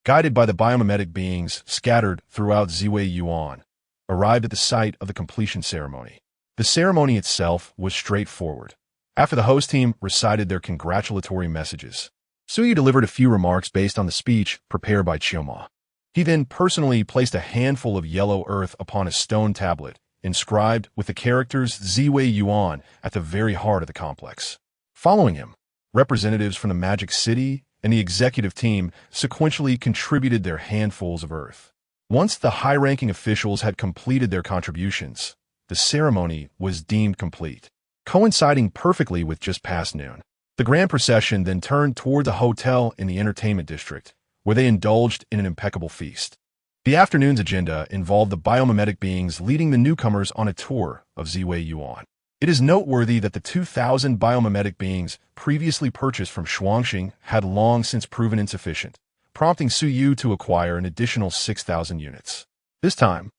guided by the biomimetic beings scattered throughout Ziwei Yuan, arrived at the site of the completion ceremony. The ceremony itself was straightforward. After the host team recited their congratulatory messages, Suyu delivered a few remarks based on the speech prepared by Chioma. He then personally placed a handful of yellow earth upon a stone tablet, inscribed with the characters Ziwei Yuan at the very heart of the complex. Following him, representatives from the Magic City and the executive team sequentially contributed their handfuls of earth. Once the high-ranking officials had completed their contributions, the ceremony was deemed complete, coinciding perfectly with just past noon. The grand procession then turned toward the hotel in the entertainment district, where they indulged in an impeccable feast. The afternoon's agenda involved the biomimetic beings leading the newcomers on a tour of Ziwei Yuan. It is noteworthy that the 2,000 biomimetic beings previously purchased from Shuangxing had long since proven insufficient, prompting Suyu to acquire an additional 6,000 units. This time,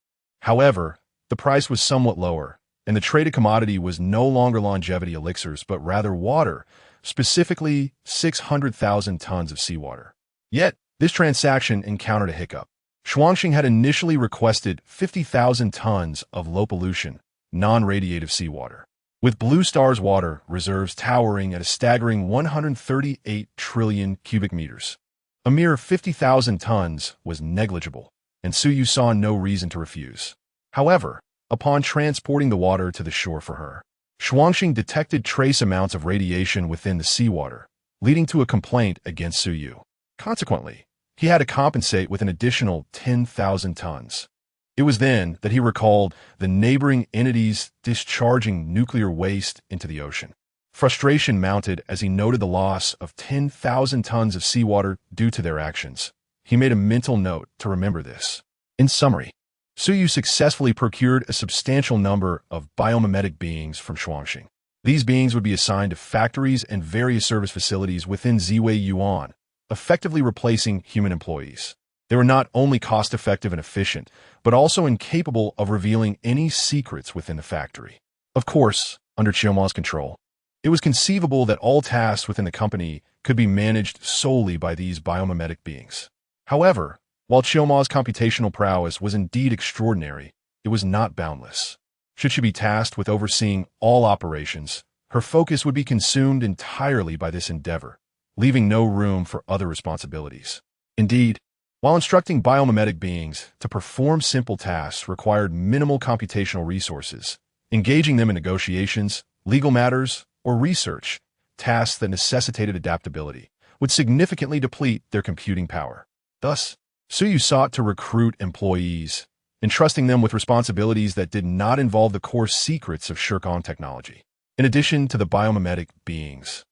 however, the price was somewhat lower, and the traded commodity was no longer longevity elixirs but rather water, specifically 600,000 tons of seawater. Yet, this transaction encountered a hiccup. Shuangxing had initially requested 50,000 tons of low-pollution, non-radiative seawater, with Blue Star's water reserves towering at a staggering 138 trillion cubic meters. A mere 50,000 tons was negligible, and Suyu saw no reason to refuse. However, upon transporting the water to the shore for her, Shuangxing detected trace amounts of radiation within the seawater, leading to a complaint against Suyu. Consequently, he had to compensate with an additional 10,000 tons. It was then that he recalled the neighboring entities discharging nuclear waste into the ocean. Frustration mounted as he noted the loss of 10,000 tons of seawater due to their actions. He made a mental note to remember this. In summary, Suyu successfully procured a substantial number of biomimetic beings from Shuangxing. These beings would be assigned to factories and various service facilities within Ziwei Yuan, effectively replacing human employees. They were not only cost-effective and efficient, but also incapable of revealing any secrets within the factory. Of course, under Chioma's control, it was conceivable that all tasks within the company could be managed solely by these biomimetic beings. However, while Chioma's computational prowess was indeed extraordinary, it was not boundless. Should she be tasked with overseeing all operations, her focus would be consumed entirely by this endeavor, leaving no room for other responsibilities. Indeed, while instructing biomimetic beings to perform simple tasks required minimal computational resources, engaging them in negotiations, legal matters, or research, tasks that necessitated adaptability, would significantly deplete their computing power. Thus, Suyu sought to recruit employees, entrusting them with responsibilities that did not involve the core secrets of Shirkong technology. In addition to the biomimetic beings,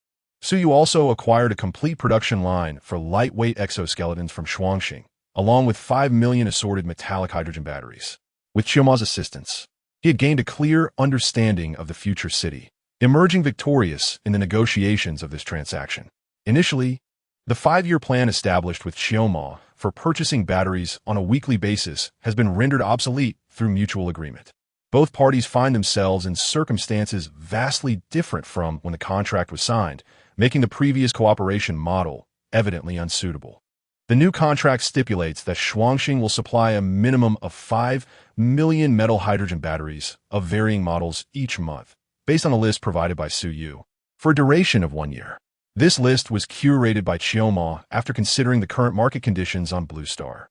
Suyu also acquired a complete production line for lightweight exoskeletons from Shuangxing, along with 5 million assorted metallic hydrogen batteries. With Chioma's assistance, he had gained a clear understanding of the future city, emerging victorious in the negotiations of this transaction. Initially, the 5-year plan established with Chioma for purchasing batteries on a weekly basis has been rendered obsolete through mutual agreement. Both parties find themselves in circumstances vastly different from when the contract was signed, making the previous cooperation model evidently unsuitable. The new contract stipulates that Shuangxing will supply a minimum of 5 million metal hydrogen batteries of varying models each month, based on a list provided by Suyu, for a duration of 1 year. This list was curated by Chioma after considering the current market conditions on Blue Star.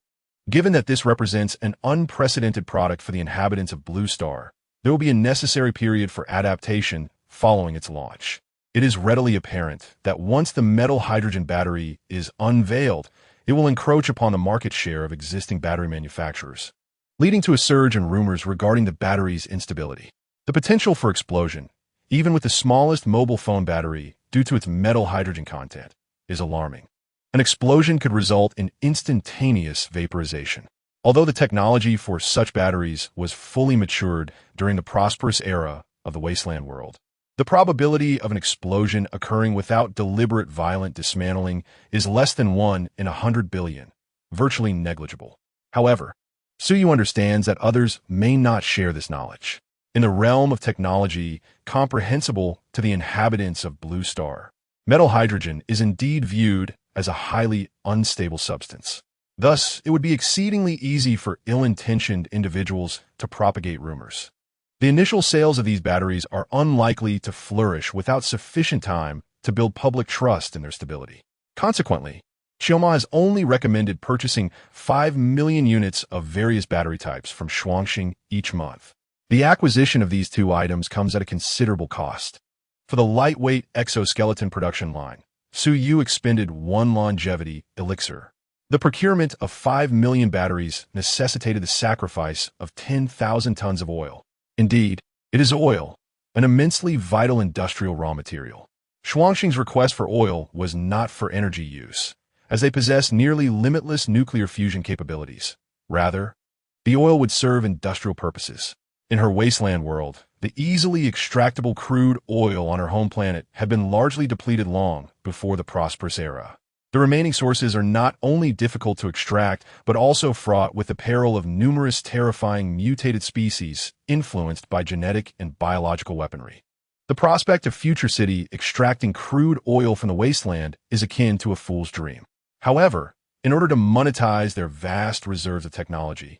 Given that this represents an unprecedented product for the inhabitants of Blue Star, there will be a necessary period for adaptation following its launch. It is readily apparent that once the metal hydrogen battery is unveiled, it will encroach upon the market share of existing battery manufacturers, leading to a surge in rumors regarding the battery's instability. The potential for explosion, even with the smallest mobile phone battery due to its metal hydrogen content, is alarming. An explosion could result in instantaneous vaporization. Although the technology for such batteries was fully matured during the prosperous era of the wasteland world, the probability of an explosion occurring without deliberate violent dismantling is less than 1 in 100 billion, virtually negligible. However, Suyu understands that others may not share this knowledge. In the realm of technology comprehensible to the inhabitants of Blue Star, metal hydrogen is indeed viewed as a highly unstable substance. Thus, it would be exceedingly easy for ill-intentioned individuals to propagate rumors. The initial sales of these batteries are unlikely to flourish without sufficient time to build public trust in their stability. Consequently, Xiaoma has only recommended purchasing 5 million units of various battery types from Shuangxing each month. The acquisition of these two items comes at a considerable cost. For the lightweight exoskeleton production line, Suyu expended 1 longevity elixir. The procurement of 5 million batteries necessitated the sacrifice of 10,000 tons of oil. Indeed, it is oil, an immensely vital industrial raw material. Shuangxing's request for oil was not for energy use, as they possess nearly limitless nuclear fusion capabilities. Rather, the oil would serve industrial purposes. In her wasteland world, the easily extractable crude oil on her home planet had been largely depleted long before the prosperous era. The remaining sources are not only difficult to extract, but also fraught with the peril of numerous terrifying mutated species influenced by genetic and biological weaponry. The prospect of Future City extracting crude oil from the wasteland is akin to a fool's dream. However, in order to monetize their vast reserves of technology,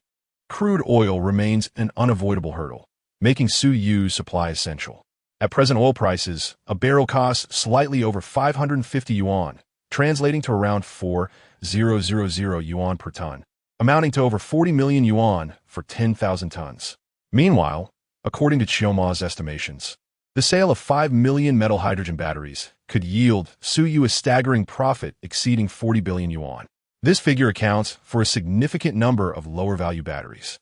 crude oil remains an unavoidable hurdle, making Suyu's supply essential. At present oil prices, a barrel costs slightly over 550 yuan, translating to around 4,000 yuan per ton, amounting to over 40 million yuan for 10,000 tons. Meanwhile, according to Xiaoma's estimations, the sale of 5 million metal hydrogen batteries could yield Suyu a staggering profit exceeding 40 billion yuan. This figure accounts for a significant number of lower-value batteries.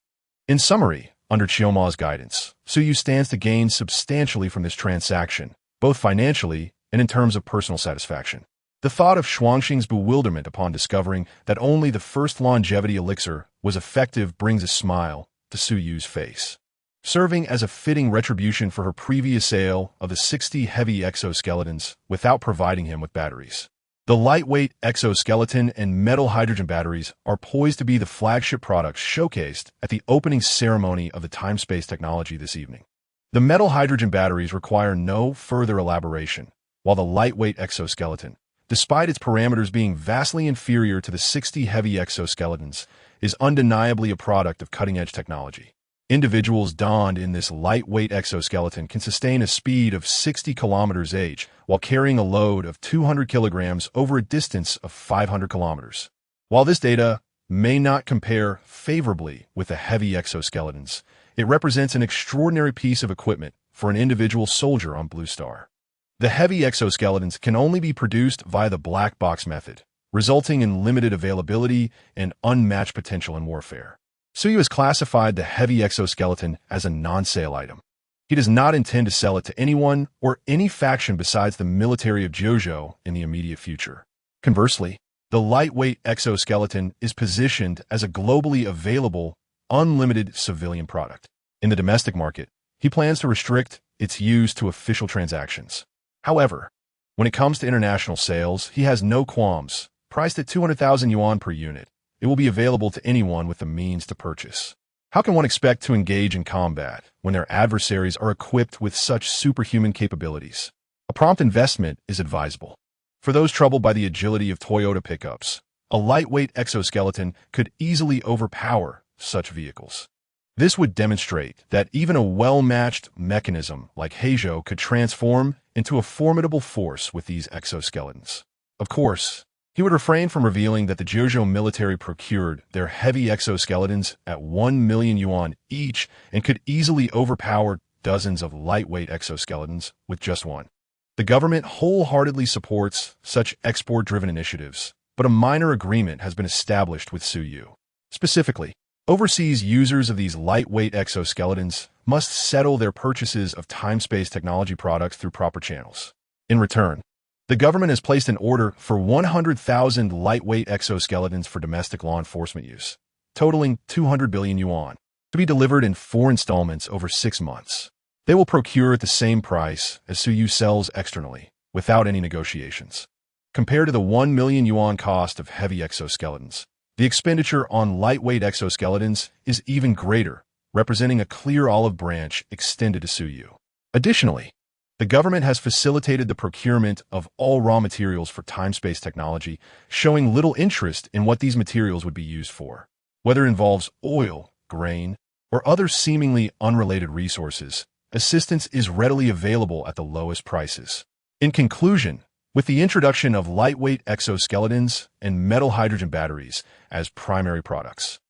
In summary, under Xiaoma's guidance, Suyu stands to gain substantially from this transaction, both financially and in terms of personal satisfaction. The thought of Shuangxing's bewilderment upon discovering that only the first longevity elixir was effective brings a smile to Suyu's face, serving as a fitting retribution for her previous sale of the 60 heavy exoskeletons without providing him with batteries. The lightweight exoskeleton and metal hydrogen batteries are poised to be the flagship products showcased at the opening ceremony of the time-space technology this evening. The metal hydrogen batteries require no further elaboration, while the lightweight exoskeleton, despite its parameters being vastly inferior to the 60 heavy exoskeletons, is undeniably a product of cutting-edge technology. Individuals donned in this lightweight exoskeleton can sustain a speed of 60 kilometers h while carrying a load of 200 kilograms over a distance of 500 kilometers. While this data may not compare favorably with the heavy exoskeletons, it represents an extraordinary piece of equipment for an individual soldier on Blue Star. The heavy exoskeletons can only be produced via the black box method, resulting in limited availability and unmatched potential in warfare. Suyu has classified the heavy exoskeleton as a non-sale item. He does not intend to sell it to anyone or any faction besides the military of Jojo in the immediate future. Conversely, the lightweight exoskeleton is positioned as a globally available, unlimited civilian product. In the domestic market, he plans to restrict its use to official transactions. However, when it comes to international sales, he has no qualms. Priced at 200,000 yuan per unit, it will be available to anyone with the means to purchase. How can one expect to engage in combat when their adversaries are equipped with such superhuman capabilities? A prompt investment is advisable. For those troubled by the agility of Toyota pickups, a lightweight exoskeleton could easily overpower such vehicles. This would demonstrate that even a well-matched mechanism like Heijo could transform into a formidable force with these exoskeletons. Of course, he would refrain from revealing that the Jojo military procured their heavy exoskeletons at 1 million yuan each and could easily overpower dozens of lightweight exoskeletons with just one. The government wholeheartedly supports such export-driven initiatives, but a minor agreement has been established with Suyu. Specifically, overseas users of these lightweight exoskeletons must settle their purchases of time-space technology products through proper channels. In return, the government has placed an order for 100,000 lightweight exoskeletons for domestic law enforcement use, totaling 200 billion yuan, to be delivered in 4 installments over 6 months. They will procure at the same price as Suyu sells externally, without any negotiations. Compared to the 1 million yuan cost of heavy exoskeletons, the expenditure on lightweight exoskeletons is even greater, representing a clear olive branch extended to Suyu. Additionally, The government has facilitated the procurement of all raw materials for time-space technology, showing little interest in what these materials would be used for. Whether it involves oil, grain, or other seemingly unrelated resources, assistance is readily available at the lowest prices. In conclusion, with the introduction of lightweight exoskeletons and metal hydrogen batteries as primary products,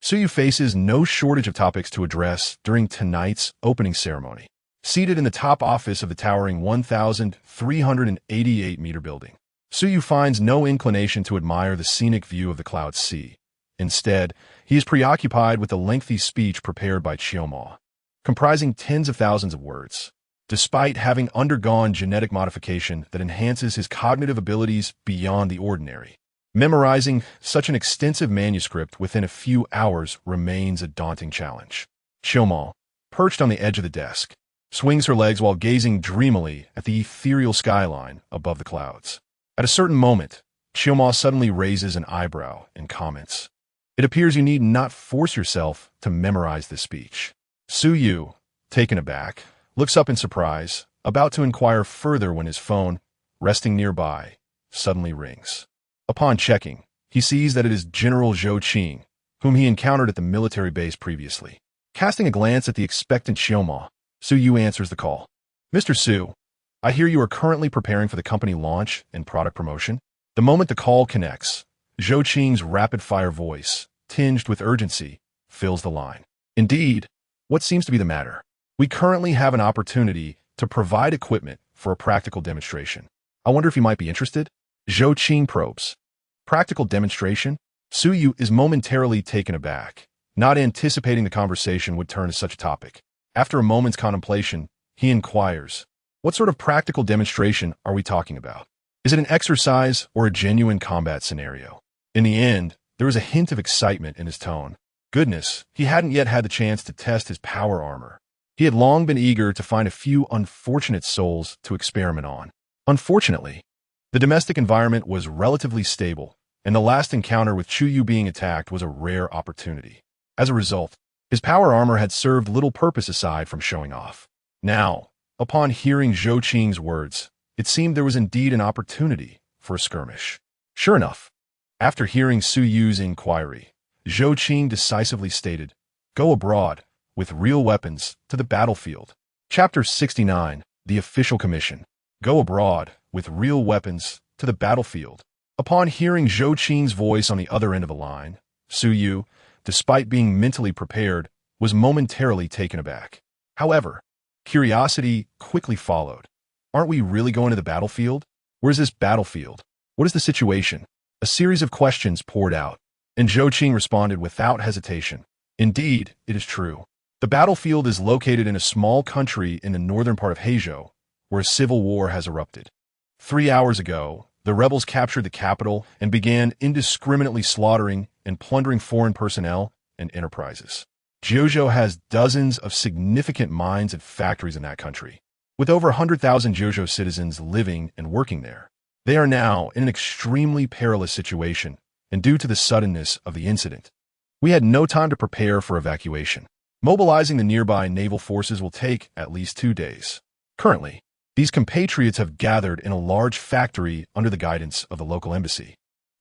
Suyu faces no shortage of topics to address during tonight's opening ceremony. Seated in the top office of the towering 1,388-meter building, Suyu finds no inclination to admire the scenic view of the cloud sea. Instead, he is preoccupied with the lengthy speech prepared by Chioma, comprising tens of thousands of words. Despite having undergone genetic modification that enhances his cognitive abilities beyond the ordinary, memorizing such an extensive manuscript within a few hours remains a daunting challenge. Chioma, perched on the edge of the desk, swings her legs while gazing dreamily at the ethereal skyline above the clouds. At a certain moment, Chioma suddenly raises an eyebrow and comments, "It appears you need not force yourself to memorize this speech." Suyu, taken aback, looks up in surprise, about to inquire further when his phone, resting nearby, suddenly rings. Upon checking, he sees that it is General Zhou Qing, whom he encountered at the military base previously. Casting a glance at the expectant Chioma, Suyu answers the call. "Mr. Su, I hear you are currently preparing for the company launch and product promotion." The moment the call connects, Zhou Qing's rapid-fire voice, tinged with urgency, fills the line. "Indeed, what seems to be the matter? We currently have an opportunity to provide equipment for a practical demonstration. I wonder if you might be interested?" Zhou Qing probes. Practical demonstration? Suyu is momentarily taken aback, not anticipating the conversation would turn to such a topic. After a moment's contemplation, he inquires, "What sort of practical demonstration are we talking about? Is it an exercise or a genuine combat scenario?" In the end, there was a hint of excitement in his tone. Goodness, he hadn't yet had the chance to test his power armor. He had long been eager to find a few unfortunate souls to experiment on. Unfortunately, the domestic environment was relatively stable, and the last encounter with Chuyu being attacked was a rare opportunity. As a result, his power armor had served little purpose aside from showing off. Now, upon hearing Zhou Qing's words, it seemed there was indeed an opportunity for a skirmish. Sure enough, after hearing Suyu's inquiry, Zhou Qing decisively stated, "Go abroad, with real weapons, to the battlefield." Chapter 69, The Official Commission. Go abroad, with real weapons, to the battlefield. Upon hearing Zhou Qing's voice on the other end of the line, Suyu, despite being mentally prepared, was momentarily taken aback. However, curiosity quickly followed. "Aren't we really going to the battlefield? Where's this battlefield? What is the situation?" A series of questions poured out, and Zhou Qing responded without hesitation. "Indeed, it is true. The battlefield is located in a small country in the northern part of Heizhou, where a civil war has erupted. 3 hours ago, the rebels captured the capital and began indiscriminately slaughtering and plundering foreign personnel and enterprises. Jiuzhou has dozens of significant mines and factories in that country, with over 100,000 Jiuzhou citizens living and working there. They are now in an extremely perilous situation, and due to the suddenness of the incident, we had no time to prepare for evacuation. Mobilizing the nearby naval forces will take at least 2 days. Currently, these compatriots have gathered in a large factory under the guidance of the local embassy.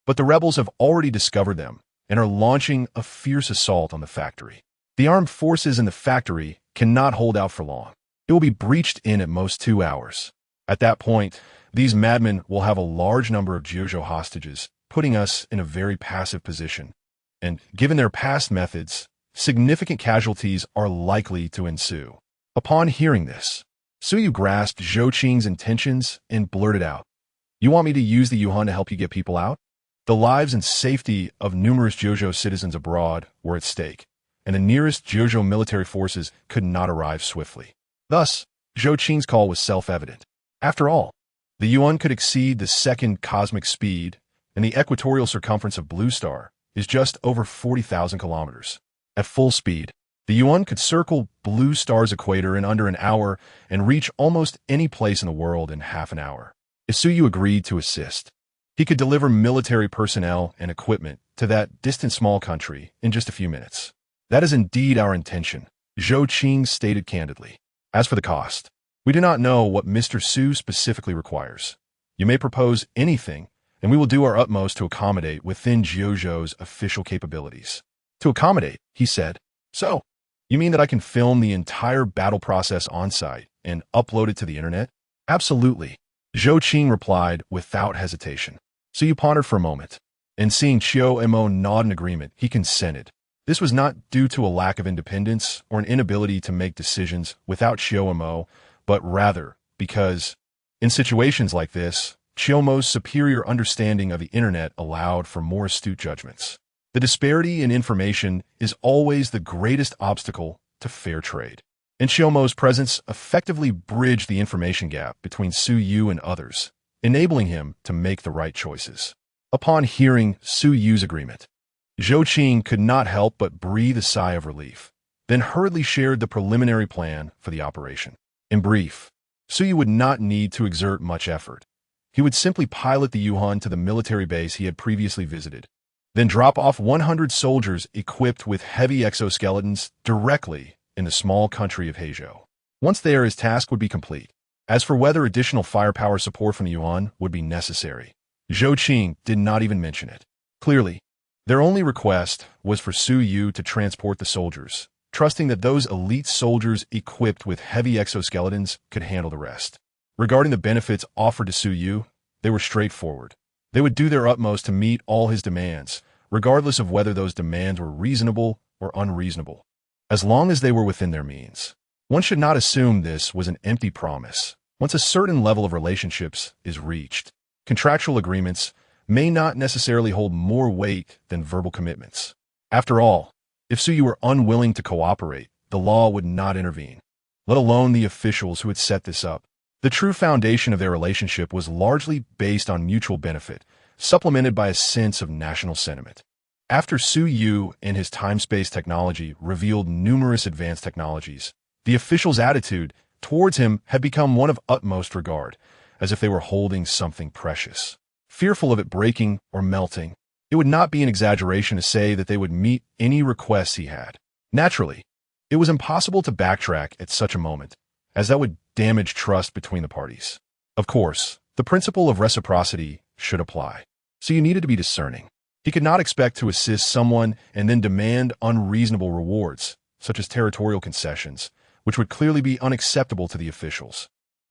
But the rebels have already discovered them and are launching a fierce assault on the factory. The armed forces in the factory cannot hold out for long. It will be breached in at most 2 hours. At that point, these madmen will have a large number of Jiuzhou hostages, putting us in a very passive position. And given their past methods, significant casualties are likely to ensue." Upon hearing this, Suyu grasped Zhou Qing's intentions and blurted out, "You want me to use the Yuhan to help you get people out?" The lives and safety of numerous Jiuzhou citizens abroad were at stake, and the nearest Jiuzhou military forces could not arrive swiftly. Thus, Zhou Qing's call was self-evident. After all, the Yuan could exceed the second cosmic speed, and the equatorial circumference of Blue Star is just over 40,000 kilometers. At full speed, the Yuan could circle Blue Star's equator in under an hour and reach almost any place in the world in half an hour. If Suyu agreed to assist, he could deliver military personnel and equipment to that distant small country in just a few minutes. "That is indeed our intention," Zhou Qing stated candidly. "As for the cost, We do not know what Mr. Su specifically requires. You may propose anything, and we will do our utmost to accommodate within Jiuzhou's official capabilities. To accommodate, he said. So, you mean that I can film the entire battle process on-site and upload it to the internet? Absolutely, Zhou Qing replied without hesitation. So you pondered for a moment, and seeing Qiu Mo nod in agreement, he consented. This was not due to a lack of independence or an inability to make decisions without Qiu Mo, but rather because, in situations like this, Qiu Mo's superior understanding of the internet allowed for more astute judgments. The disparity in information is always the greatest obstacle to fair trade. And Qiu Mo's presence effectively bridged the information gap between Su Yu and others, enabling him to make the right choices. Upon hearing Su Yu's agreement, Zhou Qing could not help but breathe a sigh of relief, then hurriedly shared the preliminary plan for the operation. In brief, Su Yu would not need to exert much effort. He would simply pilot the Yuhan to the military base he had previously visited, then drop off 100 soldiers equipped with heavy exoskeletons directly in the small country of Heizhou. Once there, his task would be complete. As for whether additional firepower support from the Yuan would be necessary, Zhou Qing did not even mention it. Clearly, their only request was for Su Yu to transport the soldiers, trusting that those elite soldiers equipped with heavy exoskeletons could handle the rest. Regarding the benefits offered to Su Yu, they were straightforward. They would do their utmost to meet all his demands, regardless of whether those demands were reasonable or unreasonable, as long as they were within their means. One should not assume this was an empty promise. Once a certain level of relationships is reached, contractual agreements may not necessarily hold more weight than verbal commitments. After all, if Su Yu were unwilling to cooperate, the law would not intervene, let alone the officials who had set this up. The true foundation of their relationship was largely based on mutual benefit, supplemented by a sense of national sentiment. After Su Yu and his time-space technology revealed numerous advanced technologies, the officials' attitude towards him had become one of utmost regard, as if they were holding something precious. Fearful of it breaking or melting, it would not be an exaggeration to say that they would meet any requests he had. Naturally, it was impossible to backtrack at such a moment, as that would damage trust between the parties. Of course, the principle of reciprocity should apply, so you needed to be discerning. He could not expect to assist someone and then demand unreasonable rewards, such as territorial concessions, which would clearly be unacceptable to the officials.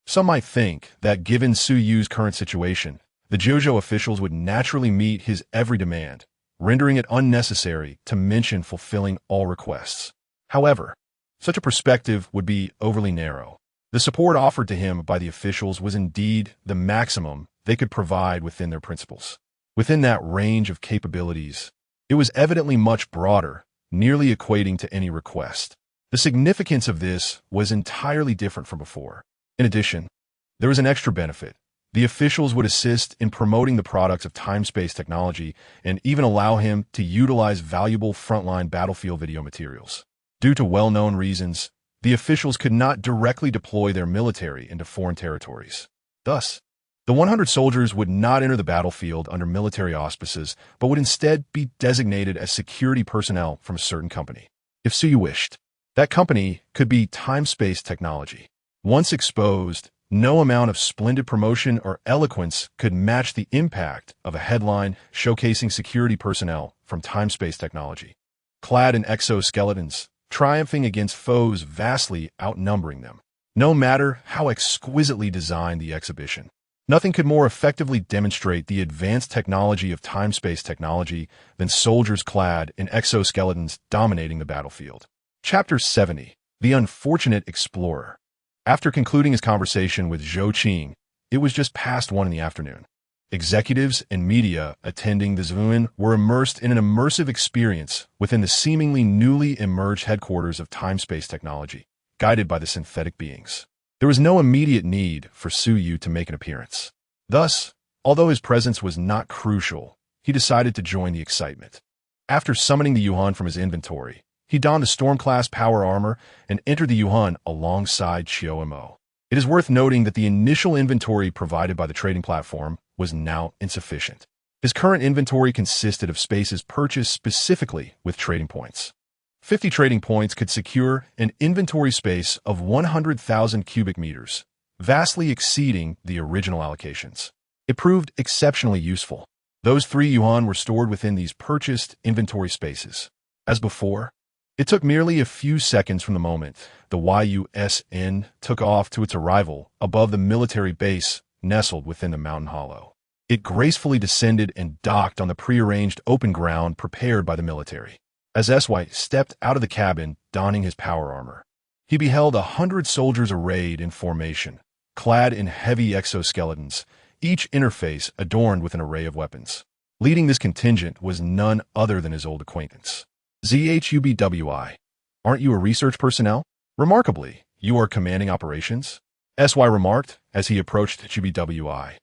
Some might think that given Su Yu's current situation, the Jiuzhou officials would naturally meet his every demand, rendering it unnecessary to mention fulfilling all requests. However, such a perspective would be overly narrow. The support offered to him by the officials was indeed the maximum they could provide within their principles. Within that range of capabilities, it was evidently much broader, nearly equating to any request. The significance of this was entirely different from before. In addition, there was an extra benefit. The officials would assist in promoting the products of time-space technology and even allow him to utilize valuable frontline battlefield video materials. Due to well-known reasons, the officials could not directly deploy their military into foreign territories. Thus, the 100 soldiers would not enter the battlefield under military auspices, but would instead be designated as security personnel from a certain company. If Su Yu wished, that company could be time-space technology. Once exposed, no amount of splendid promotion or eloquence could match the impact of a headline showcasing security personnel from time-space technology, clad in exoskeletons, triumphing against foes vastly outnumbering them. No matter how exquisitely designed the exhibition, nothing could more effectively demonstrate the advanced technology of time-space technology than soldiers clad in exoskeletons dominating the battlefield. Chapter 70. The Unfortunate Explorer. After concluding his conversation with Zhou Qing, it was just past 1 in the afternoon. Executives and media attending the Zvuan were immersed in an immersive experience within the seemingly newly emerged headquarters of time-space technology, guided by the synthetic beings. There was no immediate need for Su Yu to make an appearance. Thus, although his presence was not crucial, he decided to join the excitement. After summoning the Yuan from his inventory, he donned the Storm-class power armor and entered the Yuan alongside Qiu Mo. It is worth noting that the initial inventory provided by the trading platform was now insufficient. His current inventory consisted of spaces purchased specifically with trading points. 50 trading points could secure an inventory space of 100,000 cubic meters, vastly exceeding the original allocations. It proved exceptionally useful. Those 3 yuan were stored within these purchased inventory spaces. As before, it took merely a few seconds from the moment the YUSN took off to its arrival above the military base nestled within the mountain hollow. It gracefully descended and docked on the prearranged open ground prepared by the military. As SY stepped out of the cabin, donning his power armor, he beheld 100 soldiers arrayed in formation, clad in heavy exoskeletons, each interface adorned with an array of weapons. Leading this contingent was none other than his old acquaintance, ZHUBWI. Aren't you a research personnel? Remarkably, you are commanding operations? SY remarked as he approached HUBWI,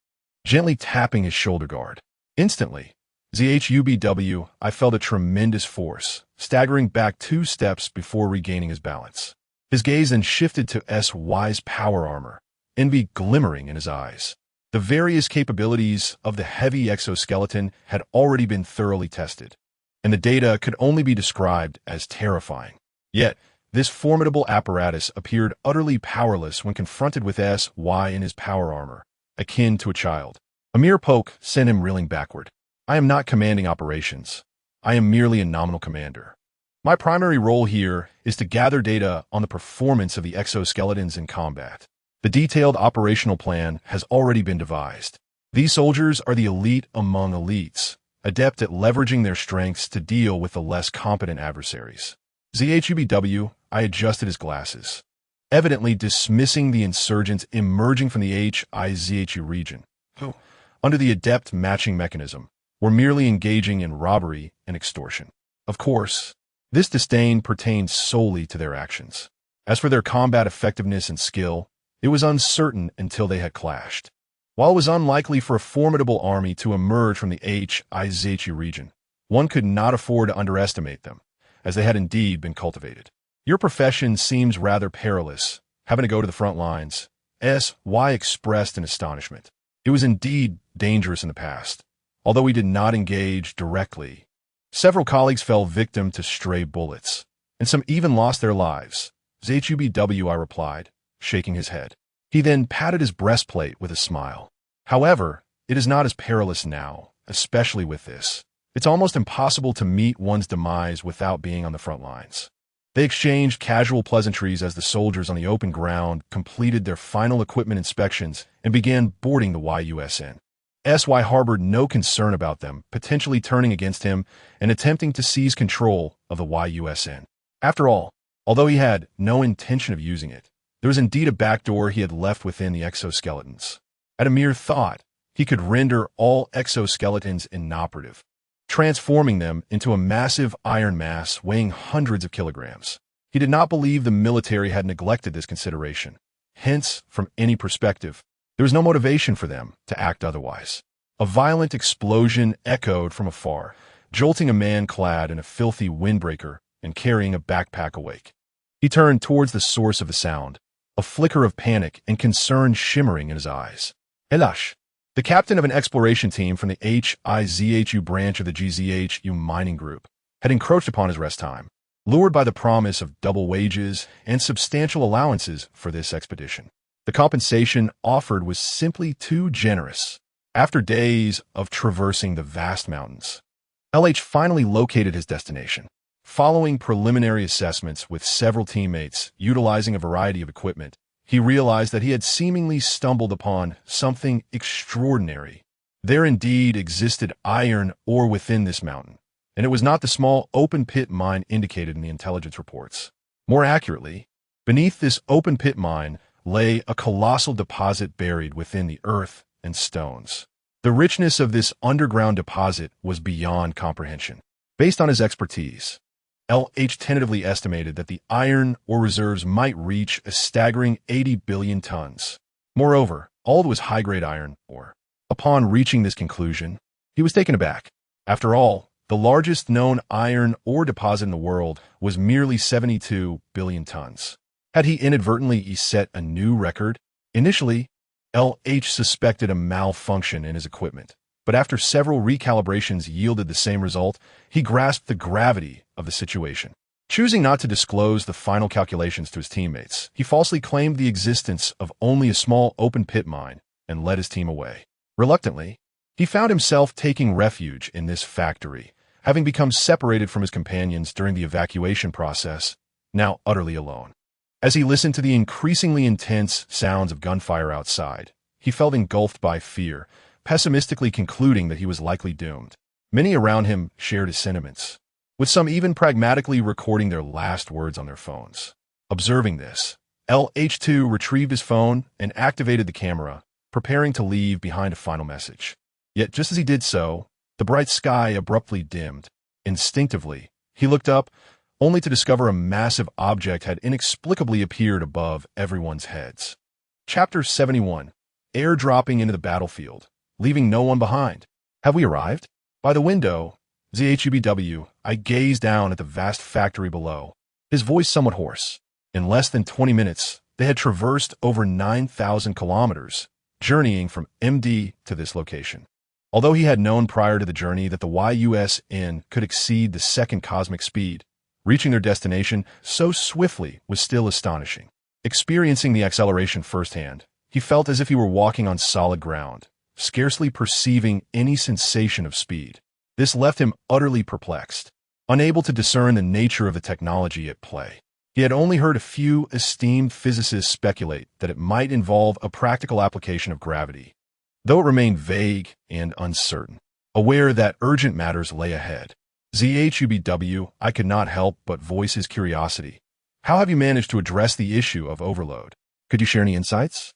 gently tapping his shoulder guard. Instantly, ZHUBWI felt a tremendous force, staggering back 2 steps before regaining his balance. His gaze then shifted to SY's power armor, envy glimmering in his eyes. The various capabilities of the heavy exoskeleton had already been thoroughly tested, and the data could only be described as terrifying. Yet, this formidable apparatus appeared utterly powerless when confronted with SY in his power armor, akin to a child. A mere poke sent him reeling backward. I am not commanding operations. I am merely a nominal commander. My primary role here is to gather data on the performance of the exoskeletons in combat. The detailed operational plan has already been devised. These soldiers are the elite among elites, adept at leveraging their strengths to deal with the less competent adversaries. ZHUBW, I adjusted his glasses, evidently dismissing the insurgents emerging from the HIZHU region, who, under the adept matching mechanism, were merely engaging in robbery and extortion. Of course, this disdain pertained solely to their actions. As for their combat effectiveness and skill, it was uncertain until they had clashed. While it was unlikely for a formidable army to emerge from the HIZHU region, one could not afford to underestimate them, as they had indeed been cultivated. Your profession seems rather perilous, having to go to the front lines. SY expressed in astonishment. It was indeed dangerous in the past, although we did not engage directly. Several colleagues fell victim to stray bullets, and some even lost their lives. ZHUBW, I replied, shaking his head. He then patted his breastplate with a smile. However, it is not as perilous now, especially with this. It's almost impossible to meet one's demise without being on the front lines. They exchanged casual pleasantries as the soldiers on the open ground completed their final equipment inspections and began boarding the YUSN. SY harbored no concern about them potentially turning against him and attempting to seize control of the YUSN. After all, although he had no intention of using it, there was indeed a backdoor he had left within the exoskeletons. At a mere thought, he could render all exoskeletons inoperative, transforming them into a massive iron mass weighing hundreds of kilograms. He did not believe the military had neglected this consideration. Hence, from any perspective, there was no motivation for them to act otherwise. A violent explosion echoed from afar, jolting a man clad in a filthy windbreaker and carrying a backpack awake. He turned towards the source of the sound, a flicker of panic and concern shimmering in his eyes. Elash, the captain of an exploration team from the HIZHU branch of the GZHU mining group, had encroached upon his rest time, lured by the promise of double wages and substantial allowances for this expedition. The compensation offered was simply too generous. After days of traversing the vast mountains, LH finally located his destination. Following preliminary assessments with several teammates utilizing a variety of equipment, he realized that he had seemingly stumbled upon something extraordinary. There indeed existed iron ore within this mountain, and it was not the small open-pit mine indicated in the intelligence reports. More accurately, beneath this open-pit mine lay a colossal deposit buried within the earth and stones. The richness of this underground deposit was beyond comprehension. Based on his expertise, LH tentatively estimated that the iron ore reserves might reach a staggering 80 billion tons. Moreover, all of it was high-grade iron ore. Upon reaching this conclusion, he was taken aback. After all, the largest known iron ore deposit in the world was merely 72 billion tons. Had he inadvertently set a new record? Initially, LH suspected a malfunction in his equipment, but after several recalibrations yielded the same result, he grasped the gravity of the situation. Choosing not to disclose the final calculations to his teammates, he falsely claimed the existence of only a small open pit mine and led his team away. Reluctantly, he found himself taking refuge in this factory, having become separated from his companions during the evacuation process, now utterly alone. As he listened to the increasingly intense sounds of gunfire outside, he felt engulfed by fear, pessimistically concluding that he was likely doomed. Many around him shared his sentiments, with some even pragmatically recording their last words on their phones. Observing this, LH2 retrieved his phone and activated the camera, preparing to leave behind a final message. Yet just as he did so, the bright sky abruptly dimmed. Instinctively, he looked up, only to discover a massive object had inexplicably appeared above everyone's heads. Chapter 71. Airdropping into the battlefield, leaving no one behind. Have we arrived? By the window, ZHUBW, I gazed down at the vast factory below, his voice somewhat hoarse. In less than 20 minutes, they had traversed over 9,000 kilometers, journeying from MD to this location. Although he had known prior to the journey that the YUSN could exceed the second cosmic speed, reaching their destination so swiftly was still astonishing. Experiencing the acceleration firsthand, he felt as if he were walking on solid ground, scarcely perceiving any sensation of speed. This left him utterly perplexed, unable to discern the nature of the technology at play. He had only heard a few esteemed physicists speculate that it might involve a practical application of gravity, though it remained vague and uncertain. Aware that urgent matters lay ahead, ZHUBW, I could not help but voice his curiosity. How have you managed to address the issue of overload? Could you share any insights?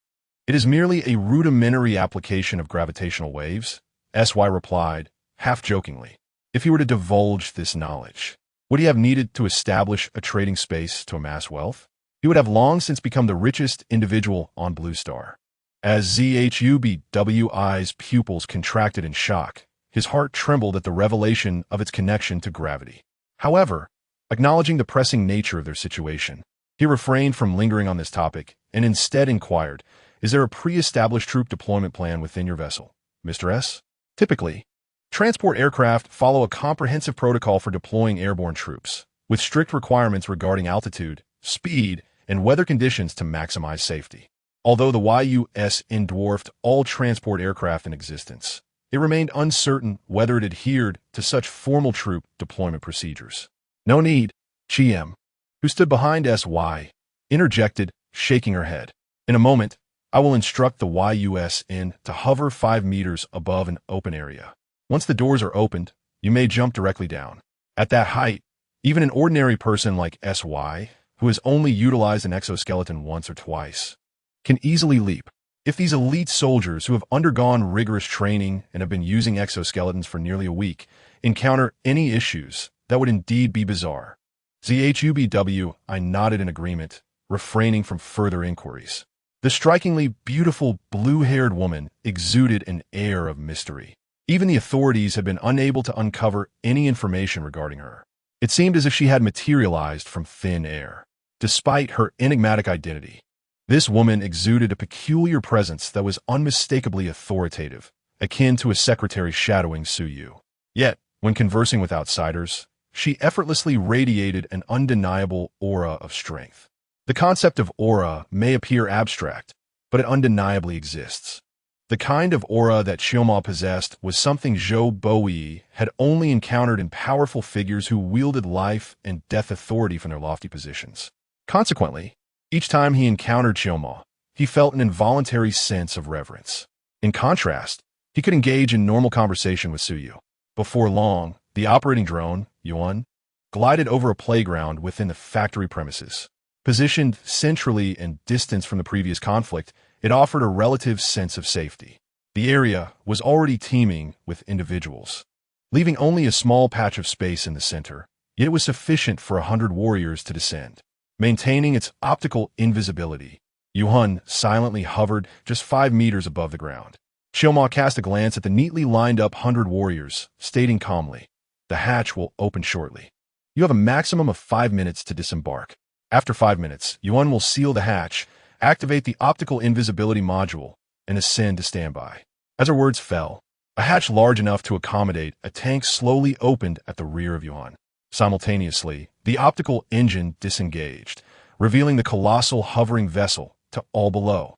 It is merely a rudimentary application of gravitational waves, SY replied, half-jokingly. If he were to divulge this knowledge, would he have needed to establish a trading space to amass wealth? He would have long since become the richest individual on Blue Star. As ZHUBWI's pupils contracted in shock, his heart trembled at the revelation of its connection to gravity. However, acknowledging the pressing nature of their situation, he refrained from lingering on this topic and instead inquired, is there a pre-established troop deployment plan within your vessel, Mr. S? Typically, transport aircraft follow a comprehensive protocol for deploying airborne troops, with strict requirements regarding altitude, speed, and weather conditions to maximize safety. Although the YUSN dwarfed all transport aircraft in existence, it remained uncertain whether it adhered to such formal troop deployment procedures. No need, GM, who stood behind SY, interjected, shaking her head. In a moment, I will instruct the YUSN to hover 5 meters above an open area. Once the doors are opened, you may jump directly down. At that height, even an ordinary person like SY, who has only utilized an exoskeleton once or twice, can easily leap. If these elite soldiers who have undergone rigorous training and have been using exoskeletons for nearly a week encounter any issues, that would indeed be bizarre. ZHUBW, I nodded in agreement, refraining from further inquiries. The strikingly beautiful blue-haired woman exuded an air of mystery. Even the authorities had been unable to uncover any information regarding her. It seemed as if she had materialized from thin air. Despite her enigmatic identity, this woman exuded a peculiar presence that was unmistakably authoritative, akin to a secretary shadowing Suyu. Yet, when conversing with outsiders, she effortlessly radiated an undeniable aura of strength. The concept of aura may appear abstract, but it undeniably exists. The kind of aura that Xiaoma possessed was something Zhou Boyi had only encountered in powerful figures who wielded life and death authority from their lofty positions. Consequently, each time he encountered Xiaoma, he felt an involuntary sense of reverence. In contrast, he could engage in normal conversation with Suyu. Before long, the operating drone, Yuan, glided over a playground within the factory premises. Positioned centrally and distanced from the previous conflict, it offered a relative sense of safety. The area was already teeming with individuals, leaving only a small patch of space in the center, yet it was sufficient for 100 warriors to descend. Maintaining its optical invisibility, Yuan silently hovered just 5 meters above the ground. Xiaoma cast a glance at the neatly lined up 100 warriors, stating calmly, "The hatch will open shortly. You have a maximum of 5 minutes to disembark. After 5 minutes, Yuan will seal the hatch, activate the optical invisibility module, and ascend to standby." As her words fell, a hatch large enough to accommodate a tank slowly opened at the rear of Yuan. Simultaneously, the optical engine disengaged, revealing the colossal hovering vessel to all below,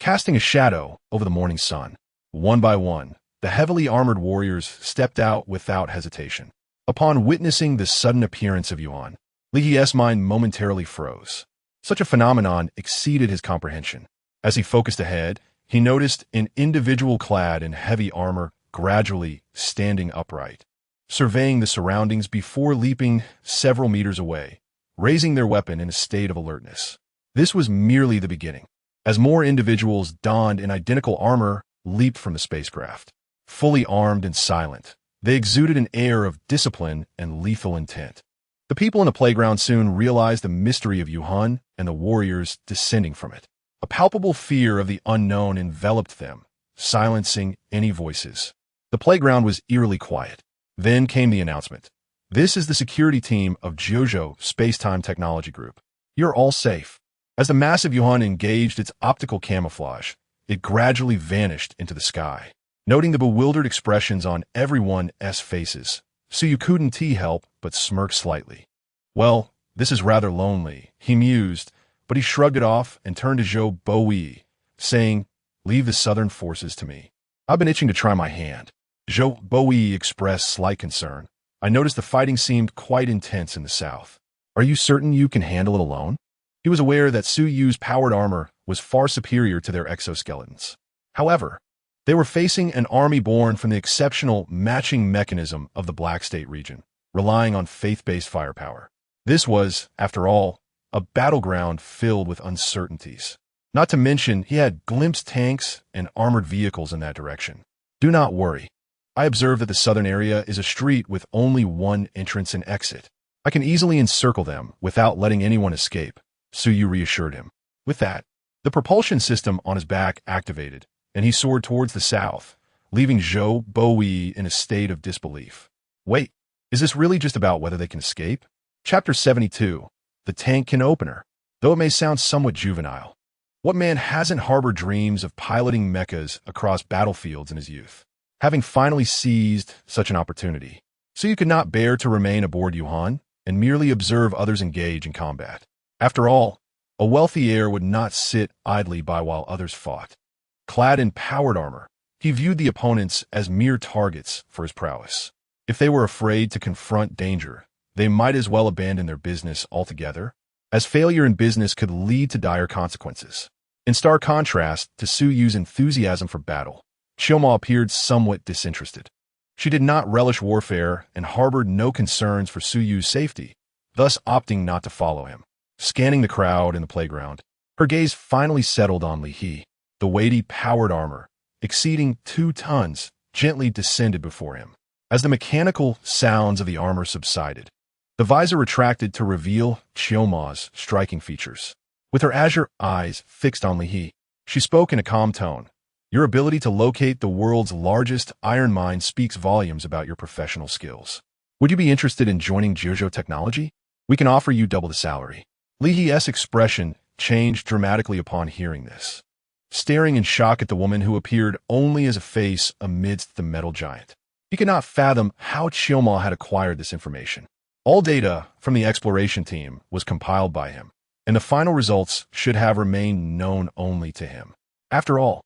casting a shadow over the morning sun. One by one, the heavily armored warriors stepped out without hesitation. Upon witnessing the sudden appearance of Yuan, Li He's mind momentarily froze. Such a phenomenon exceeded his comprehension. As he focused ahead, he noticed an individual clad in heavy armor gradually standing upright, surveying the surroundings before leaping several meters away, raising their weapon in a state of alertness. This was merely the beginning, as more individuals donned in identical armor leaped from the spacecraft. Fully armed and silent, they exuded an air of discipline and lethal intent. The people in the playground soon realized the mystery of Yuan and the warriors descending from it. A palpable fear of the unknown enveloped them, silencing any voices. The playground was eerily quiet. Then came the announcement. This is the security team of Jiuzhou Space-Time Technology Group. You're all safe. As the massive Yuan engaged its optical camouflage, it gradually vanished into the sky. Noting the bewildered expressions on everyone's faces, Suyu couldn't help but smirk slightly. Well, this is rather lonely, he mused, but he shrugged it off and turned to Zhou Boyi, saying, "Leave the southern forces to me. I've been itching to try my hand." Zhou Boyi expressed slight concern. "I noticed the fighting seemed quite intense in the south. Are you certain you can handle it alone?" He was aware that Su Yu's powered armor was far superior to their exoskeletons. However, they were facing an army born from the exceptional matching mechanism of the Black State region, relying on faith-based firepower. This was, after all, a battleground filled with uncertainties. Not to mention, he had glimpsed tanks and armored vehicles in that direction. "Do not worry. I observe that the southern area is a street with only one entrance and exit. I can easily encircle them without letting anyone escape," Suyu reassured him. With that, the propulsion system on his back activated, and he soared towards the south, leaving Zhou Boyi in a state of disbelief. Wait, is this really just about whether they can escape? Chapter 72. The Tank Can Opener. Though it may sound somewhat juvenile, what man hasn't harbored dreams of piloting mechas across battlefields in his youth? Having finally seized such an opportunity, Suyu could not bear to remain aboard Yuan and merely observe others engage in combat. After all, a wealthy heir would not sit idly by while others fought. Clad in powered armor, he viewed the opponents as mere targets for his prowess. If they were afraid to confront danger, they might as well abandon their business altogether, as failure in business could lead to dire consequences. In stark contrast to Su Yu's enthusiasm for battle, Chioma appeared somewhat disinterested. She did not relish warfare and harbored no concerns for Su Yu's safety, thus opting not to follow him. Scanning the crowd in the playground, her gaze finally settled on Li He. The weighty powered armor, exceeding 2 tons, gently descended before him. As the mechanical sounds of the armor subsided, the visor retracted to reveal Chioma's striking features. With her azure eyes fixed on Li He, she spoke in a calm tone. "Your ability to locate the world's largest iron mine speaks volumes about your professional skills. Would you be interested in joining Jiuzhou Technology? We can offer you double the salary." Li He's expression changed dramatically upon hearing this, staring in shock at the woman who appeared only as a face amidst the metal giant. He could not fathom how Chioma had acquired this information. All data from the exploration team was compiled by him, and the final results should have remained known only to him. After all,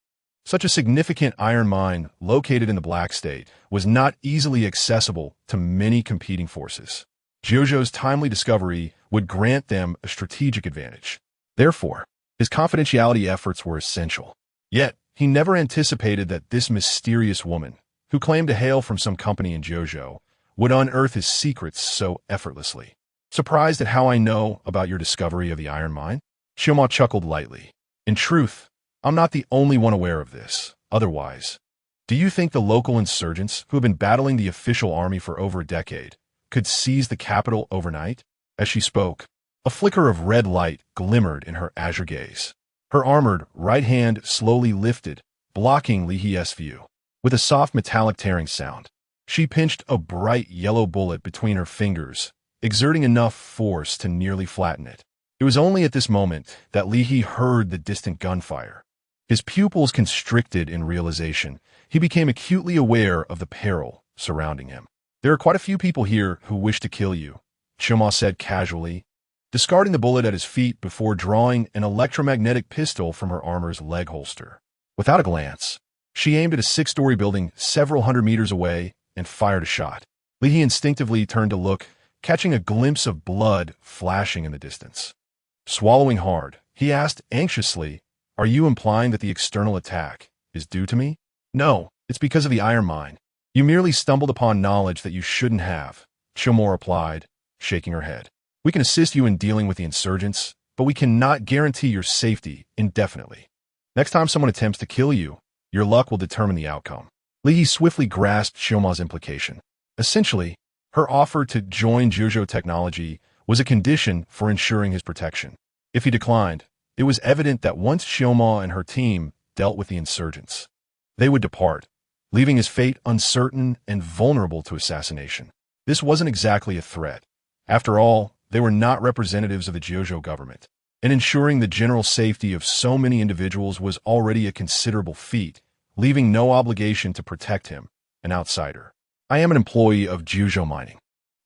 such a significant iron mine located in the Black State was not easily accessible to many competing forces. Jiuzhou's timely discovery would grant them a strategic advantage. Therefore, his confidentiality efforts were essential. Yet, he never anticipated that this mysterious woman, who claimed to hail from some company in Jiuzhou, would unearth his secrets so effortlessly. "Surprised at how I know about your discovery of the iron mine?" Chioma chuckled lightly. "In truth, I'm not the only one aware of this. Otherwise, do you think the local insurgents, who have been battling the official army for over a decade, could seize the capital overnight?" As she spoke, a flicker of red light glimmered in her azure gaze. Her armored right hand slowly lifted, blocking Li He's view. With a soft metallic tearing sound, she pinched a bright yellow bullet between her fingers, exerting enough force to nearly flatten it. It was only at this moment that Li He heard the distant gunfire. His pupils constricted in realization. He became acutely aware of the peril surrounding him. "There are quite a few people here who wish to kill you," Xiaoma said casually, discarding the bullet at his feet before drawing an electromagnetic pistol from her armor's leg holster. Without a glance, she aimed at a six-story building several hundred meters away and fired a shot. Li He instinctively turned to look, catching a glimpse of blood flashing in the distance. Swallowing hard, he asked anxiously, "Are you implying that the external attack is due to me?" "No, it's because of the iron mine. You merely stumbled upon knowledge that you shouldn't have," Xiaoma replied, shaking her head. "We can assist you in dealing with the insurgents, but we cannot guarantee your safety indefinitely. Next time someone attempts to kill you, your luck will determine the outcome." Li He swiftly grasped Xiaoma's implication. Essentially, her offer to join Jiuzhou Technology was a condition for ensuring his protection. If he declined, it was evident that once Xiaoma and her team dealt with the insurgents, they would depart, leaving his fate uncertain and vulnerable to assassination. This wasn't exactly a threat. After all, they were not representatives of the Jiuzhou government, and ensuring the general safety of so many individuals was already a considerable feat, leaving no obligation to protect him, an outsider. "I am an employee of Jiuzhou Mining.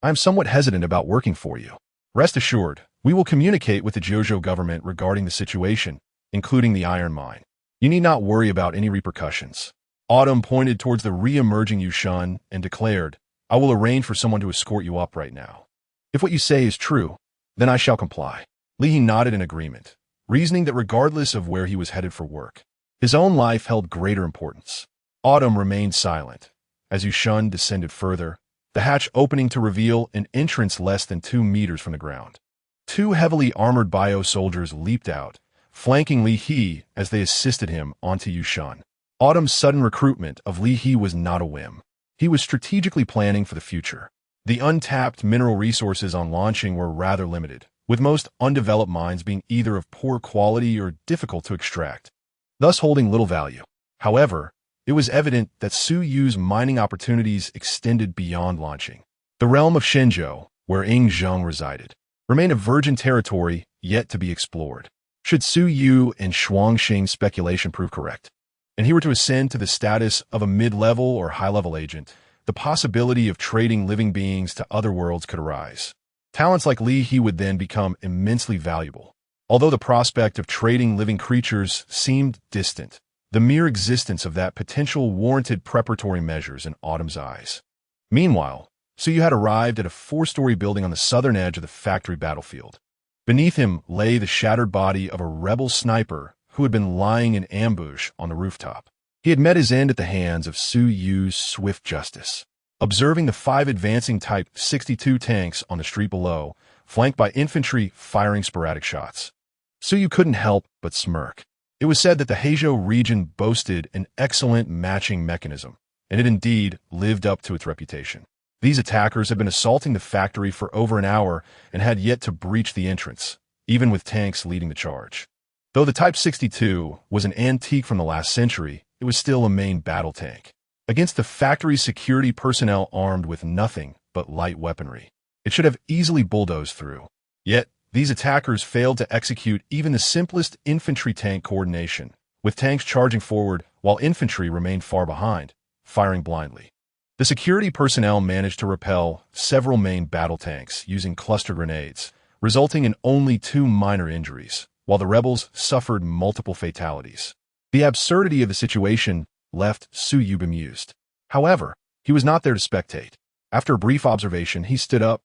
I am somewhat hesitant about working for you. Rest assured, we will communicate with the Jiuzhou government regarding the situation, including the iron mine. You need not worry about any repercussions." Autumn pointed towards the re-emerging Yushan and declared, "I will arrange for someone to escort you up right now. If what you say is true, then I shall comply." Li He nodded in agreement, reasoning that regardless of where he was headed for work, his own life held greater importance. Autumn remained silent. As Yushan descended further, the hatch opening to reveal an entrance less than 2 meters from the ground. Two heavily armored bio-soldiers leaped out, flanking Li He as they assisted him onto Yushan. Autumn's sudden recruitment of Li He was not a whim. He was strategically planning for the future. The untapped mineral resources on launching were rather limited, with most undeveloped mines being either of poor quality or difficult to extract, thus holding little value. However, it was evident that Su Yu's mining opportunities extended beyond launching. The realm of Shenzhou, where Ying Zheng resided, remained a virgin territory yet to be explored. Should Su Yu and Shuangxing's speculation prove correct, and he were to ascend to the status of a mid-level or high-level agent, the possibility of trading living beings to other worlds could arise. Talents like Li He would then become immensely valuable. Although the prospect of trading living creatures seemed distant, the mere existence of that potential warranted preparatory measures in Autumn's eyes. Meanwhile, Su Yu had arrived at a 4-story building on the southern edge of the factory battlefield. Beneath him lay the shattered body of a rebel sniper who had been lying in ambush on the rooftop. He had met his end at the hands of Su Yu's swift justice. Observing the 5 advancing Type 62 tanks on the street below, flanked by infantry firing sporadic shots, Su Yu couldn't help but smirk. It was said that the Heizhou region boasted an excellent matching mechanism, and it indeed lived up to its reputation. These attackers had been assaulting the factory for over an hour and had yet to breach the entrance, even with tanks leading the charge. Though the Type 62 was an antique from the last century, it was still a main battle tank. Against the factory's security personnel armed with nothing but light weaponry, it should have easily bulldozed through. Yet, these attackers failed to execute even the simplest infantry tank coordination, with tanks charging forward while infantry remained far behind, firing blindly. The security personnel managed to repel several main battle tanks using cluster grenades, resulting in only 2 minor injuries, while the rebels suffered multiple fatalities. The absurdity of the situation left Su Yu bemused. However, he was not there to spectate. After a brief observation, he stood up,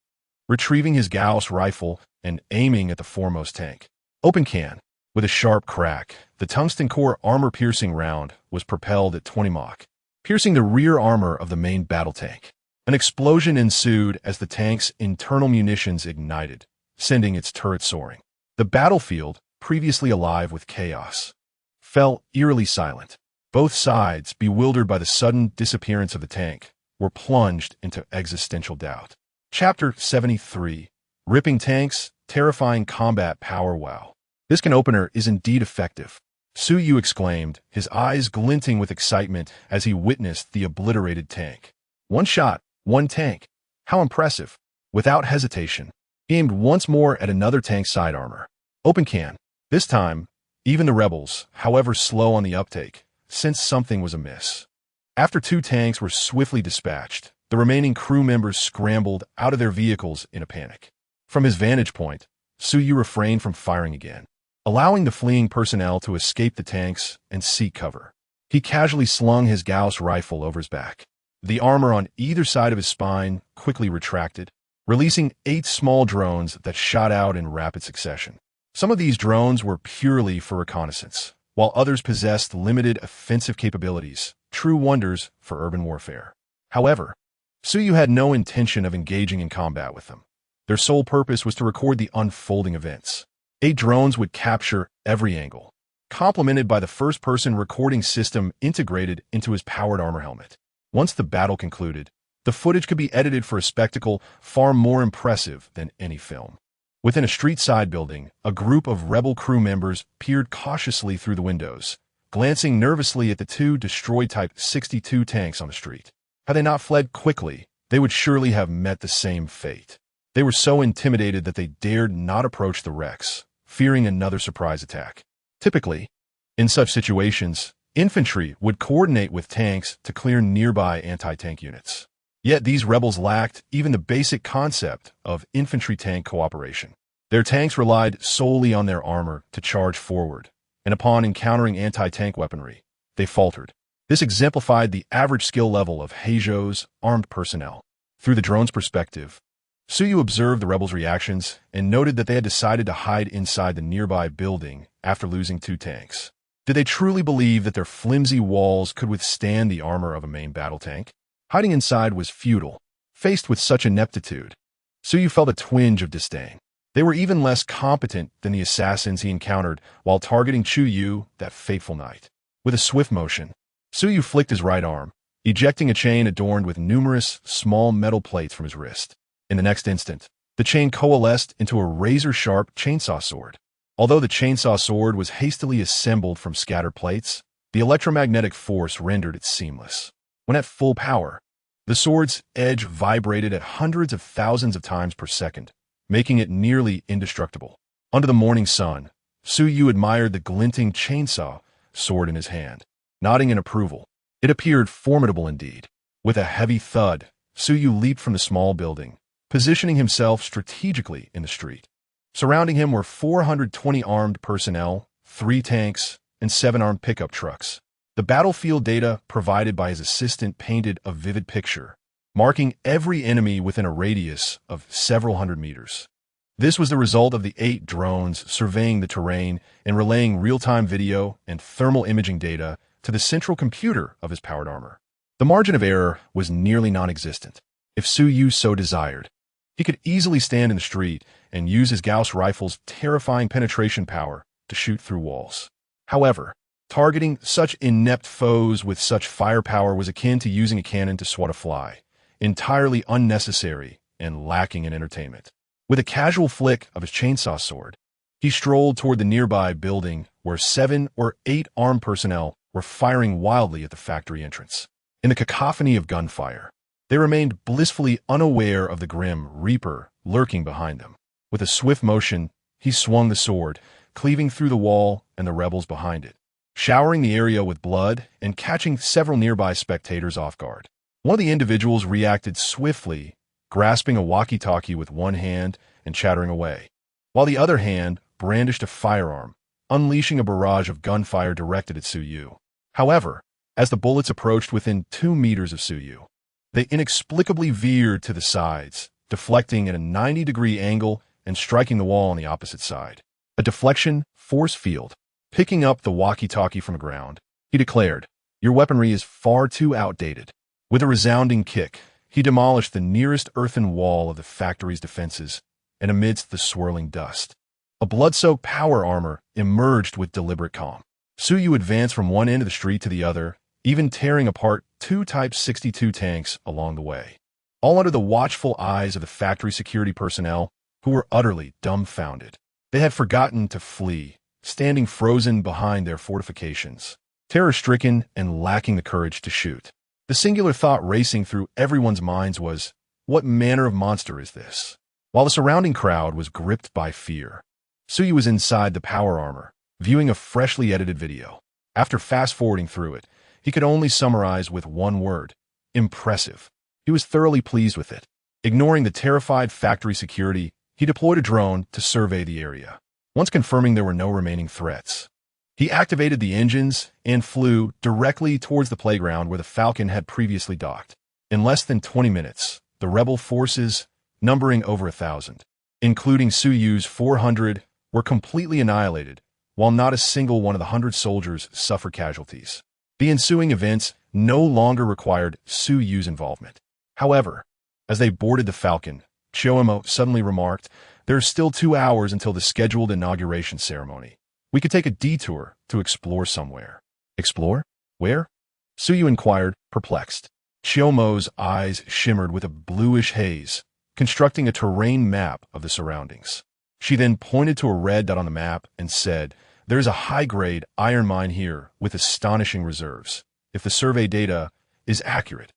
retrieving his Gauss rifle and aiming at the foremost tank. Open can. With a sharp crack, the tungsten core armor-piercing round was propelled at 20 Mach, piercing the rear armor of the main battle tank. An explosion ensued as the tank's internal munitions ignited, sending its turret soaring. The battlefield, previously alive with chaos, fell eerily silent. Both sides, bewildered by the sudden disappearance of the tank, were plunged into existential doubt. Chapter 73. Ripping Tanks, Terrifying Combat Power. Wow. This can opener is indeed effective, Su Yu exclaimed, his eyes glinting with excitement as he witnessed the obliterated tank. One shot, one tank. How impressive. Without hesitation, he aimed once more at another tank's side armor. Open can. This time, even the rebels, however slow on the uptake, sensed something was amiss. After 2 tanks were swiftly dispatched, the remaining crew members scrambled out of their vehicles in a panic. From his vantage point, Suyu refrained from firing again, allowing the fleeing personnel to escape the tanks and seek cover. He casually slung his Gauss rifle over his back. The armor on either side of his spine quickly retracted, releasing 8 small drones that shot out in rapid succession. Some of these drones were purely for reconnaissance, while others possessed limited offensive capabilities, true wonders for urban warfare. However, Suyu had no intention of engaging in combat with them. Their sole purpose was to record the unfolding events. 8 drones would capture every angle, complemented by the first-person recording system integrated into his powered armor helmet. Once the battle concluded, the footage could be edited for a spectacle far more impressive than any film. Within a street-side building, a group of rebel crew members peered cautiously through the windows, glancing nervously at the 2 destroyed Type 62 tanks on the street. Had they not fled quickly, they would surely have met the same fate. They were so intimidated that they dared not approach the wrecks, fearing another surprise attack. Typically, in such situations, infantry would coordinate with tanks to clear nearby anti-tank units. Yet these rebels lacked even the basic concept of infantry-tank cooperation. Their tanks relied solely on their armor to charge forward, and upon encountering anti-tank weaponry, they faltered. This exemplified the average skill level of Heijo's armed personnel. Through the drone's perspective, Suyu observed the rebels' reactions and noted that they had decided to hide inside the nearby building after losing 2 tanks. Did they truly believe that their flimsy walls could withstand the armor of a main battle tank? Hiding inside was futile. Faced with such ineptitude, Suyu felt a twinge of disdain. They were even less competent than the assassins he encountered while targeting Chuyu that fateful night. With a swift motion, Suyu flicked his right arm, ejecting a chain adorned with numerous small metal plates from his wrist. In the next instant, the chain coalesced into a razor-sharp chainsaw sword. Although the chainsaw sword was hastily assembled from scattered plates, the electromagnetic force rendered it seamless. When at full power, the sword's edge vibrated at hundreds of thousands of times per second, making it nearly indestructible. Under the morning sun, Suyu admired the glinting chainsaw sword in his hand, nodding in approval. It appeared formidable indeed. With a heavy thud, Suyu leaped from the small building, positioning himself strategically in the street. Surrounding him were 420 armed personnel, 3 tanks, and 7 armed pickup trucks. The battlefield data provided by his assistant painted a vivid picture, marking every enemy within a radius of several hundred meters. This was the result of the 8 drones surveying the terrain and relaying real-time video and thermal imaging data to the central computer of his powered armor. The margin of error was nearly non-existent. If Suyu so desired, he could easily stand in the street and use his Gauss rifle's terrifying penetration power to shoot through walls. However, targeting such inept foes with such firepower was akin to using a cannon to swat a fly, entirely unnecessary and lacking in entertainment. With a casual flick of his chainsaw sword, he strolled toward the nearby building where 7 or 8 armed personnel were firing wildly at the factory entrance. In the cacophony of gunfire, they remained blissfully unaware of the grim Reaper lurking behind them. With a swift motion, he swung the sword, cleaving through the wall and the rebels behind it, showering the area with blood and catching several nearby spectators off guard. One of the individuals reacted swiftly, grasping a walkie-talkie with one hand and chattering away, while the other hand brandished a firearm, unleashing a barrage of gunfire directed at Suyu. However, as the bullets approached within 2 meters of Suyu, they inexplicably veered to the sides, deflecting at a 90-degree angle and striking the wall on the opposite side. A deflection force field. Picking up the walkie-talkie from the ground, he declared, "Your weaponry is far too outdated." With a resounding kick, he demolished the nearest earthen wall of the factory's defenses, and amidst the swirling dust, a blood-soaked power armor emerged with deliberate calm. Suyu advanced from one end of the street to the other, even tearing apart 2 Type 62 tanks along the way, all under the watchful eyes of the factory security personnel, who were utterly dumbfounded. They had forgotten to flee, standing frozen behind their fortifications, terror-stricken and lacking the courage to shoot. The singular thought racing through everyone's minds was, what manner of monster is this? While the surrounding crowd was gripped by fear, Suyu was inside the power armor, viewing a freshly edited video. After fast-forwarding through it, he could only summarize with one word: impressive. He was thoroughly pleased with it. Ignoring the terrified factory security, he deployed a drone to survey the area. Once confirming there were no remaining threats, he activated the engines and flew directly towards the playground where the Falcon had previously docked. In less than 20 minutes, the rebel forces, numbering over 1,000, including Suyu's 400, were completely annihilated, while not a single one of the 100 soldiers suffered casualties. The ensuing events no longer required Suyu's involvement. However, as they boarded the Falcon, Chiomo suddenly remarked, "There's still 2 hours until the scheduled inauguration ceremony. We could take a detour to explore somewhere." "Explore? Where?" Suyu inquired, perplexed. Chiomo's eyes shimmered with a bluish haze, constructing a terrain map of the surroundings. She then pointed to a red dot on the map and said, "There's a high-grade iron mine here with astonishing reserves. If the survey data is accurate,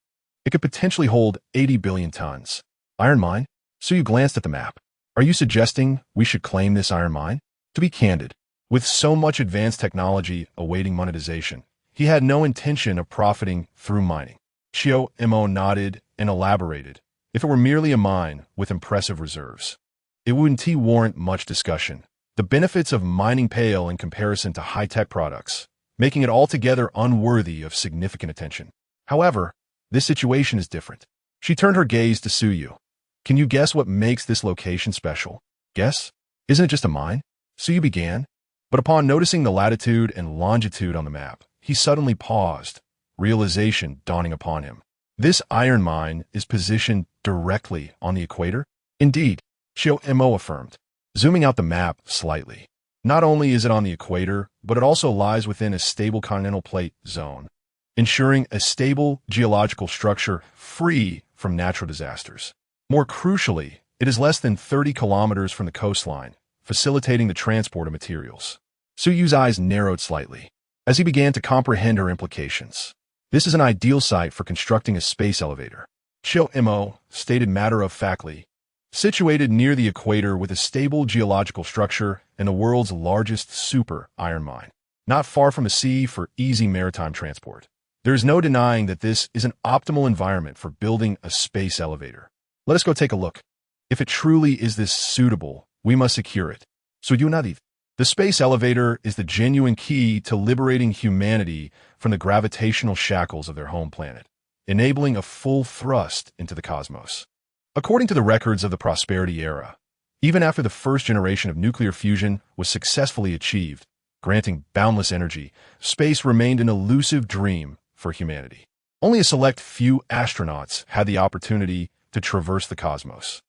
it could potentially hold 80 billion tons." "Iron mine?" Suyu glanced at the map. "Are you suggesting we should claim this iron mine?" To be candid, with so much advanced technology awaiting monetization, he had no intention of profiting through mining. Chio-Mo nodded and elaborated. "If it were merely a mine with impressive reserves, it wouldn't warrant much discussion. The benefits of mining pale in comparison to high-tech products, making it altogether unworthy of significant attention. However, this situation is different." She turned her gaze to Suyu. "Can you guess what makes this location special?" "Guess? Isn't it just a mine?" Suyu began, but upon noticing the latitude and longitude on the map, he suddenly paused, realization dawning upon him. "This iron mine is positioned directly on the equator?" "Indeed," Chio-Mo affirmed, zooming out the map slightly. "Not only is it on the equator, but it also lies within a stable continental plate zone, ensuring a stable geological structure free from natural disasters. More crucially, it is less than 30 kilometers from the coastline, facilitating the transport of materials." Suyu's eyes narrowed slightly, as he began to comprehend her implications. "This is an ideal site for constructing a space elevator," Chio-Mo stated matter-of-factly. "Situated near the equator with a stable geological structure and the world's largest super iron mine, not far from a sea for easy maritime transport. There is no denying that this is an optimal environment for building a space elevator. Let us go take a look. If it truly is this suitable, we must secure it." Suyunadith. "The space elevator is the genuine key to liberating humanity from the gravitational shackles of their home planet, enabling a full thrust into the cosmos." According to the records of the Prosperity Era, even after the first generation of nuclear fusion was successfully achieved, granting boundless energy, space remained an elusive dream for humanity. Only a select few astronauts had the opportunity to traverse the cosmos.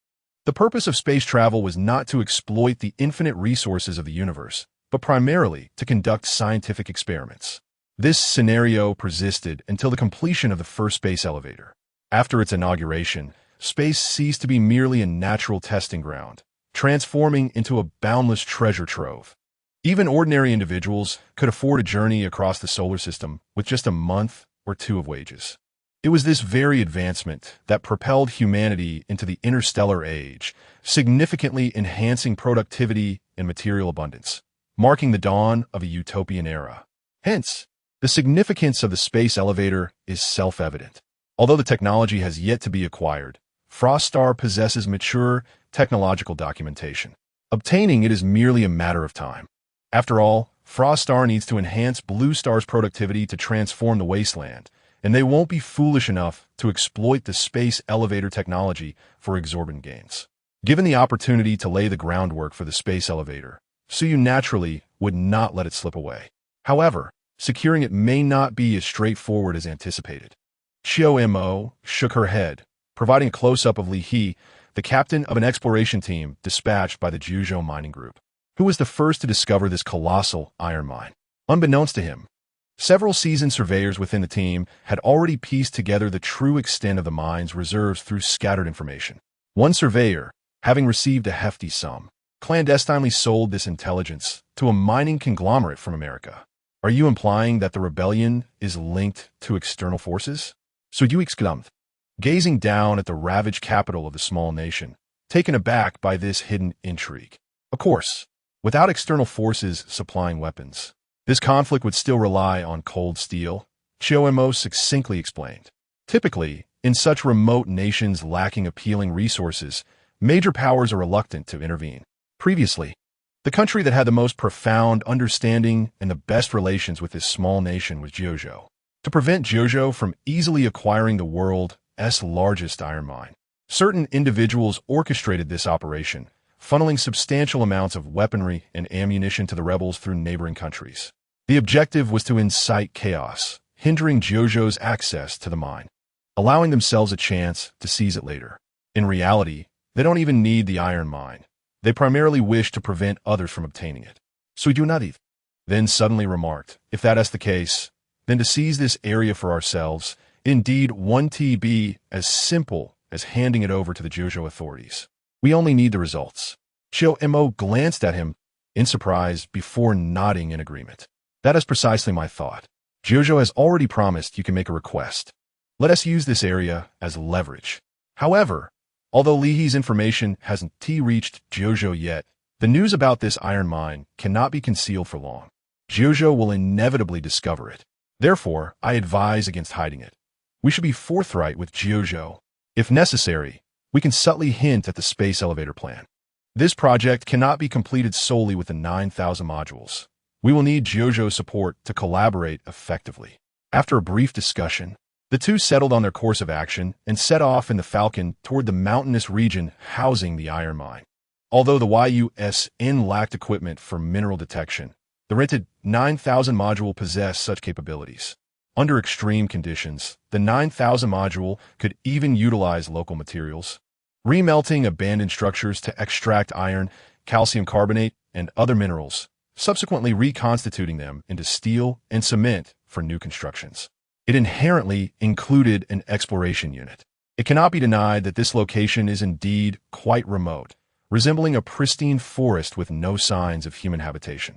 The purpose of space travel was not to exploit the infinite resources of the universe, but primarily to conduct scientific experiments. This scenario persisted until the completion of the first space elevator. After its inauguration, space ceased to be merely a natural testing ground, transforming into a boundless treasure trove. Even ordinary individuals could afford a journey across the solar system with just a month or 2 of wages. It was this very advancement that propelled humanity into the interstellar age, significantly enhancing productivity and material abundance, marking the dawn of a utopian era. Hence, the significance of the space elevator is self-evident. Although the technology has yet to be acquired, Frostar possesses mature technological documentation. Obtaining it is merely a matter of time. After all, Frostar needs to enhance Blue Star's productivity to transform the wasteland, and they won't be foolish enough to exploit the space elevator technology for exorbitant gains. Given the opportunity to lay the groundwork for the space elevator, Suyu naturally would not let it slip away. However, securing it may not be as straightforward as anticipated. Chio-Mo shook her head, providing a close-up of Li He, the captain of an exploration team dispatched by the Juzhou mining group, who was the first to discover this colossal iron mine. Unbeknownst to him, several seasoned surveyors within the team had already pieced together the true extent of the mine's reserves through scattered information. One surveyor, having received a hefty sum, clandestinely sold this intelligence to a mining conglomerate from America. "Are you implying that the rebellion is linked to external forces?" Suyu exclaimed, gazing down at the ravaged capital of the small nation, taken aback by this hidden intrigue. "Of course, without external forces supplying weapons, this conflict would still rely on cold steel," Chio-Mo succinctly explained. "Typically, in such remote nations lacking appealing resources, major powers are reluctant to intervene. Previously, the country that had the most profound understanding and the best relations with this small nation was Jiuzhou. To prevent Jiuzhou from easily acquiring the world's largest iron mine, certain individuals orchestrated this operation, funneling substantial amounts of weaponry and ammunition to the rebels through neighboring countries. The objective was to incite chaos, hindering Jiuzhou's access to the mine, allowing themselves a chance to seize it later. In reality, they don't even need the iron mine. They primarily wish to prevent others from obtaining it. Suidunadiv then suddenly remarked, if that is the case, then to seize this area for ourselves, indeed won't be as simple as handing it over to the Jiuzhou authorities. We only need the results. Chiu Mo glanced at him in surprise before nodding in agreement. That is precisely my thought. Jiuzhou has already promised you can make a request. Let us use this area as leverage. However, although Li He's information hasn't reached Jiuzhou yet, the news about this iron mine cannot be concealed for long. Jiuzhou will inevitably discover it. Therefore, I advise against hiding it. We should be forthright with Jiuzhou. If necessary, we can subtly hint at the space elevator plan. This project cannot be completed solely with the 9,000 modules. We will need Jiuzhou's support to collaborate effectively. After a brief discussion, the two settled on their course of action and set off in the Falcon toward the mountainous region housing the iron mine. Although the YUSN lacked equipment for mineral detection, the rented 9,000 module possessed such capabilities. Under extreme conditions, the 9,000 module could even utilize local materials, remelting abandoned structures to extract iron, calcium carbonate, and other minerals, subsequently reconstituting them into steel and cement for new constructions. It inherently included an exploration unit. It cannot be denied that this location is indeed quite remote, resembling a pristine forest with no signs of human habitation.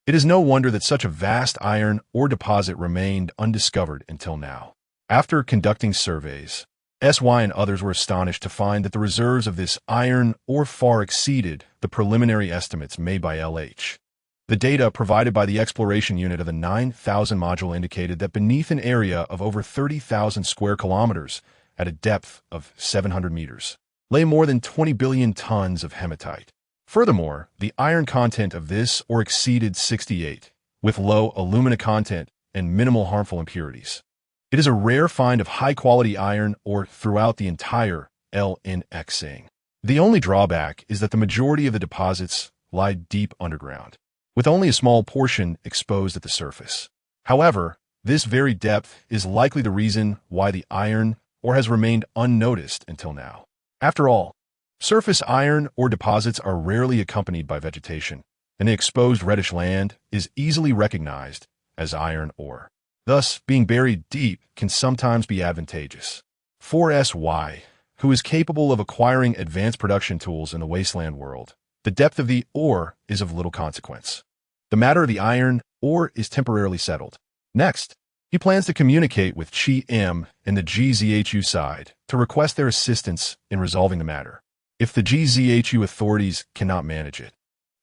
It is no wonder that such a vast iron ore deposit remained undiscovered until now. After conducting surveys, SY and others were astonished to find that the reserves of this iron ore far exceeded the preliminary estimates made by LH. The data provided by the exploration unit of the 9,000 module indicated that beneath an area of over 30,000 square kilometers at a depth of 700 meters lay more than 20 billion tons of hematite. Furthermore, the iron content of this ore exceeded 68, with low alumina content and minimal harmful impurities. It is a rare find of high-quality iron ore throughout the entire LNXing. The only drawback is that the majority of the deposits lie deep underground, with only a small portion exposed at the surface. However, this very depth is likely the reason why the iron ore has remained unnoticed until now. After all, surface iron ore deposits are rarely accompanied by vegetation, and the exposed reddish land is easily recognized as iron ore. Thus, being buried deep can sometimes be advantageous. 4SY, who is capable of acquiring advanced production tools in the wasteland world, the depth of the ore is of little consequence. The matter of the iron ore is temporarily settled. Next, he plans to communicate with Chi M and the GZHU side to request their assistance in resolving the matter. If the GZHU authorities cannot manage it,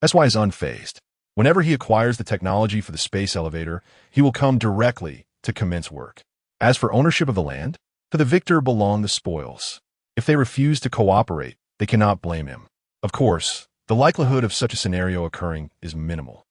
SY is unfazed. Whenever he acquires the technology for the space elevator, he will come directly to commence work. As for ownership of the land, to the victor belong the spoils. If they refuse to cooperate, they cannot blame him. Of course, the likelihood of such a scenario occurring is minimal.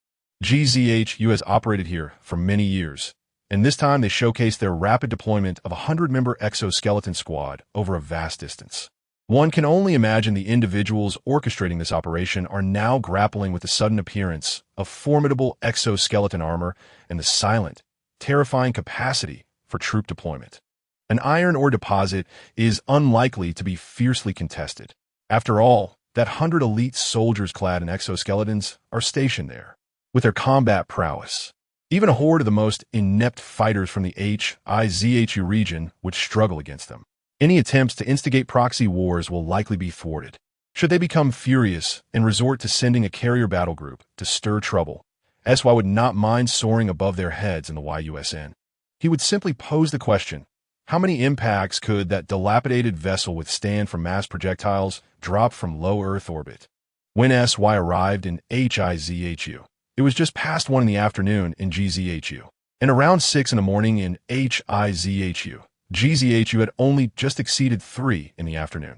GZHU has operated here for many years, and this time they showcased their rapid deployment of a 100-member exoskeleton squad over a vast distance. One can only imagine the individuals orchestrating this operation are now grappling with the sudden appearance of formidable exoskeleton armor and the silent, terrifying capacity for troop deployment. An iron ore deposit is unlikely to be fiercely contested. After all, that 100 elite soldiers clad in exoskeletons are stationed there. With their combat prowess, even a horde of the most inept fighters from the HIZHU region would struggle against them. Any attempts to instigate proxy wars will likely be thwarted. Should they become furious and resort to sending a carrier battle group to stir trouble, SY would not mind soaring above their heads in the YUSN. He would simply pose the question, how many impacts could that dilapidated vessel withstand from mass projectiles dropped from low Earth orbit? When SY arrived in HIZHU, it was just past 1 in the afternoon in GZHU, and around 6 in the morning in HIZHU. GZHU had only just exceeded 3 in the afternoon.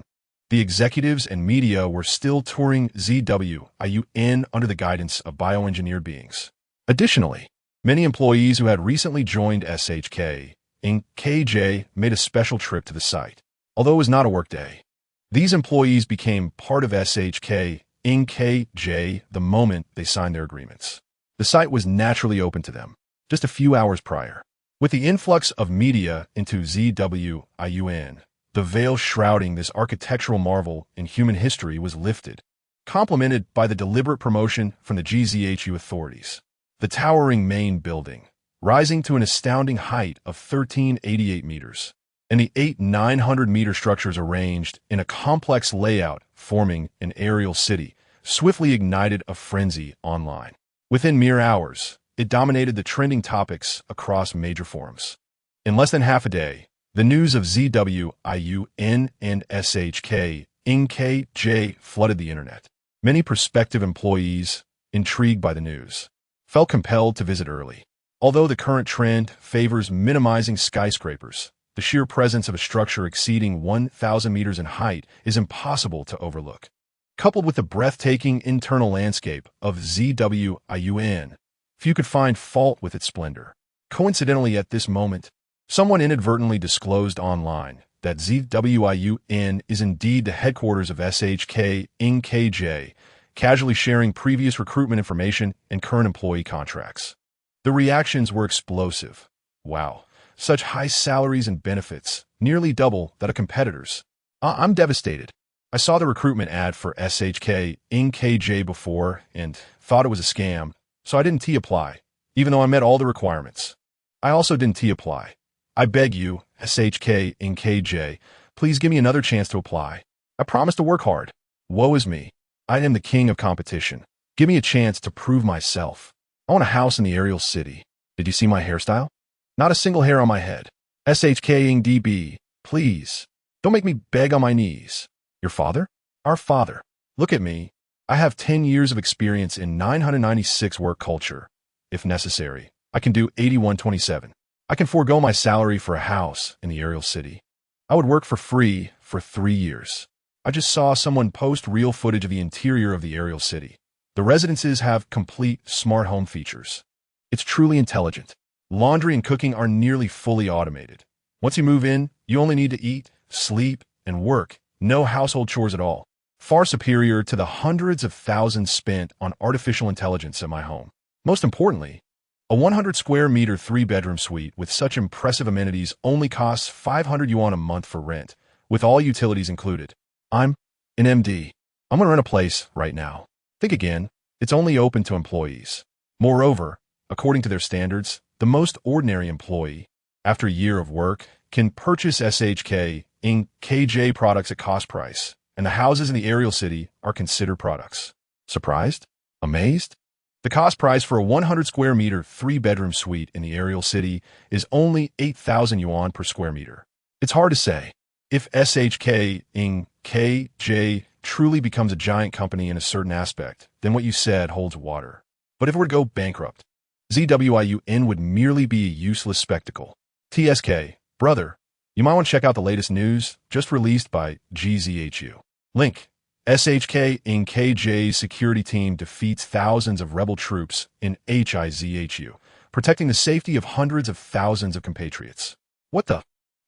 The executives and media were still touring ZWIUN under the guidance of bioengineered beings. Additionally, many employees who had recently joined SHK Inc. KJ made a special trip to the site. Although it was not a workday, these employees became part of SHK Inc. KJ the moment they signed their agreements. The site was naturally open to them, just a few hours prior. With the influx of media into ZWIUN, the veil shrouding this architectural marvel in human history was lifted, complemented by the deliberate promotion from the GZHU authorities. The towering main building, rising to an astounding height of 1,388 meters, and the 8 900-meter structures arranged in a complex layout forming an aerial city, swiftly ignited a frenzy online. Within mere hours, it dominated the trending topics across major forums. In less than half a day, the news of ZWIUN and SHK Inc. KJ flooded the internet. Many prospective employees, intrigued by the news, felt compelled to visit early. Although the current trend favors minimizing skyscrapers, the sheer presence of a structure exceeding 1,000 meters in height is impossible to overlook. Coupled with the breathtaking internal landscape of ZWIUN, few could find fault with its splendor. Coincidentally, at this moment, someone inadvertently disclosed online that ZWIUN is indeed the headquarters of SHK Inc. KJ, casually sharing previous recruitment information and current employee contracts. The reactions were explosive. Wow, such high salaries and benefits, nearly double that of competitors. I'm devastated. I saw the recruitment ad for SHK Inc. KJ before and thought it was a scam, so I didn't apply, even though I met all the requirements. I also didn't apply. I beg you, SHK Inc. KJ, please give me another chance to apply. I promise to work hard. Woe is me. I am the king of competition. Give me a chance to prove myself. I want a house in the aerial city. Did you see my hairstyle? Not a single hair on my head. SHK Inc. DB, please. Don't make me beg on my knees. Your father? Our father. Look at me. I have 10 years of experience in 996 work culture. If necessary, I can do 8127. I can forego my salary for a house in the aerial city. I would work for free for 3 years. I just saw someone post real footage of the interior of the aerial city. The residences have complete smart home features. It's truly intelligent. Laundry and cooking are nearly fully automated. Once you move in, you only need to eat, sleep, and work. No household chores at all. Far superior to the hundreds of thousands spent on artificial intelligence at my home. Most importantly, a 100 square meter 3-bedroom suite with such impressive amenities only costs 500 yuan a month for rent, with all utilities included. I'm an MD. I'm going to rent a place right now. Think again. It's only open to employees. Moreover, according to their standards, the most ordinary employee, after a year of work, can purchase SHK Inc. KJ products at cost price, and the houses in the aerial city are considered products. Surprised? Amazed? The cost price for a 100 square meter 3-bedroom suite in the aerial city is only 8,000 yuan per square meter. It's hard to say. If SHK Inc. KJ truly becomes a giant company in a certain aspect, then what you said holds water. But if it were to go bankrupt, ZWIUN would merely be a useless spectacle. TSK, brother, you might want to check out the latest news just released by GZHU. Link. SHK Inc. KJ's security team defeats thousands of rebel troops in HIZHU, protecting the safety of hundreds of thousands of compatriots. What the?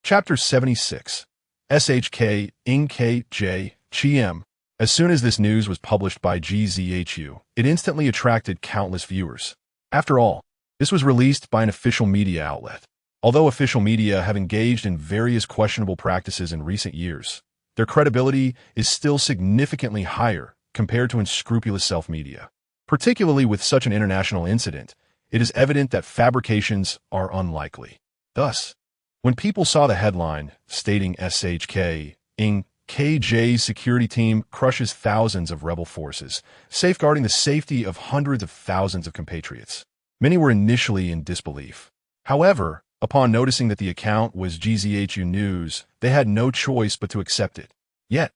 Chapter 76. SHK Inc. KJ GM. As soon as this news was published by GZHU, it instantly attracted countless viewers. After all, this was released by an official media outlet. Although official media have engaged in various questionable practices in recent years, their credibility is still significantly higher compared to unscrupulous self-media. Particularly with such an international incident, it is evident that fabrications are unlikely. Thus, when people saw the headline stating SHK Inc. KJ's security team crushes thousands of rebel forces, safeguarding the safety of hundreds of thousands of compatriots, many were initially in disbelief. However, upon noticing that the account was GZHU News, they had no choice but to accept it. Yet,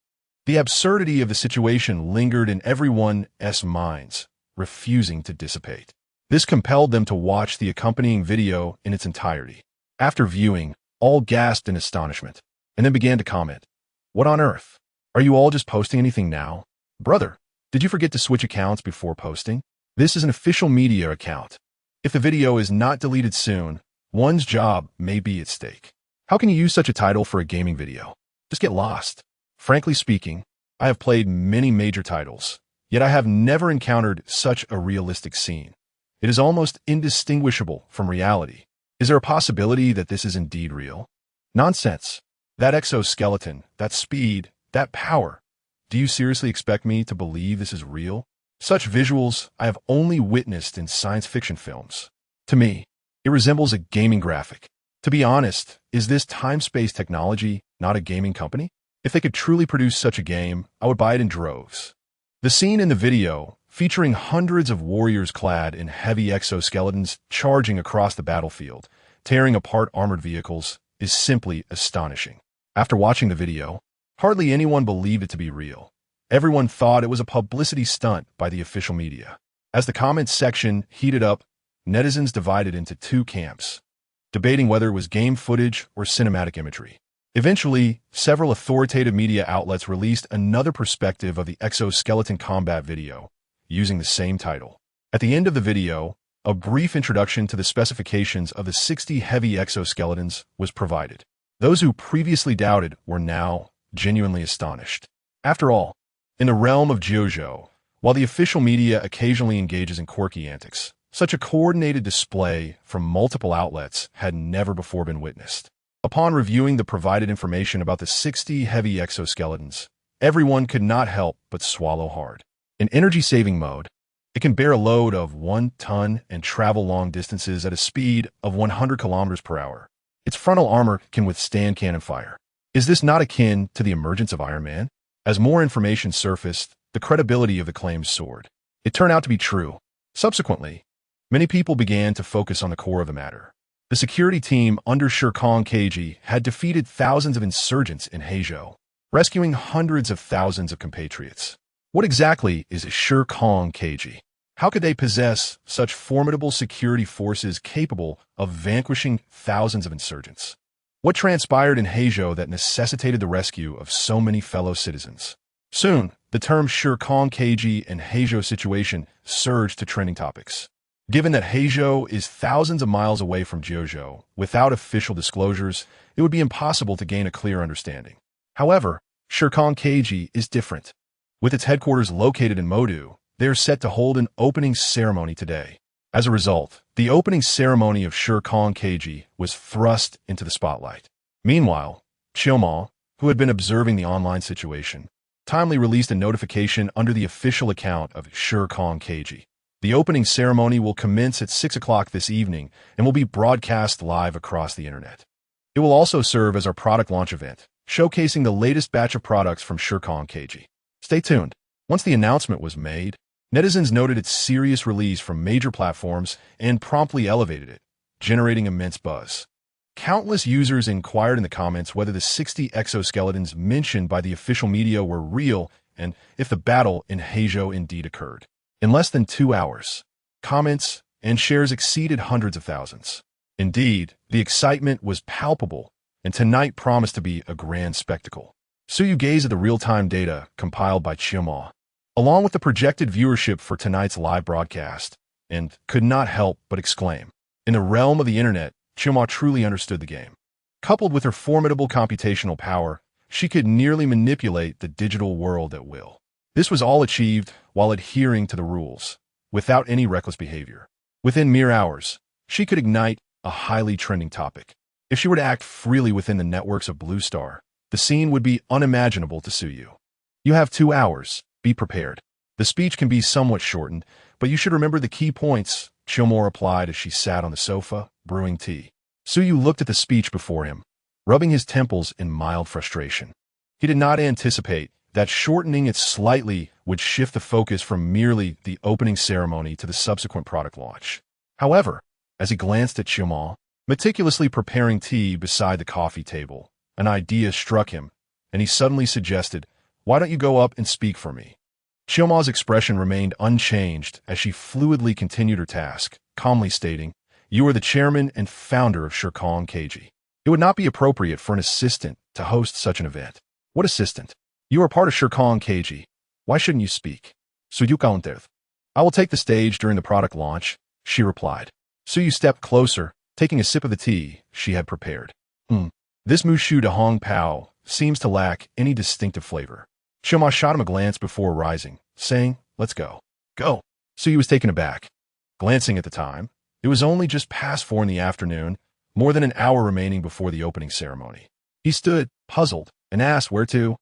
the absurdity of the situation lingered in everyone's minds, refusing to dissipate. This compelled them to watch the accompanying video in its entirety. After viewing, all gasped in astonishment, and then began to comment. What on earth? Are you all just posting anything now? Brother, did you forget to switch accounts before posting? This is an official media account. If the video is not deleted soon, one's job may be at stake. How can you use such a title for a gaming video? Just get lost. Frankly speaking, I have played many major titles, yet I have never encountered such a realistic scene. It is almost indistinguishable from reality. Is there a possibility that this is indeed real? Nonsense. That exoskeleton, that speed, that power. Do you seriously expect me to believe this is real? Such visuals I have only witnessed in science fiction films. To me, it resembles a gaming graphic. To be honest, is this time-space technology not a gaming company? If they could truly produce such a game, I would buy it in droves. The scene in the video, featuring hundreds of warriors clad in heavy exoskeletons charging across the battlefield, tearing apart armored vehicles, is simply astonishing. After watching the video, hardly anyone believed it to be real. Everyone thought it was a publicity stunt by the official media. As the comments section heated up, netizens divided into two camps, debating whether it was game footage or cinematic imagery. Eventually, several authoritative media outlets released another perspective of the exoskeleton combat video, using the same title. At the end of the video, a brief introduction to the specifications of the 60 heavy exoskeletons was provided. Those who previously doubted were now genuinely astonished. After all, in the realm of JoJo, while the official media occasionally engages in quirky antics, such a coordinated display from multiple outlets had never before been witnessed. Upon reviewing the provided information about the 60 heavy exoskeletons, everyone could not help but swallow hard. In energy-saving mode, it can bear a load of 1 ton and travel long distances at a speed of 100 kilometers per hour. Its frontal armor can withstand cannon fire. Is this not akin to the emergence of Iron Man? As more information surfaced, the credibility of the claims soared. It turned out to be true. Subsequently, many people began to focus on the core of the matter. The security team under Shirkong Keiji had defeated thousands of insurgents in Heizhou, rescuing hundreds of thousands of compatriots. What exactly is a Shirkong Keiji? How could they possess such formidable security forces capable of vanquishing thousands of insurgents? What transpired in Heizhou that necessitated the rescue of so many fellow citizens? Soon, the term Shirkong Keiji and Heizhou situation surged to trending topics. Given that Heizhou is thousands of miles away from JoJo, without official disclosures, it would be impossible to gain a clear understanding. However, Shirkong Keiji is different. With its headquarters located in Modu, they are set to hold an opening ceremony today. As a result, the opening ceremony of Shirkong Keiji was thrust into the spotlight. Meanwhile, Chioma, who had been observing the online situation, timely released a notification under the official account of Shirkong Keiji. The opening ceremony will commence at 6 o'clock this evening and will be broadcast live across the internet. It will also serve as our product launch event, showcasing the latest batch of products from Shirkong Keiji. Stay tuned. Once the announcement was made, netizens noted its serious release from major platforms and promptly elevated it, generating immense buzz. Countless users inquired in the comments whether the 60 exoskeletons mentioned by the official media were real and if the battle in Heizhou indeed occurred. In less than 2 hours, comments and shares exceeded hundreds of thousands. Indeed, the excitement was palpable, and tonight promised to be a grand spectacle. Suyu gazed at the real-time data compiled by Chioma, along with the projected viewership for tonight's live broadcast, and could not help but exclaim. In the realm of the internet, Chioma truly understood the game. Coupled with her formidable computational power, she could nearly manipulate the digital world at will. This was all achieved while adhering to the rules, without any reckless behavior. Within mere hours, she could ignite a highly trending topic. If she were to act freely within the networks of Blue Star, the scene would be unimaginable to Suyu. You have 2 hours. Be prepared. The speech can be somewhat shortened, but you should remember the key points, Chioma replied as she sat on the sofa, brewing tea. Suyu looked at the speech before him, rubbing his temples in mild frustration. He did not anticipate that shortening it slightly would shift the focus from merely the opening ceremony to the subsequent product launch. However, as he glanced at Chioma, meticulously preparing tea beside the coffee table, an idea struck him, and he suddenly suggested, "Why don't you go up and speak for me?" Chioma's expression remained unchanged as she fluidly continued her task, calmly stating, "You are the chairman and founder of Shirkong Keiji. It would not be appropriate for an assistant to host such an event." "What assistant?" You are part of Shirkong KG. Why shouldn't you speak? Suyu countered. I will take the stage during the product launch, she replied. Suyu stepped closer, taking a sip of the tea she had prepared. This Mushu de Hong Pao seems to lack any distinctive flavor. Qiuma shot him a glance before rising, saying, let's go. Go. Suyu was taken aback. Glancing at the time, it was only just past 4 in the afternoon, more than an hour remaining before the opening ceremony. He stood, puzzled, and asked where to.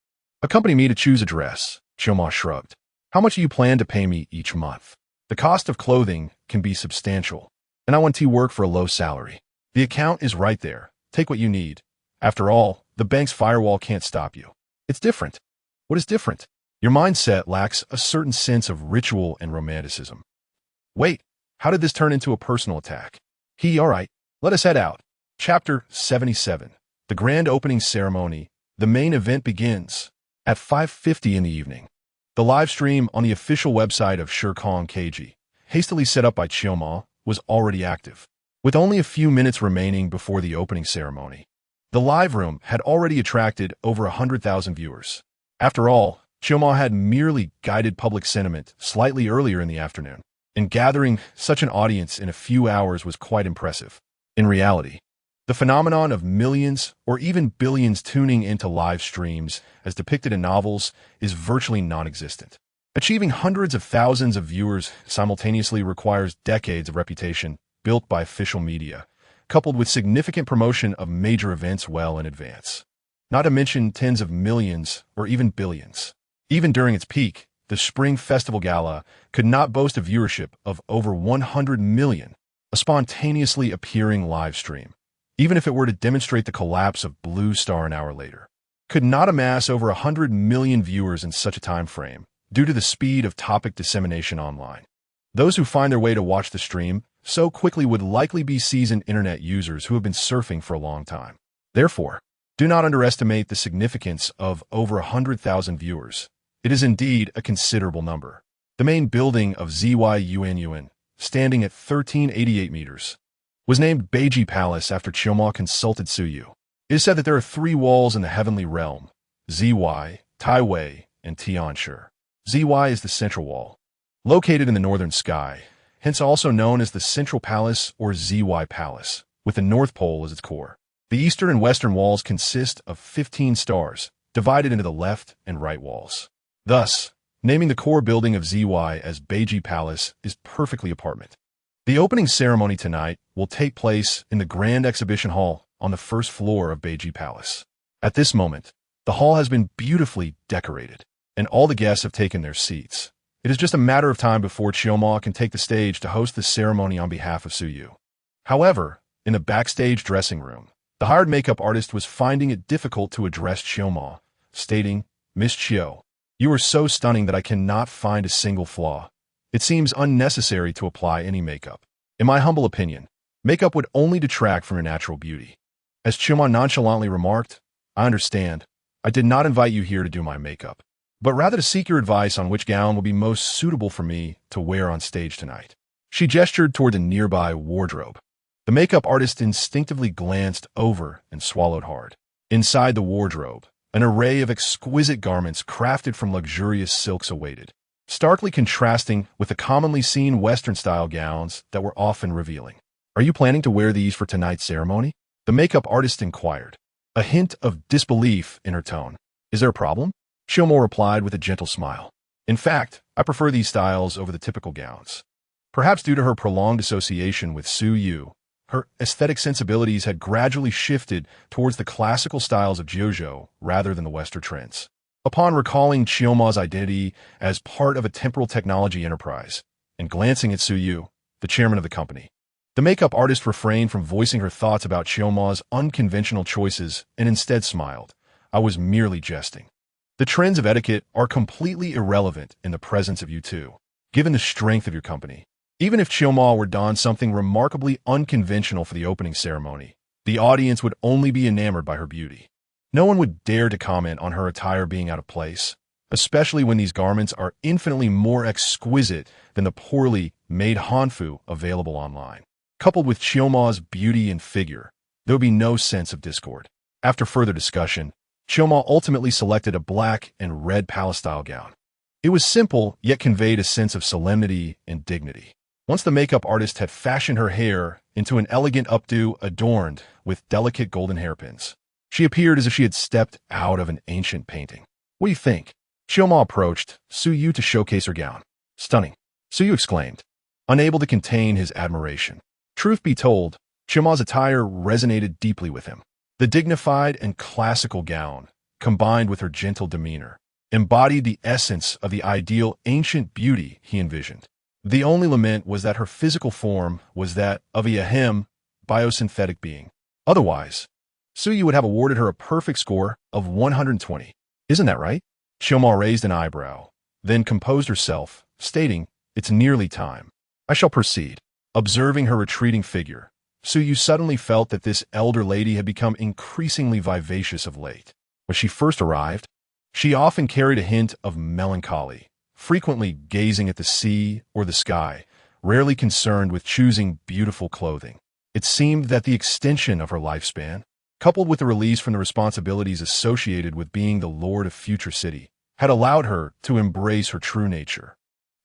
Accompany me to choose a dress, Qiuma shrugged. How much do you plan to pay me each month? The cost of clothing can be substantial, and I want to work for a low salary. The account is right there. Take what you need. After all, the bank's firewall can't stop you. It's different. What is different? Your mindset lacks a certain sense of ritual and romanticism. Wait, how did this turn into a personal attack? All right, let us head out. Chapter 77. The Grand Opening Ceremony. The main event begins at 5:50 in the evening. The live stream on the official website of Shirkong KG, hastily set up by Qiuma, was already active. With only a few minutes remaining before the opening ceremony, the live room had already attracted over 100,000 viewers. After all, Qiuma had merely guided public sentiment slightly earlier in the afternoon, and gathering such an audience in a few hours was quite impressive. In reality, the phenomenon of millions or even billions tuning into live streams as depicted in novels is virtually non-existent. Achieving hundreds of thousands of viewers simultaneously requires decades of reputation built by official media, coupled with significant promotion of major events well in advance. Not to mention tens of millions or even billions. Even during its peak, the Spring Festival Gala could not boast a viewership of over 100 million, a spontaneously appearing live stream, even if it were to demonstrate the collapse of Blue Star an hour later, could not amass over 100 million viewers in such a time frame due to the speed of topic dissemination online. Those who find their way to watch the stream so quickly would likely be seasoned internet users who have been surfing for a long time. Therefore, do not underestimate the significance of over 100,000 viewers. It is indeed a considerable number. The main building of Ziyuan, standing at 1388 meters, was named Beiji Palace after Qiuma consulted Suyu. It is said that there are 3 walls in the heavenly realm: Zy, Taiwei, and Tianshi. Zy is the central wall, located in the northern sky, hence also known as the Central Palace or Zy Palace, with the North Pole as its core. The eastern and western walls consist of 15 stars, divided into the left and right walls. Thus, naming the core building of Zy as Beiji Palace is perfectly appropriate. The opening ceremony tonight will take place in the Grand Exhibition Hall on the first floor of Beiji Palace. At this moment, the hall has been beautifully decorated, and all the guests have taken their seats. It is just a matter of time before Qiuma can take the stage to host the ceremony on behalf of Suyu. However, in the backstage dressing room, the hired makeup artist was finding it difficult to address Qiuma, stating, Miss Chiu, you are so stunning that I cannot find a single flaw. It seems unnecessary to apply any makeup. In my humble opinion, makeup would only detract from your natural beauty. As Qiuma nonchalantly remarked, I understand. I did not invite you here to do my makeup, but rather to seek your advice on which gown will be most suitable for me to wear on stage tonight. She gestured toward the nearby wardrobe. The makeup artist instinctively glanced over and swallowed hard. Inside the wardrobe, an array of exquisite garments crafted from luxurious silks awaited, starkly contrasting with the commonly seen Western-style gowns that were often revealing. Are you planning to wear these for tonight's ceremony? The makeup artist inquired, a hint of disbelief in her tone. Is there a problem? Qiuma replied with a gentle smile. In fact, I prefer these styles over the typical gowns. Perhaps due to her prolonged association with Suyu, her aesthetic sensibilities had gradually shifted towards the classical styles of Jiuzhou rather than the Western trends. Upon recalling Qiuma's identity as part of a temporal technology enterprise, and glancing at Suyu, the chairman of the company, the makeup artist refrained from voicing her thoughts about Qiuma's unconventional choices and instead smiled. I was merely jesting. The trends of etiquette are completely irrelevant in the presence of you two, given the strength of your company. Even if Qiuma were donned something remarkably unconventional for the opening ceremony, the audience would only be enamored by her beauty. No one would dare to comment on her attire being out of place, especially when these garments are infinitely more exquisite than the poorly made hanfu available online. Coupled with Qiuma's beauty and figure, there would be no sense of discord. After further discussion, Chioma ultimately selected a black and red palace-style gown. It was simple, yet conveyed a sense of solemnity and dignity. Once the makeup artist had fashioned her hair into an elegant updo adorned with delicate golden hairpins, she appeared as if she had stepped out of an ancient painting. "What do you think?" Chioma approached Suyu to showcase her gown. "Stunning," Suyu exclaimed, unable to contain his admiration. Truth be told, Chioma's attire resonated deeply with him. The dignified and classical gown, combined with her gentle demeanor, embodied the essence of the ideal ancient beauty he envisioned. The only lament was that her physical form was that of a biosynthetic being. Otherwise, Suyu would have awarded her a perfect score of 120. "Isn't that right?" Chioma raised an eyebrow, then composed herself, stating, "It's nearly time. I shall proceed." Observing her retreating figure, Suyu suddenly felt that this elder lady had become increasingly vivacious of late. When she first arrived, she often carried a hint of melancholy, frequently gazing at the sea or the sky, rarely concerned with choosing beautiful clothing. It seemed that the extension of her lifespan, coupled with the release from the responsibilities associated with being the lord of Future City, had allowed her to embrace her true nature.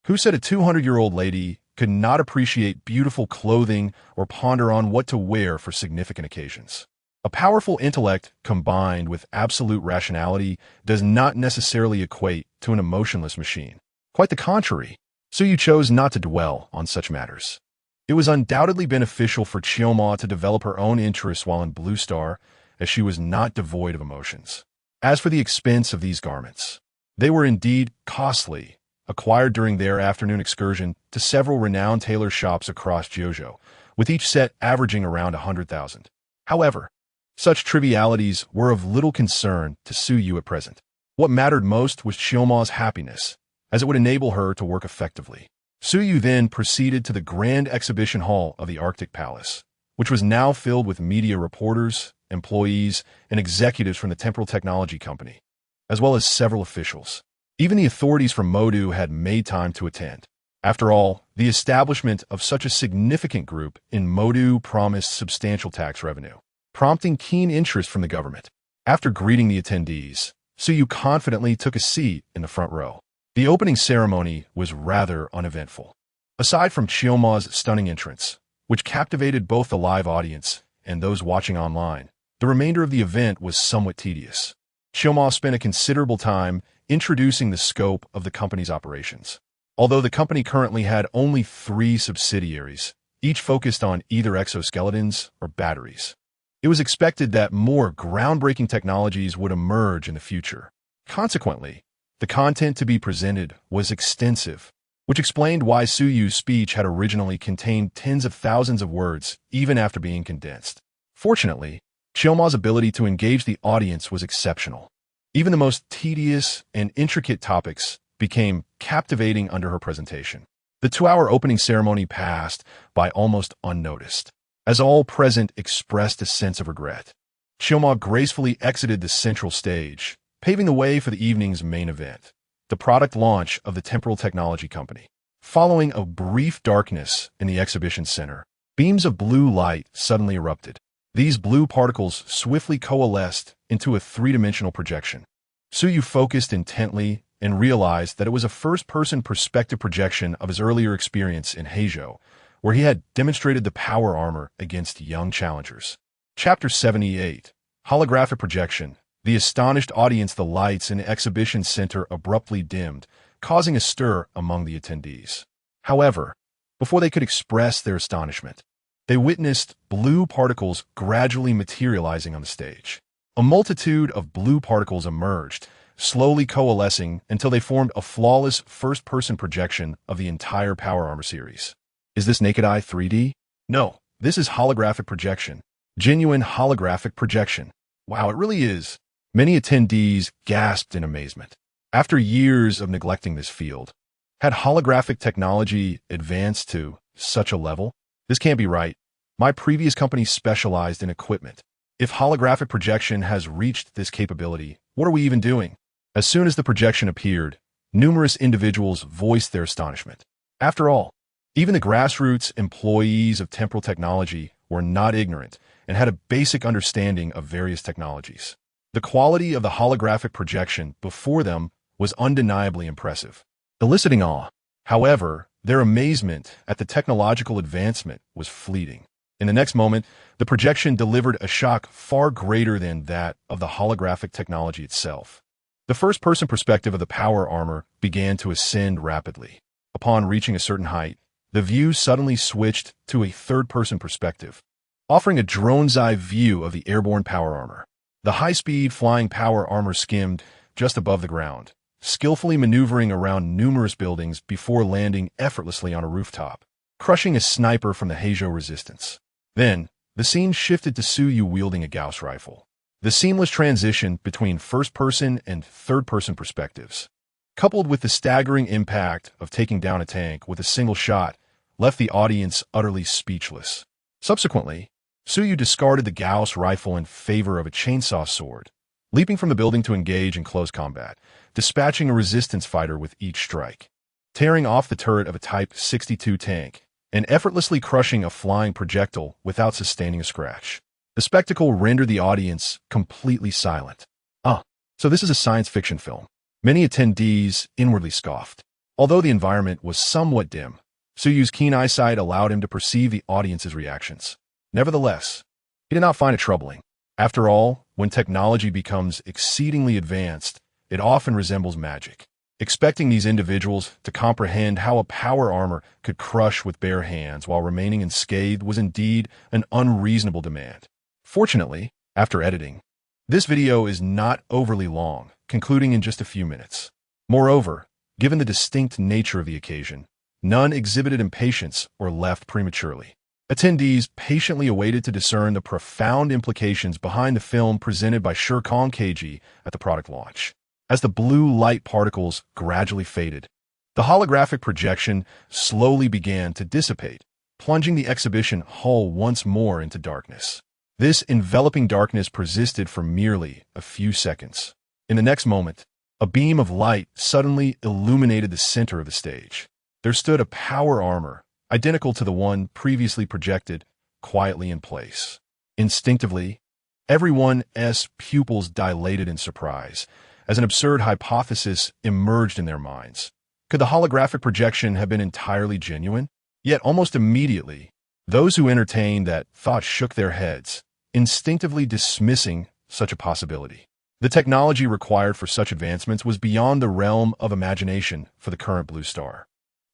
Who said a 200-year-old lady could not appreciate beautiful clothing or ponder on what to wear for significant occasions? A powerful intellect combined with absolute rationality does not necessarily equate to an emotionless machine. Quite the contrary. Suyu chose not to dwell on such matters. It was undoubtedly beneficial for Chioma to develop her own interests while in Blue Star, as she was not devoid of emotions. As for the expense of these garments, they were indeed costly, acquired during their afternoon excursion to several renowned tailor shops across Jeojo, with each set averaging around 100,000. However, such trivialities were of little concern to Suyu at present. What mattered most was Chioma's happiness, as it would enable her to work effectively. Suyu then proceeded to the grand exhibition hall of the Arctic Palace, which was now filled with media reporters, employees, and executives from the Temporal Technology Company, as well as several officials. Even the authorities from Modu had made time to attend. After all, the establishment of such a significant group in Modu promised substantial tax revenue, prompting keen interest from the government. After greeting the attendees, Suyu confidently took a seat in the front row. The opening ceremony was rather uneventful. Aside from Chioma's stunning entrance, which captivated both the live audience and those watching online, the remainder of the event was somewhat tedious. Chioma spent a considerable time introducing the scope of the company's operations. Although the company currently had only 3 subsidiaries, each focused on either exoskeletons or batteries, it was expected that more groundbreaking technologies would emerge in the future. Consequently, the content to be presented was extensive, which explained why Suyu's speech had originally contained tens of thousands of words, even after being condensed. Fortunately, Chioma's ability to engage the audience was exceptional. Even the most tedious and intricate topics became captivating under her presentation. The 2-hour opening ceremony passed by almost unnoticed, as all present expressed a sense of regret. Chioma gracefully exited the central stage, paving the way for the evening's main event, the product launch of the Temporal Technology Company. Following a brief darkness in the exhibition center, beams of blue light suddenly erupted. These blue particles swiftly coalesced into a 3-dimensional projection. Suyu focused intently and realized that it was a first-person perspective projection of his earlier experience in Heijo, where he had demonstrated the power armor against young challengers. Chapter 78. Holographic Projection. The astonished audience, the lights in the exhibition center abruptly dimmed, causing a stir among the attendees. However, before they could express their astonishment, they witnessed blue particles gradually materializing on the stage. A multitude of blue particles emerged, slowly coalescing until they formed a flawless first-person projection of the entire Power Armor series. Is this naked eye 3D? No, this is holographic projection. Genuine holographic projection. Wow, it really is. Many attendees gasped in amazement. After years of neglecting this field, had holographic technology advanced to such a level? This can't be right. My previous company specialized in equipment. If holographic projection has reached this capability, what are we even doing? As soon as the projection appeared, numerous individuals voiced their astonishment. After all, even the grassroots employees of Temporal Technology were not ignorant and had a basic understanding of various technologies. The quality of the holographic projection before them was undeniably impressive, eliciting awe. However, their amazement at the technological advancement was fleeting. In the next moment, the projection delivered a shock far greater than that of the holographic technology itself. The first-person perspective of the power armor began to ascend rapidly. Upon reaching a certain height, the view suddenly switched to a third-person perspective, offering a drone's eye view of the airborne power armor. The high-speed flying power armor skimmed just above the ground, skillfully maneuvering around numerous buildings before landing effortlessly on a rooftop, crushing a sniper from the Heijo resistance. Then, the scene shifted to Suyu wielding a Gauss rifle. The seamless transition between first-person and third-person perspectives, coupled with the staggering impact of taking down a tank with a single shot, left the audience utterly speechless. Subsequently, Suyu discarded the Gauss rifle in favor of a chainsaw sword, leaping from the building to engage in close combat, dispatching a resistance fighter with each strike, tearing off the turret of a Type 62 tank, and effortlessly crushing a flying projectile without sustaining a scratch. The spectacle rendered the audience completely silent. So this is a science fiction film. Many attendees inwardly scoffed. Although the environment was somewhat dim, Suyu's keen eyesight allowed him to perceive the audience's reactions. Nevertheless, he did not find it troubling. After all, when technology becomes exceedingly advanced, it often resembles magic. Expecting these individuals to comprehend how a power armor could crush with bare hands while remaining unscathed was indeed an unreasonable demand. Fortunately, after editing, this video is not overly long, concluding in just a few minutes. Moreover, given the distinct nature of the occasion, none exhibited impatience or left prematurely. Attendees patiently awaited to discern the profound implications behind the film presented by Shurkong KG at the product launch. As the blue light particles gradually faded, the holographic projection slowly began to dissipate, plunging the exhibition hall once more into darkness. This enveloping darkness persisted for merely a few seconds. In the next moment, a beam of light suddenly illuminated the center of the stage. There stood a power armor, identical to the one previously projected, quietly in place. Instinctively, everyone's pupils dilated in surprise, as an absurd hypothesis emerged in their minds. Could the holographic projection have been entirely genuine? Yet almost immediately, those who entertained that thought shook their heads, instinctively dismissing such a possibility. The technology required for such advancements was beyond the realm of imagination for the current Blue Star.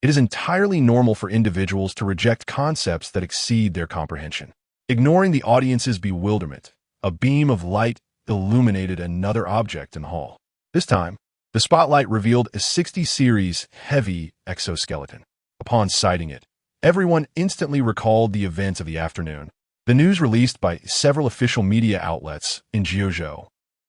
It is entirely normal for individuals to reject concepts that exceed their comprehension. Ignoring the audience's bewilderment, a beam of light illuminated another object in the hall. This time, the spotlight revealed a 60 series heavy exoskeleton. Upon sighting it, everyone instantly recalled the events of the afternoon. The news released by several official media outlets in Jiuzhou.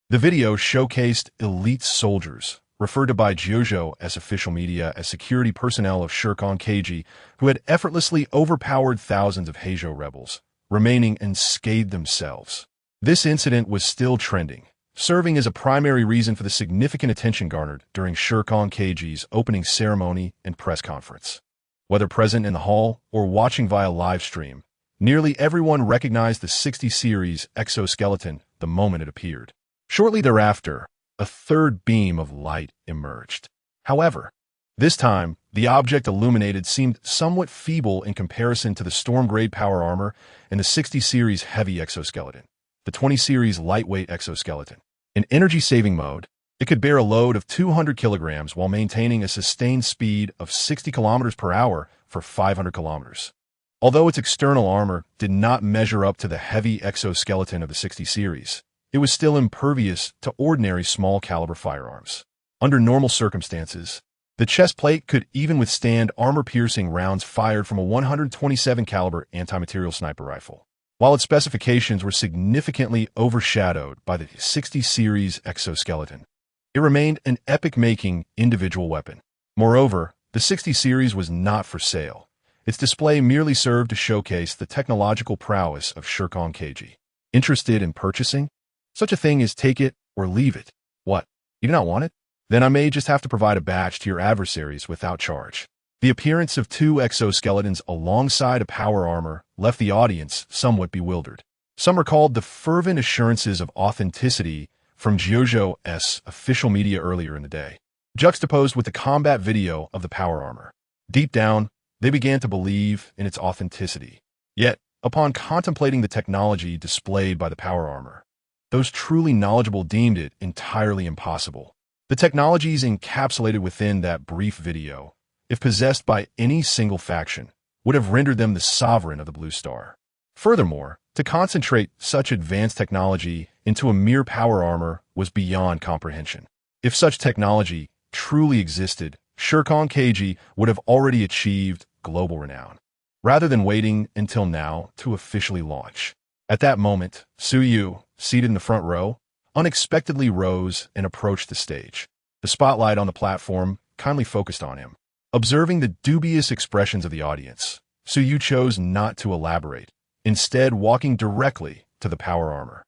The video showcased elite soldiers, referred to by Jiuzhou as official media as security personnel of Shurkong KG, who had effortlessly overpowered thousands of Heijo rebels, remaining unscathed themselves. This incident was still trending, serving as a primary reason for the significant attention garnered during Shurkong KG's opening ceremony and press conference. Whether present in the hall or watching via live stream, nearly everyone recognized the 60 series exoskeleton the moment it appeared. Shortly thereafter, a third beam of light emerged. However, this time, the object illuminated seemed somewhat feeble in comparison to the Storm-grade power armor and the 60 series heavy exoskeleton. The 20 series lightweight exoskeleton. In energy-saving mode, it could bear a load of 200 kilograms while maintaining a sustained speed of 60 kilometers per hour for 500 kilometers. Although its external armor did not measure up to the heavy exoskeleton of the 60 series, it was still impervious to ordinary small-caliber firearms. Under normal circumstances, the chest plate could even withstand armor-piercing rounds fired from a 127 caliber anti-material sniper rifle. While its specifications were significantly overshadowed by the 60 series exoskeleton, it remained an epic-making individual weapon. Moreover, the 60 series was not for sale. Its display merely served to showcase the technological prowess of Shurkong KG. Interested in purchasing? Such a thing as take it or leave it. What? You do not want it? Then I may just have to provide a batch to your adversaries without charge. The appearance of two exoskeletons alongside a power armor left the audience somewhat bewildered. Some recalled the fervent assurances of authenticity from Jiuzhou's official media earlier in the day, juxtaposed with the combat video of the power armor. Deep down, they began to believe in its authenticity. Yet, upon contemplating the technology displayed by the power armor, those truly knowledgeable deemed it entirely impossible. The technologies encapsulated within that brief video, if possessed by any single faction, would have rendered them the sovereign of the Blue Star. Furthermore, to concentrate such advanced technology into a mere power armor was beyond comprehension. If such technology truly existed, Shirkan KG would have already achieved global renown, rather than waiting until now to officially launch. At that moment, Su Yu, seated in the front row, unexpectedly rose and approached the stage. The spotlight on the platform kindly focused on him. Observing the dubious expressions of the audience, Su Yu chose not to elaborate, instead walking directly to the power armor.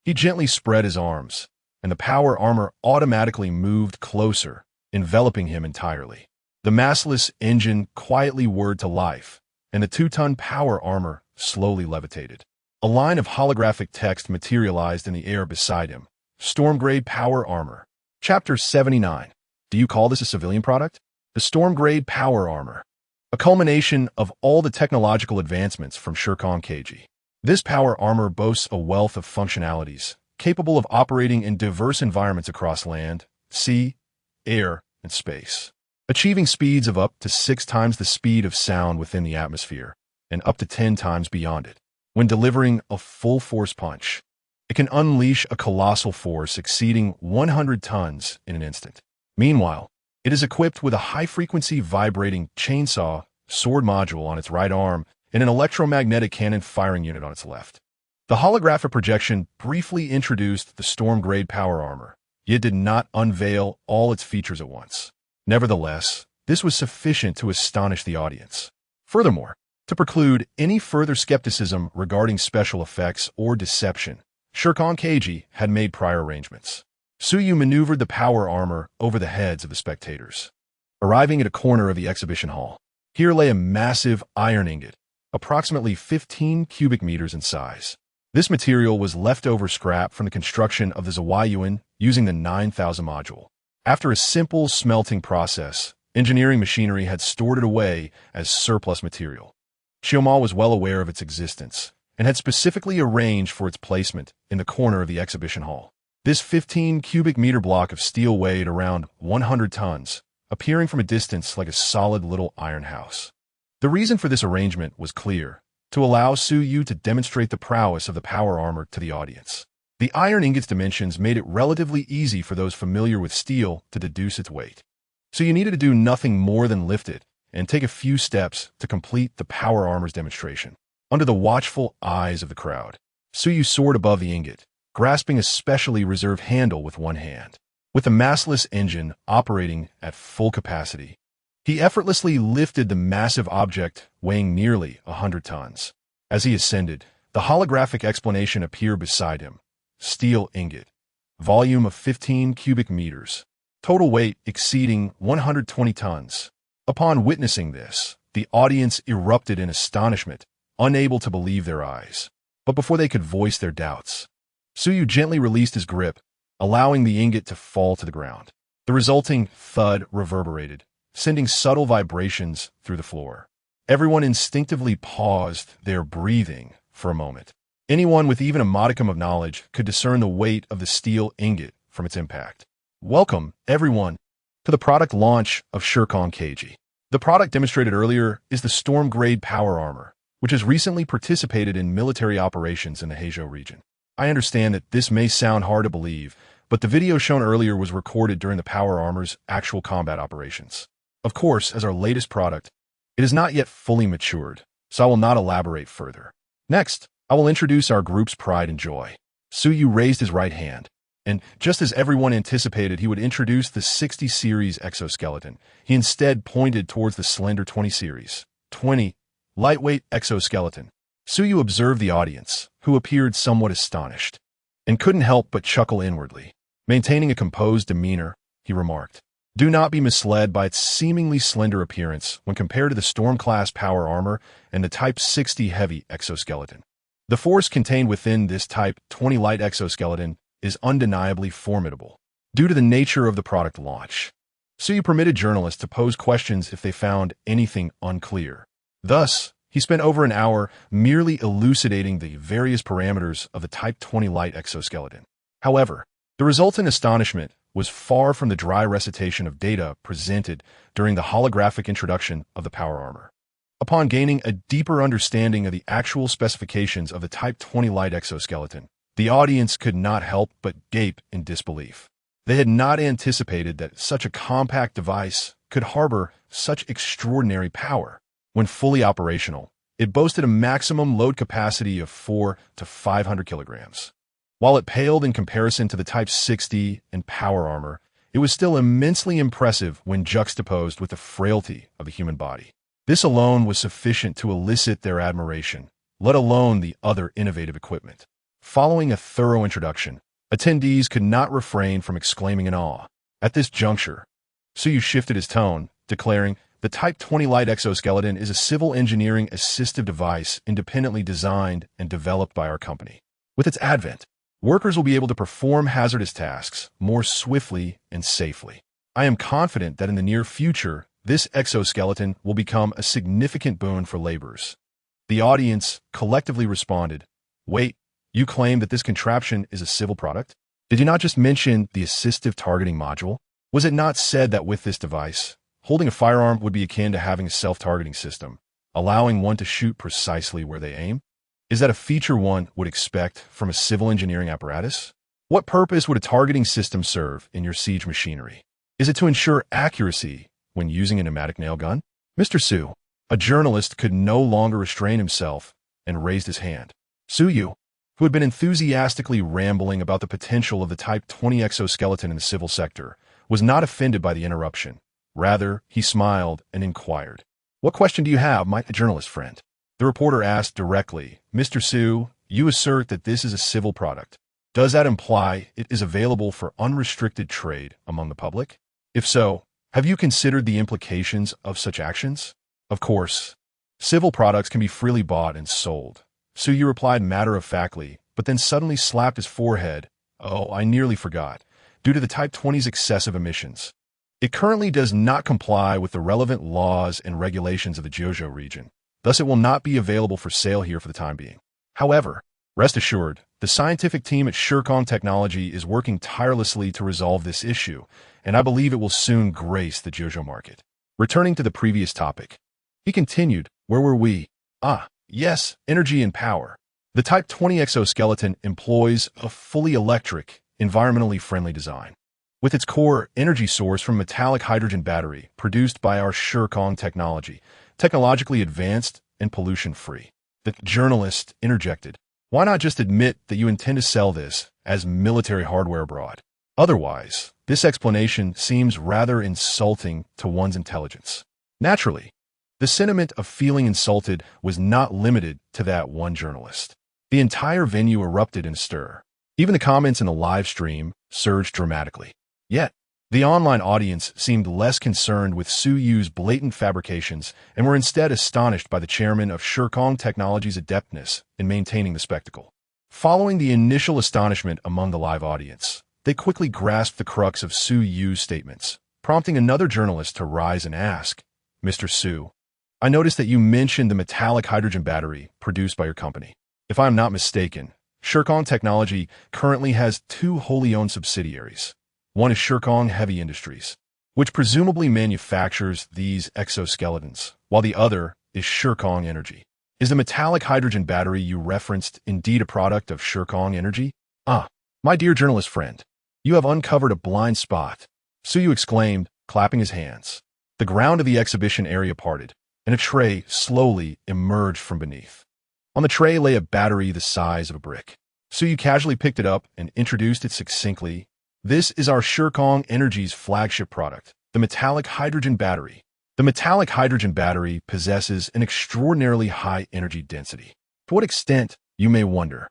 He gently spread his arms, and the power armor automatically moved closer, enveloping him entirely. The massless engine quietly whirred to life, and the 2-ton power armor slowly levitated. A line of holographic text materialized in the air beside him. Storm-grade power armor. Chapter 79. Do you call this a civilian product? The storm-grade power armor. A culmination of all the technological advancements from Shirkan KG. This power armor boasts a wealth of functionalities, capable of operating in diverse environments across land, sea, air, and space, achieving speeds of up to 6 times the speed of sound within the atmosphere, and up to 10 times beyond it. When delivering a full-force punch, it can unleash a colossal force exceeding 100 tons in an instant. Meanwhile, it is equipped with a high-frequency vibrating chainsaw sword module on its right arm and an electromagnetic cannon firing unit on its left. The holographic projection briefly introduced the storm-grade power armor, yet did not unveil all its features at once. Nevertheless, this was sufficient to astonish the audience. Furthermore, to preclude any further skepticism regarding special effects or deception, Shirkan KG had made prior arrangements. Su Yu maneuvered the power armor over the heads of the spectators. Arriving at a corner of the exhibition hall, here lay a massive iron ingot, approximately 15 cubic meters in size. This material was leftover scrap from the construction of the Zawayuan using the 9000 module. After a simple smelting process, engineering machinery had stored it away as surplus material. Xiaoma was well aware of its existence and had specifically arranged for its placement in the corner of the exhibition hall. This 15 cubic meter block of steel weighed around 100 tons, appearing from a distance like a solid little iron house. The reason for this arrangement was clear: to allow Su Yu to demonstrate the prowess of the power armor to the audience. The iron ingot's dimensions made it relatively easy for those familiar with steel to deduce its weight. So you needed to do nothing more than lift it and take a few steps to complete the power armor's demonstration. Under the watchful eyes of the crowd, Su Yu soared above the ingot, grasping a specially reserved handle with one hand. With the massless engine operating at full capacity, he effortlessly lifted the massive object weighing nearly 100 tons. As he ascended, the holographic explanation appeared beside him. Steel ingot, volume of 15 cubic meters, total weight exceeding 120 tons. Upon witnessing this, the audience erupted in astonishment, unable to believe their eyes. But before they could voice their doubts, Su Yu gently released his grip, allowing the ingot to fall to the ground. The resulting thud reverberated, sending subtle vibrations through the floor. Everyone instinctively paused their breathing for a moment. Anyone with even a modicum of knowledge could discern the weight of the steel ingot from its impact. Welcome, everyone, to the product launch of Shirkan KG. The product demonstrated earlier is the storm-grade power armor, which has recently participated in military operations in the Heizhou region. I understand that this may sound hard to believe, but the video shown earlier was recorded during the power armor's actual combat operations. Of course, as our latest product, it is not yet fully matured, so I will not elaborate further. Next, I will introduce our group's pride and joy. Su Yu raised his right hand, and just as everyone anticipated he would introduce the 60 series exoskeleton, he instead pointed towards the slender 20 series. 20. Lightweight exoskeleton. Su Yu observed the audience, who appeared somewhat astonished, and couldn't help but chuckle inwardly. Maintaining a composed demeanor, he remarked, "Do not be misled by its seemingly slender appearance when compared to the Storm-class power armor and the Type 60 heavy exoskeleton. The force contained within this Type 20 light exoskeleton is undeniably formidable. Due to the nature of the product launch, Suyu permitted journalists to pose questions if they found anything unclear. Thus, he spent over an hour merely elucidating the various parameters of the Type 20 light exoskeleton. However, the resultant astonishment was far from the dry recitation of data presented during the holographic introduction of the power armor. Upon gaining a deeper understanding of the actual specifications of the Type 20 light exoskeleton, the audience could not help but gape in disbelief. They had not anticipated that such a compact device could harbor such extraordinary power. When fully operational, it boasted a maximum load capacity of 400 to 500 kilograms. While it paled in comparison to the Type 60 and power armor, it was still immensely impressive when juxtaposed with the frailty of the human body. This alone was sufficient to elicit their admiration, let alone the other innovative equipment. Following a thorough introduction, attendees could not refrain from exclaiming in awe. At this juncture, Suyu shifted his tone, declaring, "The Type 20 light exoskeleton is a civil engineering assistive device independently designed and developed by our company. With its advent, workers will be able to perform hazardous tasks more swiftly and safely. I am confident that in the near future, this exoskeleton will become a significant boon for laborers." The audience collectively responded, "Wait, you claim that this contraption is a civil product? Did you not just mention the assistive targeting module? Was it not said that with this device, holding a firearm would be akin to having a self-targeting system, allowing one to shoot precisely where they aim? Is that a feature one would expect from a civil engineering apparatus? What purpose would a targeting system serve in your siege machinery? Is it to ensure accuracy when using a pneumatic nail gun?" Mr. Su, a journalist, could no longer restrain himself and raised his hand. Suyu, who had been enthusiastically rambling about the potential of the Type 20 exoskeleton in the civil sector, was not offended by the interruption. Rather, he smiled and inquired, "What question do you have, my journalist friend?" The reporter asked directly, "Mr. Su, you assert that this is a civil product. Does that imply it is available for unrestricted trade among the public? If so, have you considered the implications of such actions?" "Of course, civil products can be freely bought and sold," Suyu replied matter-of-factly, but then suddenly slapped his forehead. "Oh, I nearly forgot. Due to the Type 20's excessive emissions, it currently does not comply with the relevant laws and regulations of the Jojo region. Thus, it will not be available for sale here for the time being. However, rest assured, the scientific team at Shirkong Technology is working tirelessly to resolve this issue, and I believe it will soon grace the Jojo market." Returning to the previous topic, he continued, "Where were we? Yes, energy and power. The Type 20 exoskeleton employs a fully electric, environmentally friendly design. With its core energy source from metallic hydrogen battery produced by our Shirkong technology, technologically advanced and pollution-free." The journalist interjected, "Why not just admit that you intend to sell this as military hardware abroad? Otherwise, this explanation seems rather insulting to one's intelligence." Naturally, the sentiment of feeling insulted was not limited to that one journalist. The entire venue erupted in a stir. Even the comments in the live stream surged dramatically. Yet, the online audience seemed less concerned with Suyu's blatant fabrications and were instead astonished by the chairman of Shirkong Technology's adeptness in maintaining the spectacle. Following the initial astonishment among the live audience, they quickly grasped the crux of Suyu's statements, prompting another journalist to rise and ask, "Mr. Su, I noticed that you mentioned the metallic hydrogen battery produced by your company. If I am not mistaken, Shirkong Technology currently has two wholly owned subsidiaries. One is Shirkong Heavy Industries, which presumably manufactures these exoskeletons, while the other is Shirkong Energy. Is the metallic hydrogen battery you referenced indeed a product of Shirkong Energy?" My dear journalist friend, you have uncovered a blind spot," Suyu exclaimed, clapping his hands. The ground of the exhibition area parted, and a tray slowly emerged from beneath. On the tray lay a battery the size of a brick. Suyu casually picked it up and introduced it succinctly. "This is our Shirkong Energy's flagship product, the metallic hydrogen battery. The metallic hydrogen battery possesses an extraordinarily high energy density. To what extent, you may wonder.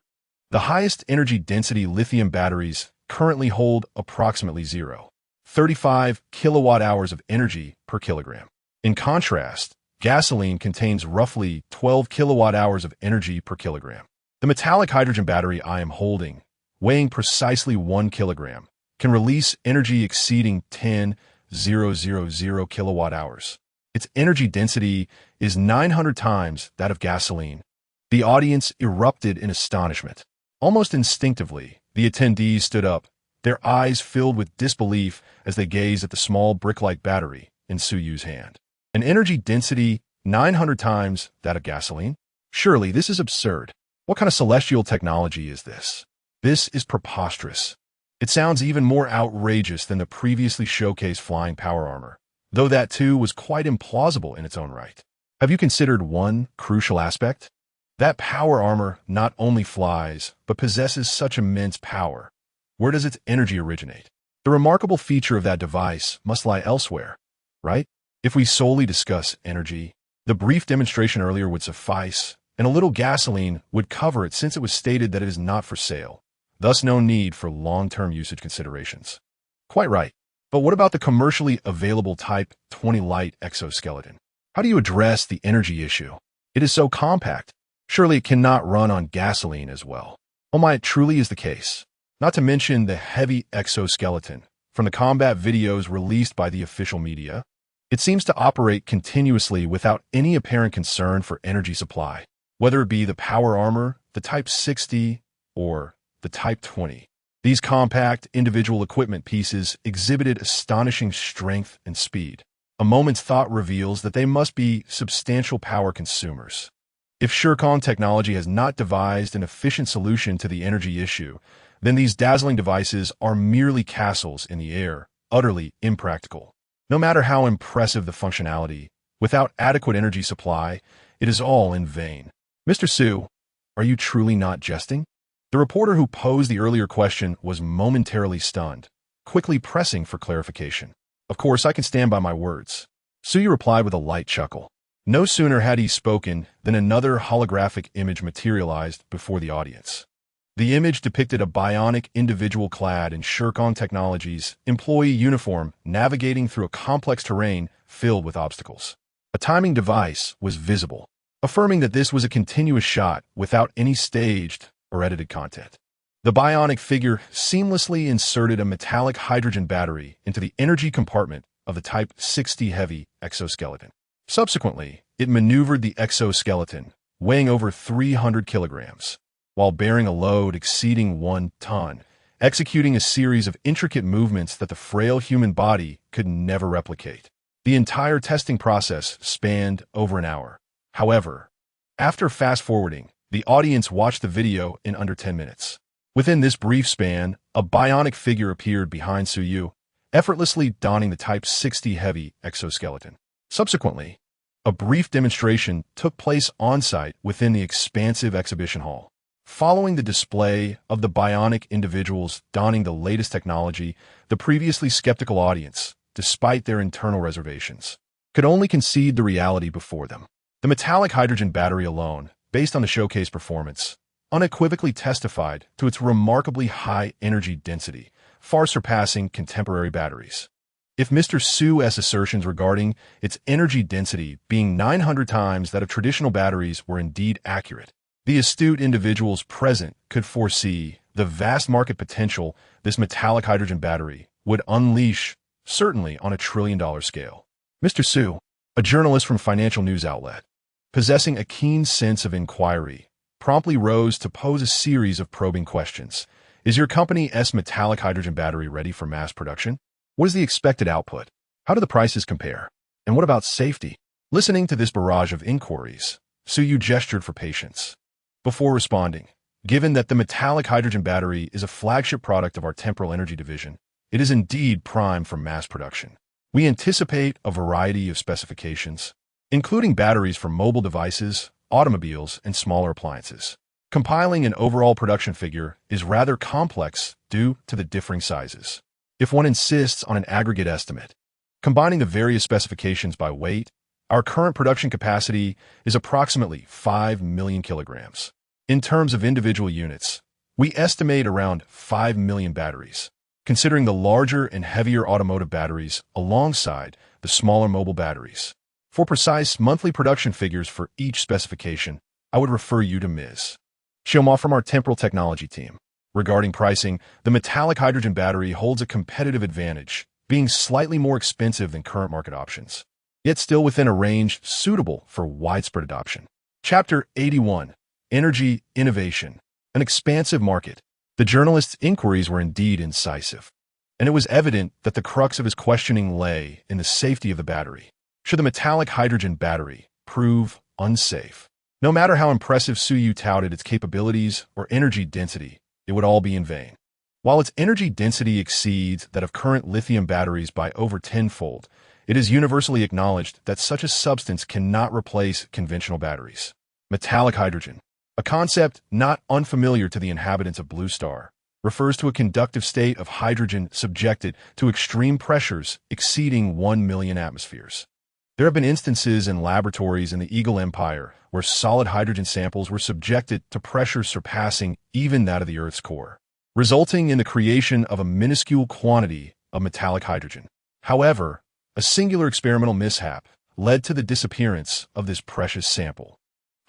The highest energy density lithium batteries currently hold approximately 0.35 kilowatt-hours of energy per kilogram. In contrast, gasoline contains roughly 12 kilowatt-hours of energy per kilogram. The metallic hydrogen battery I am holding weighing precisely 1 kilogram, can release energy exceeding 10,000 kilowatt-hours. Its energy density is 900 times that of gasoline. The audience erupted in astonishment. Almost instinctively, the attendees stood up, their eyes filled with disbelief as they gazed at the small brick-like battery in Suyu's hand. An energy density 900 times that of gasoline? Surely this is absurd. What kind of celestial technology is this? This is preposterous. It sounds even more outrageous than the previously showcased flying power armor, though that too was quite implausible in its own right. Have you considered one crucial aspect? That power armor not only flies, but possesses such immense power. Where does its energy originate? The remarkable feature of that device must lie elsewhere, right? If we solely discuss energy, the brief demonstration earlier would suffice, and a little gasoline would cover it since it was stated that it is not for sale. Thus no need for long-term usage considerations. Quite right. But what about the commercially available Type 20 light exoskeleton? How do you address the energy issue? It is so compact. Surely it cannot run on gasoline as well. Oh my, it truly is the case. Not to mention the heavy exoskeleton. From the combat videos released by the official media, it seems to operate continuously without any apparent concern for energy supply, whether it be the power armor, the Type 60, or the Type 20. These compact, individual equipment pieces exhibited astonishing strength and speed. A moment's thought reveals that they must be substantial power consumers. If Shircon technology has not devised an efficient solution to the energy issue, then these dazzling devices are merely castles in the air, utterly impractical. No matter how impressive the functionality, without adequate energy supply, it is all in vain. Mr. Su, are you truly not jesting? The reporter who posed the earlier question was momentarily stunned, quickly pressing for clarification. Of course, I can stand by my words. Suyu replied with a light chuckle. No sooner had he spoken than another holographic image materialized before the audience. The image depicted a bionic individual clad in Shircon Technologies' employee uniform navigating through a complex terrain filled with obstacles. A timing device was visible, affirming that this was a continuous shot without any staged or edited content. The bionic figure seamlessly inserted a metallic hydrogen battery into the energy compartment of the Type 60 heavy exoskeleton. Subsequently, it maneuvered the exoskeleton, weighing over 300 kilograms, while bearing a load exceeding 1 ton, executing a series of intricate movements that the frail human body could never replicate. The entire testing process spanned over an hour. However, after fast-forwarding, the audience watched the video in under 10 minutes. Within this brief span, a bionic figure appeared behind Suyu, effortlessly donning the Type 60 heavy exoskeleton. Subsequently, a brief demonstration took place on-site within the expansive exhibition hall. Following the display of the bionic individuals donning the latest technology, the previously skeptical audience, despite their internal reservations, could only concede the reality before them. The metallic hydrogen battery alone, based on the showcase performance, unequivocally testified to its remarkably high energy density, far surpassing contemporary batteries. If Mr. Su's assertions regarding its energy density being 900 times that of traditional batteries were indeed accurate, the astute individuals present could foresee the vast market potential this metallic hydrogen battery would unleash, certainly on a trillion-dollar scale. Mr. Su, a journalist from financial news outlet, possessing a keen sense of inquiry, promptly rose to pose a series of probing questions. Is your company's metallic hydrogen battery ready for mass production? What is the expected output? How do the prices compare? And what about safety? Listening to this barrage of inquiries, Suyu gestured for patience. Before responding, given that the metallic hydrogen battery is a flagship product of our temporal energy division, it is indeed primed for mass production. We anticipate a variety of specifications, including batteries for mobile devices, automobiles, and smaller appliances. Compiling an overall production figure is rather complex due to the differing sizes. If one insists on an aggregate estimate, combining the various specifications by weight, our current production capacity is approximately 5 million kilograms. In terms of individual units, we estimate around 5 million batteries, considering the larger and heavier automotive batteries alongside the smaller mobile batteries. For precise monthly production figures for each specification, I would refer you to Ms. Shioma from our temporal technology team. Regarding pricing, the metallic hydrogen battery holds a competitive advantage, being slightly more expensive than current market options, yet still within a range suitable for widespread adoption. Chapter 81: Energy Innovation, an expansive market. The journalist's inquiries were indeed incisive, and it was evident that the crux of his questioning lay in the safety of the battery. Should the metallic hydrogen battery prove unsafe? No matter how impressive Suyu touted its capabilities or energy density, it would all be in vain. While its energy density exceeds that of current lithium batteries by over tenfold, it is universally acknowledged that such a substance cannot replace conventional batteries. Metallic hydrogen, a concept not unfamiliar to the inhabitants of Blue Star, refers to a conductive state of hydrogen subjected to extreme pressures exceeding 1 million atmospheres. There have been instances in laboratories in the Eagle Empire where solid hydrogen samples were subjected to pressures surpassing even that of the Earth's core, resulting in the creation of a minuscule quantity of metallic hydrogen. However, a singular experimental mishap led to the disappearance of this precious sample,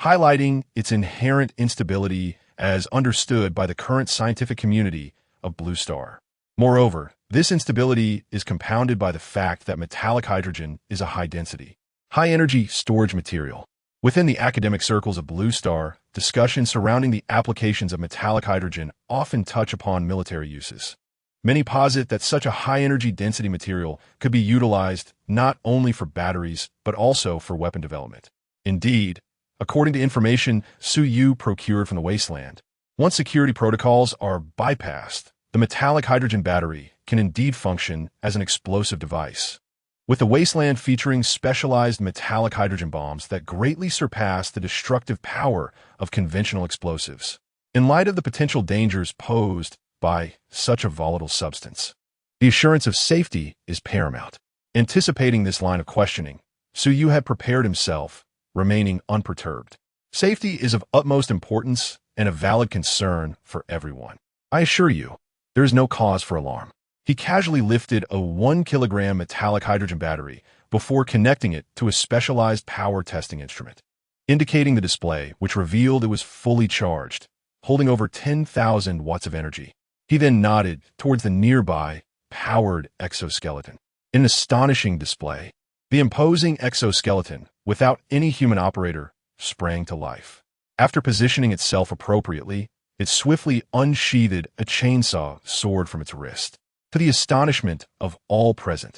highlighting its inherent instability as understood by the current scientific community of Blue Star. Moreover, this instability is compounded by the fact that metallic hydrogen is a high-density, high-energy storage material. Within the academic circles of Blue Star, discussions surrounding the applications of metallic hydrogen often touch upon military uses. Many posit that such a high-energy density material could be utilized not only for batteries, but also for weapon development. Indeed, according to information Suyu procured from the wasteland, once security protocols are bypassed, the metallic hydrogen battery can indeed function as an explosive device, with the wasteland featuring specialized metallic hydrogen bombs that greatly surpass the destructive power of conventional explosives. In light of the potential dangers posed by such a volatile substance, the assurance of safety is paramount. Anticipating this line of questioning, Suyu had prepared himself, remaining unperturbed. Safety is of utmost importance and a valid concern for everyone. I assure you, there is no cause for alarm. He casually lifted a 1-kilogram metallic hydrogen battery before connecting it to a specialized power testing instrument, indicating the display, which revealed it was fully charged, holding over 10,000 watts of energy. He then nodded towards the nearby, powered exoskeleton. In an astonishing display, the imposing exoskeleton, without any human operator, sprang to life. After positioning itself appropriately, it swiftly unsheathed a chainsaw sword from its wrist. To the astonishment of all present,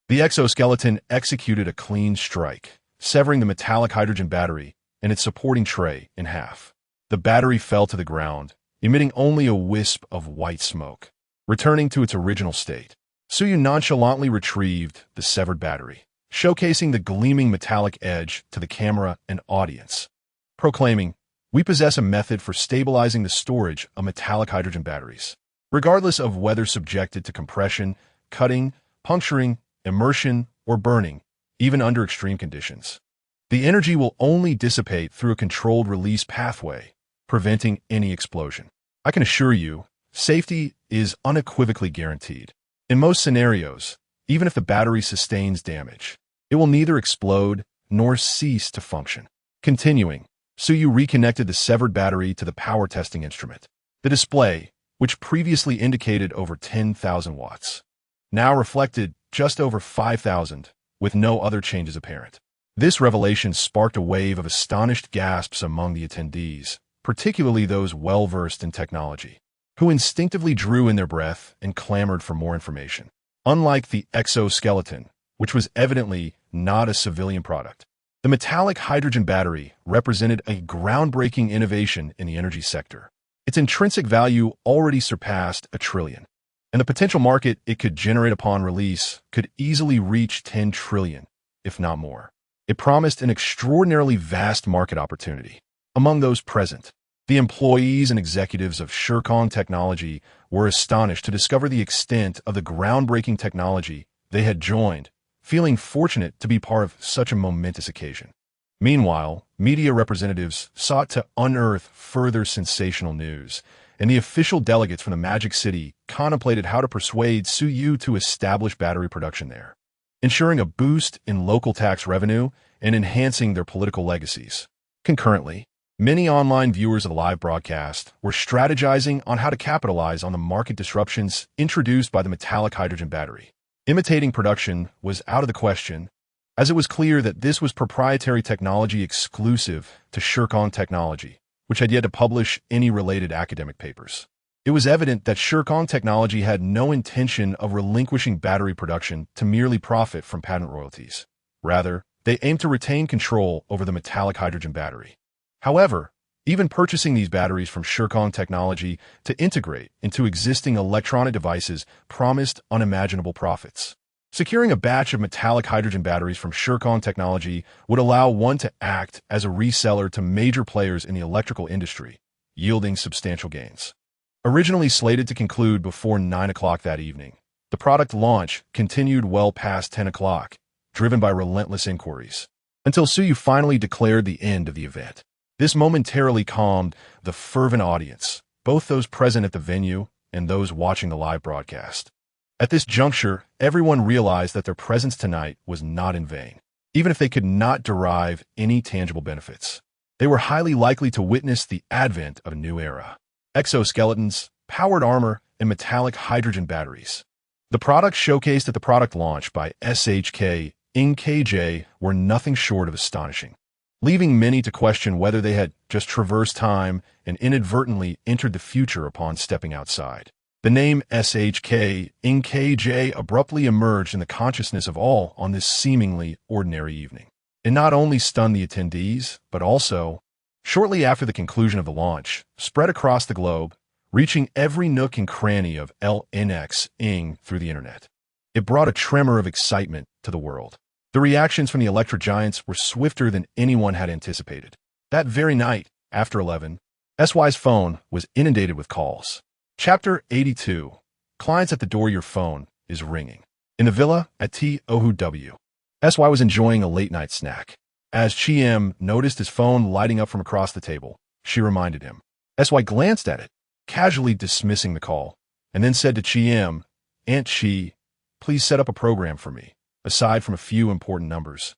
the exoskeleton executed a clean strike, severing the metallic hydrogen battery and its supporting tray in half. The battery fell to the ground, emitting only a wisp of white smoke. Returning to its original state, Suyu nonchalantly retrieved the severed battery, showcasing the gleaming metallic edge to the camera and audience, proclaiming, "We possess a method for stabilizing the storage of metallic hydrogen batteries. Regardless of whether subjected to compression, cutting, puncturing, immersion, or burning, even under extreme conditions, the energy will only dissipate through a controlled release pathway, preventing any explosion. I can assure you, safety is unequivocally guaranteed. In most scenarios, even if the battery sustains damage, it will neither explode nor cease to function." Continuing, Suyu reconnected the severed battery to the power testing instrument. The display, which previously indicated over 10,000 watts, now reflected just over 5,000, with no other changes apparent. This revelation sparked a wave of astonished gasps among the attendees, particularly those well-versed in technology, who instinctively drew in their breath and clamored for more information. Unlike the exoskeleton, which was evidently not a civilian product, the metallic hydrogen battery represented a groundbreaking innovation in the energy sector. Its intrinsic value already surpassed $1 trillion, and the potential market it could generate upon release could easily reach $10 trillion, if not more. It promised an extraordinarily vast market opportunity. Among those present, the employees and executives of Shirkong Technology were astonished to discover the extent of the groundbreaking technology they had joined, feeling fortunate to be part of such a momentous occasion. Meanwhile, media representatives sought to unearth further sensational news, and the official delegates from the Magic City contemplated how to persuade Suyu to establish battery production there, ensuring a boost in local tax revenue and enhancing their political legacies. Concurrently, Many online viewers of the live broadcast were strategizing on how to capitalize on the market disruptions introduced by the metallic hydrogen battery. Imitating production was out of the question, as it was clear that this was proprietary technology exclusive to Shirkon Technology, which had yet to publish any related academic papers. It was evident that Shirkon Technology had no intention of relinquishing battery production to merely profit from patent royalties. Rather, they aimed to retain control over the metallic hydrogen battery. However, even purchasing these batteries from Shirkon Technology to integrate into existing electronic devices promised unimaginable profits. Securing a batch of metallic hydrogen batteries from Shirkon Technology would allow one to act as a reseller to major players in the electrical industry, yielding substantial gains. Originally slated to conclude before 9 o'clock that evening, the product launch continued well past 10 o'clock, driven by relentless inquiries, until Suyu finally declared the end of the event. This momentarily calmed the fervent audience, both those present at the venue and those watching the live broadcast. At this juncture, everyone realized that their presence tonight was not in vain. Even if they could not derive any tangible benefits, they were highly likely to witness the advent of a new era. Exoskeletons, powered armor, and metallic hydrogen batteries. The products showcased at the product launch by SHK Inc. KJ were nothing short of astonishing, leaving many to question whether they had just traversed time and inadvertently entered the future upon stepping outside. The name SHK Inc. KJ abruptly emerged in the consciousness of all on this seemingly ordinary evening. It not only stunned the attendees, but also, shortly after the conclusion of the launch, spread across the globe, reaching every nook and cranny of LNX Inc. through the internet. It brought a tremor of excitement to the world. The reactions from the electric giants were swifter than anyone had anticipated. That very night, after 11, SY's phone was inundated with calls. Chapter 82. Clients at the door, your phone is ringing. In the villa at TOW, SY was enjoying a late-night snack. As Chi M noticed his phone lighting up from across the table, she reminded him. SY glanced at it, casually dismissing the call, and then said to Chi M, "Aunt Chi, please set up a program for me, aside from a few important numbers.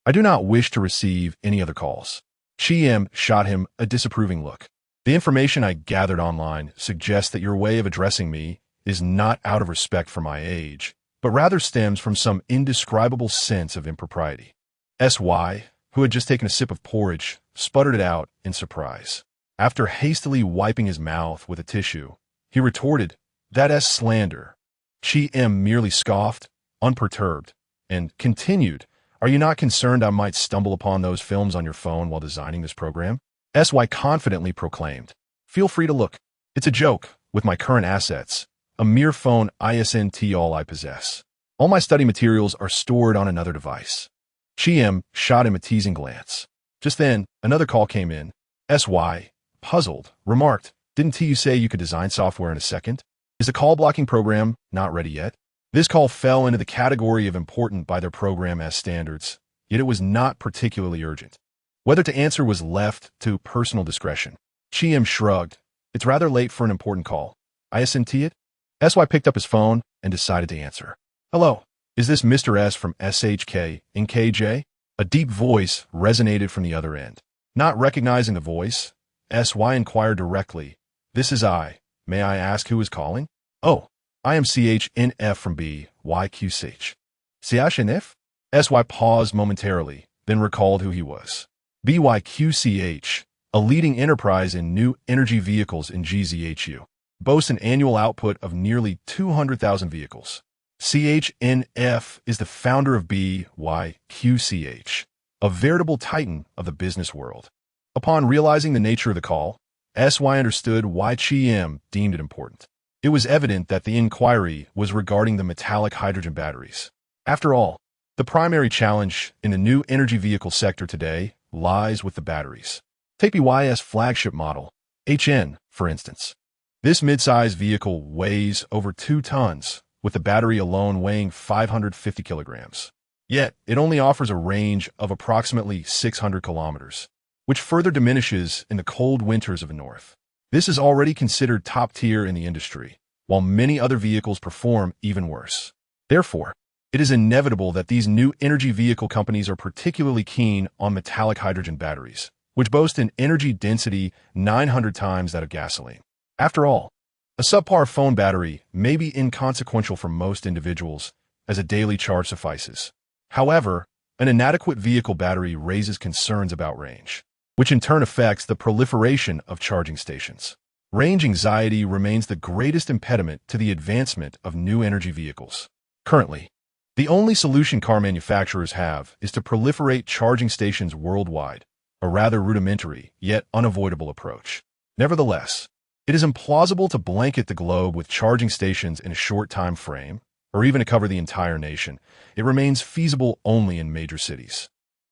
I do not wish to receive any other calls." Chi M shot him a disapproving look. "The information I gathered online suggests that your way of addressing me is not out of respect for my age, but rather stems from some indescribable sense of impropriety." SY, who had just taken a sip of porridge, sputtered it out in surprise. After hastily wiping his mouth with a tissue, he retorted, "That's slander." Chi M merely scoffed, unperturbed, and continued, "Are you not concerned I might stumble upon those films on your phone while designing this program?" SY confidently proclaimed, "Feel free to look. It's a joke with my current assets, a mere phone isn't all I possess. All my study materials are stored on another device." Chi M shot him a teasing glance. Just then, another call came in. SY, puzzled, remarked, "Didn't you say you could design software in a second? Is the call blocking program not ready yet?" This call fell into the category of important by their program as standards, yet it was not particularly urgent. Whether to answer was left to personal discretion. Chi M shrugged. "It's rather late for an important call. Isn't it?" SY picked up his phone and decided to answer. "Hello, is this Mr. S from SHK in KJ?" A deep voice resonated from the other end. Not recognizing the voice, SY inquired directly, "This is I. May I ask who is calling?" "Oh, I am CHNF from BYQCH. CHNF? SY paused momentarily, then recalled who he was. BYQCH, a leading enterprise in new energy vehicles in GZHU, boasts an annual output of nearly 200,000 vehicles. CHNF is the founder of BYQCH, a veritable titan of the business world. Upon realizing the nature of the call, SY understood why Chi M deemed it important. It was evident that the inquiry was regarding the metallic hydrogen batteries. After all, the primary challenge in the new energy vehicle sector today lies with the batteries. Take BY's flagship model, HN, for instance. This mid-size vehicle weighs over 2 tons, with the battery alone weighing 550 kilograms. Yet, it only offers a range of approximately 600 kilometers, which further diminishes in the cold winters of the north. This is already considered top tier in the industry, while many other vehicles perform even worse. Therefore, it is inevitable that these new energy vehicle companies are particularly keen on metallic hydrogen batteries, which boast an energy density 900 times that of gasoline. After all, a subpar phone battery may be inconsequential for most individuals, as a daily charge suffices. However, an inadequate vehicle battery raises concerns about range, which in turn affects the proliferation of charging stations. Range anxiety remains the greatest impediment to the advancement of new energy vehicles. Currently, the only solution car manufacturers have is to proliferate charging stations worldwide, a rather rudimentary, yet unavoidable approach. Nevertheless, it is implausible to blanket the globe with charging stations in a short time frame, or even to cover the entire nation. It remains feasible only in major cities.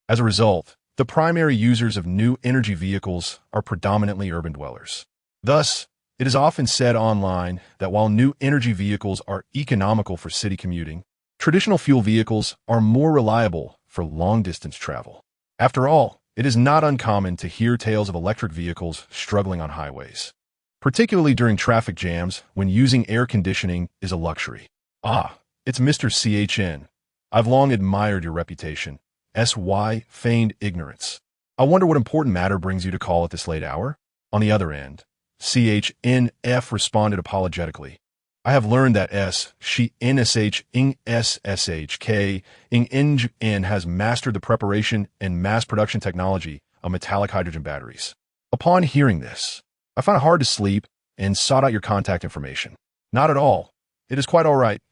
As a result, the primary users of new energy vehicles are predominantly urban dwellers. Thus, it is often said online that while new energy vehicles are economical for city commuting, traditional fuel vehicles are more reliable for long-distance travel. After all, it is not uncommon to hear tales of electric vehicles struggling on highways, particularly during traffic jams when using air conditioning is a luxury. Ah, it's Mr. CHN. I've long admired your reputation. SY feigned ignorance. I wonder what important matter brings you to call at this late hour? On the other end, CHNF responded apologetically. I have learned that she NSH ing SSHK ing N has mastered the preparation and mass production technology of metallic hydrogen batteries. Upon hearing this, I found it hard to sleep and sought out your contact information. Not at all. It is quite all right,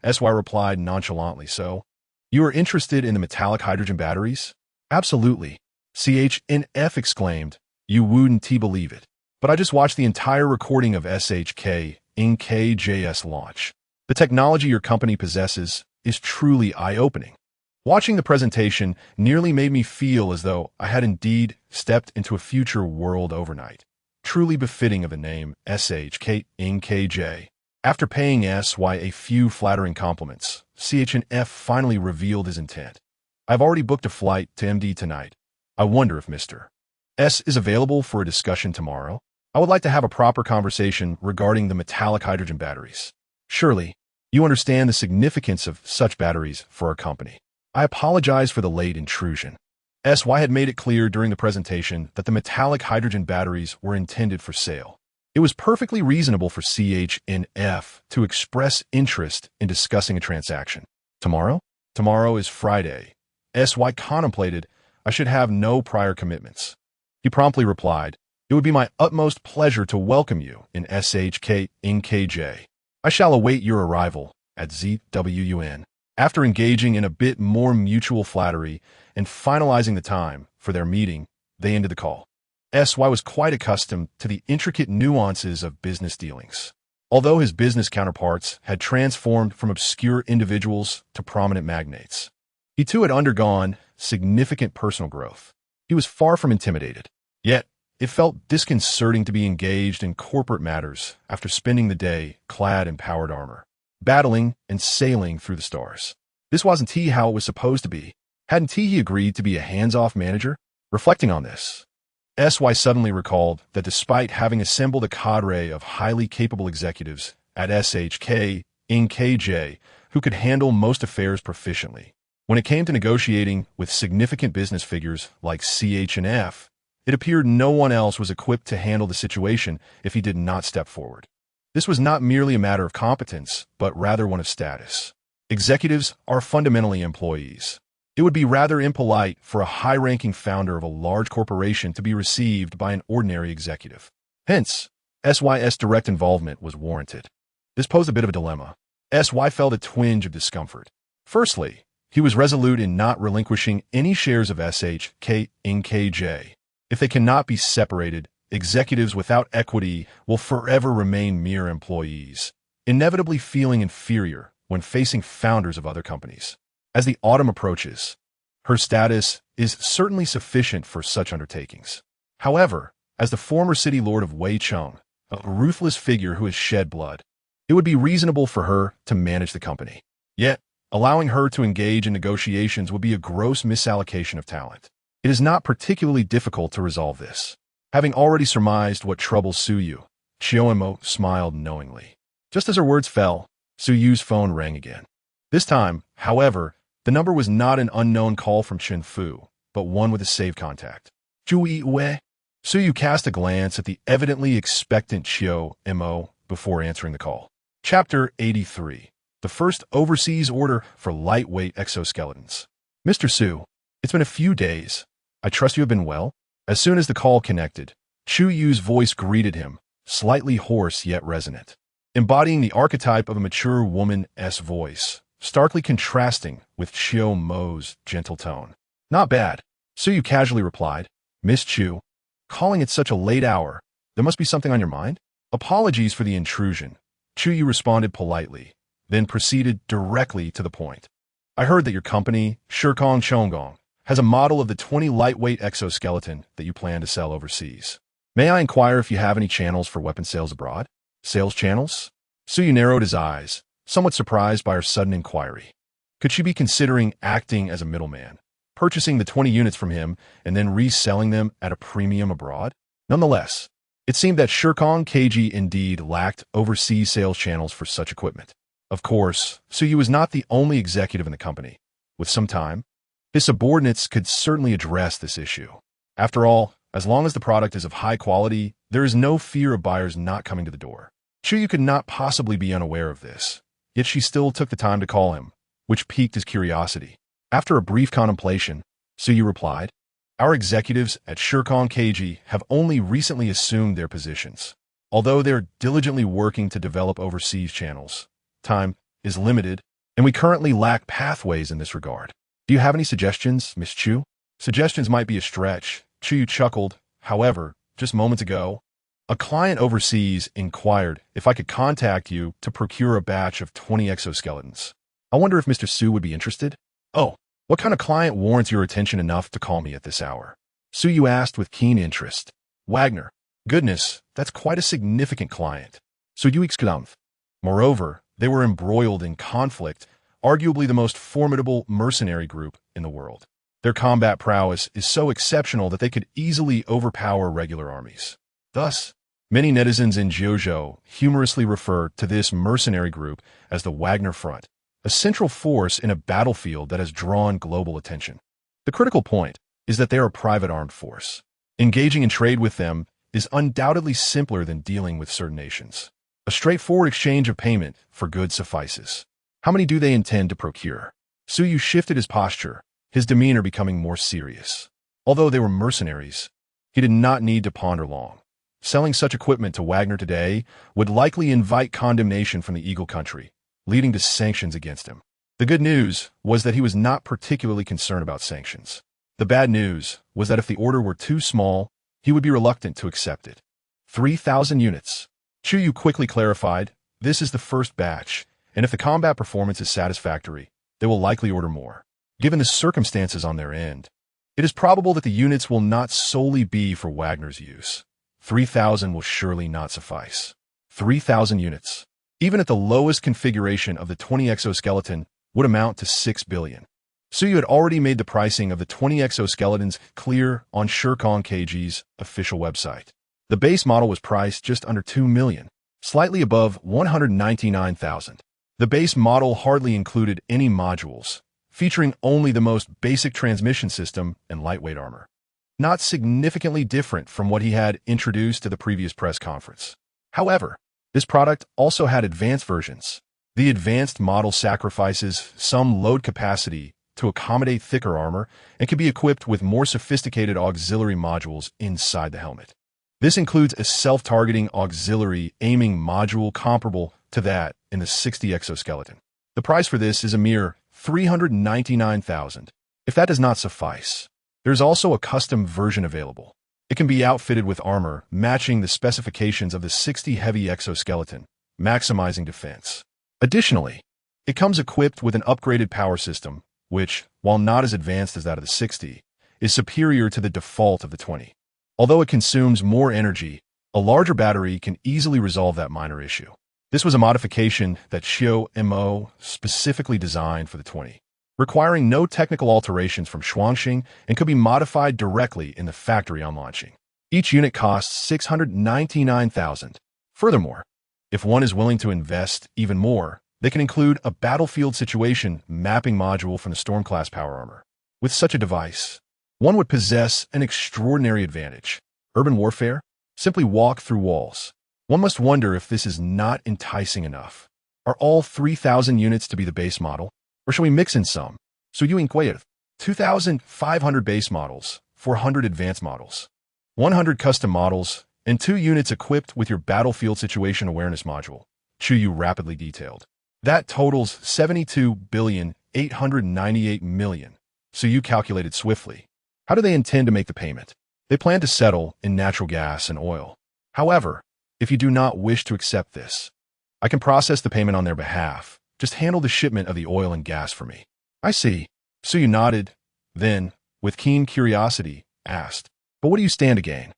SY replied nonchalantly. So, you are interested in the metallic hydrogen batteries? Absolutely, CHNF exclaimed. You wouldn't believe it. But I just watched the entire recording of SHK in KJS launch. The technology your company possesses is truly eye-opening. Watching the presentation nearly made me feel as though I had indeed stepped into a future world overnight, truly befitting of the name SHK in KJ. After paying SY a few flattering compliments, CHNF finally revealed his intent. I've already booked a flight to MD tonight. I wonder if Mr. S is available for a discussion tomorrow. I would like to have a proper conversation regarding the metallic hydrogen batteries. Surely, you understand the significance of such batteries for our company. I apologize for the late intrusion. SY had made it clear during the presentation that the metallic hydrogen batteries were intended for sale. It was perfectly reasonable for CHNF to express interest in discussing a transaction. Tomorrow? Tomorrow is Friday. SY contemplated I should have no prior commitments. He promptly replied, It would be my utmost pleasure to welcome you in SHK in KJ. I shall await your arrival at ZWUN. After engaging in a bit more mutual flattery and finalizing the time for their meeting, they ended the call. SY was quite accustomed to the intricate nuances of business dealings. Although his business counterparts had transformed from obscure individuals to prominent magnates, he too had undergone significant personal growth. He was far from intimidated. Yet, it felt disconcerting to be engaged in corporate matters after spending the day clad in powered armor, battling and sailing through the stars. This wasn't how it was supposed to be. Hadn't he agreed to be a hands-off manager? Reflecting on this, SY suddenly recalled that despite having assembled a cadre of highly capable executives at SHK in KJ who could handle most affairs proficiently, when it came to negotiating with significant business figures like CHNF, it appeared no one else was equipped to handle the situation if he did not step forward. This was not merely a matter of competence, but rather one of status. Executives are fundamentally employees. It would be rather impolite for a high-ranking founder of a large corporation to be received by an ordinary executive. Hence, SY's direct involvement was warranted. This posed a bit of a dilemma. SY felt a twinge of discomfort. Firstly, he was resolute in not relinquishing any shares of SHK in KJ. If they cannot be separated, executives without equity will forever remain mere employees, inevitably feeling inferior when facing founders of other companies. As the autumn approaches, her status is certainly sufficient for such undertakings. However, as the former city lord of Wei Chung, a ruthless figure who has shed blood, it would be reasonable for her to manage the company. Yet, allowing her to engage in negotiations would be a gross misallocation of talent. It is not particularly difficult to resolve this. Having already surmised what troubles Suyu, Chioimo smiled knowingly. Just as her words fell, Suyu's phone rang again. This time, however, the number was not an unknown call from Chen Fu, but one with a saved contact. Zhuyi Wei. Suyu cast a glance at the evidently expectant Qiu Mo before answering the call. Chapter 83. The first overseas order for lightweight exoskeletons. Mr. Su, it's been a few days. I trust you have been well? As soon as the call connected, Chu Yu's voice greeted him, slightly hoarse yet resonant, embodying the archetype of a mature woman's voice, starkly contrasting with Qiu Mo's gentle tone. Not bad, Suyu casually replied. Miss Chu, calling at such a late hour, there must be something on your mind? Apologies for the intrusion, Chu Yu responded politely, then proceeded directly to the point. I heard that your company, Shikong Chonggong, has a model of the 20 lightweight exoskeleton that you plan to sell overseas. May I inquire if you have any channels for weapon sales abroad? Sales channels? Suyu narrowed his eyes, somewhat surprised by her sudden inquiry. Could she be considering acting as a middleman, purchasing the 20 units from him and then reselling them at a premium abroad? Nonetheless, it seemed that Shikong KG indeed lacked overseas sales channels for such equipment. Of course, Suyu was not the only executive in the company. With some time, his subordinates could certainly address this issue. After all, as long as the product is of high quality, there is no fear of buyers not coming to the door. Chuyu could not possibly be unaware of this, yet she still took the time to call him, which piqued his curiosity. After a brief contemplation, Suyu replied, Our executives at Shikong KG have only recently assumed their positions. Although they're diligently working to develop overseas channels, time is limited, and we currently lack pathways in this regard. Do you have any suggestions, Miss Chu? Suggestions might be a stretch, Chu chuckled. However, just moments ago, a client overseas inquired if I could contact you to procure a batch of 20 exoskeletons. I wonder if Mr. Su would be interested? Oh, what kind of client warrants your attention enough to call me at this hour? Suyu asked with keen interest. Wagner. Goodness, that's quite a significant client. Suyu exclaimed. Moreover, they were embroiled in conflict, arguably the most formidable mercenary group in the world. Their combat prowess is so exceptional that they could easily overpower regular armies. Thus, many netizens in Jiuzhou humorously refer to this mercenary group as the Wagner Front, a central force in a battlefield that has drawn global attention. The critical point is that they are a private armed force. Engaging in trade with them is undoubtedly simpler than dealing with certain nations. A straightforward exchange of payment for goods suffices. How many do they intend to procure? Suyu shifted his posture, his demeanor becoming more serious. Although they were mercenaries, he did not need to ponder long. Selling such equipment to Wagner today would likely invite condemnation from the Eagle country, leading to sanctions against him. The good news was that he was not particularly concerned about sanctions. The bad news was that if the order were too small, he would be reluctant to accept it. 3,000 units. Chuyu quickly clarified, this is the first batch, and if the combat performance is satisfactory, they will likely order more. Given the circumstances on their end, it is probable that the units will not solely be for Wagner's use. 3,000 will surely not suffice. 3,000 units, even at the lowest configuration of the 20 exoskeleton, would amount to 6 billion. Suyu had already made the pricing of the 20 exoskeletons clear on Shikong KG's official website. The base model was priced just under 2 million, slightly above 199,000. The base model hardly included any modules, featuring only the most basic transmission system and lightweight armor. Not significantly different from what he had introduced to the previous press conference. However, this product also had advanced versions. The advanced model sacrifices some load capacity to accommodate thicker armor and can be equipped with more sophisticated auxiliary modules inside the helmet. This includes a self-targeting auxiliary aiming module comparable to that in the 60 exoskeleton. The price for this is a mere 399,000. If that does not suffice, there's also a custom version available. It can be outfitted with armor matching the specifications of the 60 heavy exoskeleton, maximizing defense. Additionally, it comes equipped with an upgraded power system, which, while not as advanced as that of the 60, is superior to the default of the 20. Although it consumes more energy, a larger battery can easily resolve that minor issue. This was a modification that Qiu Mo specifically designed for the 20, requiring no technical alterations from Shuangxing and could be modified directly in the factory on launching. Each unit costs 699,000. Furthermore, if one is willing to invest even more, they can include a battlefield situation mapping module from the Storm-class power armor. With such a device, one would possess an extraordinary advantage. Urban warfare? Simply walk through walls. One must wonder if this is not enticing enough. Are all 3,000 units to be the base model? Or shall we mix in some? So you inquire. 2,500 base models, 400 advanced models, 100 custom models, and 2 units equipped with your battlefield situation awareness module. Chu rapidly detailed. That totals 72,898,000,000. So you calculated swiftly. How do they intend to make the payment? They plan to settle in natural gas and oil. However, if you do not wish to accept this, I can process the payment on their behalf. Just handle the shipment of the oil and gas for me. I see. Suyu nodded, then, with keen curiosity, asked, but what do you stand to gain?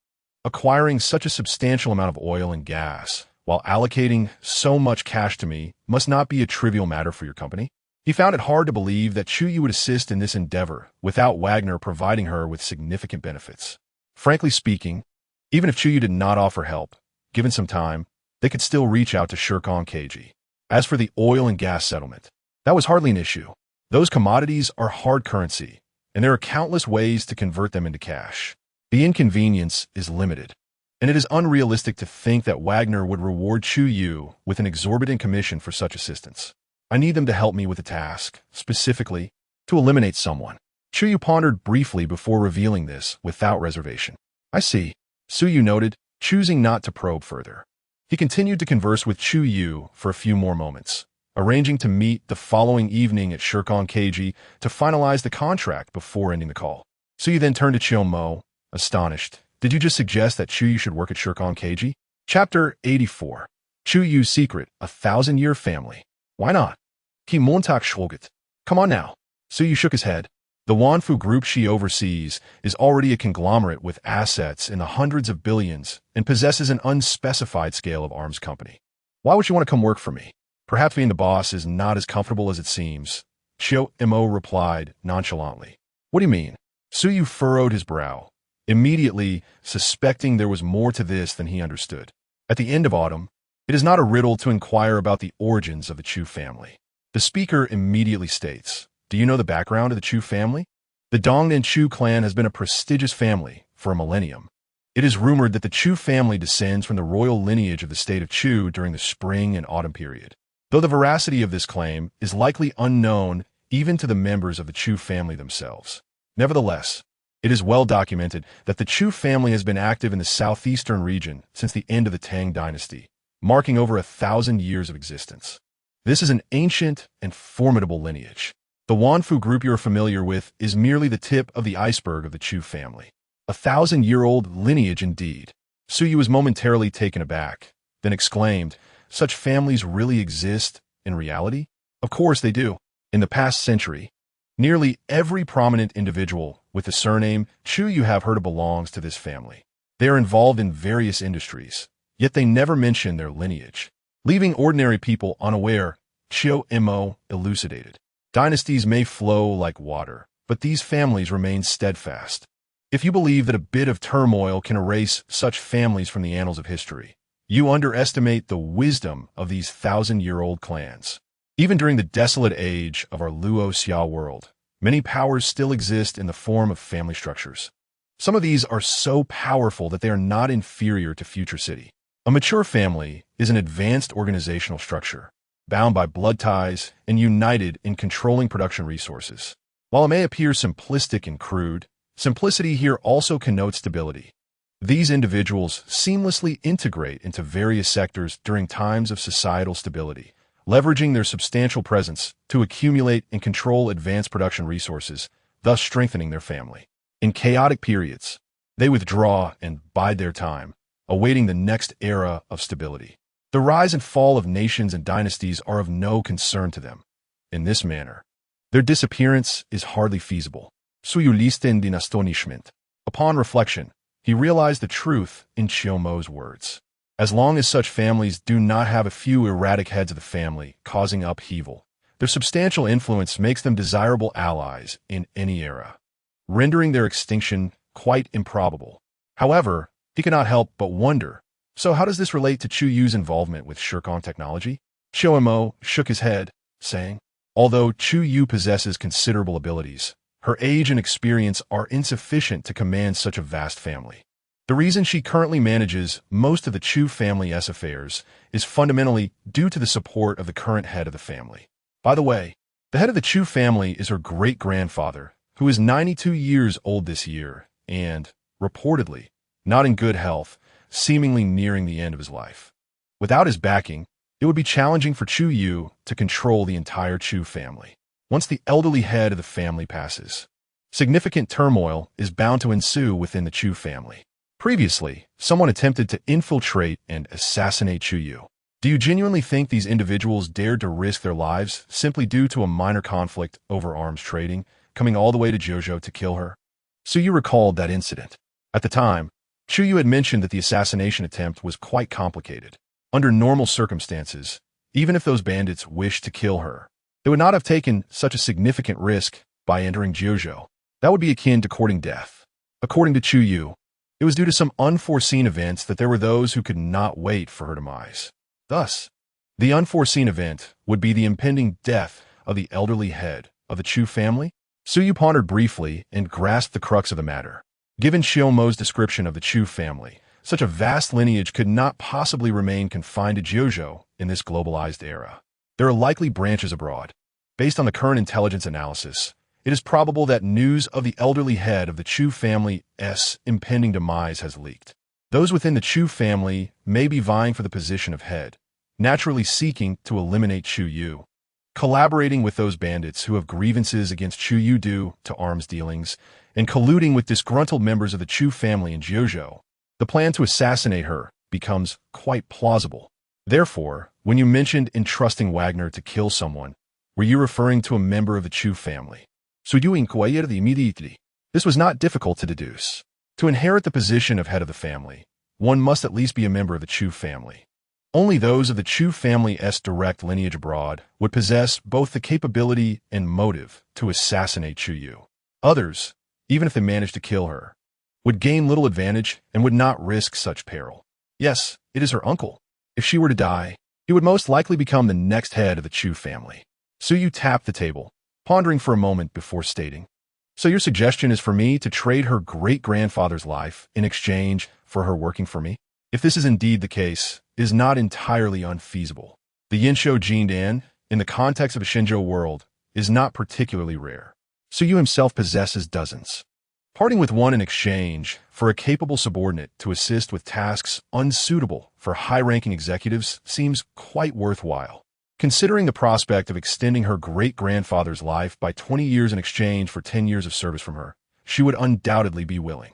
Acquiring such a substantial amount of oil and gas, while allocating so much cash to me, must not be a trivial matter for your company. He found it hard to believe that Chu would assist in this endeavor without Wagner providing her with significant benefits. Frankly speaking, even if Chu did not offer help, given some time, they could still reach out to Shirkan KG. As for the oil and gas settlement, that was hardly an issue. Those commodities are hard currency, and there are countless ways to convert them into cash. The inconvenience is limited, and it is unrealistic to think that Wagner would reward Chu with an exorbitant commission for such assistance. I need them to help me with a task, specifically, to eliminate someone. Chu pondered briefly before revealing this without reservation. I see, Suyu noted, choosing not to probe further. He continued to converse with Chu for a few more moments, arranging to meet the following evening at Shirkan KG to finalize the contract before ending the call. Suyu then turned to Chiu Mo, astonished. Did you just suggest that Chu should work at Shirkan KG? Chapter 84. Chu Secret, a 1,000-year family. Why not? Ki Montak Shulgit. Come on now. Suyu shook his head. The Wanfu group she oversees is already a conglomerate with assets in the hundreds of billions and possesses an unspecified scale of arms company. Why would you want to come work for me? Perhaps being the boss is not as comfortable as it seems. Chiu Mo replied nonchalantly. What do you mean? Suyu furrowed his brow, immediately suspecting there was more to this than he understood. At the end of autumn, it is not a riddle to inquire about the origins of the Chu family. The speaker immediately states, do you know the background of the Chu family? The Dongnan Chu clan has been a prestigious family for a millennium. It is rumored that the Chu family descends from the royal lineage of the state of Chu during the spring and autumn period. Though the veracity of this claim is likely unknown even to the members of the Chu family themselves. Nevertheless, it is well documented that the Chu family has been active in the southeastern region since the end of the Tang dynasty, marking over 1,000 years of existence. This is an ancient and formidable lineage. The Wanfu group you're familiar with is merely the tip of the iceberg of the Chu family. 1,000-year-old lineage indeed. Suyu was momentarily taken aback, then exclaimed, such families really exist in reality? Of course they do. In the past century, nearly every prominent individual with the surname Chu you have heard of belongs to this family. They are involved in various industries, yet they never mention their lineage, leaving ordinary people unaware. Chiu Mo elucidated. Dynasties may flow like water, but these families remain steadfast. If you believe that a bit of turmoil can erase such families from the annals of history, you underestimate the wisdom of these 1,000-year-old clans. Even during the desolate age of our Luo Xia world, many powers still exist in the form of family structures. Some of these are so powerful that they are not inferior to future city. A mature family is an advanced organizational structure, bound by blood ties and united in controlling production resources. While it may appear simplistic and crude, simplicity here also connotes stability. These individuals seamlessly integrate into various sectors during times of societal stability, leveraging their substantial presence to accumulate and control advanced production resources, thus strengthening their family. In chaotic periods, they withdraw and bide their time, awaiting the next era of stability. The rise and fall of nations and dynasties are of no concern to them. In this manner, their disappearance is hardly feasible. Suyulisten din astonishment. Upon reflection, he realized the truth in Chiu Mo's words. As long as such families do not have a few erratic heads of the family causing upheaval, their substantial influence makes them desirable allies in any era, rendering their extinction quite improbable. However, he cannot help but wonder, so how does this relate to Chu Yu's involvement with Shirkan technology? Chiu Mo shook his head, saying, although Chu Yu possesses considerable abilities, Her age and experience are insufficient to command such a vast family. The reason she currently manages most of the Chu family's affairs is fundamentally due to the support of the current head of the family. By the way, the head of the Chu family is her great-grandfather, who is 92 years old this year and, reportedly, not in good health, seemingly nearing the end of his life. Without his backing, it would be challenging for Chu Yu to control the entire Chu family. Once the elderly head of the family passes, significant turmoil is bound to ensue within the Chu family. Previously, someone attempted to infiltrate and assassinate Chu Yu. Do you genuinely think these individuals dared to risk their lives simply due to a minor conflict over arms trading, coming all the way to Jojo to kill her? So you recalled that incident. At the time, Chu Yu had mentioned that the assassination attempt was quite complicated. Under normal circumstances, even if those bandits wished to kill her, they would not have taken such a significant risk by entering Jojo. That would be akin to courting death. According to Chu Yu, it was due to some unforeseen events that there were those who could not wait for her demise. Thus, the unforeseen event would be the impending death of the elderly head of the Chu family. Su Yu pondered briefly and grasped the crux of the matter. Given Xiaomo's description of the Chu family, such a vast lineage could not possibly remain confined to Jojo in this globalized era. There are likely branches abroad. Based on the current intelligence analysis, it is probable that news of the elderly head of the Chu family's impending demise has leaked. Those within the Chu family may be vying for the position of head, naturally seeking to eliminate Chu Yu, collaborating with those bandits who have grievances against Chu Yu due to arms dealings, and colluding with disgruntled members of the Chu family in Jojo. The plan to assassinate her becomes quite plausible. Therefore, when you mentioned entrusting Wagner to kill someone, were you referring to a member of the Chu family? This was not difficult to deduce. To inherit the position of head of the family, one must at least be a member of the Chu family. Only those of the Chu family's direct lineage abroad would possess both the capability and motive to assassinate Chu Yu. Others, even if they managed to kill her, would gain little advantage and would not risk such peril. Yes, it is her uncle. If she were to die, he would most likely become the next head of the Chu family. Su Yu tapped the table, pondering for a moment before stating, "So your suggestion is for me to trade her great-grandfather's life in exchange for her working for me? If this is indeed the case, it is not entirely unfeasible. The Yinshou Jindan, in the context of a Shenzhou world, is not particularly rare. Su Yu himself possesses dozens. Parting with one in exchange for a capable subordinate to assist with tasks unsuitable for high-ranking executives seems quite worthwhile. Considering the prospect of extending her great-grandfather's life by 20 years in exchange for 10 years of service from her, she would undoubtedly be willing."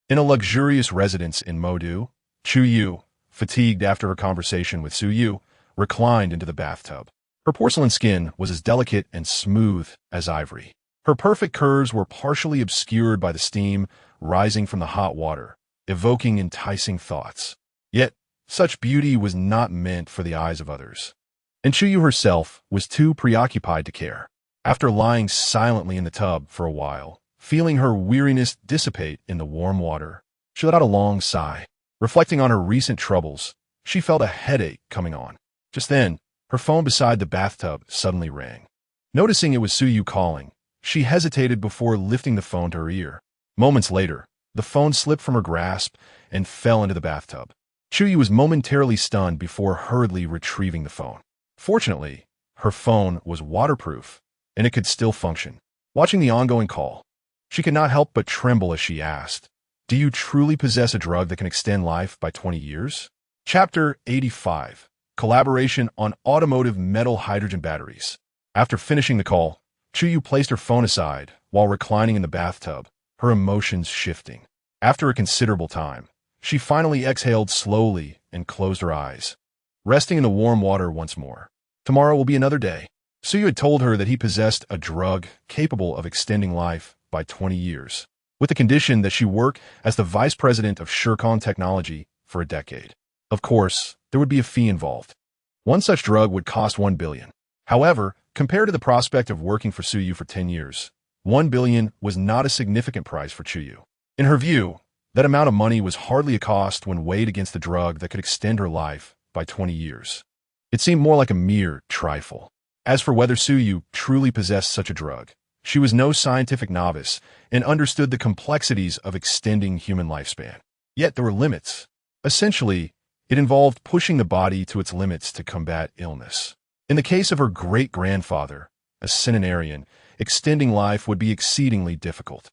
In a luxurious residence in Modu, Chu Yu, fatigued after her conversation with Su Yu, reclined into the bathtub. Her porcelain skin was as delicate and smooth as ivory. Her perfect curves were partially obscured by the steam rising from the hot water, evoking enticing thoughts. Yet, such beauty was not meant for the eyes of others. And Chu Yu herself was too preoccupied to care. After lying silently in the tub for a while, feeling her weariness dissipate in the warm water, she let out a long sigh. Reflecting on her recent troubles, she felt a headache coming on. Just then, her phone beside the bathtub suddenly rang. Noticing it was Su Yu calling, she hesitated before lifting the phone to her ear. Moments later, the phone slipped from her grasp and fell into the bathtub. Chu Yu was momentarily stunned before hurriedly retrieving the phone. Fortunately, her phone was waterproof, and it could still function. Watching the ongoing call, she could not help but tremble as she asked, "Do you truly possess a drug that can extend life by 20 years? Chapter 85, Collaboration on Automotive Metal Hydrogen Batteries. After finishing the call, Chu Yu placed her phone aside while reclining in the bathtub, her emotions shifting. After a considerable time, she finally exhaled slowly and closed her eyes, resting in the warm water once more. Tomorrow will be another day. Su Yu had told her that he possessed a drug capable of extending life by 20 years, with the condition that she work as the vice president of Shircon Technology for a decade. Of course, there would be a fee involved. One such drug would cost 1 billion. However, compared to the prospect of working for Su Yu for 10 years, 1 billion was not a significant price for Chu Yu. In her view, that amount of money was hardly a cost when weighed against the drug that could extend her life by 20 years. It seemed more like a mere trifle. As for whether Su Yu truly possessed such a drug, She was no scientific novice and understood the complexities of extending human lifespan. Yet there were limits. Essentially, it involved pushing the body to its limits to combat illness. In the case of her great-grandfather, a centenarian, extending life would be exceedingly difficult.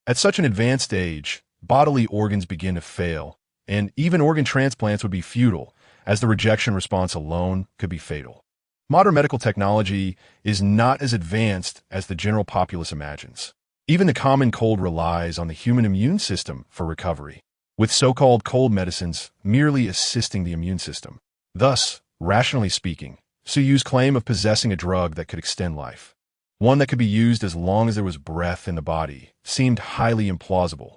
At such an advanced age, bodily organs begin to fail, and even organ transplants would be futile, as the rejection response alone could be fatal. Modern medical technology is not as advanced as the general populace imagines. Even the common cold relies on the human immune system for recovery, with so-called cold medicines merely assisting the immune system. Thus, rationally speaking, Suyu's claim of possessing a drug that could extend life, one that could be used as long as there was breath in the body, seemed highly implausible.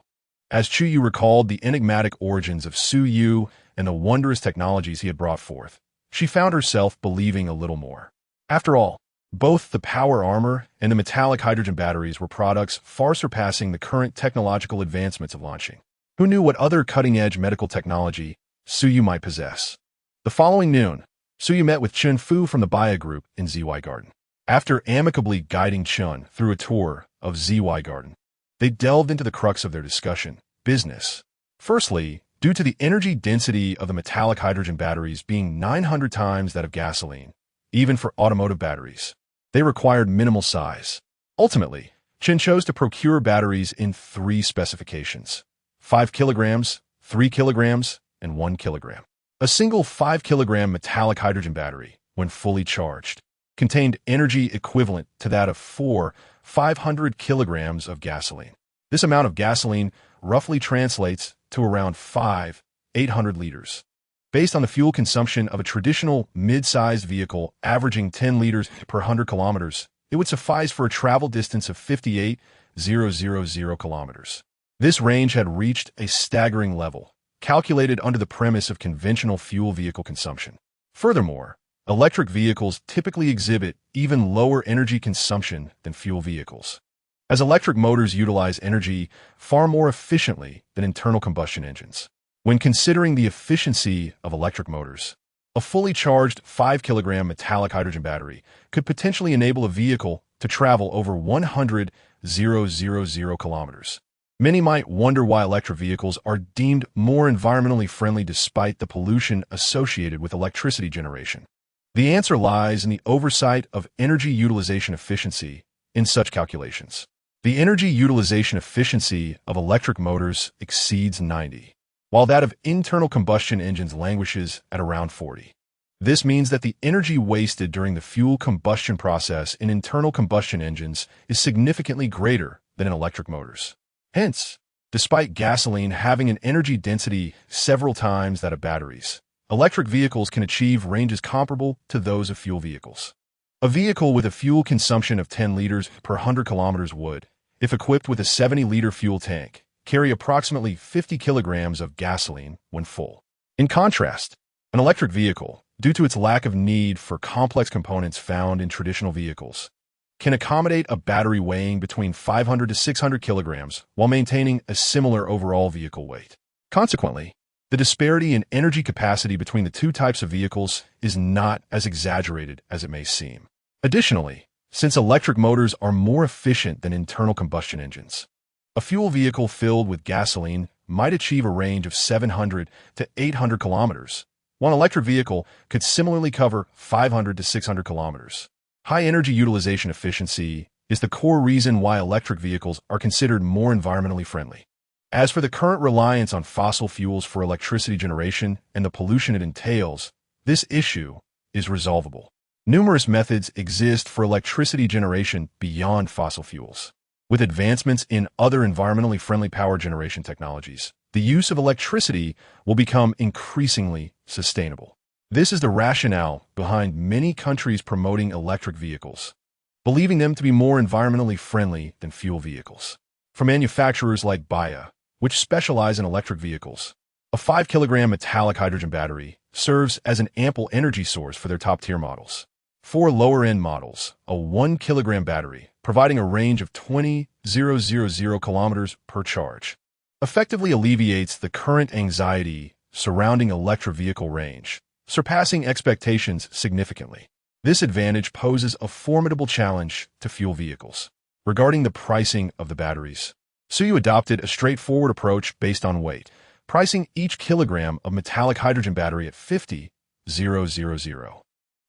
As Chuyu recalled the enigmatic origins of Suyu and the wondrous technologies he had brought forth, she found herself believing a little more. After all, both the power armor and the metallic hydrogen batteries were products far surpassing the current technological advancements of launching. Who knew what other cutting-edge medical technology Suyu might possess? The following noon, Suyu met with Chun Fu from the Baya Group in ZY Garden. After amicably guiding Chun through a tour of ZY Garden, they delved into the crux of their discussion: business. Firstly, due to the energy density of the metallic hydrogen batteries being 900 times that of gasoline, even for automotive batteries, they required minimal size. Ultimately, Chen chose to procure batteries in 3 specifications: 5 kilograms, 3 kilograms, and 1 kilogram. A single 5-kilogram metallic hydrogen battery, when fully charged, contained energy equivalent to that of 500 kilograms of gasoline. This amount of gasoline roughly translates to around 800 liters. Based on the fuel consumption of a traditional mid-sized vehicle averaging 10 liters per 100 kilometers, it would suffice for a travel distance of 58,000 kilometers. This range had reached a staggering level, calculated under the premise of conventional fuel vehicle consumption. Furthermore, electric vehicles typically exhibit even lower energy consumption than fuel vehicles, as electric motors utilize energy far more efficiently than internal combustion engines. When considering the efficiency of electric motors, a fully charged 5-kilogram metallic hydrogen battery could potentially enable a vehicle to travel over 100,000 kilometers. Many might wonder why electric vehicles are deemed more environmentally friendly despite the pollution associated with electricity generation. The answer lies in the oversight of energy utilization efficiency in such calculations. The energy utilization efficiency of electric motors exceeds 90, while that of internal combustion engines languishes at around 40. This means that the energy wasted during the fuel combustion process in internal combustion engines is significantly greater than in electric motors. Hence, despite gasoline having an energy density several times that of batteries, electric vehicles can achieve ranges comparable to those of fuel vehicles. A vehicle with a fuel consumption of 10 liters per 100 kilometers would, if equipped with a 70-liter fuel tank, carry approximately 50 kilograms of gasoline when full. In contrast, an electric vehicle, due to its lack of need for complex components found in traditional vehicles, can accommodate a battery weighing between 500 to 600 kilograms while maintaining a similar overall vehicle weight. Consequently, the disparity in energy capacity between the two types of vehicles is not as exaggerated as it may seem. Additionally, since electric motors are more efficient than internal combustion engines, a fuel vehicle filled with gasoline might achieve a range of 700 to 800 kilometers, while an electric vehicle could similarly cover 500 to 600 kilometers. High energy utilization efficiency is the core reason why electric vehicles are considered more environmentally friendly. As for the current reliance on fossil fuels for electricity generation and the pollution it entails, this issue is resolvable. Numerous methods exist for electricity generation beyond fossil fuels. With advancements in other environmentally friendly power generation technologies, the use of electricity will become increasingly sustainable. This is the rationale behind many countries promoting electric vehicles, believing them to be more environmentally friendly than fuel vehicles. For manufacturers like Baya, which specialize in electric vehicles, a 5-kilogram metallic hydrogen battery serves as an ample energy source for their top-tier models. For lower-end models, a 1-kilogram battery, providing a range of 20,000 kilometers per charge, effectively alleviates the current anxiety surrounding electric vehicle range, surpassing expectations significantly. This advantage poses a formidable challenge to fuel vehicles. Regarding the pricing of the batteries, Suyu adopted a straightforward approach based on weight, pricing each kilogram of metallic hydrogen battery at 50,000,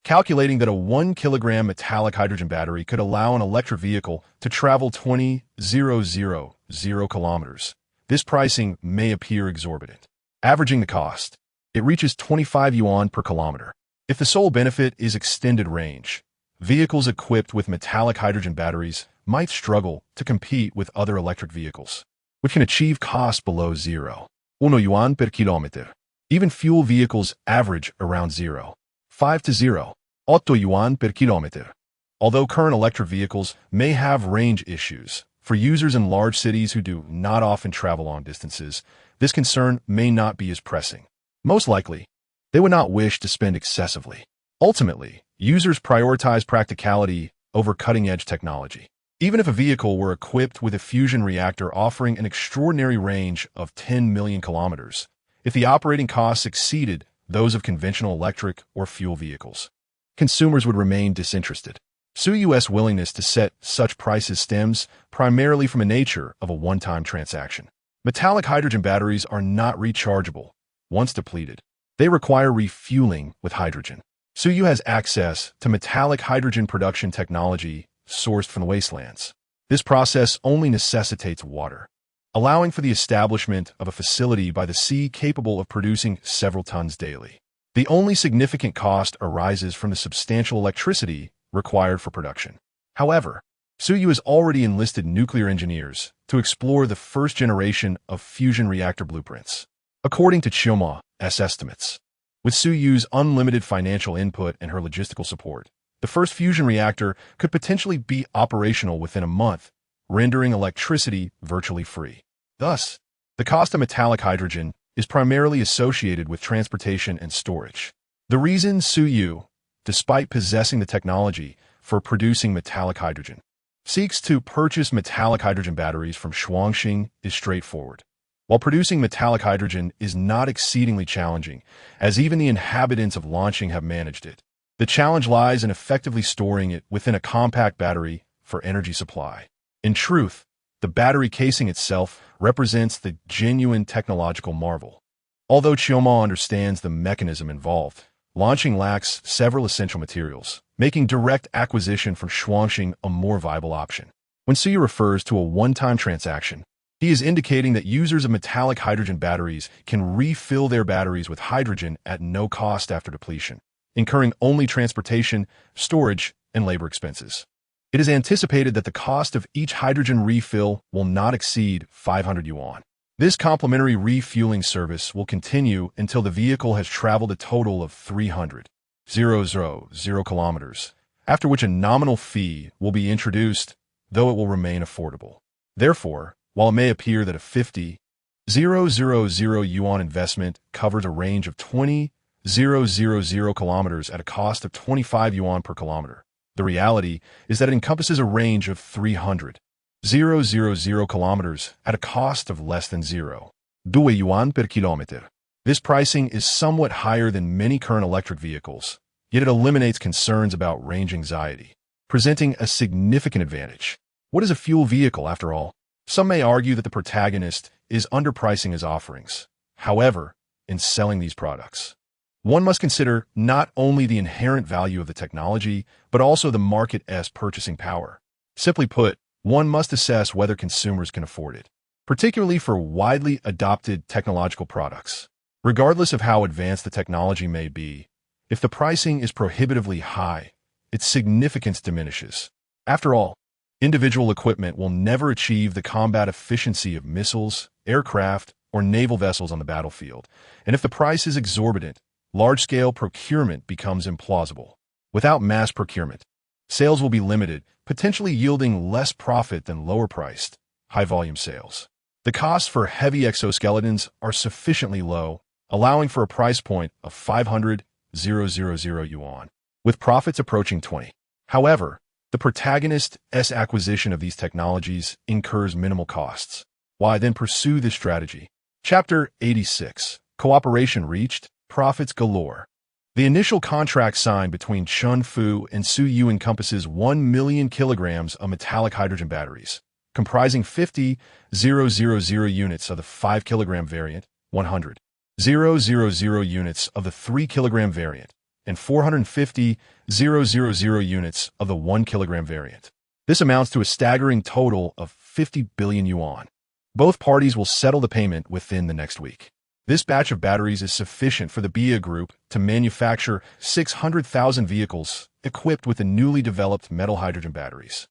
calculating that a 1 kilogram metallic hydrogen battery could allow an electric vehicle to travel 20,000 kilometers. This pricing may appear exorbitant. Averaging the cost, it reaches 25 yuan per kilometer. If the sole benefit is extended range, vehicles equipped with metallic hydrogen batteries might struggle to compete with other electric vehicles, which can achieve costs below 1 yuan per kilometer. Even fuel vehicles average around 0.5 to 0.8 yuan per kilometer. Although current electric vehicles may have range issues, for users in large cities who do not often travel long distances, this concern may not be as pressing. Most likely, they would not wish to spend excessively. Ultimately, users prioritize practicality over cutting-edge technology. Even if a vehicle were equipped with a fusion reactor offering an extraordinary range of 10 million kilometers, if the operating costs exceeded those of conventional electric or fuel vehicles, consumers would remain disinterested. Suyu's willingness to set such prices stems primarily from the nature of a one-time transaction. Metallic hydrogen batteries are not rechargeable once depleted. They require refueling with hydrogen. Suyu has access to metallic hydrogen production technology sourced from the wastelands. This process only necessitates water, allowing for the establishment of a facility by the sea capable of producing several tons daily. The only significant cost arises from the substantial electricity required for production. However, Suyu has already enlisted nuclear engineers to explore the first generation of fusion reactor blueprints. According to Chioma's estimates, with Suyu's unlimited financial input and her logistical support, the first fusion reactor could potentially be operational within a month, rendering electricity virtually free. Thus, the cost of metallic hydrogen is primarily associated with transportation and storage. The reason Suyu, despite possessing the technology for producing metallic hydrogen, seeks to purchase metallic hydrogen batteries from Shuangxing is straightforward. While producing metallic hydrogen is not exceedingly challenging, as even the inhabitants of Lanqing have managed it, the challenge lies in effectively storing it within a compact battery for energy supply. In truth, the battery casing itself represents the genuine technological marvel. Although Chioma understands the mechanism involved, Lanqing lacks several essential materials, making direct acquisition from Shuangxing a more viable option. When Suyu refers to a one-time transaction, he is indicating that users of metallic hydrogen batteries can refill their batteries with hydrogen at no cost after depletion, incurring only transportation, storage, and labor expenses. It is anticipated that the cost of each hydrogen refill will not exceed 500 yuan. This complimentary refueling service will continue until the vehicle has traveled a total of 300,000 kilometers, after which a nominal fee will be introduced, though it will remain affordable. Therefore, while it may appear that a 50,000 yuan investment covers a range of 20,000 kilometers at a cost of 25 yuan per kilometer, the reality is that it encompasses a range of 300,000 kilometers at a cost of less than 0.2 yuan per kilometer. This pricing is somewhat higher than many current electric vehicles, yet it eliminates concerns about range anxiety, presenting a significant advantage. What is a fuel vehicle, after all? Some may argue that the protagonist is underpricing his offerings. However, in selling these products, one must consider not only the inherent value of the technology, but also the market's purchasing power. Simply put, one must assess whether consumers can afford it, particularly for widely adopted technological products. Regardless of how advanced the technology may be, if the pricing is prohibitively high, its significance diminishes. After all, individual equipment will never achieve the combat efficiency of missiles, aircraft, or naval vessels on the battlefield, and if the price is exorbitant, large-scale procurement becomes implausible. Without mass procurement, sales will be limited, potentially yielding less profit than lower-priced, high-volume sales. The costs for heavy exoskeletons are sufficiently low, allowing for a price point of 500,000 yuan, with profits approaching 20. However, the protagonist's acquisition of these technologies incurs minimal costs. Why then pursue this strategy? Chapter 86. Cooperation reached, profits galore. The initial contract signed between Chunfu and Suyu encompasses 1 million kilograms of metallic hydrogen batteries, comprising 50,000 units of the 5 kilogram variant, 100,000 units of the 3 kilogram variant, and 450,000 units of the 1 kilogram variant. This amounts to a staggering total of 50 billion yuan. Both parties will settle the payment within the next week. This batch of batteries is sufficient for the BIA Group to manufacture 600,000 vehicles equipped with the newly developed metal hydrogen batteries.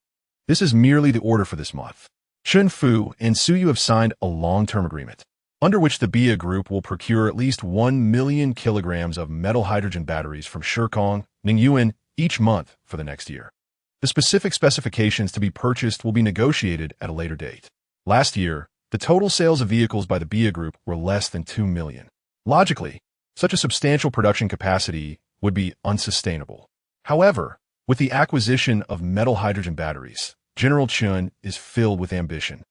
This is merely the order for this month. Chunfu and Suyu have signed a long-term agreement, under which the BIA Group will procure at least 1 million kilograms of metal hydrogen batteries from Shikong, Ningyuan each month for the next year. The specific specifications to be purchased will be negotiated at a later date. Last year, the total sales of vehicles by the BIA Group were less than 2 million. Logically, such a substantial production capacity would be unsustainable. However, with the acquisition of metal hydrogen batteries, General Chun is filled with ambition,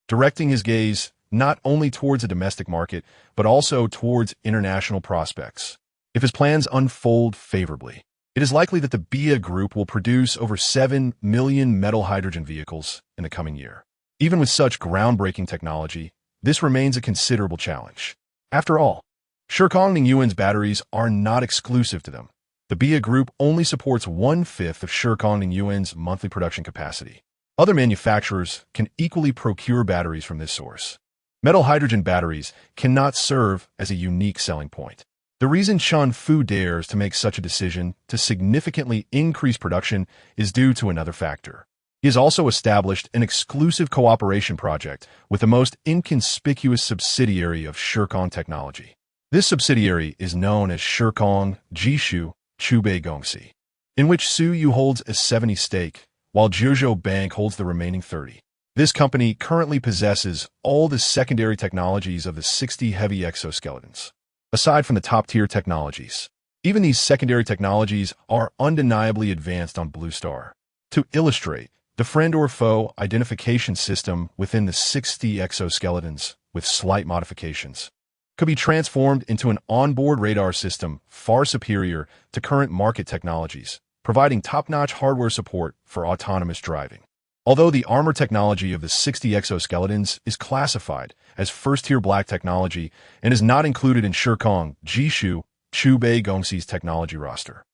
directing his gaze not only towards a domestic market, but also towards international prospects. If his plans unfold favorably, it is likely that the BIA Group will produce over 7 million metal hydrogen vehicles in the coming year. Even with such groundbreaking technology, this remains a considerable challenge. After all, Shikong Ningyuan's batteries are not exclusive to them. The BIA Group only supports 1/5 of Shikong Ningyuan's monthly production capacity. Other manufacturers can equally procure batteries from this source. Metal hydrogen batteries cannot serve as a unique selling point. The reason Chunfu dares to make such a decision to significantly increase production is due to another factor. He has also established an exclusive cooperation project with the most inconspicuous subsidiary of Shikong Technology. This subsidiary is known as Shikong Jishu Chubei Gongxi, in which Suyu holds a 70 stake, while Zhuzhou Bank holds the remaining 30. This company currently possesses all the secondary technologies of the 60 heavy exoskeletons. Aside from the top-tier technologies, even these secondary technologies are undeniably advanced on Blue Star. To illustrate, the friend or foe identification system within the 60 exoskeletons, with slight modifications, could be transformed into an onboard radar system far superior to current market technologies, providing top-notch hardware support for autonomous driving. Although the armor technology of the 60 exoskeletons is classified as first-tier black technology and is not included in Shikong Jishu Chubei Gongxi's technology roster,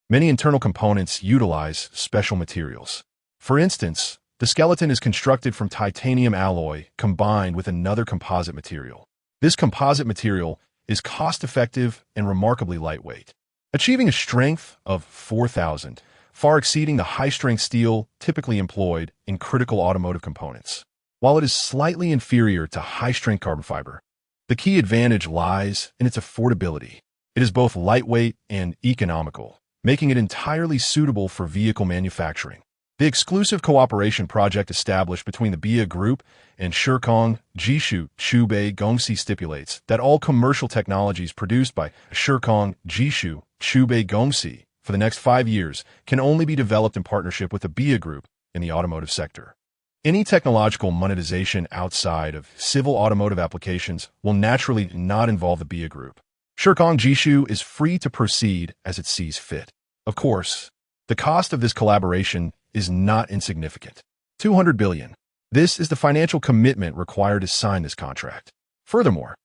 many internal components utilize special materials. For instance, the skeleton is constructed from titanium alloy combined with another composite material. This composite material is cost-effective and remarkably lightweight, achieving a strength of 4,000, far exceeding the high-strength steel typically employed in critical automotive components. While it is slightly inferior to high-strength carbon fiber, the key advantage lies in its affordability. It is both lightweight and economical, making it entirely suitable for vehicle manufacturing. The exclusive cooperation project established between the BIA Group and Shikong Jishu Chubei Gongxi stipulates that all commercial technologies produced by Shikong Jishu Chubei Gongxi for the next 5 years can only be developed in partnership with the BIA Group in the automotive sector. Any technological monetization outside of civil automotive applications will naturally not involve the BIA Group. Shikong Jishu is free to proceed as it sees fit. Of course, the cost of this collaboration is not insignificant. 200 billion. This is the financial commitment required to sign this contract. Furthermore,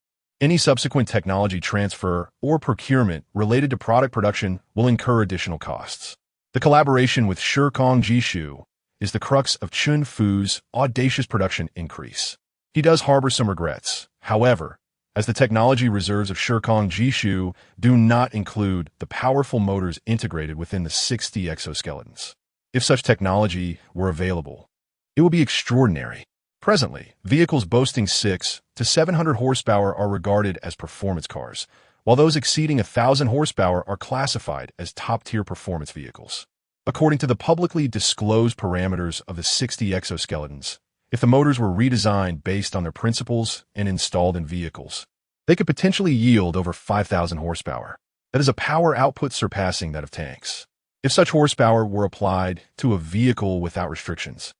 any subsequent technology transfer or procurement related to product production will incur additional costs. The collaboration with Shikong Jishu is the crux of Chunfu's audacious production increase. He does harbor some regrets, however, as the technology reserves of Shikong Jishu do not include the powerful motors integrated within the 60 exoskeletons. If such technology were available, it would be extraordinary. Presently, vehicles boasting 600 to 700 horsepower are regarded as performance cars, while those exceeding 1,000 horsepower are classified as top-tier performance vehicles. According to the publicly disclosed parameters of the 60 exoskeletons, if the motors were redesigned based on their principles and installed in vehicles, they could potentially yield over 5,000 horsepower. That is a power output surpassing that of tanks. If such horsepower were applied to a vehicle without restrictions,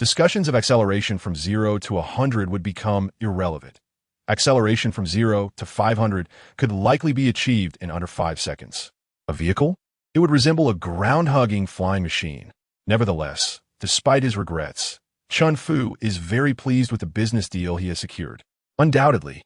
discussions of acceleration from 0 to 100 would become irrelevant. Acceleration from 0 to 500 could likely be achieved in under 5 seconds. A vehicle? It would resemble a ground-hugging flying machine. Nevertheless, despite his regrets, Chun Fu is very pleased with the business deal he has secured. Undoubtedly,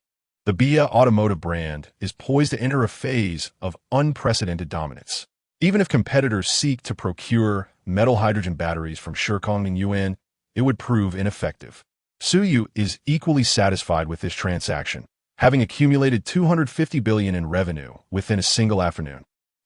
the BIA automotive brand is poised to enter a phase of unprecedented dominance. Even if competitors seek to procure metal hydrogen batteries from Shirkong and Yuan, it would prove ineffective. Suyu is equally satisfied with this transaction, having accumulated $250 billion in revenue within a single afternoon.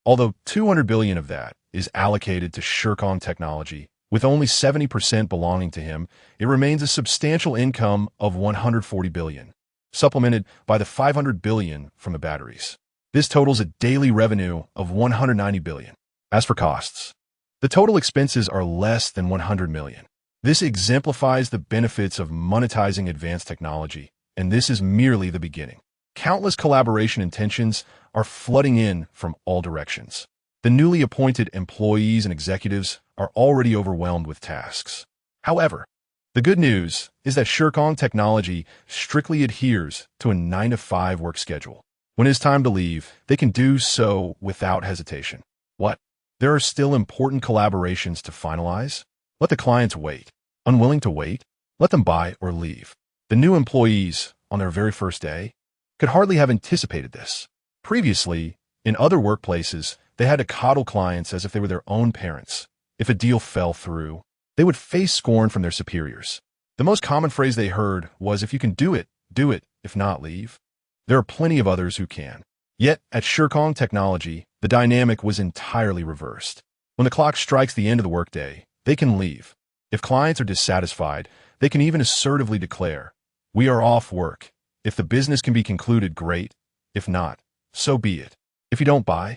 Although $200 billion of that is allocated to Shirkong Technology, with only 70% belonging to him, it remains a substantial income of $140 billion, supplemented by the $500 billion from the batteries. This totals a daily revenue of $190 billion. As for costs, the total expenses are less than $100 million. This exemplifies the benefits of monetizing advanced technology, and this is merely the beginning. Countless collaboration intentions are flooding in from all directions. The newly appointed employees and executives are already overwhelmed with tasks. However, the good news is that Shirkong Technology strictly adheres to a 9-to-5 work schedule. When it is time to leave, they can do so without hesitation. What? There are still important collaborations to finalize? Let the clients wait. Unwilling to wait? Let them buy or leave. The new employees, on their very first day, could hardly have anticipated this. Previously, in other workplaces, they had to coddle clients as if they were their own parents. If a deal fell through, they would face scorn from their superiors. The most common phrase they heard was, if you can do it, do it. If not, leave. There are plenty of others who can. Yet, at Shirkong Technology, the dynamic was entirely reversed. When the clock strikes the end of the workday, they can leave. If clients are dissatisfied, they can even assertively declare, "We are off work." If the business can be concluded, great. If not, so be it. If you don't buy,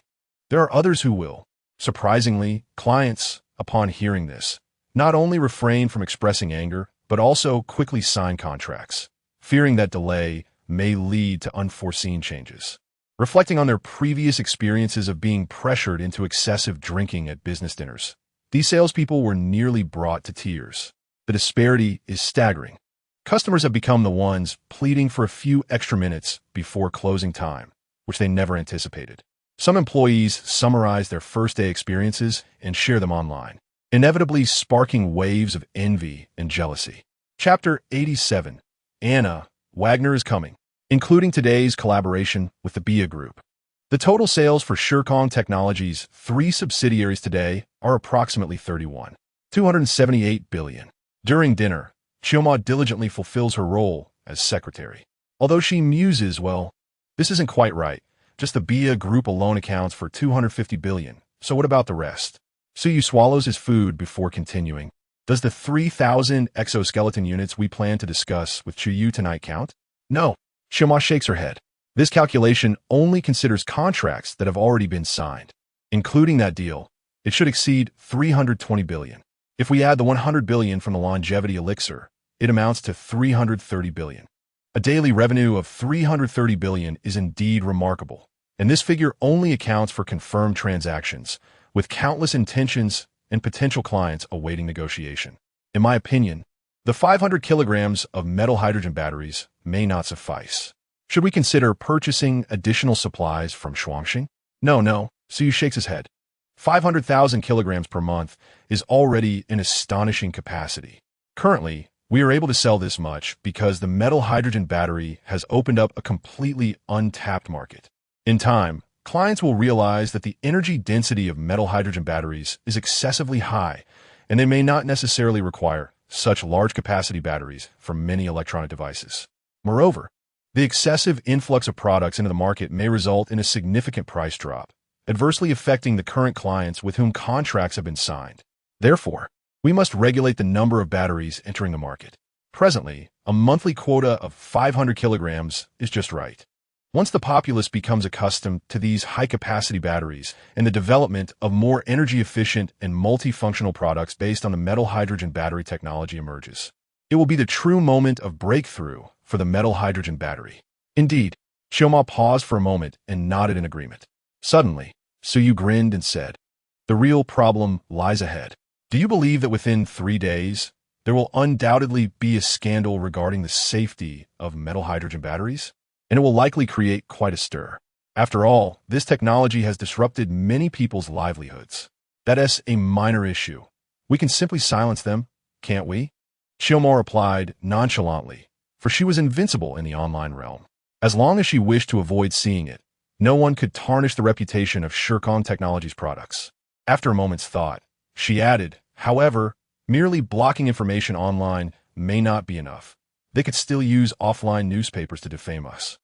there are others who will. Surprisingly, clients, upon hearing this, not only refrain from expressing anger, but also quickly sign contracts, fearing that delay may lead to unforeseen changes. Reflecting on their previous experiences of being pressured into excessive drinking at business dinners, these salespeople were nearly brought to tears. The disparity is staggering. Customers have become the ones pleading for a few extra minutes before closing time, which they never anticipated. Some employees summarize their first-day experiences and share them online, inevitably sparking waves of envy and jealousy. Chapter 87. Anna, Wagner is coming, including today's collaboration with the BIA Group. The total sales for Shirkong Technology's 3 subsidiaries today are approximately $278 billion. During dinner, Chioma diligently fulfills her role as secretary. Although she muses, well, this isn't quite right. Just the BIA Group alone accounts for $250 billion. So what about the rest? Suyu swallows his food before continuing. Does the 3,000 exoskeleton units we plan to discuss with Chuyu tonight count? No. Chioma shakes her head. This calculation only considers contracts that have already been signed. Including that deal, it should exceed $320 billion. If we add the $100 billion from the longevity elixir, it amounts to $330 billion. A daily revenue of $330 billion is indeed remarkable, and this figure only accounts for confirmed transactions, with countless intentions and potential clients awaiting negotiation. In my opinion, the 500 kilograms of metal hydrogen batteries may not suffice. Should we consider purchasing additional supplies from Shuangxing? No, Suyu shakes his head. 500,000 kilograms per month is already an astonishing capacity. Currently, we are able to sell this much because the metal hydrogen battery has opened up a completely untapped market. In time, clients will realize that the energy density of metal hydrogen batteries is excessively high, and they may not necessarily require such large capacity batteries for many electronic devices. Moreover, the excessive influx of products into the market may result in a significant price drop, adversely affecting the current clients with whom contracts have been signed. Therefore, we must regulate the number of batteries entering the market. Presently, a monthly quota of 500 kilograms is just right. Once the populace becomes accustomed to these high-capacity batteries and the development of more energy-efficient and multifunctional products based on the metal hydrogen battery technology emerges, it will be the true moment of breakthrough for the metal hydrogen battery. Indeed, Chioma paused for a moment and nodded in agreement. Suddenly, Suyu grinned and said, "The real problem lies ahead. Do you believe that within 3 days, there will undoubtedly be a scandal regarding the safety of metal hydrogen batteries? And it will likely create quite a stir. After all, this technology has disrupted many people's livelihoods. That is a minor issue. We can simply silence them, can't we? Chioma replied nonchalantly, for she was invincible in the online realm. As long as she wished to avoid seeing it, no one could tarnish the reputation of Shirkong Technologies products. After a moment's thought, she added, however, merely blocking information online may not be enough. They could still use offline newspapers to defame us.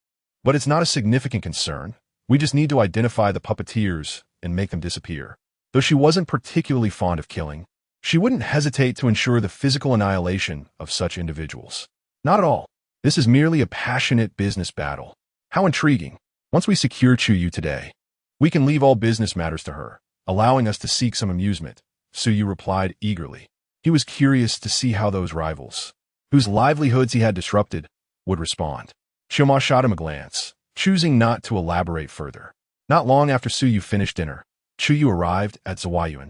But it's not a significant concern. We just need to identify the puppeteers and make them disappear. Though she wasn't particularly fond of killing, she wouldn't hesitate to ensure the physical annihilation of such individuals. Not at all. This is merely a passionate business battle. How intriguing. Once we secure Chuyu today, we can leave all business matters to her, allowing us to seek some amusement, Suyu replied eagerly. He was curious to see how those rivals, whose livelihoods he had disrupted, would respond. Chioma shot him a glance, choosing not to elaborate further. Not long after Suyu finished dinner, Chuyu arrived at Zawayuan,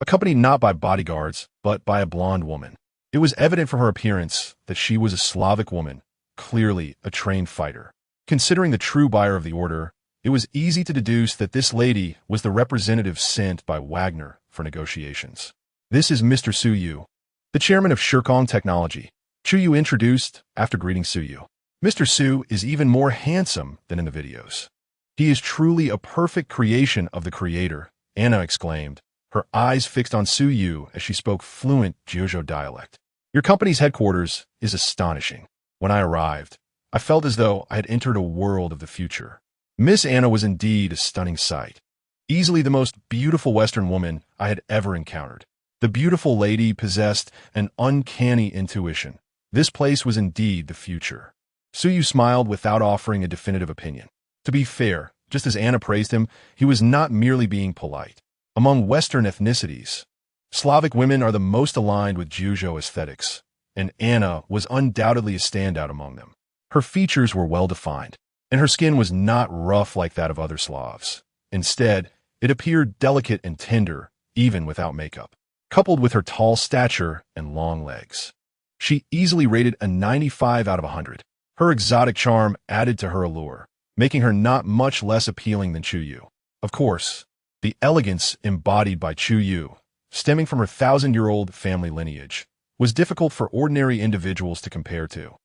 accompanied not by bodyguards, but by a blonde woman. It was evident from her appearance that she was a Slavic woman, clearly a trained fighter. Considering the true buyer of the order, it was easy to deduce that this lady was the representative sent by Wagner for negotiations. This is Mr. Suyu, the chairman of Shirkong Technology, Chuyu introduced after greeting Suyu. Mr. Su is even more handsome than in the videos. He is truly a perfect creation of the creator, Anna exclaimed, her eyes fixed on Suyu as she spoke fluent Jiuzhou dialect. Your company's headquarters is astonishing. When I arrived, I felt as though I had entered a world of the future. Miss Anna was indeed a stunning sight. Easily the most beautiful Western woman I had ever encountered. The beautiful lady possessed an uncanny intuition. This place was indeed the future. Suyu smiled without offering a definitive opinion. To be fair, just as Anna praised him, he was not merely being polite. Among Western ethnicities, Slavic women are the most aligned with Jiuzhou aesthetics, and Anna was undoubtedly a standout among them. Her features were well-defined, and her skin was not rough like that of other Slavs. Instead, it appeared delicate and tender, even without makeup. Coupled with her tall stature and long legs, she easily rated a 95 out of 100. Her exotic charm added to her allure, making her not much less appealing than Chuyu. Of course, the elegance embodied by Chuyu, stemming from her 1,000-year-old family lineage, was difficult for ordinary individuals to compare to.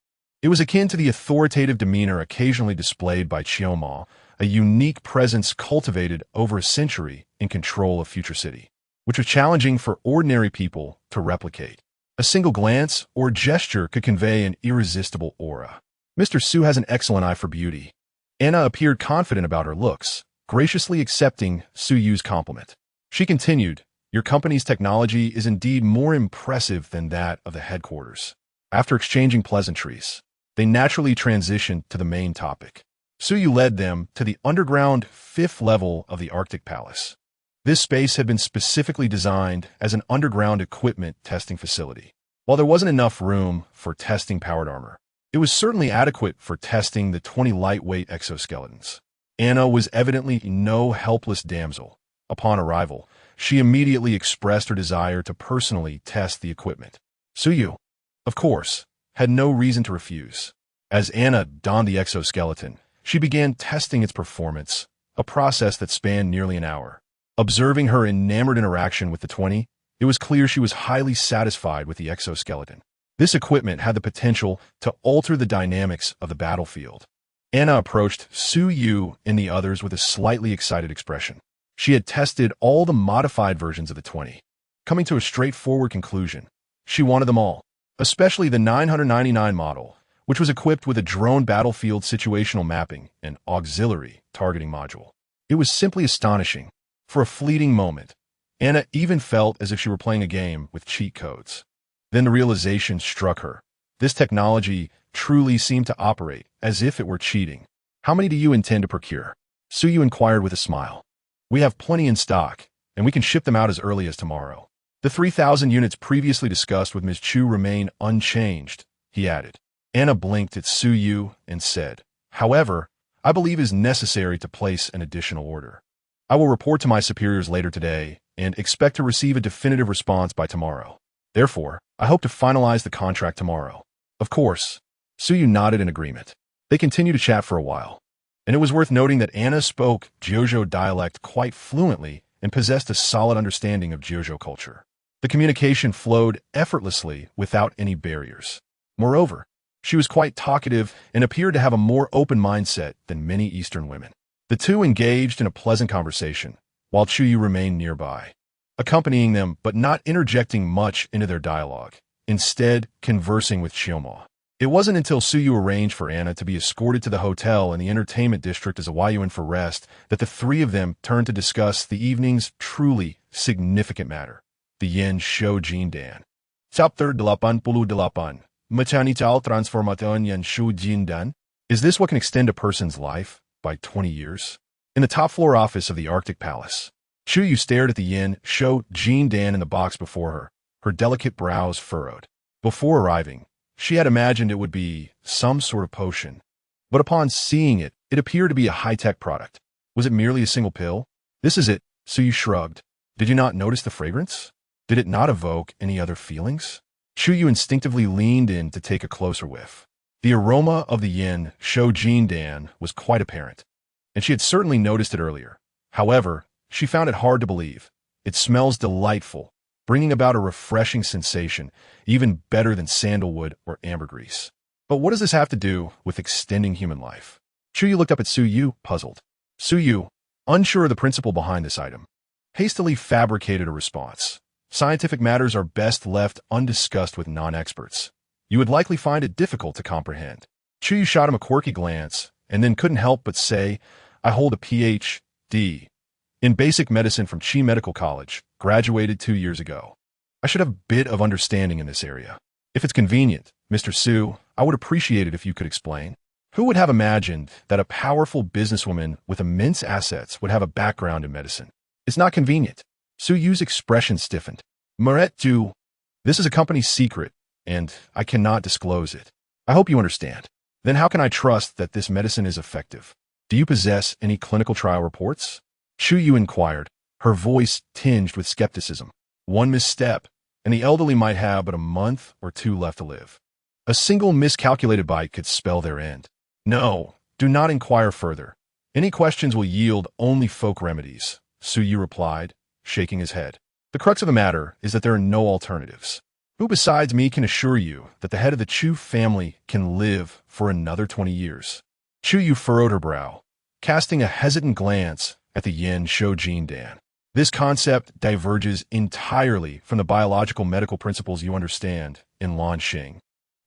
It was akin to the authoritative demeanor occasionally displayed by Chioma, a unique presence cultivated over a century in control of Future City, which was challenging for ordinary people to replicate. A single glance or gesture could convey an irresistible aura. Mr. Su has an excellent eye for beauty. Anna appeared confident about her looks, graciously accepting Suyu's compliment. She continued, your company's technology is indeed more impressive than that of the headquarters. After exchanging pleasantries, they naturally transitioned to the main topic. Suyu led them to the underground 5th level of the Arctic Palace. This space had been specifically designed as an underground equipment testing facility. While there wasn't enough room for testing powered armor, it was certainly adequate for testing the 20 lightweight exoskeletons. Anna was evidently no helpless damsel. Upon arrival, she immediately expressed her desire to personally test the equipment. Suyu, of course, had no reason to refuse. As Anna donned the exoskeleton, she began testing its performance, a process that spanned nearly an hour. Observing her enamored interaction with the 20, it was clear she was highly satisfied with the exoskeleton. This equipment had the potential to alter the dynamics of the battlefield. Anna approached Suyu and the others with a slightly excited expression. She had tested all the modified versions of the 20, coming to a straightforward conclusion. She wanted them all, especially the 999 model, which was equipped with a drone battlefield situational mapping and auxiliary targeting module. It was simply astonishing. For a fleeting moment, Anna even felt as if she were playing a game with cheat codes. Then the realization struck her. This technology truly seemed to operate as if it were cheating. How many do you intend to procure? Suyu inquired with a smile. We have plenty in stock, and we can ship them out as early as tomorrow. The 3,000 units previously discussed with Ms. Chu remain unchanged, he added. Anna blinked at Suyu and said, however, I believe it is necessary to place an additional order. I will report to my superiors later today and expect to receive a definitive response by tomorrow. Therefore, I hope to finalize the contract tomorrow. Of course. Suyu nodded in agreement. They continued to chat for a while. And it was worth noting that Anna spoke Jeojo dialect quite fluently and possessed a solid understanding of Jeojo culture. The communication flowed effortlessly without any barriers. Moreover, she was quite talkative and appeared to have a more open mindset than many Eastern women. The two engaged in a pleasant conversation, while Chuyu remained nearby, accompanying them but not interjecting much into their dialogue, instead conversing with Chioma. It wasn't until Suyu arranged for Anna to be escorted to the hotel in the entertainment district as a Yuyuan for rest that the three of them turned to discuss the evening's truly significant matter, the Yin Shou Jin Dan. Chapter 88, Mechanical Transformation Yin Shou Jin Dan. Is this what can extend a person's life by 20 years? In the top floor office of the Arctic Palace, Chuyu stared at the Yin Shou Jin Dan in the box before her delicate brows furrowed. Before arriving, she had imagined it would be some sort of potion, but upon seeing it, it appeared to be a high-tech product. Was it merely a single pill? This is it, Suyu shrugged. Did you not notice the fragrance? Did it not evoke any other feelings? Chuyu instinctively leaned in to take a closer whiff. The aroma of the Yin Shou Jin Dan was quite apparent, and she had certainly noticed it earlier. However, she found it hard to believe. It smells delightful, bringing about a refreshing sensation, even better than sandalwood or ambergris. But what does this have to do with extending human life? Chuyu looked up at Suyu, puzzled. Suyu, unsure of the principle behind this item, hastily fabricated a response. Scientific matters are best left undiscussed with non-experts. You would likely find it difficult to comprehend. Chuyu shot him a quirky glance, and then couldn't help but say, I hold a Ph.D. in basic medicine from Chi Medical College, graduated 2 years ago. I should have a bit of understanding in this area. If it's convenient, Mr. Su, I would appreciate it if you could explain. Who would have imagined that a powerful businesswoman with immense assets would have a background in medicine? It's not convenient. Suyu's expression stiffened. Maret Ju, this is a company secret, and I cannot disclose it. I hope you understand. Then how can I trust that this medicine is effective? Do you possess any clinical trial reports? Chuyu inquired, her voice tinged with skepticism. One misstep, and the elderly might have but a month or two left to live. A single miscalculated bite could spell their end. No, do not inquire further. Any questions will yield only folk remedies, Suyu replied, shaking his head. The crux of the matter is that there are no alternatives. Who besides me can assure you that the head of the Chu family can live for another 20 years? Chuyu furrowed her brow, casting a hesitant glance at the Yin Shou Jin Dan. This concept diverges entirely from the biological medical principles you understand in Lanxing.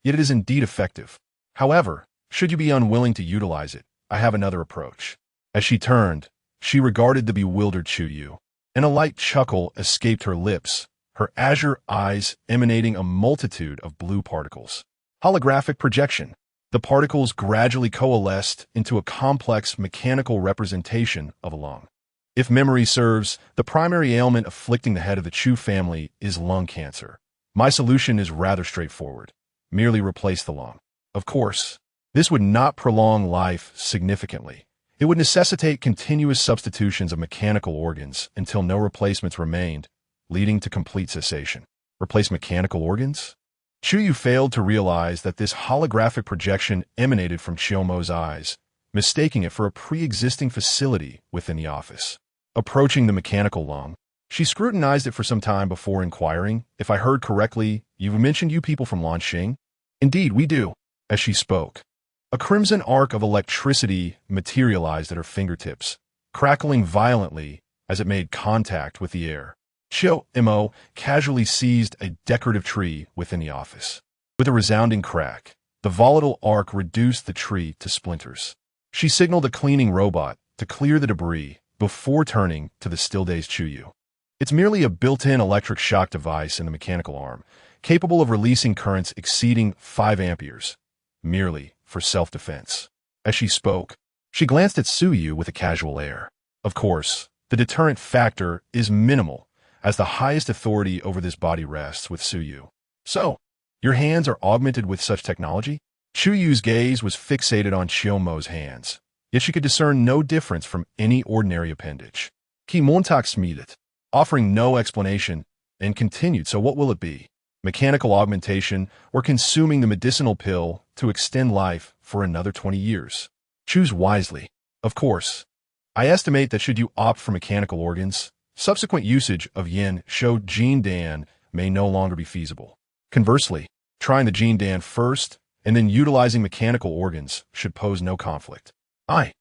Yet it is indeed effective. However, should you be unwilling to utilize it, I have another approach. As she turned, she regarded the bewildered Chuyu, and a light chuckle escaped her lips, her azure eyes emanating a multitude of blue particles. Holographic projection. The particles gradually coalesced into a complex mechanical representation of a lung. If memory serves, the primary ailment afflicting the head of the Chu family is lung cancer. My solution is rather straightforward. Merely replace the lung. Of course, this would not prolong life significantly. It would necessitate continuous substitutions of mechanical organs until no replacements remained, leading to complete cessation. Replace mechanical organs? Chuyu failed to realize that this holographic projection emanated from Chiomo's eyes, mistaking it for a pre-existing facility within the office. Approaching the mechanical lung, she scrutinized it for some time before inquiring, if I heard correctly, you've mentioned you people from Lanxing? Indeed, we do. As she spoke, a crimson arc of electricity materialized at her fingertips, crackling violently as it made contact with the air. Chio-mo casually seized a decorative tree within the office. With a resounding crack, the volatile arc reduced the tree to splinters. She signaled a cleaning robot to clear the debris before turning to the still-dazed Chuyu. It's merely a built-in electric shock device in the mechanical arm, capable of releasing currents exceeding 5 amperes, merely for self-defense. As she spoke, she glanced at Suyu with a casual air. Of course, the deterrent factor is minimal, as the highest authority over this body rests with Suyu. So, your hands are augmented with such technology? Chuyu's gaze was fixated on Chiomo's hands, yet she could discern no difference from any ordinary appendage. Ki montak smidet, offering no explanation, and continued, so what will it be? Mechanical augmentation or consuming the medicinal pill to extend life for another 20 years? Choose wisely. Of course, I estimate that should you opt for mechanical organs, subsequent usage of Yin Shou Jin Dan may no longer be feasible. Conversely, trying the Jin Dan first and then utilizing mechanical organs should pose no conflict. I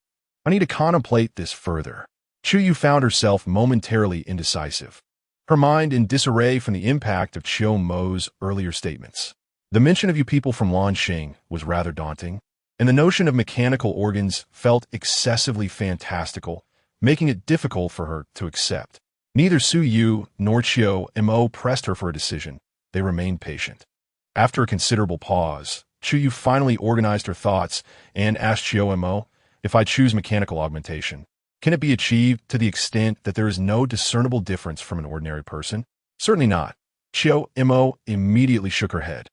need to contemplate this further. Chu Yu found herself momentarily indecisive, her mind in disarray from the impact of Chiu Mo's earlier statements. The mention of you people from Lanxing was rather daunting, and the notion of mechanical organs felt excessively fantastical, making it difficult for her to accept. Neither Su Yu nor Chiu Mo pressed her for a decision. They remained patient. After a considerable pause, Chu Yu finally organized her thoughts and asked Chiu Mo, if I choose mechanical augmentation, can it be achieved to the extent that there is no discernible difference from an ordinary person? Certainly not. Chiu Mo immediately shook her head.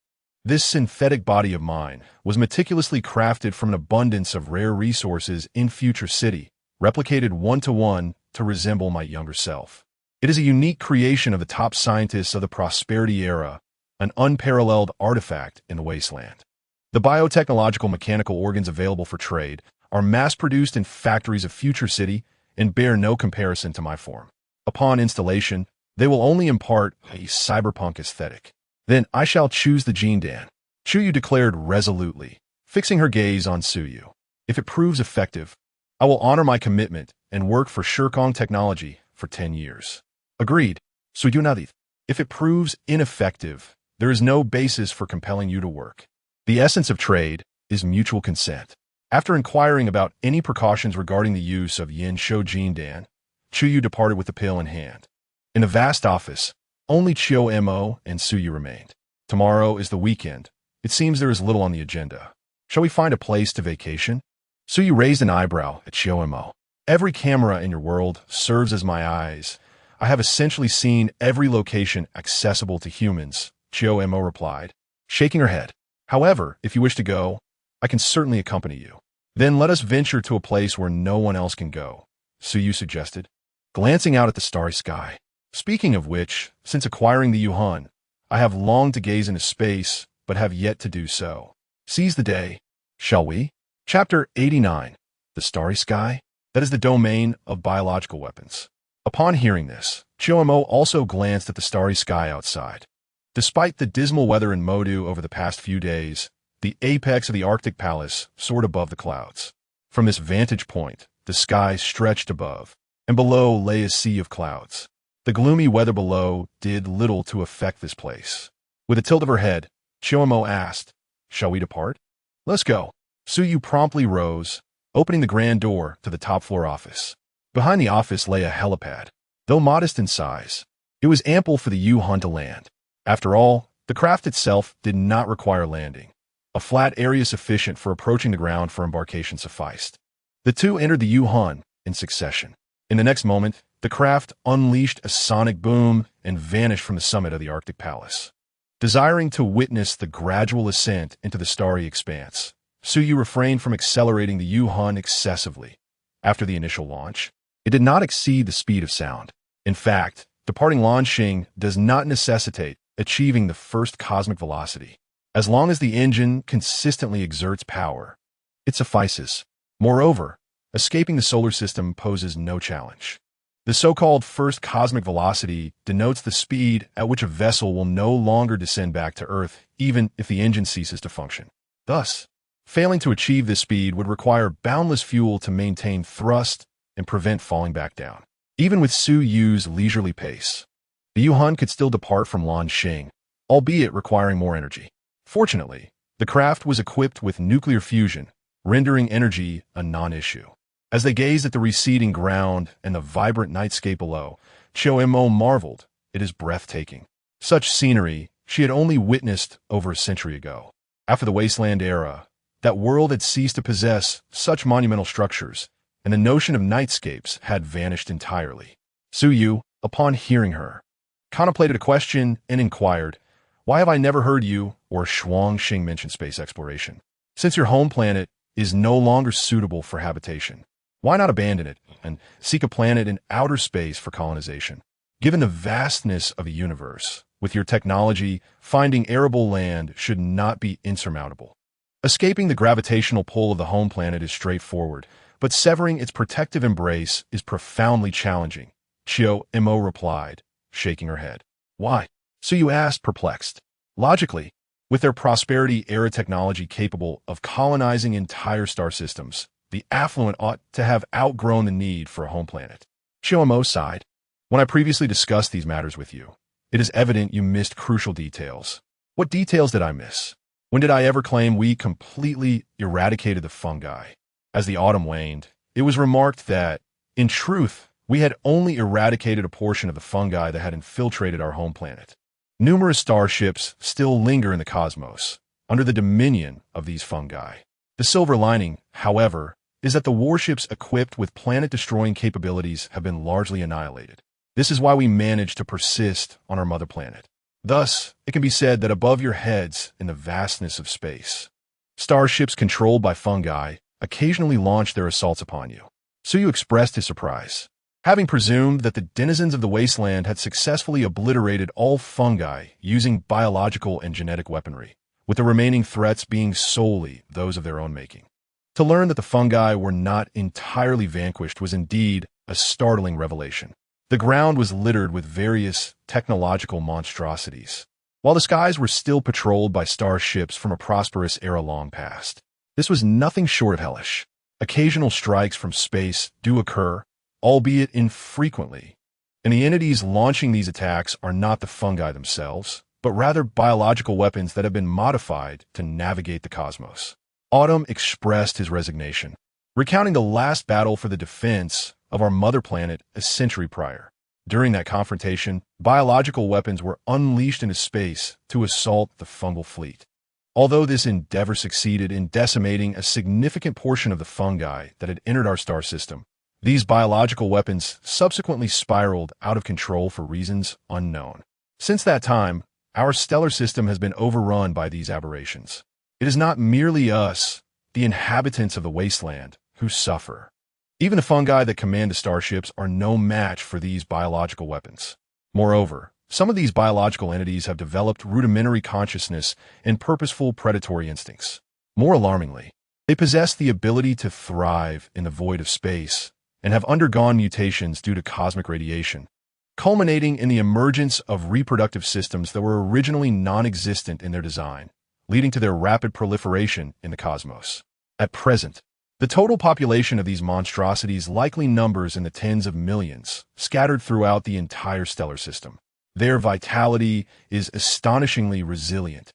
This synthetic body of mine was meticulously crafted from an abundance of rare resources in Future City, replicated one-to-one to resemble my younger self. It is a unique creation of the top scientists of the Prosperity Era, an unparalleled artifact in the wasteland. The biotechnological mechanical organs available for trade are mass-produced in factories of Future City and bear no comparison to my form. Upon installation, they will only impart a cyberpunk aesthetic. Then I shall choose the Jin Dan, Chu Yu declared resolutely, fixing her gaze on Su Yu. If it proves effective, I will honor my commitment and work for Shirkong Technology for 10 years. Agreed, Su Yu nodded. If it proves ineffective, there is no basis for compelling you to work. The essence of trade is mutual consent. After inquiring about any precautions regarding the use of Yin Shou Jin Dan, Chu Yu departed with the pill in hand. In the vast office, only Chiu Mo and Su Yu remained. Tomorrow is the weekend. It seems there is little on the agenda. Shall we find a place to vacation? Su Yu raised an eyebrow at Chiu Mo. Every camera in your world serves as my eyes. I have essentially seen every location accessible to humans, Chiu Mo replied, shaking her head. However, if you wish to go, I can certainly accompany you. Then let us venture to a place where no one else can go, Su Yu suggested, glancing out at the starry sky. Speaking of which, since acquiring the Yuhan, I have longed to gaze into space, but have yet to do so. Seize the day, shall we? Chapter 89. The Starry Sky? That is the domain of biological weapons. Upon hearing this, Chiu Mo also glanced at the starry sky outside. Despite the dismal weather in Modu over the past few days, the apex of the Arctic Palace soared above the clouds. From this vantage point, the sky stretched above, and below lay a sea of clouds. The gloomy weather below did little to affect this place. With a tilt of her head, Chiu Mo asked, shall we depart? Let's go. Su Yu promptly rose, opening the grand door to the top-floor office. Behind the office lay a helipad. Though modest in size, it was ample for the Yuhan to land. After all, the craft itself did not require landing. A flat area sufficient for approaching the ground for embarkation sufficed. The two entered the Yuhan in succession. In the next moment, the craft unleashed a sonic boom and vanished from the summit of the Arctic Palace. Desiring to witness the gradual ascent into the starry expanse, Su Yu refrained from accelerating the Yuhan excessively. After the initial launch, it did not exceed the speed of sound. In fact, departing Lanxing does not necessitate achieving the first cosmic velocity. As long as the engine consistently exerts power, it suffices. Moreover, escaping the solar system poses no challenge. The so-called first cosmic velocity denotes the speed at which a vessel will no longer descend back to Earth, even if the engine ceases to function. Thus, failing to achieve this speed would require boundless fuel to maintain thrust and prevent falling back down. Even with Su Yu's leisurely pace, the Yuhan could still depart from Lanxing, albeit requiring more energy. Fortunately, the craft was equipped with nuclear fusion, rendering energy a non-issue. As they gazed at the receding ground and the vibrant nightscape below, Chiu Mo marveled. It is breathtaking. Such scenery she had only witnessed over a century ago. After the wasteland era, that world had ceased to possess such monumental structures, and the notion of nightscapes had vanished entirely. Su Yu, upon hearing her, contemplated a question and inquired, why have I never heard you or Shuangxing mention space exploration? Since your home planet is no longer suitable for habitation, why not abandon it and seek a planet in outer space for colonization? Given the vastness of the universe, with your technology, finding arable land should not be insurmountable. Escaping the gravitational pull of the home planet is straightforward, but severing its protective embrace is profoundly challenging, Mo replied, shaking her head. Why? So you asked, perplexed. Logically, with their prosperity-era technology capable of colonizing entire star systems, the affluent ought to have outgrown the need for a home planet. Mo sighed. When I previously discussed these matters with you, it is evident you missed crucial details. What details did I miss? When did I ever claim we completely eradicated the fungi? As the autumn waned, it was remarked that, in truth, we had only eradicated a portion of the fungi that had infiltrated our home planet. Numerous starships still linger in the cosmos, under the dominion of these fungi. The silver lining, however, is that the warships equipped with planet-destroying capabilities have been largely annihilated. This is why we managed to persist on our mother planet. Thus, it can be said that above your heads in the vastness of space, starships controlled by fungi occasionally launch their assaults upon you. So you expressed his surprise. Having presumed that the denizens of the wasteland had successfully obliterated all fungi using biological and genetic weaponry, with the remaining threats being solely those of their own making. To learn that the fungi were not entirely vanquished was indeed a startling revelation. The ground was littered with various technological monstrosities, while the skies were still patrolled by starships from a prosperous era long past. This was nothing short of hellish. Occasional strikes from space do occur, albeit infrequently, and the entities launching these attacks are not the fungi themselves, but rather biological weapons that have been modified to navigate the cosmos. Autumn expressed his resignation, recounting the last battle for the defense of our mother planet a century prior. During that confrontation, biological weapons were unleashed into space to assault the fungal fleet. Although this endeavor succeeded in decimating a significant portion of the fungi that had entered our star system, these biological weapons subsequently spiraled out of control for reasons unknown. Since that time, our stellar system has been overrun by these aberrations. It is not merely us, the inhabitants of the wasteland, who suffer. Even the fungi that command the starships are no match for these biological weapons. Moreover, some of these biological entities have developed rudimentary consciousness and purposeful predatory instincts. More alarmingly, they possess the ability to thrive in the void of space and have undergone mutations due to cosmic radiation, culminating in the emergence of reproductive systems that were originally non-existent in their design, leading to their rapid proliferation in the cosmos. At present, the total population of these monstrosities likely numbers in the tens of millions, scattered throughout the entire stellar system. Their vitality is astonishingly resilient,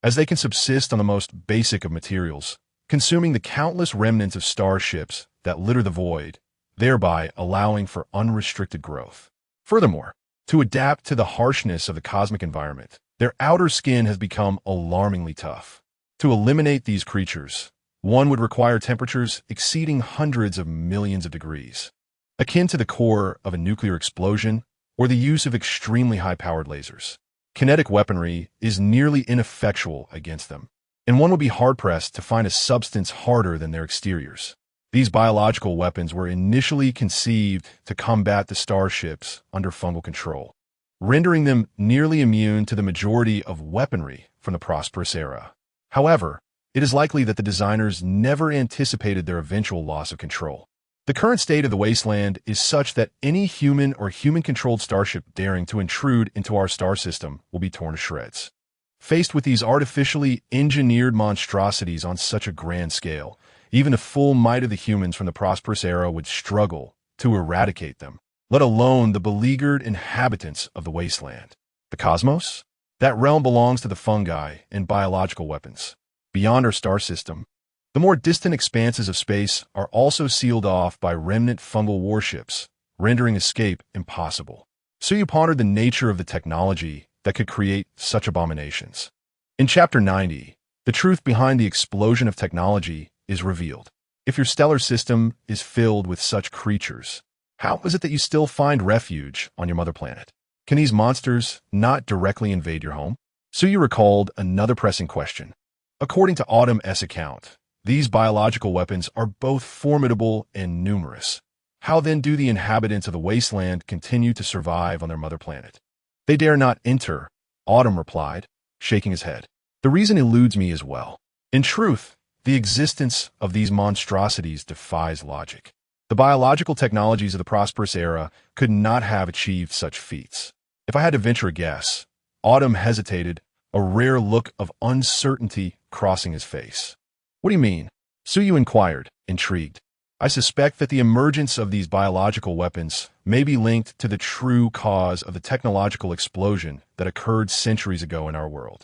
as they can subsist on the most basic of materials, consuming the countless remnants of starships that litter the void, thereby allowing for unrestricted growth. Furthermore, to adapt to the harshness of the cosmic environment, their outer skin has become alarmingly tough. To eliminate these creatures, one would require temperatures exceeding hundreds of millions of degrees, akin to the core of a nuclear explosion or the use of extremely high-powered lasers. Kinetic weaponry is nearly ineffectual against them, and one would be hard-pressed to find a substance harder than their exteriors. These biological weapons were initially conceived to combat the starships under fungal control, rendering them nearly immune to the majority of weaponry from the prosperous era. However, it is likely that the designers never anticipated their eventual loss of control. The current state of the wasteland is such that any human or human-controlled starship daring to intrude into our star system will be torn to shreds. Faced with these artificially engineered monstrosities on such a grand scale, even the full might of the humans from the prosperous era would struggle to eradicate them, let alone the beleaguered inhabitants of the wasteland. The cosmos? That realm belongs to the fungi and biological weapons. Beyond our star system, the more distant expanses of space are also sealed off by remnant fungal warships, rendering escape impossible. So you pondered the nature of the technology that could create such abominations. In Chapter 90, the truth behind the explosion of technology is revealed. If your stellar system is filled with such creatures, how is it that you still find refuge on your mother planet? Can these monsters not directly invade your home? So you recalled another pressing question. According to Autumn's account, these biological weapons are both formidable and numerous. How then do the inhabitants of the wasteland continue to survive on their mother planet? They dare not enter, Autumn replied, shaking his head. The reason eludes me as well. In truth, The existence of these monstrosities defies logic. The biological technologies of the prosperous era could not have achieved such feats. If I had to venture a guess, Autumn hesitated, a rare look of uncertainty crossing his face. What do you mean? Suyu inquired, intrigued. I suspect that the emergence of these biological weapons may be linked to the true cause of the technological explosion that occurred centuries ago in our world.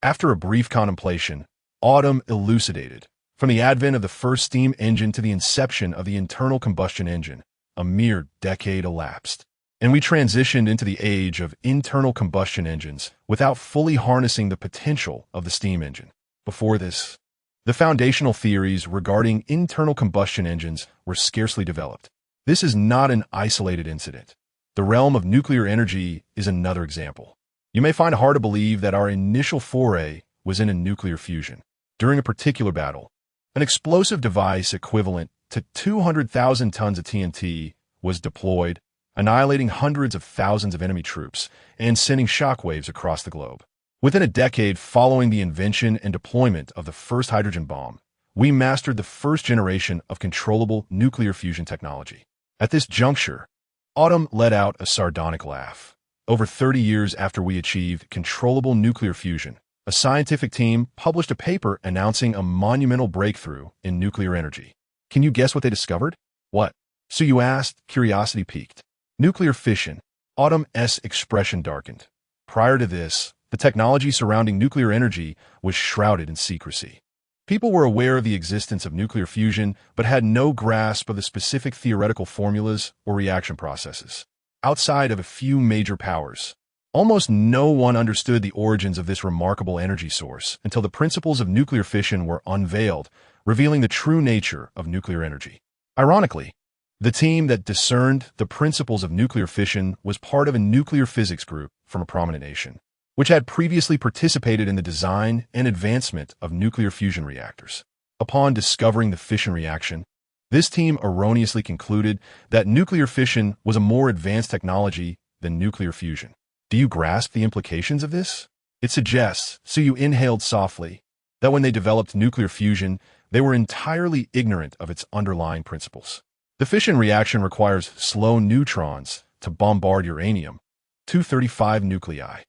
After a brief contemplation, Autumn elucidated. From the advent of the first steam engine to the inception of the internal combustion engine, a mere decade elapsed. And we transitioned into the age of internal combustion engines without fully harnessing the potential of the steam engine. Before this, the foundational theories regarding internal combustion engines were scarcely developed. This is not an isolated incident. The realm of nuclear energy is another example. You may find it hard to believe that our initial foray was in a nuclear fusion. During a particular battle, an explosive device equivalent to 200,000 tons of TNT was deployed, annihilating hundreds of thousands of enemy troops and sending shockwaves across the globe. Within a decade following the invention and deployment of the first hydrogen bomb, we mastered the first generation of controllable nuclear fusion technology. At this juncture, Autumn let out a sardonic laugh. Over 30 years after we achieved controllable nuclear fusion, a scientific team published a paper announcing a monumental breakthrough in nuclear energy. Can you guess what they discovered? What? So you asked, curiosity piqued. Nuclear fission. Autumn's expression darkened. Prior to this, the technology surrounding nuclear energy was shrouded in secrecy. People were aware of the existence of nuclear fusion, but had no grasp of the specific theoretical formulas or reaction processes. Outside of a few major powers, almost no one understood the origins of this remarkable energy source until the principles of nuclear fission were unveiled, revealing the true nature of nuclear energy. Ironically, the team that discerned the principles of nuclear fission was part of a nuclear physics group from a prominent nation, which had previously participated in the design and advancement of nuclear fusion reactors. Upon discovering the fission reaction, this team erroneously concluded that nuclear fission was a more advanced technology than nuclear fusion. Do you grasp the implications of this? It suggests, so you inhaled softly, that when they developed nuclear fusion, they were entirely ignorant of its underlying principles. The fission reaction requires slow neutrons to bombard uranium-235 nuclei,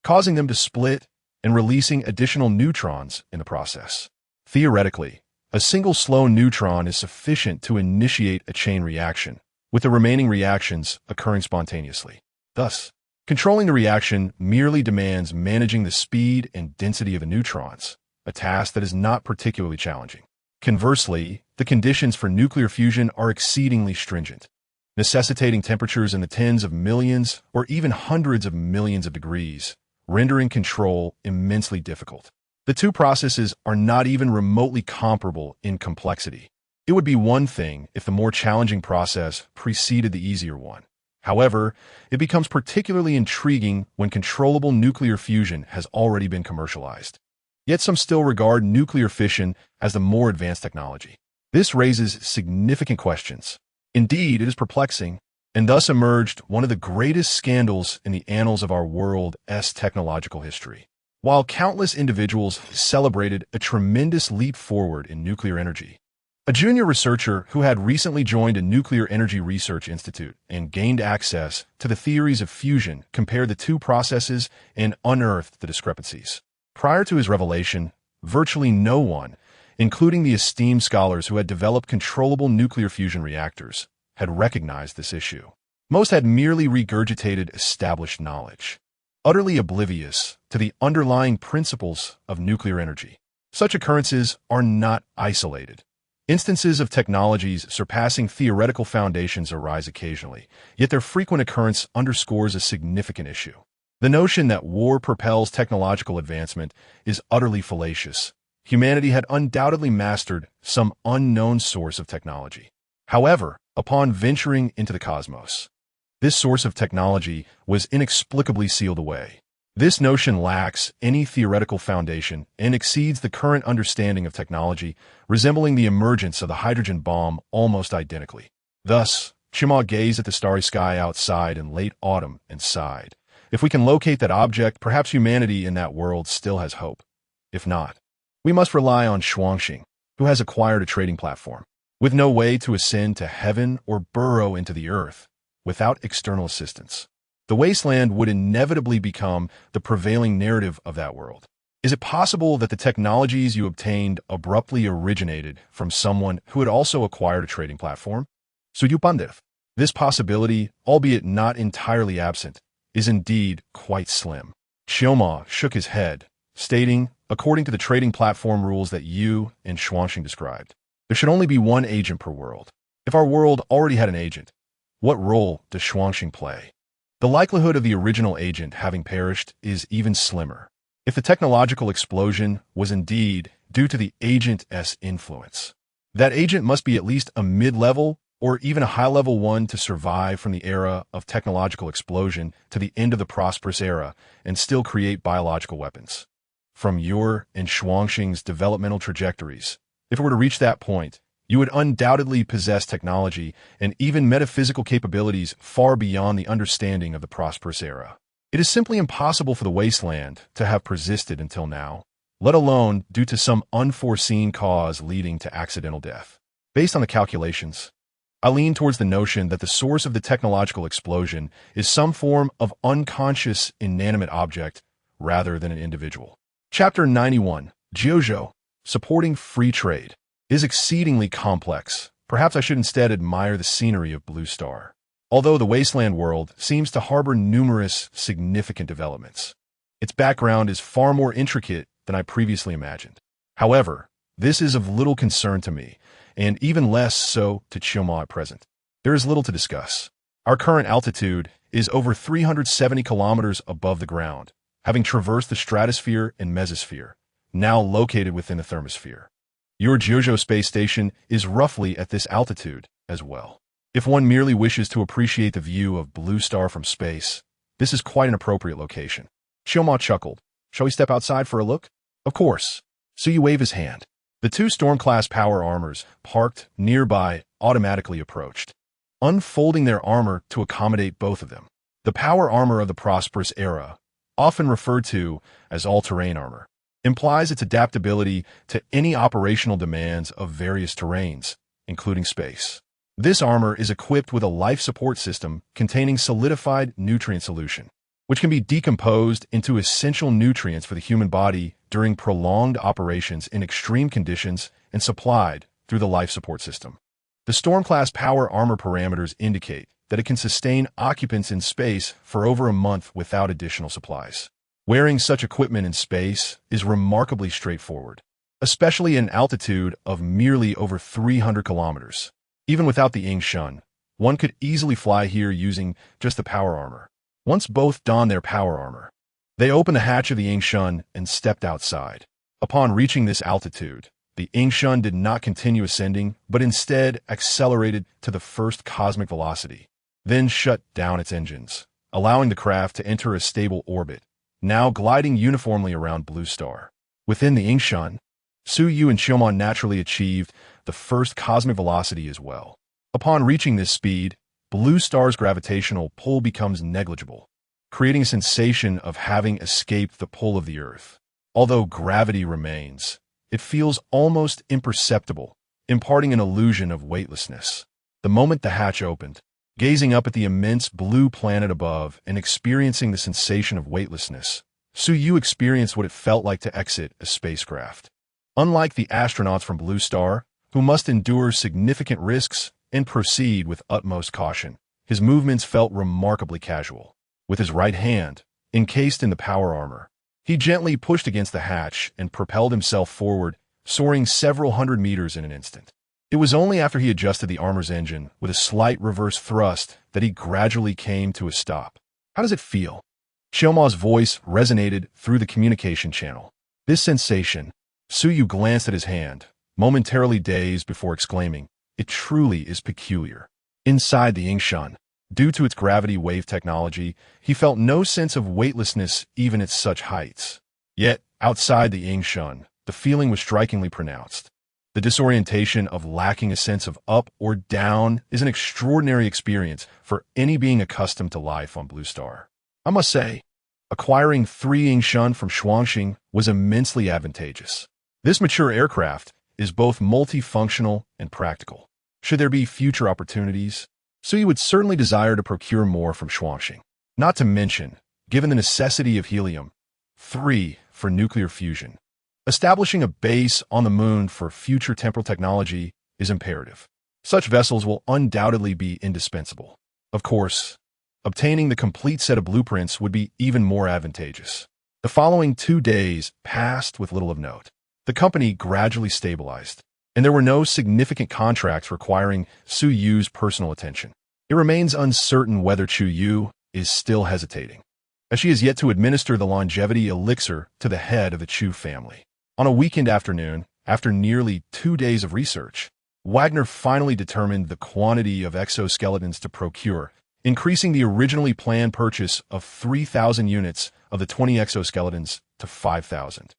causing them to split and releasing additional neutrons in the process. Theoretically, a single slow neutron is sufficient to initiate a chain reaction, with the remaining reactions occurring spontaneously. Thus, controlling the reaction merely demands managing the speed and density of the neutrons, a task that is not particularly challenging. Conversely, the conditions for nuclear fusion are exceedingly stringent, necessitating temperatures in the tens of millions or even hundreds of millions of degrees, rendering control immensely difficult. The two processes are not even remotely comparable in complexity. It would be one thing if the more challenging process preceded the easier one. However, it becomes particularly intriguing when controllable nuclear fusion has already been commercialized. Yet some still regard nuclear fission as the more advanced technology. This raises significant questions. Indeed, it is perplexing, and thus emerged one of the greatest scandals in the annals of our world's technological history. While countless individuals celebrated a tremendous leap forward in nuclear energy, a junior researcher who had recently joined a nuclear energy research institute and gained access to the theories of fusion compared the two processes and unearthed the discrepancies. Prior to his revelation, virtually no one, including the esteemed scholars who had developed controllable nuclear fusion reactors, had recognized this issue. Most had merely regurgitated established knowledge, utterly oblivious to the underlying principles of nuclear energy. Such occurrences are not isolated. Instances of technologies surpassing theoretical foundations arise occasionally, yet their frequent occurrence underscores a significant issue. The notion that war propels technological advancement is utterly fallacious. Humanity had undoubtedly mastered some unknown source of technology. However, upon venturing into the cosmos, this source of technology was inexplicably sealed away. This notion lacks any theoretical foundation and exceeds the current understanding of technology, resembling the emergence of the hydrogen bomb almost identically. Thus, Chima gazed at the starry sky outside in late autumn and sighed. If we can locate that object, perhaps humanity in that world still has hope. If not, we must rely on Xuanxing, who has acquired a trading platform. With no way to ascend to heaven or burrow into the earth without external assistance. The wasteland would inevitably become the prevailing narrative of that world. Is it possible that the technologies you obtained abruptly originated from someone who had also acquired a trading platform? Suyupandev. This possibility, albeit not entirely absent, is indeed quite slim. Xiaoma shook his head, stating, according to the trading platform rules that you and Xuanxing described, there should only be one agent per world. If our world already had an agent, what role does Xuanxing play? The likelihood of the original agent having perished is even slimmer. If the technological explosion was indeed due to the agent's influence, that agent must be at least a mid-level or even a high-level one to survive from the era of technological explosion to the end of the prosperous era and still create biological weapons. From your and Xuanxing's developmental trajectories, if it were to reach that point, you would undoubtedly possess technology and even metaphysical capabilities far beyond the understanding of the prosperous era. It is simply impossible for the wasteland to have persisted until now, let alone due to some unforeseen cause leading to accidental death. Based on the calculations, I lean towards the notion that the source of the technological explosion is some form of unconscious, inanimate object rather than an individual. Chapter 91, Jiuzhou, Supporting Free Trade, is exceedingly complex. Perhaps I should instead admire the scenery of Blue Star. Although the wasteland world seems to harbor numerous significant developments, its background is far more intricate than I previously imagined. However, this is of little concern to me, and even less so to Xiaoma at present. There is little to discuss. Our current altitude is over 370 kilometers above the ground, having traversed the stratosphere and mesosphere, now located within the thermosphere. Your Jiuzhou space station is roughly at this altitude as well. If one merely wishes to appreciate the view of Blue Star from space, this is quite an appropriate location. Xiaoma chuckled. Shall we step outside for a look? Of course. Suyu waved his hand. The two Storm-class power armors parked nearby automatically approached, unfolding their armor to accommodate both of them. The power armor of the prosperous era, often referred to as all-terrain armor, implies its adaptability to any operational demands of various terrains, including space. This armor is equipped with a life support system containing solidified nutrient solution, which can be decomposed into essential nutrients for the human body during prolonged operations in extreme conditions and supplied through the life support system. The Storm-class power armor parameters indicate that it can sustain occupants in space for over a month without additional supplies. Wearing such equipment in space is remarkably straightforward, especially at an altitude of merely over 300 kilometers. Even without the Yingshun, one could easily fly here using just the power armor. Once both donned their power armor, they opened the hatch of the Yingshun and stepped outside. Upon reaching this altitude, the Yingshun did not continue ascending, but instead accelerated to the first cosmic velocity, then shut down its engines, allowing the craft to enter a stable orbit, now gliding uniformly around Blue Star. Within the Yingshun, Suyu and Xiaoma naturally achieved the first cosmic velocity as well. Upon reaching this speed, Blue Star's gravitational pull becomes negligible, creating a sensation of having escaped the pull of the Earth. Although gravity remains, it feels almost imperceptible, imparting an illusion of weightlessness. The moment the hatch opened, gazing up at the immense blue planet above and experiencing the sensation of weightlessness, Suyu experienced what it felt like to exit a spacecraft. Unlike the astronauts from Blue Star, who must endure significant risks and proceed with utmost caution, his movements felt remarkably casual. With his right hand, encased in the power armor, he gently pushed against the hatch and propelled himself forward, soaring several hundred meters in an instant. It was only after he adjusted the armor's engine with a slight reverse thrust that he gradually came to a stop. How does it feel? Xiaoma's voice resonated through the communication channel. This sensation, Suyu glanced at his hand, momentarily dazed before exclaiming, "It truly is peculiar." Inside the Yingshun, due to its gravity wave technology, he felt no sense of weightlessness even at such heights. Yet, outside the Yingshun, the feeling was strikingly pronounced. The disorientation of lacking a sense of up or down is an extraordinary experience for any being accustomed to life on Blue Star. I must say, acquiring 3 Yingshun from Xuanxing was immensely advantageous. This mature aircraft is both multifunctional and practical. Should there be future opportunities, Suyi would certainly desire to procure more from Shuangxing. Not to mention, given the necessity of helium-3 for nuclear fusion, establishing a base on the moon for future temporal technology is imperative. Such vessels will undoubtedly be indispensable. Of course, obtaining the complete set of blueprints would be even more advantageous. The following 2 days passed with little of note. The company gradually stabilized, and there were no significant contracts requiring Su Yu's personal attention. It remains uncertain whether Chu Yu is still hesitating, as she has yet to administer the longevity elixir to the head of the Chu family. On a weekend afternoon, after nearly 2 days of research, Wagner finally determined the quantity of exoskeletons to procure, increasing the originally planned purchase of 3,000 units of the 20 exoskeletons to 5,000.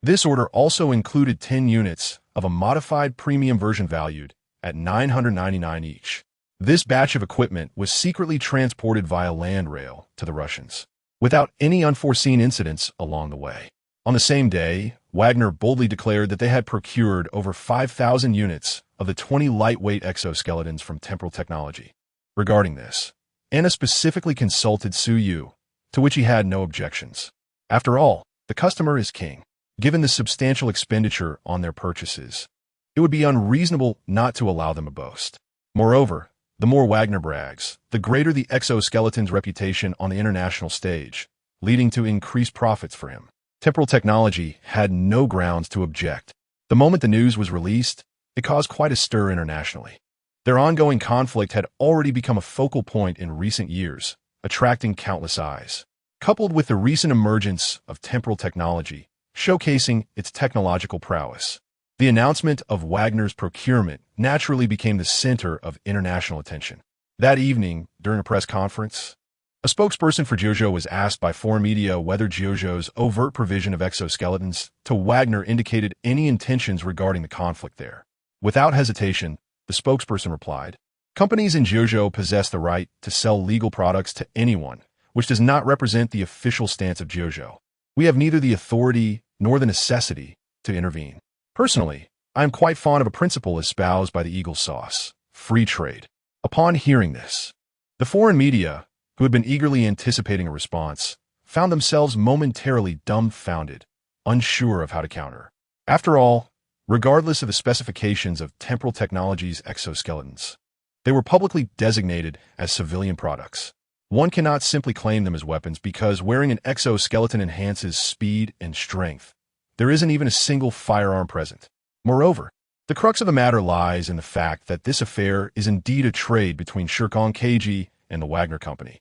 This order also included 10 units of a modified premium version valued at $999 each. This batch of equipment was secretly transported via land rail to the Russians, without any unforeseen incidents along the way. On the same day, Wagner boldly declared that they had procured over 5,000 units of the 20 lightweight exoskeletons from Temporal Technology. Regarding this, Anna specifically consulted Su Yu, to which he had no objections. After all, the customer is king. Given the substantial expenditure on their purchases, it would be unreasonable not to allow them a boast. Moreover, the more Wagner brags, the greater the exoskeleton's reputation on the international stage, leading to increased profits for him. Temporal Technology had no grounds to object. The moment the news was released, it caused quite a stir internationally. Their ongoing conflict had already become a focal point in recent years, attracting countless eyes. Coupled with the recent emergence of Temporal Technology, showcasing its technological prowess, the announcement of Wagner's procurement naturally became the center of international attention. That evening, during a press conference, a spokesperson for Jiuzhou was asked by foreign media whether Jiuzhou's overt provision of exoskeletons to Wagner indicated any intentions regarding the conflict there. Without hesitation, the spokesperson replied, "Companies in Jiuzhou possess the right to sell legal products to anyone, which does not represent the official stance of Jiuzhou. We have neither the authority nor the necessity to intervene. Personally, I am quite fond of a principle espoused by the Eagle Sauce: free trade." Upon hearing this, the foreign media, who had been eagerly anticipating a response, found themselves momentarily dumbfounded, unsure of how to counter. After all, regardless of the specifications of Temporal Technology's exoskeletons, they were publicly designated as civilian products. One cannot simply claim them as weapons because wearing an exoskeleton enhances speed and strength. There isn't even a single firearm present. Moreover, the crux of the matter lies in the fact that this affair is indeed a trade between Shirkong KG and the Wagner Company,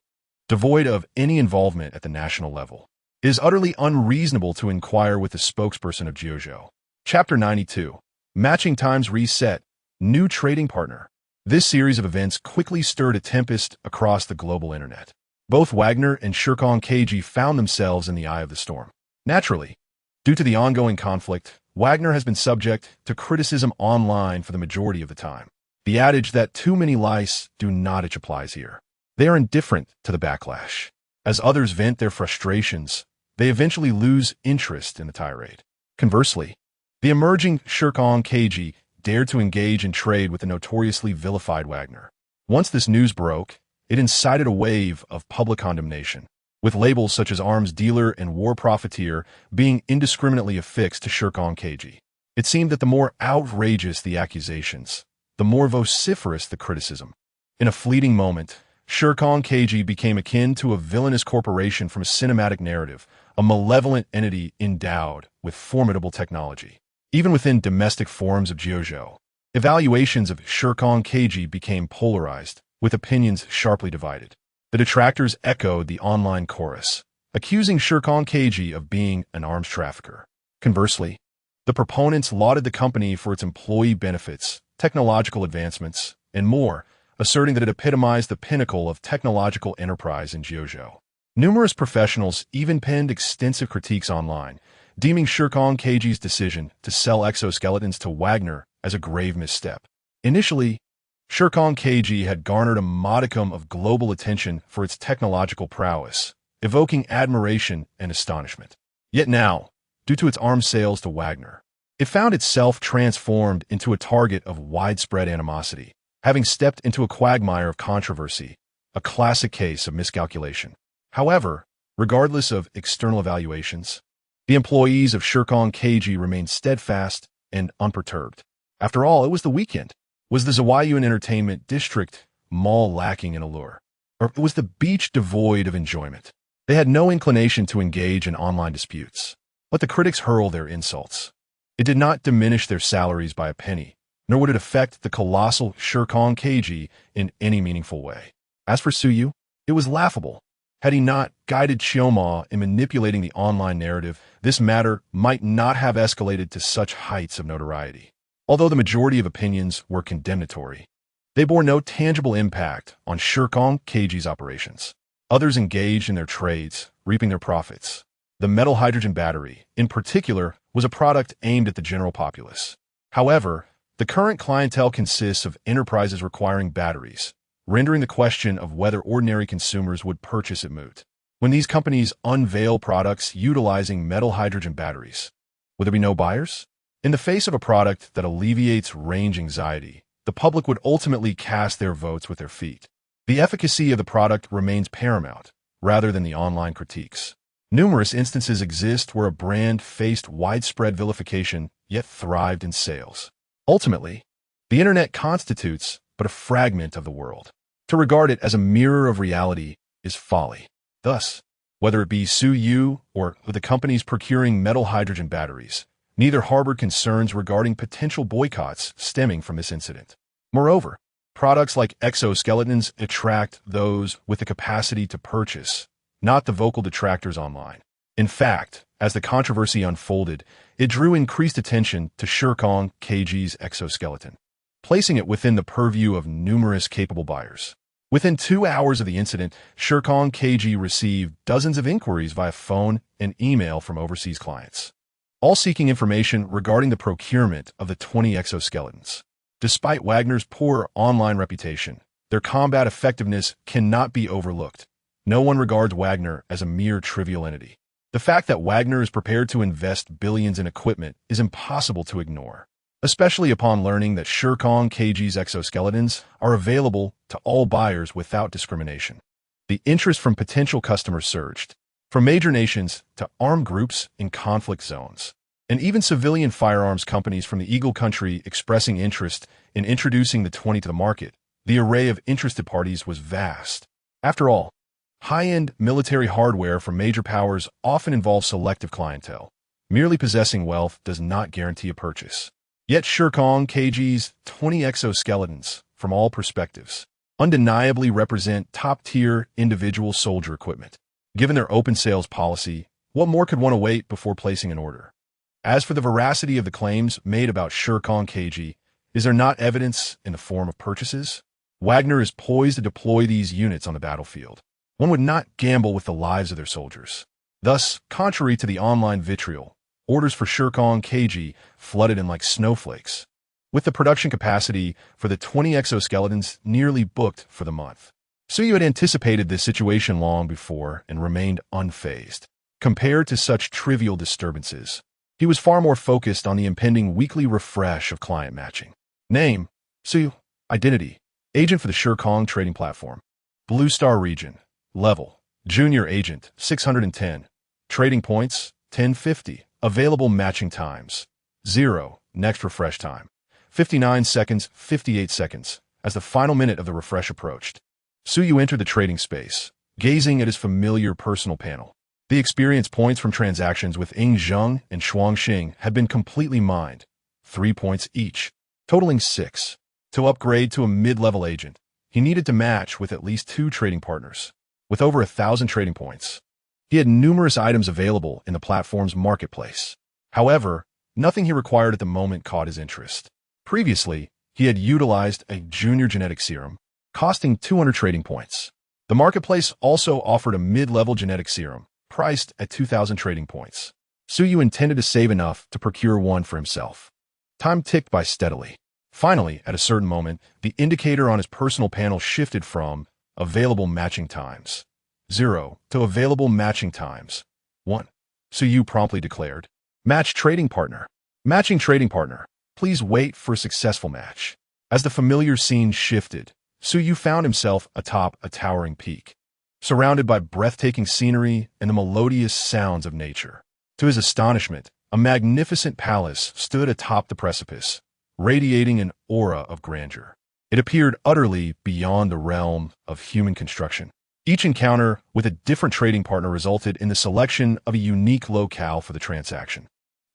devoid of any involvement at the national level. It is utterly unreasonable to inquire with the spokesperson of Jiuzhou. Chapter 92. Matching Times Reset. New Trading Partner. This series of events quickly stirred a tempest across the global internet. Both Wagner and Shirkong KG found themselves in the eye of the storm. Naturally, due to the ongoing conflict, Wagner has been subject to criticism online for the majority of the time. The adage that too many lice do not itch applies here. They are indifferent to the backlash. As others vent their frustrations, they eventually lose interest in the tirade. Conversely, the emerging Shirkong KG dared to engage in trade with the notoriously vilified Wagner. Once this news broke, it incited a wave of public condemnation, with labels such as arms dealer and war profiteer being indiscriminately affixed to Shirkong KG. It seemed that the more outrageous the accusations, the more vociferous the criticism. In a fleeting moment, Shirkong KG became akin to a villainous corporation from a cinematic narrative, a malevolent entity endowed with formidable technology. Even within domestic forums of Jiuzhou, evaluations of Shirkong KG became polarized, with opinions sharply divided. The detractors echoed the online chorus, accusing Shirkong KG of being an arms trafficker. Conversely, the proponents lauded the company for its employee benefits, technological advancements, and more, asserting that it epitomized the pinnacle of technological enterprise in Jiuzhou. Numerous professionals even penned extensive critiques online, deeming Shirkong KG's decision to sell exoskeletons to Wagner as a grave misstep. Initially, Shirkong KG had garnered a modicum of global attention for its technological prowess, evoking admiration and astonishment. Yet now, due to its arms sales to Wagner, It found itself transformed into a target of widespread animosity, having stepped into a quagmire of controversy, a classic case of miscalculation. However, regardless of external evaluations, the employees of Shirkong KG remained steadfast and unperturbed. After all, it was the weekend. Was the Zawayuan Entertainment District mall lacking in allure? Or was the beach devoid of enjoyment? They had no inclination to engage in online disputes. Let the critics hurl their insults. It did not diminish their salaries by a penny, nor would it affect the colossal Shirkong KG in any meaningful way. As for Suyu, it was laughable. Had he not guided Chioma in manipulating the online narrative, this matter might not have escalated to such heights of notoriety. Although the majority of opinions were condemnatory, they bore no tangible impact on Shirkong KG's operations. Others engaged in their trades, reaping their profits. The metal hydrogen battery, in particular, was a product aimed at the general populace. However, the current clientele consists of enterprises requiring batteries, rendering the question of whether ordinary consumers would purchase it moot. When these companies unveil products utilizing metal hydrogen batteries, will there be no buyers? In the face of a product that alleviates range anxiety, the public would ultimately cast their votes with their feet. The efficacy of the product remains paramount, rather than the online critiques. Numerous instances exist where a brand faced widespread vilification yet thrived in sales. Ultimately, the internet constitutes but a fragment of the world. To regard it as a mirror of reality is folly. Thus, whether it be Suyu or the companies procuring metal hydrogen batteries, neither harbored concerns regarding potential boycotts stemming from this incident. Moreover, products like exoskeletons attract those with the capacity to purchase, not the vocal detractors online. In fact, as the controversy unfolded, it drew increased attention to Shirkong KG's exoskeleton, placing it within the purview of numerous capable buyers. Within 2 hours of the incident, Shirkong KG received dozens of inquiries via phone and email from overseas clients, all seeking information regarding the procurement of the 20 exoskeletons. Despite Wagner's poor online reputation, their combat effectiveness cannot be overlooked. No one regards Wagner as a mere trivial entity. The fact that Wagner is prepared to invest billions in equipment is impossible to ignore, especially upon learning that Shirkong KG's exoskeletons are available to all buyers without discrimination. The interest from potential customers surged, from major nations to armed groups in conflict zones, and even civilian firearms companies from the Eagle country expressing interest in introducing the 20 to the market. The array of interested parties was vast. After all, high-end military hardware from major powers often involves selective clientele. Merely possessing wealth does not guarantee a purchase. Yet Shirkong KG's 20 exoskeletons, from all perspectives, undeniably represent top-tier individual soldier equipment. Given their open sales policy, what more could one await before placing an order? As for the veracity of the claims made about Shirkong KG, is there not evidence in the form of purchases? Wagner is poised to deploy these units on the battlefield. One would not gamble with the lives of their soldiers. Thus, contrary to the online vitriol, orders for Shirkong KG flooded in like snowflakes, with the production capacity for the 20 exoskeletons nearly booked for the month. Suyu had anticipated this situation long before and remained unfazed. Compared to such trivial disturbances, he was far more focused on the impending weekly refresh of client matching. Name: Suyu. Identity: agent for the Shirkong Trading Platform. Blue Star region. Level: Junior Agent, 610. Trading points, 1050. Available matching times: 0. Next refresh time: 59 seconds, 58 seconds. As the final minute of the refresh approached, Suyu entered the trading space, gazing at his familiar personal panel. The experience points from transactions with Ying Zheng and Shuang Xing had been completely mined, 3 points each, totaling 6. To upgrade to a mid-level agent, he needed to match with at least 2 trading partners, with over 1,000 trading points. He had numerous items available in the platform's marketplace. However, nothing he required at the moment caught his interest. Previously, he had utilized a junior genetic serum, costing 200 trading points. The marketplace also offered a mid-level genetic serum, priced at 2,000 trading points. Suyu intended to save enough to procure one for himself. Time ticked by steadily. Finally, at a certain moment, the indicator on his personal panel shifted from available matching times 0 to available matching times 1. Suyu promptly declared, "Match trading partner." Matching trading partner. Please wait for a successful match. As the familiar scene shifted, Su Yu found himself atop a towering peak, surrounded by breathtaking scenery and the melodious sounds of nature. To his astonishment, a magnificent palace stood atop the precipice, radiating an aura of grandeur. It appeared utterly beyond the realm of human construction. Each encounter with a different trading partner resulted in the selection of a unique locale for the transaction,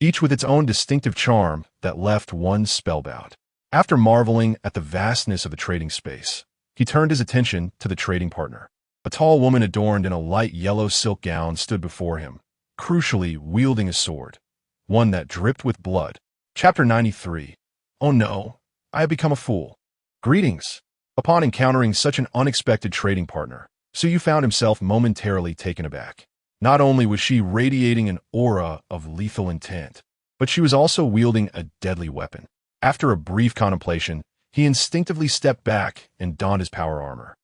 each with its own distinctive charm that left one spellbound. After marveling at the vastness of the trading space, he turned his attention to the trading partner. A tall woman adorned in a light yellow silk gown stood before him, crucially wielding a sword, one that dripped with blood. Chapter 93. Oh no, I have become a fool. Greetings. Upon encountering such an unexpected trading partner, Su Yu found himself momentarily taken aback. Not only was she radiating an aura of lethal intent, but she was also wielding a deadly weapon. After a brief contemplation, he instinctively stepped back and donned his power armor.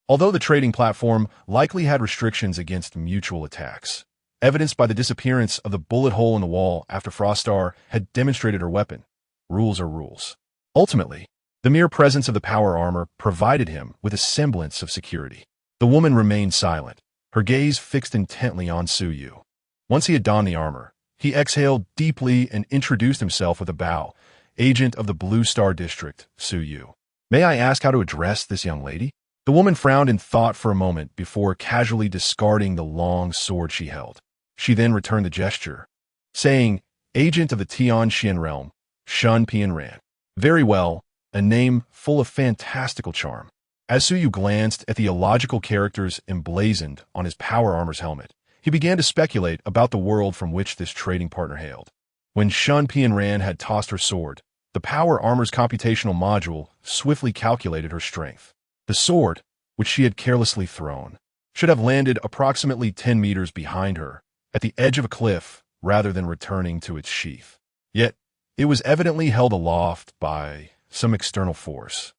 Although the trading platform likely had restrictions against mutual attacks, evidenced by the disappearance of the bullet hole in the wall after Frostar had demonstrated her weapon, rules are rules. Ultimately, the mere presence of the power armor provided him with a semblance of security. The woman remained silent, her gaze fixed intently on Su Yu. Once he had donned the armor, he exhaled deeply and introduced himself with a bow. Agent of the Blue Star District, Su Yu. May I ask how to address this young lady? The woman frowned in thought for a moment before casually discarding the long sword she held. She then returned the gesture, saying, Agent of the Tianxian realm, Shun Pianran. Very well, a name full of fantastical charm. As Su Yu glanced at the illogical characters emblazoned on his power armor's helmet, he began to speculate about the world from which this trading partner hailed. When Shun Pianran had tossed her sword, the power armor's computational module swiftly calculated her strength. The sword, which she had carelessly thrown, should have landed approximately 10 meters behind her, at the edge of a cliff, rather than returning to its sheath. Yet, it was evidently held aloft by some external force,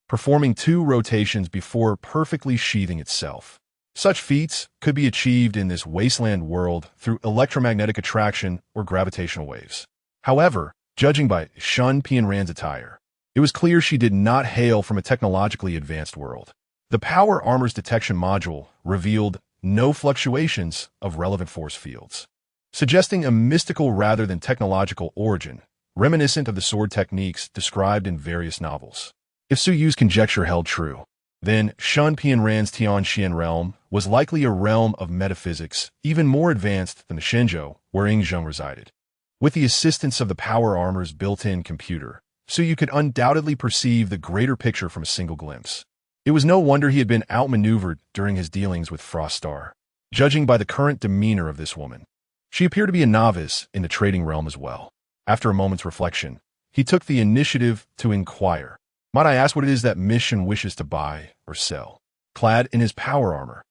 performing 2 rotations before perfectly sheathing itself. Such feats could be achieved in this wasteland world through electromagnetic attraction or gravitational waves. However, judging by Shun Pianran's attire, it was clear she did not hail from a technologically advanced world. The power armor's detection module revealed no fluctuations of relevant force fields, suggesting a mystical rather than technological origin, reminiscent of the sword techniques described in various novels. If Su Yu's conjecture held true, then Shun Pianran's Tianxian realm was likely a realm of metaphysics even more advanced than the Shenzhou where Yingzheng resided. With the assistance of the power armor's built-in computer, Su Yu could undoubtedly perceive the greater picture from a single glimpse. It was no wonder he had been outmaneuvered during his dealings with Frostar. Judging by the current demeanor of this woman, she appeared to be a novice in the trading realm as well. After a moment's reflection, he took the initiative to inquire, Might I ask what it is that Mission wishes to buy or sell? Clad in his power armor,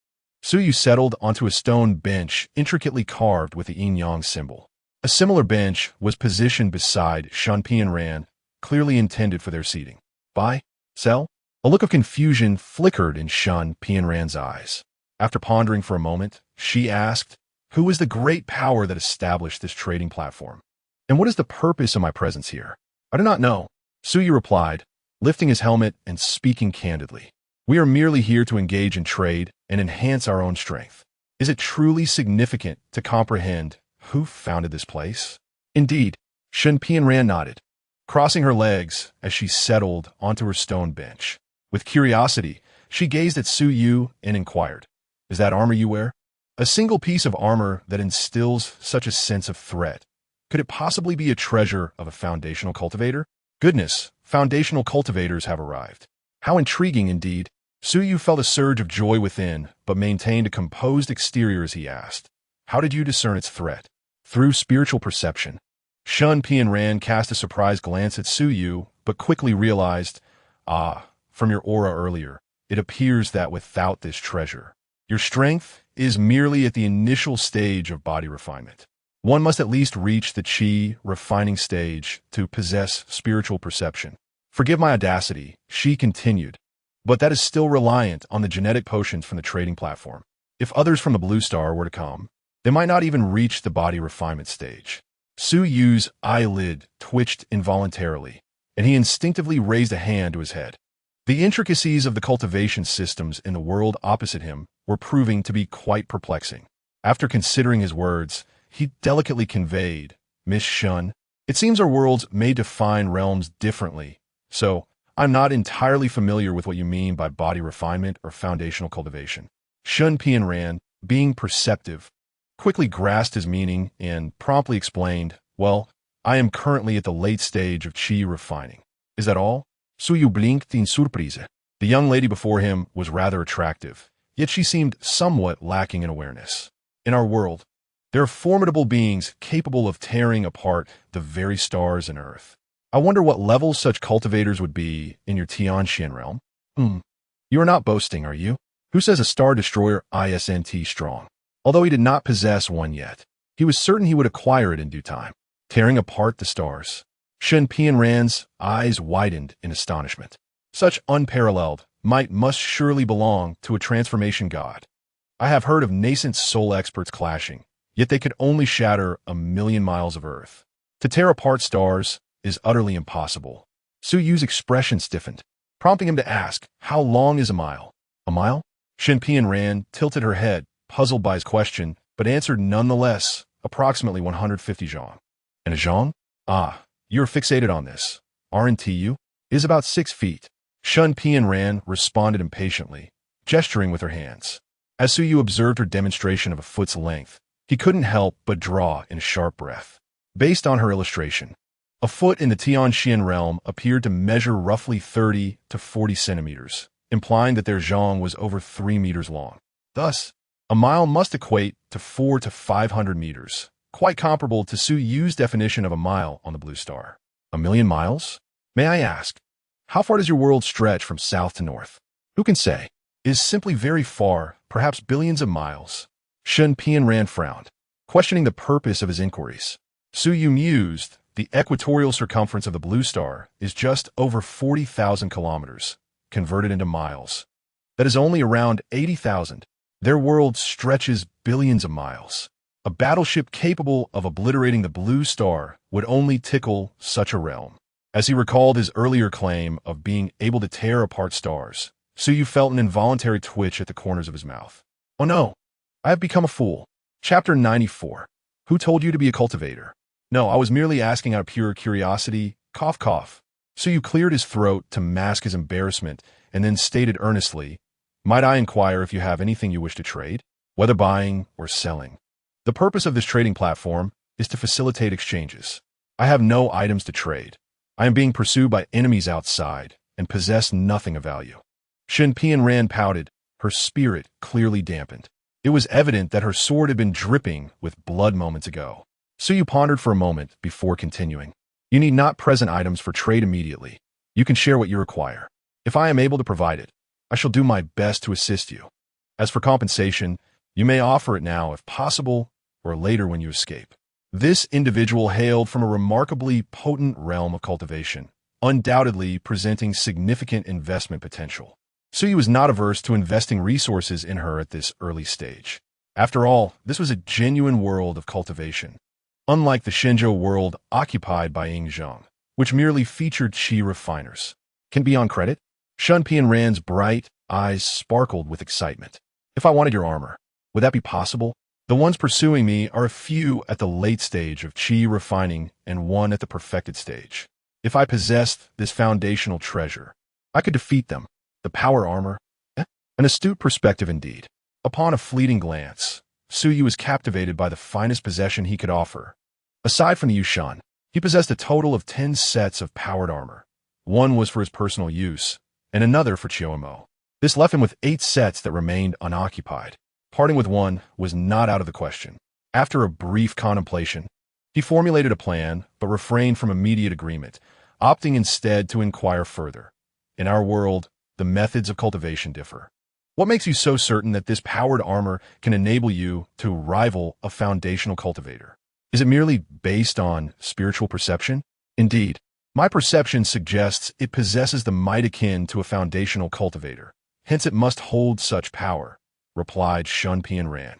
Su Yu settled onto a stone bench intricately carved with the yin-yang symbol. A similar bench was positioned beside Shun Pianran, clearly intended for their seating. Buy? Sell? A look of confusion flickered in Shun Pianran's eyes. After pondering for a moment, she asked, Who is the great power that established this trading platform? And what is the purpose of my presence here? I do not know, Su Yu replied, lifting his helmet and speaking candidly. We are merely here to engage in trade and enhance our own strength. Is it truly significant to comprehend who founded this place? Indeed, Shun Pianran nodded, crossing her legs as she settled onto her stone bench. With curiosity, she gazed at Su Yu and inquired, Is that armor you wear? A single piece of armor that instills such a sense of threat. Could it possibly be a treasure of a foundational cultivator? Goodness, foundational cultivators have arrived. How intriguing indeed. Su Yu felt a surge of joy within, but maintained a composed exterior as he asked, How did you discern its threat? Through spiritual perception. Shun Pianran cast a surprised glance at Su Yu, but quickly realized, from your aura earlier, it appears that without this treasure, your strength is merely at the initial stage of body refinement. One must at least reach the Qi refining stage to possess spiritual perception. Forgive my audacity, she continued, but that is still reliant on the genetic potions from the trading platform. If others from the Blue Star were to come, they might not even reach the body refinement stage. Su Yu's eyelid twitched involuntarily, and he instinctively raised a hand to his head. The intricacies of the cultivation systems in the world opposite him were proving to be quite perplexing. After considering his words, he delicately conveyed, "Miss Shun, it seems our worlds may define realms differently, so I'm not entirely familiar with what you mean by body refinement or foundational cultivation." Shun Pianran, being perceptive, quickly grasped his meaning and promptly explained, "Well, I am currently at the late stage of qi refining." "Is that all?" Su Yu blinked in surprise. The young lady before him was rather attractive, yet she seemed somewhat lacking in awareness. "In our world, there are formidable beings capable of tearing apart the very stars and earth. I wonder what level such cultivators would be in your Tianxian realm." You are not boasting, are you? Who says a star destroyer isn't strong? Although he did not possess one yet, he was certain he would acquire it in due time. Tearing apart the stars. Shen Pianran's eyes widened in astonishment. Such unparalleled might must surely belong to a transformation god. I have heard of nascent soul experts clashing, yet they could only shatter 1,000,000 miles of Earth. To tear apart stars is utterly impossible. Su Yu's expression stiffened, prompting him to ask, "How long is a mile?" "A mile?" Shen Pianran tilted her head, puzzled by his question, but answered nonetheless, "Approximately 150 zhang." "And a zhang? Ah, you're fixated on this, aren't you? It is about 6 feet. Shun Pianran responded impatiently, gesturing with her hands. As Su Yu observed her demonstration of a foot's length, he couldn't help but draw in a sharp breath. Based on her illustration, a foot in the Tianxian realm appeared to measure roughly 30 to 40 centimeters, implying that their zhang was over 3 meters long. Thus, a mile must equate to 400 to 500 meters, quite comparable to Su Yu's definition of a mile on the blue star. 1,000,000 miles? May I ask, how far does your world stretch from south to north? Who can say? It is simply very far, perhaps billions of miles. Shen Pianran frowned, questioning the purpose of his inquiries. Su Yu mused, the equatorial circumference of the blue star is just over 40,000 kilometers, converted into miles. That is only around 80,000. Their world stretches billions of miles. A battleship capable of obliterating the blue star would only tickle such a realm. As he recalled his earlier claim of being able to tear apart stars, Su Yu felt an involuntary twitch at the corners of his mouth. "Oh no, I have become a fool." Chapter 94. Who told you to be a cultivator? "No, I was merely asking out of pure curiosity." Cough, cough. Su Yu cleared his throat to mask his embarrassment and then stated earnestly, "Might I inquire if you have anything you wish to trade, whether buying or selling?" The purpose of this trading platform is to facilitate exchanges. I have no items to trade. I am being pursued by enemies outside and possess nothing of value. Shen Pianran pouted, her spirit clearly dampened. It was evident that her sword had been dripping with blood moments ago. Su Yu pondered for a moment before continuing. "You need not present items for trade immediately. You can share what you require. If I am able to provide it, I shall do my best to assist you. As for compensation, you may offer it now if possible, or later when you escape." This individual hailed from a remarkably potent realm of cultivation, undoubtedly presenting significant investment potential. Su Yu was not averse to investing resources in her at this early stage. After all, this was a genuine world of cultivation, unlike the Shenzhou world occupied by Ying Zheng, which merely featured qi refiners. "Can be on credit?" Shun Pianran's bright eyes sparkled with excitement. "If I wanted your armor, would that be possible? The ones pursuing me are a few at the late stage of qi refining and one at the perfected stage. If I possessed this foundational treasure, I could defeat them. The power armor? An astute perspective indeed." Upon a fleeting glance, Su Yu was captivated by the finest possession he could offer. Aside from the Yushan, he possessed a total of 10 sets of powered armor. One was for his personal use, and another for Chiyomo. This left him with 8 sets that remained unoccupied. Parting with one was not out of the question. After a brief contemplation, he formulated a plan, but refrained from immediate agreement, opting instead to inquire further. "In our world, the methods of cultivation differ. What makes you so certain that this powered armor can enable you to rival a foundational cultivator? Is it merely based on spiritual perception?" "Indeed, my perception suggests it possesses the might akin to a foundational cultivator. Hence it must hold such power," replied Shun Pianran,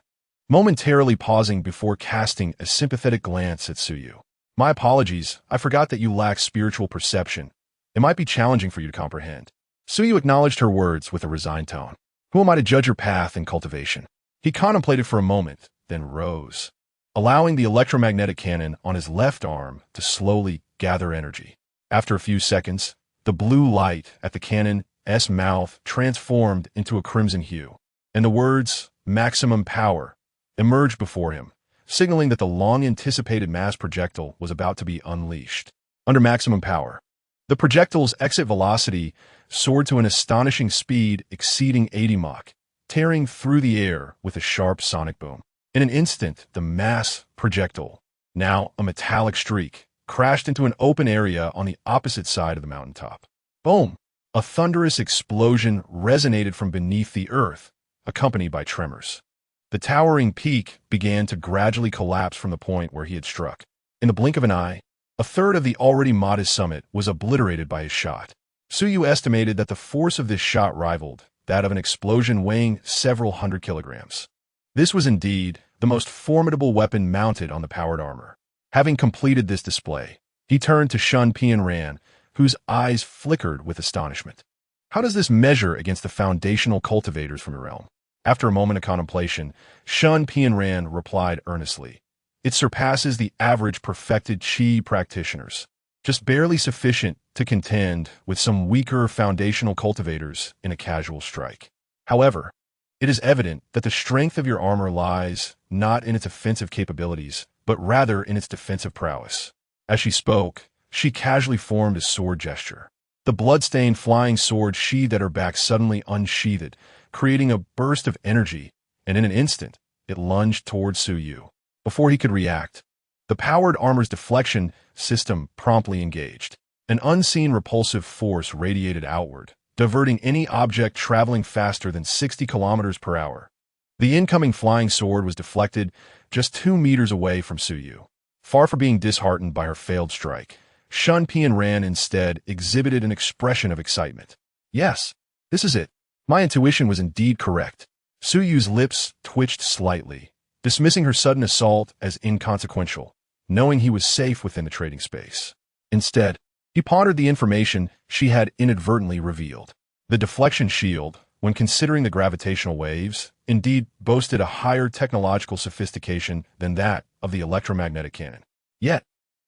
momentarily pausing before casting a sympathetic glance at Su Yu. My apologies, I forgot that you lack spiritual perception. It might be challenging for you to comprehend. Suyu acknowledged her words with a resigned tone. Who am I to judge your path and cultivation? He contemplated for a moment, then rose, allowing the electromagnetic cannon on his left arm to slowly gather energy. After a few seconds, the blue light at the cannon's mouth transformed into a crimson hue, and the words, "maximum power," emerged before him, signaling that the long-anticipated mass projectile was about to be unleashed. Under maximum power, the projectile's exit velocity soared to an astonishing speed exceeding 80 Mach, tearing through the air with a sharp sonic boom. In an instant, the mass projectile, now a metallic streak, crashed into an open area on the opposite side of the mountaintop. Boom! A thunderous explosion resonated from beneath the earth, accompanied by tremors. The towering peak began to gradually collapse from the point where he had struck. In the blink of an eye, a third of the already modest summit was obliterated by his shot. Suyu estimated that the force of this shot rivaled that of an explosion weighing several hundred kilograms. This was indeed the most formidable weapon mounted on the powered armor. Having completed this display, he turned to Shun Pianran, whose eyes flickered with astonishment. How does this measure against the foundational cultivators from your realm? After a moment of contemplation, Shun Pianran replied earnestly, "It surpasses the average perfected Qi practitioners, just barely sufficient to contend with some weaker foundational cultivators in a casual strike. However, it is evident that the strength of your armor lies not in its offensive capabilities, but rather in its defensive prowess." As she spoke, she casually formed a sword gesture. The blood-stained flying sword sheathed at her back suddenly unsheathed, creating a burst of energy, and in an instant, it lunged towards Suyu. Before he could react, the powered armor's deflection system promptly engaged. An unseen repulsive force radiated outward, diverting any object traveling faster than 60 kilometers per hour. The incoming flying sword was deflected just 2 meters away from Suyu. Far from being disheartened by her failed strike, Shun Pianran instead exhibited an expression of excitement. Yes, this is it. My intuition was indeed correct. Suyu's lips twitched slightly, dismissing her sudden assault as inconsequential, knowing he was safe within the trading space. Instead, he pondered the information she had inadvertently revealed. The deflection shield, when considering the gravitational waves, indeed boasted a higher technological sophistication than that of the electromagnetic cannon. Yet,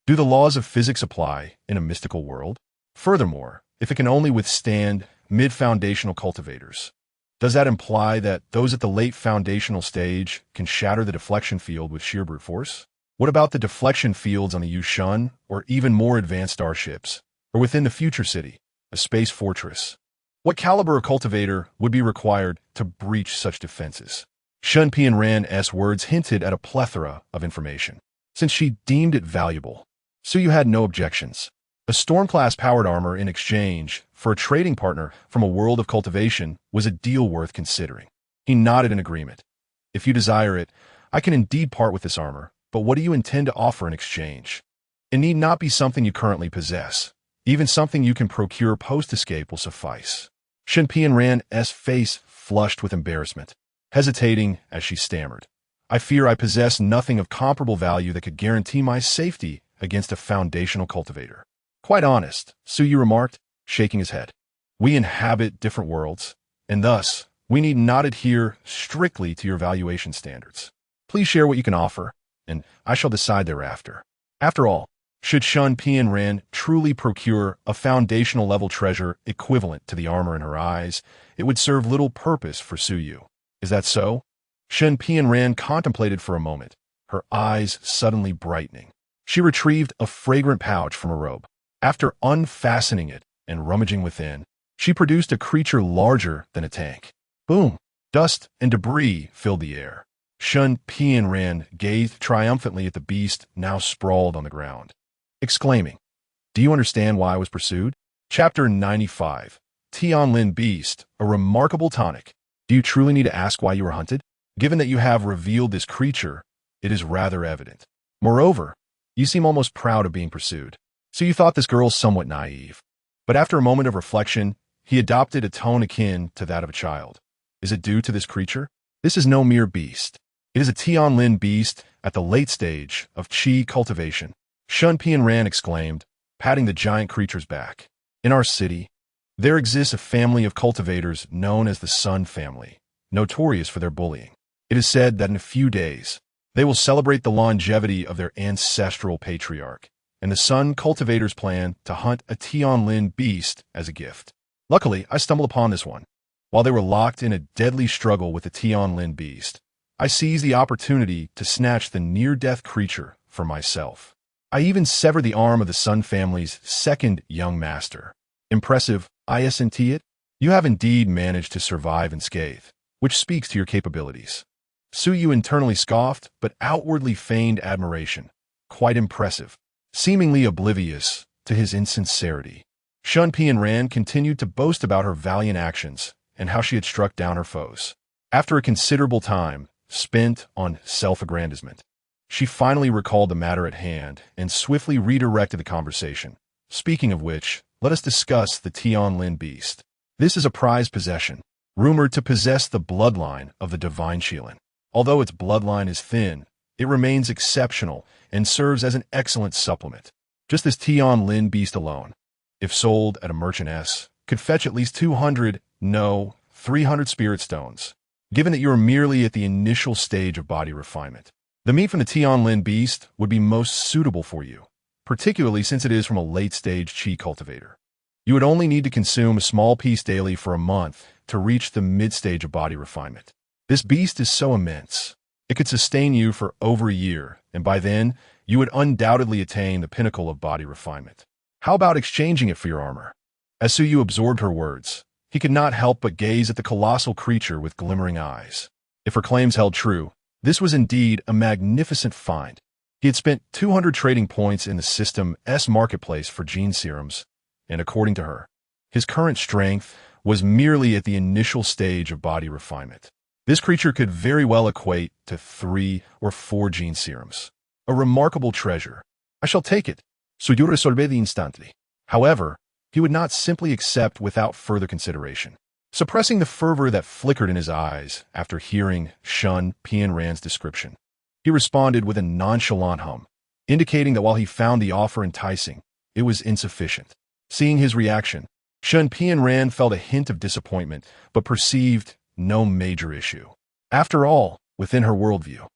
do the laws of physics apply in a mystical world? Furthermore, if it can only withstand mid-foundational cultivators, does that imply that those at the late foundational stage can shatter the deflection field with sheer brute force? What about the deflection fields on the Yushun, or even more advanced starships, or within the future city, a space fortress? What caliber of cultivator would be required to breach such defenses? Shun Pianran's words hinted at a plethora of information. Since she deemed it valuable, Suyu had no objections. A storm-class powered armor in exchange for a trading partner from a world of cultivation was a deal worth considering. He nodded in agreement. If you desire it, I can indeed part with this armor, but what do you intend to offer in exchange? It need not be something you currently possess. Even something you can procure post-escape will suffice. Shun Pianran's face flushed with embarrassment, hesitating as she stammered. I fear I possess nothing of comparable value that could guarantee my safety against a foundational cultivator. Quite honest, Suyu remarked, shaking his head. We inhabit different worlds, and thus, we need not adhere strictly to your valuation standards. Please share what you can offer, and I shall decide thereafter. After all, should Shun Pianran truly procure a foundational level treasure equivalent to the armor in her eyes, it would serve little purpose for Suyu. Is that so? Shun Pianran contemplated for a moment, her eyes suddenly brightening. She retrieved a fragrant pouch from her robe. After unfastening it and rummaging within, she produced a creature larger than a tank. Boom! Dust and debris filled the air. Shun Pianran gazed triumphantly at the beast now sprawled on the ground, exclaiming, "Do you understand why I was pursued?" Chapter 95. Tianlin Beast, a remarkable tonic. Do you truly need to ask why you were hunted? Given that you have revealed this creature, it is rather evident. Moreover, you seem almost proud of being pursued. So you thought this girl somewhat naive. But after a moment of reflection, he adopted a tone akin to that of a child. Is it due to this creature? This is no mere beast. It is a Tianlin beast at the late stage of Qi cultivation. Shun Pianran exclaimed, patting the giant creature's back. In our city, there exists a family of cultivators known as the Sun family, notorious for their bullying. It is said that in a few days, they will celebrate the longevity of their ancestral patriarch, and the Sun cultivators plan to hunt a Tianlin beast as a gift. Luckily, I stumbled upon this one. While they were locked in a deadly struggle with the Tianlin beast, I seized the opportunity to snatch the near-death creature for myself. I even severed the arm of the Sun family's second young master. Impressive, isn't it? You have indeed managed to survive unscathed, which speaks to your capabilities. Suyu internally scoffed, but outwardly feigned admiration. Quite impressive, seemingly oblivious to his insincerity. Shun Pianran continued to boast about her valiant actions and how she had struck down her foes. After a considerable time spent on self-aggrandizement, she finally recalled the matter at hand and swiftly redirected the conversation. Speaking of which, let us discuss the Tianlin beast. This is a prized possession, rumored to possess the bloodline of the divine Qilin. Although its bloodline is thin, it remains exceptional and serves as an excellent supplement. Just as Tianlin beast alone, if sold at a merchant S, could fetch at least 300 spirit stones, given that you are merely at the initial stage of body refinement. The meat from the Tianlin beast would be most suitable for you, particularly since it is from a late-stage Qi cultivator. You would only need to consume a small piece daily for a month to reach the mid-stage of body refinement. This beast is so immense, it could sustain you for over a year, and by then, you would undoubtedly attain the pinnacle of body refinement. How about exchanging it for your armor? As Suyu absorbed her words, he could not help but gaze at the colossal creature with glimmering eyes. If her claims held true, this was indeed a magnificent find. He had spent 200 trading points in the System S marketplace for gene serums, and according to her, his current strength was merely at the initial stage of body refinement. This creature could very well equate to 3 or 4 gene serums. A remarkable treasure. I shall take it. Suyu resolve instantly. However, he would not simply accept without further consideration. Suppressing the fervor that flickered in his eyes after hearing Shun Pianran's description, he responded with a nonchalant hum, indicating that while he found the offer enticing, it was insufficient. Seeing his reaction, Shun Pianran felt a hint of disappointment, but perceived no major issue. After all, within her worldview,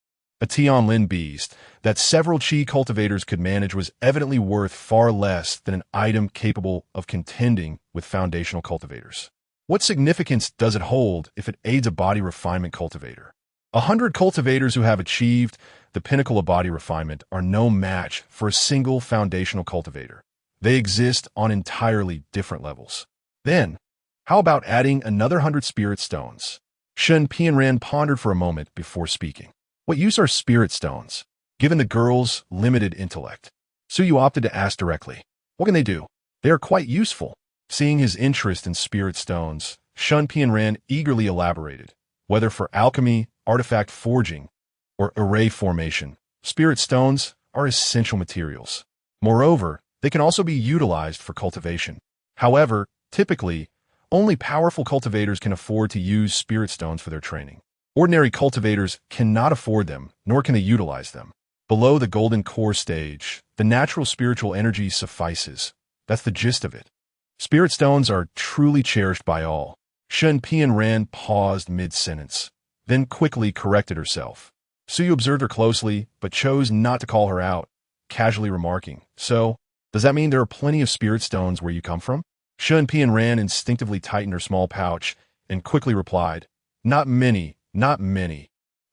a Tianlin beast that several Qi cultivators could manage was evidently worth far less than an item capable of contending with foundational cultivators. What significance does it hold if it aids a body refinement cultivator? 100 cultivators who have achieved the pinnacle of body refinement are no match for a single foundational cultivator. They exist on entirely different levels. Then, how about adding another 100 spirit stones? Shun Pianran pondered for a moment before speaking. What use are spirit stones, given the girl's limited intellect? Suyu opted to ask directly. What can they do? They are quite useful. Seeing his interest in spirit stones, Shun Pianran eagerly elaborated. Whether for alchemy, artifact forging, or array formation, spirit stones are essential materials. Moreover, they can also be utilized for cultivation. However, typically, only powerful cultivators can afford to use spirit stones for their training. Ordinary cultivators cannot afford them, nor can they utilize them. Below the golden core stage, the natural spiritual energy suffices. That's the gist of it. Spirit stones are truly cherished by all. Shun Pianran paused mid-sentence, then quickly corrected herself. Suyu observed her closely, but chose not to call her out, casually remarking, So, does that mean there are plenty of spirit stones where you come from? Shun Pianran instinctively tightened her small pouch and quickly replied, Not many.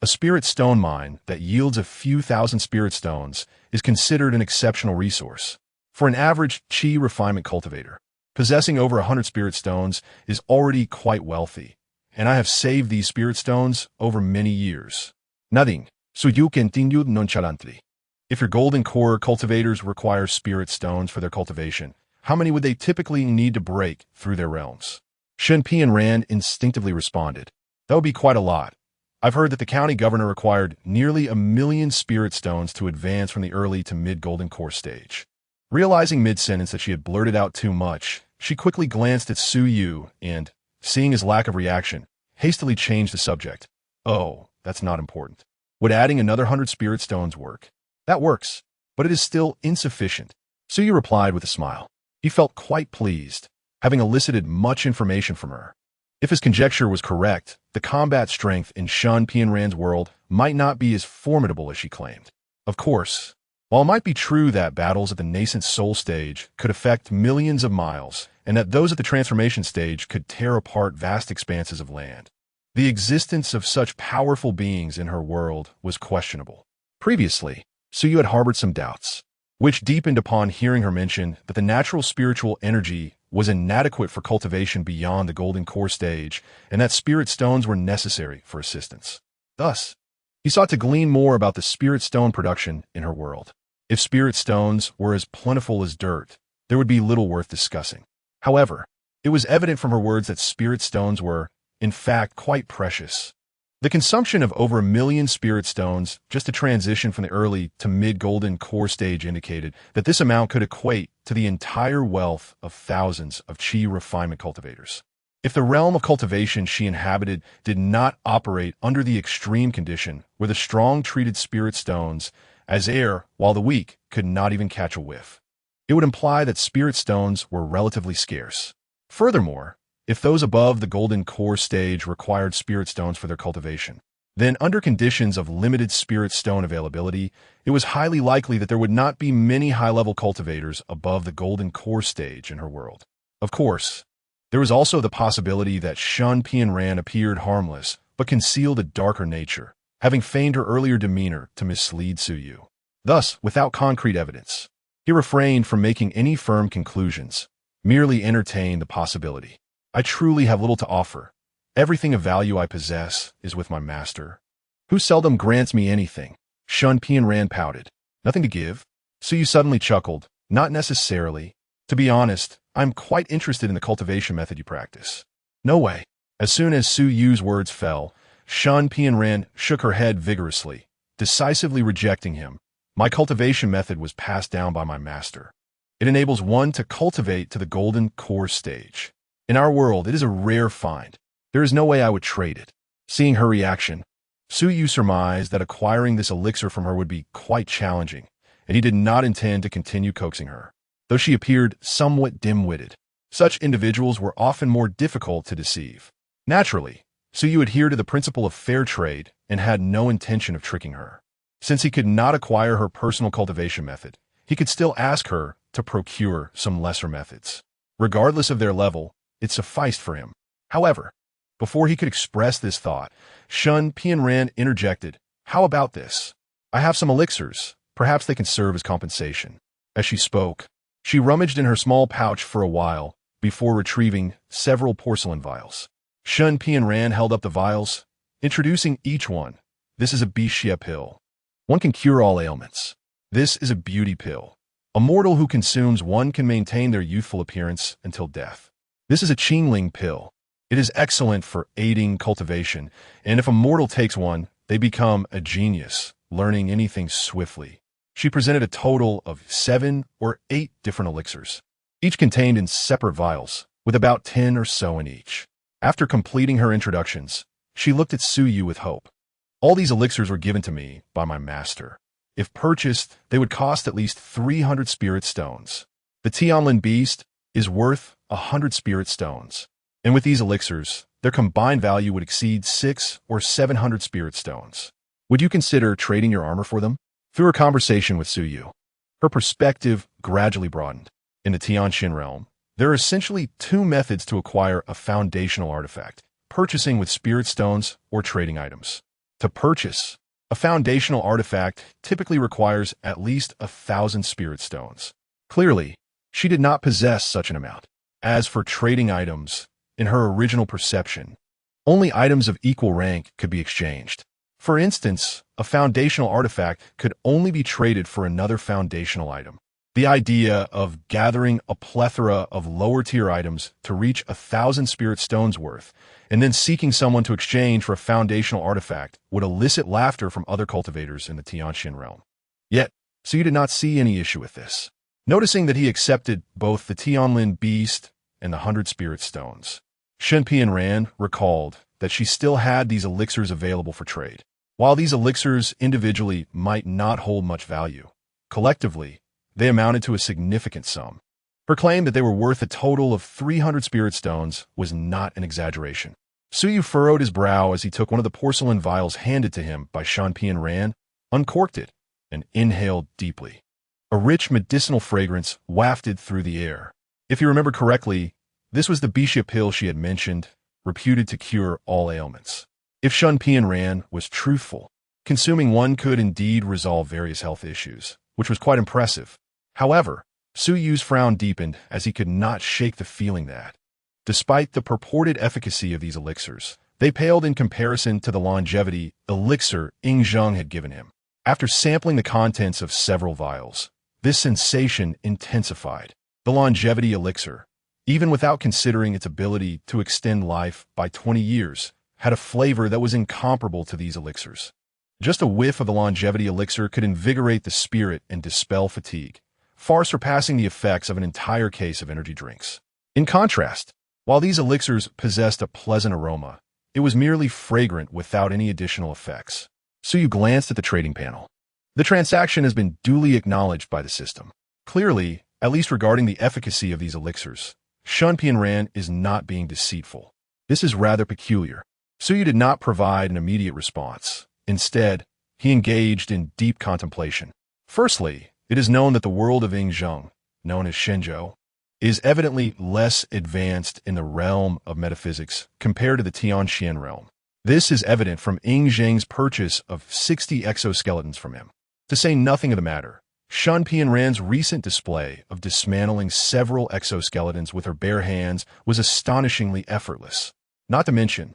A spirit stone mine that yields a few thousand spirit stones is considered an exceptional resource. For an average Qi refinement cultivator, possessing over 100 spirit stones is already quite wealthy, and I have saved these spirit stones over many years. Nothing. Suyu continued nonchalantly. If your golden core cultivators require spirit stones for their cultivation, how many would they typically need to break through their realms? Shun Pianran instinctively responded. That would be quite a lot. I've heard that the county governor required nearly 1 million spirit stones to advance from the early to mid-golden core stage. Realizing mid-sentence that she had blurted out too much, she quickly glanced at Suyu and, seeing his lack of reaction, hastily changed the subject. Oh, that's not important. Would adding another 100 spirit stones work? That works. but it is still insufficient. Suyu replied with a smile. He felt quite pleased, having elicited much information from her. If his conjecture was correct, the combat strength in Shun Pianran's world might not be as formidable as she claimed. Of course, while it might be true that battles at the nascent soul stage could affect millions of miles, and that those at the transformation stage could tear apart vast expanses of land, the existence of such powerful beings in her world was questionable. Previously, Suyu had harbored some doubts, which deepened upon hearing her mention that the natural spiritual energy was inadequate for cultivation beyond the golden core stage, and that spirit stones were necessary for assistance. Thus, he sought to glean more about the spirit stone production in her world. If spirit stones were as plentiful as dirt, there would be little worth discussing. However, it was evident from her words that spirit stones were, in fact, quite precious. The consumption of over 1 million spirit stones just to transition from the early to mid-golden core stage indicated that this amount could equate to the entire wealth of thousands of Qi refinement cultivators. If the realm of cultivation she inhabited did not operate under the extreme condition where the strong treated spirit stones as air while the weak could not even catch a whiff, it would imply that spirit stones were relatively scarce. Furthermore, if those above the golden core stage required spirit stones for their cultivation, then under conditions of limited spirit stone availability, it was highly likely that there would not be many high-level cultivators above the golden core stage in her world. Of course, there was also the possibility that Shun Pianran appeared harmless but concealed a darker nature, having feigned her earlier demeanor to mislead Suyu. Thus, without concrete evidence, he refrained from making any firm conclusions, merely entertained the possibility. I truly have little to offer. Everything of value I possess is with my master, who seldom grants me anything. Shun Pianran pouted. Nothing to give? Suyu suddenly chuckled. Not necessarily. To be honest, I'm quite interested in the cultivation method you practice. No way. As soon as Suyu's words fell, Shun Pianran shook her head vigorously, decisively rejecting him. My cultivation method was passed down by my master. It enables one to cultivate to the golden core stage. In our world, it is a rare find. There is no way I would trade it. Seeing her reaction, Suyu surmised that acquiring this elixir from her would be quite challenging, and he did not intend to continue coaxing her. Though she appeared somewhat dim-witted, such individuals were often more difficult to deceive. Naturally, Suyu adhered to the principle of fair trade and had no intention of tricking her. Since he could not acquire her personal cultivation method, he could still ask her to procure some lesser methods. Regardless of their level, it sufficed for him. However, before he could express this thought, Shun Pianran interjected, "How about this? I have some elixirs. Perhaps they can serve as compensation." As she spoke, she rummaged in her small pouch for a while before retrieving several porcelain vials. Shun Pianran held up the vials, introducing each one. This is a Bixia pill. One can cure all ailments. This is a beauty pill. A mortal who consumes one can maintain their youthful appearance until death. This is a Qingling pill. It is excellent for aiding cultivation, and if a mortal takes one, they become a genius, learning anything swiftly. She presented a total of 7 or 8 different elixirs, each contained in separate vials, with about 10 or so in each. After completing her introductions, she looked at Suyu with hope. All these elixirs were given to me by my master. If purchased, they would cost at least 300 spirit stones. The Tianlin beast is worth 100 spirit stones, and with these elixirs, their combined value would exceed 600 or 700 spirit stones. Would you consider trading your armor for them? Through her conversation with Suyu, her perspective gradually broadened. In the Tianxin realm, there are essentially 2 methods to acquire a foundational artifact: purchasing with spirit stones or trading items. To purchase, a foundational artifact typically requires at least 1,000 spirit stones. Clearly, she did not possess such an amount. As for trading items, in her original perception, only items of equal rank could be exchanged. For instance, a foundational artifact could only be traded for another foundational item. The idea of gathering a plethora of lower-tier items to reach 1,000 spirit stones worth, and then seeking someone to exchange for a foundational artifact would elicit laughter from other cultivators in the Tianxin realm. Yet, Suyu did not see any issue with this. Noticing that he accepted both the Tianlin beast and the 100 spirit stones, Shun Pianran recalled that she still had these elixirs available for trade. While these elixirs individually might not hold much value, Collectively, they amounted to a significant sum. Her claim that they were worth a total of 300 spirit stones was not an exaggeration. Suyu furrowed his brow as he took one of the porcelain vials handed to him by Shanpian Ran, uncorked it, and inhaled deeply. A rich medicinal fragrance wafted through the air. If you remember correctly, this was the Bixia pill she had mentioned, reputed to cure all ailments. If Shanpian Ran was truthful, consuming one could indeed resolve various health issues, which was quite impressive. However, Su Yu's frown deepened as he could not shake the feeling that, despite the purported efficacy of these elixirs, they paled in comparison to the longevity elixir Yi Jin Jing had given him. After sampling the contents of several vials, this sensation intensified. The longevity elixir, even without considering its ability to extend life by 20 years, had a flavor that was incomparable to these elixirs. Just a whiff of the longevity elixir could invigorate the spirit and dispel fatigue, far surpassing the effects of an entire case of energy drinks. In contrast, while these elixirs possessed a pleasant aroma, it was merely fragrant without any additional effects. Suyu glanced at the trading panel. The transaction has been duly acknowledged by the system. Clearly, at least regarding the efficacy of these elixirs, Shanpian Ran is not being deceitful. This is rather peculiar. Suyu did not provide an immediate response. Instead, he engaged in deep contemplation. Firstly, it is known that the world of Yi Jin Jing, known as Shenzhou, is evidently less advanced in the realm of metaphysics compared to the Tianxian realm. This is evident from Yi Jin Jing's purchase of 60 exoskeletons from him. To say nothing of the matter, Shanpian Ran's recent display of dismantling several exoskeletons with her bare hands was astonishingly effortless. Not to mention,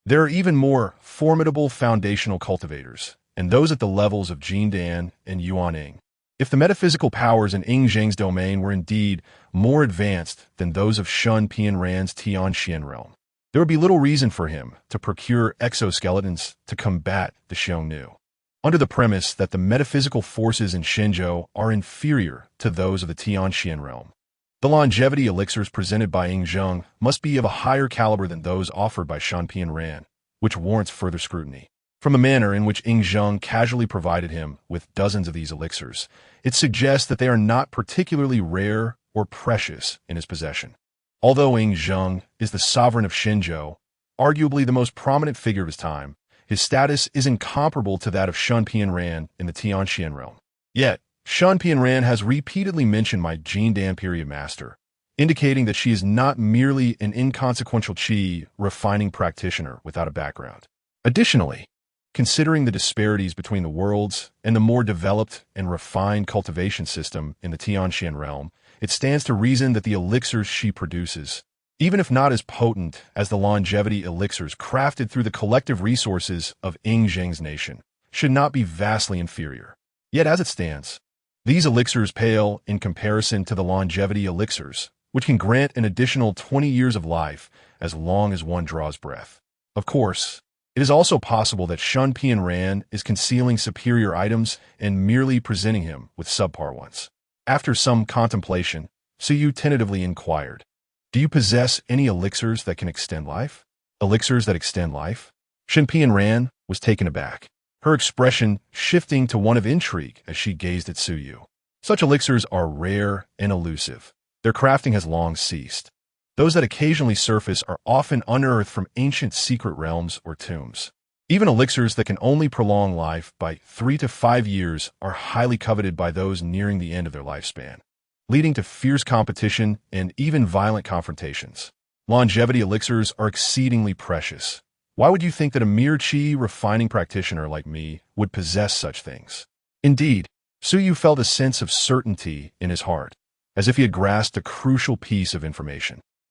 there are even more formidable foundational cultivators, and those at the levels of Jindan and Yuaning. If the metaphysical powers in Yi Jin Jing's domain were indeed more advanced than those of Shanpian Ran's Tianxian realm, there would be little reason for him to procure exoskeletons to combat the Xiongnu. Under the premise that the metaphysical forces in Shenzhou are inferior to those of the Tianxian realm, the longevity elixirs presented by Yi Jin Jing must be of a higher caliber than those offered by Shanpian Ran, which warrants further scrutiny. From the manner in which Yi Jin Jing casually provided him with dozens of these elixirs, it suggests that they are not particularly rare or precious in his possession. Although Yi Jin Jing is the sovereign of Shenzhou, arguably the most prominent figure of his time, his status is incomparable to that of Shanpian Ran in the Tianxian realm. Yet, Shanpian Ran has repeatedly mentioned my Jindan period master, indicating that she is not merely an inconsequential qi refining practitioner without a background. Additionally, considering the disparities between the worlds and the more developed and refined cultivation system in the Tianxian realm, it stands to reason that the elixirs she produces, even if not as potent as the longevity elixirs crafted through the collective resources of Yi Jin Jing's nation, should not be vastly inferior. Yet as it stands, these elixirs pale in comparison to the longevity elixirs, which can grant an additional 20 years of life as long as one draws breath. Of course, it is also possible that Shanpian Ran is concealing superior items and merely presenting him with subpar ones. After some contemplation, Suyu tentatively inquired, "Do you possess any elixirs that can extend life?" Elixirs that extend life? Shanpian Ran was taken aback, her expression shifting to one of intrigue as she gazed at Suyu. Such elixirs are rare and elusive. Their crafting has long ceased. Those that occasionally surface are often unearthed from ancient secret realms or tombs. Even elixirs that can only prolong life by 3 to 5 years are highly coveted by those nearing the end of their lifespan, leading to fierce competition and even violent confrontations. Longevity elixirs are exceedingly precious. Why would you think that a mere qi refining practitioner like me would possess such things? Indeed, Suyu felt a sense of certainty in his heart, as if he had grasped a crucial piece of information.